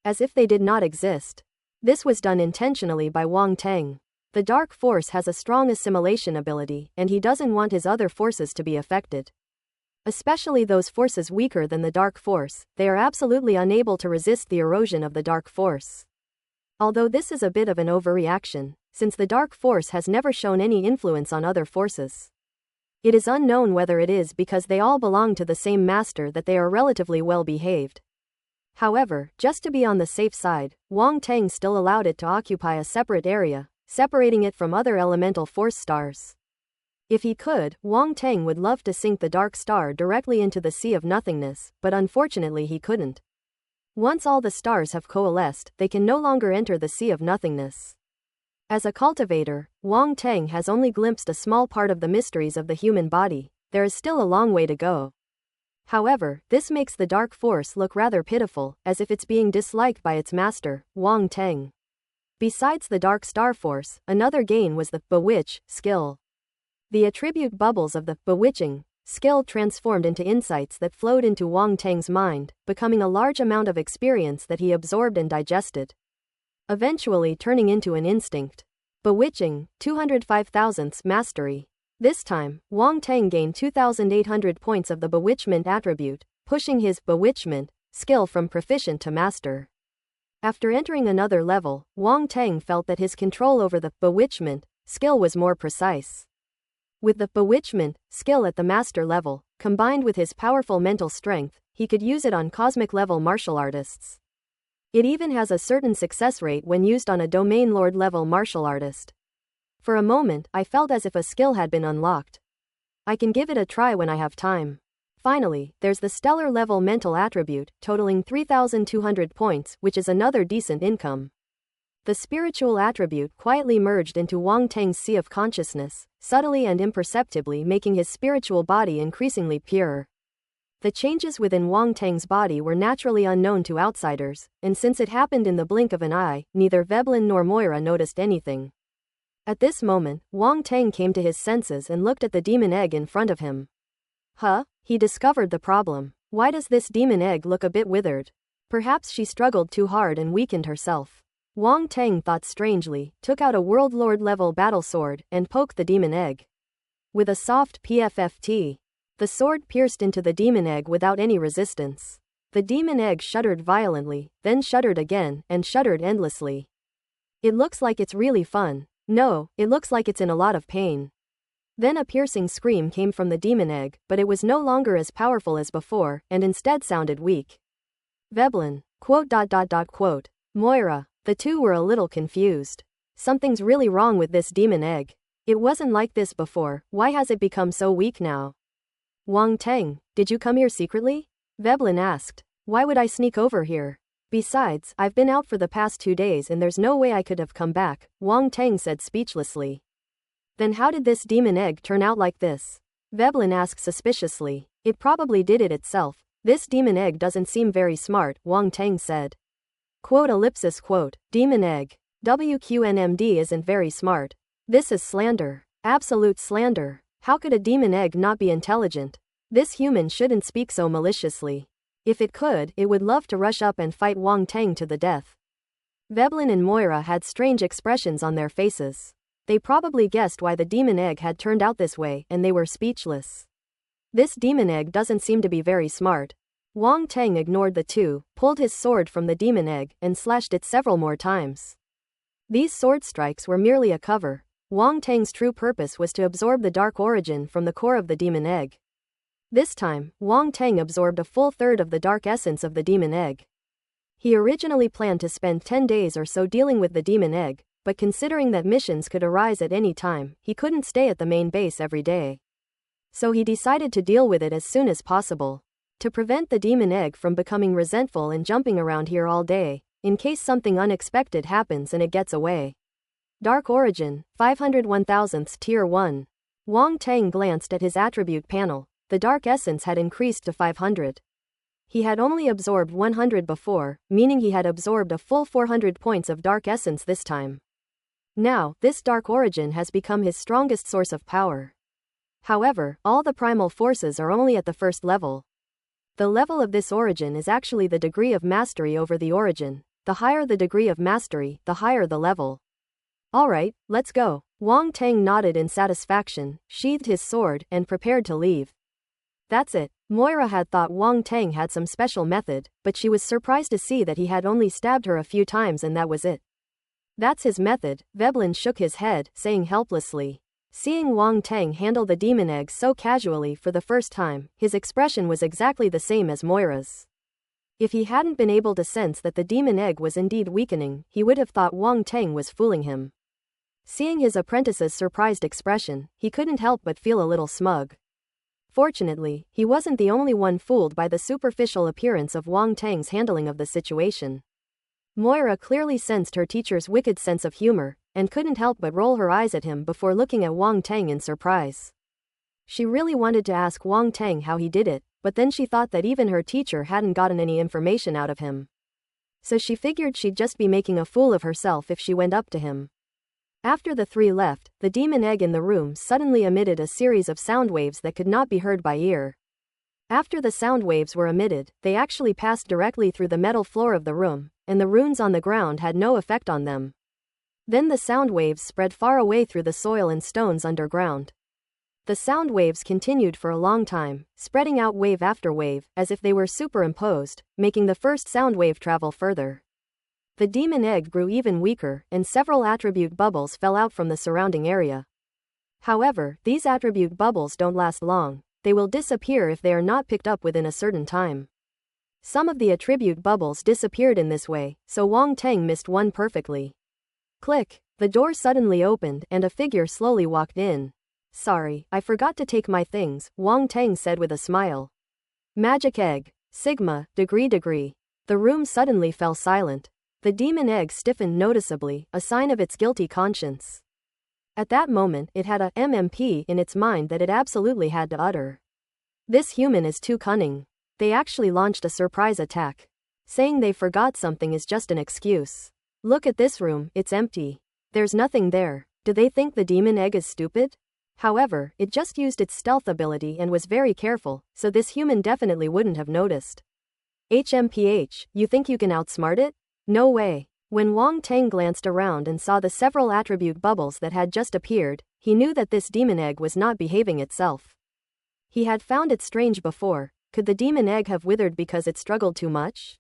As if they did not exist. This was done intentionally by Wang Tang. The dark force has a strong assimilation ability, and he doesn't want his other forces to be affected. Especially those forces weaker than the dark force, they are absolutely unable to resist the erosion of the dark force. Although this is a bit of an overreaction, since the dark force has never shown any influence on other forces. It is unknown whether it is because they all belong to the same master that they are relatively well behaved. However, just to be on the safe side, Wang Tang still allowed it to occupy a separate area, separating it from other elemental force stars. If he could, Wang Tang would love to sink the dark star directly into the sea of nothingness, but unfortunately he couldn't. Once all the stars have coalesced, they can no longer enter the sea of nothingness. As a cultivator, Wang Tang has only glimpsed a small part of the mysteries of the human body. There is still a long way to go. However, this makes the dark force look rather pitiful, as if it's being disliked by its master, Wang Tang. Besides the Dark Star Force, another gain was the Bewitch skill. The attribute bubbles of the Bewitching skill transformed into insights that flowed into Wang Tang's mind, becoming a large amount of experience that he absorbed and digested. Eventually turning into an instinct. Bewitching, 205,000th mastery. This time, Wang Tang gained 2,800 points of the Bewitchment attribute, pushing his Bewitchment skill from proficient to master. After entering another level, Wang Tang felt that his control over the Bewitchment skill was more precise. With the Bewitchment skill at the master level, combined with his powerful mental strength, he could use it on cosmic level martial artists. It even has a certain success rate when used on a domain lord level martial artist. For a moment, I felt as if a skill had been unlocked. I can give it a try when I have time. Finally, there's the stellar level mental attribute, totaling 3,200 points, which is another decent income. The spiritual attribute quietly merged into Wang Tang's sea of consciousness, subtly and imperceptibly making his spiritual body increasingly purer. The changes within Wang Tang's body were naturally unknown to outsiders, and since it happened in the blink of an eye, neither Veblen nor Moira noticed anything. At this moment, Wang Tang came to his senses and looked at the demon egg in front of him. Huh? He discovered the problem. Why does this demon egg look a bit withered? Perhaps she struggled too hard and weakened herself. Wang Tang thought strangely, took out a World Lord level battle sword, and poked the demon egg. With a soft PFFT. The sword pierced into the demon egg without any resistance. The demon egg shuddered violently, then shuddered again, and shuddered endlessly. It looks like it's really fun. No, it looks like it's in a lot of pain. Then a piercing scream came from the demon egg, but it was no longer as powerful as before, and instead sounded weak. Veblen, quote. Moira. The two were a little confused. Something's really wrong with this demon egg. It wasn't like this before, why has it become so weak now? Wang Teng, did you come here secretly? Veblen asked. Why would I sneak over here? Besides, I've been out for the past 2 days and there's no way I could have come back, Wang Teng said speechlessly. Then how did this demon egg turn out like this? Veblen asked suspiciously. It probably did it itself. This demon egg doesn't seem very smart, Wang Teng said. Quote. Demon egg. WQNMD isn't very smart. This is slander. Absolute slander. How could a demon egg not be intelligent? This human shouldn't speak so maliciously. If it could, it would love to rush up and fight Wang Teng to the death. Veblen and Moira had strange expressions on their faces. They probably guessed why the demon egg had turned out this way, and they were speechless. This demon egg doesn't seem to be very smart. Wang Teng ignored the two, pulled his sword from the demon egg, and slashed it several more times. These sword strikes were merely a cover. Wang Teng's true purpose was to absorb the dark origin from the core of the demon egg. This time, Wang Teng absorbed a full third of the dark essence of the demon egg. He originally planned to spend 10 days or so dealing with the demon egg, but considering that missions could arise at any time, he couldn't stay at the main base every day. So he decided to deal with it as soon as possible. To prevent the demon egg from becoming resentful and jumping around here all day, in case something unexpected happens and it gets away. Dark Origin, 501,000th Tier 1. Wang Teng glanced at his attribute panel. The dark essence had increased to 500. He had only absorbed 100 before, meaning he had absorbed a full 400 points of dark essence this time. Now, this dark origin has become his strongest source of power. However, all the primal forces are only at the first level. The level of this origin is actually the degree of mastery over the origin. The higher the degree of mastery, the higher the level. Alright, let's go. Wang Teng nodded in satisfaction, sheathed his sword, and prepared to leave. That's it. Moira had thought Wang Teng had some special method, but she was surprised to see that he had only stabbed her a few times and that was it. That's his method, Veblen shook his head, saying helplessly. Seeing Wang Teng handle the demon egg so casually for the first time, his expression was exactly the same as Moira's. If he hadn't been able to sense that the demon egg was indeed weakening, he would have thought Wang Teng was fooling him. Seeing his apprentice's surprised expression, he couldn't help but feel a little smug. Fortunately, he wasn't the only one fooled by the superficial appearance of Wang Teng's handling of the situation. Moira clearly sensed her teacher's wicked sense of humor, and couldn't help but roll her eyes at him before looking at Wang Teng in surprise. She really wanted to ask Wang Teng how he did it, but then she thought that even her teacher hadn't gotten any information out of him. So she figured she'd just be making a fool of herself if she went up to him. After the three left, the demon egg in the room suddenly emitted a series of sound waves that could not be heard by ear. After the sound waves were emitted, they actually passed directly through the metal floor of the room, and the runes on the ground had no effect on them. Then the sound waves spread far away through the soil and stones underground. The sound waves continued for a long time, spreading out wave after wave, as if they were superimposed, making the first sound wave travel further. The demon egg grew even weaker, and several attribute bubbles fell out from the surrounding area. However, these attribute bubbles don't last long. They will disappear if they are not picked up within a certain time. Some of the attribute bubbles disappeared in this way, so Wang Teng missed one perfectly. Click! The door suddenly opened, and a figure slowly walked in. Sorry, I forgot to take my things, Wang Teng said with a smile. Magic egg. Sigma, degree. The room suddenly fell silent. The demon egg stiffened noticeably, a sign of its guilty conscience. At that moment, it had a MMP in its mind that it absolutely had to utter. This human is too cunning. They actually launched a surprise attack. Saying they forgot something is just an excuse. Look at this room, it's empty. There's nothing there. Do they think the demon egg is stupid? However, it just used its stealth ability and was very careful, so this human definitely wouldn't have noticed. HMPH, you think you can outsmart it? No way. When Wang Teng glanced around and saw the several attribute bubbles that had just appeared, he knew that this demon egg was not behaving itself. He had found it strange before. Could the demon egg have withered because it struggled too much?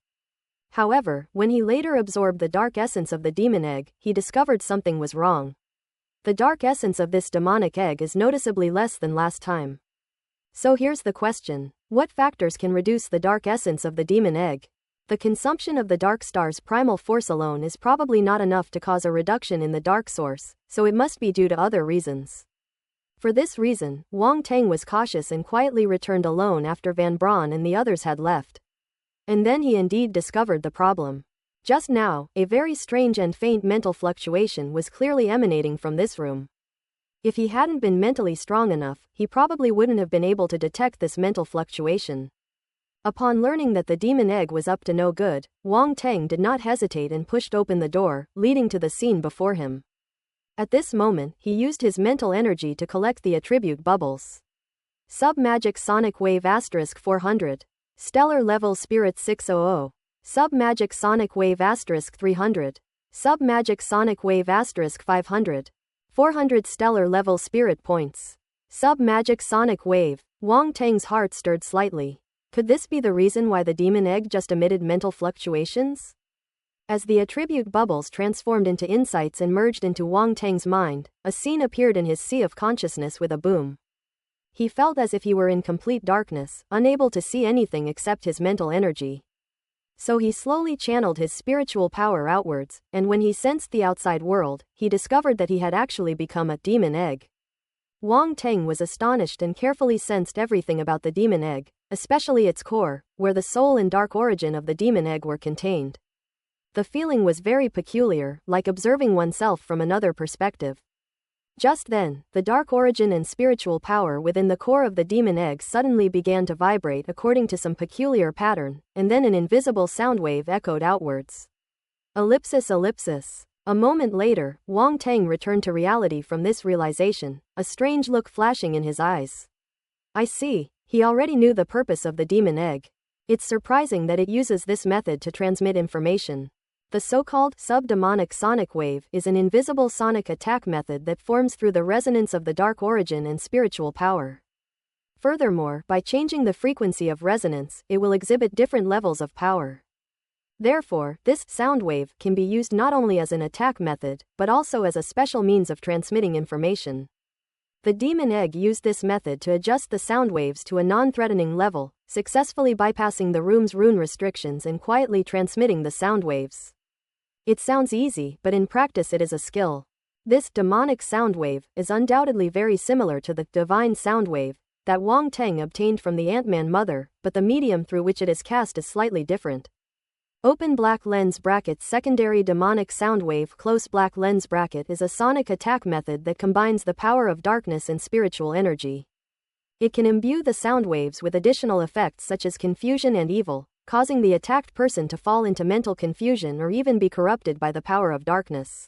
However, when he later absorbed the dark essence of the demon egg, he discovered something was wrong. The dark essence of this demonic egg is noticeably less than last time. So here's the question. What factors can reduce the dark essence of the demon egg? The consumption of the dark star's primal force alone is probably not enough to cause a reduction in the dark source, so it must be due to other reasons. For this reason, Wang Teng was cautious and quietly returned alone after Van Braun and the others had left. And then he indeed discovered the problem. Just now, a very strange and faint mental fluctuation was clearly emanating from this room. If he hadn't been mentally strong enough, he probably wouldn't have been able to detect this mental fluctuation. Upon learning that the demon egg was up to no good, Wang Teng did not hesitate and pushed open the door, leading to the scene before him. At this moment, he used his mental energy to collect the attribute bubbles. Sub-Magic Sonic Wave * 400. Stellar Level Spirit 600. Sub-Magic Sonic Wave * 300. Sub-Magic Sonic Wave * 500. 400 Stellar Level Spirit Points. Sub-Magic Sonic Wave. Wang Teng's heart stirred slightly. Could this be the reason why the demon egg just emitted mental fluctuations? As the attribute bubbles transformed into insights and merged into Wang Teng's mind, a scene appeared in his sea of consciousness with a boom. He felt as if he were in complete darkness, unable to see anything except his mental energy. So he slowly channeled his spiritual power outwards, and when he sensed the outside world, he discovered that he had actually become a demon egg. Wang Teng was astonished and carefully sensed everything about the demon egg, especially its core, where the soul and dark origin of the demon egg were contained. The feeling was very peculiar, like observing oneself from another perspective. Just then, the dark origin and spiritual power within the core of the demon egg suddenly began to vibrate according to some peculiar pattern, and then an invisible sound wave echoed outwards. Ellipsis. A moment later, Wang Teng returned to reality from this realization, a strange look flashing in his eyes. I see. He already knew the purpose of the demon egg. It's surprising that it uses this method to transmit information. The so-called sub-demonic sonic wave is an invisible sonic attack method that forms through the resonance of the dark origin and spiritual power. Furthermore, by changing the frequency of resonance, it will exhibit different levels of power. Therefore, this sound wave can be used not only as an attack method, but also as a special means of transmitting information. The demon egg used this method to adjust the sound waves to a non-threatening level, successfully bypassing the room's rune restrictions and quietly transmitting the sound waves. It sounds easy, but in practice it is a skill. This demonic sound wave is undoubtedly very similar to the divine sound wave that Wang Teng obtained from the Ant-Man mother, but the medium through which it is cast is slightly different. Open black lens bracket secondary demonic sound wave close black lens bracket is a sonic attack method that combines the power of darkness and spiritual energy. It can imbue the sound waves with additional effects such as confusion and evil, causing the attacked person to fall into mental confusion or even be corrupted by the power of darkness.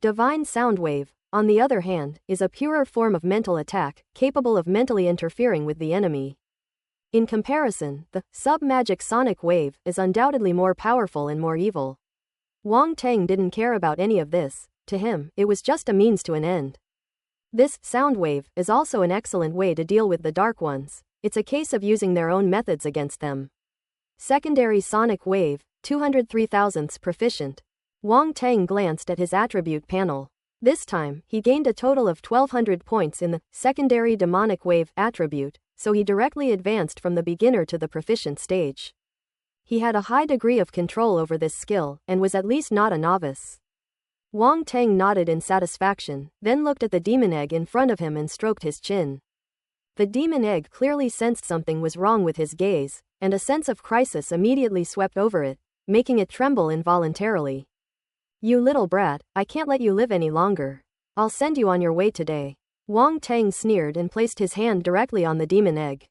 Divine sound wave, on the other hand, is a purer form of mental attack, capable of mentally interfering with the enemy. In comparison, the sub-magic sonic wave is undoubtedly more powerful and more evil. Wang Teng didn't care about any of this. To him, it was just a means to an end. This sound wave is also an excellent way to deal with the dark ones. It's a case of using their own methods against them. Secondary sonic wave, 203,000ths proficient. Wang Teng glanced at his attribute panel. This time, he gained a total of 1200 points in the secondary demonic wave attribute, so he directly advanced from the beginner to the proficient stage. He had a high degree of control over this skill, and was at least not a novice. Wang Teng nodded in satisfaction, then looked at the demon egg in front of him and stroked his chin. The demon egg clearly sensed something was wrong with his gaze, and a sense of crisis immediately swept over it, making it tremble involuntarily. You little brat, I can't let you live any longer. I'll send you on your way today. Wang Teng sneered and placed his hand directly on the demon egg.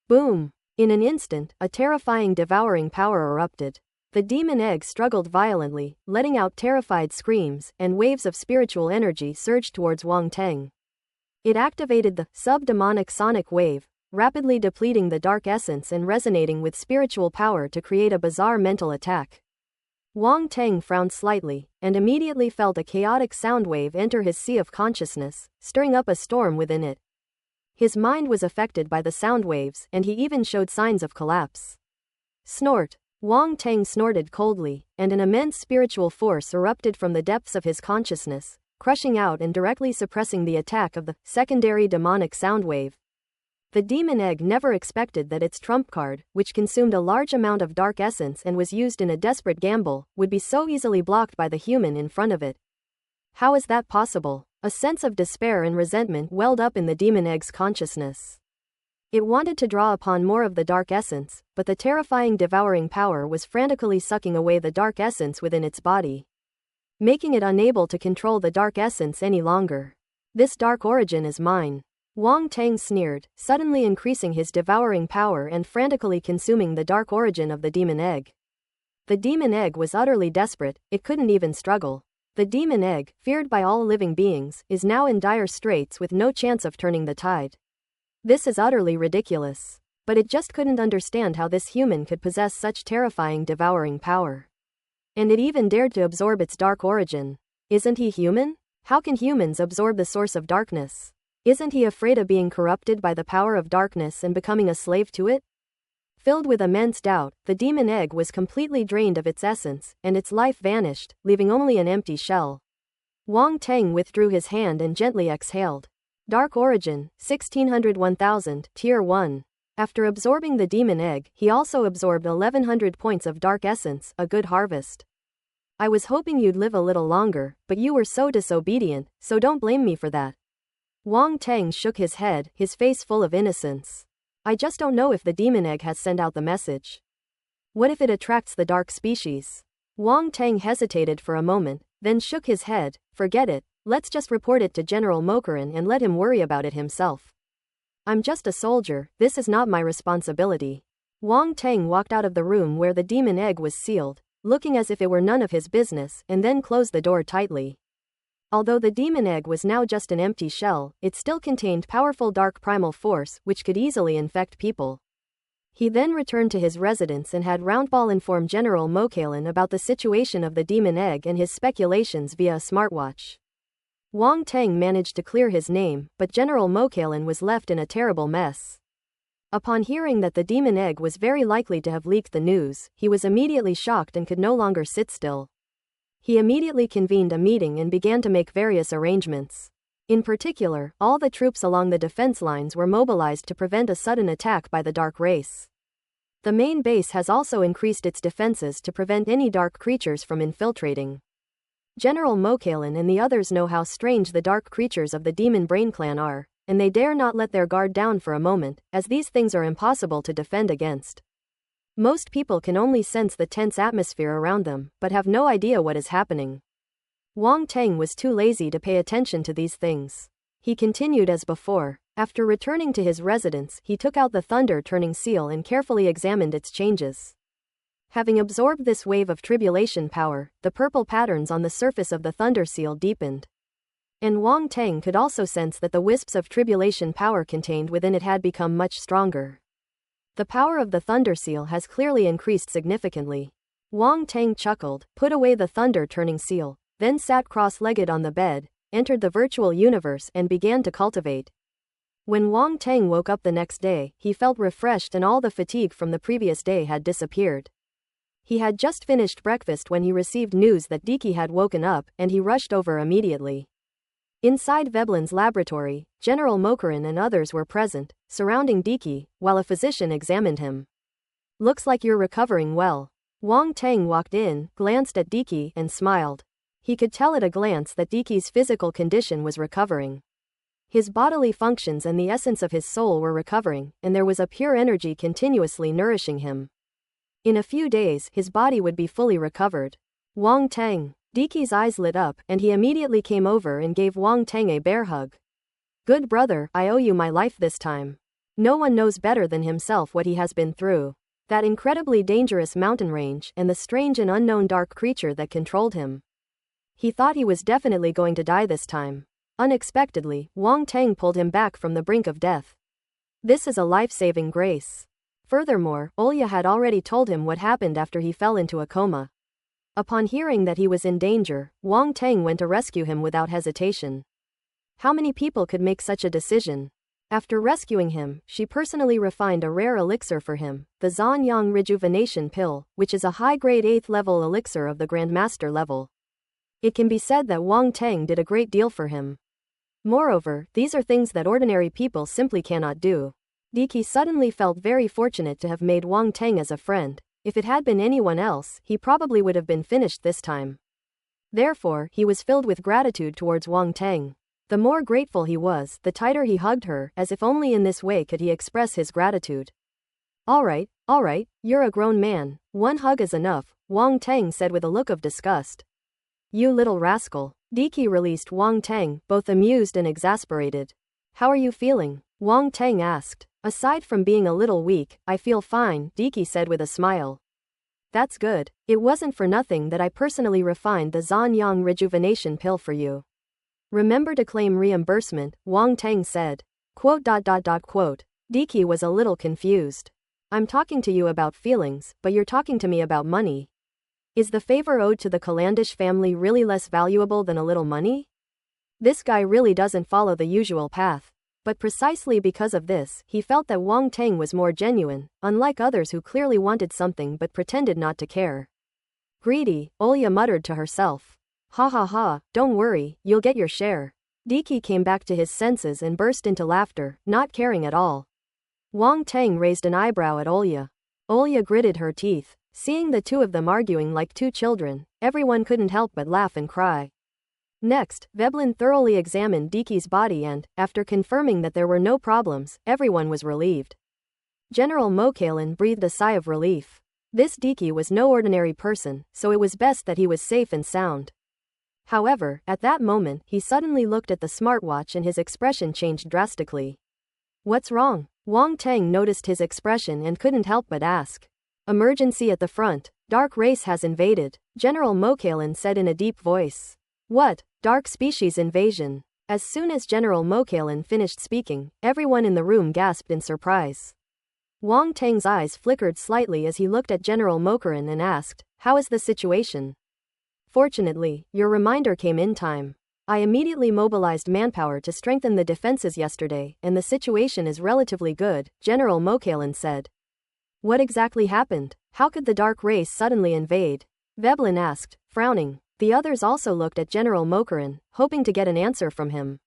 Boom! In an instant, a terrifying devouring power erupted. The demon egg struggled violently, letting out terrified screams, and waves of spiritual energy surged towards Wang Teng. It activated the sub-demonic sonic wave, rapidly depleting the dark essence and resonating with spiritual power to create a bizarre mental attack. Wang Teng frowned slightly, and immediately felt a chaotic sound wave enter his sea of consciousness, stirring up a storm within it. His mind was affected by the sound waves, and he even showed signs of collapse. Snort! Wang Tang snorted coldly, and an immense spiritual force erupted from the depths of his consciousness, crushing out and directly suppressing the attack of the secondary demonic sound wave. The demon egg never expected that its trump card, which consumed a large amount of dark essence and was used in a desperate gamble, would be so easily blocked by the human in front of it. How is that possible? A sense of despair and resentment welled up in the demon egg's consciousness. It wanted to draw upon more of the dark essence, but the terrifying devouring power was frantically sucking away the dark essence within its body, making it unable to control the dark essence any longer. This dark origin is mine. Wang Tang sneered, suddenly increasing his devouring power and frantically consuming the dark origin of the demon egg. The demon egg was utterly desperate, it couldn't even struggle. The demon egg, feared by all living beings, is now in dire straits with no chance of turning the tide. This is utterly ridiculous. But it just couldn't understand how this human could possess such terrifying devouring power. And it even dared to absorb its dark origin. Isn't he human? How can humans absorb the source of darkness? Isn't he afraid of being corrupted by the power of darkness and becoming a slave to it? Filled with immense doubt, the demon egg was completely drained of its essence, and its life vanished, leaving only an empty shell. Wang Tang withdrew his hand and gently exhaled. Dark Origin, 1600-1000, Tier 1. After absorbing the demon egg, he also absorbed 1100 points of dark essence, a good harvest. I was hoping you'd live a little longer, but you were so disobedient, so don't blame me for that. Wang Tang shook his head, his face full of innocence. I just don't know if the demon egg has sent out the message. What if it attracts the dark species? Wang Tang hesitated for a moment, then shook his head. Forget it, let's just report it to General Mokaran and let him worry about it himself. I'm just a soldier, this is not my responsibility. Wang Tang walked out of the room where the demon egg was sealed, looking as if it were none of his business, and then closed the door tightly. Although the demon egg was now just an empty shell, it still contained powerful dark primal force, which could easily infect people. He then returned to his residence and had Roundball inform General Mokalan about the situation of the demon egg and his speculations via a smartwatch. Wang Tang managed to clear his name, but General Mokalan was left in a terrible mess. Upon hearing that the demon egg was very likely to have leaked the news, he was immediately shocked and could no longer sit still. He immediately convened a meeting and began to make various arrangements. In particular, all the troops along the defense lines were mobilized to prevent a sudden attack by the dark race. The main base has also increased its defenses to prevent any dark creatures from infiltrating. General Mokalan and the others know how strange the dark creatures of the Demon Brain Clan are, and they dare not let their guard down for a moment, as these things are impossible to defend against. Most people can only sense the tense atmosphere around them, but have no idea what is happening. Wang Tang was too lazy to pay attention to these things. He continued as before. After returning to his residence, he took out the thunder-turning seal and carefully examined its changes. Having absorbed this wave of tribulation power, the purple patterns on the surface of the thunder seal deepened. And Wang Tang could also sense that the wisps of tribulation power contained within it had become much stronger. The power of the thunder seal has clearly increased significantly. Wang Tang chuckled, put away the thunder-turning seal, then sat cross-legged on the bed, entered the virtual universe and began to cultivate. When Wang Tang woke up the next day, he felt refreshed and all the fatigue from the previous day had disappeared. He had just finished breakfast when he received news that Diki had woken up, and he rushed over immediately. Inside Veblen's laboratory, General Mokaran and others were present, surrounding Diki, while a physician examined him. Looks like you're recovering well. Wang Tang walked in, glanced at Diki, and smiled. He could tell at a glance that Diki's physical condition was recovering. His bodily functions and the essence of his soul were recovering, and there was a pure energy continuously nourishing him. In a few days, his body would be fully recovered. Wang Tang. Diki's eyes lit up, and he immediately came over and gave Wang Tang a bear hug. Good brother, I owe you my life this time. No one knows better than himself what he has been through. That incredibly dangerous mountain range and the strange and unknown dark creature that controlled him. He thought he was definitely going to die this time. Unexpectedly, Wang Tang pulled him back from the brink of death. This is a life-saving grace. Furthermore, Olya had already told him what happened after he fell into a coma. Upon hearing that he was in danger, Wang Tang went to rescue him without hesitation. How many people could make such a decision? After rescuing him, she personally refined a rare elixir for him, the Zanyang Rejuvenation Pill, which is a high-grade 8th level elixir of the Grandmaster level. It can be said that Wang Teng did a great deal for him. Moreover, these are things that ordinary people simply cannot do. Diki suddenly felt very fortunate to have made Wang Teng as a friend. If it had been anyone else, he probably would have been finished this time. Therefore, he was filled with gratitude towards Wang Teng. The more grateful he was, the tighter he hugged her, as if only in this way could he express his gratitude. Alright, you're a grown man. One hug is enough, Wang Teng said with a look of disgust. You little rascal. Diki released Wang Teng, both amused and exasperated. How are you feeling? Wang Teng asked. Aside from being a little weak, I feel fine, Diki said with a smile. That's good. It wasn't for nothing that I personally refined the Zanyang Rejuvenation Pill for you. Remember to claim reimbursement, Wang Teng said. Quote. Diki was a little confused. I'm talking to you about feelings, but you're talking to me about money. Is the favor owed to the Calandish family really less valuable than a little money? This guy really doesn't follow the usual path. But precisely because of this, he felt that Wang Teng was more genuine, unlike others who clearly wanted something but pretended not to care. Greedy, Olya muttered to herself. Ha, don't worry, you'll get your share. Diki came back to his senses and burst into laughter, not caring at all. Wang Teng raised an eyebrow at Olya. Olya gritted her teeth. Seeing the two of them arguing like two children, everyone couldn't help but laugh and cry. Next, Veblen thoroughly examined Diki's body and, after confirming that there were no problems, everyone was relieved. General Mokalin breathed a sigh of relief. This Diki was no ordinary person, so it was best that he was safe and sound. However, at that moment, he suddenly looked at the smartwatch and his expression changed drastically. What's wrong? Wang Teng noticed his expression and couldn't help but ask. Emergency at the front. Dark race has invaded, General Mokalin said in a deep voice. What? Dark species invasion? As soon as General Mokalin finished speaking, everyone in the room gasped in surprise. Wang Teng's eyes flickered slightly as he looked at General Mokalin and asked, How is the situation? Fortunately, your reminder came in time. I immediately mobilized manpower to strengthen the defenses yesterday, and the situation is relatively good, General Mokalin said. What exactly happened? How could the dark race suddenly invade? Veblen asked, frowning. The others also looked at General Mokalin, hoping to get an answer from him.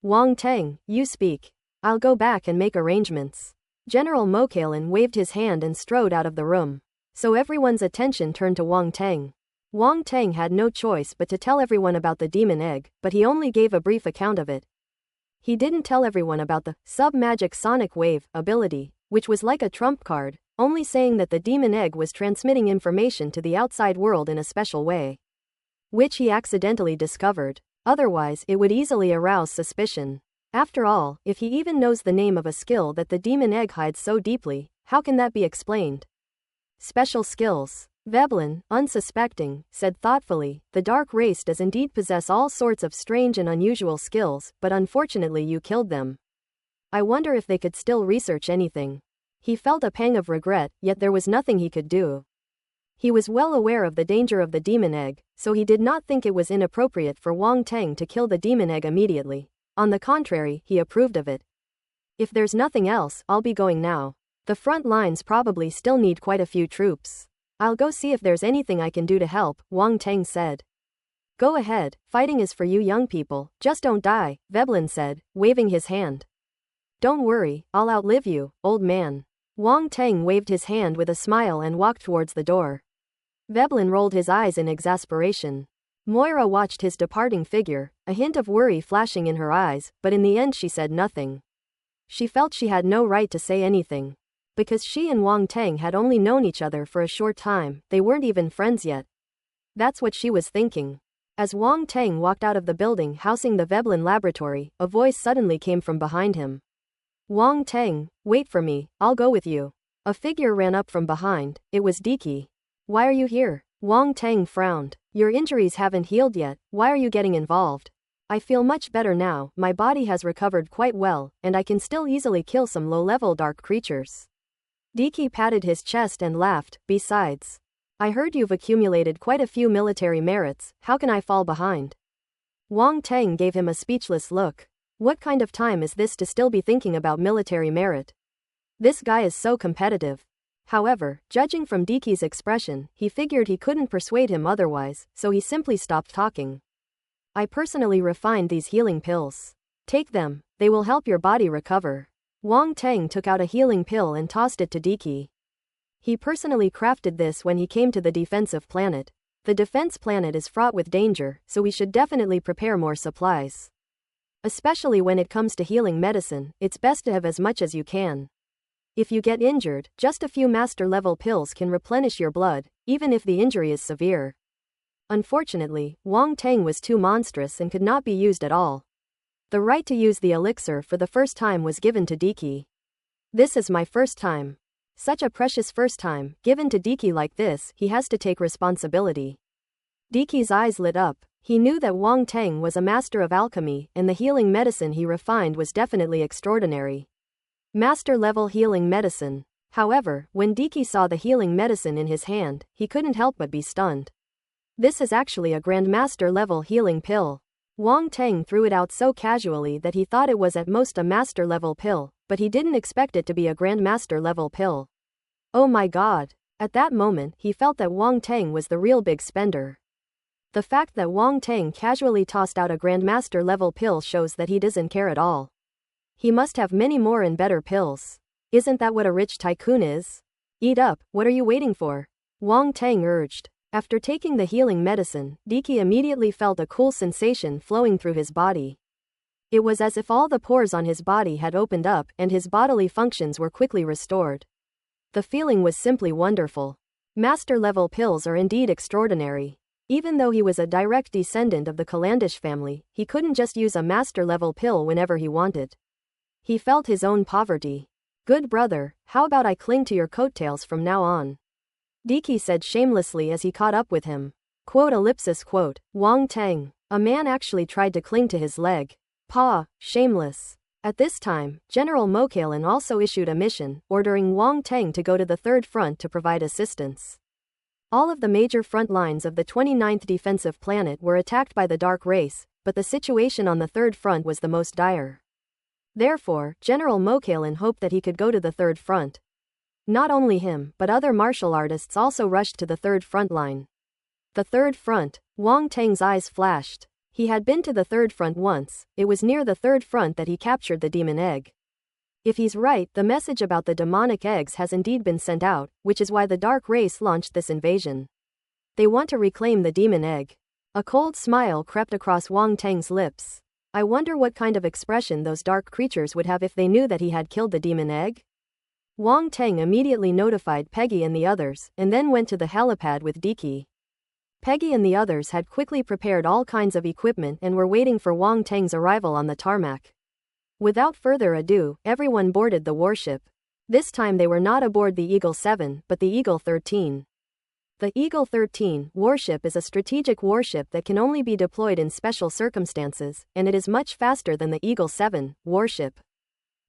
Wang Teng, you speak. I'll go back and make arrangements. General Mokalin waved his hand and strode out of the room. So everyone's attention turned to Wang Teng. Wang Teng had no choice but to tell everyone about the demon egg, but he only gave a brief account of it. He didn't tell everyone about the sub-magic sonic wave ability, which was like a trump card, only saying that the demon egg was transmitting information to the outside world in a special way, which he accidentally discovered. Otherwise, it would easily arouse suspicion. After all, if he even knows the name of a skill that the demon egg hides so deeply, how can that be explained? Special skills. Veblen, unsuspecting, said thoughtfully, the dark race does indeed possess all sorts of strange and unusual skills, but unfortunately you killed them. I wonder if they could still research anything. He felt a pang of regret, yet there was nothing he could do. He was well aware of the danger of the demon egg, so he did not think it was inappropriate for Wang Teng to kill the demon egg immediately. On the contrary, he approved of it. If there's nothing else, I'll be going now. The front lines probably still need quite a few troops. I'll go see if there's anything I can do to help, Wang Teng said. Go ahead, fighting is for you young people, just don't die, Veblen said, waving his hand. Don't worry, I'll outlive you, old man. Wang Teng waved his hand with a smile and walked towards the door. Veblen rolled his eyes in exasperation. Moira watched his departing figure, a hint of worry flashing in her eyes, but in the end she said nothing. She felt she had no right to say anything. Because she and Wang Teng had only known each other for a short time, they weren't even friends yet. That's what she was thinking. As Wang Teng walked out of the building housing the Veblen laboratory, a voice suddenly came from behind him. Wang Teng, wait for me, I'll go with you. A figure ran up from behind, it was Diki. Why are you here? Wang Teng frowned. Your injuries haven't healed yet, why are you getting involved? I feel much better now, my body has recovered quite well, and I can still easily kill some low-level dark creatures. Diki patted his chest and laughed, besides, I heard you've accumulated quite a few military merits, how can I fall behind? Wang Teng gave him a speechless look. What kind of time is this to still be thinking about military merit? This guy is so competitive. However, judging from Diki's expression, he figured he couldn't persuade him otherwise, so he simply stopped talking. I personally refined these healing pills. Take them, they will help your body recover. Wang Teng took out a healing pill and tossed it to Diki. He personally crafted this when he came to the defensive planet. The defense planet is fraught with danger, so we should definitely prepare more supplies. Especially when it comes to healing medicine, it's best to have as much as you can. If you get injured, just a few master-level pills can replenish your blood, even if the injury is severe. Unfortunately, Wang Teng was too monstrous and could not be used at all. The right to use the elixir for the first time was given to Diki. This is my first time. Such a precious first time, given to Diki like this, he has to take responsibility. Diki's eyes lit up. He knew that Wang Teng was a master of alchemy, and the healing medicine he refined was definitely extraordinary. Master-level healing medicine. However, when Diki saw the healing medicine in his hand, he couldn't help but be stunned. This is actually a Grandmaster-level healing pill. Wang Teng threw it out so casually that he thought it was at most a master-level pill, but he didn't expect it to be a Grandmaster-level pill. Oh my god. At that moment, he felt that Wang Teng was the real big spender. The fact that Wang Teng casually tossed out a Grandmaster-level pill shows that he doesn't care at all. He must have many more and better pills. Isn't that what a rich tycoon is? Eat up, what are you waiting for? Wang Teng urged. After taking the healing medicine, Diki immediately felt a cool sensation flowing through his body. It was as if all the pores on his body had opened up and his bodily functions were quickly restored. The feeling was simply wonderful. Master-level pills are indeed extraordinary. Even though he was a direct descendant of the Calandish family, he couldn't just use a master-level pill whenever he wanted. He felt his own poverty. Good brother, how about I cling to your coattails from now on? Diki said shamelessly as he caught up with him. Quote. Wang Teng. A man actually tried to cling to his leg. Shameless. At this time, General Mokalin also issued a mission, ordering Wang Teng to go to the Third Front to provide assistance. All of the major front lines of the 29th Defensive Planet were attacked by the Dark Race, but the situation on the Third Front was the most dire. Therefore, General Mokalin hoped that he could go to the Third Front. Not only him, but other martial artists also rushed to the Third Front line. The Third Front. Wang Teng's eyes flashed. He had been to the Third Front once. It was near the Third Front that he captured the demon egg. If he's right, the message about the demonic eggs has indeed been sent out, which is why the Dark Race launched this invasion. They want to reclaim the demon egg. A cold smile crept across Wang Teng's lips. I wonder what kind of expression those dark creatures would have if they knew that he had killed the demon egg? Wang Teng immediately notified Peggy and the others, and then went to the helipad with Diki. Peggy and the others had quickly prepared all kinds of equipment and were waiting for Wang Teng's arrival on the tarmac. Without further ado, everyone boarded the warship. This time they were not aboard the Eagle 7, but the Eagle 13. The Eagle 13 warship is a strategic warship that can only be deployed in special circumstances, and it is much faster than the Eagle 7 warship.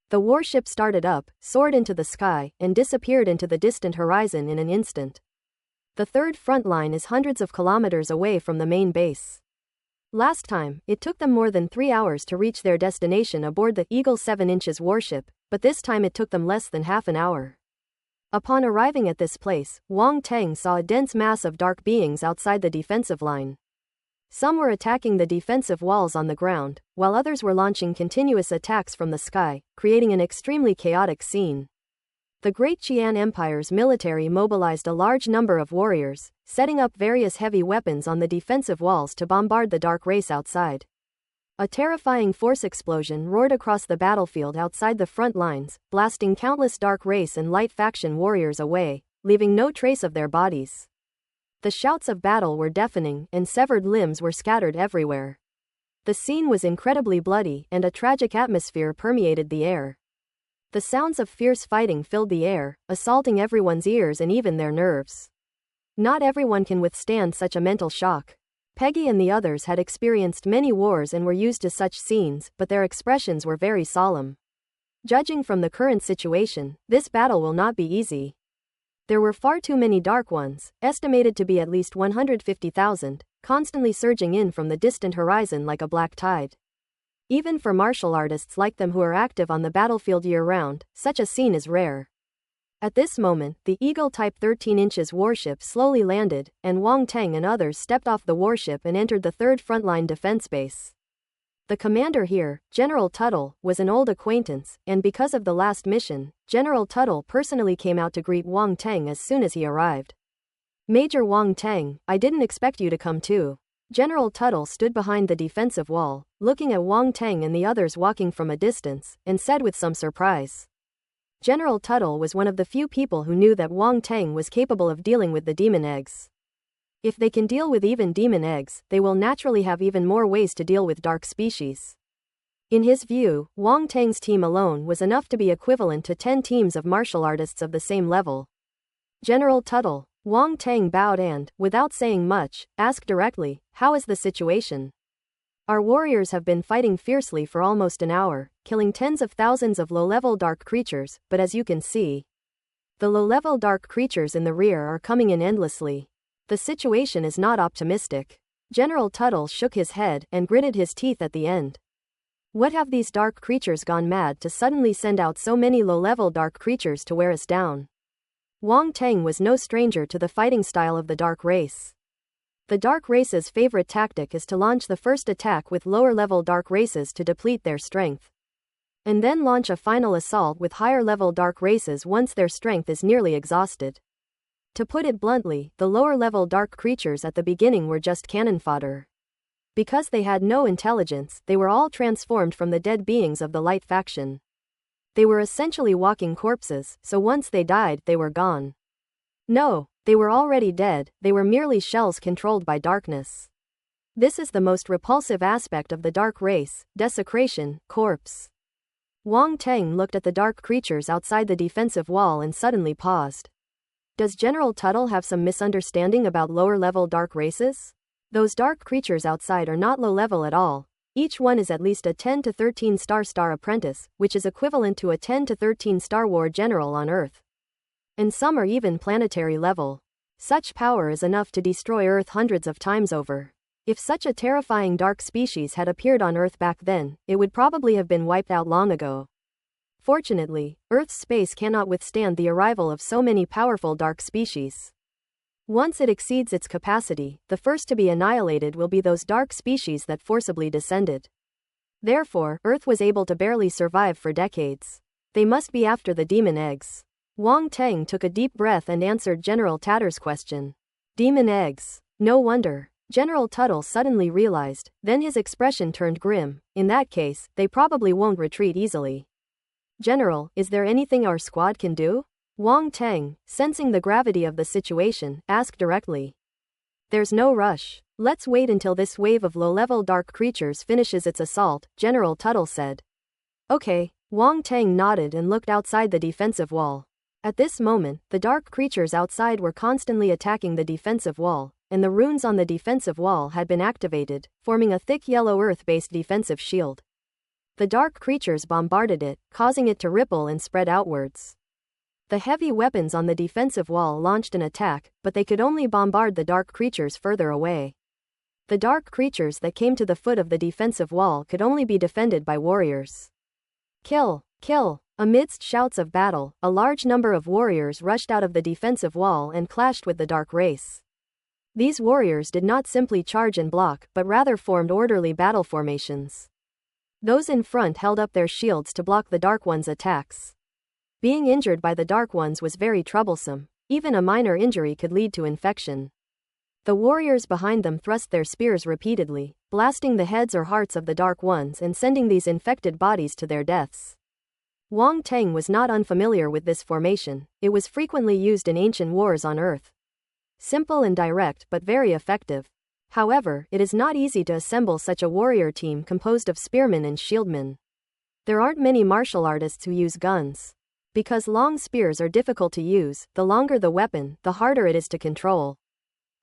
The warship started up, soared into the sky, and disappeared into the distant horizon in an instant. The Third Front line is hundreds of kilometers away from the main base. Last time, it took them more than 3 hours to reach their destination aboard the Eagle 7-inches warship, but this time it took them less than half an hour. Upon arriving at this place, Wang Teng saw a dense mass of dark beings outside the defensive line. Some were attacking the defensive walls on the ground, while others were launching continuous attacks from the sky, creating an extremely chaotic scene. The Great Qian Empire's military mobilized a large number of warriors, setting up various heavy weapons on the defensive walls to bombard the Dark Race outside. A terrifying force explosion roared across the battlefield outside the front lines, blasting countless Dark Race and Light Faction warriors away, leaving no trace of their bodies. The shouts of battle were deafening, and severed limbs were scattered everywhere. The scene was incredibly bloody, and a tragic atmosphere permeated the air. The sounds of fierce fighting filled the air, assaulting everyone's ears and even their nerves. Not everyone can withstand such a mental shock. Peggy and the others had experienced many wars and were used to such scenes, but their expressions were very solemn. Judging from the current situation, this battle will not be easy. There were far too many Dark Ones, estimated to be at least 150,000, constantly surging in from the distant horizon like a black tide. Even for martial artists like them who are active on the battlefield year-round, such a scene is rare. At this moment, the Eagle-type 13 inches warship slowly landed, and Wang Teng and others stepped off the warship and entered the third frontline defense base. The commander here, General Tuttle, was an old acquaintance, and because of the last mission, General Tuttle personally came out to greet Wang Teng as soon as he arrived. "Major Wang Teng, I didn't expect you to come too." General Tuttle stood behind the defensive wall, looking at Wang Teng and the others walking from a distance, and said with some surprise. General Tuttle was one of the few people who knew that Wang Teng was capable of dealing with the demon eggs. If they can deal with even demon eggs, they will naturally have even more ways to deal with dark species. In his view, Wang Teng's team alone was enough to be equivalent to 10 teams of martial artists of the same level. "General Tuttle." Wang Teng bowed and, without saying much, asked directly, "How is the situation?" "Our warriors have been fighting fiercely for almost an hour, killing tens of thousands of low-level dark creatures, but as you can see, the low-level dark creatures in the rear are coming in endlessly. The situation is not optimistic." General Tuttle shook his head and gritted his teeth at the end. "What have these dark creatures gone mad to suddenly send out so many low-level dark creatures to wear us down?" Wang Teng was no stranger to the fighting style of the dark race. The dark race's favorite tactic is to launch the first attack with lower-level dark races to deplete their strength, and then launch a final assault with higher-level dark races once their strength is nearly exhausted. To put it bluntly, the lower-level dark creatures at the beginning were just cannon fodder. Because they had no intelligence, they were all transformed from the dead beings of the light faction. They were essentially walking corpses, so once they died, they were gone. No, they were already dead, they were merely shells controlled by darkness. This is the most repulsive aspect of the dark race, desecration, corpse. Wang Teng looked at the dark creatures outside the defensive wall and suddenly paused. Does General Tuttle have some misunderstanding about lower-level dark races? Those dark creatures outside are not low-level at all. Each one is at least a 10 to 13 star apprentice, which is equivalent to a 10 to 13 star war general on Earth. And some are even planetary level. Such power is enough to destroy Earth hundreds of times over. If such a terrifying dark species had appeared on Earth back then, it would probably have been wiped out long ago. Fortunately, Earth's space cannot withstand the arrival of so many powerful dark species. Once it exceeds its capacity, the first to be annihilated will be those dark species that forcibly descended. Therefore, Earth was able to barely survive for decades. They must be after the demon eggs. Wang Teng took a deep breath and answered General Tatter's question. Demon eggs. No wonder. General Tuttle suddenly realized, then his expression turned grim. In that case, they probably won't retreat easily. General, is there anything our squad can do? Wang Teng, sensing the gravity of the situation, asked directly. There's no rush. Let's wait until this wave of low-level dark creatures finishes its assault, General Tuttle said. Okay. Wang Teng nodded and looked outside the defensive wall. At this moment, the dark creatures outside were constantly attacking the defensive wall, and the runes on the defensive wall had been activated, forming a thick yellow earth-based defensive shield. The dark creatures bombarded it, causing it to ripple and spread outwards. The heavy weapons on the defensive wall launched an attack, but they could only bombard the dark creatures further away. The dark creatures that came to the foot of the defensive wall could only be defended by warriors. Kill! Kill! Amidst shouts of battle, a large number of warriors rushed out of the defensive wall and clashed with the dark race. These warriors did not simply charge and block, but rather formed orderly battle formations. Those in front held up their shields to block the Dark One's attacks. Being injured by the Dark Ones was very troublesome. Even a minor injury could lead to infection. The warriors behind them thrust their spears repeatedly, blasting the heads or hearts of the Dark Ones and sending these infected bodies to their deaths. Wang Teng was not unfamiliar with this formation. It was frequently used in ancient wars on Earth. Simple and direct but very effective. However, it is not easy to assemble such a warrior team composed of spearmen and shieldmen. There aren't many martial artists who use guns. Because long spears are difficult to use, the longer the weapon, the harder it is to control.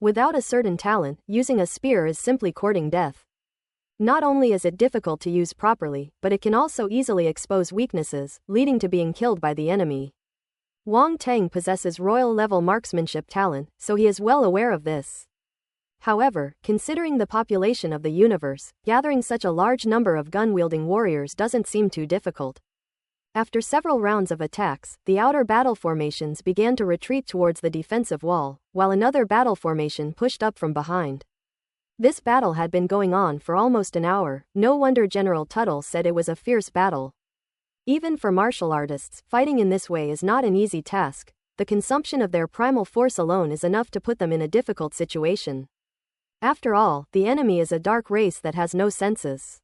Without a certain talent, using a spear is simply courting death. Not only is it difficult to use properly, but it can also easily expose weaknesses, leading to being killed by the enemy. Wang Teng possesses royal-level marksmanship talent, so he is well aware of this. However, considering the population of the universe, gathering such a large number of gun-wielding warriors doesn't seem too difficult. After several rounds of attacks, the outer battle formations began to retreat towards the defensive wall, while another battle formation pushed up from behind. This battle had been going on for almost an hour. No wonder General Tuttle said it was a fierce battle. Even for martial artists, fighting in this way is not an easy task. The consumption of their primal force alone is enough to put them in a difficult situation. After all, the enemy is a dark race that has no senses.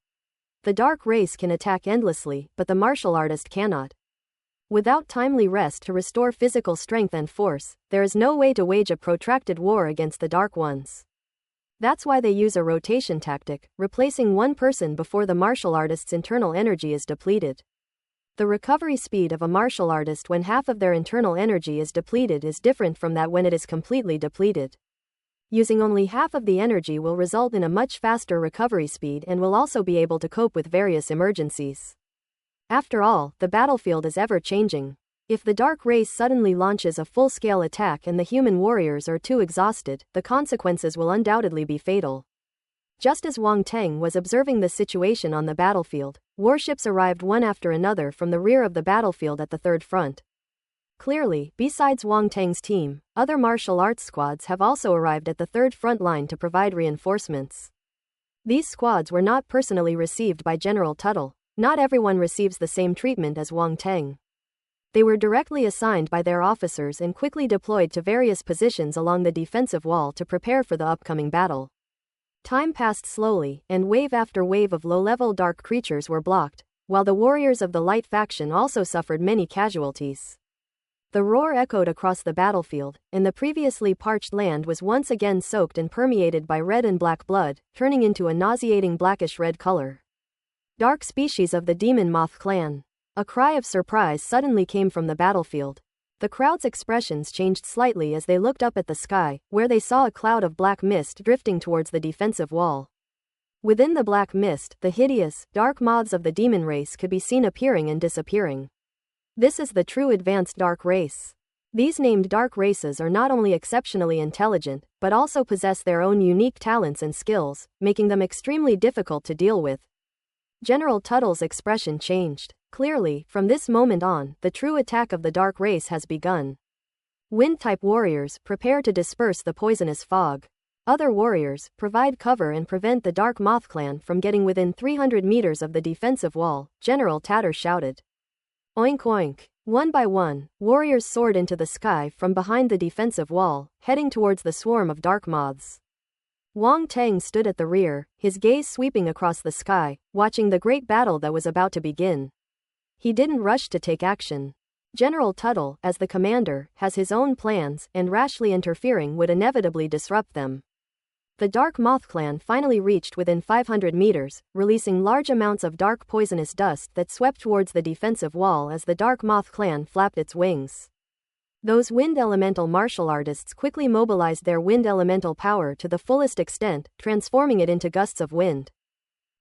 The dark race can attack endlessly, but the martial artist cannot. Without timely rest to restore physical strength and force, there is no way to wage a protracted war against the Dark Ones. That's why they use a rotation tactic, replacing one person before the martial artist's internal energy is depleted. The recovery speed of a martial artist when half of their internal energy is depleted is different from that when it is completely depleted. Using only half of the energy will result in a much faster recovery speed and will also be able to cope with various emergencies. After all, the battlefield is ever-changing. If the dark race suddenly launches a full-scale attack and the human warriors are too exhausted, the consequences will undoubtedly be fatal. Just as Wang Teng was observing the situation on the battlefield, warships arrived one after another from the rear of the battlefield at the third front. Clearly, besides Wang Teng's team, other martial arts squads have also arrived at the third front line to provide reinforcements. These squads were not personally received by General Tuttle. Not everyone receives the same treatment as Wang Teng. They were directly assigned by their officers and quickly deployed to various positions along the defensive wall to prepare for the upcoming battle. Time passed slowly, and wave after wave of low-level dark creatures were blocked, while the warriors of the light faction also suffered many casualties. The roar echoed across the battlefield, and the previously parched land was once again soaked and permeated by red and black blood, turning into a nauseating blackish-red color. Dark species of the demon moth clan. A cry of surprise suddenly came from the battlefield. The crowd's expressions changed slightly as they looked up at the sky, where they saw a cloud of black mist drifting towards the defensive wall. Within the black mist, the hideous, dark moths of the demon race could be seen appearing and disappearing. This is the true advanced dark race. These named dark races are not only exceptionally intelligent, but also possess their own unique talents and skills, making them extremely difficult to deal with. General Tuttle's expression changed. Clearly, from this moment on, the true attack of the dark race has begun. Wind-type warriors, prepare to disperse the poisonous fog. Other warriors, provide cover and prevent the Dark Moth clan from getting within 300 meters of the defensive wall, General Tatter shouted. Oink oink. One by one, warriors soared into the sky from behind the defensive wall, heading towards the swarm of dark moths. Wang Teng stood at the rear, his gaze sweeping across the sky, watching the great battle that was about to begin. He didn't rush to take action. General Tuttle, as the commander, has his own plans, and rashly interfering would inevitably disrupt them. The Dark Moth clan finally reached within 500 meters, releasing large amounts of dark poisonous dust that swept towards the defensive wall as the Dark Moth clan flapped its wings. Those wind elemental martial artists quickly mobilized their wind elemental power to the fullest extent, transforming it into gusts of wind.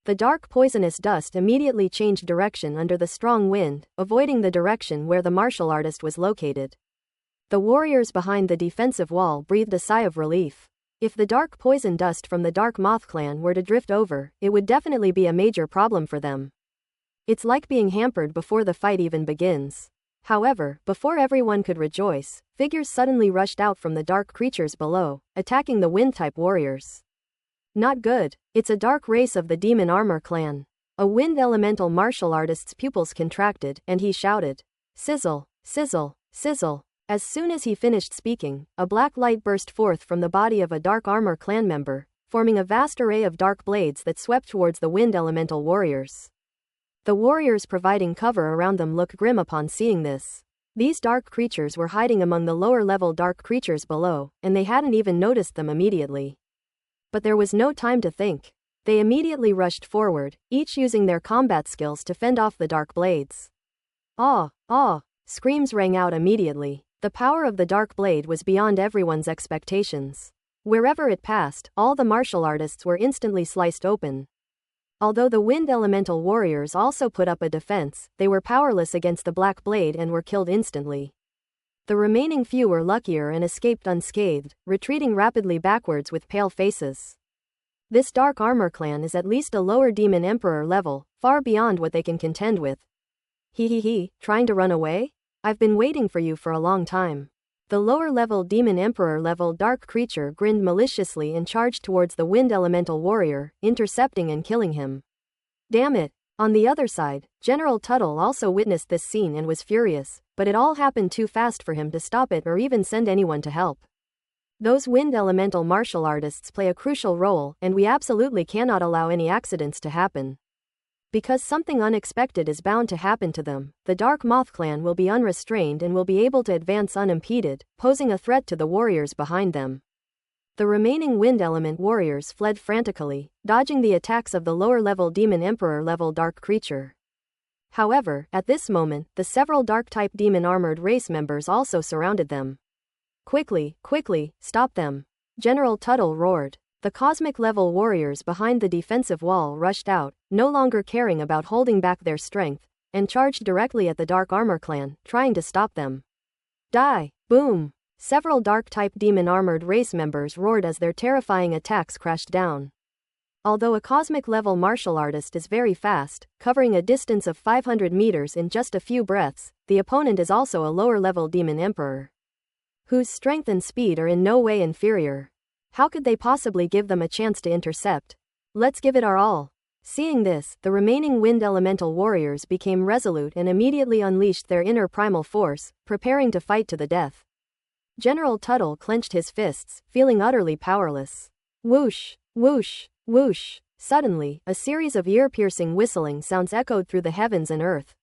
The dark poisonous dust immediately changed direction under the strong wind, avoiding the direction where the martial artist was located. The warriors behind the defensive wall breathed a sigh of relief. If the dark poison dust from the Dark Moth clan were to drift over, it would definitely be a major problem for them. It's like being hampered before the fight even begins. However, before everyone could rejoice, figures suddenly rushed out from the dark creatures below, attacking the wind-type warriors. Not good. It's a dark race of the Demon Armor clan. A wind elemental martial artist's pupils contracted, and he shouted, "Sizzle, sizzle, sizzle." As soon as he finished speaking, a black light burst forth from the body of a Dark Armor clan member, forming a vast array of dark blades that swept towards the wind elemental warriors. The warriors providing cover around them looked grim upon seeing this. These dark creatures were hiding among the lower-level dark creatures below, and they hadn't even noticed them immediately. But there was no time to think. They immediately rushed forward, each using their combat skills to fend off the dark blades. "Ah! Ah!" Screams rang out immediately. The power of the dark blade was beyond everyone's expectations. Wherever it passed, all the martial artists were instantly sliced open. Although the wind elemental warriors also put up a defense, they were powerless against the black blade and were killed instantly. The remaining few were luckier and escaped unscathed, retreating rapidly backwards with pale faces. This dark armor clan is at least a lower demon emperor level, far beyond what they can contend with. He, trying to run away? I've been waiting for you for a long time. The lower level demon emperor level dark creature grinned maliciously and charged towards the wind elemental warrior, intercepting and killing him. Damn it. On the other side, General Tuttle also witnessed this scene and was furious, but it all happened too fast for him to stop it or even send anyone to help. Those wind elemental martial artists play a crucial role, and we absolutely cannot allow any accidents to happen. Because something unexpected is bound to happen to them, the Dark Moth clan will be unrestrained and will be able to advance unimpeded, posing a threat to the warriors behind them. The remaining wind element warriors fled frantically, dodging the attacks of the lower-level demon emperor-level dark creature. However, at this moment, the several dark-type demon armored race members also surrounded them. Quickly, stop them! General Tuttle roared. The cosmic-level warriors behind the defensive wall rushed out, no longer caring about holding back their strength, and charged directly at the Dark Armor clan, trying to stop them. Die! Boom! Several dark-type demon-armored race members roared as their terrifying attacks crashed down. Although a cosmic-level martial artist is very fast, covering a distance of 500 meters in just a few breaths, the opponent is also a lower-level demon emperor, whose strength and speed are in no way inferior. How could they possibly give them a chance to intercept? Let's give it our all. Seeing this, the remaining wind elemental warriors became resolute and immediately unleashed their inner primal force, preparing to fight to the death. General Tuttle clenched his fists, feeling utterly powerless. Whoosh, whoosh, whoosh. Suddenly, a series of ear-piercing whistling sounds echoed through the heavens and earth.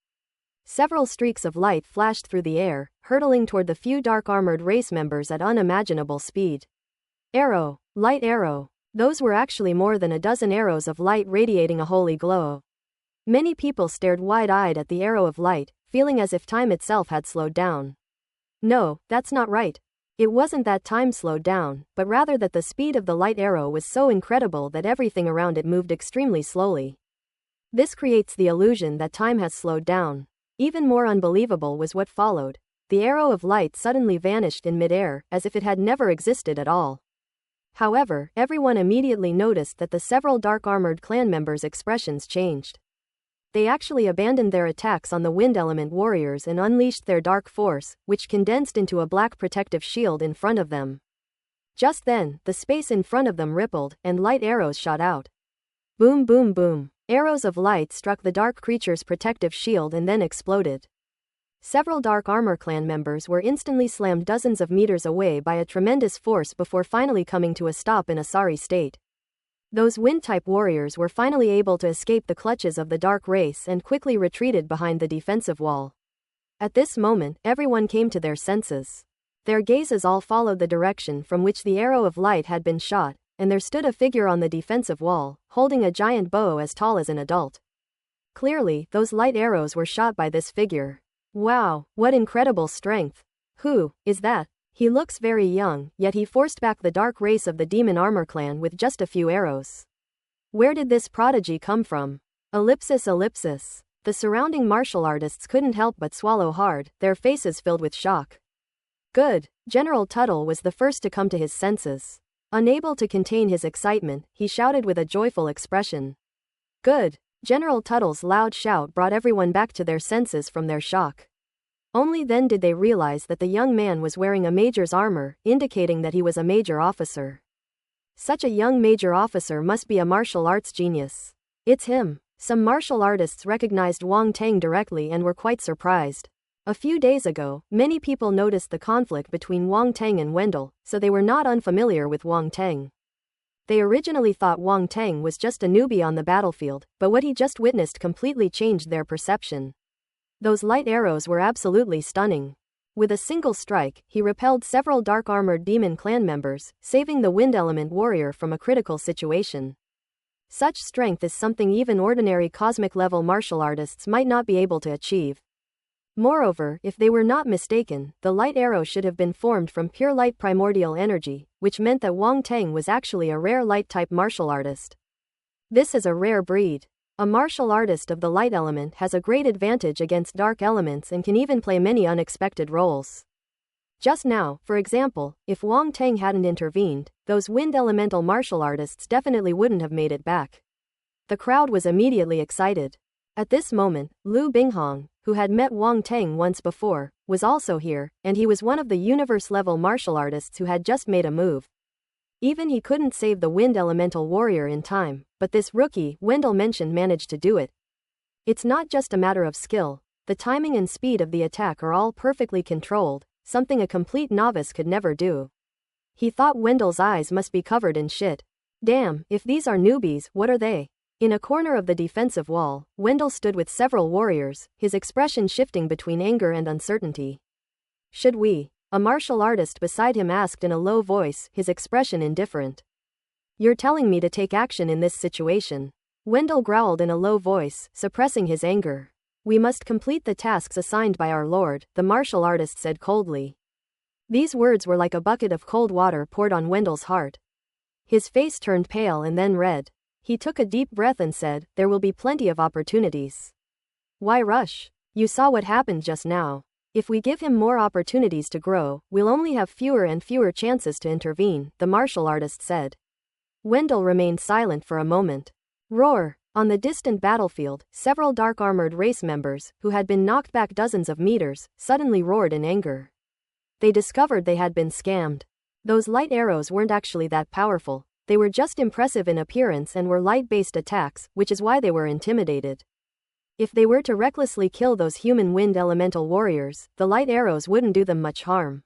Several streaks of light flashed through the air, hurtling toward the few dark-armored race members at unimaginable speed. Arrow, light arrow. Those were actually more than a dozen arrows of light radiating a holy glow. Many people stared wide-eyed at the arrow of light, feeling as if time itself had slowed down. No, that's not right. It wasn't that time slowed down, but rather that the speed of the light arrow was so incredible that everything around it moved extremely slowly. This creates the illusion that time has slowed down. Even more unbelievable was what followed. The arrow of light suddenly vanished in midair, as if it had never existed at all. However, everyone immediately noticed that the several dark-armored clan members' expressions changed. They actually abandoned their attacks on the wind element warriors and unleashed their dark force, which condensed into a black protective shield in front of them. Just then, the space in front of them rippled, and light arrows shot out. Boom, boom, boom. Arrows of light struck the dark creature's protective shield and then exploded. Several Dark Armor clan members were instantly slammed dozens of meters away by a tremendous force before finally coming to a stop in a sorry state. Those wind-type warriors were finally able to escape the clutches of the dark race and quickly retreated behind the defensive wall. At this moment, everyone came to their senses. Their gazes all followed the direction from which the arrow of light had been shot, and there stood a figure on the defensive wall, holding a giant bow as tall as an adult. Clearly, those light arrows were shot by this figure. Wow, what incredible strength. Who is that? He looks very young, yet he forced back the dark race of the Demon Armor clan with just a few arrows. Where did this prodigy come from? Ellipsis. The surrounding martial artists couldn't help but swallow hard, their faces filled with shock. Good. General Tuttle was the first to come to his senses. Unable to contain his excitement, he shouted with a joyful expression. Good. General Tuttle's loud shout brought everyone back to their senses from their shock. Only then did they realize that the young man was wearing a major's armor, indicating that he was a major officer. Such a young major officer must be a martial arts genius. It's him. Some martial artists recognized Wang Tang directly and were quite surprised. A few days ago, many people noticed the conflict between Wang Tang and Wendell, so they were not unfamiliar with Wang Tang. They originally thought Wang Tang was just a newbie on the battlefield, but what he just witnessed completely changed their perception. Those light arrows were absolutely stunning. With a single strike, he repelled several dark-armored demon clan members, saving the wind element warrior from a critical situation. Such strength is something even ordinary cosmic-level martial artists might not be able to achieve. Moreover, if they were not mistaken, the light arrow should have been formed from pure light primordial energy, which meant that Wang Tang was actually a rare light-type martial artist. This is a rare breed. A martial artist of the light element has a great advantage against dark elements and can even play many unexpected roles. Just now, for example, if Wang Teng hadn't intervened, those wind elemental martial artists definitely wouldn't have made it back. The crowd was immediately excited. At this moment, Liu Binghong, who had met Wang Teng once before, was also here, and he was one of the universe-level martial artists who had just made a move. Even he couldn't save the wind elemental warrior in time, but this rookie, Wendell mentioned, managed to do it. It's not just a matter of skill, the timing and speed of the attack are all perfectly controlled, something a complete novice could never do. He thought Wendell's eyes must be covered in shit. Damn, if these are newbies, what are they? In a corner of the defensive wall, Wendell stood with several warriors, his expression shifting between anger and uncertainty. Should we? A martial artist beside him asked in a low voice, his expression indifferent. You're telling me to take action in this situation? Wendell growled in a low voice, suppressing his anger. We must complete the tasks assigned by our lord, the martial artist said coldly. These words were like a bucket of cold water poured on Wendell's heart. His face turned pale and then red. He took a deep breath and said, there will be plenty of opportunities. Why rush? You saw what happened just now. If we give him more opportunities to grow, we'll only have fewer and fewer chances to intervene, the martial artist said. Wendell remained silent for a moment. Roar! On the distant battlefield, several dark-armored race members, who had been knocked back dozens of meters, suddenly roared in anger. They discovered they had been scammed. Those light arrows weren't actually that powerful, they were just impressive in appearance and were light-based attacks, which is why they were intimidated. If they were to recklessly kill those human wind elemental warriors, the light arrows wouldn't do them much harm.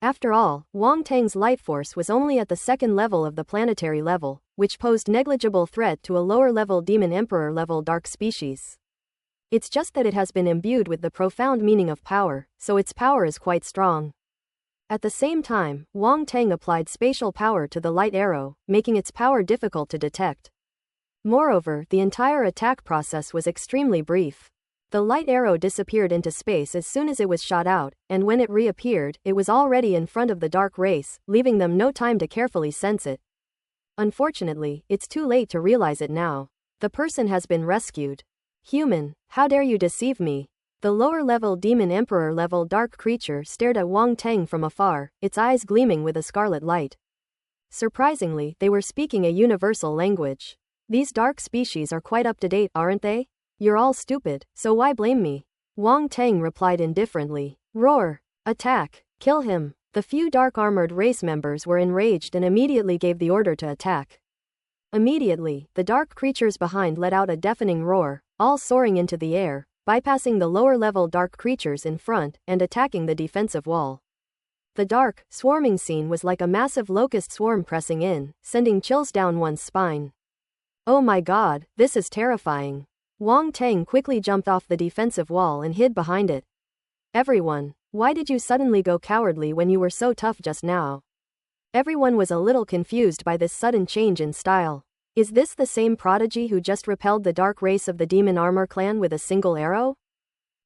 After all, Wang Teng's light force was only at the second level of the planetary level, which posed negligible threat to a lower-level Demon Emperor-level dark species. It's just that it has been imbued with the profound meaning of power, so its power is quite strong. At the same time, Wang Teng applied spatial power to the light arrow, making its power difficult to detect. Moreover, the entire attack process was extremely brief. The light arrow disappeared into space as soon as it was shot out, and when it reappeared, it was already in front of the dark race, leaving them no time to carefully sense it. Unfortunately, it's too late to realize it now. The person has been rescued. Human, how dare you deceive me? The lower-level Demon Emperor-level dark creature stared at Wang Teng from afar, its eyes gleaming with a scarlet light. Surprisingly, they were speaking a universal language. These dark species are quite up-to-date, aren't they? You're all stupid, so why blame me? Wang Teng replied indifferently. Roar! Attack! Kill him! The few dark-armored race members were enraged and immediately gave the order to attack. Immediately, the dark creatures behind let out a deafening roar, all soaring into the air, bypassing the lower-level dark creatures in front and attacking the defensive wall. The dark, swarming scene was like a massive locust swarm pressing in, sending chills down one's spine. Oh my god, this is terrifying. Wang Teng quickly jumped off the defensive wall and hid behind it. Everyone, why did you suddenly go cowardly when you were so tough just now? Everyone was a little confused by this sudden change in style. Is this the same prodigy who just repelled the dark race of the Demon Armor clan with a single arrow?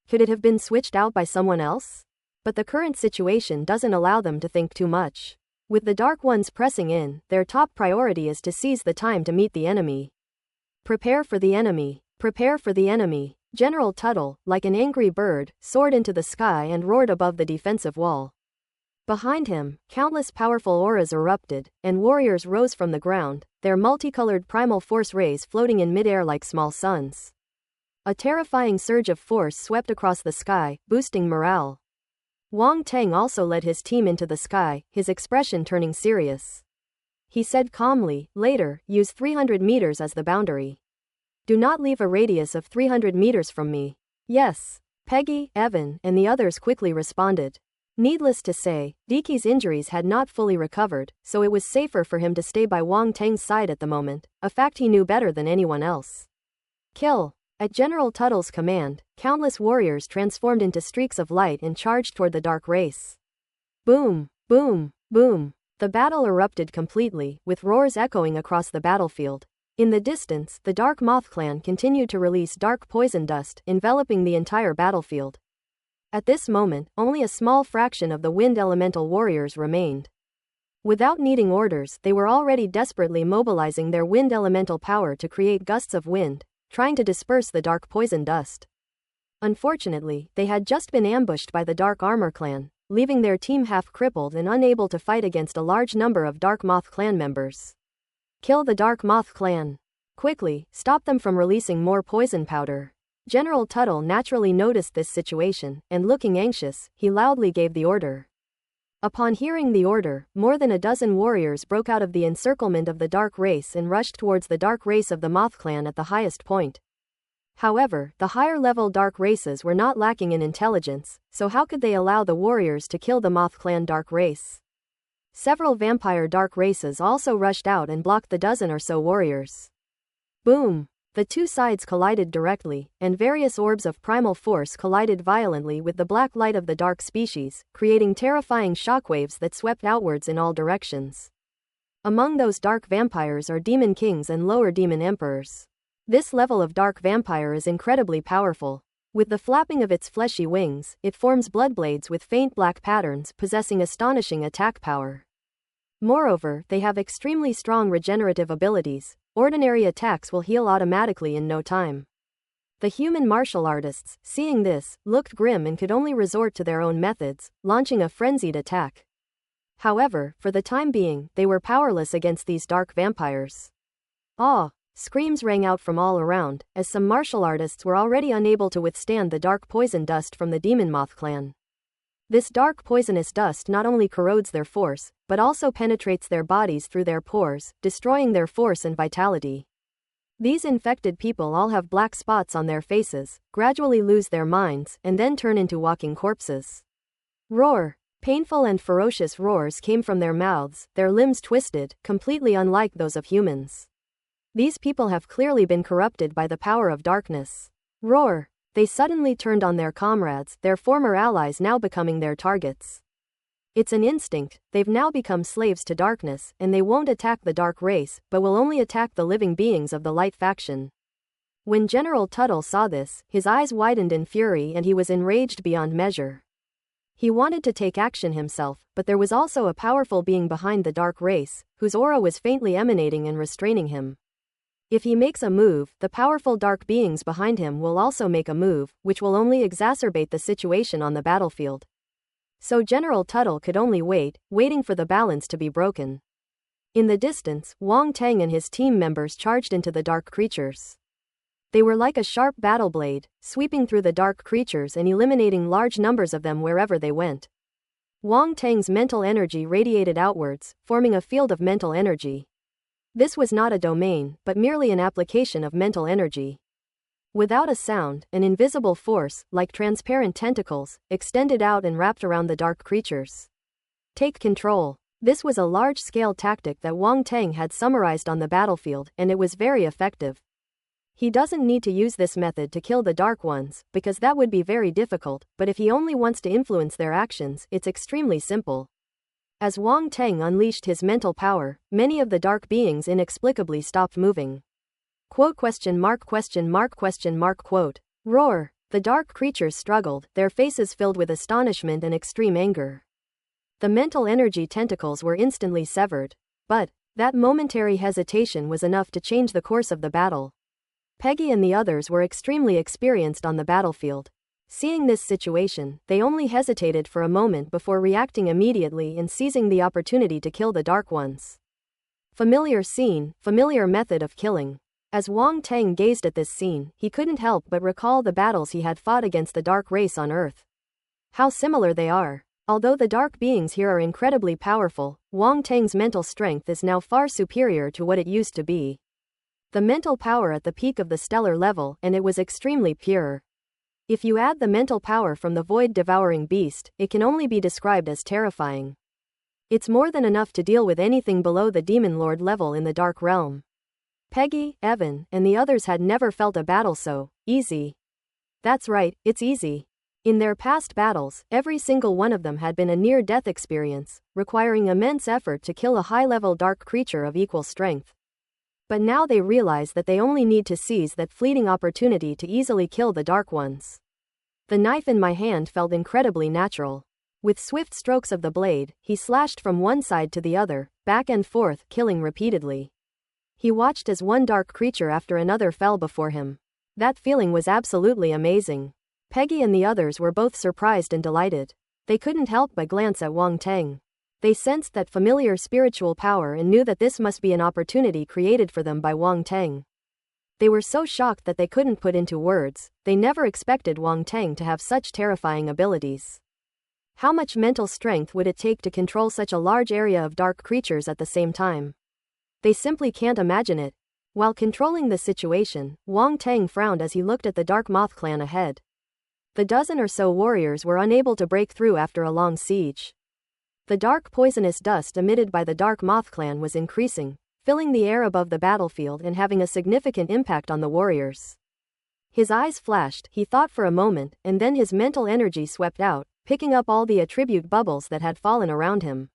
Could it have been switched out by someone else? But the current situation doesn't allow them to think too much. With the dark ones pressing in, their top priority is to seize the time to meet the enemy. Prepare for the enemy. Prepare for the enemy. General Tuttle, like an angry bird, soared into the sky and roared above the defensive wall. Behind him, countless powerful auras erupted, and warriors rose from the ground, their multicolored primal force rays floating in midair like small suns. A terrifying surge of force swept across the sky, boosting morale. Wang Teng also led his team into the sky, his expression turning serious. He said calmly, later, use 300 meters as the boundary. Do not leave a radius of 300 meters from me. Yes. Peggy, Evan, and the others quickly responded. Needless to say, Diki's injuries had not fully recovered, so it was safer for him to stay by Wang Teng's side at the moment, a fact he knew better than anyone else. Kill! At General Tuttle's command, countless warriors transformed into streaks of light and charged toward the dark race. Boom! Boom! Boom! The battle erupted completely, with roars echoing across the battlefield. In the distance, the Dark Moth clan continued to release dark poison dust, enveloping the entire battlefield. At this moment, only a small fraction of the wind elemental warriors remained. Without needing orders, they were already desperately mobilizing their wind elemental power to create gusts of wind, trying to disperse the dark poison dust. Unfortunately, they had just been ambushed by the Dark Armor clan, leaving their team half crippled and unable to fight against a large number of Dark Moth clan members. Kill the Dark Moth clan. Quickly, stop them from releasing more poison powder. General Tuttle naturally noticed this situation, and looking anxious, he loudly gave the order. Upon hearing the order, more than a dozen warriors broke out of the encirclement of the Dark Race and rushed towards the Dark Race of the Moth Clan at the highest point. However, the higher-level Dark Races were not lacking in intelligence, so how could they allow the warriors to kill the Moth Clan Dark Race? Several vampire Dark Races also rushed out and blocked the dozen or so warriors. Boom! The two sides collided directly, and various orbs of primal force collided violently with the black light of the dark species, creating terrifying shockwaves that swept outwards in all directions. Among those dark vampires are demon kings and lower demon emperors. This level of dark vampire is incredibly powerful. With the flapping of its fleshy wings, it forms bloodblades with faint black patterns possessing astonishing attack power. Moreover, they have extremely strong regenerative abilities. Ordinary attacks will heal automatically in no time. The human martial artists, seeing this, looked grim and could only resort to their own methods, launching a frenzied attack. However, for the time being, they were powerless against these dark vampires. Ah! Screams rang out from all around, as some martial artists were already unable to withstand the dark poison dust from the Demon Moth clan. This dark poisonous dust not only corrodes their force, but also penetrates their bodies through their pores, destroying their force and vitality. These infected people all have black spots on their faces, gradually lose their minds, and then turn into walking corpses. Roar! Painful and ferocious roars came from their mouths, their limbs twisted, completely unlike those of humans. These people have clearly been corrupted by the power of darkness. Roar! They suddenly turned on their comrades, their former allies now becoming their targets. It's an instinct, they've now become slaves to darkness, and they won't attack the dark race, but will only attack the living beings of the light faction. When General Tuttle saw this, his eyes widened in fury and he was enraged beyond measure. He wanted to take action himself, but there was also a powerful being behind the dark race, whose aura was faintly emanating and restraining him. If he makes a move, the powerful dark beings behind him will also make a move, which will only exacerbate the situation on the battlefield. So General Tuttle could only waiting for the balance to be broken. In the distance, Wong Tang and his team members charged into the dark creatures. They were like a sharp battle blade, sweeping through the dark creatures and eliminating large numbers of them wherever they went. Wong Tang's mental energy radiated outwards, forming a field of mental energy. This was not a domain, but merely an application of mental energy. Without a sound, an invisible force, like transparent tentacles, extended out and wrapped around the dark creatures. Take control. This was a large-scale tactic that Wong Tang had summarized on the battlefield, and it was very effective. He doesn't need to use this method to kill the Dark Ones, because that would be very difficult, but if he only wants to influence their actions, it's extremely simple. As Wong Tang unleashed his mental power, many of the dark beings inexplicably stopped moving. Quote? Roar! The dark creatures struggled, their faces filled with astonishment and extreme anger. The mental energy tentacles were instantly severed. But that momentary hesitation was enough to change the course of the battle. Peggy and the others were extremely experienced on the battlefield. Seeing this situation, they only hesitated for a moment before reacting immediately and seizing the opportunity to kill the Dark Ones. Familiar scene, familiar method of killing. As Wong Tang gazed at this scene, he couldn't help but recall the battles he had fought against the Dark Race on Earth. How similar they are. Although the dark beings here are incredibly powerful, Wong Tang's mental strength is now far superior to what it used to be. The mental power at the peak of the stellar level, and it was extremely pure. If you add the mental power from the void-devouring beast, it can only be described as terrifying. It's more than enough to deal with anything below the Demon Lord level in the Dark Realm. Peggy, Evan, and the others had never felt a battle so easy. That's right, it's easy. In their past battles, every single one of them had been a near-death experience, requiring immense effort to kill a high-level dark creature of equal strength. But now they realize that they only need to seize that fleeting opportunity to easily kill the Dark Ones. The knife in my hand felt incredibly natural. With swift strokes of the blade, he slashed from one side to the other, back and forth, killing repeatedly. He watched as one dark creature after another fell before him. That feeling was absolutely amazing. Peggy and the others were both surprised and delighted. They couldn't help but glance at Wang Teng. They sensed that familiar spiritual power and knew that this must be an opportunity created for them by Wang Teng. They were so shocked that they couldn't put into words. They never expected Wang Teng to have such terrifying abilities. How much mental strength would it take to control such a large area of dark creatures at the same time? They simply can't imagine it. While controlling the situation, Wang Teng frowned as he looked at the Dark Moth clan ahead. The dozen or so warriors were unable to break through after a long siege. The dark poisonous dust emitted by the Dark Moth clan was increasing, filling the air above the battlefield and having a significant impact on the warriors. His eyes flashed, he thought for a moment, and then his mental energy swept out, picking up all the attribute bubbles that had fallen around him.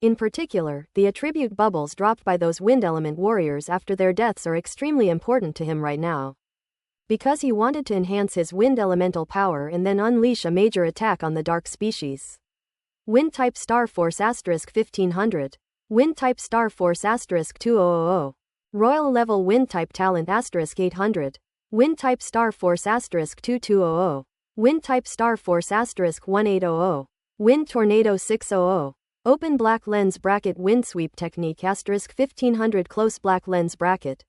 In particular, the attribute bubbles dropped by those wind element warriors after their deaths are extremely important to him right now. Because he wanted to enhance his wind elemental power and then unleash a major attack on the dark species. Wind type Star Force *1500. Wind type Star Force *2000. Royal level Wind type Talent *800. Wind type Star Force *2200. Wind type Star Force *1800. Wind Tornado 600. Open black lens bracket Wind Sweep Technique *1500 Close black lens bracket.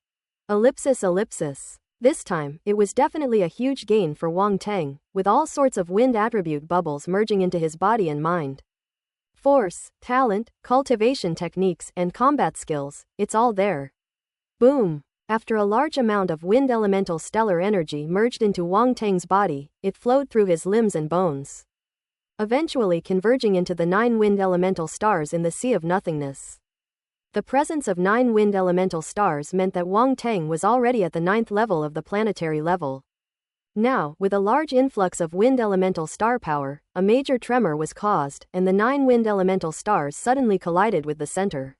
Ellipsis. This time, it was definitely a huge gain for Wang Teng, with all sorts of wind attribute bubbles merging into his body and mind. Force, talent, cultivation techniques, and combat skills, it's all there. Boom! After a large amount of wind elemental stellar energy merged into Wang Teng's body, it flowed through his limbs and bones, eventually converging into the 9 wind elemental stars in the Sea of Nothingness. The presence of 9 wind elemental stars meant that Wang Teng was already at the 9th level of the planetary level. Now, with a large influx of wind elemental star power, a major tremor was caused, and the 9 wind elemental stars suddenly collided with the center.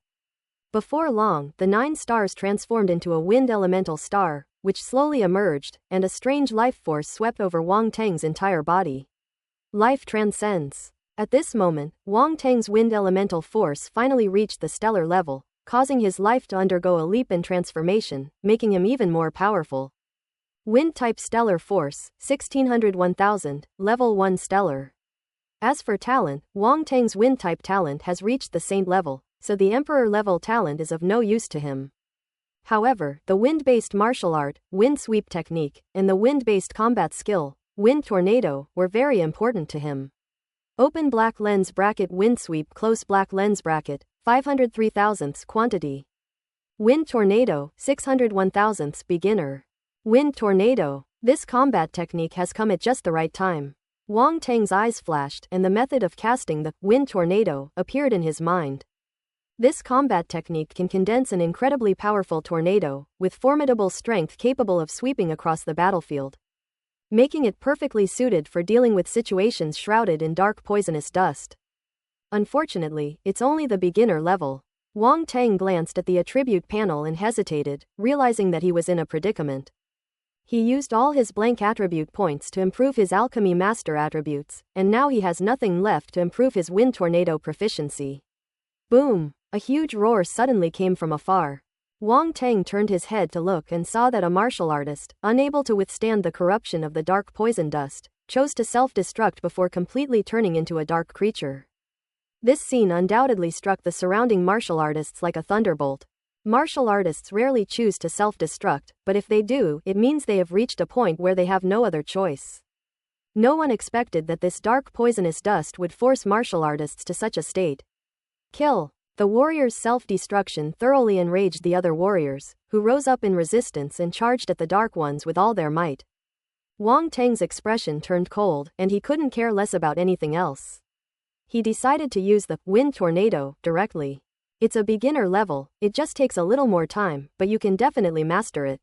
Before long, the 9 stars transformed into a wind elemental star, which slowly emerged, and a strange life force swept over Wang Teng's entire body. Life transcends. At this moment, Wang Teng's wind elemental force finally reached the stellar level, causing his life to undergo a leap in transformation, making him even more powerful. Wind type Stellar Force, 1600-1000, Level 1 Stellar. As for talent, Wang Teng's wind type talent has reached the Saint level, so the Emperor level talent is of no use to him. However, the wind-based martial art, Wind Sweep Technique, and the wind-based combat skill, Wind Tornado, were very important to him. Open black lens bracket Wind Sweep Close black lens bracket, 503,000ths quantity. Wind Tornado, 601,000ths beginner. Wind Tornado. This combat technique has come at just the right time. Wang Teng's eyes flashed, and the method of casting the Wind Tornado appeared in his mind. This combat technique can condense an incredibly powerful tornado, with formidable strength capable of sweeping across the battlefield, making it perfectly suited for dealing with situations shrouded in dark poisonous dust. Unfortunately, it's only the beginner level. Wang Teng glanced at the attribute panel and hesitated, realizing that he was in a predicament. He used all his blank attribute points to improve his alchemy master attributes, and now he has nothing left to improve his wind tornado proficiency. Boom! A huge roar suddenly came from afar. Wang Teng turned his head to look and saw that a martial artist, unable to withstand the corruption of the dark poison dust, chose to self-destruct before completely turning into a dark creature. This scene undoubtedly struck the surrounding martial artists like a thunderbolt. Martial artists rarely choose to self-destruct, but if they do, it means they have reached a point where they have no other choice. No one expected that this dark poisonous dust would force martial artists to such a state. Kill! The warrior's self-destruction thoroughly enraged the other warriors, who rose up in resistance and charged at the Dark Ones with all their might. Wang Teng's expression turned cold, and he couldn't care less about anything else. He decided to use the Wind Tornado directly. It's a beginner level, it just takes a little more time, but you can definitely master it.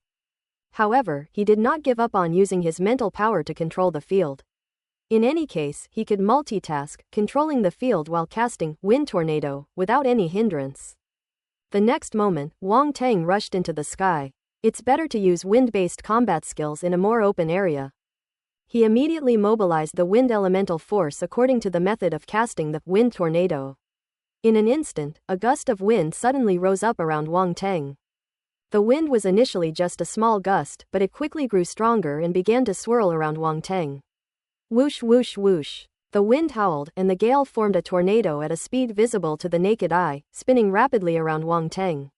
However, he did not give up on using his mental power to control the field. In any case, he could multitask, controlling the field while casting Wind Tornado without any hindrance. The next moment, Wang Teng rushed into the sky. It's better to use wind-based combat skills in a more open area. He immediately mobilized the wind elemental force according to the method of casting the Wind Tornado. In an instant, a gust of wind suddenly rose up around Wang Teng. The wind was initially just a small gust, but it quickly grew stronger and began to swirl around Wang Teng. Whoosh whoosh whoosh. The wind howled, and the gale formed a tornado at a speed visible to the naked eye, spinning rapidly around Wang Teng.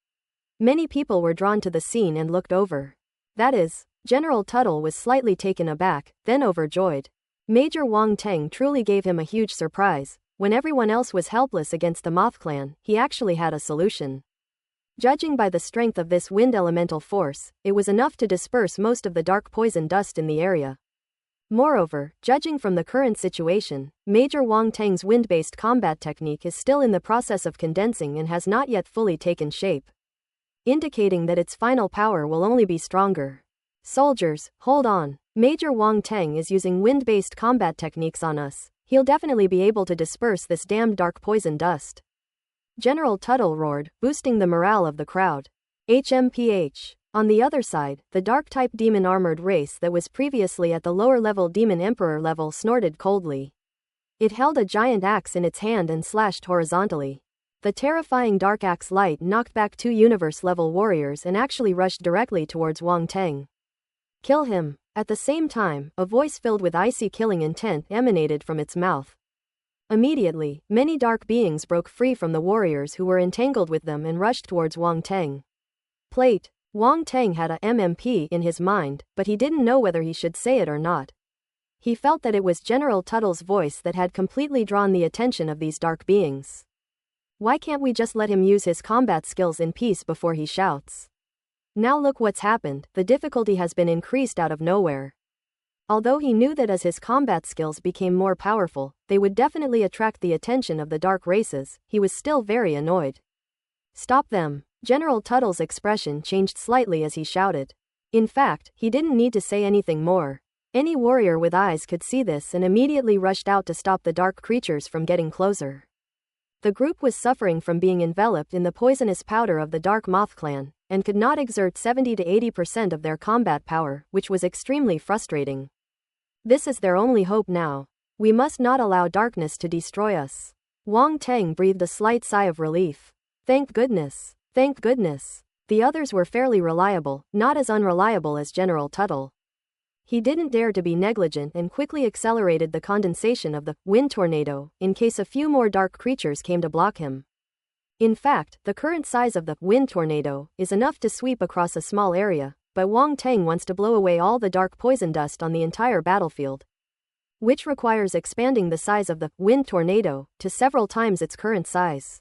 Many people were drawn to the scene and looked over. That is, General Tuttle was slightly taken aback, then overjoyed. Major Wang Teng truly gave him a huge surprise. When everyone else was helpless against the Moth Clan, he actually had a solution. Judging by the strength of this wind elemental force, it was enough to disperse most of the dark poison dust in the area. Moreover, judging from the current situation, Major Wang Teng's wind-based combat technique is still in the process of condensing and has not yet fully taken shape, indicating that its final power will only be stronger. Soldiers, hold on. Major Wang Teng is using wind-based combat techniques on us. He'll definitely be able to disperse this damned dark poison dust. General Tuttle roared, boosting the morale of the crowd. HMPH. On the other side, the dark-type demon armored race that was previously at the lower-level demon emperor level snorted coldly. It held a giant axe in its hand and slashed horizontally. The terrifying dark axe light knocked back two universe-level warriors and actually rushed directly towards Wang Teng. Kill him. At the same time, a voice filled with icy killing intent emanated from its mouth. Immediately, many dark beings broke free from the warriors who were entangled with them and rushed towards Wang Teng. Plate. Wang Teng had a MMP in his mind, but he didn't know whether he should say it or not. He felt that it was General Tuttle's voice that had completely drawn the attention of these dark beings. Why can't we just let him use his combat skills in peace before he shouts? Now look what's happened, the difficulty has been increased out of nowhere. Although he knew that as his combat skills became more powerful, they would definitely attract the attention of the dark races, he was still very annoyed. Stop them. General Tuttle's expression changed slightly as he shouted. In fact, he didn't need to say anything more. Any warrior with eyes could see this and immediately rushed out to stop the dark creatures from getting closer. The group was suffering from being enveloped in the poisonous powder of the Dark Moth Clan, and could not exert 70 to 80% of their combat power, which was extremely frustrating. This is their only hope now. We must not allow darkness to destroy us. Wang Teng breathed a slight sigh of relief. Thank goodness. Thank goodness. The others were fairly reliable, not as unreliable as General Tuttle. He didn't dare to be negligent and quickly accelerated the condensation of the wind tornado in case a few more dark creatures came to block him. In fact, the current size of the wind tornado is enough to sweep across a small area, but Wang Teng wants to blow away all the dark poison dust on the entire battlefield, which requires expanding the size of the wind tornado to several times its current size.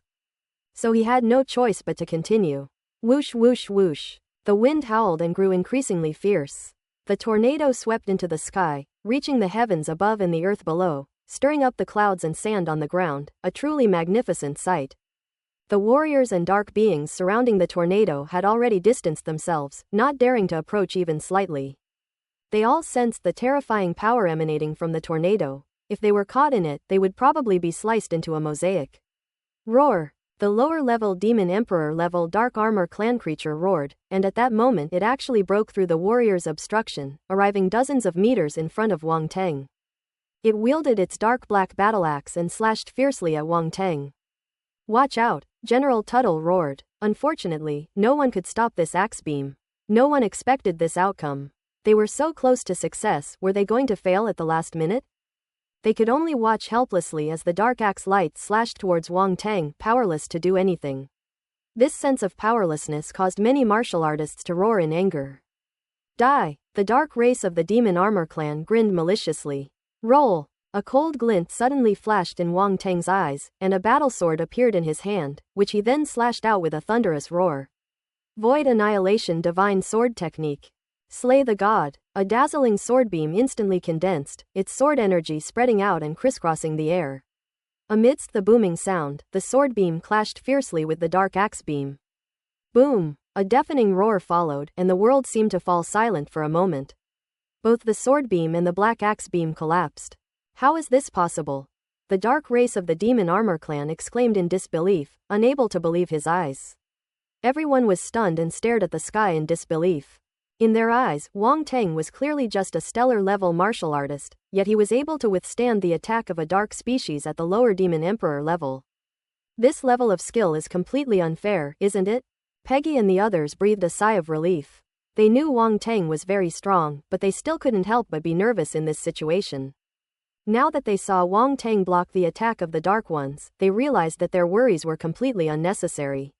So he had no choice but to continue. Whoosh whoosh whoosh. The wind howled and grew increasingly fierce. The tornado swept into the sky, reaching the heavens above and the earth below, stirring up the clouds and sand on the ground, a truly magnificent sight. The warriors and dark beings surrounding the tornado had already distanced themselves, not daring to approach even slightly. They all sensed the terrifying power emanating from the tornado. If they were caught in it, they would probably be sliced into a mosaic. Roar! The lower-level Demon Emperor-level Dark Armor clan creature roared, and at that moment it actually broke through the warrior's obstruction, arriving dozens of meters in front of Wang Teng. It wielded its dark black battle axe and slashed fiercely at Wang Teng. Watch out! General Tuttle roared. Unfortunately, no one could stop this axe beam. No one expected this outcome. They were so close to success, were they going to fail at the last minute? They could only watch helplessly as the dark axe light slashed towards Wang Teng, powerless to do anything. This sense of powerlessness caused many martial artists to roar in anger. Die! The dark race of the Demon Armor clan grinned maliciously. Roll! A cold glint suddenly flashed in Wang Teng's eyes, and a battle sword appeared in his hand, which he then slashed out with a thunderous roar. Void Annihilation Divine Sword Technique. Slay the God. A dazzling sword beam instantly condensed, its sword energy spreading out and crisscrossing the air. Amidst the booming sound, the sword beam clashed fiercely with the dark axe beam. Boom! A deafening roar followed, and the world seemed to fall silent for a moment. Both the sword beam and the black axe beam collapsed. How is this possible? The dark race of the Demon Armor clan exclaimed in disbelief, unable to believe his eyes. Everyone was stunned and stared at the sky in disbelief. In their eyes, Wang Teng was clearly just a stellar-level martial artist, yet he was able to withstand the attack of a dark species at the lower Demon Emperor level. This level of skill is completely unfair, isn't it? Peggy and the others breathed a sigh of relief. They knew Wang Teng was very strong, but they still couldn't help but be nervous in this situation. Now that they saw Wang Tang block the attack of the Dark Ones, they realized that their worries were completely unnecessary.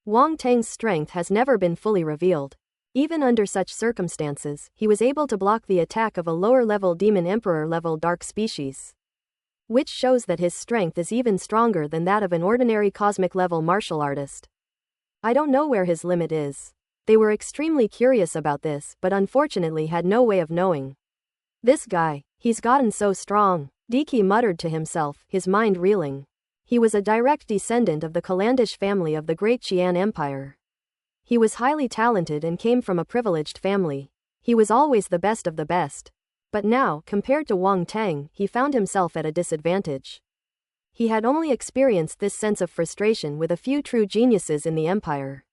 Wang Tang's strength has never been fully revealed. Even under such circumstances, he was able to block the attack of a lower-level Demon Emperor-level dark species, which shows that his strength is even stronger than that of an ordinary cosmic-level martial artist. I don't know where his limit is. They were extremely curious about this, but unfortunately had no way of knowing. This guy, he's gotten so strong, Diki muttered to himself, his mind reeling. He was a direct descendant of the Kalandish family of the Great Qian Empire. He was highly talented and came from a privileged family. He was always the best of the best. But now, compared to Wang Tang, he found himself at a disadvantage. He had only experienced this sense of frustration with a few true geniuses in the empire.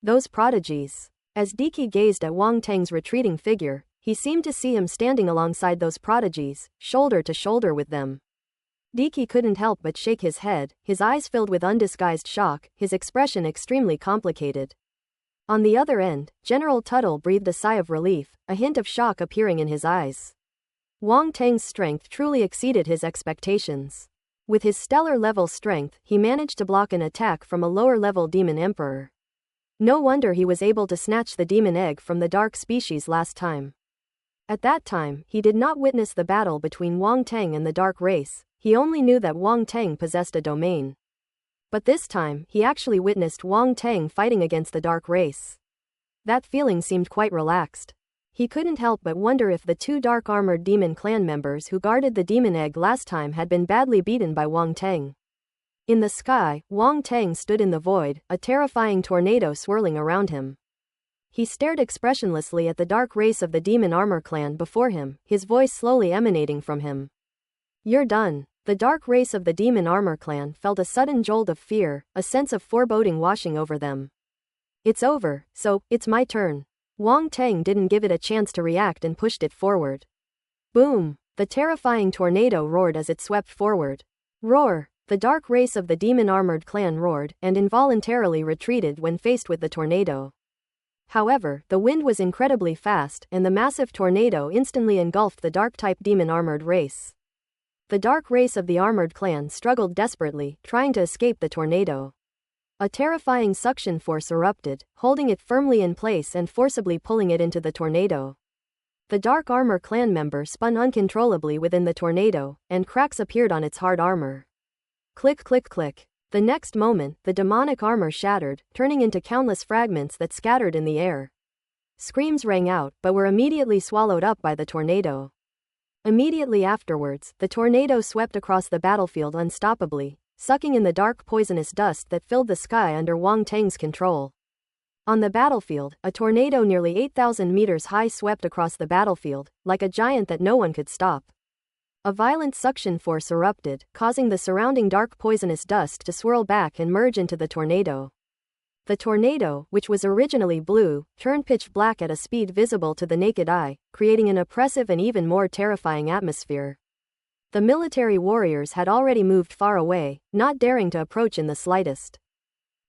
Those prodigies. As Diki gazed at Wang Tang's retreating figure, he seemed to see him standing alongside those prodigies, shoulder to shoulder with them. Diki couldn't help but shake his head, his eyes filled with undisguised shock, his expression extremely complicated. On the other end, General Tuttle breathed a sigh of relief, a hint of shock appearing in his eyes. Wang Tang's strength truly exceeded his expectations. With his stellar-level strength, he managed to block an attack from a lower-level Demon Emperor. No wonder he was able to snatch the demon egg from the dark species last time. At that time, he did not witness the battle between Wang Tang and the dark race, he only knew that Wang Tang possessed a domain. But this time, he actually witnessed Wang Tang fighting against the dark race. That feeling seemed quite relaxed. He couldn't help but wonder if the two dark-armored demon clan members who guarded the demon egg last time had been badly beaten by Wang Tang. In the sky, Wang Tang stood in the void, a terrifying tornado swirling around him. He stared expressionlessly at the dark race of the demon armor clan before him, his voice slowly emanating from him. "You're done." The dark race of the demon armor clan felt a sudden jolt of fear, a sense of foreboding washing over them. "It's over, so, it's my turn." Wang Tang didn't give it a chance to react and pushed it forward. Boom! The terrifying tornado roared as it swept forward. Roar! The dark race of the demon-armored clan roared, and involuntarily retreated when faced with the tornado. However, the wind was incredibly fast, and the massive tornado instantly engulfed the dark-type demon-armored race. The dark race of the armored clan struggled desperately, trying to escape the tornado. A terrifying suction force erupted, holding it firmly in place and forcibly pulling it into the tornado. The dark armor clan member spun uncontrollably within the tornado, and cracks appeared on its hard armor. Click click click. The next moment, the demonic armor shattered, turning into countless fragments that scattered in the air. Screams rang out, but were immediately swallowed up by the tornado. Immediately afterwards, the tornado swept across the battlefield unstoppably, sucking in the dark poisonous dust that filled the sky under Wang Tang's control. On the battlefield, a tornado nearly 8,000 meters high swept across the battlefield, like a giant that no one could stop. A violent suction force erupted, causing the surrounding dark poisonous dust to swirl back and merge into the tornado. The tornado, which was originally blue, turned pitch black at a speed visible to the naked eye, creating an oppressive and even more terrifying atmosphere. The military warriors had already moved far away, not daring to approach in the slightest.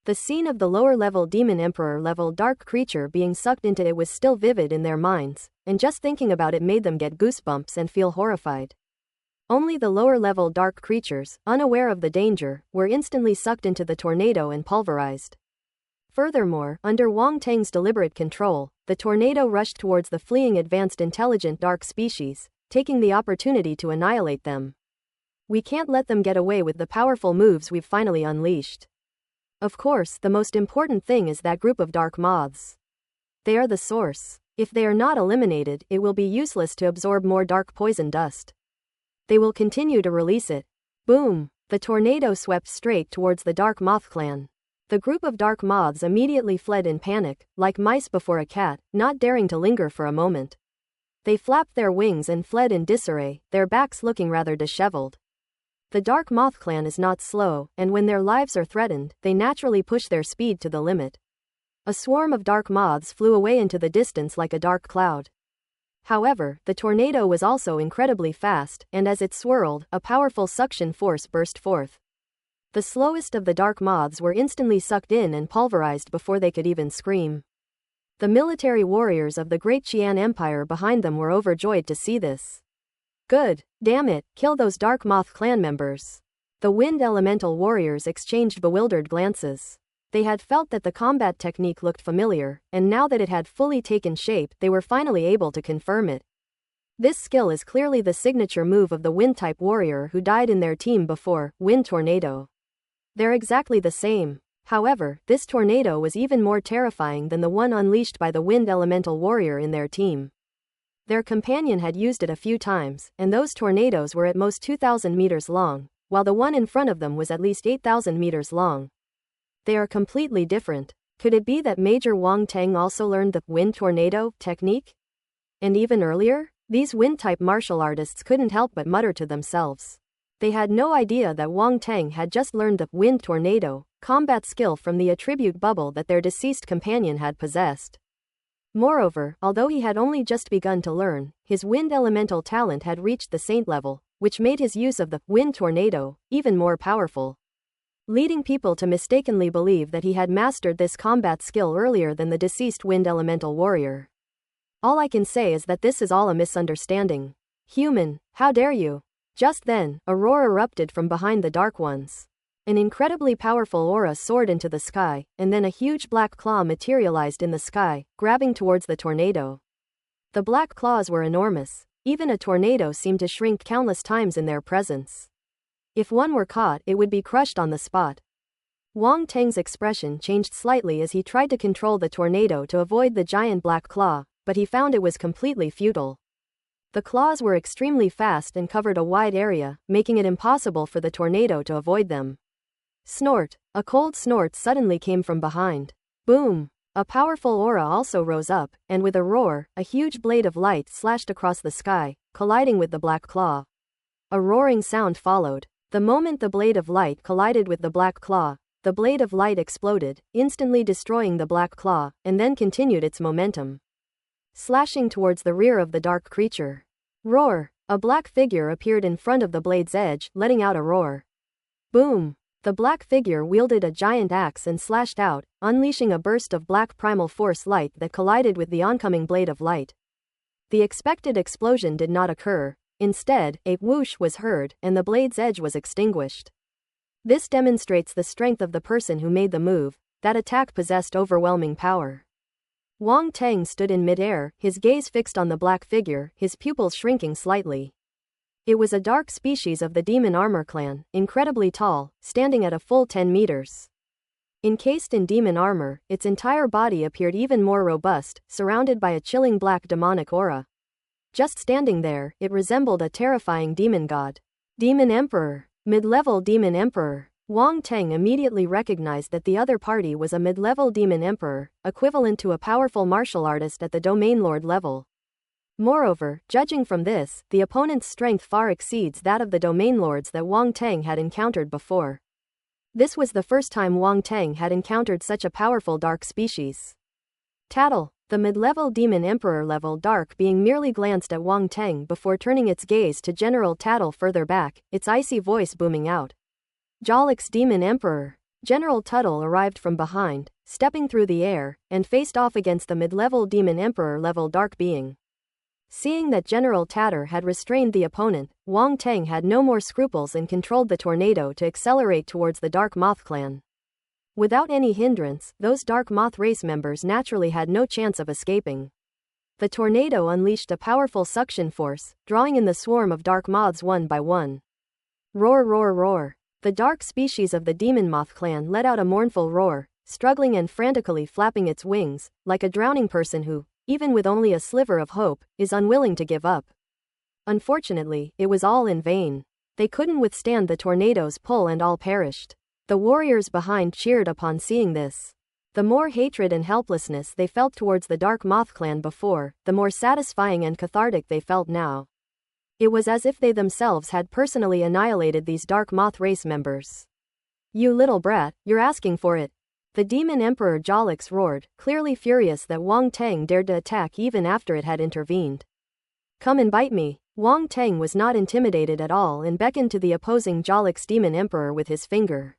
The scene of the lower-level Demon Emperor-level dark creature being sucked into it was still vivid in their minds, and just thinking about it made them get goosebumps and feel horrified. Only the lower-level dark creatures, unaware of the danger, were instantly sucked into the tornado and pulverized. Furthermore, under Wang Tang's deliberate control, the tornado rushed towards the fleeing advanced intelligent dark species, taking the opportunity to annihilate them. We can't let them get away with the powerful moves we've finally unleashed. Of course, the most important thing is that group of dark moths. They are the source. If they are not eliminated, it will be useless to absorb more dark poison dust. They will continue to release it. Boom! The tornado swept straight towards the Dark Moth clan. The group of dark moths immediately fled in panic, like mice before a cat, not daring to linger for a moment. They flapped their wings and fled in disarray, their backs looking rather disheveled. The Dark Moth clan is not slow, and when their lives are threatened, they naturally push their speed to the limit. A swarm of dark moths flew away into the distance like a dark cloud. However, the tornado was also incredibly fast, and as it swirled, a powerful suction force burst forth. The slowest of the dark moths were instantly sucked in and pulverized before they could even scream. The military warriors of the Great Qian Empire behind them were overjoyed to see this. Good. Damn it, kill those Dark Moth clan members. The wind elemental warriors exchanged bewildered glances. They had felt that the combat technique looked familiar, and now that it had fully taken shape, they were finally able to confirm it. This skill is clearly the signature move of the wind-type warrior who died in their team before, Wind Tornado. They're exactly the same. However, this tornado was even more terrifying than the one unleashed by the wind elemental warrior in their team. Their companion had used it a few times, and those tornadoes were at most 2,000 meters long, while the one in front of them was at least 8,000 meters long. They are completely different. Could it be that Major Wang Teng also learned the wind tornado technique? And even earlier, these wind-type martial artists couldn't help but mutter to themselves. They had no idea that Wang Teng had just learned the wind tornado combat skill from the attribute bubble that their deceased companion had possessed. Moreover, although he had only just begun to learn, his wind elemental talent had reached the saint level, which made his use of the wind tornado even more powerful, leading people to mistakenly believe that he had mastered this combat skill earlier than the deceased wind elemental warrior. All I can say is that this is all a misunderstanding. Human, how dare you? Just then, a roar erupted from behind the Dark Ones. An incredibly powerful aura soared into the sky, and then a huge black claw materialized in the sky, grabbing towards the tornado. The black claws were enormous. Even a tornado seemed to shrink countless times in their presence. If one were caught, it would be crushed on the spot. Wang Teng's expression changed slightly as he tried to control the tornado to avoid the giant black claw, but he found it was completely futile. The claws were extremely fast and covered a wide area, making it impossible for the tornado to avoid them. Snort. A cold snort suddenly came from behind. Boom. A powerful aura also rose up, and with a roar, a huge blade of light slashed across the sky, colliding with the black claw. A roaring sound followed. The moment the blade of light collided with the black claw, the blade of light exploded, instantly destroying the black claw, and then continued its momentum, slashing towards the rear of the dark creature. Roar! A black figure appeared in front of the blade's edge, letting out a roar. Boom! The black figure wielded a giant axe and slashed out, unleashing a burst of black primal force light that collided with the oncoming blade of light. The expected explosion did not occur. Instead, a whoosh was heard, and the blade's edge was extinguished. This demonstrates the strength of the person who made the move. That attack possessed overwhelming power. Wang Teng stood in midair, his gaze fixed on the black figure, his pupils shrinking slightly. It was a dark species of the Demon Armor clan, incredibly tall, standing at a full 10 meters. Encased in demon armor, its entire body appeared even more robust, surrounded by a chilling black demonic aura. Just standing there, it resembled a terrifying demon god. Demon Emperor. Mid-level Demon Emperor. Wang Teng immediately recognized that the other party was a mid-level Demon Emperor, equivalent to a powerful martial artist at the Domain Lord level. Moreover, judging from this, the opponent's strength far exceeds that of the Domain Lords that Wang Teng had encountered before. This was the first time Wang Teng had encountered such a powerful dark species. Tattle. The mid-level Demon Emperor level dark being merely glanced at Wang Teng before turning its gaze to General Tattle further back, its icy voice booming out. Jolix Demon Emperor. General Tuttle arrived from behind, stepping through the air, and faced off against the mid-level Demon Emperor level dark being. Seeing that General Tatter had restrained the opponent, Wang Teng had no more scruples and controlled the tornado to accelerate towards the Dark Moth clan. Without any hindrance, those Dark Moth race members naturally had no chance of escaping. The tornado unleashed a powerful suction force, drawing in the swarm of dark moths one by one. Roar, roar, roar. The dark species of the Demon Moth clan let out a mournful roar, struggling and frantically flapping its wings, like a drowning person who, even with only a sliver of hope, is unwilling to give up. Unfortunately, it was all in vain. They couldn't withstand the tornado's pull and all perished. The warriors behind cheered upon seeing this. The more hatred and helplessness they felt towards the Dark Moth clan before, the more satisfying and cathartic they felt now. It was as if they themselves had personally annihilated these Dark Moth race members. You little brat, you're asking for it. The Demon Emperor Jolix roared, clearly furious that Wang Teng dared to attack even after it had intervened. Come and bite me. Wang Teng was not intimidated at all and beckoned to the opposing Jolix Demon Emperor with his finger.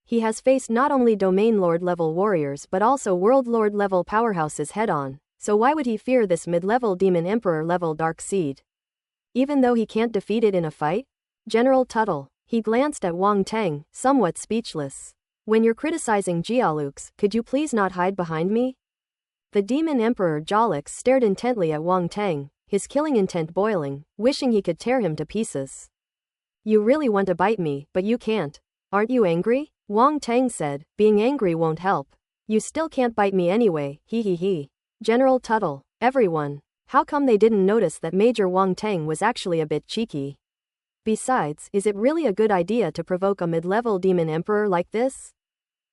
He has faced not only Domain Lord level warriors but also World Lord level powerhouses head-on, so why would he fear this mid-level Demon Emperor level Dark Seed? even though he can't defeat it in a fight? General Tuttle. He glanced at Wang Tang, somewhat speechless. When you're criticizing Jialux, could you please not hide behind me? The Demon Emperor Jolix stared intently at Wang Tang, his killing intent boiling, wishing he could tear him to pieces. You really want to bite me, but you can't. Aren't you angry? Wang Tang said, being angry won't help. You still can't bite me anyway, he. General Tuttle. Everyone. How come they didn't notice that Major Wang Tang was actually a bit cheeky? Besides, is it really a good idea to provoke a mid-level demon emperor like this?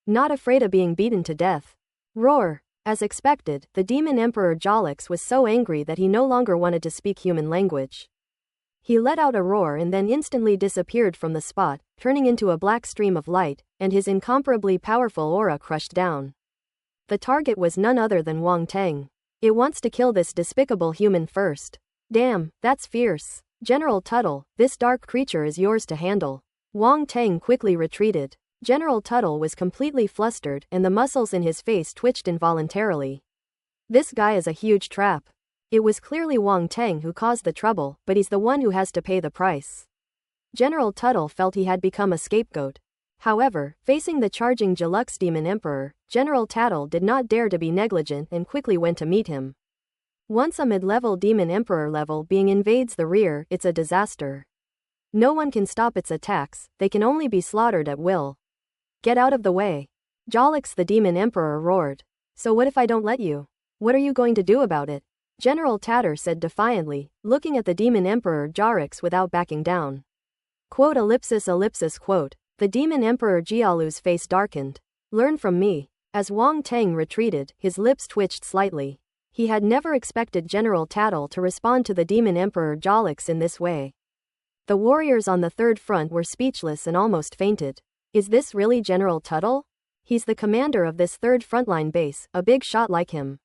Not afraid of being beaten to death. Roar. As expected, the demon emperor Jolix was so angry that he no longer wanted to speak human language. He let out a roar and then instantly disappeared from the spot, turning into a black stream of light, and his incomparably powerful aura crushed down. The target was none other than Wang Tang. It wants to kill this despicable human first. Damn, that's fierce. General Tuttle, this dark creature is yours to handle. Wang Tang quickly retreated. General Tuttle was completely flustered and the muscles in his face twitched involuntarily. This guy is a huge trap. It was clearly Wang Tang who caused the trouble, but he's the one who has to pay the price. General Tuttle felt he had become a scapegoat. However, facing the charging Gelux Demon Emperor, General Tattle did not dare to be negligent and quickly went to meet him. Once a mid-level Demon Emperor level being invades the rear, it's a disaster. No one can stop its attacks, they can only be slaughtered at will. Get out of the way. Jolix the Demon Emperor roared. So what if I don't let you? What are you going to do about it? General Tatter said defiantly, looking at the Demon Emperor Jarix without backing down. Quote ellipsis quote. The Demon Emperor Jialu's face darkened. Learn from me. As Wang Tang retreated, his lips twitched slightly. He had never expected General Tattle to respond to the Demon Emperor Jolix in this way. The warriors on the third front were speechless and almost fainted. Is this really General Tuttle? He's the commander of this third frontline base, a big shot like him.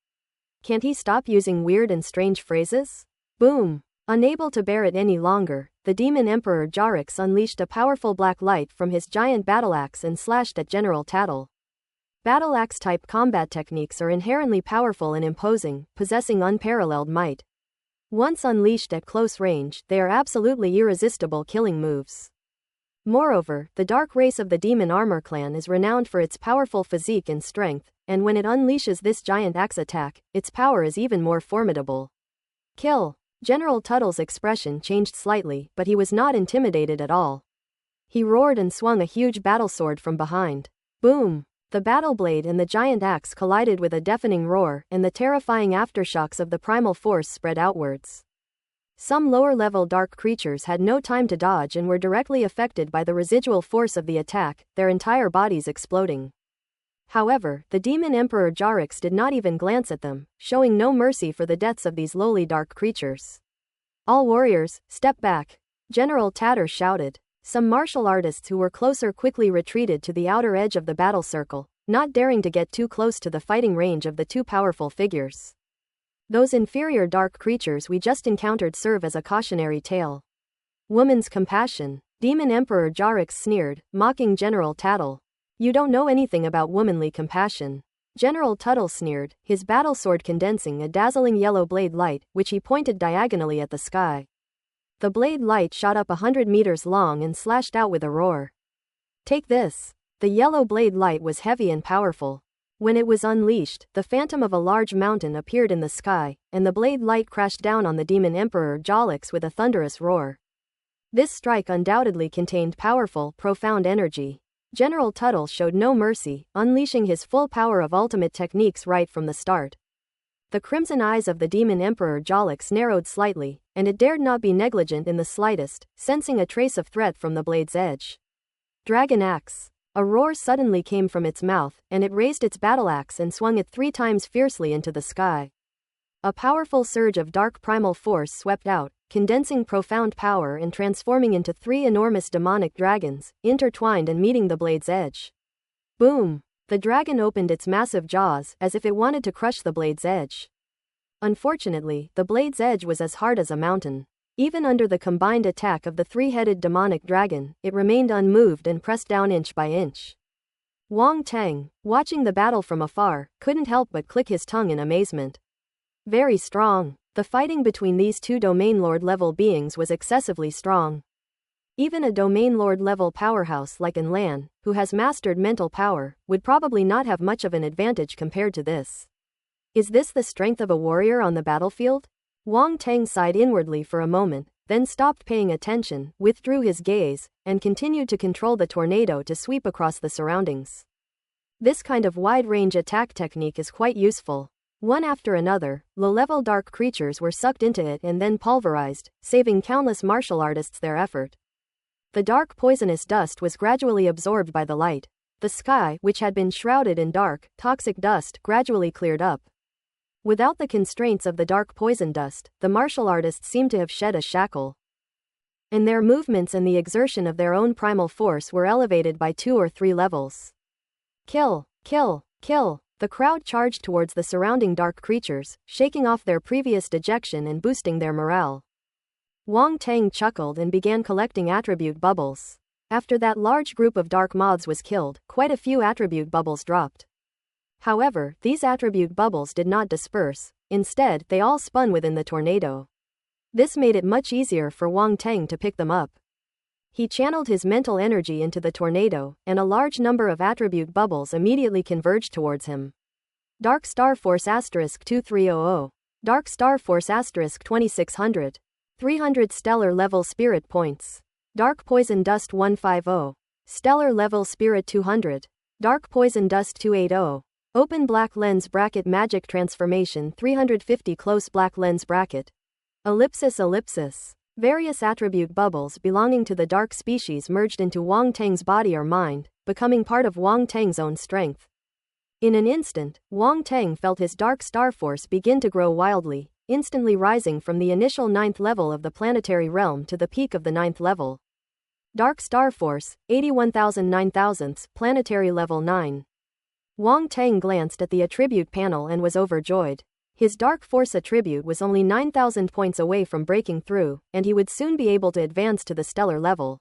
Can't he stop using weird and strange phrases? Boom! Unable to bear it any longer, the Demon Emperor Jarix unleashed a powerful black light from his giant battle axe and slashed at General Tattle. Battle axe-type combat techniques are inherently powerful and imposing, possessing unparalleled might. Once unleashed at close range, they are absolutely irresistible killing moves. Moreover, the dark race of the Demon Armor Clan is renowned for its powerful physique and strength, and when it unleashes this giant axe attack, its power is even more formidable. Kill! General Tuttle's expression changed slightly, but he was not intimidated at all. He roared and swung a huge battlesword from behind. Boom! The battle blade and the giant axe collided with a deafening roar, and the terrifying aftershocks of the primal force spread outwards. Some lower-level dark creatures had no time to dodge and were directly affected by the residual force of the attack, their entire bodies exploding. However, the Demon Emperor Jarix did not even glance at them, showing no mercy for the deaths of these lowly dark creatures. All warriors, step back! General Tatter shouted. Some martial artists who were closer quickly retreated to the outer edge of the battle circle, not daring to get too close to the fighting range of the two powerful figures. Those inferior dark creatures we just encountered serve as a cautionary tale. Woman's compassion. Demon Emperor Jarix sneered, mocking General Tattle. You don't know anything about womanly compassion. General Tuttle sneered, his battle sword condensing a dazzling yellow blade light, which he pointed diagonally at the sky. The blade light shot up 100 meters long and slashed out with a roar. Take this. The yellow blade light was heavy and powerful. When it was unleashed, the phantom of a large mountain appeared in the sky, and the blade light crashed down on the Demon Emperor Jolix with a thunderous roar. This strike undoubtedly contained powerful, profound energy. General Tuttle showed no mercy, unleashing his full power of ultimate techniques right from the start. The crimson eyes of the Demon Emperor Jolix narrowed slightly, and it dared not be negligent in the slightest, sensing a trace of threat from the blade's edge. Dragon Axe. A roar suddenly came from its mouth, and it raised its battle axe and swung it 3 times fiercely into the sky. A powerful surge of dark primal force swept out, condensing profound power and transforming into 3 enormous demonic dragons, intertwined and meeting the blade's edge. Boom! The dragon opened its massive jaws, as if it wanted to crush the blade's edge. Unfortunately, the blade's edge was as hard as a mountain. Even under the combined attack of the 3-headed demonic dragon, it remained unmoved and pressed down inch by inch. Wang Tang, watching the battle from afar, couldn't help but click his tongue in amazement. Very strong. The fighting between these two Domain Lord level beings was excessively strong. Even a Domain Lord level powerhouse like Lan, who has mastered mental power, would probably not have much of an advantage compared to this. Is this the strength of a warrior on the battlefield? Wang Teng sighed inwardly for a moment, then stopped paying attention, withdrew his gaze, and continued to control the tornado to sweep across the surroundings. This kind of wide-range attack technique is quite useful. One after another, low-level dark creatures were sucked into it and then pulverized, saving countless martial artists their effort. The dark poisonous dust was gradually absorbed by the light. The sky, which had been shrouded in dark, toxic dust, gradually cleared up. Without the constraints of the dark poison dust, the martial artists seemed to have shed a shackle. And their movements and the exertion of their own primal force were elevated by 2 or 3 levels. Kill, kill, kill. The crowd charged towards the surrounding dark creatures, shaking off their previous dejection and boosting their morale. Wang Teng chuckled and began collecting attribute bubbles. After that large group of dark moths was killed, quite a few attribute bubbles dropped. However, these attribute bubbles did not disperse. Instead, they all spun within the tornado. This made it much easier for Wang Teng to pick them up. He channeled his mental energy into the tornado, and a large number of attribute bubbles immediately converged towards him. Dark Star Force *2300. Dark Star Force *2600. 300 Stellar Level Spirit Points. Dark Poison Dust 150. Stellar Level Spirit 200. Dark Poison Dust 280. Open Black Lens Bracket Magic Transformation 350 Close Black Lens Bracket. Ellipsis ellipsis. Various attribute bubbles belonging to the dark species merged into Wang Teng's body or mind, becoming part of Wang Teng's own strength. In an instant, Wang Teng felt his dark star force begin to grow wildly, instantly rising from the initial 9th level of the planetary realm to the peak of the 9th level. Dark Star Force, 81,009 planetary level 9. Wang Teng glanced at the attribute panel and was overjoyed. His Dark Force attribute was only 9,000 points away from breaking through, and he would soon be able to advance to the stellar level.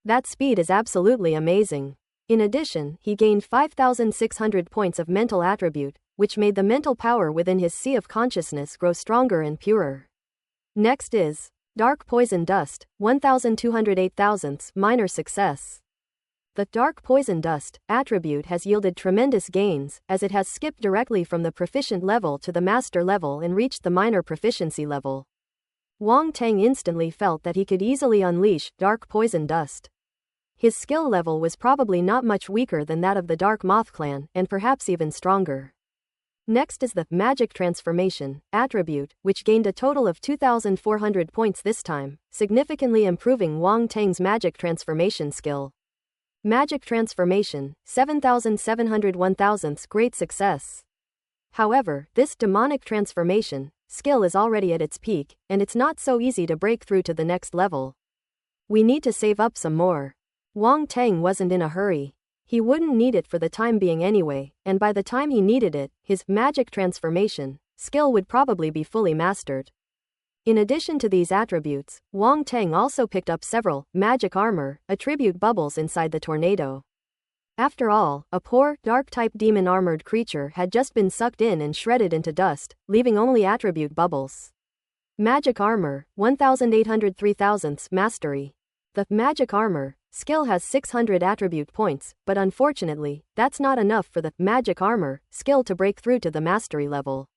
That speed is absolutely amazing. In addition, he gained 5,600 points of mental attribute, which made the mental power within his sea of consciousness grow stronger and purer. Next is Dark Poison Dust, 1,208,000 minor success. The Dark Poison Dust attribute has yielded tremendous gains, as it has skipped directly from the proficient level to the master level and reached the minor proficiency level. Wang Teng instantly felt that he could easily unleash Dark Poison Dust. His skill level was probably not much weaker than that of the Dark Moth clan, and perhaps even stronger. Next is the Magic Transformation attribute, which gained a total of 2,400 points this time, significantly improving Wang Teng's magic transformation skill. Magic Transformation, 7,700 1,000th great success. However, this demonic transformation skill is already at its peak, and it's not so easy to break through to the next level. We need to save up some more. Wang Teng wasn't in a hurry. He wouldn't need it for the time being anyway, and by the time he needed it, his magic transformation skill would probably be fully mastered. In addition to these attributes, Wang Teng also picked up several magic armor attribute bubbles inside the tornado. After all, a poor, dark-type demon armored creature had just been sucked in and shredded into dust, leaving only attribute bubbles. Magic Armor, 1,800 3,000th Mastery. The Magic Armor skill has 600 attribute points, but unfortunately, that's not enough for the Magic Armor skill to break through to the Mastery level.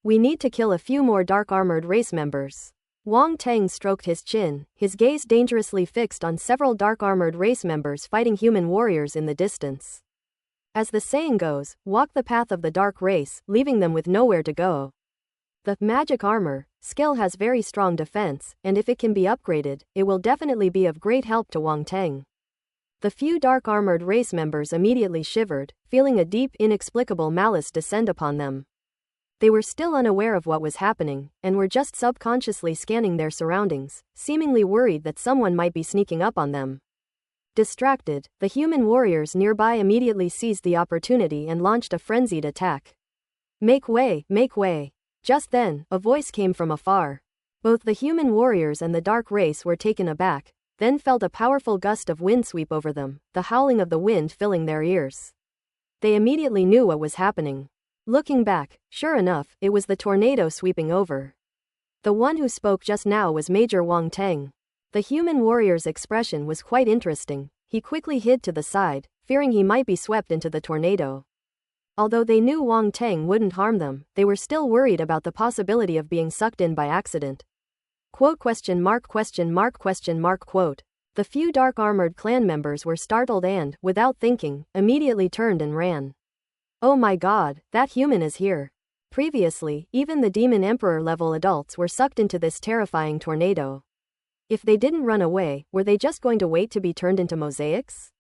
We need to kill a few more dark armored race members. Wang Teng stroked his chin, his gaze dangerously fixed on several dark armored race members fighting human warriors in the distance. As the saying goes, walk the path of the dark race, leaving them with nowhere to go. The Magic Armor skill has very strong defense, and if it can be upgraded, it will definitely be of great help to Wang Teng. The few dark armored race members immediately shivered, feeling a deep, inexplicable malice descend upon them. They were still unaware of what was happening, and were just subconsciously scanning their surroundings, seemingly worried that someone might be sneaking up on them. Distracted, the human warriors nearby immediately seized the opportunity and launched a frenzied attack. Make way, make way. Just then, a voice came from afar. Both the human warriors and the dark race were taken aback, then felt a powerful gust of wind sweep over them, the howling of the wind filling their ears. They immediately knew what was happening. Looking back, sure enough, it was the tornado sweeping over. The one who spoke just now was Major Wang Teng. The human warrior's expression was quite interesting. He quickly hid to the side, fearing he might be swept into the tornado. Although they knew Wang Teng wouldn't harm them, they were still worried about the possibility of being sucked in by accident. Quote question mark question mark question mark quote. The few dark-armored clan members were startled and, without thinking, immediately turned and ran. Oh my god, that human is here. Previously, even the Demon Emperor-level adults were sucked into this terrifying tornado. If they didn't run away, were they just going to wait to be turned into mosaics?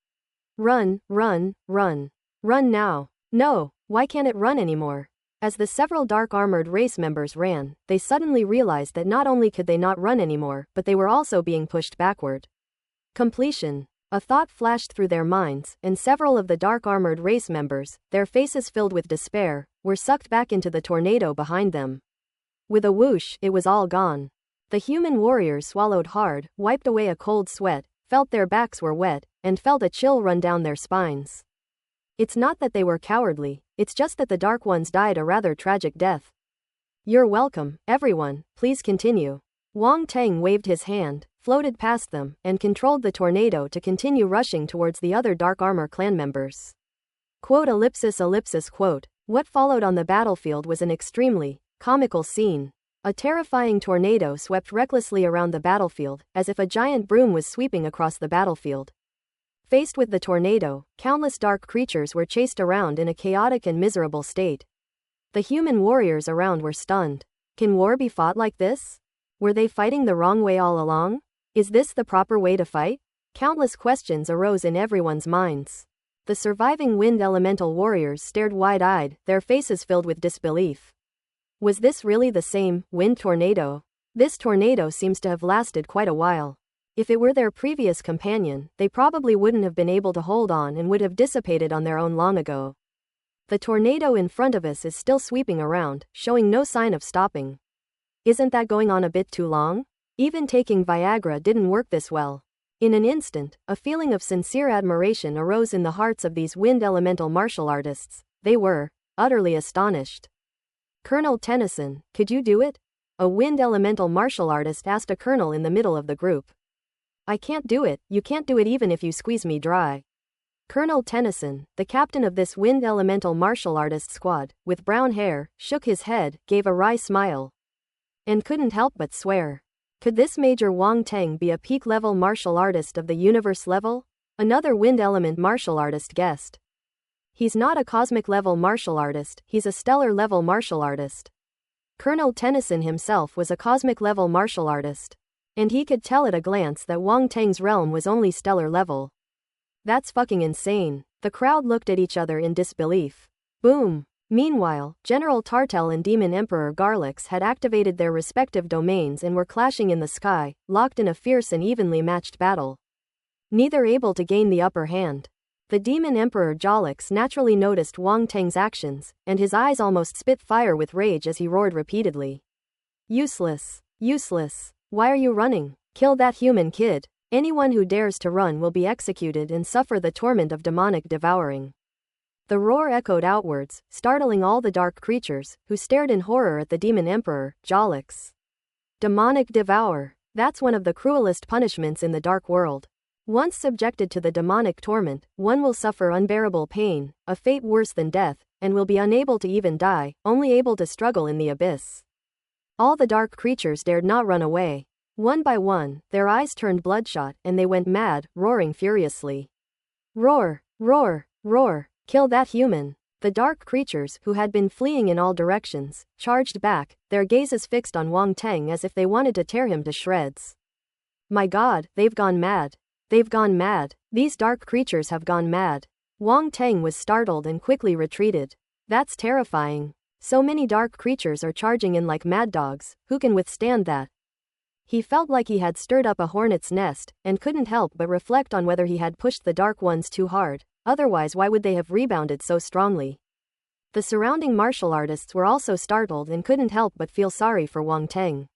Run, run, run. Run now. No, why can't it run anymore? As the several dark-armored race members ran, they suddenly realized that not only could they not run anymore, but they were also being pushed backward. Completion. A thought flashed through their minds, and several of the dark-armored race members, their faces filled with despair, were sucked back into the tornado behind them. With a whoosh, it was all gone. The human warriors swallowed hard, wiped away a cold sweat, felt their backs were wet, and felt a chill run down their spines. It's not that they were cowardly, it's just that the Dark Ones died a rather tragic death. You're welcome, everyone, please continue. Wang Teng waved his hand, floated past them, and controlled the tornado to continue rushing towards the other Dark Armor clan members. Quote ellipsis ellipsis quote. What followed on the battlefield was an extremely comical scene. A terrifying tornado swept recklessly around the battlefield, as if a giant broom was sweeping across the battlefield. Faced with the tornado, countless dark creatures were chased around in a chaotic and miserable state. The human warriors around were stunned. Can war be fought like this? Were they fighting the wrong way all along? Is this the proper way to fight? Countless questions arose in everyone's minds. The surviving wind elemental warriors stared wide-eyed, their faces filled with disbelief. Was this really the same wind tornado? This tornado seems to have lasted quite a while. If it were their previous companion, they probably wouldn't have been able to hold on and would have dissipated on their own long ago. The tornado in front of us is still sweeping around, showing no sign of stopping. Isn't that going on a bit too long? Even taking Viagra didn't work this well. In an instant, a feeling of sincere admiration arose in the hearts of these wind elemental martial artists. They were utterly astonished. Colonel Tennyson, could you do it? A wind elemental martial artist asked a colonel in the middle of the group. I can't do it, you can't do it even if you squeeze me dry. Colonel Tennyson, the captain of this wind elemental martial artist squad, with brown hair, shook his head, gave a wry smile, and couldn't help but swear. Could this Major Wang Teng be a peak-level martial artist of the universe level? Another wind element martial artist guessed. He's not a cosmic-level martial artist, he's a stellar-level martial artist. Colonel Tennyson himself was a cosmic-level martial artist. And he could tell at a glance that Wang Teng's realm was only stellar level. That's fucking insane. The crowd looked at each other in disbelief. Boom. Meanwhile, General Tartel and Demon Emperor Garlix had activated their respective domains and were clashing in the sky, locked in a fierce and evenly matched battle. Neither able to gain the upper hand. The Demon Emperor Garlix naturally noticed Wang Teng's actions, and his eyes almost spit fire with rage as he roared repeatedly. Useless. Useless. Why are you running? Kill that human kid. Anyone who dares to run will be executed and suffer the torment of demonic devouring. The roar echoed outwards, startling all the dark creatures, who stared in horror at the Demon Emperor, Garlix. Demonic devour. That's one of the cruelest punishments in the dark world. Once subjected to the demonic torment, one will suffer unbearable pain, a fate worse than death, and will be unable to even die, only able to struggle in the abyss. All the dark creatures dared not run away. One by one, their eyes turned bloodshot and they went mad, roaring furiously. Roar, roar, roar, kill that human. The dark creatures, who had been fleeing in all directions, charged back, their gazes fixed on Wang Teng as if they wanted to tear him to shreds. My god, they've gone mad. They've gone mad. These dark creatures have gone mad. Wang Teng was startled and quickly retreated. That's terrifying. So many dark creatures are charging in like mad dogs, who can withstand that? He felt like he had stirred up a hornet's nest, and couldn't help but reflect on whether he had pushed the dark ones too hard, otherwise why would they have rebounded so strongly? The surrounding martial artists were also startled and couldn't help but feel sorry for Wang Teng.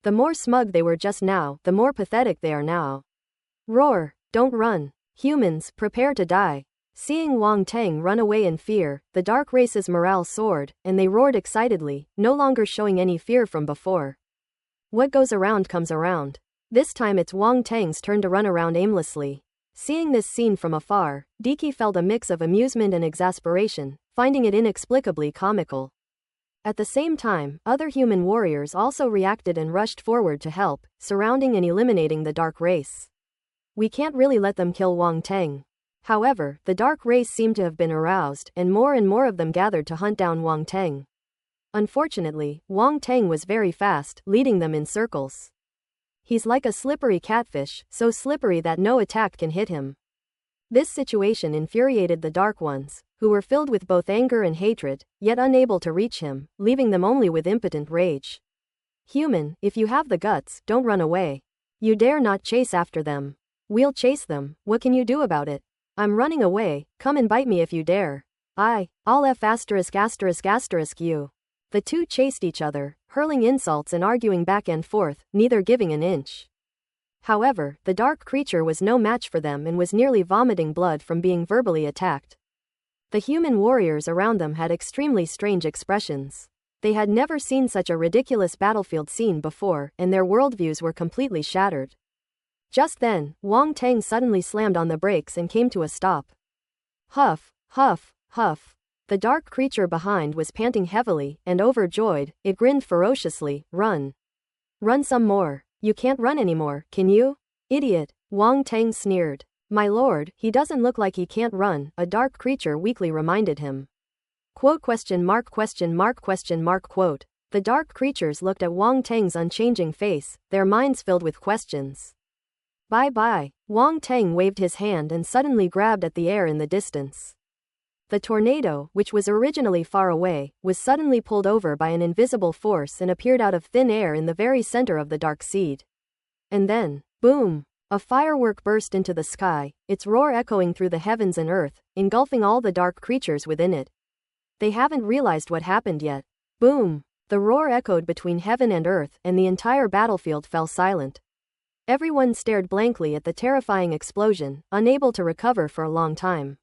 The more smug they were just now, the more pathetic they are now. Roar, don't run. Humans, prepare to die. Seeing Wang Teng run away in fear, the dark race's morale soared, and they roared excitedly, no longer showing any fear from before. What goes around comes around. This time it's Wang Tang's turn to run around aimlessly. Seeing this scene from afar, Diki felt a mix of amusement and exasperation, finding it inexplicably comical. At the same time, other human warriors also reacted and rushed forward to help, surrounding and eliminating the dark race. We can't really let them kill Wang Tang. However, the dark race seemed to have been aroused, and more of them gathered to hunt down Wang Tang. Unfortunately, Wang Tang was very fast, leading them in circles. He's like a slippery catfish, so slippery that no attack can hit him. This situation infuriated the Dark Ones, who were filled with both anger and hatred, yet unable to reach him, leaving them only with impotent rage. Human, if you have the guts, don't run away. You dare not chase after them. We'll chase them, what can you do about it? I'm running away, come and bite me if you dare. I'll F*** you. The two chased each other, hurling insults and arguing back and forth, neither giving an inch. However, the dark creature was no match for them and was nearly vomiting blood from being verbally attacked. The human warriors around them had extremely strange expressions. They had never seen such a ridiculous battlefield scene before, and their worldviews were completely shattered. Just then, Wang Tang suddenly slammed on the brakes and came to a stop. Huff, huff, huff. The dark creature behind was panting heavily, and overjoyed, it grinned ferociously. Run. Run some more. You can't run anymore, can you? Idiot, Wang Tang sneered. My lord, he doesn't look like he can't run, a dark creature weakly reminded him. Quote? The dark creatures looked at Wang Tang's unchanging face, their minds filled with questions. Bye-bye. Wang Tang waved his hand and suddenly grabbed at the air in the distance. The tornado, which was originally far away, was suddenly pulled over by an invisible force and appeared out of thin air in the very center of the dark seed. And then, boom! A firework burst into the sky, its roar echoing through the heavens and earth, engulfing all the dark creatures within it. They haven't realized what happened yet. Boom! The roar echoed between heaven and earth, and the entire battlefield fell silent. Everyone stared blankly at the terrifying explosion, unable to recover for a long time.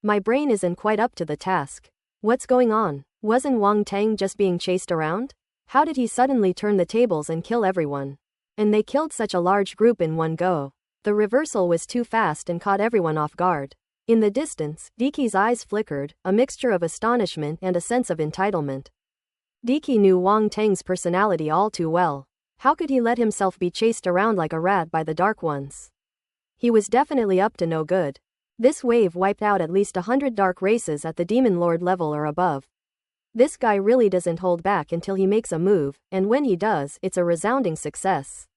My brain isn't quite up to the task. What's going on? Wasn't Wang Tang just being chased around? How did he suddenly turn the tables and kill everyone? And they killed such a large group in one go. The reversal was too fast and caught everyone off guard. In the distance, Diki's eyes flickered, a mixture of astonishment and a sense of entitlement. Diki knew Wang Tang's personality all too well. How could he let himself be chased around like a rat by the Dark Ones? He was definitely up to no good. This wave wiped out at least 100 dark races at the Demon Lord level or above. This guy really doesn't hold back until he makes a move, and when he does, it's a resounding success.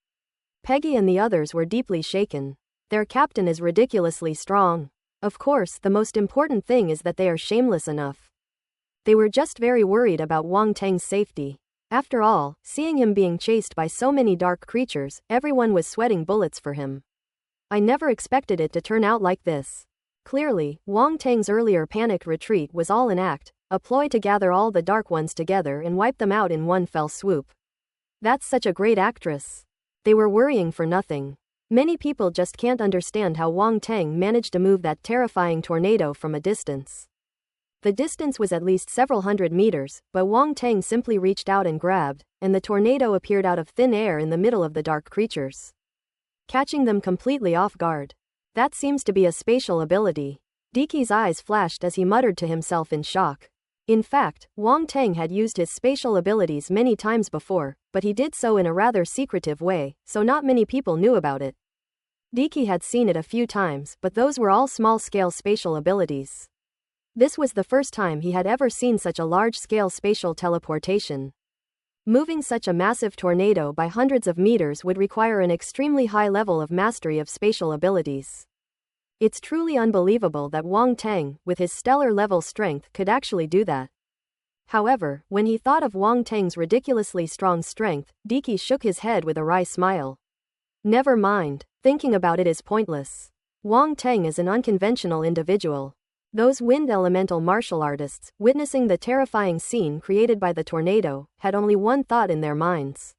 Peggy and the others were deeply shaken. Their captain is ridiculously strong. Of course, the most important thing is that they are shameless enough. They were just very worried about Wang Tang's safety. After all, seeing him being chased by so many dark creatures, everyone was sweating bullets for him. I never expected it to turn out like this. Clearly, Wang Tang's earlier panicked retreat was all an act, a ploy to gather all the Dark Ones together and wipe them out in one fell swoop. That's such a great actress. They were worrying for nothing. Many people just can't understand how Wang Tang managed to move that terrifying tornado from a distance. The distance was at least several hundred meters, but Wang Tang simply reached out and grabbed, and the tornado appeared out of thin air in the middle of the dark creatures, catching them completely off guard. That seems to be a spatial ability. Diki's eyes flashed as he muttered to himself in shock. In fact, Wang Tang had used his spatial abilities many times before, but he did so in a rather secretive way, so not many people knew about it. Diki had seen it a few times, but those were all small-scale spatial abilities. This was the first time he had ever seen such a large-scale spatial teleportation. Moving such a massive tornado by hundreds of meters would require an extremely high level of mastery of spatial abilities. It's truly unbelievable that Wang Tang, with his stellar-level strength, could actually do that. However, when he thought of Wang Tang's ridiculously strong strength, Diki shook his head with a wry smile. Never mind, thinking about it is pointless. Wang Tang is an unconventional individual. Those wind elemental martial artists, witnessing the terrifying scene created by the tornado, had only one thought in their minds.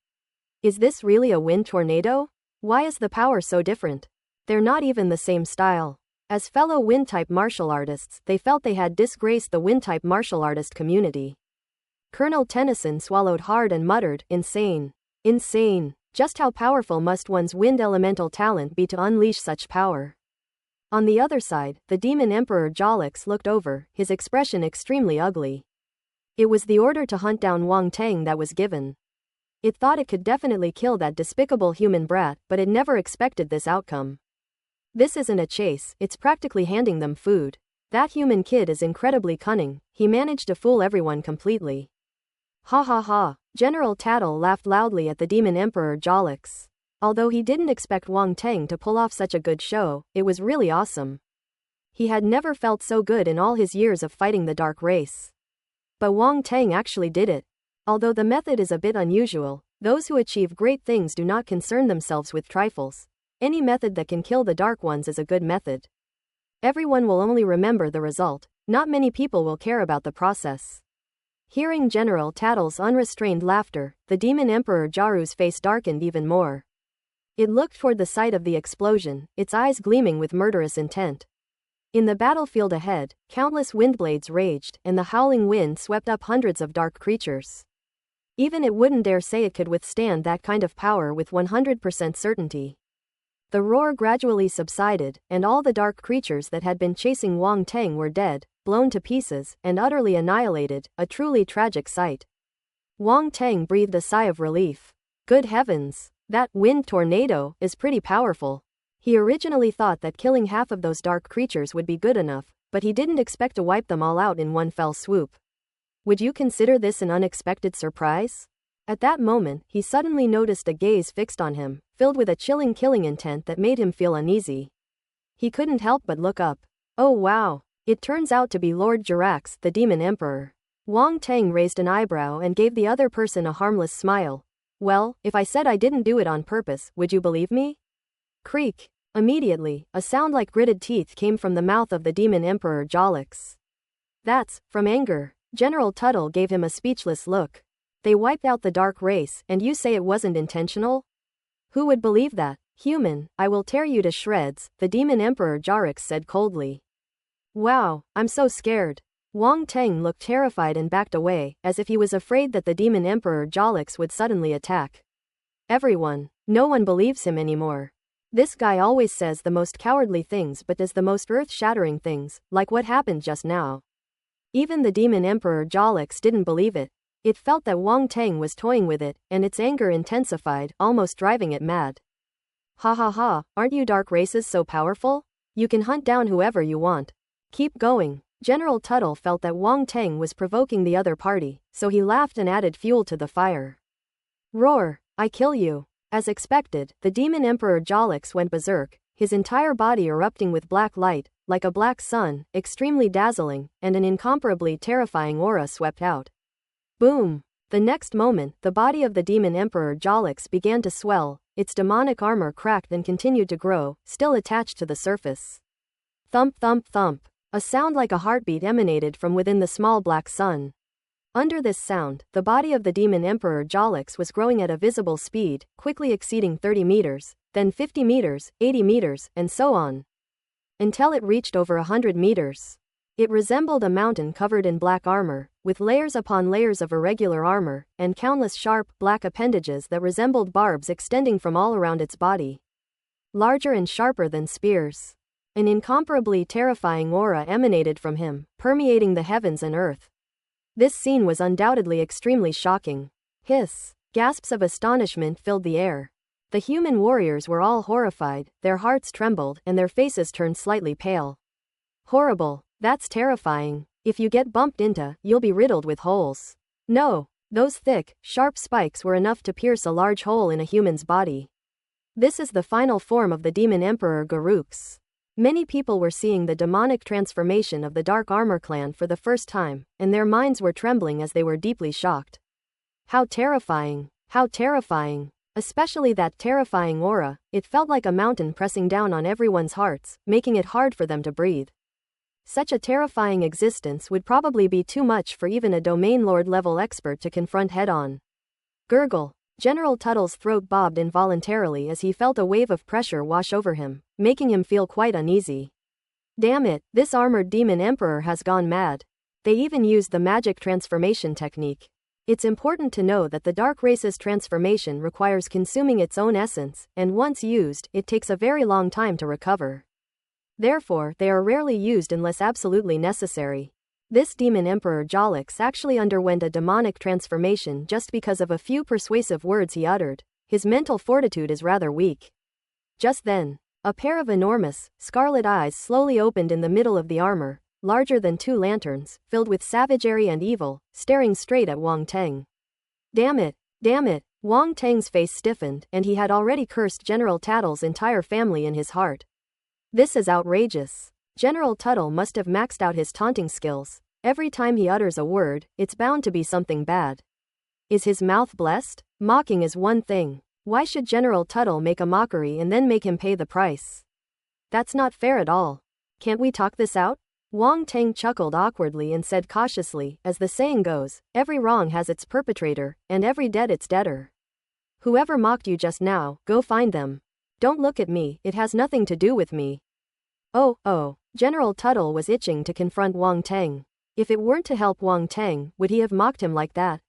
Is this really a wind tornado? Why is the power so different? They're not even the same style. As fellow wind-type martial artists, they felt they had disgraced the wind-type martial artist community. Colonel Tennyson swallowed hard and muttered, insane. Insane. Just how powerful must one's wind elemental talent be to unleash such power? On the other side, the demon emperor Jolix looked over, his expression extremely ugly. It was the order to hunt down Wang Tang that was given. It thought it could definitely kill that despicable human brat, but it never expected this outcome. This isn't a chase, it's practically handing them food. That human kid is incredibly cunning, he managed to fool everyone completely. Ha ha ha. General Tattle laughed loudly at the demon emperor Jolix. Although he didn't expect Wang Tang to pull off such a good show, it was really awesome. He had never felt so good in all his years of fighting the dark race. But Wang Tang actually did it. Although the method is a bit unusual, those who achieve great things do not concern themselves with trifles. Any method that can kill the dark ones is a good method. Everyone will only remember the result, not many people will care about the process. Hearing General Tattle's unrestrained laughter, the demon emperor Jaru's face darkened even more. It looked toward the site of the explosion, its eyes gleaming with murderous intent. In the battlefield ahead, countless windblades raged, and the howling wind swept up hundreds of dark creatures. Even it wouldn't dare say it could withstand that kind of power with 100% certainty. The roar gradually subsided, and all the dark creatures that had been chasing Wang Tang were dead, blown to pieces, and utterly annihilated, a truly tragic sight. Wang Tang breathed a sigh of relief. Good heavens! That wind tornado is pretty powerful. He originally thought that killing half of those dark creatures would be good enough, but he didn't expect to wipe them all out in one fell swoop. Would you consider this an unexpected surprise? At that moment, he suddenly noticed a gaze fixed on him, filled with a chilling killing intent that made him feel uneasy. He couldn't help but look up. Oh wow! It turns out to be Lord Jirax, the demon emperor. Wang Tang raised an eyebrow and gave the other person a harmless smile. Well, if I said I didn't do it on purpose, would you believe me? Creak. Immediately, a sound like gritted teeth came from the mouth of the demon emperor Jolix. That's from anger. General Tuttle gave him a speechless look. They wiped out the dark race, and you say it wasn't intentional? Who would believe that? Human, I will tear you to shreds, the demon emperor Jarix said coldly. Wow, I'm so scared. Wang Tang looked terrified and backed away, as if he was afraid that the demon emperor Jolix would suddenly attack. Everyone, no one believes him anymore. This guy always says the most cowardly things but does the most earth-shattering things, like what happened just now. Even the demon emperor Jolix didn't believe it. It felt that Wang Tang was toying with it, and its anger intensified, almost driving it mad. Ha ha ha, aren't you dark races so powerful? You can hunt down whoever you want. Keep going. General Tuttle felt that Wang Tang was provoking the other party, so he laughed and added fuel to the fire. Roar, I kill you. As expected, the demon emperor Jolix went berserk, his entire body erupting with black light, like a black sun, extremely dazzling, and an incomparably terrifying aura swept out. Boom! The next moment, the body of the demon emperor Jolix began to swell, its demonic armor cracked and continued to grow, still attached to the surface. Thump thump thump. A sound like a heartbeat emanated from within the small black sun. Under this sound, the body of the demon emperor Jolix was growing at a visible speed, quickly exceeding 30 meters, then 50 meters, 80 meters, and so on. Until it reached over 100 meters. It resembled a mountain covered in black armor, with layers upon layers of irregular armor, and countless sharp, black appendages that resembled barbs extending from all around its body. Larger and sharper than spears. An incomparably terrifying aura emanated from him, permeating the heavens and earth. This scene was undoubtedly extremely shocking. Hiss! Gasps of astonishment filled the air. The human warriors were all horrified, their hearts trembled, and their faces turned slightly pale. Horrible, that's terrifying. If you get bumped into, you'll be riddled with holes. No, those thick, sharp spikes were enough to pierce a large hole in a human's body. This is the final form of the demon emperor Garux. Many people were seeing the demonic transformation of the Dark Armor clan for the first time, and their minds were trembling as they were deeply shocked. How terrifying! How terrifying! Especially that terrifying aura, it felt like a mountain pressing down on everyone's hearts, making it hard for them to breathe. Such a terrifying existence would probably be too much for even a domain lord level expert to confront head-on. Gurgle. General Tuttle's throat bobbed involuntarily as he felt a wave of pressure wash over him, making him feel quite uneasy. Damn it, this armored demon emperor has gone mad. They even used the magic transformation technique. It's important to know that the dark race's transformation requires consuming its own essence, and once used, it takes a very long time to recover. Therefore, they are rarely used unless absolutely necessary. This demon emperor Jolix actually underwent a demonic transformation just because of a few persuasive words he uttered. His mental fortitude is rather weak. Just then, a pair of enormous, scarlet eyes slowly opened in the middle of the armor, larger than 2 lanterns, filled with savagery and evil, staring straight at Wang Teng. Damn it! Damn it! Wang Teng's face stiffened, and he had already cursed General Tattle's entire family in his heart. This is outrageous. General Tuttle must have maxed out his taunting skills. Every time he utters a word, it's bound to be something bad. Is his mouth blessed? Mocking is one thing. Why should General Tuttle make a mockery and then make him pay the price? That's not fair at all. Can't we talk this out? Wang Teng chuckled awkwardly and said cautiously, as the saying goes, every wrong has its perpetrator, and every debt its debtor. Whoever mocked you just now, go find them. Don't look at me, it has nothing to do with me. Oh, General Tuttle was itching to confront Wang Teng. If it weren't to help Wang Teng, would he have mocked him like that?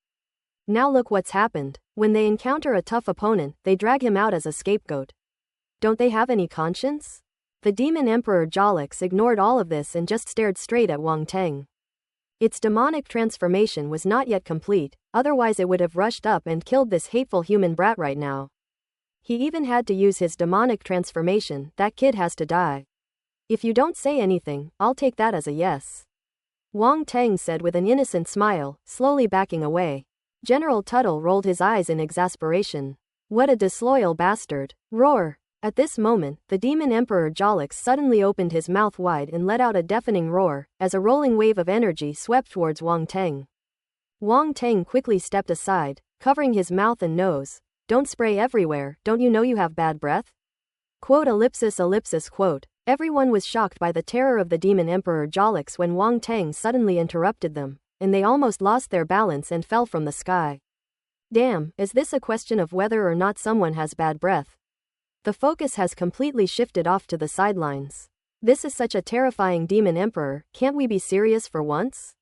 Now look what's happened. When they encounter a tough opponent, they drag him out as a scapegoat. Don't they have any conscience? The demon emperor Jolix ignored all of this and just stared straight at Wang Teng. Its demonic transformation was not yet complete, otherwise it would have rushed up and killed this hateful human brat right now. He even had to use his demonic transformation. That kid has to die. If you don't say anything, I'll take that as a yes. Wang Teng said with an innocent smile, slowly backing away. General Tuttle rolled his eyes in exasperation. What a disloyal bastard. Roar! At this moment, the demon emperor Jolix suddenly opened his mouth wide and let out a deafening roar, as a rolling wave of energy swept towards Wang Teng. Wang Teng quickly stepped aside, covering his mouth and nose. Don't spray everywhere, don't you know you have bad breath? Quote ellipsis quote. Everyone was shocked by the terror of the demon emperor Jolix when Wang Teng suddenly interrupted them, and they almost lost their balance and fell from the sky. Damn, is this a question of whether or not someone has bad breath? The focus has completely shifted off to the sidelines. This is such a terrifying demon emperor, can't we be serious for once?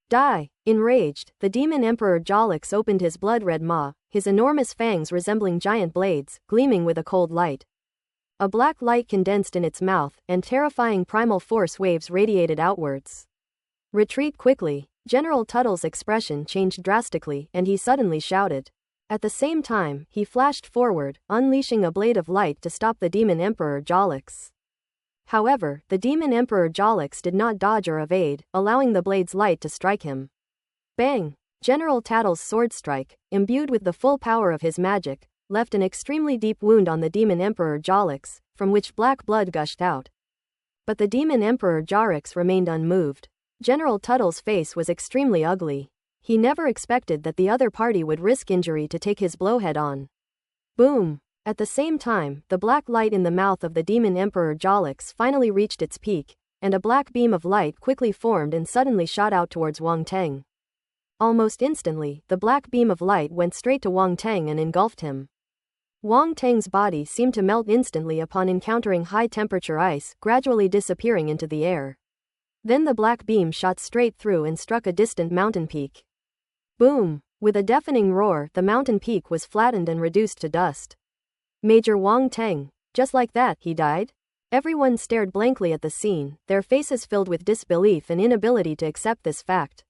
Die! Enraged, the demon emperor Jolix opened his blood-red maw, his enormous fangs resembling giant blades, gleaming with a cold light. A black light condensed in its mouth, and terrifying primal force waves radiated outwards. Retreat quickly. General Tuttle's expression changed drastically, and he suddenly shouted. At the same time, he flashed forward, unleashing a blade of light to stop the demon emperor Jolix. However, the demon emperor Jolix did not dodge or evade, allowing the blade's light to strike him. Bang! General Tattle's sword strike, imbued with the full power of his magic, left an extremely deep wound on the demon emperor Jolix, from which black blood gushed out. But the demon emperor Jolix remained unmoved. General Tuttle's face was extremely ugly. He never expected that the other party would risk injury to take his blow head on. Boom! At the same time, the black light in the mouth of the demon emperor Jolix finally reached its peak, and a black beam of light quickly formed and suddenly shot out towards Wang Teng. Almost instantly, the black beam of light went straight to Wang Teng and engulfed him. Wang Teng's body seemed to melt instantly upon encountering high-temperature ice, gradually disappearing into the air. Then the black beam shot straight through and struck a distant mountain peak. Boom! With a deafening roar, the mountain peak was flattened and reduced to dust. Major Wang Teng. Just like that, he died? Everyone stared blankly at the scene, their faces filled with disbelief and inability to accept this fact.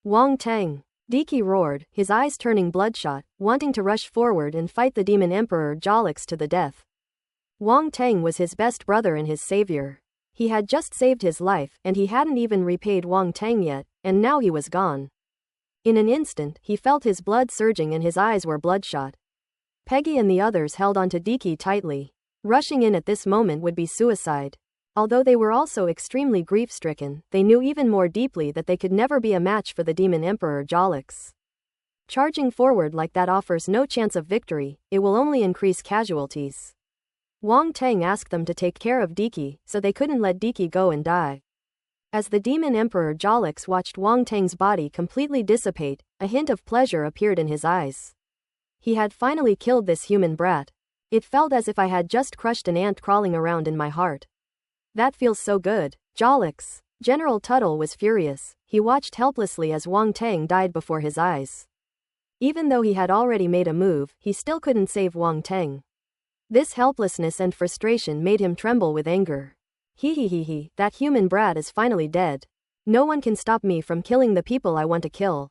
Wang Teng. Diki roared, his eyes turning bloodshot, wanting to rush forward and fight the demon emperor Jolix to the death. Wang Teng was his best brother and his savior. He had just saved his life, and he hadn't even repaid Wang Teng yet, and now he was gone. In an instant, he felt his blood surging and his eyes were bloodshot. Peggy and the others held onto Diki tightly. Rushing in at this moment would be suicide. Although they were also extremely grief-stricken, they knew even more deeply that they could never be a match for the demon emperor Jolix. Charging forward like that offers no chance of victory, it will only increase casualties. Wang Teng asked them to take care of Diki, so they couldn't let Diki go and die. As the demon emperor Jolix watched Wang Teng's body completely dissipate, a hint of pleasure appeared in his eyes. He had finally killed this human brat. It felt as if I had just crushed an ant crawling around in my heart. That feels so good. Jolix. General Tuttle was furious. He watched helplessly as Wang Teng died before his eyes. Even though he had already made a move, he still couldn't save Wang Teng. This helplessness and frustration made him tremble with anger. He, that human brat is finally dead. No one can stop me from killing the people I want to kill.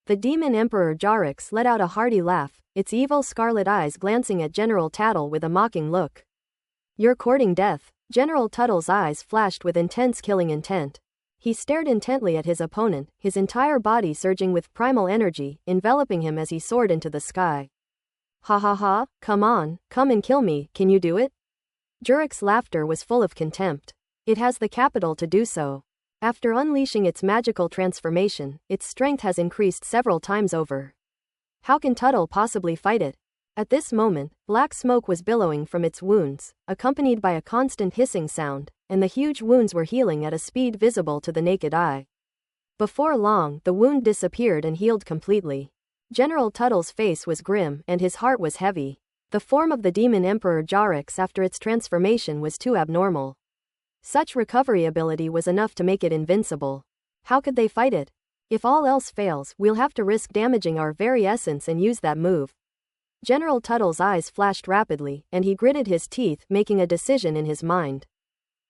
The demon Emperor Jarix let out a hearty laugh, its evil scarlet eyes glancing at General Tattle with a mocking look. You're courting death. General Tuttle's eyes flashed with intense killing intent. He stared intently at his opponent, his entire body surging with primal energy, enveloping him as he soared into the sky. Ha ha ha, come on, come and kill me, can you do it? Jurik's laughter was full of contempt. It has the capital to do so. After unleashing its magical transformation, its strength has increased several times over. How can Tuttle possibly fight it? At this moment, black smoke was billowing from its wounds, accompanied by a constant hissing sound, and the huge wounds were healing at a speed visible to the naked eye. Before long, the wound disappeared and healed completely. General Tuttle's face was grim and his heart was heavy. The form of the demon Emperor Jarix after its transformation was too abnormal. Such recovery ability was enough to make it invincible. How could they fight it? If all else fails, we'll have to risk damaging our very essence and use that move. General Tuttle's eyes flashed rapidly, and he gritted his teeth, making a decision in his mind.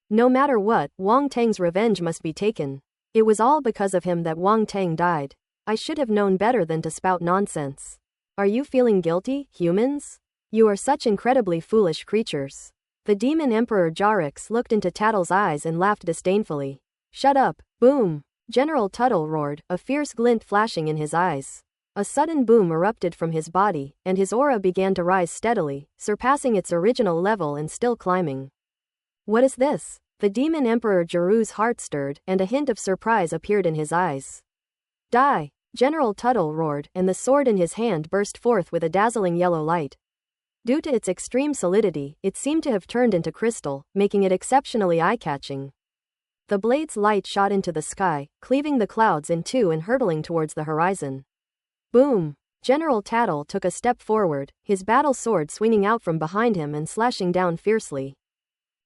No matter what, Wang Teng's revenge must be taken. It was all because of him that Wang Teng died. I should have known better than to spout nonsense. Are you feeling guilty, humans? You are such incredibly foolish creatures. The demon Emperor Jarix looked into Tattle's eyes and laughed disdainfully. Shut up, boom! General Tuttle roared, a fierce glint flashing in his eyes. A sudden boom erupted from his body, and his aura began to rise steadily, surpassing its original level and still climbing. What is this? The demon Emperor Jiru's heart stirred, and a hint of surprise appeared in his eyes. Die! General Tuttle roared, and the sword in his hand burst forth with a dazzling yellow light. Due to its extreme solidity, it seemed to have turned into crystal, making it exceptionally eye-catching. The blade's light shot into the sky, cleaving the clouds in two and hurtling towards the horizon. Boom! General Tattle took a step forward, his battle sword swinging out from behind him and slashing down fiercely.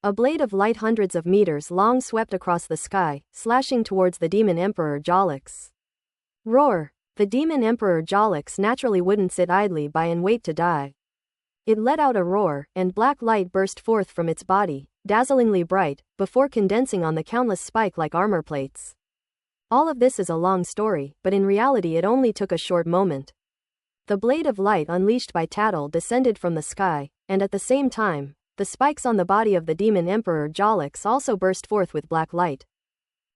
A blade of light hundreds of meters long swept across the sky, slashing towards the demon Emperor Jarix. Roar! The demon Emperor Jarix naturally wouldn't sit idly by and wait to die. It let out a roar, and black light burst forth from its body, dazzlingly bright, before condensing on the countless spike-like armor plates. All of this is a long story, but in reality it only took a short moment. The blade of light unleashed by Tattle descended from the sky, and at the same time, the spikes on the body of the demon Emperor Jarix also burst forth with black light.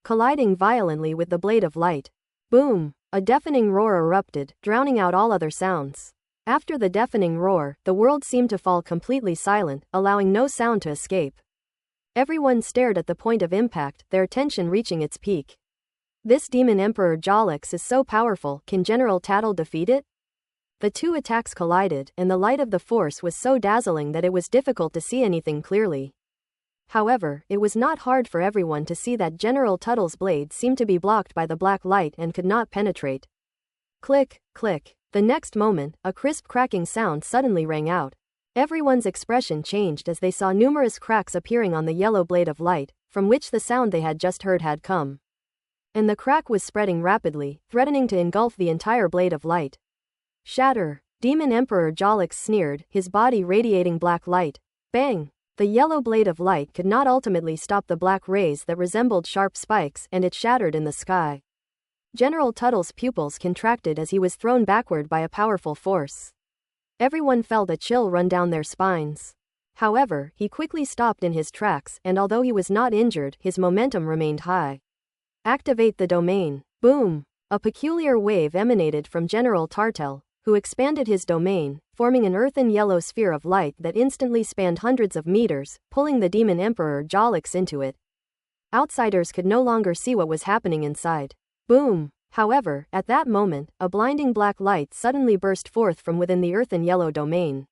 Colliding violently with the blade of light. Boom! A deafening roar erupted, drowning out all other sounds. After the deafening roar, the world seemed to fall completely silent, allowing no sound to escape. Everyone stared at the point of impact, their attention reaching its peak. This demon Emperor Jarix is so powerful, can General Tattle defeat it? The two attacks collided, and the light of the force was so dazzling that it was difficult to see anything clearly. However, it was not hard for everyone to see that General Tuttle's blade seemed to be blocked by the black light and could not penetrate. Click, click. The next moment, a crisp cracking sound suddenly rang out. Everyone's expression changed as they saw numerous cracks appearing on the yellow blade of light, from which the sound they had just heard had come. And the crack was spreading rapidly, threatening to engulf the entire blade of light. Shatter! Demon Emperor Jarix sneered, his body radiating black light. Bang! The yellow blade of light could not ultimately stop the black rays that resembled sharp spikes, and it shattered in the sky. General Tuttle's pupils contracted as he was thrown backward by a powerful force. Everyone felt a chill run down their spines. However, he quickly stopped in his tracks, and although he was not injured, his momentum remained high. Activate the domain. Boom! A peculiar wave emanated from General Tartel, who expanded his domain, forming an earthen yellow sphere of light that instantly spanned hundreds of meters, pulling the demon Emperor Jarix into it. Outsiders could no longer see what was happening inside. Boom! However, at that moment, a blinding black light suddenly burst forth from within the earthen yellow domain.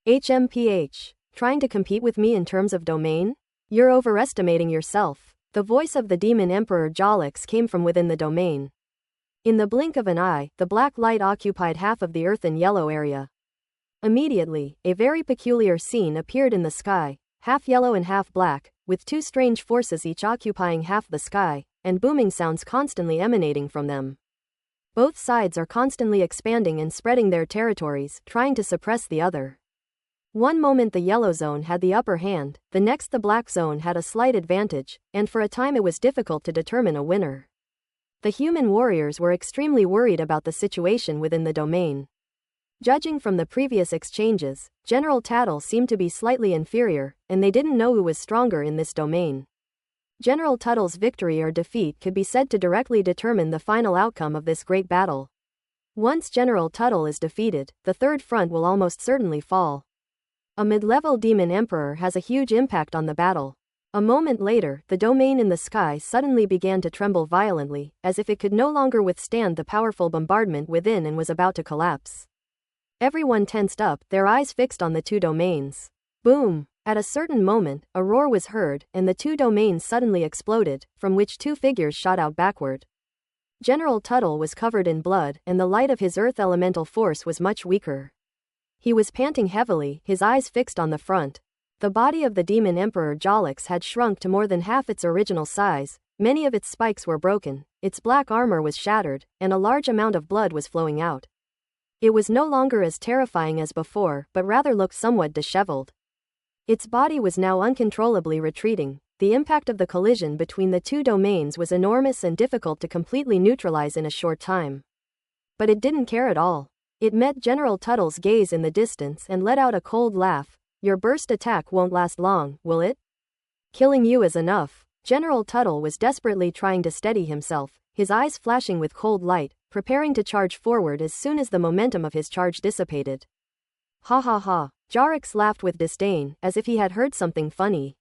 HMPH. Trying to compete with me in terms of domain? You're overestimating yourself. The voice of the demon Emperor Jarix came from within the domain. In the blink of an eye, the black light occupied half of the earthen yellow area. Immediately, a very peculiar scene appeared in the sky, half yellow and half black, with two strange forces each occupying half the sky, and booming sounds constantly emanating from them. Both sides are constantly expanding and spreading their territories, trying to suppress the other. One moment the yellow zone had the upper hand, the next the black zone had a slight advantage, and for a time it was difficult to determine a winner. The human warriors were extremely worried about the situation within the domain. Judging from the previous exchanges, General Tattle seemed to be slightly inferior, and they didn't know who was stronger in this domain. General Tuttle's victory or defeat could be said to directly determine the final outcome of this great battle. Once General Tuttle is defeated, the third front will almost certainly fall. A mid-level demon emperor has a huge impact on the battle. A moment later, the domain in the sky suddenly began to tremble violently, as if it could no longer withstand the powerful bombardment within and was about to collapse. Everyone tensed up, their eyes fixed on the two domains. Boom! At a certain moment, a roar was heard, and the two domains suddenly exploded, from which two figures shot out backward. General Tuttle was covered in blood, and the light of his earth elemental force was much weaker. He was panting heavily, his eyes fixed on the front. The body of the demon emperor Jolix had shrunk to more than half its original size, many of its spikes were broken, its black armor was shattered, and a large amount of blood was flowing out. It was no longer as terrifying as before, but rather looked somewhat disheveled. Its body was now uncontrollably retreating. The impact of the collision between the two domains was enormous and difficult to completely neutralize in a short time. But it didn't care at all. It met General Tuttle's gaze in the distance and let out a cold laugh. Your burst attack won't last long, will it? Killing you is enough. General Tuttle was desperately trying to steady himself, his eyes flashing with cold light, preparing to charge forward as soon as the momentum of his charge dissipated. Ha ha ha. Jarix laughed with disdain, as if he had heard something funny.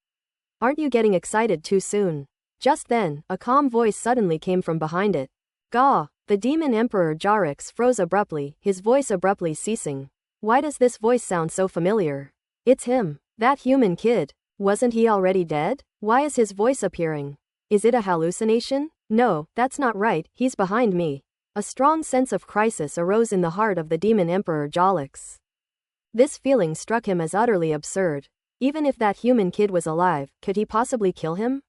Aren't you getting excited too soon? Just then, a calm voice suddenly came from behind it. Gah! The demon emperor Jarix froze abruptly, his voice abruptly ceasing. Why does this voice sound so familiar? It's him. That human kid. Wasn't he already dead? Why is his voice appearing? Is it a hallucination? No, that's not right, he's behind me. A strong sense of crisis arose in the heart of the demon emperor Jolix. This feeling struck him as utterly absurd. Even if that human kid was alive, could he possibly kill him?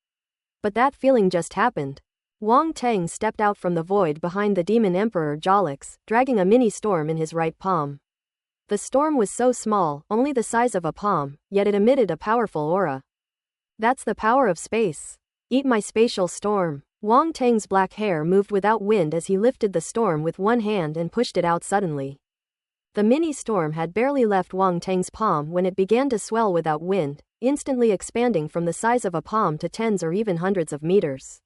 But that feeling just happened. Wang Teng stepped out from the void behind the demon emperor Jolix, dragging a mini storm in his right palm. The storm was so small, only the size of a palm, yet it emitted a powerful aura. That's the power of space. Eat my spatial storm. Wang Teng's black hair moved without wind as he lifted the storm with one hand and pushed it out suddenly. The mini storm had barely left Wang Teng's palm when it began to swell without wind, instantly expanding from the size of a palm to tens or even hundreds of meters.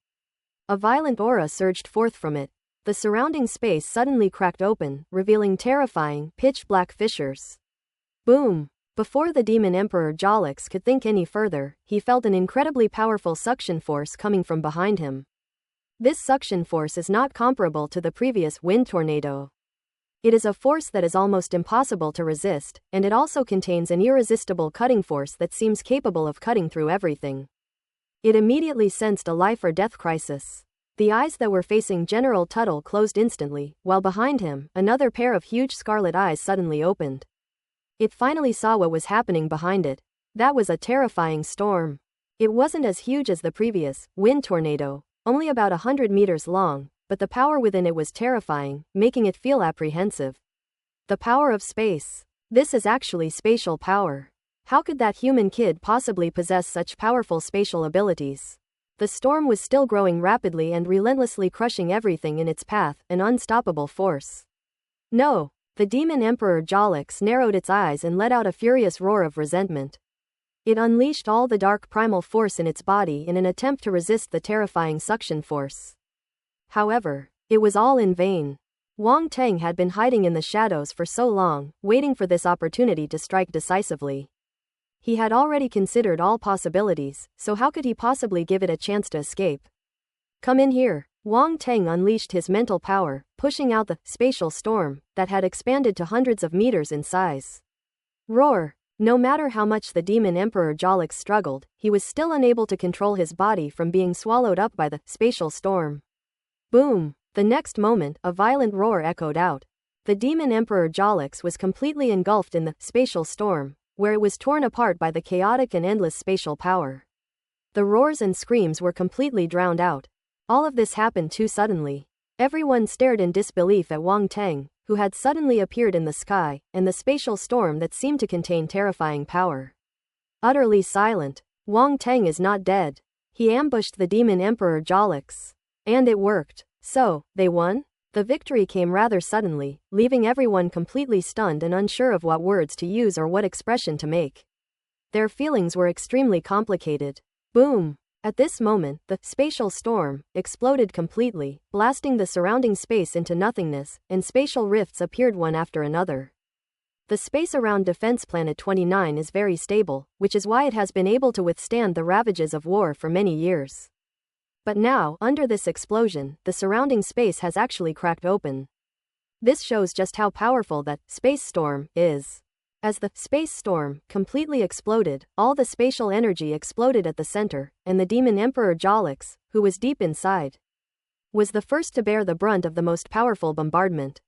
A violent aura surged forth from it. The surrounding space suddenly cracked open, revealing terrifying, pitch-black fissures. Boom! Before the demon emperor Jolix could think any further, he felt an incredibly powerful suction force coming from behind him. This suction force is not comparable to the previous wind tornado. It is a force that is almost impossible to resist, and it also contains an irresistible cutting force that seems capable of cutting through everything. It immediately sensed a life or death crisis. The eyes that were facing General Tuttle closed instantly, while behind him, another pair of huge scarlet eyes suddenly opened. It finally saw what was happening behind it. That was a terrifying storm. It wasn't as huge as the previous wind tornado, only about 100 meters long, but the power within it was terrifying, making it feel apprehensive. The power of space. This is actually spatial power. How could that human kid possibly possess such powerful spatial abilities? The storm was still growing rapidly and relentlessly crushing everything in its path, an unstoppable force. No! The demon emperor Jolix narrowed its eyes and let out a furious roar of resentment. It unleashed all the dark primal force in its body in an attempt to resist the terrifying suction force. However, it was all in vain. Wang Teng had been hiding in the shadows for so long, waiting for this opportunity to strike decisively. He had already considered all possibilities, so how could he possibly give it a chance to escape? Come in here. Wang Teng unleashed his mental power, pushing out the spatial storm that had expanded to hundreds of meters in size. Roar! No matter how much the demon emperor Jolix struggled, he was still unable to control his body from being swallowed up by the spatial storm. Boom! The next moment, a violent roar echoed out. The demon emperor Jolix was completely engulfed in the spatial storm, where it was torn apart by the chaotic and endless spatial power. The roars and screams were completely drowned out. All of this happened too suddenly. Everyone stared in disbelief at Wang Teng, who had suddenly appeared in the sky, and the spatial storm that seemed to contain terrifying power. Utterly silent, Wang Teng is not dead. He ambushed the demon Emperor Jolix. And it worked. So, they won? The victory came rather suddenly, leaving everyone completely stunned and unsure of what words to use or what expression to make. Their feelings were extremely complicated. Boom! At this moment, the spatial storm exploded completely, blasting the surrounding space into nothingness, and spatial rifts appeared one after another. The space around Defense Planet 29 is very stable, which is why it has been able to withstand the ravages of war for many years. But now, under this explosion, the surrounding space has actually cracked open. This shows just how powerful that space storm is. As the space storm completely exploded, all the spatial energy exploded at the center, and the demon Emperor Jolix, who was deep inside, was the first to bear the brunt of the most powerful bombardment.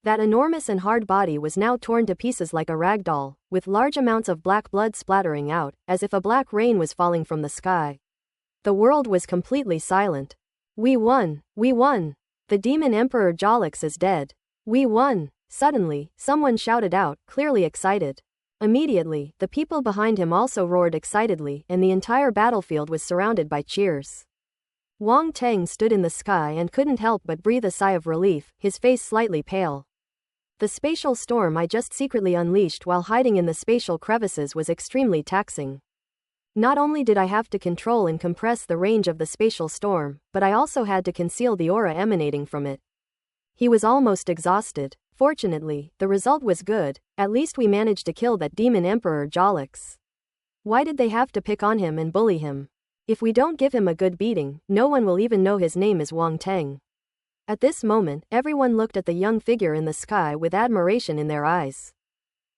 That enormous and hard body was now torn to pieces like a rag doll, with large amounts of black blood splattering out, as if a black rain was falling from the sky. The world was completely silent. We won! We won! The demon Emperor Jolix is dead. We won! Suddenly, someone shouted out, clearly excited. Immediately, the people behind him also roared excitedly, and the entire battlefield was surrounded by cheers. Wang Teng stood in the sky and couldn't help but breathe a sigh of relief, his face slightly pale. The spatial storm I just secretly unleashed while hiding in the spatial crevices was extremely taxing. Not only did I have to control and compress the range of the spatial storm, but I also had to conceal the aura emanating from it. He was almost exhausted. Fortunately, the result was good. At least we managed to kill that demon Emperor Jolix. Why did they have to pick on him and bully him? If we don't give him a good beating, no one will even know his name is Wang Teng. At this moment, everyone looked at the young figure in the sky with admiration in their eyes.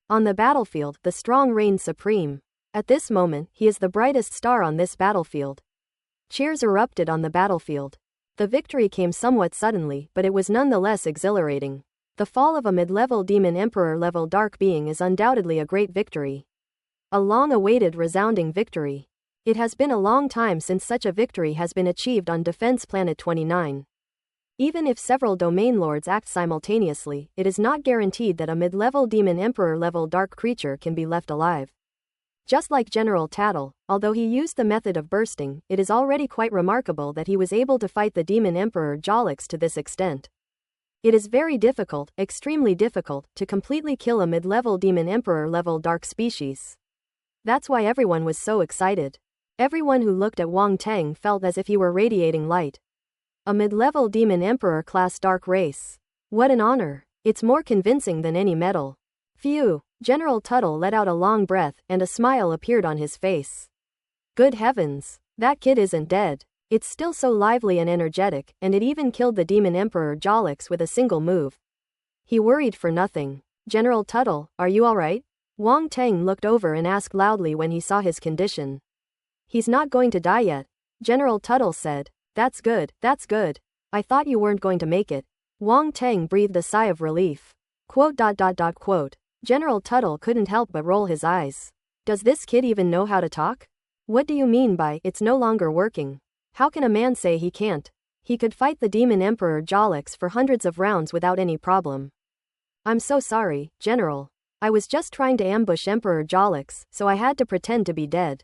On the battlefield, the strong reigned supreme. At this moment, he is the brightest star on this battlefield. Cheers erupted on the battlefield. The victory came somewhat suddenly, but it was nonetheless exhilarating. The fall of a mid-level demon emperor-level dark being is undoubtedly a great victory. A long-awaited resounding victory. It has been a long time since such a victory has been achieved on Defense Planet 29. Even if several domain lords act simultaneously, it is not guaranteed that a mid-level demon emperor-level dark creature can be left alive. Just like General Tattle, although he used the method of bursting, it is already quite remarkable that he was able to fight the demon Emperor Jolix to this extent. It is very difficult, extremely difficult, to completely kill a mid-level demon Emperor-level dark species. That's why everyone was so excited. Everyone who looked at Wang Teng felt as if he were radiating light. A mid-level demon Emperor-class dark race. What an honor. It's more convincing than any medal. Phew. General Tuttle let out a long breath, and a smile appeared on his face. Good heavens. That kid isn't dead. It's still so lively and energetic, and it even killed the demon Emperor Jolix with a single move. He worried for nothing. General Tuttle, are you alright? Wang Teng looked over and asked loudly when he saw his condition. He's not going to die yet. General Tuttle said. That's good, that's good. I thought you weren't going to make it. Wang Teng breathed a sigh of relief. Quote. General Tuttle couldn't help but roll his eyes. Does this kid even know how to talk? What do you mean by, it's no longer working? How can a man say he can't? He could fight the demon Emperor Jolix for hundreds of rounds without any problem. I'm so sorry, General. I was just trying to ambush Emperor Jolix, so I had to pretend to be dead.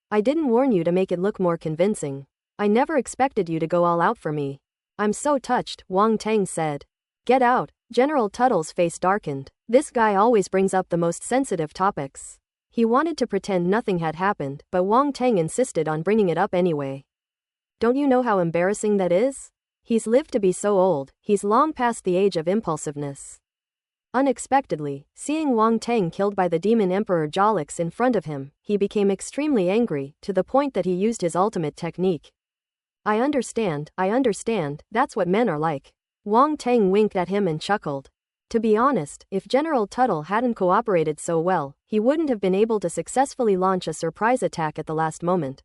I didn't warn you to make it look more convincing. I never expected you to go all out for me. I'm so touched, Wang Teng said. Get out. General Tuttle's face darkened. This guy always brings up the most sensitive topics. He wanted to pretend nothing had happened, but Wang Teng insisted on bringing it up anyway. Don't you know how embarrassing that is? He's lived to be so old, he's long past the age of impulsiveness. Unexpectedly, seeing Wang Teng killed by the demon Emperor Jolix in front of him, he became extremely angry, to the point that he used his ultimate technique. I understand, that's what men are like. Wang Teng winked at him and chuckled. To be honest, if General Tuttle hadn't cooperated so well, he wouldn't have been able to successfully launch a surprise attack at the last moment.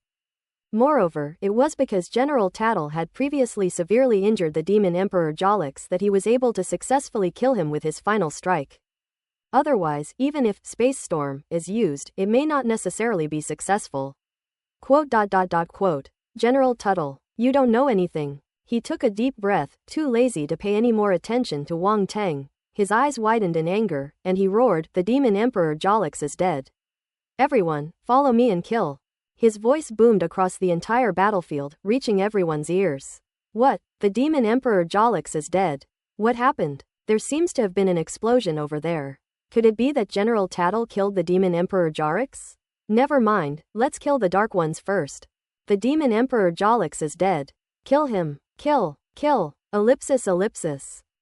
Moreover, it was because General Tattle had previously severely injured the demon Emperor Jolix that he was able to successfully kill him with his final strike. Otherwise, even if Space Storm is used, it may not necessarily be successful. Quote. General Tuttle, you don't know anything. He took a deep breath, too lazy to pay any more attention to Wang Teng. His eyes widened in anger, and he roared, "The demon emperor Jolix is dead. Everyone, follow me and kill." His voice boomed across the entire battlefield, reaching everyone's ears. What? The demon emperor Jolix is dead? What happened? There seems to have been an explosion over there. Could it be that General Tattle killed the demon emperor Jolix? Never mind, let's kill the dark ones first. The demon emperor Jolix is dead. Kill him. Kill. Kill. Ellipsis.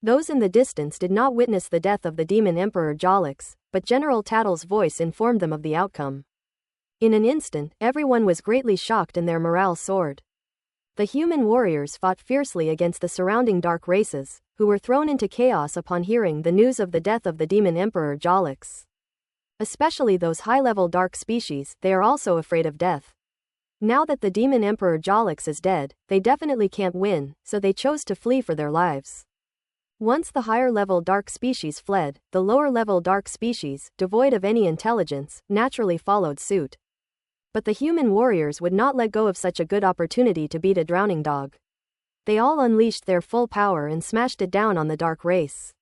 Those in the distance did not witness the death of the demon emperor Jolix, but General Tattle's voice informed them of the outcome. In an instant, everyone was greatly shocked and their morale soared. The human warriors fought fiercely against the surrounding dark races, who were thrown into chaos upon hearing the news of the death of the demon emperor Jolix. Especially those high-level dark species, they are also afraid of death. Now that the demon emperor Jolix is dead, they definitely can't win, so they chose to flee for their lives. Once the higher-level dark species fled, the lower-level dark species, devoid of any intelligence, naturally followed suit. But the human warriors would not let go of such a good opportunity to beat a drowning dog. They all unleashed their full power and smashed it down on the dark race.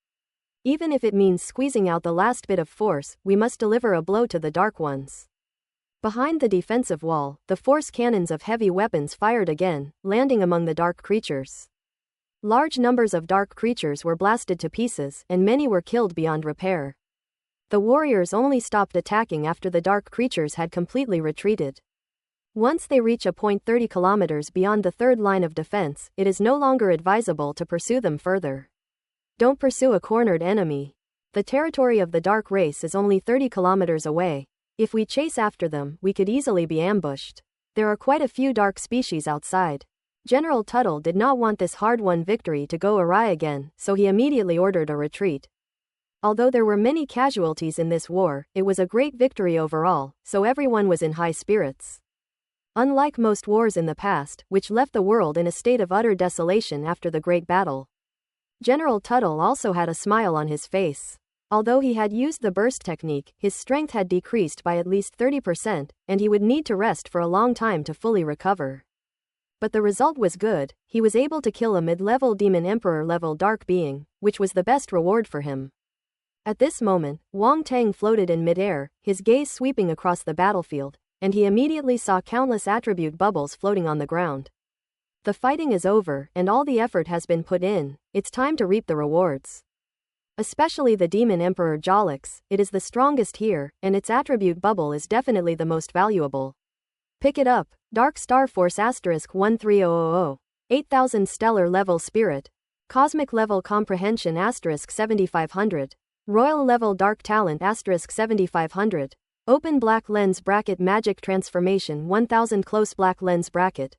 Even if it means squeezing out the last bit of force, we must deliver a blow to the dark ones. Behind the defensive wall, the force cannons of heavy weapons fired again, landing among the dark creatures. Large numbers of dark creatures were blasted to pieces, and many were killed beyond repair. The warriors only stopped attacking after the dark creatures had completely retreated. Once they reach a point 30 kilometers beyond the third line of defense, it is no longer advisable to pursue them further. Don't pursue a cornered enemy. The territory of the dark race is only 30 kilometers away. If we chase after them, we could easily be ambushed. There are quite a few dark species outside. General Tuttle did not want this hard-won victory to go awry again, so he immediately ordered a retreat. Although there were many casualties in this war, it was a great victory overall, so everyone was in high spirits. Unlike most wars in the past, which left the world in a state of utter desolation after the Great Battle, General Tuttle also had a smile on his face. Although he had used the burst technique, his strength had decreased by at least 30%, and he would need to rest for a long time to fully recover. But the result was good. He was able to kill a mid-level demon emperor-level dark being, which was the best reward for him. At this moment, Wang Teng floated in mid-air, his gaze sweeping across the battlefield, and he immediately saw countless attribute bubbles floating on the ground. The fighting is over, and all the effort has been put in. It's time to reap the rewards. Especially the demon emperor Jolix, it is the strongest here, and its attribute bubble is definitely the most valuable. Pick it up. Dark Star Force *13000. 8000 Stellar Level Spirit. Cosmic Level Comprehension *7500. Royal Level Dark Talent *7500. Open Black Lens Bracket Magic Transformation 1000 Close Black Lens Bracket.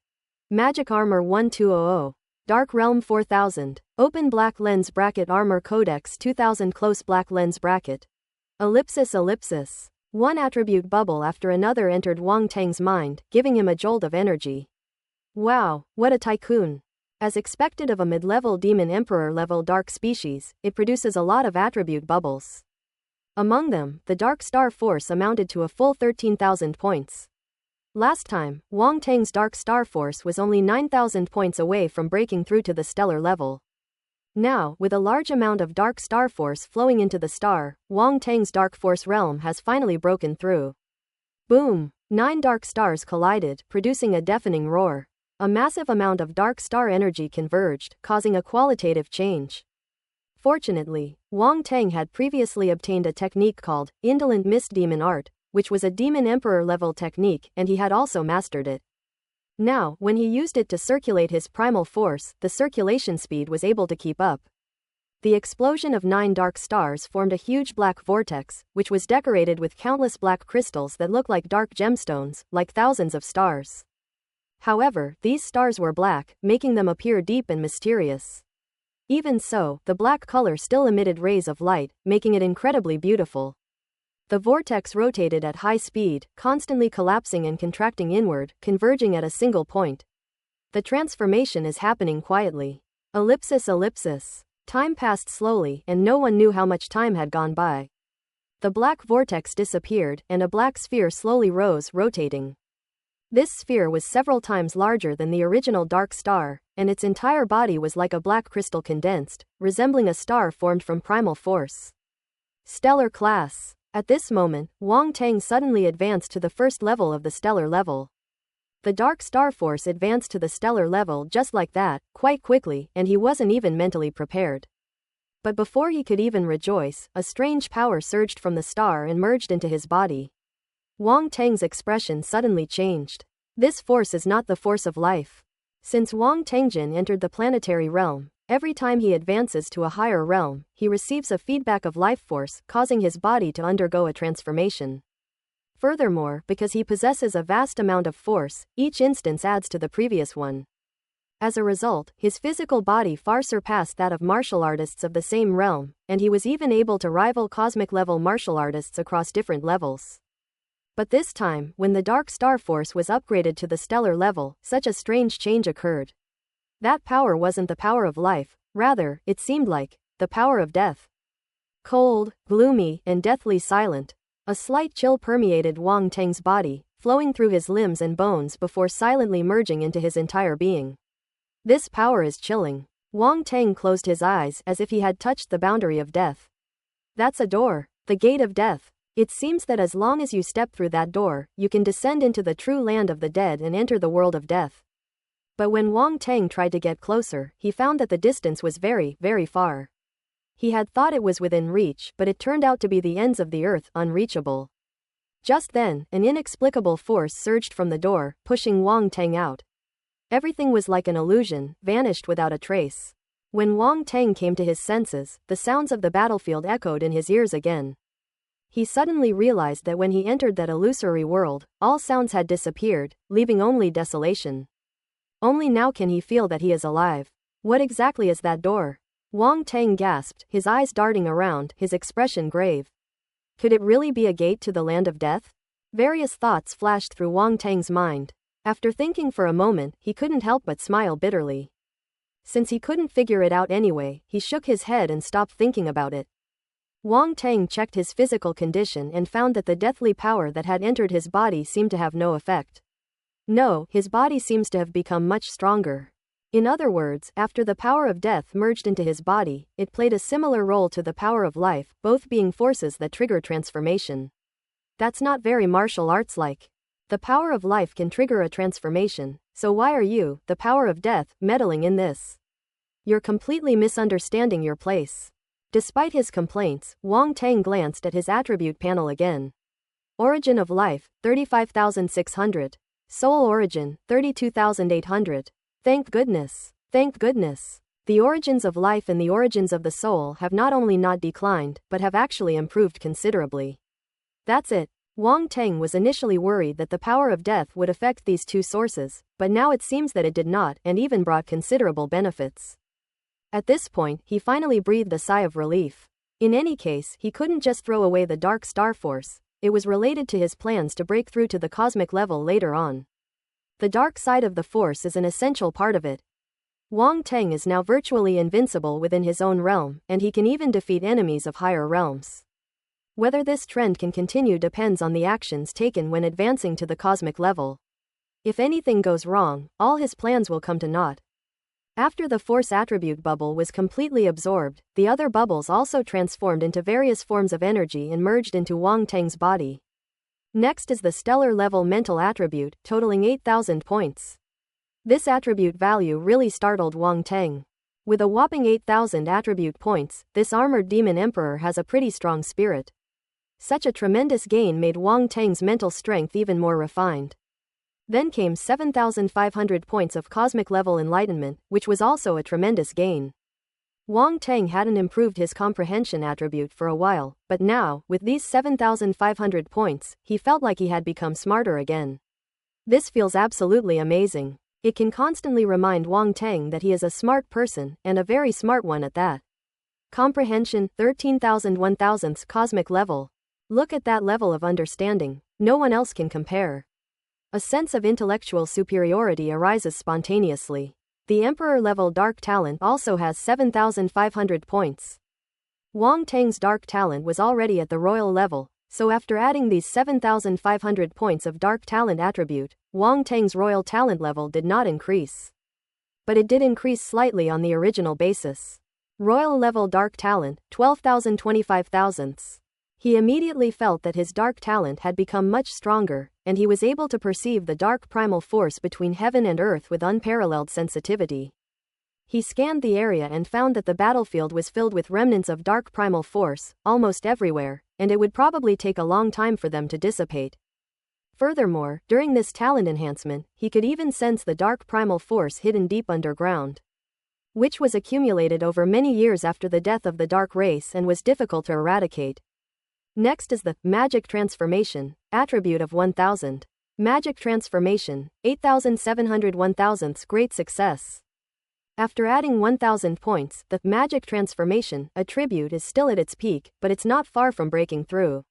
Magic Armor 1200. Dark Realm 4000. Open Black Lens Bracket Armor Codex 2000 Close Black Lens Bracket. Ellipsis. One attribute bubble after another entered Wang Teng's mind, giving him a jolt of energy. Wow, what a tycoon. As expected of a mid-level demon emperor-level dark species, it produces a lot of attribute bubbles. Among them, the Dark Star Force amounted to a full 13,000 points. Last time, Wang Teng's Dark Star Force was only 9,000 points away from breaking through to the stellar level. Now, with a large amount of Dark Star Force flowing into the star, Wang Teng's Dark Force realm has finally broken through. Boom! 9 dark stars collided, producing a deafening roar. A massive amount of dark star energy converged, causing a qualitative change. Fortunately, Wang Teng had previously obtained a technique called Indolent Mist Demon Art, which was a Demon Emperor level technique, and he had also mastered it. Now, when he used it to circulate his primal force, the circulation speed was able to keep up. The explosion of 9 dark stars formed a huge black vortex, which was decorated with countless black crystals that look like dark gemstones, like thousands of stars. However, these stars were black, making them appear deep and mysterious. Even so, the black color still emitted rays of light, making it incredibly beautiful. The vortex rotated at high speed, constantly collapsing and contracting inward, converging at a single point. The transformation is happening quietly. Ellipsis. Time passed slowly, and no one knew how much time had gone by. The black vortex disappeared, and a black sphere slowly rose, rotating. This sphere was several times larger than the original dark star, and its entire body was like a black crystal condensed, resembling a star formed from primal force. Stellar class. At this moment, Wang Tang suddenly advanced to the first level of the stellar level. The dark star force advanced to the stellar level just like that, quite quickly, and he wasn't even mentally prepared. But before he could even rejoice, a strange power surged from the star and merged into his body. Wang Tang's expression suddenly changed. This force is not the force of life. Since Wang Tangjin entered the planetary realm, every time he advances to a higher realm, he receives a feedback of life force, causing his body to undergo a transformation. Furthermore, because he possesses a vast amount of force, each instance adds to the previous one. As a result, his physical body far surpassed that of martial artists of the same realm, and he was even able to rival cosmic-level martial artists across different levels. But this time, when the dark star force was upgraded to the stellar level, such a strange change occurred. That power wasn't the power of life, rather, it seemed like the power of death. Cold, gloomy, and deathly silent. A slight chill permeated Wang Tang's body, flowing through his limbs and bones before silently merging into his entire being. This power is chilling. Wang Tang closed his eyes as if he had touched the boundary of death. That's a door, the gate of death. It seems that as long as you step through that door, you can descend into the true land of the dead and enter the world of death. But when Wang Tang tried to get closer, he found that the distance was very, very far. He had thought it was within reach, but it turned out to be the ends of the earth, unreachable. Just then, an inexplicable force surged from the door, pushing Wang Tang out. Everything was like an illusion, vanished without a trace. When Wang Tang came to his senses, the sounds of the battlefield echoed in his ears again. He suddenly realized that when he entered that illusory world, all sounds had disappeared, leaving only desolation. Only now can he feel that he is alive. What exactly is that door? Wang Tang gasped, his eyes darting around, his expression grave. Could it really be a gate to the land of death? Various thoughts flashed through Wang Tang's mind. After thinking for a moment, he couldn't help but smile bitterly. Since he couldn't figure it out anyway, he shook his head and stopped thinking about it. Wang Tang checked his physical condition and found that the deathly power that had entered his body seemed to have no effect. No, his body seems to have become much stronger. In other words, after the power of death merged into his body, it played a similar role to the power of life, both being forces that trigger transformation. That's not very martial arts-like. The power of life can trigger a transformation, so why are you, the power of death, meddling in this? You're completely misunderstanding your place. Despite his complaints, Wang Tang glanced at his attribute panel again. Origin of life, 35,600. Soul origin, 32,800. Thank goodness. Thank goodness. The origins of life and the origins of the soul have not only not declined, but have actually improved considerably. That's it. Wang Tang was initially worried that the power of death would affect these two sources, but now it seems that it did not, and even brought considerable benefits. At this point, he finally breathed a sigh of relief. In any case, he couldn't just throw away the dark star force. It was related to his plans to break through to the cosmic level later on. The dark side of the force is an essential part of it. Wang Tang is now virtually invincible within his own realm, and he can even defeat enemies of higher realms. Whether this trend can continue depends on the actions taken when advancing to the cosmic level. If anything goes wrong, all his plans will come to naught. After the force attribute bubble was completely absorbed, the other bubbles also transformed into various forms of energy and merged into Wang Tang's body. Next is the stellar level mental attribute, totaling 8,000 points. This attribute value really startled Wang Tang. With a whopping 8,000 attribute points, this armored demon emperor has a pretty strong spirit. Such a tremendous gain made Wang Tang's mental strength even more refined. Then came 7,500 points of cosmic level enlightenment, which was also a tremendous gain. Wang Tang hadn't improved his comprehension attribute for a while, but now, with these 7,500 points, he felt like he had become smarter again. This feels absolutely amazing. It can constantly remind Wang Tang that he is a smart person, and a very smart one at that. Comprehension, 13,000 cosmic level. Look at that level of understanding. No one else can compare. A sense of intellectual superiority arises spontaneously. The Emperor-level Dark Talent also has 7,500 points. Wang Tang's Dark Talent was already at the Royal level, So after adding these 7,500 points of dark talent attribute, Wang Teng's royal talent level did not increase. But it did increase slightly on the original basis. Royal level dark talent, 12,025 He immediately felt that his dark talent had become much stronger, and he was able to perceive the dark primal force between heaven and earth with unparalleled sensitivity. He scanned the area and found that the battlefield was filled with remnants of dark primal force, almost everywhere, and it would probably take a long time for them to dissipate. Furthermore, during this talent enhancement, he could even sense the dark primal force hidden deep underground, which was accumulated over many years after the death of the dark race and was difficult to eradicate. Next is the magic transformation attribute of 1000. Magic transformation, 8,700 1000th great success. After adding 1000 points, the magic transformation attribute is still at its peak, but it's not far from breaking through.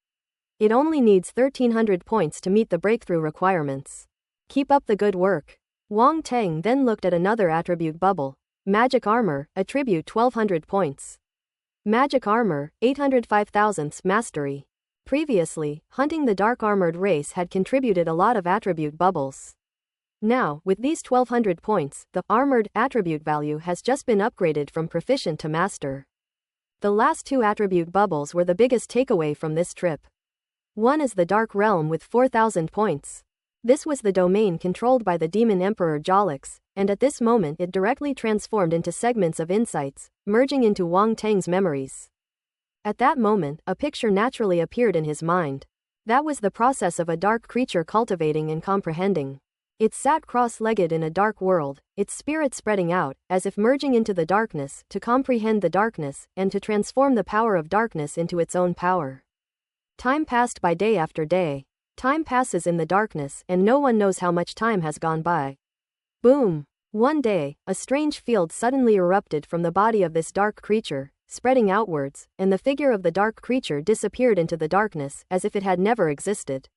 It only needs 1300 points to meet the breakthrough requirements. Keep up the good work. Wang Teng then looked at another attribute bubble. Magic armor, attribute 1200 points. Magic armor, 805,000th mastery. Previously, hunting the dark armored race had contributed a lot of attribute bubbles. Now, with these 1200 points, the armored attribute value has just been upgraded from proficient to master. The last two attribute bubbles were the biggest takeaway from this trip. One is the Dark Realm with 4000 points. This was the domain controlled by the Demon Emperor Jolix, and at this moment it directly transformed into segments of insights, merging into Wang Teng's memories. At that moment, a picture naturally appeared in his mind. That was the process of a dark creature cultivating and comprehending. It sat cross-legged in a dark world, its spirit spreading out, as if merging into the darkness, to comprehend the darkness, and to transform the power of darkness into its own power. Time passed by day after day. Time passes in the darkness, and no one knows how much time has gone by. Boom! One day, a strange field suddenly erupted from the body of this dark creature, spreading outwards, and the figure of the dark creature disappeared into the darkness, as if it had never existed.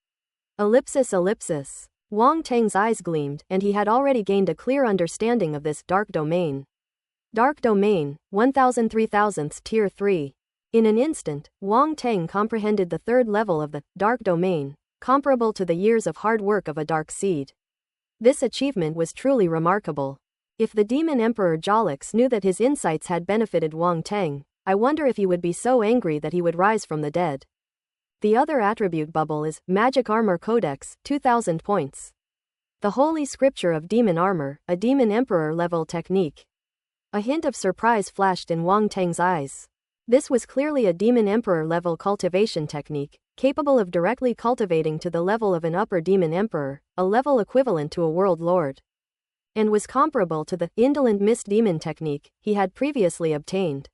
Ellipsis ellipsis. Wang Teng's eyes gleamed, and he had already gained a clear understanding of this dark domain. Dark domain, 1003,000th tier 3. In an instant, Wang Teng comprehended the third level of the dark domain, comparable to the years of hard work of a dark seed. This achievement was truly remarkable. If the Demon Emperor Jolix knew that his insights had benefited Wang Teng, I wonder if he would be so angry that he would rise from the dead. The other attribute bubble is Magic Armor Codex, 2000 points. The Holy Scripture of Demon Armor, a Demon Emperor level technique. A hint of surprise flashed in Wang Teng's eyes. This was clearly a Demon Emperor level cultivation technique, capable of directly cultivating to the level of an upper Demon Emperor, a level equivalent to a World Lord, and was comparable to the Indolent Mist Demon technique he had previously obtained.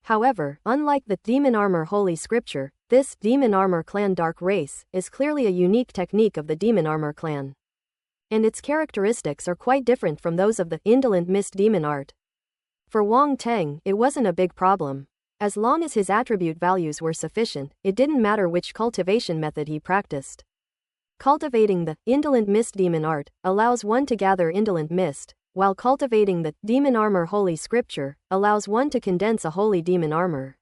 However, unlike the Demon Armor Holy Scripture, this Demon Armor Clan Dark Race is clearly a unique technique of the Demon Armor Clan, and its characteristics are quite different from those of the Indolent Mist Demon art. For Wang Teng, it wasn't a big problem. As long as his attribute values were sufficient, it didn't matter which cultivation method he practiced. Cultivating the Indolent Mist Demon art allows one to gather Indolent Mist, while cultivating the Demon Armor Holy Scripture allows one to condense a Holy Demon Armor.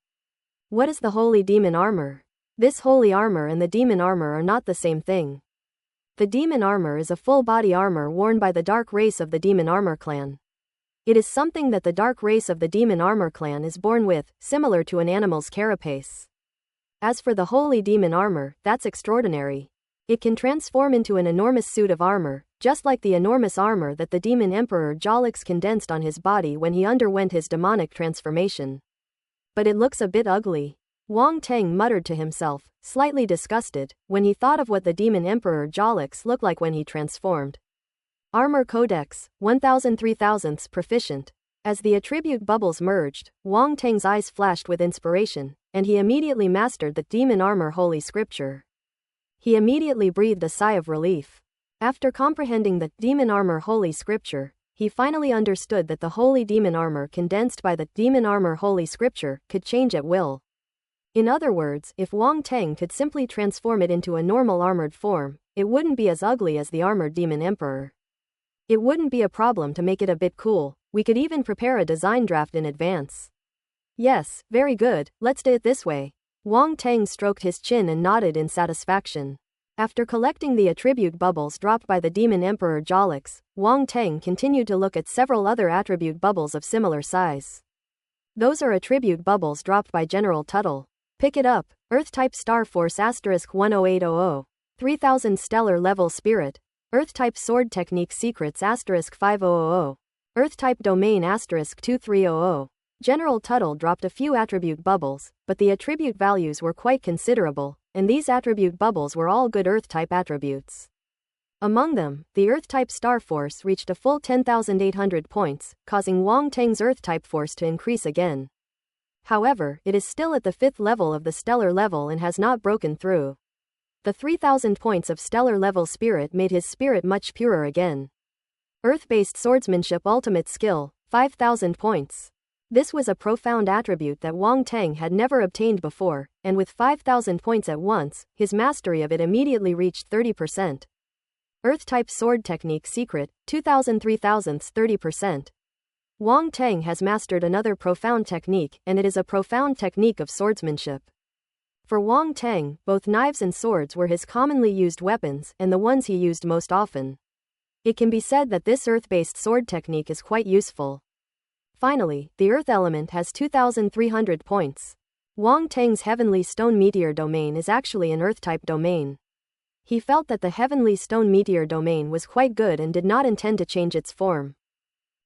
What is the Holy Demon Armor? This Holy Armor and the Demon Armor are not the same thing. The Demon Armor is a full-body armor worn by the Dark Race of the Demon Armor Clan. It is something that the Dark Race of the Demon Armor Clan is born with, similar to an animal's carapace. As for the Holy Demon Armor, that's extraordinary. It can transform into an enormous suit of armor, just like the enormous armor that the Demon Emperor Jolix condensed on his body when he underwent his demonic transformation. But it looks a bit ugly. Wang Teng muttered to himself, slightly disgusted, when he thought of what the Demon Emperor Jolix looked like when he transformed. Armor Codex, 1003,000th proficient. As the attribute bubbles merged, Wang Teng's eyes flashed with inspiration, and he immediately mastered the Demon Armor Holy Scripture. He immediately breathed a sigh of relief. After comprehending the Demon Armor Holy Scripture, he finally understood that the Holy Demon Armor condensed by the Demon Armor Holy Scripture could change at will. In other words, if Wang Teng could simply transform it into a normal armored form, it wouldn't be as ugly as the armored Demon Emperor. It wouldn't be a problem to make it a bit cool. We could even prepare a design draft in advance. Yes, very good, let's do it this way. Wang Tang stroked his chin and nodded in satisfaction. After collecting the attribute bubbles dropped by the Demon Emperor Jolix, Wang Tang continued to look at several other attribute bubbles of similar size. Those are attribute bubbles dropped by General Tuttle. Pick it up. Earth-type Star Force *10800. 3000 Stellar Level Spirit. Earth-type Sword Technique Secrets *5000. Earth-type Domain *2300. General Tuttle dropped a few attribute bubbles, but the attribute values were quite considerable, and these attribute bubbles were all good Earth-type attributes. Among them, the Earth-type Star Force reached a full 10,800 points, causing Wang Tang's Earth-type force to increase again. However, it is still at the 5th level of the stellar level and has not broken through. The 3,000 points of stellar level spirit made his spirit much purer again. Earth-based swordsmanship ultimate skill, 5,000 points. This was a profound attribute that Wang Tang had never obtained before, and with 5,000 points at once, his mastery of it immediately reached 30%. Earth-type sword technique secret, 2,000 30%. Wang Tang has mastered another profound technique, and it is a profound technique of swordsmanship. For Wang Tang, both knives and swords were his commonly used weapons and the ones he used most often. It can be said that this earth-based sword technique is quite useful. Finally, the earth element has 2,300 points. Wang Tang's heavenly stone meteor domain is actually an earth-type domain. He felt that the heavenly stone meteor domain was quite good and did not intend to change its form.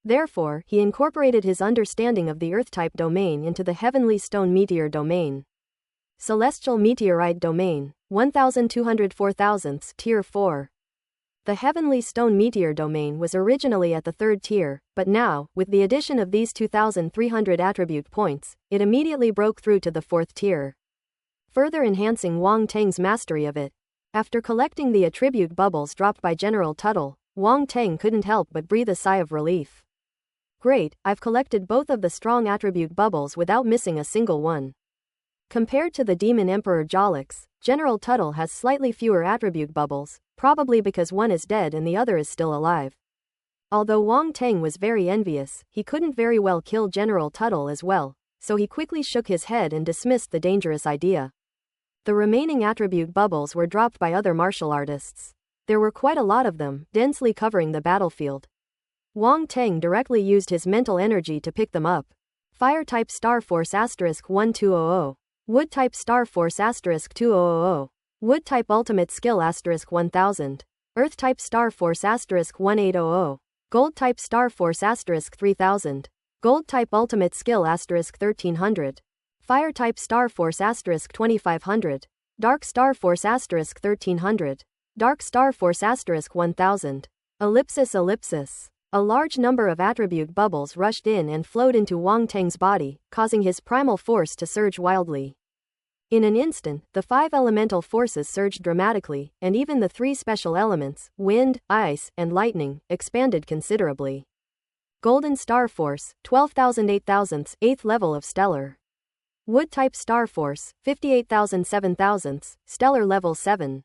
Therefore, he incorporated his understanding of the earth-type domain into the heavenly stone meteor domain. Celestial meteorite domain, 1,204,000, tier 4. The heavenly stone meteor domain was originally at the 3rd tier, but now, with the addition of these 2,300 attribute points, it immediately broke through to the 4th tier, further enhancing Wang Tang's mastery of it. After collecting the attribute bubbles dropped by General Tuttle, Wang Tang couldn't help but breathe a sigh of relief. Great, I've collected both of the strong attribute bubbles without missing a single one. Compared to the Demon Emperor Jolix, General Tuttle has slightly fewer attribute bubbles, probably because one is dead and the other is still alive. Although Wang Tang was very envious, he couldn't very well kill General Tuttle as well, so he quickly shook his head and dismissed the dangerous idea. The remaining attribute bubbles were dropped by other martial artists. There were quite a lot of them, densely covering the battlefield. Wang Tang directly used his mental energy to pick them up. Fire-type Star Force *1200. Wood-type Star Force *2000. Wood-type Ultimate Skill *1000. Earth-type Star Force *1800. Gold-type Star Force *3000. Gold-type Ultimate Skill *1300. Fire-type Star Force *2500. Dark Star Force *1300. Dark Star Force *1000. Ellipsis. A large number of attribute bubbles rushed in and flowed into Wang Tang's body, causing his primal force to surge wildly. In an instant, the 5 elemental forces surged dramatically, and even the 3 special elements, wind, ice, and lightning, expanded considerably. Golden Star Force, 12,000 8,000, 8th level of Stellar. Wood-type Star Force, 58,000 7,000, Stellar level 7.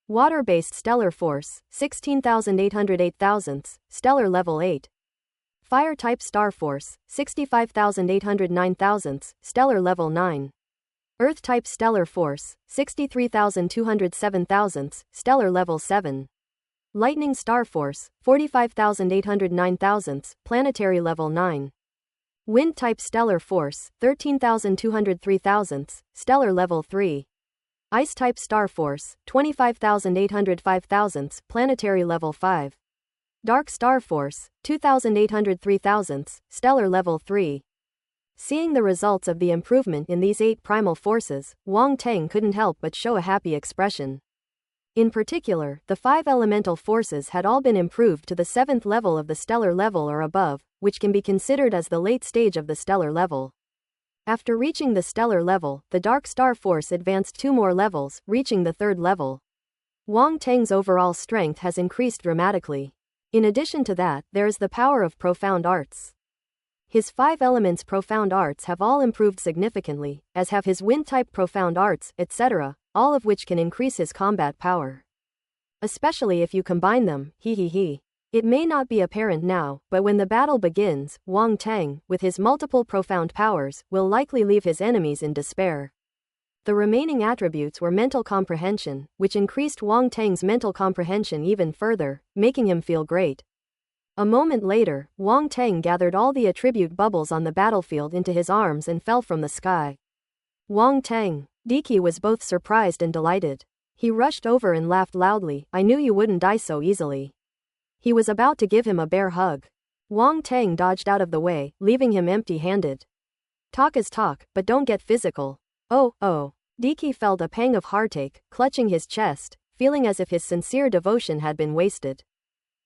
Water-based Stellar Force, 16,800 8,000, Stellar level 8. Fire-type Star Force, 65,800 9,000, Stellar level 9. Earth-type Stellar Force, 63,200 7,000, Stellar level 7. Lightning Star Force, 45,800 9,000, Planetary level 9. Wind-type Stellar Force, 13,200 3,000, Stellar level 3. Ice-type Star Force, 25,800 5,000, Planetary level 5. Dark Star Force, 2,800 3,000, Stellar level 3. Seeing the results of the improvement in these 8 primal forces, Wang Tang couldn't help but show a happy expression. In particular, the 5 elemental forces had all been improved to the 7th level of the stellar level or above, which can be considered as the late stage of the stellar level. After reaching the stellar level, the Dark Star Force advanced 2 more levels, reaching the 3rd level. Wang Tang's overall strength has increased dramatically. In addition to that, there is the power of profound arts. His 5 elements profound arts have all improved significantly, as have his wind-type profound arts, etc., all of which can increase his combat power. Especially if you combine them, It may not be apparent now, but when the battle begins, Wang Tang, with his multiple profound powers, will likely leave his enemies in despair. The remaining attributes were mental comprehension, which increased Wang Tang's mental comprehension even further, making him feel great. A moment later, Wang Tang gathered all the attribute bubbles on the battlefield into his arms and fell from the sky. Wang Tang. Diki was both surprised and delighted. He rushed over and laughed loudly. I knew you wouldn't die so easily. He was about to give him a bear hug. Wang Tang dodged out of the way, leaving him empty-handed. Talk is talk, but don't get physical. Oh. Diki felt a pang of heartache, clutching his chest, feeling as if his sincere devotion had been wasted.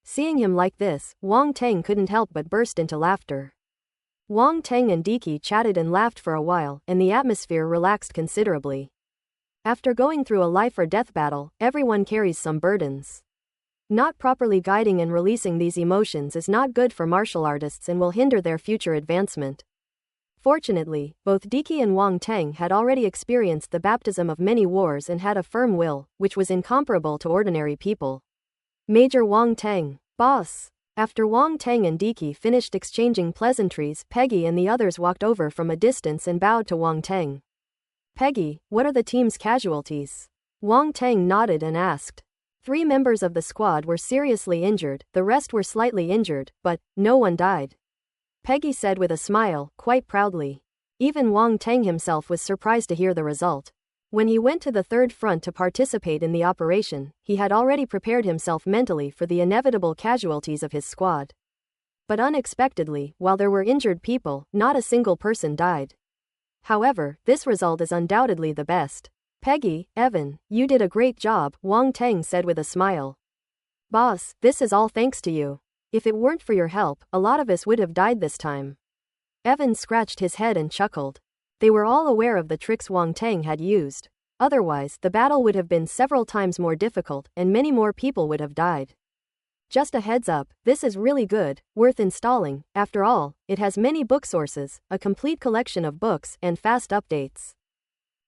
Seeing him like this, Wang Tang couldn't help but burst into laughter. Wang Tang and Diki chatted and laughed for a while, and the atmosphere relaxed considerably. After going through a life-or-death battle, everyone carries some burdens. Not properly guiding and releasing these emotions is not good for martial artists and will hinder their future advancement. Fortunately, both Diki and Wang Tang had already experienced the baptism of many wars and had a firm will, which was incomparable to ordinary people. Major Wang Tang. Boss. After Wang Tang and Diki finished exchanging pleasantries, Peggy and the others walked over from a distance and bowed to Wang Tang. Peggy, what are the team's casualties? Wang Tang nodded and asked. 3 members of the squad were seriously injured, the rest were slightly injured, but no one died. Peggy said with a smile, quite proudly. Even Wang Tang himself was surprised to hear the result. When he went to the third front to participate in the operation, he had already prepared himself mentally for the inevitable casualties of his squad. But unexpectedly, while there were injured people, not a single person died. However, this result is undoubtedly the best. Peggy, Evan, you did a great job, Wang Tang said with a smile. Boss, this is all thanks to you. If it weren't for your help, a lot of us would have died this time. Evan scratched his head and chuckled. They were all aware of the tricks Wang Tang had used. Otherwise, the battle would have been several times more difficult, and many more people would have died. Just a heads up, this is really good, worth installing. After all, it has many book sources, a complete collection of books, and fast updates.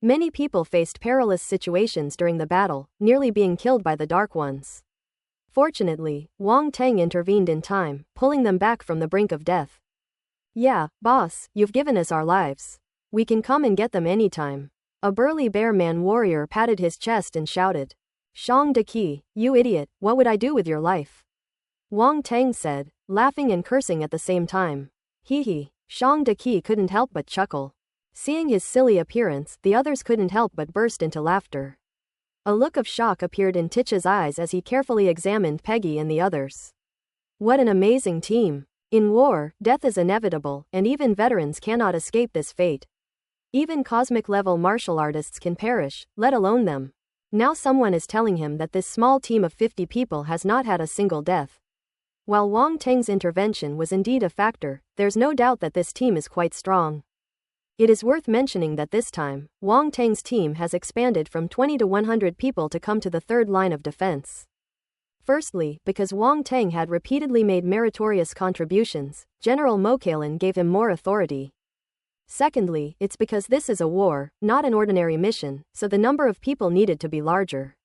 Many people faced perilous situations during the battle, nearly being killed by the Dark Ones. Fortunately, Wang Tang intervened in time, pulling them back from the brink of death. Yeah, boss, you've given us our lives. We can come and get them anytime. A burly bear man warrior patted his chest and shouted. Shang Daqi, you idiot, what would I do with your life? Wang Tang said, laughing and cursing at the same time. Hee. Shang Daqi couldn't help but chuckle. Seeing his silly appearance, the others couldn't help but burst into laughter. A look of shock appeared in Tich's eyes as he carefully examined Peggy and the others. What an amazing team. In war, death is inevitable, and even veterans cannot escape this fate. Even cosmic-level martial artists can perish, let alone them. Now someone is telling him that this small team of 50 people has not had a single death. While Wang Tang's intervention was indeed a factor, there's no doubt that this team is quite strong. It is worth mentioning that this time, Wang Tang's team has expanded from 20 to 100 people to come to the third line of defense. Firstly, because Wang Tang had repeatedly made meritorious contributions, General Mokalan gave him more authority. Secondly, it's because this is a war, not an ordinary mission, so the number of people needed to be larger.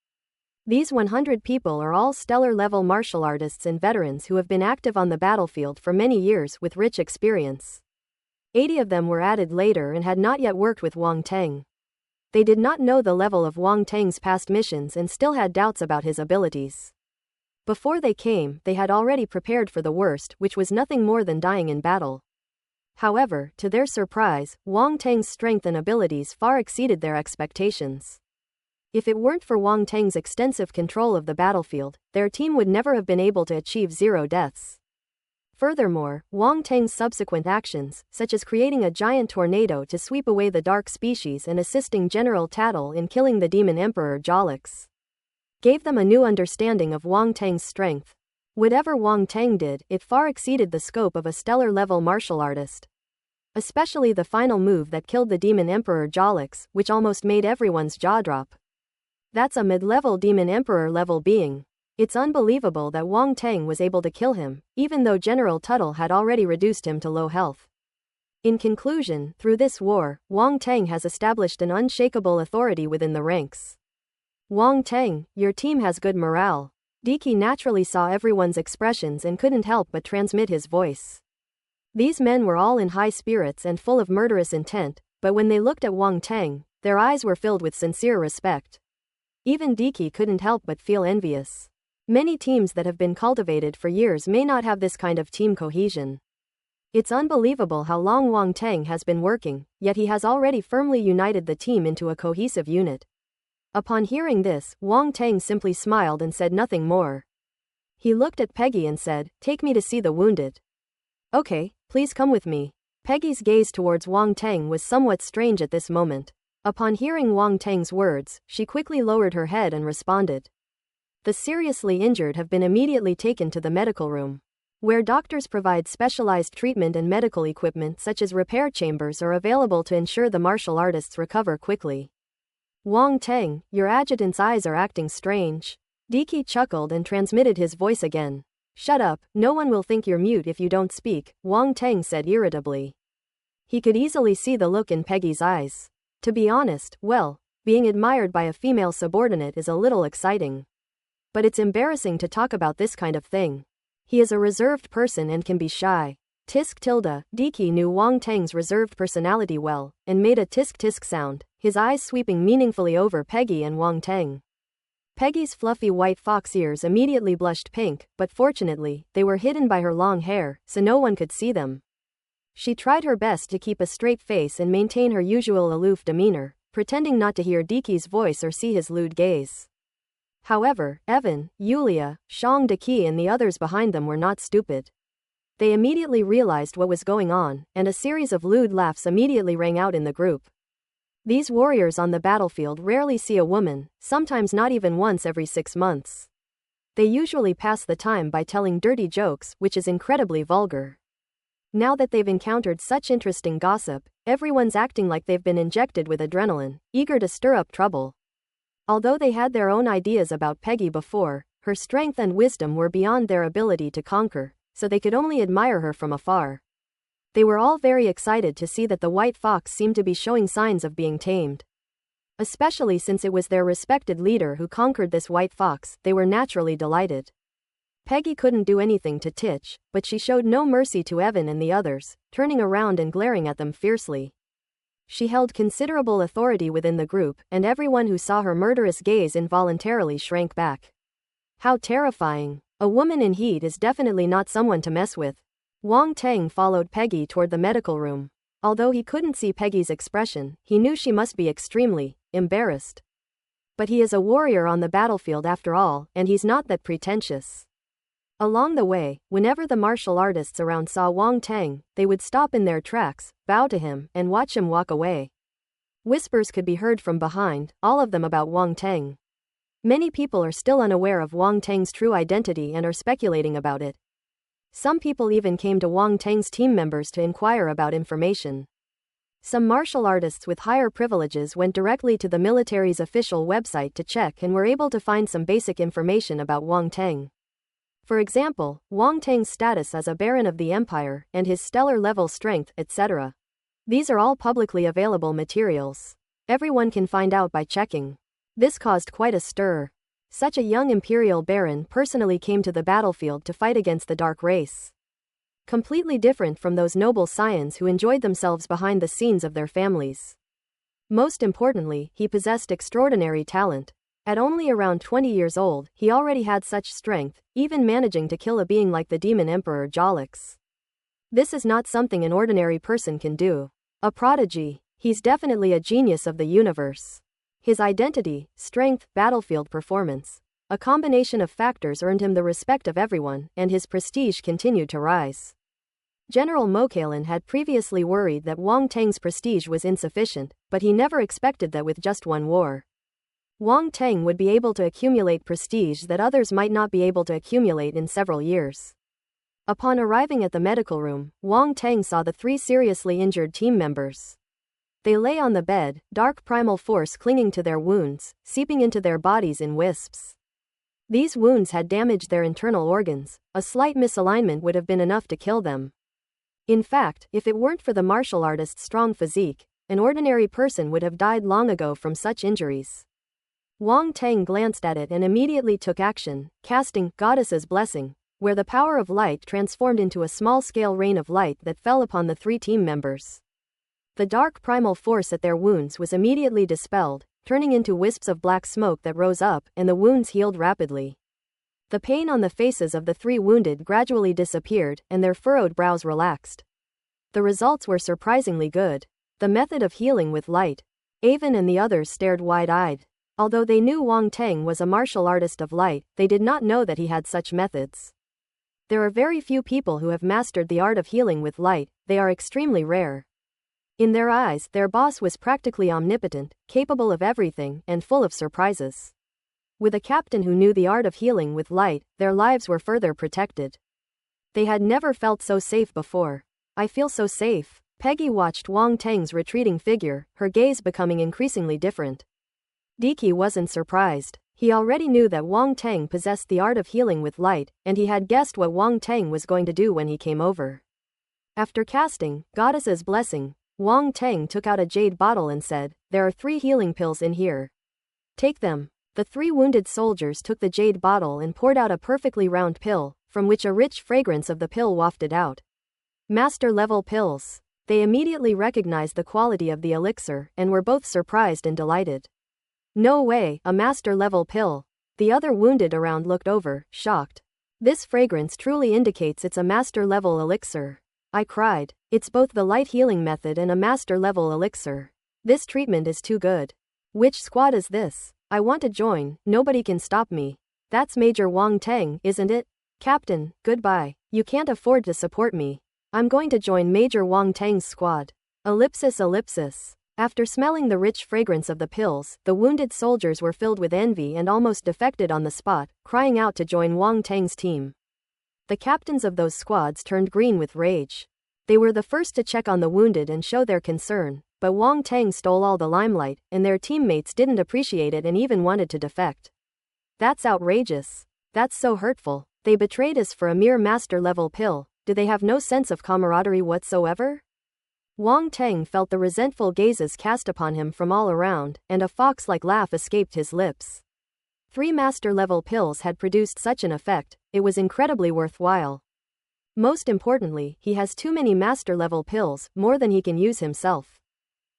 These 100 people are all stellar-level martial artists and veterans who have been active on the battlefield for many years with rich experience. 80 of them were added later and had not yet worked with Wang Tang. They did not know the level of Wang Tang's past missions and still had doubts about his abilities. Before they came, they had already prepared for the worst, which was nothing more than dying in battle. However, to their surprise, Wang Tang's strength and abilities far exceeded their expectations. If it weren't for Wang Tang's extensive control of the battlefield, their team would never have been able to achieve 0 deaths. Furthermore, Wang Tang's subsequent actions, such as creating a giant tornado to sweep away the dark species and assisting General Tattle in killing the demon emperor Jolix, gave them a new understanding of Wang Tang's strength. Whatever Wang Tang did, it far exceeded the scope of a stellar-level martial artist. Especially the final move that killed the demon emperor Jolix, which almost made everyone's jaw drop. That's a mid-level demon emperor level being. It's unbelievable that Wang Tang was able to kill him, even though General Tuttle had already reduced him to low health. In conclusion, through this war, Wang Tang has established an unshakable authority within the ranks. Wang Tang, your team has good morale. Diki naturally saw everyone's expressions and couldn't help but transmit his voice. These men were all in high spirits and full of murderous intent, but when they looked at Wang Tang, Their eyes were filled with sincere respect. Even Diki couldn't help but feel envious. Many teams that have been cultivated for years may not have this kind of team cohesion. It's unbelievable how long Wang Teng has been working, yet he has already firmly united the team into a cohesive unit. Upon hearing this, Wang Teng simply smiled and said nothing more. He looked at Peggy and said, "Take me to see the wounded." "Okay, please come with me." Peggy's gaze towards Wang Teng was somewhat strange at this moment. Upon hearing Wang Teng's words, she quickly lowered her head and responded. The seriously injured have been immediately taken to the medical room, where doctors provide specialized treatment and medical equipment such as repair chambers are available to ensure the martial artists recover quickly. "Wang Teng, your adjutant's eyes are acting strange." Diki chuckled and transmitted his voice again. "Shut up, no one will think you're mute if you don't speak," Wang Teng said irritably. He could easily see the look in Peggy's eyes. To be honest, well, being admired by a female subordinate is a little exciting. But it's embarrassing to talk about this kind of thing. He is a reserved person and can be shy. Tisk tilde, Diki knew Wang Teng's reserved personality well, and made a tisk-tisk sound, his eyes sweeping meaningfully over Peggy and Wang Teng. Peggy's fluffy white fox ears immediately blushed pink, but fortunately, they were hidden by her long hair, so no one could see them. She tried her best to keep a straight face and maintain her usual aloof demeanor, pretending not to hear Diki's voice or see his lewd gaze. However, Evan, Yulia, Shang Daki and the others behind them were not stupid. They immediately realized what was going on, and a series of lewd laughs immediately rang out in the group. These warriors on the battlefield rarely see a woman, sometimes not even once every 6 months. They usually pass the time by telling dirty jokes, which is incredibly vulgar. Now that they've encountered such interesting gossip, everyone's acting like they've been injected with adrenaline, eager to stir up trouble. Although they had their own ideas about Peggy before, her strength and wisdom were beyond their ability to conquer, so they could only admire her from afar. They were all very excited to see that the white fox seemed to be showing signs of being tamed. Especially since it was their respected leader who conquered this white fox, they were naturally delighted. Peggy couldn't do anything to Titch, but she showed no mercy to Evan and the others, turning around and glaring at them fiercely. She held considerable authority within the group, and everyone who saw her murderous gaze involuntarily shrank back. How terrifying! A woman in heat is definitely not someone to mess with. Wang Teng followed Peggy toward the medical room. Although he couldn't see Peggy's expression, he knew she must be extremely embarrassed. But he is a warrior on the battlefield after all, and he's not that pretentious. Along the way, whenever the martial artists around saw Wang Teng, they would stop in their tracks, bow to him, and watch him walk away. Whispers could be heard from behind, all of them about Wang Teng. Many people are still unaware of Wang Teng's true identity and are speculating about it. Some people even came to Wang Teng's team members to inquire about information. Some martial artists with higher privileges went directly to the military's official website to check and were able to find some basic information about Wang Teng. For example, Wang Teng's status as a baron of the empire, and his stellar level strength, etc. These are all publicly available materials. Everyone can find out by checking. This caused quite a stir. Such a young imperial baron personally came to the battlefield to fight against the dark race. Completely different from those noble scions who enjoyed themselves behind the scenes of their families. Most importantly, he possessed extraordinary talent. At only around 20 years old, he already had such strength, even managing to kill a being like the demon emperor Jolix. This is not something an ordinary person can do. A prodigy. He's definitely a genius of the universe. His identity, strength, battlefield performance, a combination of factors earned him the respect of everyone, and his prestige continued to rise. General Mokalin had previously worried that Wang Teng's prestige was insufficient, but he never expected that with just one war, Wang Teng would be able to accumulate prestige that others might not be able to accumulate in several years. Upon arriving at the medical room, Wang Teng saw the 3 seriously injured team members. They lay on the bed, dark primal force clinging to their wounds, seeping into their bodies in wisps. These wounds had damaged their internal organs. A slight misalignment would have been enough to kill them. In fact, if it weren't for the martial artist's strong physique, an ordinary person would have died long ago from such injuries. Wang Teng glanced at it and immediately took action, casting Goddess's Blessing, where the power of light transformed into a small-scale rain of light that fell upon the 3 team members. The dark primal force at their wounds was immediately dispelled, turning into wisps of black smoke that rose up, and the wounds healed rapidly. The pain on the faces of the 3 wounded gradually disappeared, and their furrowed brows relaxed. The results were surprisingly good. The method of healing with light. Avon and the others stared wide-eyed. Although they knew Wang Teng was a martial artist of light, they did not know that he had such methods. There are very few people who have mastered the art of healing with light, they are extremely rare. In their eyes, their boss was practically omnipotent, capable of everything, and full of surprises. With a captain who knew the art of healing with light, their lives were further protected. They had never felt so safe before. I feel so safe. Peggy watched Wang Teng's retreating figure, her gaze becoming increasingly different. Diki wasn't surprised. He already knew that Wang Teng possessed the art of healing with light, and he had guessed what Wang Teng was going to do when he came over. After casting Goddess's Blessing, Wang Teng took out a jade bottle and said, "There are 3 healing pills in here. Take them." The 3 wounded soldiers took the jade bottle and poured out a perfectly round pill, from which a rich fragrance of the pill wafted out. Master-level pills. They immediately recognized the quality of the elixir, and were both surprised and delighted. No way, a master-level pill. The other wounded around looked over, shocked. This fragrance truly indicates it's a master-level elixir. I cried. It's both the light healing method and a master-level elixir. This treatment is too good. Which squad is this? I want to join, nobody can stop me. That's Major Wang Teng, isn't it? Captain, goodbye. You can't afford to support me. I'm going to join Major Wang Teng's squad. Ellipsis. After smelling the rich fragrance of the pills, the wounded soldiers were filled with envy and almost defected on the spot, crying out to join Wang Teng's team. The captains of those squads turned green with rage. They were the first to check on the wounded and show their concern, but Wang Teng stole all the limelight, and their teammates didn't appreciate it and even wanted to defect. That's outrageous. That's so hurtful. They betrayed us for a mere master-level pill. Do they have no sense of camaraderie whatsoever? Wang Teng felt the resentful gazes cast upon him from all around, and a fox-like laugh escaped his lips. 3 master-level pills had produced such an effect, it was incredibly worthwhile. Most importantly, he has too many master-level pills, more than he can use himself.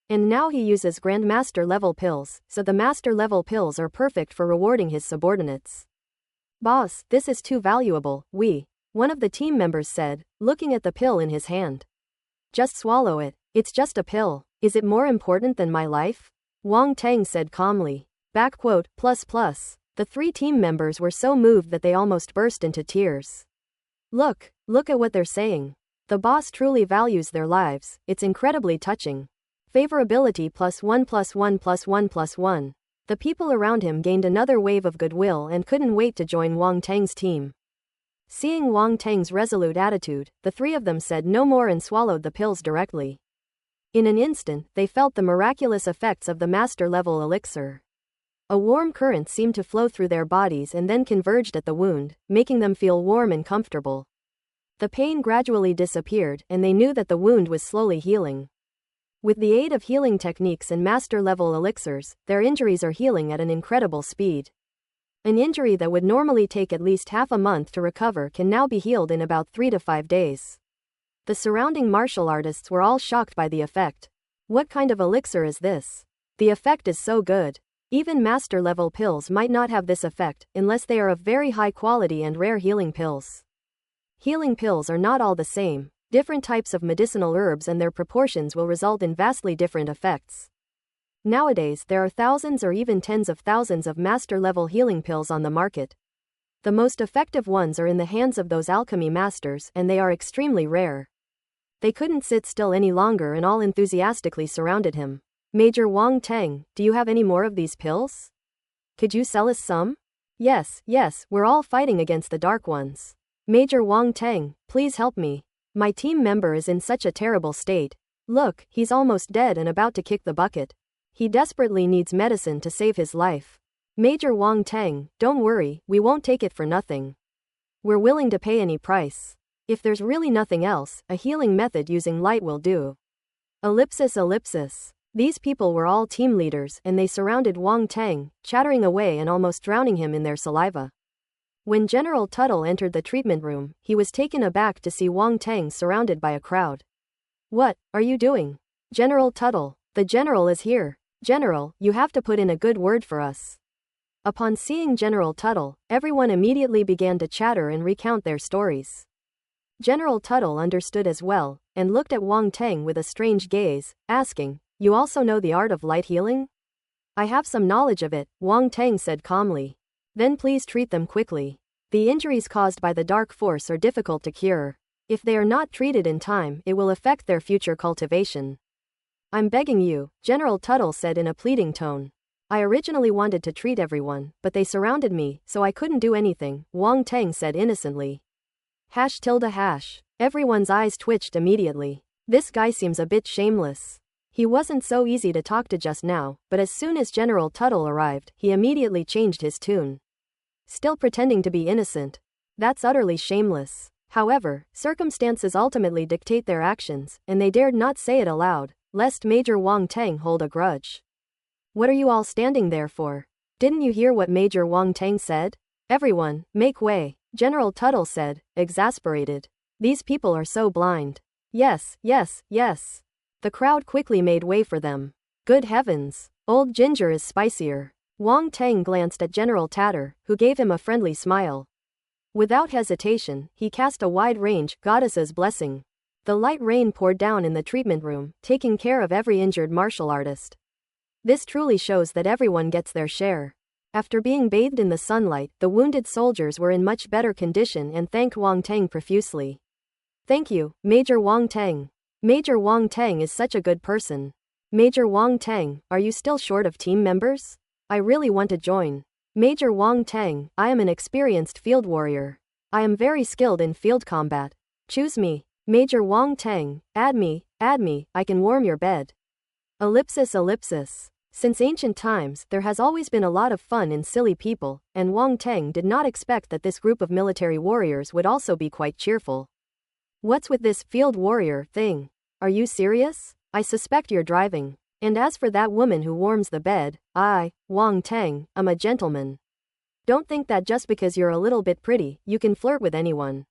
And now he uses Grandmaster-level pills, so the master-level pills are perfect for rewarding his subordinates. Boss, this is too valuable, one of the team members said, looking at the pill in his hand. Just swallow it, it's just a pill, is it more important than my life? Wang Teng said calmly. The 3 team members were so moved that they almost burst into tears. Look at what they're saying. The boss truly values their lives, it's incredibly touching. Favorability +1+1+1+1. The people around him gained another wave of goodwill and couldn't wait to join Wang Teng's team. Seeing Wang Teng's resolute attitude, the 3 of them said no more and swallowed the pills directly. In an instant, they felt the miraculous effects of the master-level elixir. A warm current seemed to flow through their bodies and then converged at the wound, making them feel warm and comfortable. The pain gradually disappeared, and they knew that the wound was slowly healing. With the aid of healing techniques and master-level elixirs, their injuries are healing at an incredible speed. An injury that would normally take at least half a month to recover can now be healed in about 3 to 5 days. The surrounding martial artists were all shocked by the effect. What kind of elixir is this? The effect is so good. Even master-level pills might not have this effect, unless they are of very high quality and rare healing pills. Healing pills are not all the same. Different types of medicinal herbs and their proportions will result in vastly different effects. Nowadays, there are thousands or even tens of thousands of master-level healing pills on the market. The most effective ones are in the hands of those alchemy masters, and they are extremely rare. They couldn't sit still any longer and all enthusiastically surrounded him. Major Wang Teng, do you have any more of these pills? Could you sell us some? Yes, we're all fighting against the Dark Ones. Major Wang Teng, please help me. My team member is in such a terrible state. Look, he's almost dead and about to kick the bucket. He desperately needs medicine to save his life. Major Wang Teng, don't worry, we won't take it for nothing. We're willing to pay any price. If there's really nothing else, a healing method using light will do. Ellipsis. These people were all team leaders, and they surrounded Wang Teng, chattering away and almost drowning him in their saliva. When General Tuttle entered the treatment room, he was taken aback to see Wang Teng surrounded by a crowd. What are you doing? General Tuttle. The general is here. General, you have to put in a good word for us. Upon seeing General Tuttle, everyone immediately began to chatter and recount their stories. General Tuttle understood as well, and looked at Wang Teng with a strange gaze, asking, "You also know the art of light healing?" "I have some knowledge of it," Wang Teng said calmly. "Then please treat them quickly. The injuries caused by the dark force are difficult to cure. If they are not treated in time, it will affect their future cultivation." "I'm begging you," General Tuttle said in a pleading tone. "I originally wanted to treat everyone, but they surrounded me, so I couldn't do anything," Wang Teng said innocently. ###. Everyone's eyes twitched immediately. This guy seems a bit shameless. He wasn't so easy to talk to just now, but as soon as General Tuttle arrived, he immediately changed his tune. Still pretending to be innocent. That's utterly shameless. However, circumstances ultimately dictate their actions, and they dared not say it aloud, lest Major Wang Teng hold a grudge. "What are you all standing there for? Didn't you hear what Major Wang Teng said? Everyone, make way," General Tuttle said, exasperated. "These people are so blind." "Yes, yes, yes." The crowd quickly made way for them. "Good heavens, old ginger is spicier." Wang Teng glanced at General Tatter, who gave him a friendly smile. Without hesitation, he cast a wide-range goddess's blessing. The light rain poured down in the treatment room, taking care of every injured martial artist. This truly shows that everyone gets their share. After being bathed in the sunlight, the wounded soldiers were in much better condition and thanked Wang Teng profusely. "Thank you, Major Wang Teng. Major Wang Teng is such a good person. Major Wang Teng, are you still short of team members? I really want to join. Major Wang Teng, I am an experienced field warrior. I am very skilled in field combat. Choose me. Major Wang Teng, add me, I can warm your bed." ellipsis. Since ancient times, there has always been a lot of fun in silly people, and Wang Teng did not expect that this group of military warriors would also be quite cheerful. "What's with this field warrior thing? Are you serious? I suspect you're driving. And as for that woman who warms the bed, I, Wang Teng, am a gentleman. Don't think that just because you're a little bit pretty, you can flirt with anyone.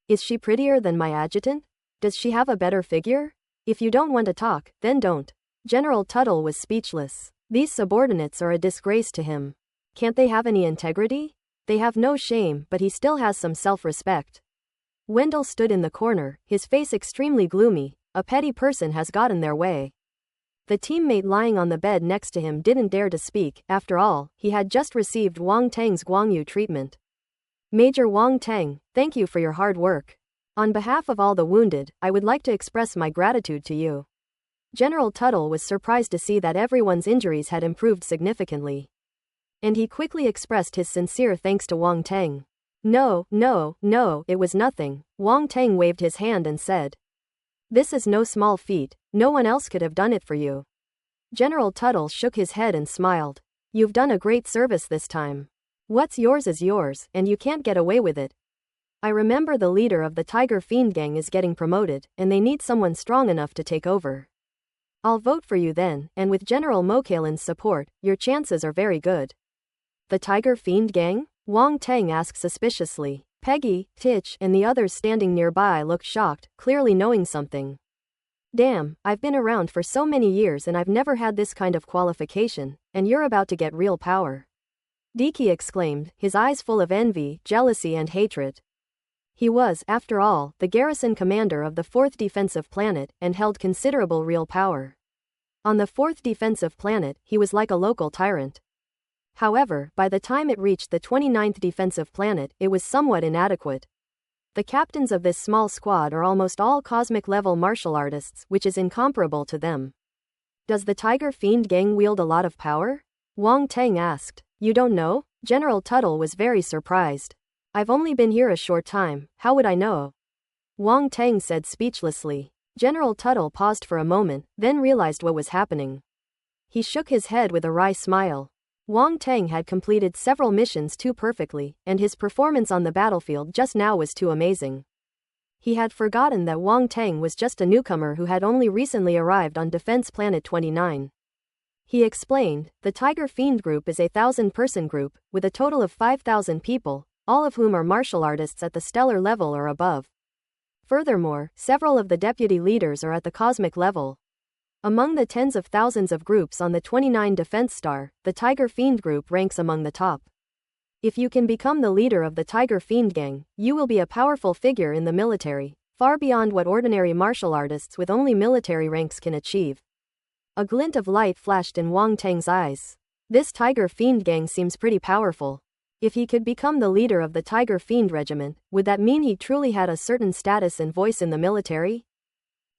Is she prettier than my adjutant? Does she have a better figure? If you don't want to talk, then don't." General Tuttle was speechless. These subordinates are a disgrace to him. Can't they have any integrity? They have no shame, but he still has some self-respect. Wendell stood in the corner, his face extremely gloomy. A petty person has gotten their way. The teammate lying on the bed next to him didn't dare to speak. After all, he had just received Wang Teng's Guangyu treatment. "Major Wang Teng, thank you for your hard work. On behalf of all the wounded, I would like to express my gratitude to you." General Tuttle was surprised to see that everyone's injuries had improved significantly. And he quickly expressed his sincere thanks to Wang Teng. No, it was nothing." Wang Teng waved his hand and said, "This is no small feat, no one else could have done it for you." General Tuttle shook his head and smiled. "You've done a great service this time. What's yours is yours, and you can't get away with it. I remember the leader of the Tiger Fiend gang is getting promoted, and they need someone strong enough to take over. I'll vote for you then, and with General Mokalin's support, your chances are very good." "The Tiger Fiend gang?" Wang Teng asked suspiciously. Peggy, Titch, and the others standing nearby looked shocked, clearly knowing something. "Damn, I've been around for so many years and I've never had this kind of qualification, and you're about to get real power." Diki exclaimed, his eyes full of envy, jealousy and hatred. He was, after all, the garrison commander of the 4th defensive planet, and held considerable real power. On the 4th defensive planet, he was like a local tyrant. However, by the time it reached the 29th defensive planet, it was somewhat inadequate. The captains of this small squad are almost all cosmic-level martial artists, which is incomparable to them. "Does the Tiger Fiend gang wield a lot of power?" Wang Teng asked. "You don't know?" General Tuttle was very surprised. "I've only been here a short time, how would I know?" Wang Teng said speechlessly. General Tuttle paused for a moment, then realized what was happening. He shook his head with a wry smile. Wang Teng had completed several missions too perfectly, and his performance on the battlefield just now was too amazing. He had forgotten that Wang Teng was just a newcomer who had only recently arrived on Defense Planet 29. He explained, "The Tiger Fiend group is a 1,000-person group, with a total of 5,000 people, all of whom are martial artists at the stellar level or above. Furthermore, several of the deputy leaders are at the cosmic level. Among the tens of thousands of groups on the 29 Defense Star, the Tiger Fiend group ranks among the top. If you can become the leader of the Tiger Fiend gang, you will be a powerful figure in the military, far beyond what ordinary martial artists with only military ranks can achieve. A glint of light flashed in Wang Teng's eyes. This Tiger Fiend gang seems pretty powerful. If he could become the leader of the Tiger Fiend regiment, would that mean he truly had a certain status and voice in the military?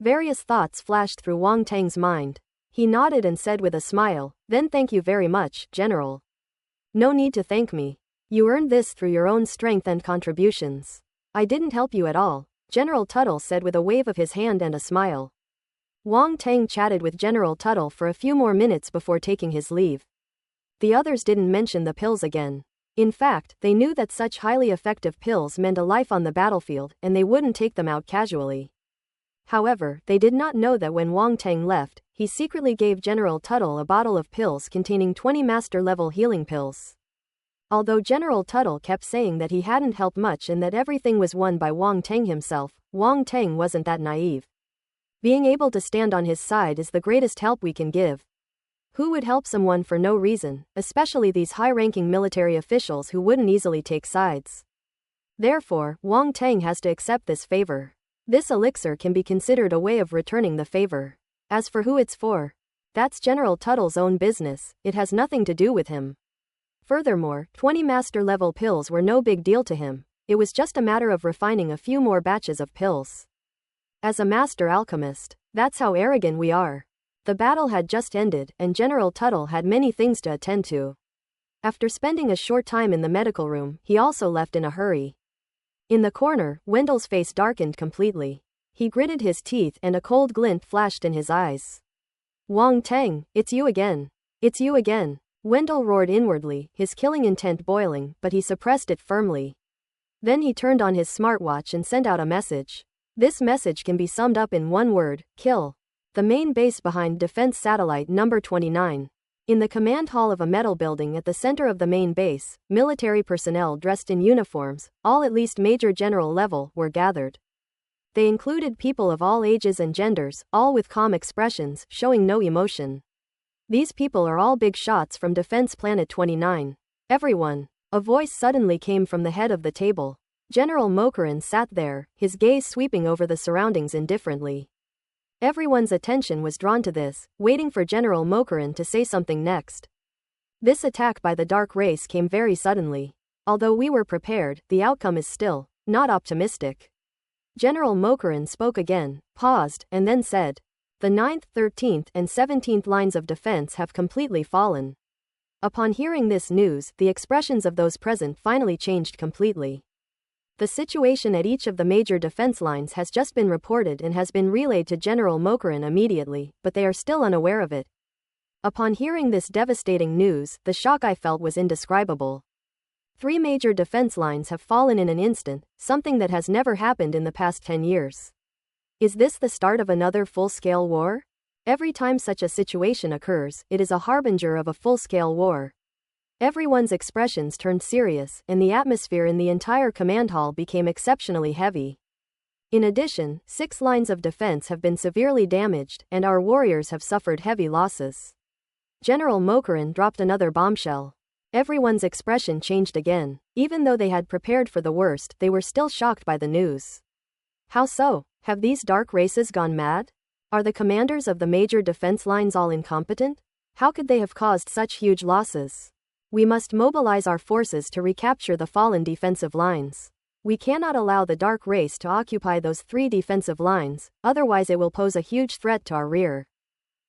Various thoughts flashed through Wang Teng's mind. He nodded and said with a smile, "Then thank you very much, General." "No need to thank me. You earned this through your own strength and contributions. I didn't help you at all," General Tuttle said with a wave of his hand and a smile. Wang Teng chatted with General Tuttle for a few more minutes before taking his leave. The others didn't mention the pills again. In fact, they knew that such highly effective pills meant a life on the battlefield, and they wouldn't take them out casually. However, they did not know that when Wang Teng left, he secretly gave General Tuttle a bottle of pills containing 20 master-level healing pills. Although General Tuttle kept saying that he hadn't helped much and that everything was won by Wang Teng himself, Wang Teng wasn't that naive. Being able to stand on his side is the greatest help we can give. Who would help someone for no reason, especially these high-ranking military officials who wouldn't easily take sides? Therefore, Wang Teng has to accept this favor. This elixir can be considered a way of returning the favor. As for who it's for, that's General Tuttle's own business, it has nothing to do with him. Furthermore, 20 master-level pills were no big deal to him, it was just a matter of refining a few more batches of pills. As a master alchemist, that's how arrogant we are. The battle had just ended, and General Tuttle had many things to attend to. After spending a short time in the medical room, he also left in a hurry. In the corner, Wendell's face darkened completely. He gritted his teeth and a cold glint flashed in his eyes. "Wang Teng, it's you again. It's you again." Wendell roared inwardly, his killing intent boiling, but he suppressed it firmly. Then he turned on his smartwatch and sent out a message. This message can be summed up in one word: kill. The main base behind Defense Satellite number 29. In the command hall of a metal building at the center of the main base, military personnel dressed in uniforms, all at least major general level, were gathered. They included people of all ages and genders, all with calm expressions, showing no emotion. These people are all big shots from Defense Planet 29. Everyone. A voice suddenly came from the head of the table. General Mokaran sat there, his gaze sweeping over the surroundings indifferently. Everyone's attention was drawn to this, waiting for General Mokaran to say something next. This attack by the Dark Race came very suddenly. Although we were prepared, the outcome is still not optimistic. General Mokaran spoke again, paused, and then said, "The 9th, 13th, and 17th lines of defense have completely fallen." Upon hearing this news, the expressions of those present finally changed completely. The situation at each of the major defense lines has just been reported and has been relayed to General Mokaran immediately, but they are still unaware of it. Upon hearing this devastating news, the shock I felt was indescribable. 3 major defense lines have fallen in an instant, something that has never happened in the past 10 years. Is this the start of another full-scale war? Every time such a situation occurs, it is a harbinger of a full-scale war. Everyone's expressions turned serious, and the atmosphere in the entire command hall became exceptionally heavy. In addition, 6 lines of defense have been severely damaged, and our warriors have suffered heavy losses. General Mokaran dropped another bombshell. Everyone's expression changed again. Even though they had prepared for the worst, they were still shocked by the news. How so? Have these dark races gone mad? Are the commanders of the major defense lines all incompetent? How could they have caused such huge losses? We must mobilize our forces to recapture the fallen defensive lines. We cannot allow the Dark Race to occupy those 3 defensive lines, otherwise it will pose a huge threat to our rear.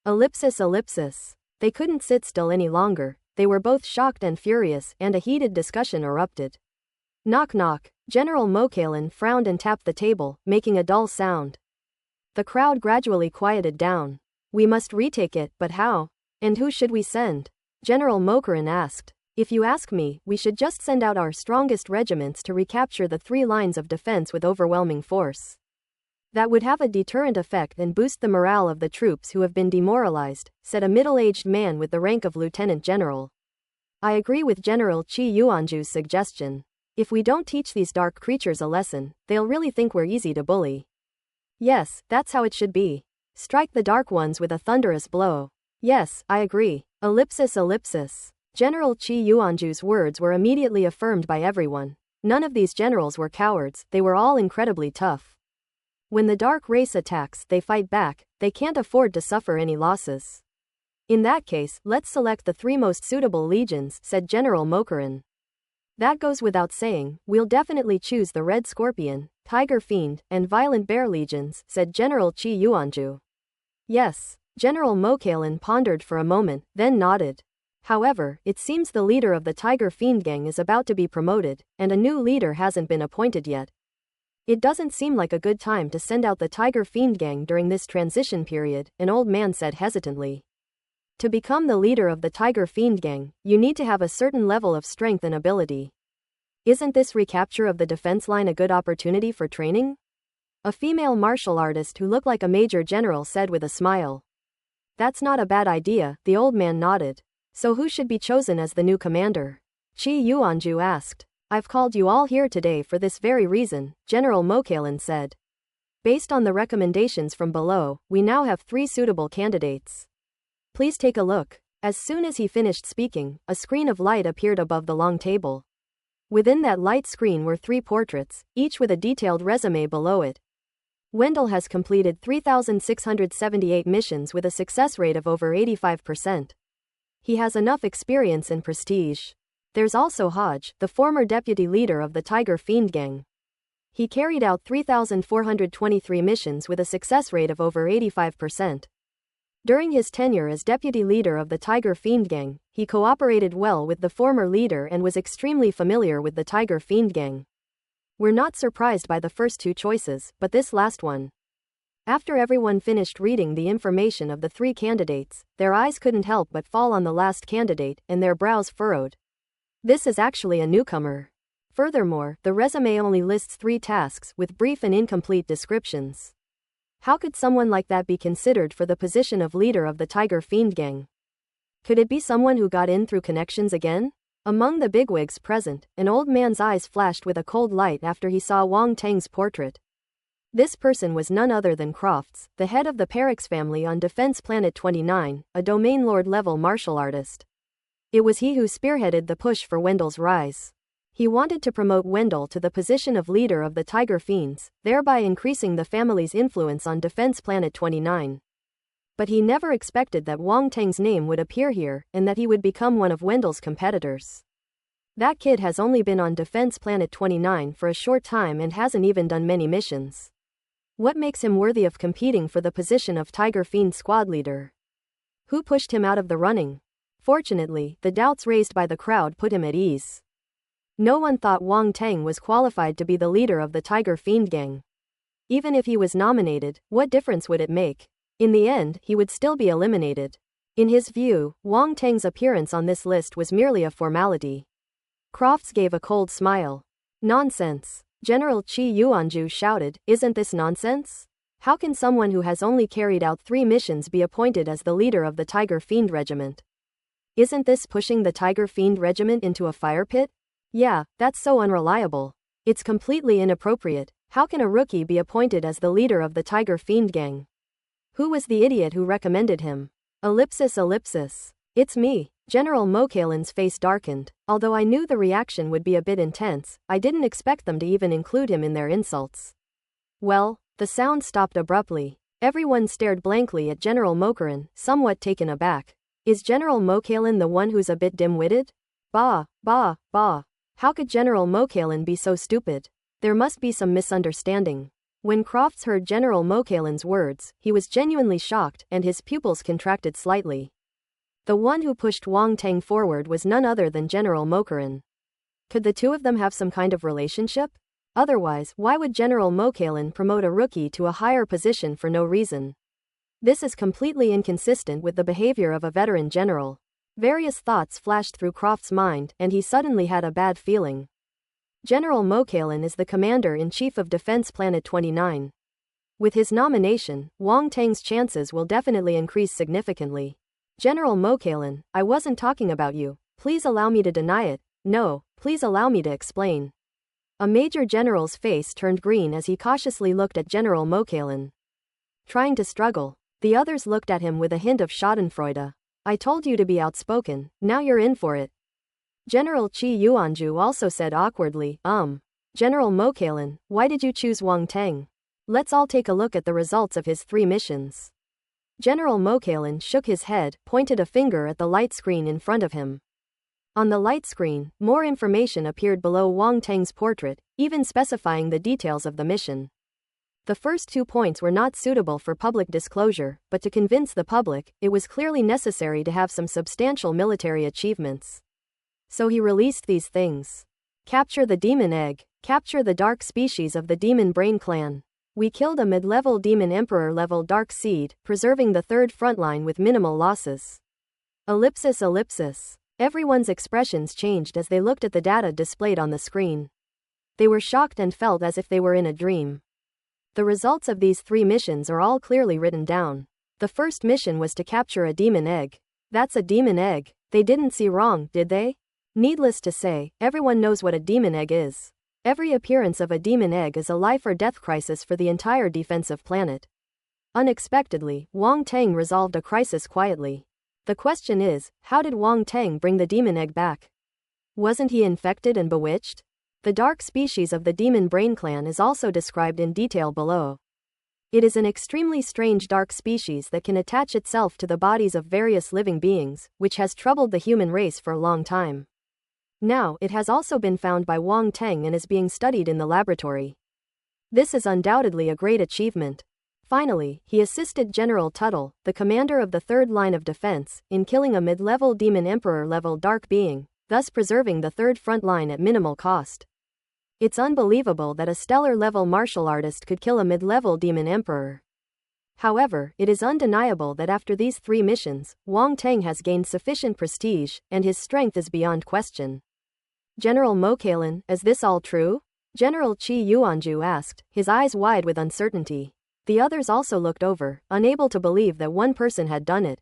Ellipsis. They couldn't sit still any longer, they were both shocked and furious, and a heated discussion erupted. Knock knock. General Mokalan frowned and tapped the table, making a dull sound. The crowd gradually quieted down. We must retake it, but how? And who should we send? General Mokaran asked. If you ask me, we should just send out our strongest regiments to recapture the 3 lines of defense with overwhelming force. That would have a deterrent effect and boost the morale of the troops who have been demoralized, said a middle-aged man with the rank of lieutenant general. I agree with General Chi Yuanju's suggestion. If we don't teach these dark creatures a lesson, they'll really think we're easy to bully. Yes, that's how it should be. Strike the dark ones with a thunderous blow. Yes, I agree. Ellipsis ellipsis. General Chi Yuanju's words were immediately affirmed by everyone. None of these generals were cowards, they were all incredibly tough. When the dark race attacks, they fight back, they can't afford to suffer any losses. In that case, let's select the 3 most suitable legions, said General Mokurin. That goes without saying, we'll definitely choose the Red Scorpion, Tiger Fiend, and Violent Bear legions, said General Chi Yuanju. Yes. General Mokalin pondered for a moment, then nodded. However, it seems the leader of the Tiger Fiend gang is about to be promoted, and a new leader hasn't been appointed yet. It doesn't seem like a good time to send out the Tiger Fiend gang during this transition period, an old man said hesitantly. To become the leader of the Tiger Fiend gang, you need to have a certain level of strength and ability. Isn't this recapture of the defense line a good opportunity for training? A female martial artist who looked like a major general said with a smile. That's not a bad idea, the old man nodded. So who should be chosen as the new commander? Chi Yuanju asked. I've called you all here today for this very reason, General Mokalin said. Based on the recommendations from below, we now have 3 suitable candidates. Please take a look. As soon as he finished speaking, a screen of light appeared above the long table. Within that light screen were 3 portraits, each with a detailed resume below it. Wendell has completed 3,678 missions with a success rate of over 85%. He has enough experience and prestige. There's also Hodge, the former deputy leader of the Tiger Fiend gang. He carried out 3,423 missions with a success rate of over 85%. During his tenure as deputy leader of the Tiger Fiend gang, he cooperated well with the former leader and was extremely familiar with the Tiger Fiend gang. We're not surprised by the first 2 choices, but this last one. After everyone finished reading the information of the 3 candidates, their eyes couldn't help but fall on the last candidate, and their brows furrowed. This is actually a newcomer. Furthermore, the resume only lists 3 tasks with brief and incomplete descriptions. How could someone like that be considered for the position of leader of the Tiger Fiend gang? Could it be someone who got in through connections again? Among the bigwigs present, an old man's eyes flashed with a cold light after he saw Wang Teng's portrait. This person was none other than Crofts, the head of the Perix family on Defense Planet 29, a domain lord-level martial artist. It was he who spearheaded the push for Wendell's rise. He wanted to promote Wendell to the position of leader of the Tiger Fiends, thereby increasing the family's influence on Defense Planet 29. But he never expected that Wang Teng's name would appear here, and that he would become one of Wendell's competitors. That kid has only been on Defense Planet 29 for a short time and hasn't even done many missions. What makes him worthy of competing for the position of Tiger Fiend squad leader? Who pushed him out of the running? Fortunately, the doubts raised by the crowd put him at ease. No one thought Wang Teng was qualified to be the leader of the Tiger Fiend gang. Even if he was nominated, what difference would it make? In the end, he would still be eliminated. In his view, Wang Teng's appearance on this list was merely a formality. Crofts gave a cold smile. Nonsense. General Chi Yuanju shouted, isn't this nonsense? How can someone who has only carried out 3 missions be appointed as the leader of the Tiger Fiend regiment? Isn't this pushing the Tiger Fiend regiment into a fire pit? Yeah, that's so unreliable. It's completely inappropriate. How can a rookie be appointed as the leader of the Tiger Fiend gang? Who was the idiot who recommended him? Ellipsis ellipsis. It's me. General Mokalin's face darkened. Although I knew the reaction would be a bit intense, I didn't expect them to even include him in their insults. Well, the sound stopped abruptly. Everyone stared blankly at General Mokurin, somewhat taken aback. Is General Mokalin the one who's a bit dim-witted? Bah. How could General Mokalin be so stupid? There must be some misunderstanding. When Crofts heard General Mokalin's words, he was genuinely shocked, and his pupils contracted slightly. The one who pushed Wang Teng forward was none other than General Mokurin. Could the two of them have some kind of relationship? Otherwise, why would General Mokalin promote a rookie to a higher position for no reason? This is completely inconsistent with the behavior of a veteran general. Various thoughts flashed through Crofts' mind, and he suddenly had a bad feeling. General Mokalin is the Commander-in-Chief of Defense Planet 29. With his nomination, Wang Teng's chances will definitely increase significantly. General Mokalin, I wasn't talking about you. Please allow me to deny it. No, please allow me to explain. A major general's face turned green as he cautiously looked at General Mokalin. Trying to struggle. The others looked at him with a hint of schadenfreude. I told you to be outspoken, now you're in for it. General Chi Yuanju also said awkwardly, General Mokalin, why did you choose Wang Teng? Let's all take a look at the results of his 3 missions. General Mokalin shook his head, pointed a finger at the light screen in front of him. On the light screen, more information appeared below Wang Teng's portrait, even specifying the details of the mission. The first 2 points were not suitable for public disclosure, but to convince the public, it was clearly necessary to have some substantial military achievements. So he released these things. Capture the demon egg, capture the dark species of the demon brain clan. We killed a mid-level demon emperor-level dark seed, preserving the 3rd frontline with minimal losses. Ellipsis. Everyone's expressions changed as they looked at the data displayed on the screen. They were shocked and felt as if they were in a dream. The results of these 3 missions are all clearly written down. The first mission was to capture a demon egg. That's a demon egg. They didn't see wrong, did they? Needless to say, everyone knows what a demon egg is. Every appearance of a demon egg is a life or death crisis for the entire defensive planet. Unexpectedly, Wang Teng resolved a crisis quietly. The question is, how did Wang Teng bring the demon egg back? Wasn't he infected and bewitched? The dark species of the demon brain clan is also described in detail below. It is an extremely strange dark species that can attach itself to the bodies of various living beings, which has troubled the human race for a long time. Now, it has also been found by Wang Teng and is being studied in the laboratory. This is undoubtedly a great achievement. Finally, he assisted General Tuttle, the commander of the 3rd line of defense, in killing a mid-level demon emperor-level dark being, thus preserving the 3rd front line at minimal cost. It's unbelievable that a stellar-level martial artist could kill a mid-level demon emperor. However, it is undeniable that after these 3 missions, Wang Teng has gained sufficient prestige, and his strength is beyond question. General Mokalin, is this all true? General Chi Yuanju asked, his eyes wide with uncertainty. The others also looked over, unable to believe that one person had done it.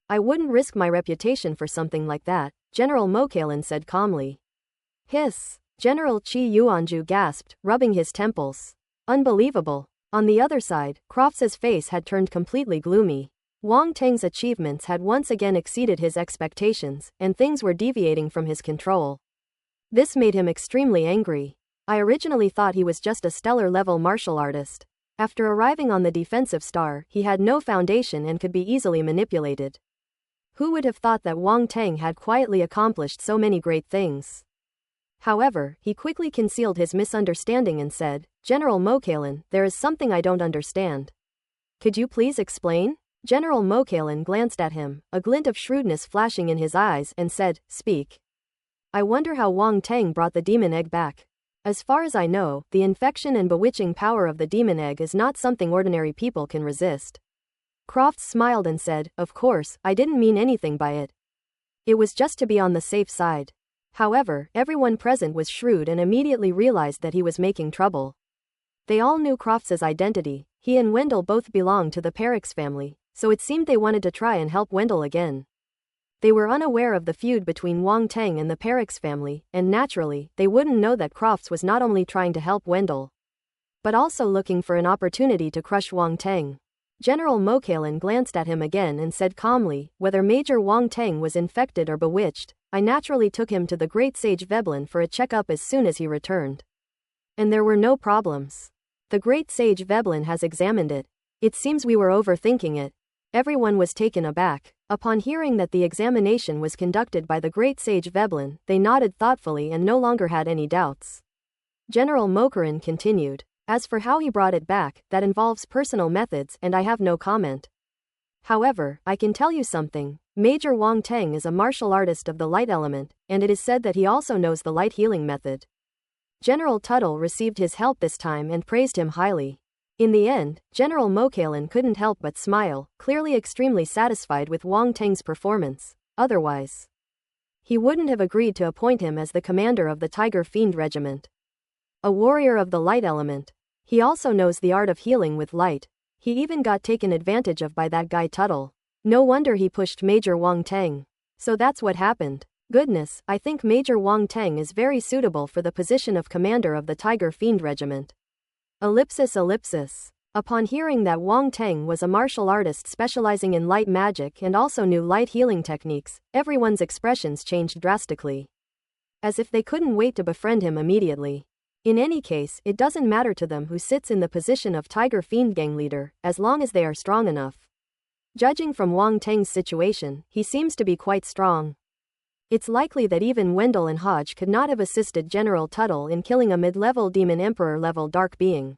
I wouldn't risk my reputation for something like that, General Mokalin said calmly. Hiss! General Chi Yuanju gasped, rubbing his temples. Unbelievable. On the other side, Crofts's face had turned completely gloomy. Wang Teng's achievements had once again exceeded his expectations, and things were deviating from his control. This made him extremely angry. I originally thought he was just a stellar-level martial artist. After arriving on the defensive star, he had no foundation and could be easily manipulated. Who would have thought that Wang Teng had quietly accomplished so many great things? However, he quickly concealed his misunderstanding and said, General Mokalin, there is something I don't understand. Could you please explain? General Mokalin glanced at him, a glint of shrewdness flashing in his eyes, and said, Speak. I wonder how Wang Teng brought the demon egg back. As far as I know, the infection and bewitching power of the demon egg is not something ordinary people can resist. Crofts smiled and said, Of course, I didn't mean anything by it. It was just to be on the safe side. However, everyone present was shrewd and immediately realized that he was making trouble. They all knew Crofts's identity. He and Wendell both belonged to the Perix family, so it seemed they wanted to try and help Wendell again. They were unaware of the feud between Wang Teng and the Perix family, and naturally, they wouldn't know that Crofts was not only trying to help Wendell, but also looking for an opportunity to crush Wang Teng. General Mokalin glanced at him again and said calmly, Whether Major Wang Teng was infected or bewitched, I naturally took him to the great sage Veblen for a checkup as soon as he returned. And there were no problems. The great sage Veblen has examined it. It seems we were overthinking it. Everyone was taken aback. Upon hearing that the examination was conducted by the great sage Veblen, they nodded thoughtfully and no longer had any doubts. General Mokarin continued. As for how he brought it back, that involves personal methods and I have no comment. However, I can tell you something. Major Wang Teng is a martial artist of the light element, and it is said that he also knows the light healing method. General Tuttle received his help this time and praised him highly. In the end, General Mokalin couldn't help but smile, clearly extremely satisfied with Wang Teng's performance. Otherwise, he wouldn't have agreed to appoint him as the commander of the Tiger Fiend Regiment. A warrior of the light element. He also knows the art of healing with light. He even got taken advantage of by that guy Tuttle. No wonder he pushed Major Wang Teng. So that's what happened. Goodness, I think Major Wang Teng is very suitable for the position of commander of the Tiger Fiend Regiment. Ellipsis. Upon hearing that Wang Teng was a martial artist specializing in light magic and also knew light healing techniques, everyone's expressions changed drastically. As if they couldn't wait to befriend him immediately. In any case, it doesn't matter to them who sits in the position of Tiger Fiend gang leader, as long as they are strong enough. Judging from Wang Teng's situation, he seems to be quite strong. It's likely that even Wendell and Hodge could not have assisted General Tuttle in killing a mid-level Demon Emperor-level dark being.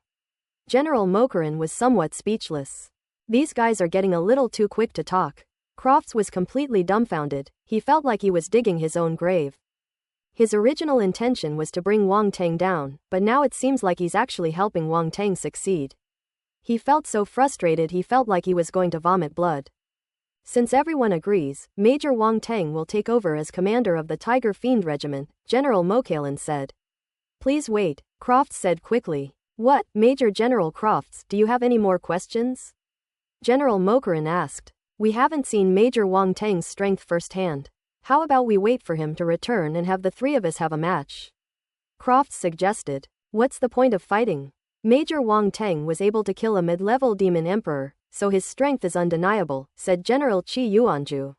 General Mokaran was somewhat speechless. These guys are getting a little too quick to talk. Crofts was completely dumbfounded. He felt like he was digging his own grave. His original intention was to bring Wang Teng down, but now it seems like he's actually helping Wang Teng succeed. He felt so frustrated he felt like he was going to vomit blood. Since everyone agrees, Major Wang Teng will take over as commander of the Tiger Fiend Regiment, General Mokalan said. Please wait, Crofts said quickly. What, Major General Crofts, do you have any more questions? General Mokaran asked. We haven't seen Major Wang Teng's strength firsthand. How about we wait for him to return and have the three of us have a match? Crofts suggested. What's the point of fighting? Major Wang Teng was able to kill a mid-level Demon Emperor, so his strength is undeniable, said General Chi Yuanju.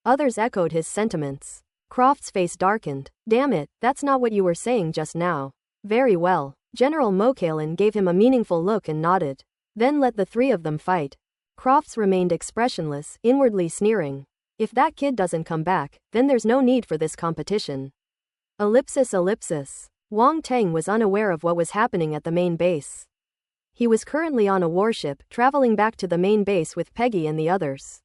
Others echoed his sentiments. Crofts' face darkened. Damn it, that's not what you were saying just now. Very well. General Mokalan gave him a meaningful look and nodded. Then let the three of them fight. Crofts remained expressionless, inwardly sneering. If that kid doesn't come back, then there's no need for this competition. Ellipsis. Wang Teng was unaware of what was happening at the main base. He was currently on a warship, traveling back to the main base with Peggy and the others.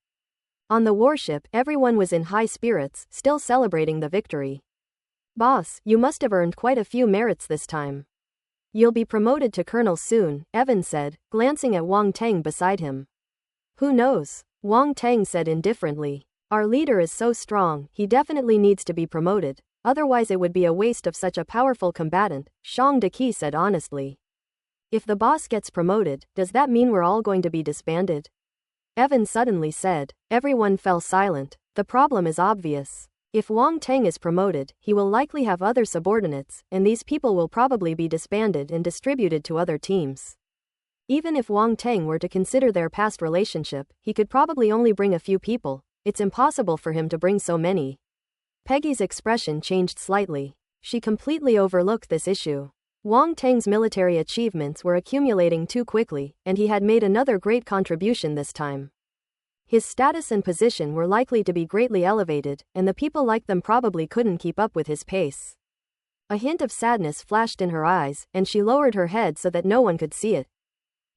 On the warship, everyone was in high spirits, still celebrating the victory. Boss, you must have earned quite a few merits this time. You'll be promoted to colonel soon, Evan said, glancing at Wang Teng beside him. Who knows? Wang Teng said indifferently. Our leader is so strong, he definitely needs to be promoted, otherwise it would be a waste of such a powerful combatant, Shang Daqi said honestly. If the boss gets promoted, does that mean we're all going to be disbanded? Evan suddenly said. Everyone fell silent. The problem is obvious. If Wang Teng is promoted, he will likely have other subordinates, and these people will probably be disbanded and distributed to other teams. Even if Wang Teng were to consider their past relationship, he could probably only bring a few people. It's impossible for him to bring so many. Peggy's expression changed slightly. She completely overlooked this issue. Wang Teng's military achievements were accumulating too quickly, and he had made another great contribution this time. His status and position were likely to be greatly elevated, and the people like them probably couldn't keep up with his pace. A hint of sadness flashed in her eyes, and she lowered her head so that no one could see it.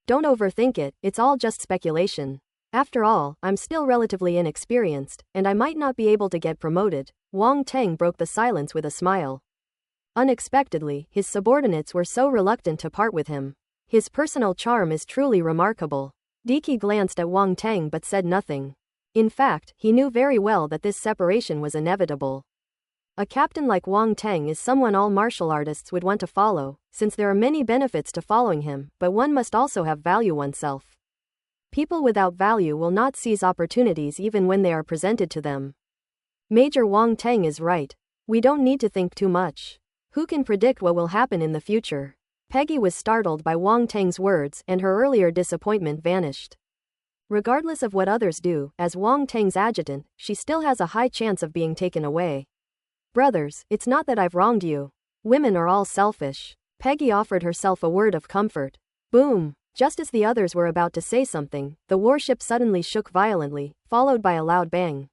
Don't overthink it, it's all just speculation. After all, I'm still relatively inexperienced, and I might not be able to get promoted. Wang Teng broke the silence with a smile. Unexpectedly, his subordinates were so reluctant to part with him. His personal charm is truly remarkable. Diki glanced at Wang Teng but said nothing. In fact, he knew very well that this separation was inevitable. A captain like Wang Teng is someone all martial artists would want to follow, since there are many benefits to following him, but one must also have value oneself. People without value will not seize opportunities even when they are presented to them. Major Wang Teng is right. We don't need to think too much. Who can predict what will happen in the future? Peggy was startled by Wang Teng's words, and her earlier disappointment vanished. Regardless of what others do, as Wang Teng's adjutant, she still has a high chance of being taken away. Brothers, it's not that I've wronged you. Women are all selfish. Peggy offered herself a word of comfort. Boom! Just as the others were about to say something, the warship suddenly shook violently, followed by a loud bang.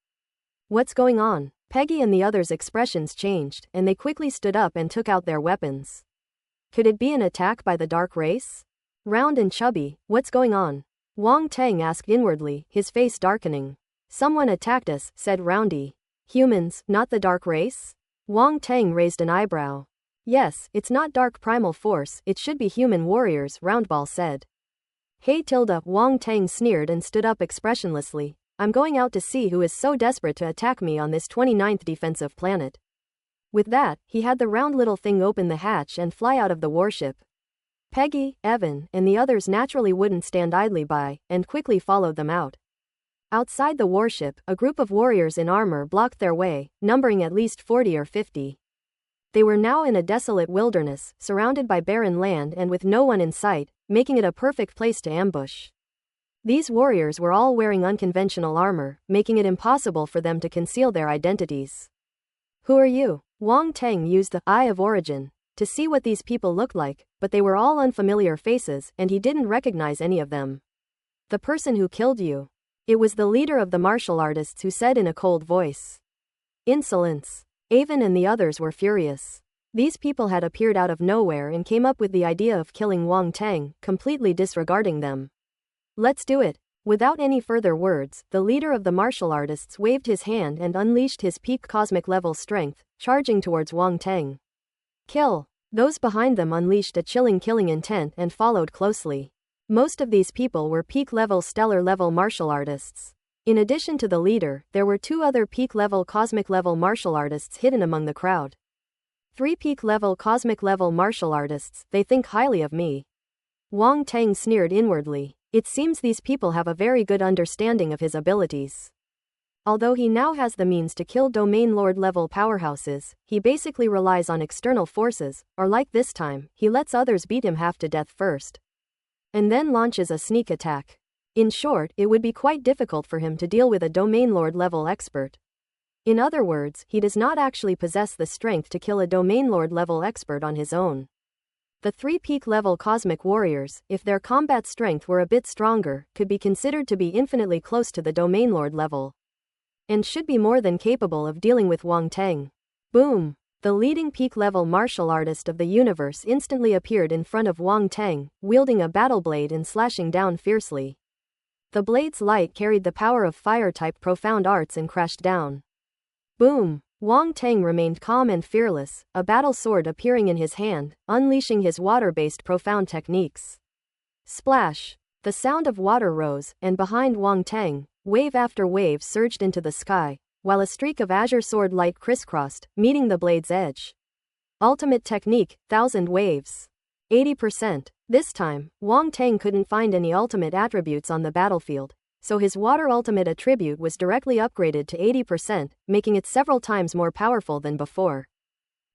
What's going on? Peggy and the others' expressions changed, and they quickly stood up and took out their weapons. Could it be an attack by the dark race? Round and chubby, what's going on? Wang Teng asked inwardly, his face darkening. Someone attacked us, said Roundy. Humans, not the dark race? Wang Teng raised an eyebrow. Yes, it's not dark primal force, it should be human warriors, Roundball said. Hey Tilda, Wang Teng sneered and stood up expressionlessly. I'm going out to see who is so desperate to attack me on this 29th defensive planet. With that, he had the round little thing open the hatch and fly out of the warship. Peggy, Evan, and the others naturally wouldn't stand idly by, and quickly followed them out. Outside the warship, a group of warriors in armor blocked their way, numbering at least 40 or 50. They were now in a desolate wilderness, surrounded by barren land and with no one in sight, making it a perfect place to ambush. These warriors were all wearing unconventional armor, making it impossible for them to conceal their identities. Who are you? Wang Teng used the Eye of Origin to see what these people looked like, but they were all unfamiliar faces and he didn't recognize any of them. The person who killed you. It was the leader of the martial artists who said in a cold voice. Insolence. Avon and the others were furious. These people had appeared out of nowhere and came up with the idea of killing Wang Teng, completely disregarding them. Let's do it. Without any further words, the leader of the martial artists waved his hand and unleashed his peak cosmic level strength, charging towards Wang Teng. Kill. Those behind them unleashed a chilling killing intent and followed closely. Most of these people were peak-level stellar-level martial artists. In addition to the leader, there were 2 other peak-level cosmic-level martial artists hidden among the crowd. 3 peak-level cosmic-level martial artists, they think highly of me. Wang Teng sneered inwardly. It seems these people have a very good understanding of his abilities. Although he now has the means to kill domain lord-level powerhouses, he basically relies on external forces, or like this time, he lets others beat him half to death first. And then launches a sneak attack. In short, it would be quite difficult for him to deal with a domain lord-level expert. In other words, he does not actually possess the strength to kill a domain lord-level expert on his own. The 3 peak-level cosmic warriors, if their combat strength were a bit stronger, could be considered to be infinitely close to the domain lord level. And should be more than capable of dealing with Wang Teng. Boom! The leading peak-level martial artist of the universe instantly appeared in front of Wang Teng, wielding a battle blade and slashing down fiercely. The blade's light carried the power of fire-type profound arts and crashed down. Boom! Wang Teng remained calm and fearless, a battle sword appearing in his hand, unleashing his water-based profound techniques. Splash! The sound of water rose, and behind Wang Teng, wave after wave surged into the sky, while a streak of azure sword light crisscrossed, meeting the blade's edge. Ultimate technique, 1000 waves. 80%. This time, Wang Teng couldn't find any ultimate attributes on the battlefield, so his water ultimate attribute was directly upgraded to 80%, making it several times more powerful than before.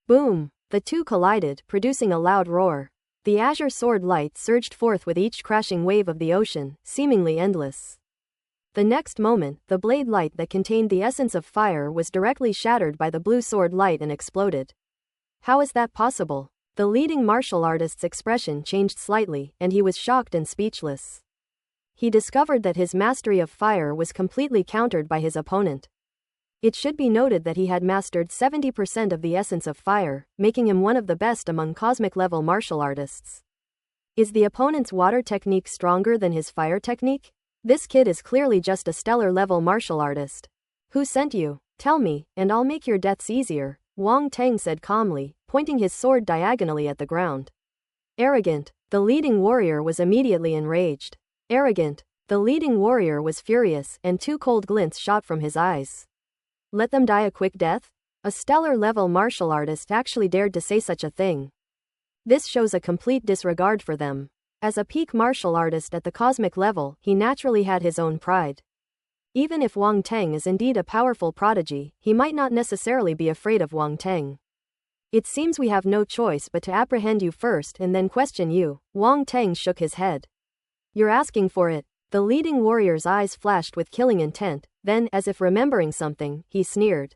Boom! The two collided, producing a loud roar. The azure sword light surged forth with each crashing wave of the ocean, seemingly endless. The next moment, the blade light that contained the essence of fire was directly shattered by the blue sword light and exploded. How is that possible? The leading martial artist's expression changed slightly, and he was shocked and speechless. He discovered that his mastery of fire was completely countered by his opponent. It should be noted that he had mastered 70% of the essence of fire, making him one of the best among cosmic-level martial artists. Is the opponent's water technique stronger than his fire technique? This kid is clearly just a stellar-level martial artist. Who sent you? Tell me, and I'll make your deaths easier, Wang Teng said calmly, pointing his sword diagonally at the ground. Arrogant. The leading warrior was immediately enraged. Arrogant. The leading warrior was furious, and 2 cold glints shot from his eyes. Let them die a quick death? A stellar-level martial artist actually dared to say such a thing. This shows a complete disregard for them. As a peak martial artist at the cosmic level, he naturally had his own pride. Even if Wang Teng is indeed a powerful prodigy, he might not necessarily be afraid of Wang Teng. It seems we have no choice but to apprehend you first and then question you. Wang Teng shook his head. You're asking for it. The leading warrior's eyes flashed with killing intent, then, as if remembering something, he sneered.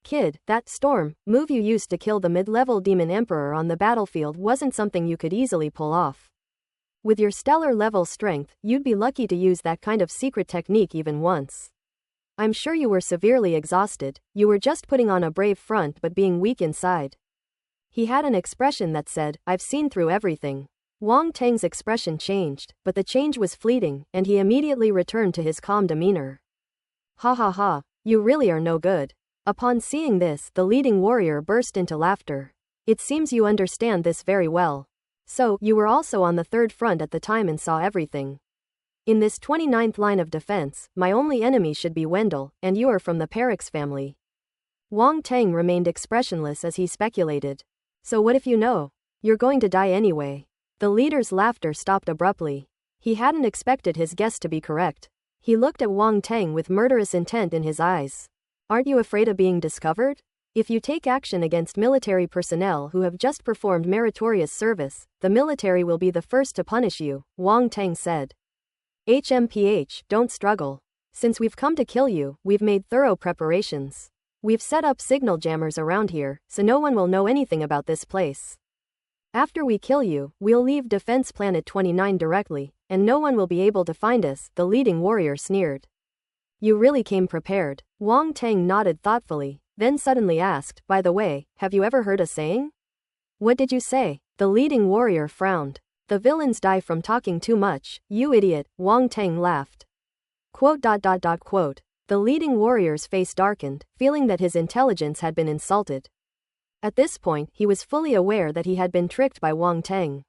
Kid, that storm move you used to kill the mid-level demon emperor on the battlefield wasn't something you could easily pull off. With your stellar-level strength, you'd be lucky to use that kind of secret technique even once. I'm sure you were severely exhausted, you were just putting on a brave front but being weak inside. He had an expression that said, I've seen through everything. Wang Teng's expression changed, but the change was fleeting, and he immediately returned to his calm demeanor. Ha ha ha, you really are no good. Upon seeing this, the leading warrior burst into laughter. It seems you understand this very well. So, you were also on the third front at the time and saw everything. In this 29th line of defense, my only enemy should be Wendell, and you are from the Perix family. Wang Teng remained expressionless as he speculated. So what if you know? You're going to die anyway. The leader's laughter stopped abruptly. He hadn't expected his guess to be correct. He looked at Wang Teng with murderous intent in his eyes. Aren't you afraid of being discovered? If you take action against military personnel who have just performed meritorious service, the military will be the first to punish you, Wang Teng said. HMPH, don't struggle. Since we've come to kill you, we've made thorough preparations. We've set up signal jammers around here, so no one will know anything about this place. After we kill you, we'll leave Defense Planet 29 directly, and no one will be able to find us, the leading warrior sneered. You really came prepared. Wang Teng nodded thoughtfully, then suddenly asked, by the way, have you ever heard a saying? What did you say? The leading warrior frowned. The villains die from talking too much, you idiot, Wang Teng laughed. Quote. The leading warrior's face darkened, feeling that his intelligence had been insulted. At this point, he was fully aware that he had been tricked by Wang Teng.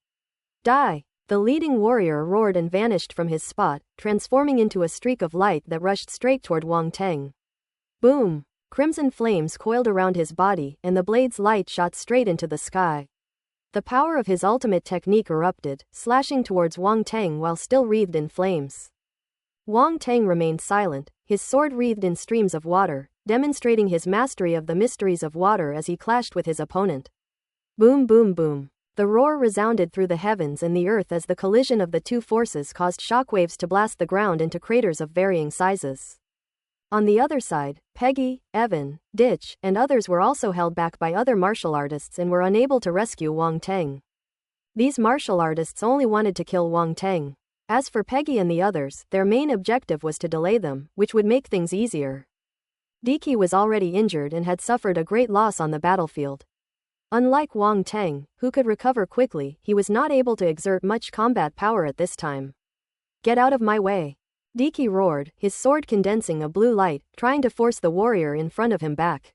Die! The leading warrior roared and vanished from his spot, transforming into a streak of light that rushed straight toward Wang Teng. Boom! Crimson flames coiled around his body, and the blade's light shot straight into the sky. The power of his ultimate technique erupted, slashing towards Wang Teng while still wreathed in flames. Wang Teng remained silent, his sword wreathed in streams of water, demonstrating his mastery of the mysteries of water as he clashed with his opponent. Boom boom boom. The roar resounded through the heavens and the earth as the collision of the two forces caused shockwaves to blast the ground into craters of varying sizes. On the other side, Peggy, Evan, Ditch, and others were also held back by other martial artists and were unable to rescue Wang Teng. These martial artists only wanted to kill Wang Teng. As for Peggy and the others, their main objective was to delay them, which would make things easier. Diki was already injured and had suffered a great loss on the battlefield. Unlike Wang Teng, who could recover quickly, he was not able to exert much combat power at this time. Get out of my way! Diki roared, his sword condensing a blue light, trying to force the warrior in front of him back.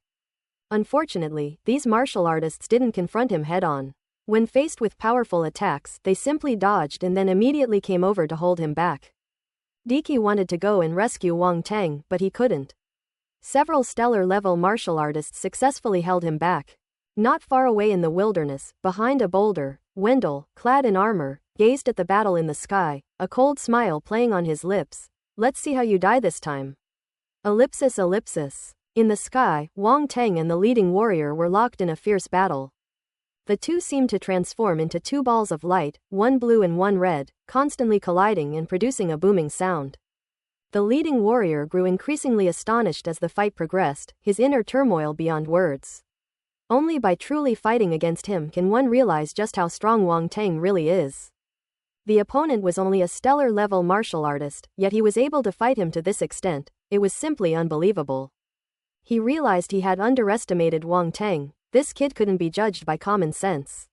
Unfortunately, these martial artists didn't confront him head-on. When faced with powerful attacks, they simply dodged and then immediately came over to hold him back. Diki wanted to go and rescue Wang Teng, but he couldn't. Several stellar-level martial artists successfully held him back. Not far away in the wilderness, behind a boulder, Wendell, clad in armor, gazed at the battle in the sky, a cold smile playing on his lips. Let's see how you die this time. Ellipsis. In the sky, Wang Teng and the leading warrior were locked in a fierce battle. The two seemed to transform into two balls of light, one blue and one red, constantly colliding and producing a booming sound. The leading warrior grew increasingly astonished as the fight progressed, his inner turmoil beyond words. Only by truly fighting against him can one realize just how strong Wang Teng really is. The opponent was only a stellar-level martial artist, yet he was able to fight him to this extent. It was simply unbelievable. He realized he had underestimated Wang Teng. This kid couldn't be judged by common sense.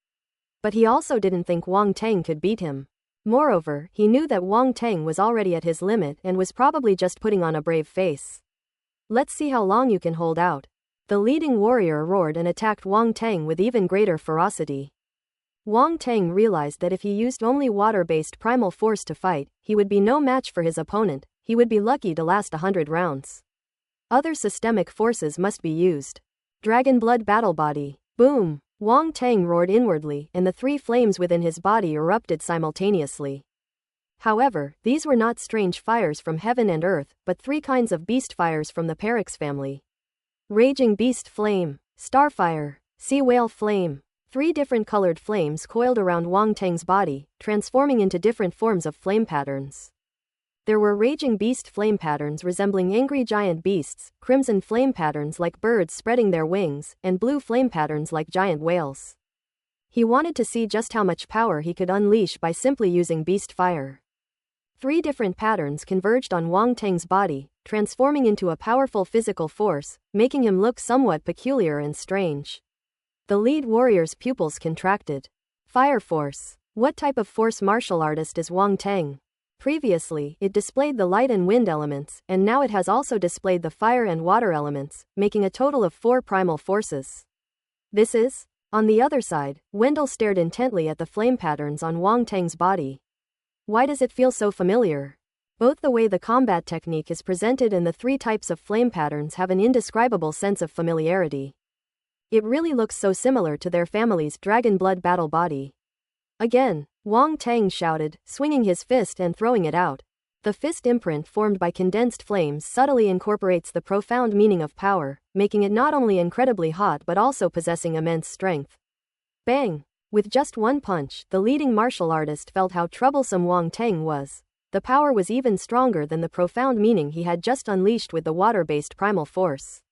But he also didn't think Wang Teng could beat him. Moreover, he knew that Wang Teng was already at his limit and was probably just putting on a brave face. Let's see how long you can hold out. The leading warrior roared and attacked Wang Teng with even greater ferocity. Wang Teng realized that if he used only water-based primal force to fight, he would be no match for his opponent. He would be lucky to last 100 rounds. Other systemic forces must be used. Dragon Blood Battle Body. Boom! Wang Teng roared inwardly, and the three flames within his body erupted simultaneously. However, these were not strange fires from heaven and earth, but three kinds of beast fires from the Perix family. Raging Beast Flame, Starfire, Sea Whale Flame. Three different colored flames coiled around Wang Teng's body, transforming into different forms of flame patterns. There were raging beast flame patterns resembling angry giant beasts, crimson flame patterns like birds spreading their wings, and blue flame patterns like giant whales. He wanted to see just how much power he could unleash by simply using beast fire. Three different patterns converged on Wang Teng's body, transforming into a powerful physical force, making him look somewhat peculiar and strange. The lead warrior's pupils contracted. Fire Force. What type of force martial artist is Wang Teng? Previously, it displayed the light and wind elements, and now it has also displayed the fire and water elements, making a total of 4 primal forces. This is? On the other side, Wendell stared intently at the flame patterns on Wang Teng's body. Why does it feel so familiar? Both the way the combat technique is presented and the 3 types of flame patterns have an indescribable sense of familiarity. It really looks so similar to their family's Dragon Blood Battle Body. Again, Wang Teng shouted, swinging his fist and throwing it out. The fist imprint formed by condensed flames subtly incorporates the profound meaning of power, making it not only incredibly hot but also possessing immense strength. Bang! With just one punch, the leading martial artist felt how troublesome Wang Teng was. The power was even stronger than the profound meaning he had just unleashed with the water-based primal force.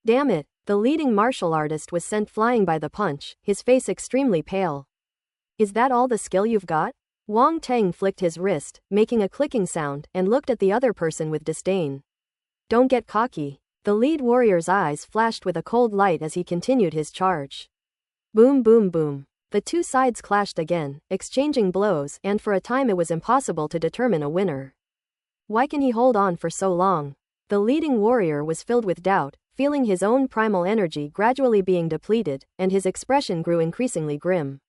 Damn it! The leading martial artist was sent flying by the punch, his face extremely pale. Is that all the skill you've got? Wang Teng flicked his wrist, making a clicking sound, and looked at the other person with disdain. Don't get cocky. The lead warrior's eyes flashed with a cold light as he continued his charge. Boom boom boom. The two sides clashed again, exchanging blows, and for a time it was impossible to determine a winner. Why can he hold on for so long? The leading warrior was filled with doubt, feeling his own primal energy gradually being depleted, and his expression grew increasingly grim.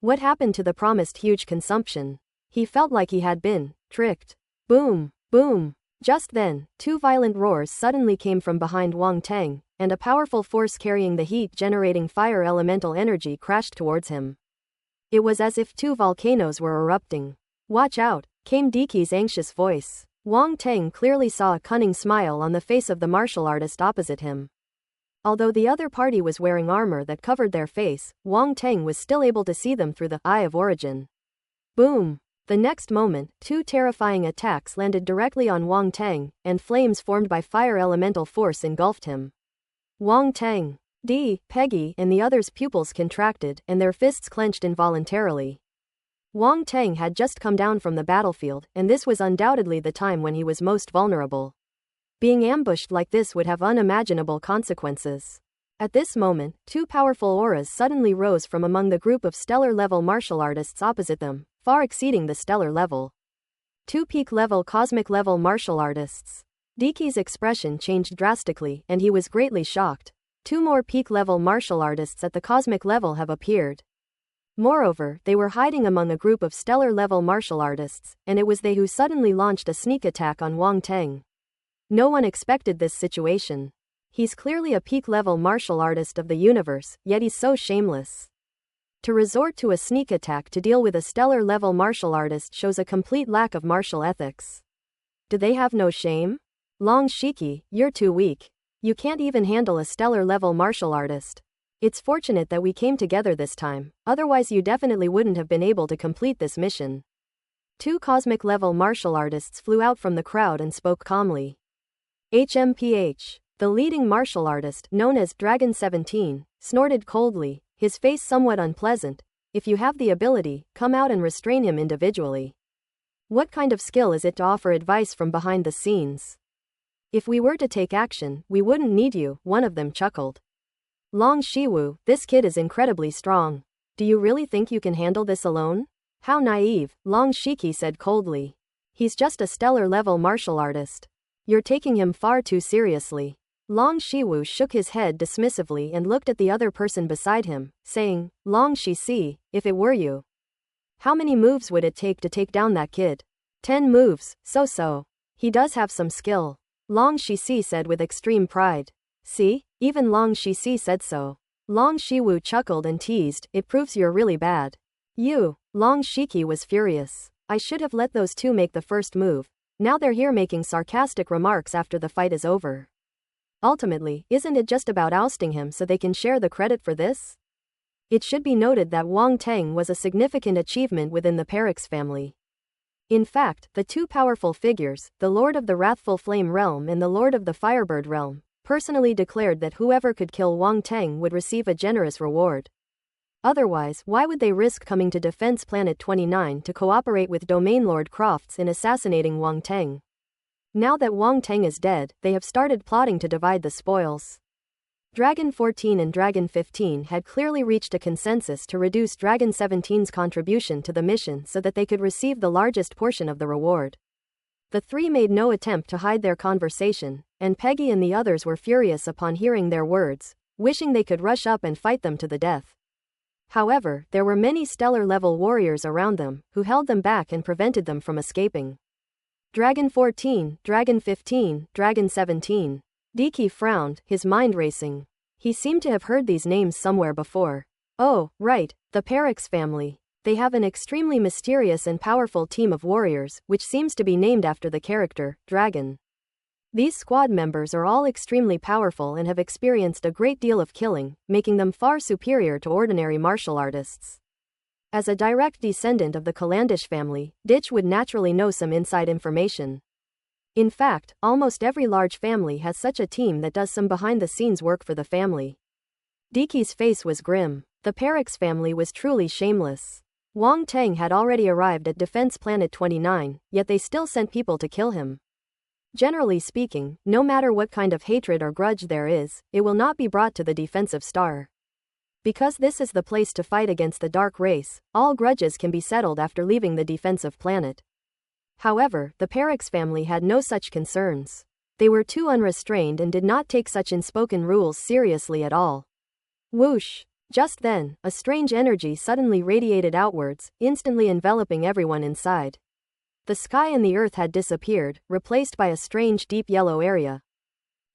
What happened to the promised huge consumption? He felt like he had been tricked. Boom! Boom! Just then, two violent roars suddenly came from behind Wang Teng, and a powerful force carrying the heat-generating fire elemental energy crashed towards him. It was as if two volcanoes were erupting. Watch out, came Diki's anxious voice. Wang Teng clearly saw a cunning smile on the face of the martial artist opposite him. Although the other party was wearing armor that covered their face, Wang Teng was still able to see them through the Eye of Origin. Boom! The next moment, two terrifying attacks landed directly on Wang Teng, and flames formed by fire elemental force engulfed him. Wang Teng, Peggy, and the others' pupils contracted, and their fists clenched involuntarily. Wang Teng had just come down from the battlefield, and this was undoubtedly the time when he was most vulnerable. Being ambushed like this would have unimaginable consequences. At this moment, two powerful auras suddenly rose from among the group of stellar-level martial artists opposite them, far exceeding the stellar level. Two peak-level cosmic-level martial artists. Diki's expression changed drastically, and he was greatly shocked. Two more peak-level martial artists at the cosmic level have appeared. Moreover, they were hiding among a group of stellar-level martial artists, and it was they who suddenly launched a sneak attack on Wang Teng. No one expected this situation. He's clearly a peak-level martial artist of the universe, yet he's so shameless. To resort to a sneak attack to deal with a stellar-level martial artist shows a complete lack of martial ethics. Do they have no shame? Long Shiki, you're too weak. You can't even handle a stellar-level martial artist. It's fortunate that we came together this time, otherwise you definitely wouldn't have been able to complete this mission. Two cosmic-level martial artists flew out from the crowd and spoke calmly. HMPH. The leading martial artist, known as Dragon 17, snorted coldly, his face somewhat unpleasant. If you have the ability, come out and restrain him individually. What kind of skill is it to offer advice from behind the scenes? If we were to take action, we wouldn't need you, one of them chuckled. Long Shiwu, this kid is incredibly strong. Do you really think you can handle this alone? How naive, Long Shiki said coldly. He's just a stellar-level martial artist. You're taking him far too seriously. Long Shiwu shook his head dismissively and looked at the other person beside him, saying, Long Shi, if it were you. How many moves would it take to take down that kid? 10 moves, so. He does have some skill. Long Shi said with extreme pride. See, even Long Shi said so. Long Shiwu chuckled and teased, it proves you're really bad. You, Long Shiki was furious. I should have let those two make the first move. Now they're here making sarcastic remarks after the fight is over. Ultimately, isn't it just about ousting him so they can share the credit for this? It should be noted that Wang Teng was a significant achievement within the Perix family. In fact, the two powerful figures, the Lord of the Wrathful Flame Realm and the Lord of the Firebird Realm, personally declared that whoever could kill Wang Teng would receive a generous reward. Otherwise, why would they risk coming to Defense Planet 29 to cooperate with Domain Lord Crofts in assassinating Wang Teng? Now that Wang Teng is dead, they have started plotting to divide the spoils. Dragon 14 and Dragon 15 had clearly reached a consensus to reduce Dragon 17's contribution to the mission so that they could receive the largest portion of the reward. The three made no attempt to hide their conversation, and Peggy and the others were furious upon hearing their words, wishing they could rush up and fight them to the death. However, there were many stellar-level warriors around them, who held them back and prevented them from escaping. Dragon 14, Dragon 15, Dragon 17. Diki frowned, his mind racing. He seemed to have heard these names somewhere before. Oh, right, the Perix family. They have an extremely mysterious and powerful team of warriors, which seems to be named after the character, Dragon. These squad members are all extremely powerful and have experienced a great deal of killing, making them far superior to ordinary martial artists. As a direct descendant of the Calandish family, Ditch would naturally know some inside information. In fact, almost every large family has such a team that does some behind-the-scenes work for the family. Diki's face was grim. The Perix family was truly shameless. Wang Teng had already arrived at Defense Planet 29, yet they still sent people to kill him. Generally speaking, no matter what kind of hatred or grudge there is, it will not be brought to the defensive star. Because this is the place to fight against the dark race, all grudges can be settled after leaving the defensive planet. However, the Perix family had no such concerns. They were too unrestrained and did not take such unspoken rules seriously at all. Whoosh! Just then, a strange energy suddenly radiated outwards, instantly enveloping everyone inside. The sky and the earth had disappeared, replaced by a strange deep yellow area.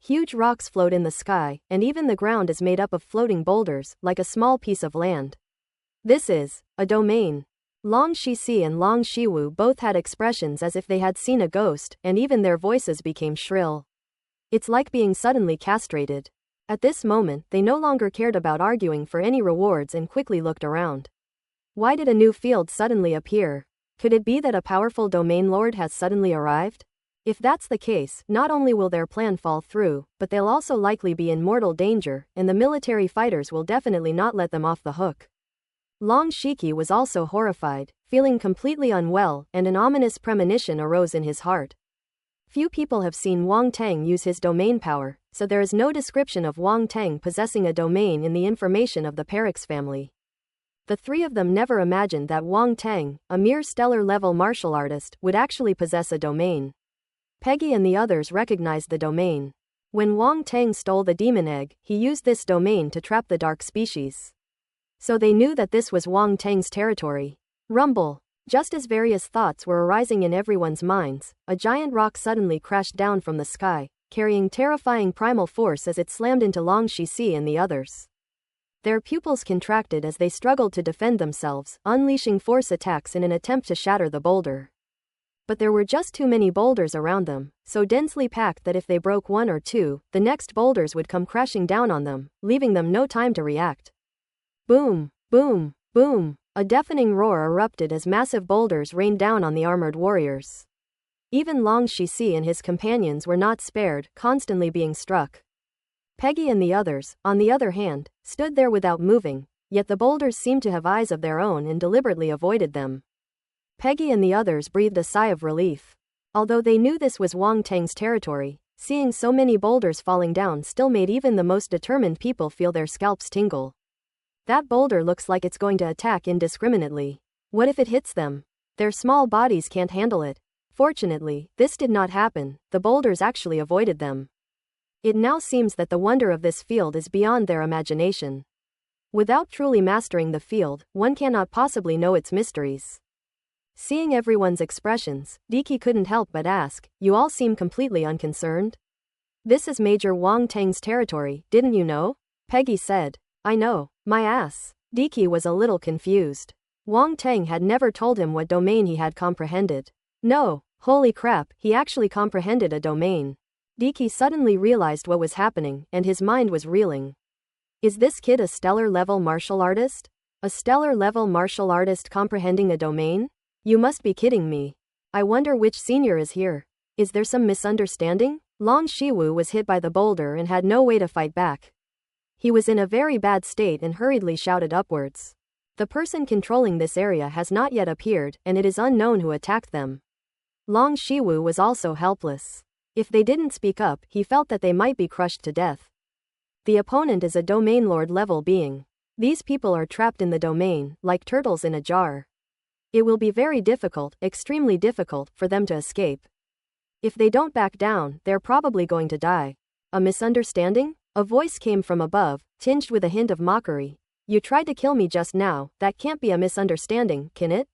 Huge rocks float in the sky, and even the ground is made up of floating boulders, like a small piece of land. This is a domain. Long Shixi and Long Shiwu both had expressions as if they had seen a ghost, and even their voices became shrill. It's like being suddenly castrated. At this moment, they no longer cared about arguing for any rewards and quickly looked around. Why did a new field suddenly appear? Could it be that a powerful domain lord has suddenly arrived? If that's the case, not only will their plan fall through, but they'll also likely be in mortal danger, and the military fighters will definitely not let them off the hook. Long Shiki was also horrified, feeling completely unwell, and an ominous premonition arose in his heart. Few people have seen Wang Teng use his domain power, so there is no description of Wang Teng possessing a domain in the information of the Perix family. The three of them never imagined that Wang Teng, a mere stellar-level martial artist, would actually possess a domain. Peggy and the others recognized the domain. When Wang Teng stole the demon egg, he used this domain to trap the dark species. So they knew that this was Wang Teng's territory. Rumble. Just as various thoughts were arising in everyone's minds, a giant rock suddenly crashed down from the sky, carrying terrifying primal force as it slammed into Long Shixi and the others. Their pupils contracted as they struggled to defend themselves, unleashing force attacks in an attempt to shatter the boulder. But there were just too many boulders around them, so densely packed that if they broke one or two, the next boulders would come crashing down on them, leaving them no time to react. Boom! Boom! Boom! A deafening roar erupted as massive boulders rained down on the armored warriors. Even Long Shixi and his companions were not spared, constantly being struck. Peggy and the others, on the other hand, stood there without moving, yet the boulders seemed to have eyes of their own and deliberately avoided them. Peggy and the others breathed a sigh of relief. Although they knew this was Wang Teng's territory, seeing so many boulders falling down still made even the most determined people feel their scalps tingle. That boulder looks like it's going to attack indiscriminately. What if it hits them? Their small bodies can't handle it. Fortunately, this did not happen. The boulders actually avoided them. It now seems that the wonder of this field is beyond their imagination. Without truly mastering the field, one cannot possibly know its mysteries. Seeing everyone's expressions, Diki couldn't help but ask, "You all seem completely unconcerned?" "This is Major Wang Teng's territory, didn't you know?" Peggy said. "I know. My ass." Diki was a little confused. Wang Teng had never told him what domain he had comprehended. No, holy crap, he actually comprehended a domain. Diki suddenly realized what was happening, and his mind was reeling. Is this kid a stellar-level martial artist? A stellar-level martial artist comprehending a domain? You must be kidding me. I wonder which senior is here. Is there some misunderstanding? Long Shiwu was hit by the boulder and had no way to fight back. He was in a very bad state and hurriedly shouted upwards. The person controlling this area has not yet appeared, and it is unknown who attacked them. Long Shiwu was also helpless. If they didn't speak up, he felt that they might be crushed to death. The opponent is a domain lord level being. These people are trapped in the domain, like turtles in a jar. It will be very difficult, extremely difficult, for them to escape. If they don't back down, they're probably going to die. A misunderstanding? A voice came from above, tinged with a hint of mockery. You tried to kill me just now, that can't be a misunderstanding, can it?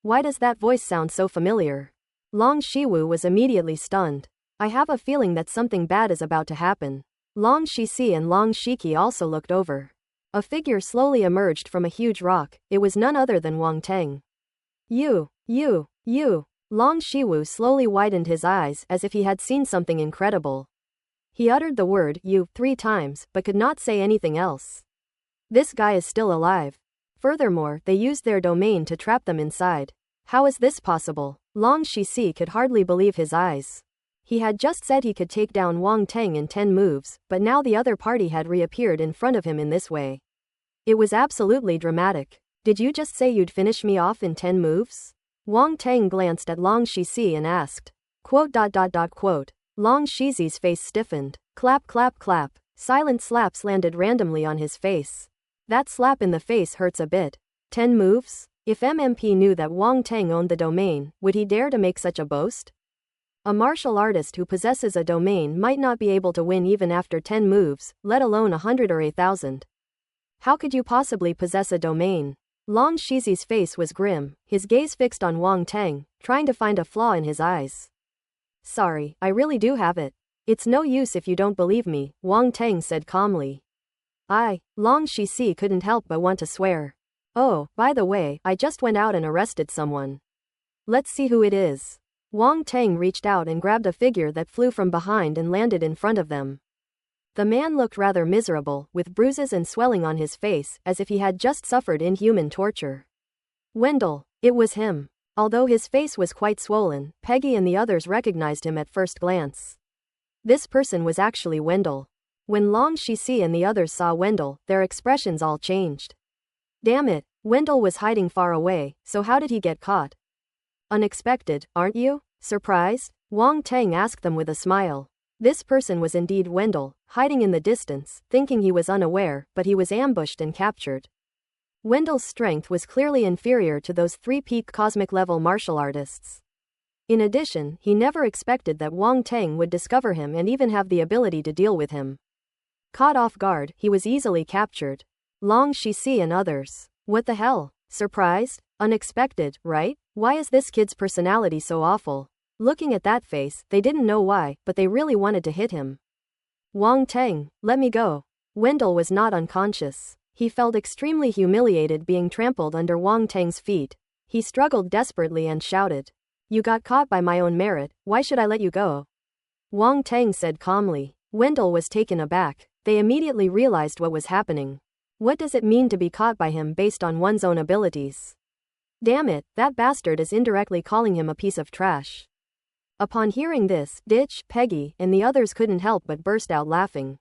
Why does that voice sound so familiar? Long Shiwu was immediately stunned. I have a feeling that something bad is about to happen. Long Shixi and Long Shiki also looked over. A figure slowly emerged from a huge rock. It was none other than Wang Teng. You. Long Shiwu slowly widened his eyes as if he had seen something incredible. He uttered the word you 3 times, but could not say anything else. This guy is still alive. Furthermore, they used their domain to trap them inside. How is this possible? Long Shisi could hardly believe his eyes. He had just said he could take down Wang Teng in 10 moves, but now the other party had reappeared in front of him in this way. It was absolutely dramatic. Did you just say you'd finish me off in 10 moves? Wang Teng glanced at Long Shisi and asked. Long Shizi's face stiffened. Clap clap clap. Silent slaps landed randomly on his face. That slap in the face hurts a bit. 10 moves? If MMP knew that Wang Teng owned the domain, would he dare to make such a boast? A martial artist who possesses a domain might not be able to win even after 10 moves, let alone 100 or 1,000. How could you possibly possess a domain? Long Shizi's face was grim, his gaze fixed on Wang Teng, trying to find a flaw in his eyes. Sorry, I really do have it. It's no use if you don't believe me, Wang Teng said calmly. Long Shizi couldn't help but want to swear. Oh, by the way, I just went out and arrested someone. Let's see who it is. Wang Teng reached out and grabbed a figure that flew from behind and landed in front of them. The man looked rather miserable, with bruises and swelling on his face, as if he had just suffered inhuman torture. Wendell. It was him. Although his face was quite swollen, Peggy and the others recognized him at first glance. This person was actually Wendell. When Long Shizi and the others saw Wendell, their expressions all changed. Damn it, Wendell was hiding far away, so how did he get caught? Unexpected, aren't you? Surprised? Wang Teng asked them with a smile. This person was indeed Wendell, hiding in the distance, thinking he was unaware, but he was ambushed and captured. Wendell's strength was clearly inferior to those 3 peak cosmic level martial artists. In addition, he never expected that Wang Teng would discover him and even have the ability to deal with him. Caught off guard, he was easily captured. Long Shizi and others. What the hell? Surprised? Unexpected, right? Why is this kid's personality so awful? Looking at that face, they didn't know why, but they really wanted to hit him. Wang Teng, let me go. Wendell was not unconscious. He felt extremely humiliated being trampled under Wang Teng's feet. He struggled desperately and shouted. You got caught by my own merit, why should I let you go? Wang Teng said calmly. Wendell was taken aback. They immediately realized what was happening. What does it mean to be caught by him based on one's own abilities? Damn it, that bastard is indirectly calling him a piece of trash. Upon hearing this, Ditch, Peggy, and the others couldn't help but burst out laughing.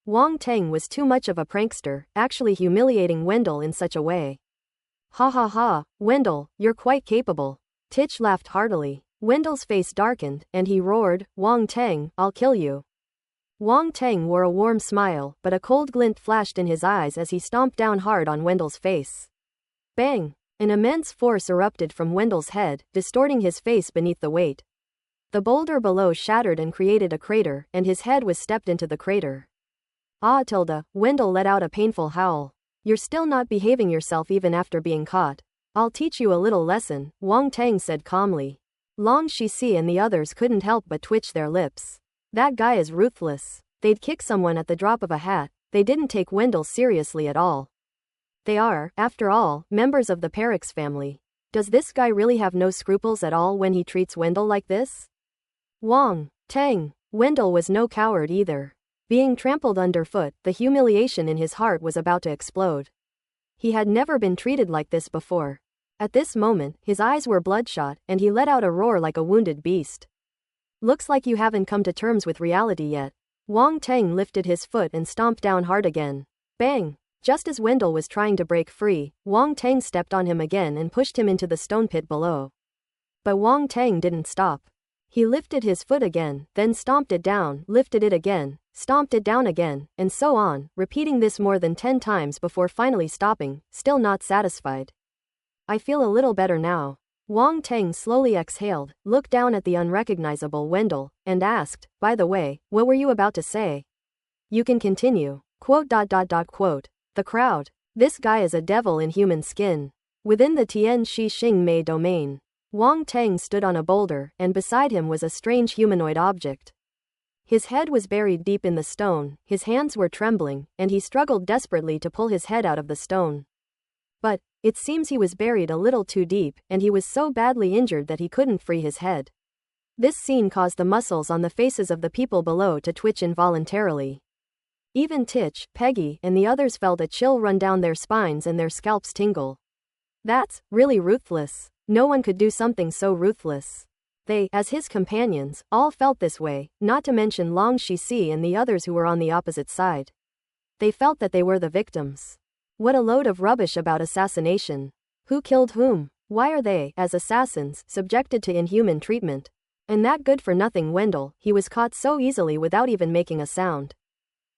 Wang Teng was too much of a prankster, actually humiliating Wendell in such a way. Ha ha ha, Wendell, you're quite capable. Titch laughed heartily. Wendell's face darkened, and he roared, Wang Teng, I'll kill you. Wang Teng wore a warm smile, but a cold glint flashed in his eyes as he stomped down hard on Wendell's face. Bang! An immense force erupted from Wendell's head, distorting his face beneath the weight. The boulder below shattered and created a crater, and his head was stepped into the crater. Ah tilde, Wendell let out a painful howl. You're still not behaving yourself even after being caught. I'll teach you a little lesson, Wang Teng said calmly. Long Shizi and the others couldn't help but twitch their lips. That guy is ruthless. They'd kick someone at the drop of a hat. They didn't take Wendell seriously at all. They are, after all, members of the Perix family. Does this guy really have no scruples at all when he treats Wendell like this? Wang Teng. Wendell was no coward either. Being trampled underfoot, the humiliation in his heart was about to explode. He had never been treated like this before. At this moment, his eyes were bloodshot, and he let out a roar like a wounded beast. Looks like you haven't come to terms with reality yet. Wang Teng lifted his foot and stomped down hard again. Bang! Just as Wendell was trying to break free, Wang Teng stepped on him again and pushed him into the stone pit below. But Wang Teng didn't stop. He lifted his foot again, then stomped it down, lifted it again, stomped it down again, and so on, repeating this more than 10 times before finally stopping, still not satisfied. I feel a little better now. Wang Teng slowly exhaled, looked down at the unrecognizable Wendell, and asked, by the way, what were you about to say? You can continue. The crowd. This guy is a devil in human skin. Within the Tian Shi Xing Mei domain, Wang Teng stood on a boulder, and beside him was a strange humanoid object. His head was buried deep in the stone, his hands were trembling, and he struggled desperately to pull his head out of the stone. But it seems he was buried a little too deep, and he was so badly injured that he couldn't free his head. This scene caused the muscles on the faces of the people below to twitch involuntarily. Even Titch, Peggy, and the others felt a chill run down their spines and their scalps tingle. That's really ruthless. No one could do something so ruthless. They, as his companions, all felt this way, not to mention Long Shi and the others who were on the opposite side. They felt that they were the victims. What a load of rubbish about assassination. Who killed whom? Why are they, as assassins, subjected to inhuman treatment? And that good-for-nothing Wendell, he was caught so easily without even making a sound.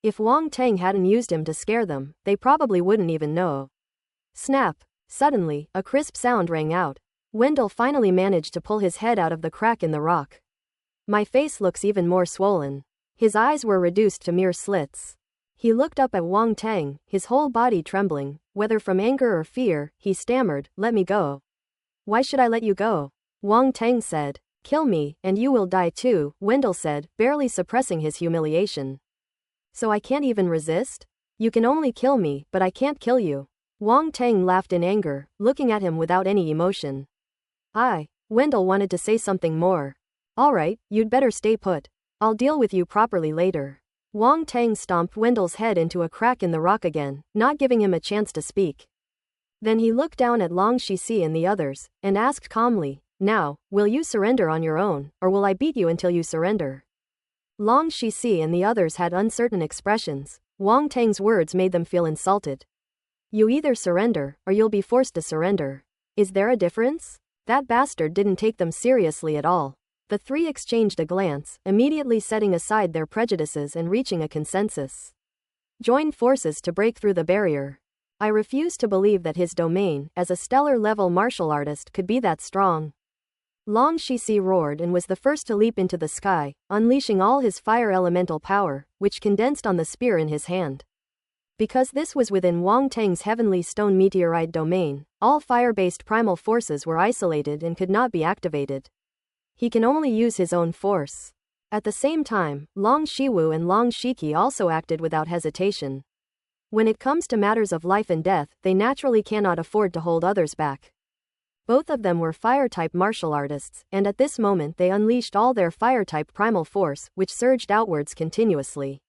If Wong Tang hadn't used him to scare them, they probably wouldn't even know. Snap! Suddenly, a crisp sound rang out. Wendell finally managed to pull his head out of the crack in the rock. My face looks even more swollen. His eyes were reduced to mere slits. He looked up at Wong Tang, his whole body trembling, whether from anger or fear. He stammered, "Let me go." "Why should I let you go?" Wong Tang said. "Kill me, and you will die too," Wendell said, barely suppressing his humiliation. "So I can't even resist? You can only kill me, but I can't kill you." Wong Tang laughed in anger, looking at him without any emotion. Wendell wanted to say something more. "All right, you'd better stay put. I'll deal with you properly later." Wong Tang stomped Wendell's head into a crack in the rock again, not giving him a chance to speak. Then he looked down at Long Shi and the others, and asked calmly, "Now, will you surrender on your own, or will I beat you until you surrender?" Long Shi and the others had uncertain expressions. Wong Tang's words made them feel insulted. "You either surrender, or you'll be forced to surrender. Is there a difference?" That bastard didn't take them seriously at all. The three exchanged a glance, immediately setting aside their prejudices and reaching a consensus. Join forces to break through the barrier. I refuse to believe that his domain, as a stellar-level martial artist, could be that strong. Long Shi roared and was the first to leap into the sky, unleashing all his fire elemental power, which condensed on the spear in his hand. Because this was within Wong Tang's heavenly stone meteorite domain, all fire-based primal forces were isolated and could not be activated. He can only use his own force. At the same time, Long Shiwu and Long Shiki also acted without hesitation. When it comes to matters of life and death, they naturally cannot afford to hold others back. Both of them were fire-type martial artists, and at this moment they unleashed all their fire-type primal force, which surged outwards continuously.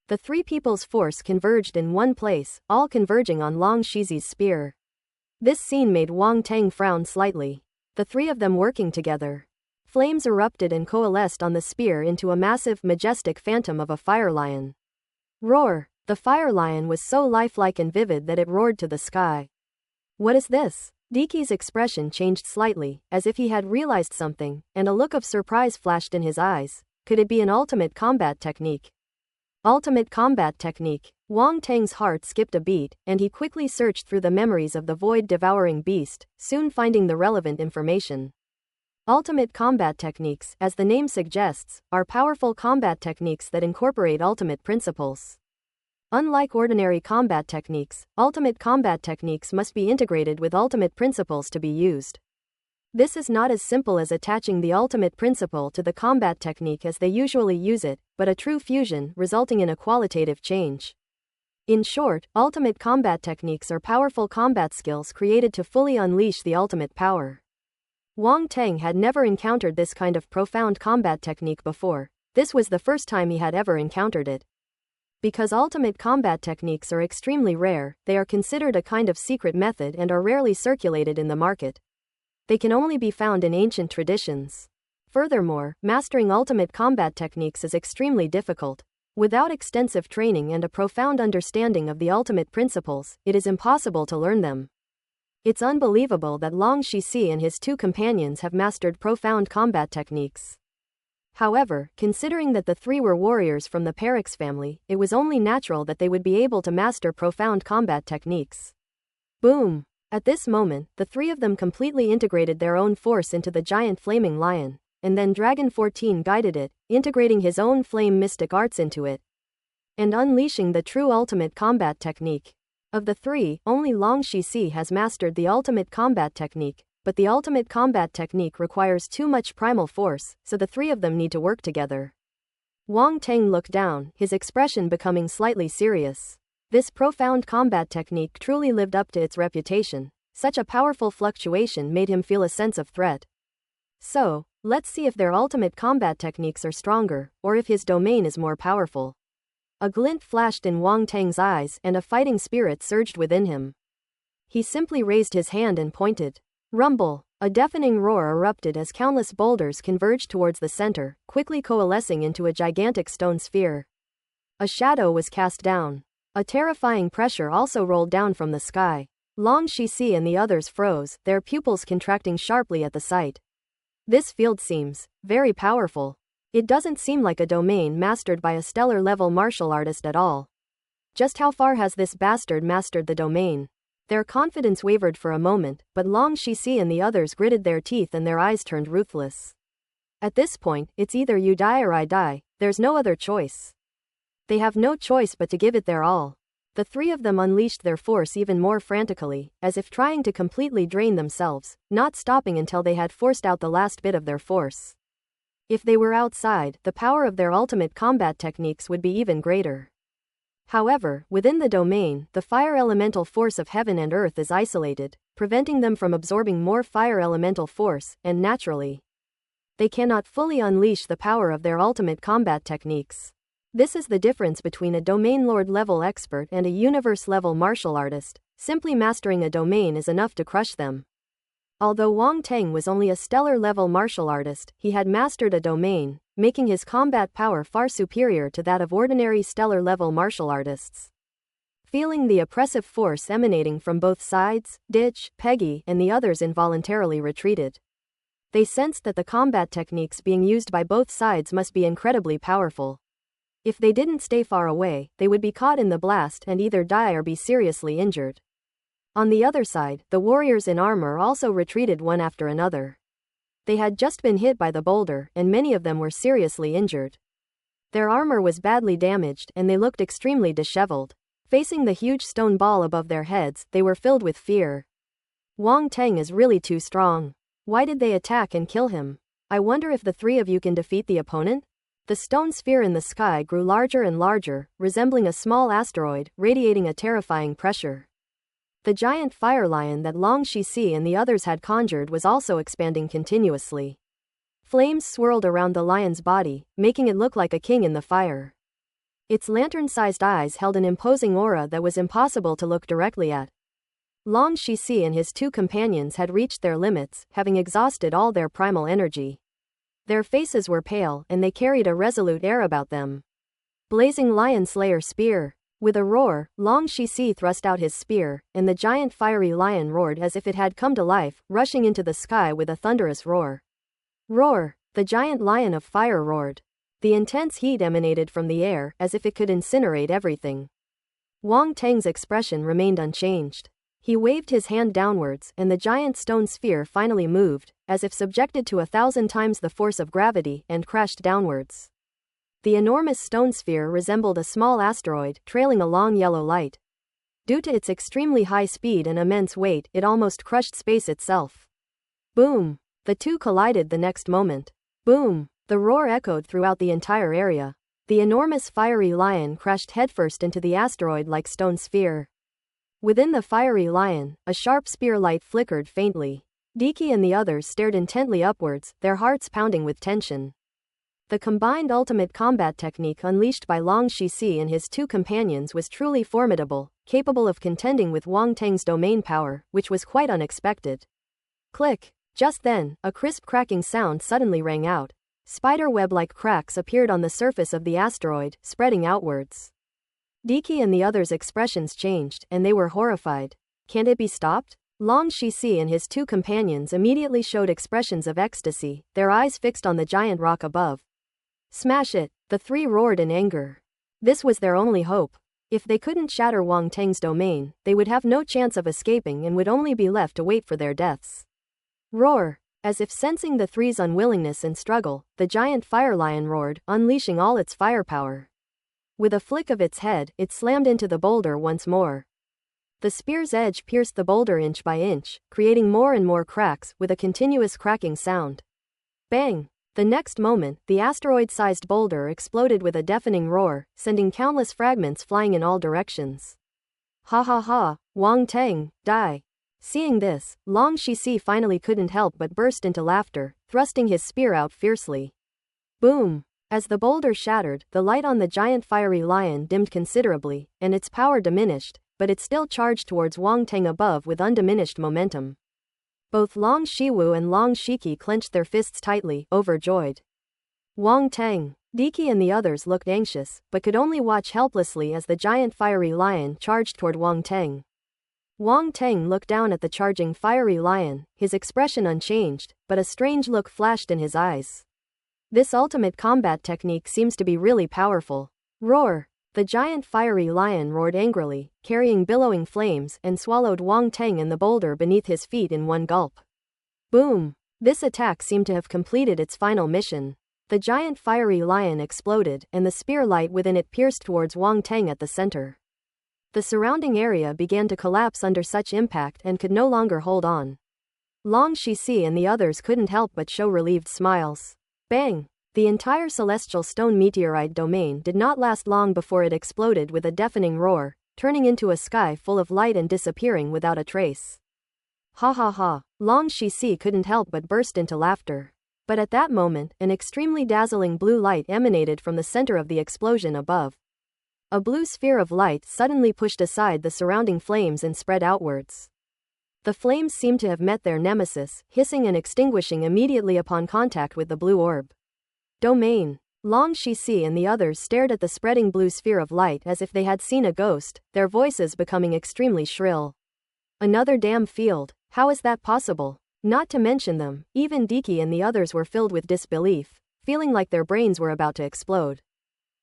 The three people's force converged in one place, all converging on Long Shi's spear. This scene made Wong Tang frown slightly. The three of them working together. Flames erupted and coalesced on the spear into a massive, majestic phantom of a fire lion. Roar! The fire lion was so lifelike and vivid that it roared to the sky. "What is this?" Diki's expression changed slightly, as if he had realized something, and a look of surprise flashed in his eyes. Could it be an ultimate combat technique? Ultimate combat technique. Wong Tang's heart skipped a beat, and he quickly searched through the memories of the void-devouring beast, soon finding the relevant information. Ultimate combat techniques, as the name suggests, are powerful combat techniques that incorporate ultimate principles. Unlike ordinary combat techniques, ultimate combat techniques must be integrated with ultimate principles to be used. This is not as simple as attaching the ultimate principle to the combat technique as they usually use it, but a true fusion, resulting in a qualitative change. In short, ultimate combat techniques are powerful combat skills created to fully unleash the ultimate power. Wong Tang had never encountered this kind of profound combat technique before. This was the first time he had ever encountered it. Because ultimate combat techniques are extremely rare, they are considered a kind of secret method and are rarely circulated in the market. They can only be found in ancient traditions. Furthermore, mastering ultimate combat techniques is extremely difficult. Without extensive training and a profound understanding of the ultimate principles, it is impossible to learn them. It's unbelievable that Long Shi and his two companions have mastered profound combat techniques. However, considering that the three were warriors from the Perix family, it was only natural that they would be able to master profound combat techniques. Boom! At this moment, the three of them completely integrated their own force into the giant flaming lion, and then Dragon 14 guided it, integrating his own flame mystic arts into it, and unleashing the true ultimate combat technique. Of the three, only Long Shi has mastered the ultimate combat technique, but the ultimate combat technique requires too much primal force, so the three of them need to work together. Wang Teng looked down, his expression becoming slightly serious. This profound combat technique truly lived up to its reputation. Such a powerful fluctuation made him feel a sense of threat. So, let's see if their ultimate combat techniques are stronger, or if his domain is more powerful. A glint flashed in Wang Teng's eyes, and a fighting spirit surged within him. He simply raised his hand and pointed. Rumble! A deafening roar erupted as countless boulders converged towards the center, quickly coalescing into a gigantic stone sphere. A shadow was cast down. A terrifying pressure also rolled down from the sky. Long Shixi and the others froze, their pupils contracting sharply at the sight. This field seems very powerful. It doesn't seem like a domain mastered by a stellar-level martial artist at all. Just how far has this bastard mastered the domain? Their confidence wavered for a moment, but Long Shixi and the others gritted their teeth and their eyes turned ruthless. At this point, it's either you die or I die, there's no other choice. They have no choice but to give it their all. The three of them unleashed their force even more frantically, as if trying to completely drain themselves, not stopping until they had forced out the last bit of their force. If they were outside, the power of their ultimate combat techniques would be even greater. However, within the domain, the fire elemental force of heaven and earth is isolated, preventing them from absorbing more fire elemental force, and naturally, they cannot fully unleash the power of their ultimate combat techniques. This is the difference between a domain lord level expert and a universe level martial artist. Simply mastering a domain is enough to crush them. Although Wang Teng was only a stellar level martial artist, he had mastered a domain, making his combat power far superior to that of ordinary stellar level martial artists. Feeling the oppressive force emanating from both sides, Ditch, Peggy, and the others involuntarily retreated. They sensed that the combat techniques being used by both sides must be incredibly powerful. If they didn't stay far away, they would be caught in the blast and either die or be seriously injured. On the other side, the warriors in armor also retreated one after another. They had just been hit by the boulder, and many of them were seriously injured. Their armor was badly damaged, and they looked extremely disheveled. Facing the huge stone ball above their heads, they were filled with fear. Wang Teng is really too strong. Why did they attack and kill him? I wonder if the three of you can defeat the opponent? The stone sphere in the sky grew larger and larger, resembling a small asteroid, radiating a terrifying pressure. The giant fire lion that Long Shixi and the others had conjured was also expanding continuously. Flames swirled around the lion's body, making it look like a king in the fire. Its lantern-sized eyes held an imposing aura that was impossible to look directly at. Long Shixi and his two companions had reached their limits, having exhausted all their primal energy. Their faces were pale, and they carried a resolute air about them. Blazing Lion Slayer Spear. With a roar, Long Shixi thrust out his spear, and the giant fiery lion roared as if it had come to life, rushing into the sky with a thunderous roar. Roar! The giant lion of fire roared. The intense heat emanated from the air, as if it could incinerate everything. Wang Teng's expression remained unchanged. He waved his hand downwards, and the giant stone sphere finally moved, as if subjected to 1,000 times the force of gravity, and crashed downwards. The enormous stone sphere resembled a small asteroid, trailing a long yellow light. Due to its extremely high speed and immense weight, it almost crushed space itself. Boom! The two collided the next moment. Boom! The roar echoed throughout the entire area. The enormous fiery lion crashed headfirst into the asteroid-like stone sphere. Within the fiery lion, a sharp spear light flickered faintly. Diki and the others stared intently upwards, their hearts pounding with tension. The combined ultimate combat technique unleashed by Long Shixi and his two companions was truly formidable, capable of contending with Wang Teng's domain power, which was quite unexpected. Click! Just then, a crisp cracking sound suddenly rang out. Spiderweb-like cracks appeared on the surface of the asteroid, spreading outwards. Diki and the others' expressions changed, and they were horrified. Can't it be stopped? Long Shixi and his two companions immediately showed expressions of ecstasy, their eyes fixed on the giant rock above. Smash it! The three roared in anger. This was their only hope. If they couldn't shatter Wang Teng's domain, they would have no chance of escaping and would only be left to wait for their deaths. Roar! As if sensing the three's unwillingness and struggle, the giant fire lion roared, unleashing all its firepower. With a flick of its head, it slammed into the boulder once more. The spear's edge pierced the boulder inch by inch, creating more and more cracks, with a continuous cracking sound. Bang! The next moment, the asteroid-sized boulder exploded with a deafening roar, sending countless fragments flying in all directions. Ha ha ha, Wang Teng, die. Seeing this, Long Shixi finally couldn't help but burst into laughter, thrusting his spear out fiercely. Boom! As the boulder shattered, the light on the giant fiery lion dimmed considerably, and its power diminished, but it still charged towards Wang Teng above with undiminished momentum. Both Long Shiwu and Long Shiki clenched their fists tightly, overjoyed. Wang Teng, Diki and the others looked anxious, but could only watch helplessly as the giant fiery lion charged toward Wang Teng. Wang Teng looked down at the charging fiery lion, his expression unchanged, but a strange look flashed in his eyes. This ultimate combat technique seems to be really powerful. Roar! The giant fiery lion roared angrily, carrying billowing flames, and swallowed Wang Teng and the boulder beneath his feet in one gulp. Boom! This attack seemed to have completed its final mission. The giant fiery lion exploded, and the spear light within it pierced towards Wang Teng at the center. The surrounding area began to collapse under such impact and could no longer hold on. Long Shixi and the others couldn't help but show relieved smiles. Bang! The entire celestial stone meteorite domain did not last long before it exploded with a deafening roar, turning into a sky full of light and disappearing without a trace. Ha ha ha, Long Shixi couldn't help but burst into laughter. But at that moment, an extremely dazzling blue light emanated from the center of the explosion above. A blue sphere of light suddenly pushed aside the surrounding flames and spread outwards. The flames seemed to have met their nemesis, hissing and extinguishing immediately upon contact with the blue orb. Domain. Long Shixi and the others stared at the spreading blue sphere of light as if they had seen a ghost, their voices becoming extremely shrill. Another damn field, how is that possible? Not to mention them, even Diki and the others were filled with disbelief, feeling like their brains were about to explode.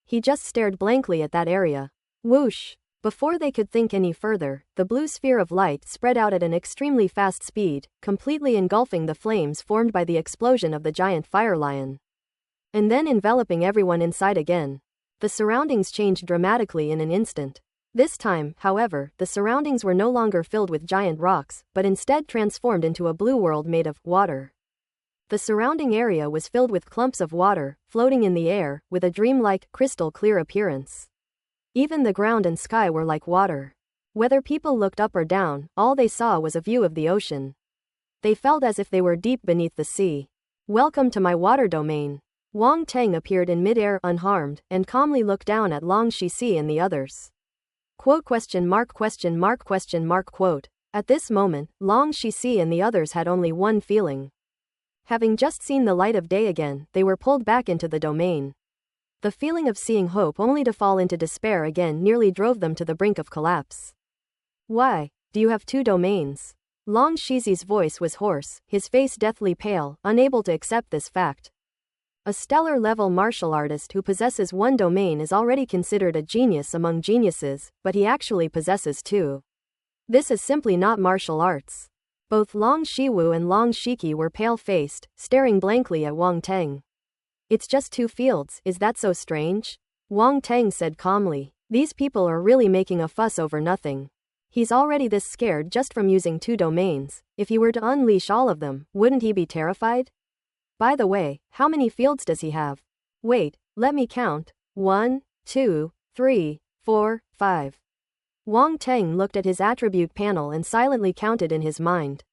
He just stared blankly at that area. Whoosh! Before they could think any further, the blue sphere of light spread out at an extremely fast speed, completely engulfing the flames formed by the explosion of the giant fire lion. And then enveloping everyone inside again. The surroundings changed dramatically in an instant. This time, however, the surroundings were no longer filled with giant rocks, but instead transformed into a blue world made of water. The surrounding area was filled with clumps of water, floating in the air, with a dreamlike, crystal-clear appearance. Even the ground and sky were like water. Whether people looked up or down, all they saw was a view of the ocean. They felt as if they were deep beneath the sea. Welcome to my water domain. Wang Teng appeared in mid-air, unharmed, and calmly looked down at Long Shixi and the others. Quote question mark question mark question mark quote. At this moment, Long Shixi and the others had only one feeling. Having just seen the light of day again, they were pulled back into the domain. The feeling of seeing hope only to fall into despair again nearly drove them to the brink of collapse. Why? Do you have two domains? Long Shixi's voice was hoarse, his face deathly pale, unable to accept this fact. A stellar-level martial artist who possesses one domain is already considered a genius among geniuses, but he actually possesses two. This is simply not martial arts. Both Long Shiwu and Long Shiki were pale-faced, staring blankly at Wang Teng. It's just two fields, is that so strange? Wang Teng said calmly. These people are really making a fuss over nothing. He's already this scared just from using two domains. If he were to unleash all of them, wouldn't he be terrified? By the way, how many fields does he have? Wait, let me count. 1, 2, 3, 4, 5. Wang Teng looked at his attribute panel and silently counted in his mind.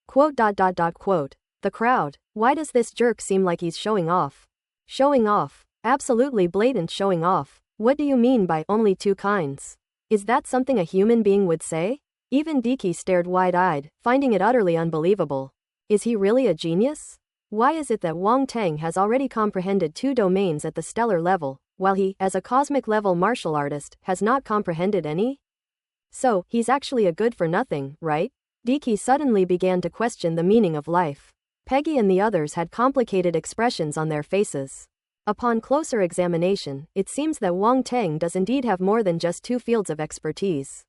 Quote. The crowd. Why does this jerk seem like he's showing off? Showing off. Absolutely blatant showing off. What do you mean by only two kinds? Is that something a human being would say? Even Diki stared wide-eyed, finding it utterly unbelievable. Is he really a genius? Why is it that Wang Teng has already comprehended two domains at the stellar level, while he, as a cosmic-level martial artist, has not comprehended any? So, he's actually a good-for-nothing, right? Diki suddenly began to question the meaning of life. Peggy and the others had complicated expressions on their faces. Upon closer examination, it seems that Wang Teng does indeed have more than just two fields of expertise.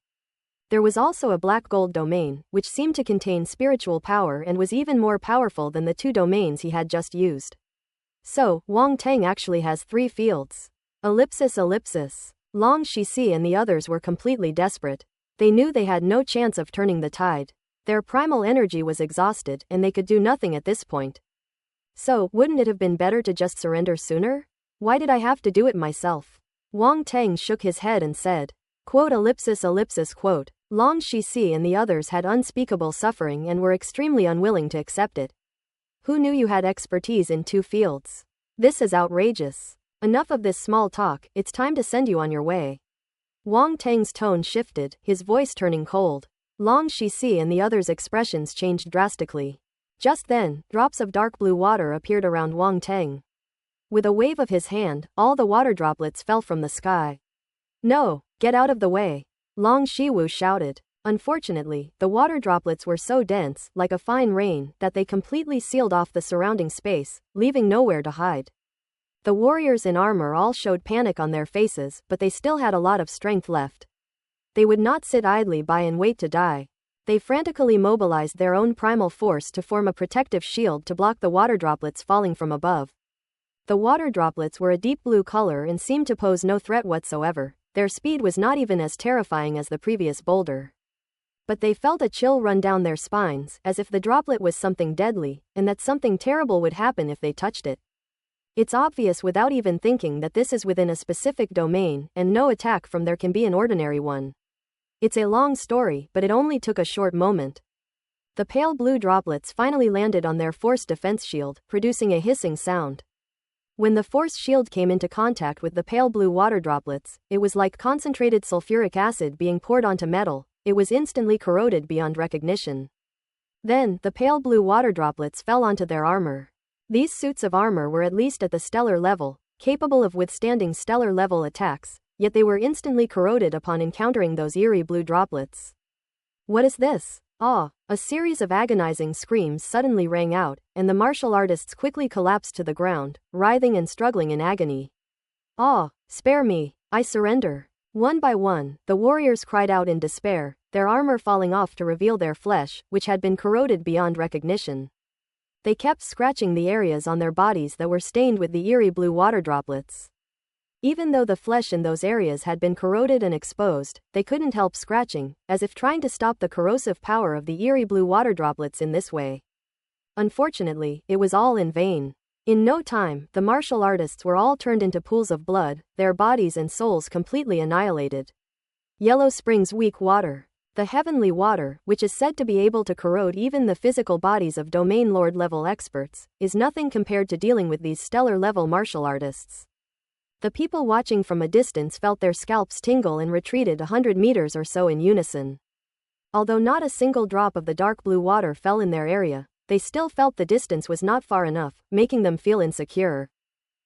There was also a black gold domain, which seemed to contain spiritual power and was even more powerful than the two domains he had just used. So, Wang Teng actually has three fields. Ellipsis. Long Shixi and the others were completely desperate. They knew they had no chance of turning the tide. Their primal energy was exhausted and they could do nothing at this point. So, wouldn't it have been better to just surrender sooner? Why did I have to do it myself? Wang Teng shook his head and said, quote, quote, Long Shixi and the others had unspeakable suffering and were extremely unwilling to accept it. Who knew you had expertise in 2 fields? This is outrageous. Enough of this small talk, it's time to send you on your way. Wang Teng's tone shifted, his voice turning cold. Long Shixi and the others' expressions changed drastically. Just then, drops of dark blue water appeared around Wang Teng. With a wave of his hand, all the water droplets fell from the sky. No, get out of the way. Long Shiwu shouted. Unfortunately, the water droplets were so dense, like a fine rain, that they completely sealed off the surrounding space, leaving nowhere to hide. The warriors in armor all showed panic on their faces, but they still had a lot of strength left. They would not sit idly by and wait to die. They frantically mobilized their own primal force to form a protective shield to block the water droplets falling from above. The water droplets were a deep blue color and seemed to pose no threat whatsoever. Their speed was not even as terrifying as the previous boulder. But they felt a chill run down their spines, as if the droplet was something deadly, and that something terrible would happen if they touched it. It's obvious without even thinking that this is within a specific domain, and no attack from there can be an ordinary one. It's a long story, but it only took a short moment. The pale blue droplets finally landed on their force defense shield, producing a hissing sound. When the force shield came into contact with the pale blue water droplets, it was like concentrated sulfuric acid being poured onto metal. It was instantly corroded beyond recognition. Then, the pale blue water droplets fell onto their armor. These suits of armor were at least at the stellar level, capable of withstanding stellar level attacks, yet they were instantly corroded upon encountering those eerie blue droplets. What is this? Ah! A series of agonizing screams suddenly rang out, and the martial artists quickly collapsed to the ground, writhing and struggling in agony. Ah! Spare me! I surrender! One by one, the warriors cried out in despair, their armor falling off to reveal their flesh, which had been corroded beyond recognition. They kept scratching the areas on their bodies that were stained with the eerie blue water droplets. Even though the flesh in those areas had been corroded and exposed, they couldn't help scratching, as if trying to stop the corrosive power of the eerie blue water droplets in this way. Unfortunately, it was all in vain. In no time, the martial artists were all turned into pools of blood, their bodies and souls completely annihilated. Yellow Spring's weak water. The heavenly water, which is said to be able to corrode even the physical bodies of domain lord level experts, is nothing compared to dealing with these stellar level martial artists. The people watching from a distance felt their scalps tingle and retreated 100 meters or so in unison. Although not a single drop of the dark blue water fell in their area, they still felt the distance was not far enough, making them feel insecure.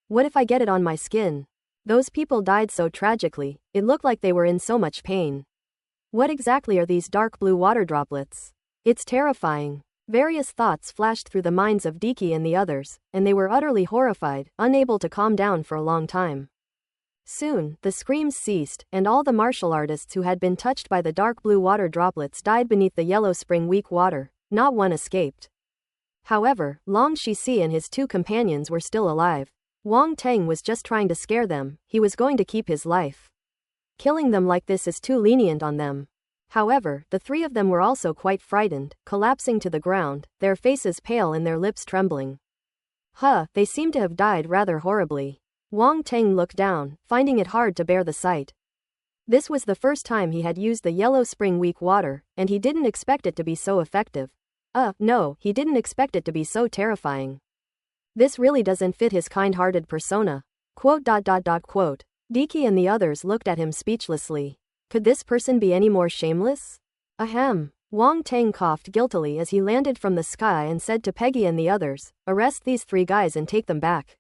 What if I get it on my skin? Those people died so tragically, it looked like they were in so much pain. What exactly are these dark blue water droplets? It's terrifying. Various thoughts flashed through the minds of Diki and the others, and they were utterly horrified, unable to calm down for a long time. Soon, the screams ceased, and all the martial artists who had been touched by the dark blue water droplets died beneath the yellow spring weak water. Not one escaped. However, Long Shixi and his 2 companions were still alive. Wang Teng was just trying to scare them, he was going to keep his life. Killing them like this is too lenient on them. However, the 3 of them were also quite frightened, collapsing to the ground, their faces pale and their lips trembling. They seem to have died rather horribly. Wang Teng looked down, finding it hard to bear the sight. This was the first time he had used the yellow spring weak water, and he didn't expect it to be so effective. No, he didn't expect it to be so terrifying. This really doesn't fit his kind-hearted persona. Quote. Diki and the others looked at him speechlessly. Could this person be any more shameless? Ahem. Wang Teng coughed guiltily as he landed from the sky and said to Peggy and the others, arrest these 3 guys and take them back.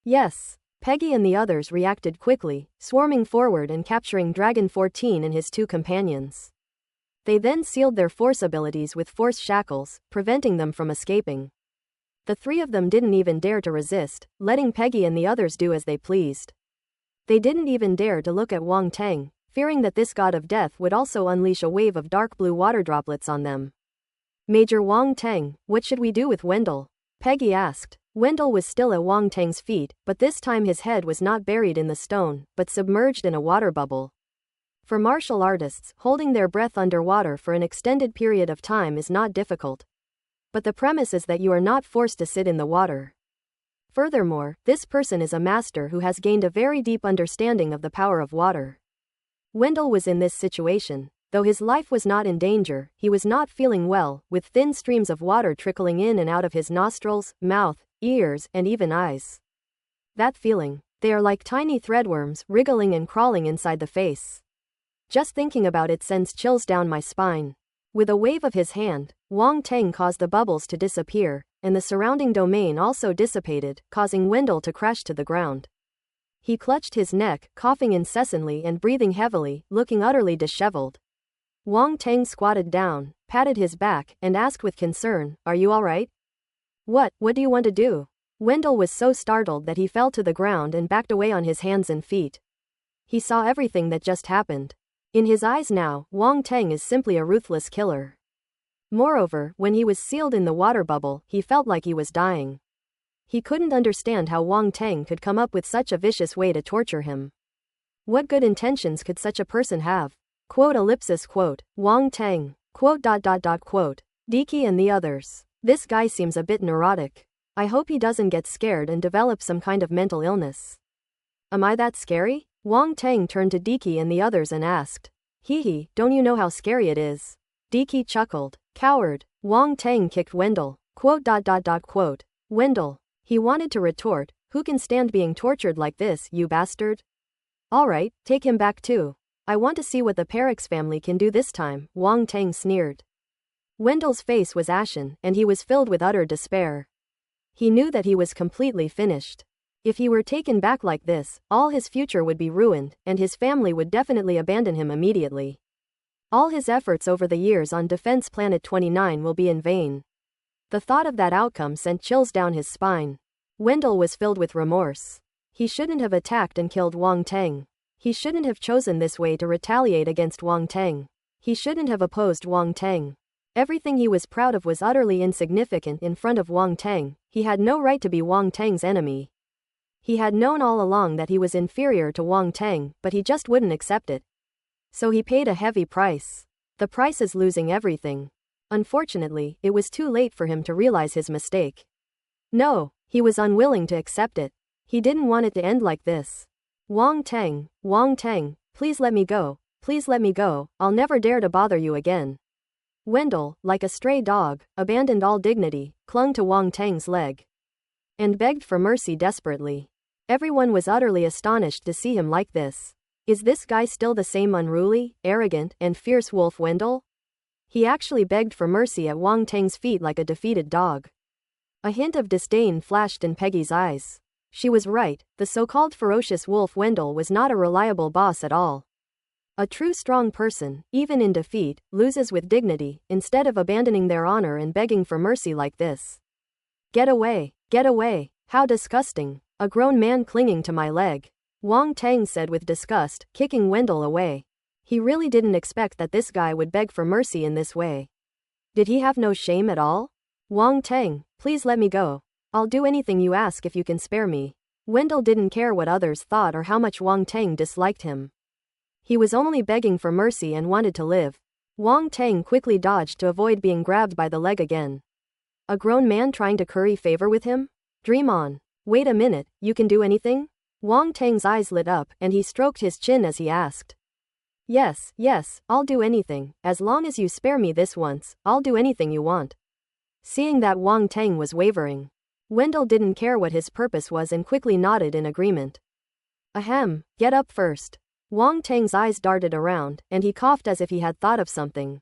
Yes. Peggy and the others reacted quickly, swarming forward and capturing Dragon 14 and his 2 companions. They then sealed their force abilities with force shackles, preventing them from escaping. The 3 of them didn't even dare to resist, letting Peggy and the others do as they pleased. They didn't even dare to look at Wang Teng, fearing that this god of death would also unleash a wave of dark blue water droplets on them. Major Wang Teng, what should we do with Wendell? Peggy asked. Wendell was still at Wang Teng's feet, but this time his head was not buried in the stone, but submerged in a water bubble. For martial artists, holding their breath underwater for an extended period of time is not difficult. But the premise is that you are not forced to sit in the water. Furthermore, this person is a master who has gained a very deep understanding of the power of water. Wendell was in this situation. Though his life was not in danger, he was not feeling well, with thin streams of water trickling in and out of his nostrils, mouth, ears, and even eyes. That feeling. They are like tiny threadworms, wriggling and crawling inside the face. Just thinking about it sends chills down my spine. With a wave of his hand, Wang Teng caused the bubbles to disappear, and the surrounding domain also dissipated, causing Wendell to crash to the ground. He clutched his neck, coughing incessantly and breathing heavily, looking utterly disheveled. Wang Teng squatted down, patted his back, and asked with concern, "Are you all right?" What do you want to do?" Wendell was so startled that he fell to the ground and backed away on his hands and feet. He saw everything that just happened. In his eyes now, Wang Teng is simply a ruthless killer. Moreover, when he was sealed in the water bubble, he felt like he was dying. He couldn't understand how Wang Teng could come up with such a vicious way to torture him. What good intentions could such a person have? Quote. Wang Teng. Quote. Diki and the others. This guy seems a bit neurotic. I hope he doesn't get scared and develop some kind of mental illness. Am I that scary? Wang Teng turned to Diki and the others and asked. Hee, don't you know how scary it is? Diki chuckled. Coward. Wang Teng kicked Wendell. Quote. Wendell. He wanted to retort, who can stand being tortured like this, you bastard? Alright, take him back too. I want to see what the Perix family can do this time, Wang Teng sneered. Wendell's face was ashen, and he was filled with utter despair. He knew that he was completely finished. If he were taken back like this, all his future would be ruined, and his family would definitely abandon him immediately. All his efforts over the years on Defense Planet 29 will be in vain. The thought of that outcome sent chills down his spine. Wendell was filled with remorse. He shouldn't have attacked and killed Wang Teng. He shouldn't have chosen this way to retaliate against Wang Teng. He shouldn't have opposed Wang Teng. Everything he was proud of was utterly insignificant in front of Wang Teng. He had no right to be Wang Teng's enemy. He had known all along that he was inferior to Wang Teng, but he just wouldn't accept it. So he paid a heavy price. The price is losing everything. Unfortunately, it was too late for him to realize his mistake. No, he was unwilling to accept it. He didn't want it to end like this. Wang Teng, please let me go. Please let me go, I'll never dare to bother you again. Wendell, like a stray dog, abandoned all dignity, clung to Wang Teng's leg, and begged for mercy desperately. Everyone was utterly astonished to see him like this. Is this guy still the same unruly, arrogant, and fierce wolf Wendell? He actually begged for mercy at Wang Teng's feet like a defeated dog. A hint of disdain flashed in Peggy's eyes. She was right, the so-called ferocious wolf Wendell was not a reliable boss at all. A true strong person, even in defeat, loses with dignity, instead of abandoning their honor and begging for mercy like this. Get away, how disgusting, a grown man clinging to my leg. Wang Teng said with disgust, kicking Wendell away. He really didn't expect that this guy would beg for mercy in this way. Did he have no shame at all? Wang Teng, please let me go. I'll do anything you ask if you can spare me. Wendell didn't care what others thought or how much Wang Teng disliked him. He was only begging for mercy and wanted to live. Wang Teng quickly dodged to avoid being grabbed by the leg again. A grown man trying to curry favor with him? Dream on. Wait a minute, you can do anything? Wang Teng's eyes lit up, and he stroked his chin as he asked. Yes, I'll do anything, as long as you spare me this once, I'll do anything you want. Seeing that Wang Teng was wavering, Wendell didn't care what his purpose was and quickly nodded in agreement. Ahem, get up first. Wang Teng's eyes darted around, and he coughed as if he had thought of something.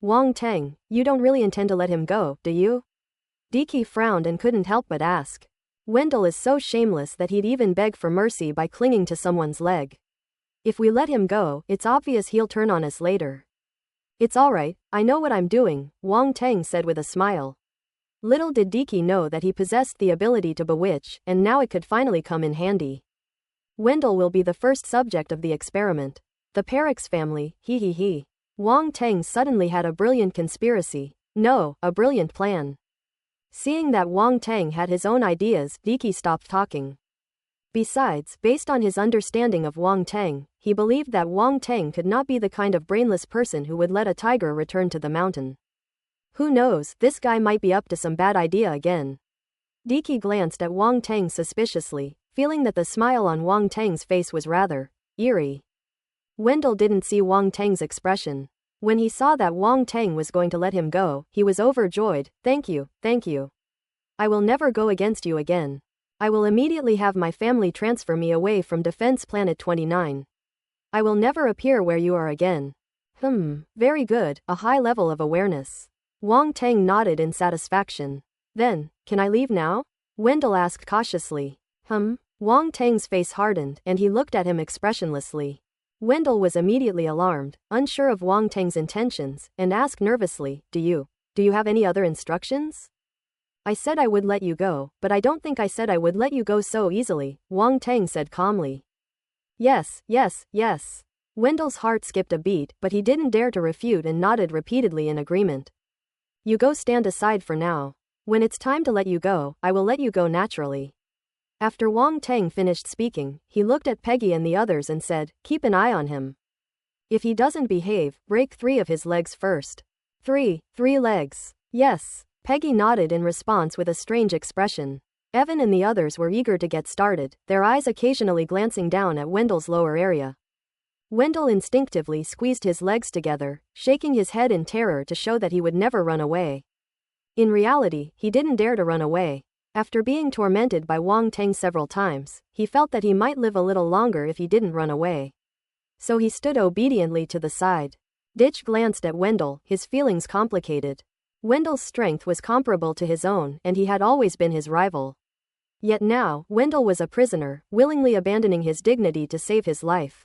Wang Teng, you don't really intend to let him go, do you? Diki frowned and couldn't help but ask. Wendell is so shameless that he'd even beg for mercy by clinging to someone's leg. If we let him go, it's obvious he'll turn on us later. It's alright, I know what I'm doing, Wang Teng said with a smile. Little did Diki know that he possessed the ability to bewitch, and now it could finally come in handy. Wendell will be the first subject of the experiment. The Perix family, he. Wang Teng suddenly had a brilliant conspiracy. No, a brilliant plan. Seeing that Wang Teng had his own ideas, Diki stopped talking. Besides, based on his understanding of Wang Teng, he believed that Wang Teng could not be the kind of brainless person who would let a tiger return to the mountain. Who knows, this guy might be up to some bad idea again. Diki glanced at Wang Tang suspiciously, feeling that the smile on Wang Tang's face was rather eerie. Wendell didn't see Wang Tang's expression. When he saw that Wang Tang was going to let him go, he was overjoyed. Thank you, thank you. I will never go against you again. I will immediately have my family transfer me away from Defense Planet 29. I will never appear where you are again. Very good, a high level of awareness. Wang Tang nodded in satisfaction. Then, can I leave now? Wendell asked cautiously. Wang Tang's face hardened and he looked at him expressionlessly. Wendell was immediately alarmed, unsure of Wang Tang's intentions, and asked nervously, Do you have any other instructions? I said I would let you go, but I don't think I said I would let you go so easily, Wang Tang said calmly. Yes. Wendell's heart skipped a beat, but he didn't dare to refute and nodded repeatedly in agreement. You go stand aside for now. When it's time to let you go, I will let you go naturally. After Wang Tang finished speaking, he looked at Peggy and the others and said, Keep an eye on him. If he doesn't behave, break 3 of his legs first. 3 legs. Yes. Peggy nodded in response with a strange expression. Evan and the others were eager to get started, their eyes occasionally glancing down at Wendell's lower area. Wendell instinctively squeezed his legs together, shaking his head in terror to show that he would never run away. In reality, he didn't dare to run away. After being tormented by Wang Tang several times, he felt that he might live a little longer if he didn't run away. So he stood obediently to the side. Ditch glanced at Wendell, his feelings complicated. Wendell's strength was comparable to his own, and he had always been his rival. Yet now, Wendell was a prisoner, willingly abandoning his dignity to save his life.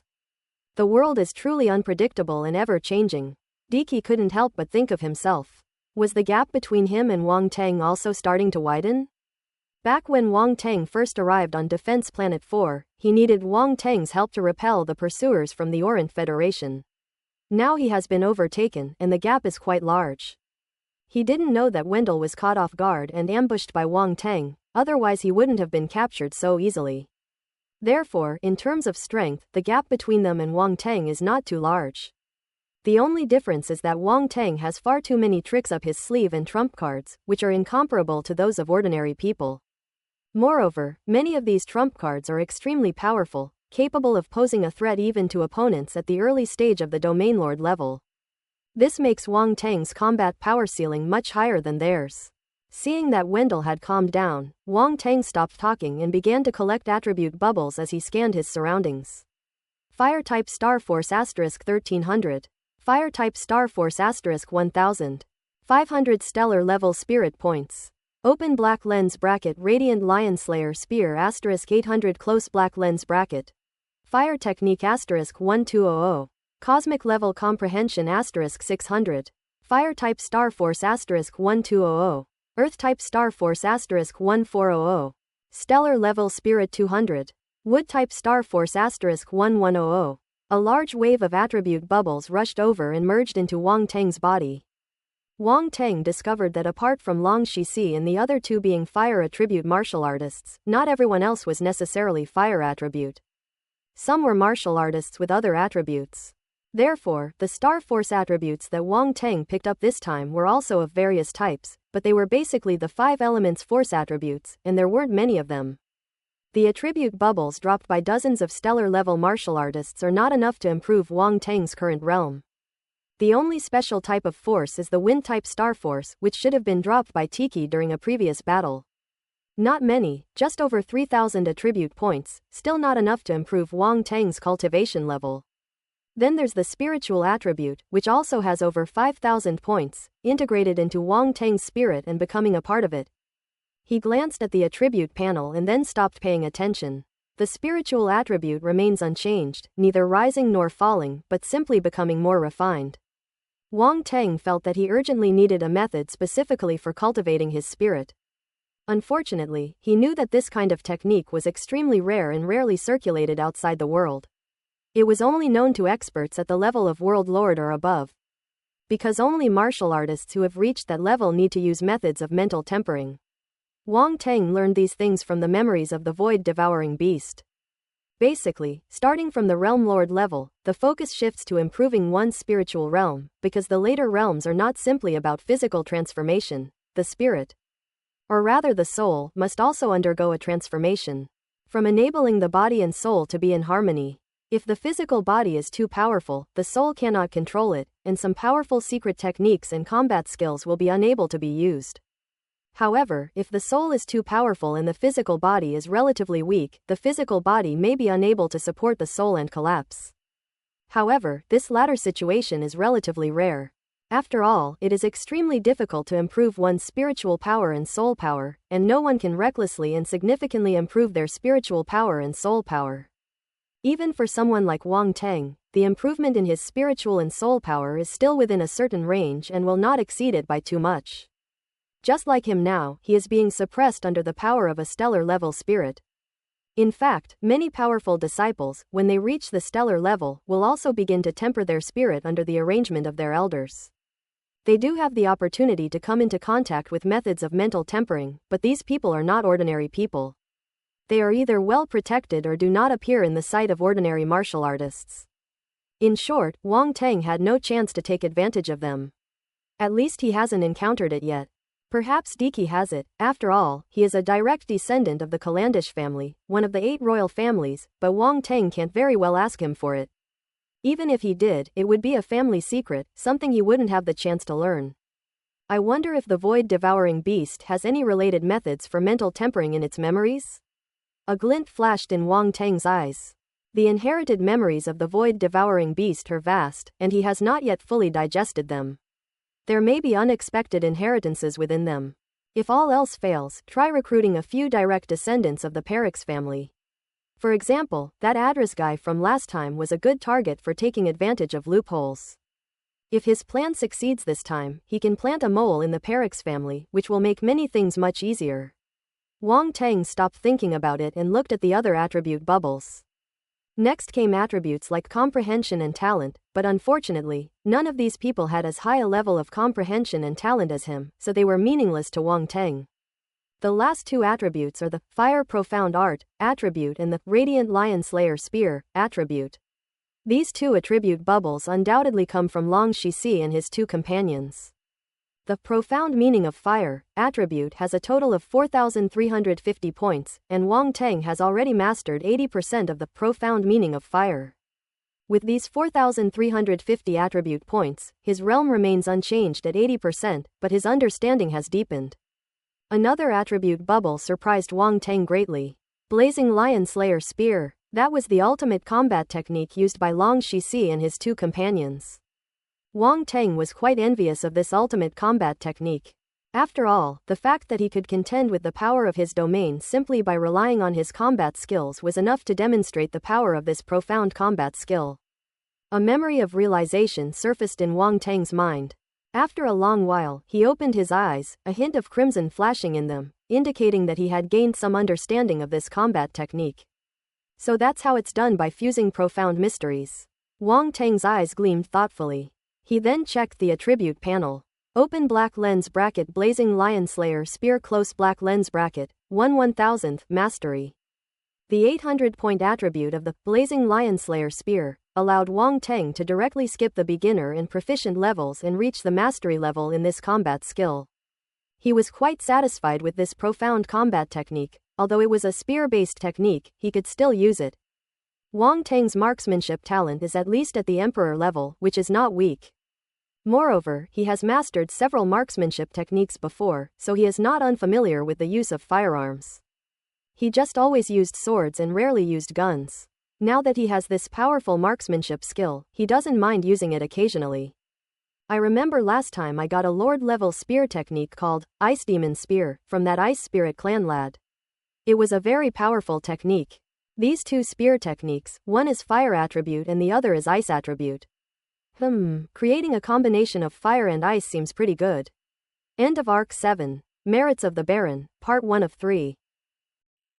The world is truly unpredictable and ever-changing. Diki couldn't help but think of himself. Was the gap between him and Wang Tang also starting to widen? Back when Wang Tang first arrived on Defense Planet 4, he needed Wang Tang's help to repel the pursuers from the Orient Federation. Now he has been overtaken, and the gap is quite large. He didn't know that Wendell was caught off guard and ambushed by Wang Tang, otherwise he wouldn't have been captured so easily. Therefore, in terms of strength, the gap between them and Wang Tang is not too large. The only difference is that Wang Tang has far too many tricks up his sleeve and trump cards, which are incomparable to those of ordinary people. Moreover, many of these trump cards are extremely powerful, capable of posing a threat even to opponents at the early stage of the Domain Lord level. This makes Wang Tang's combat power ceiling much higher than theirs. Seeing that Wendell had calmed down, Wang Tang stopped talking and began to collect attribute bubbles as he scanned his surroundings. Fire-type Star Force * 1300. Fire-type Star Force * 1000. 500 stellar level spirit points. Open black lens bracket Radiant Lion Slayer Spear * 800 close black lens bracket. Fire Technique * 1200. Cosmic Level Comprehension * 600. Fire Type Star Force * 1200. Earth Type Star Force * 1400. Stellar Level Spirit 200. Wood Type Star Force * 1100. A large wave of attribute bubbles rushed over and merged into Wang Tang's body. Wang Tang discovered that apart from Long Shixi and the other 2 being fire attribute martial artists, not everyone else was necessarily fire attribute. Some were martial artists with other attributes. Therefore, the Star Force attributes that Wang Tang picked up this time were also of various types, but they were basically the 5 elements force attributes, and there weren't many of them. The attribute bubbles dropped by dozens of stellar-level martial artists are not enough to improve Wang Tang's current realm. The only special type of force is the Wind-type Star Force, which should have been dropped by Tiki during a previous battle. Not many, just over 3,000 attribute points, still not enough to improve Wang Tang's cultivation level. Then there's the spiritual attribute, which also has over 5,000 points, integrated into Wang Tang's spirit and becoming a part of it. He glanced at the attribute panel and then stopped paying attention. The spiritual attribute remains unchanged, neither rising nor falling, but simply becoming more refined. Wang Tang felt that he urgently needed a method specifically for cultivating his spirit. Unfortunately, he knew that this kind of technique was extremely rare and rarely circulated outside the world. It was only known to experts at the level of World Lord or above. Because only martial artists who have reached that level need to use methods of mental tempering. Wang Tang learned these things from the memories of the void-devouring beast. Basically, starting from the Realm Lord level, the focus shifts to improving one's spiritual realm, because the later realms are not simply about physical transformation, the spirit or rather the soul, must also undergo a transformation. From enabling the body and soul to be in harmony. If the physical body is too powerful, the soul cannot control it, and some powerful secret techniques and combat skills will be unable to be used. However, if the soul is too powerful and the physical body is relatively weak, the physical body may be unable to support the soul and collapse. However, this latter situation is relatively rare. After all, it is extremely difficult to improve one's spiritual power and soul power, and no one can recklessly and significantly improve their spiritual power and soul power. Even for someone like Wang Teng, the improvement in his spiritual and soul power is still within a certain range and will not exceed it by too much. Just like him now, he is being suppressed under the power of a stellar level spirit. In fact, many powerful disciples, when they reach the stellar level, will also begin to temper their spirit under the arrangement of their elders. They do have the opportunity to come into contact with methods of mental tempering, but these people are not ordinary people. They are either well protected or do not appear in the sight of ordinary martial artists. In short, Wang Teng had no chance to take advantage of them. At least he hasn't encountered it yet. Perhaps Diki has it. After all, he is a direct descendant of the Calandish family, one of the 8 royal families, but Wang Teng can't very well ask him for it. Even if he did, it would be a family secret, something he wouldn't have the chance to learn. I wonder if the void-devouring beast has any related methods for mental tempering in its memories? A glint flashed in Wang Teng's eyes. The inherited memories of the void-devouring beast are vast, and he has not yet fully digested them. There may be unexpected inheritances within them. If all else fails, try recruiting a few direct descendants of the Perix family. For example, that Adras guy from last time was a good target for taking advantage of loopholes. If his plan succeeds this time, he can plant a mole in the Perix family, which will make many things much easier. Wang Teng stopped thinking about it and looked at the other attribute bubbles. Next came attributes like comprehension and talent, but unfortunately, none of these people had as high a level of comprehension and talent as him, so they were meaningless to Wang Teng. The last 2 attributes are the Fire Profound Art attribute and the Radiant Lion Slayer Spear attribute. These 2 attribute bubbles undoubtedly come from Long Shixi and his 2 companions. The profound meaning of fire attribute has a total of 4,350 points, and Wang Teng has already mastered 80% of the profound meaning of fire. With these 4,350 attribute points, his realm remains unchanged at 80%, but his understanding has deepened. Another attribute bubble surprised Wang Teng greatly. Blazing Lion Slayer Spear, that was the ultimate combat technique used by Long Shixi and his 2 companions. Wang Teng was quite envious of this ultimate combat technique. After all, the fact that he could contend with the power of his domain simply by relying on his combat skills was enough to demonstrate the power of this profound combat skill. A memory of realization surfaced in Wang Teng's mind. After a long while, he opened his eyes, a hint of crimson flashing in them, indicating that he had gained some understanding of this combat technique. So that's how it's done, by fusing profound mysteries. Wang Teng's eyes gleamed thoughtfully. He then checked the attribute panel. Open black lens bracket Blazing Lion Slayer Spear close black lens bracket, 1/1000th mastery. The 800-point attribute of the Blazing Lion Slayer Spear allowed Wang Teng to directly skip the beginner and proficient levels and reach the mastery level in this combat skill. He was quite satisfied with this profound combat technique. Although it was a spear-based technique, he could still use it. Wang Teng's marksmanship talent is at least at the Emperor level, which is not weak. Moreover, he has mastered several marksmanship techniques before, so he is not unfamiliar with the use of firearms. He just always used swords and rarely used guns. Now that he has this powerful marksmanship skill, he doesn't mind using it occasionally. I remember last time I got a Lord-level spear technique called Ice Demon Spear from that Ice Spirit clan lad. It was a very powerful technique. These 2 spear techniques, one is fire attribute and the other is ice attribute. Creating a combination of fire and ice seems pretty good. End of Arc 7. Merits of the Baron, Part 1 of 3.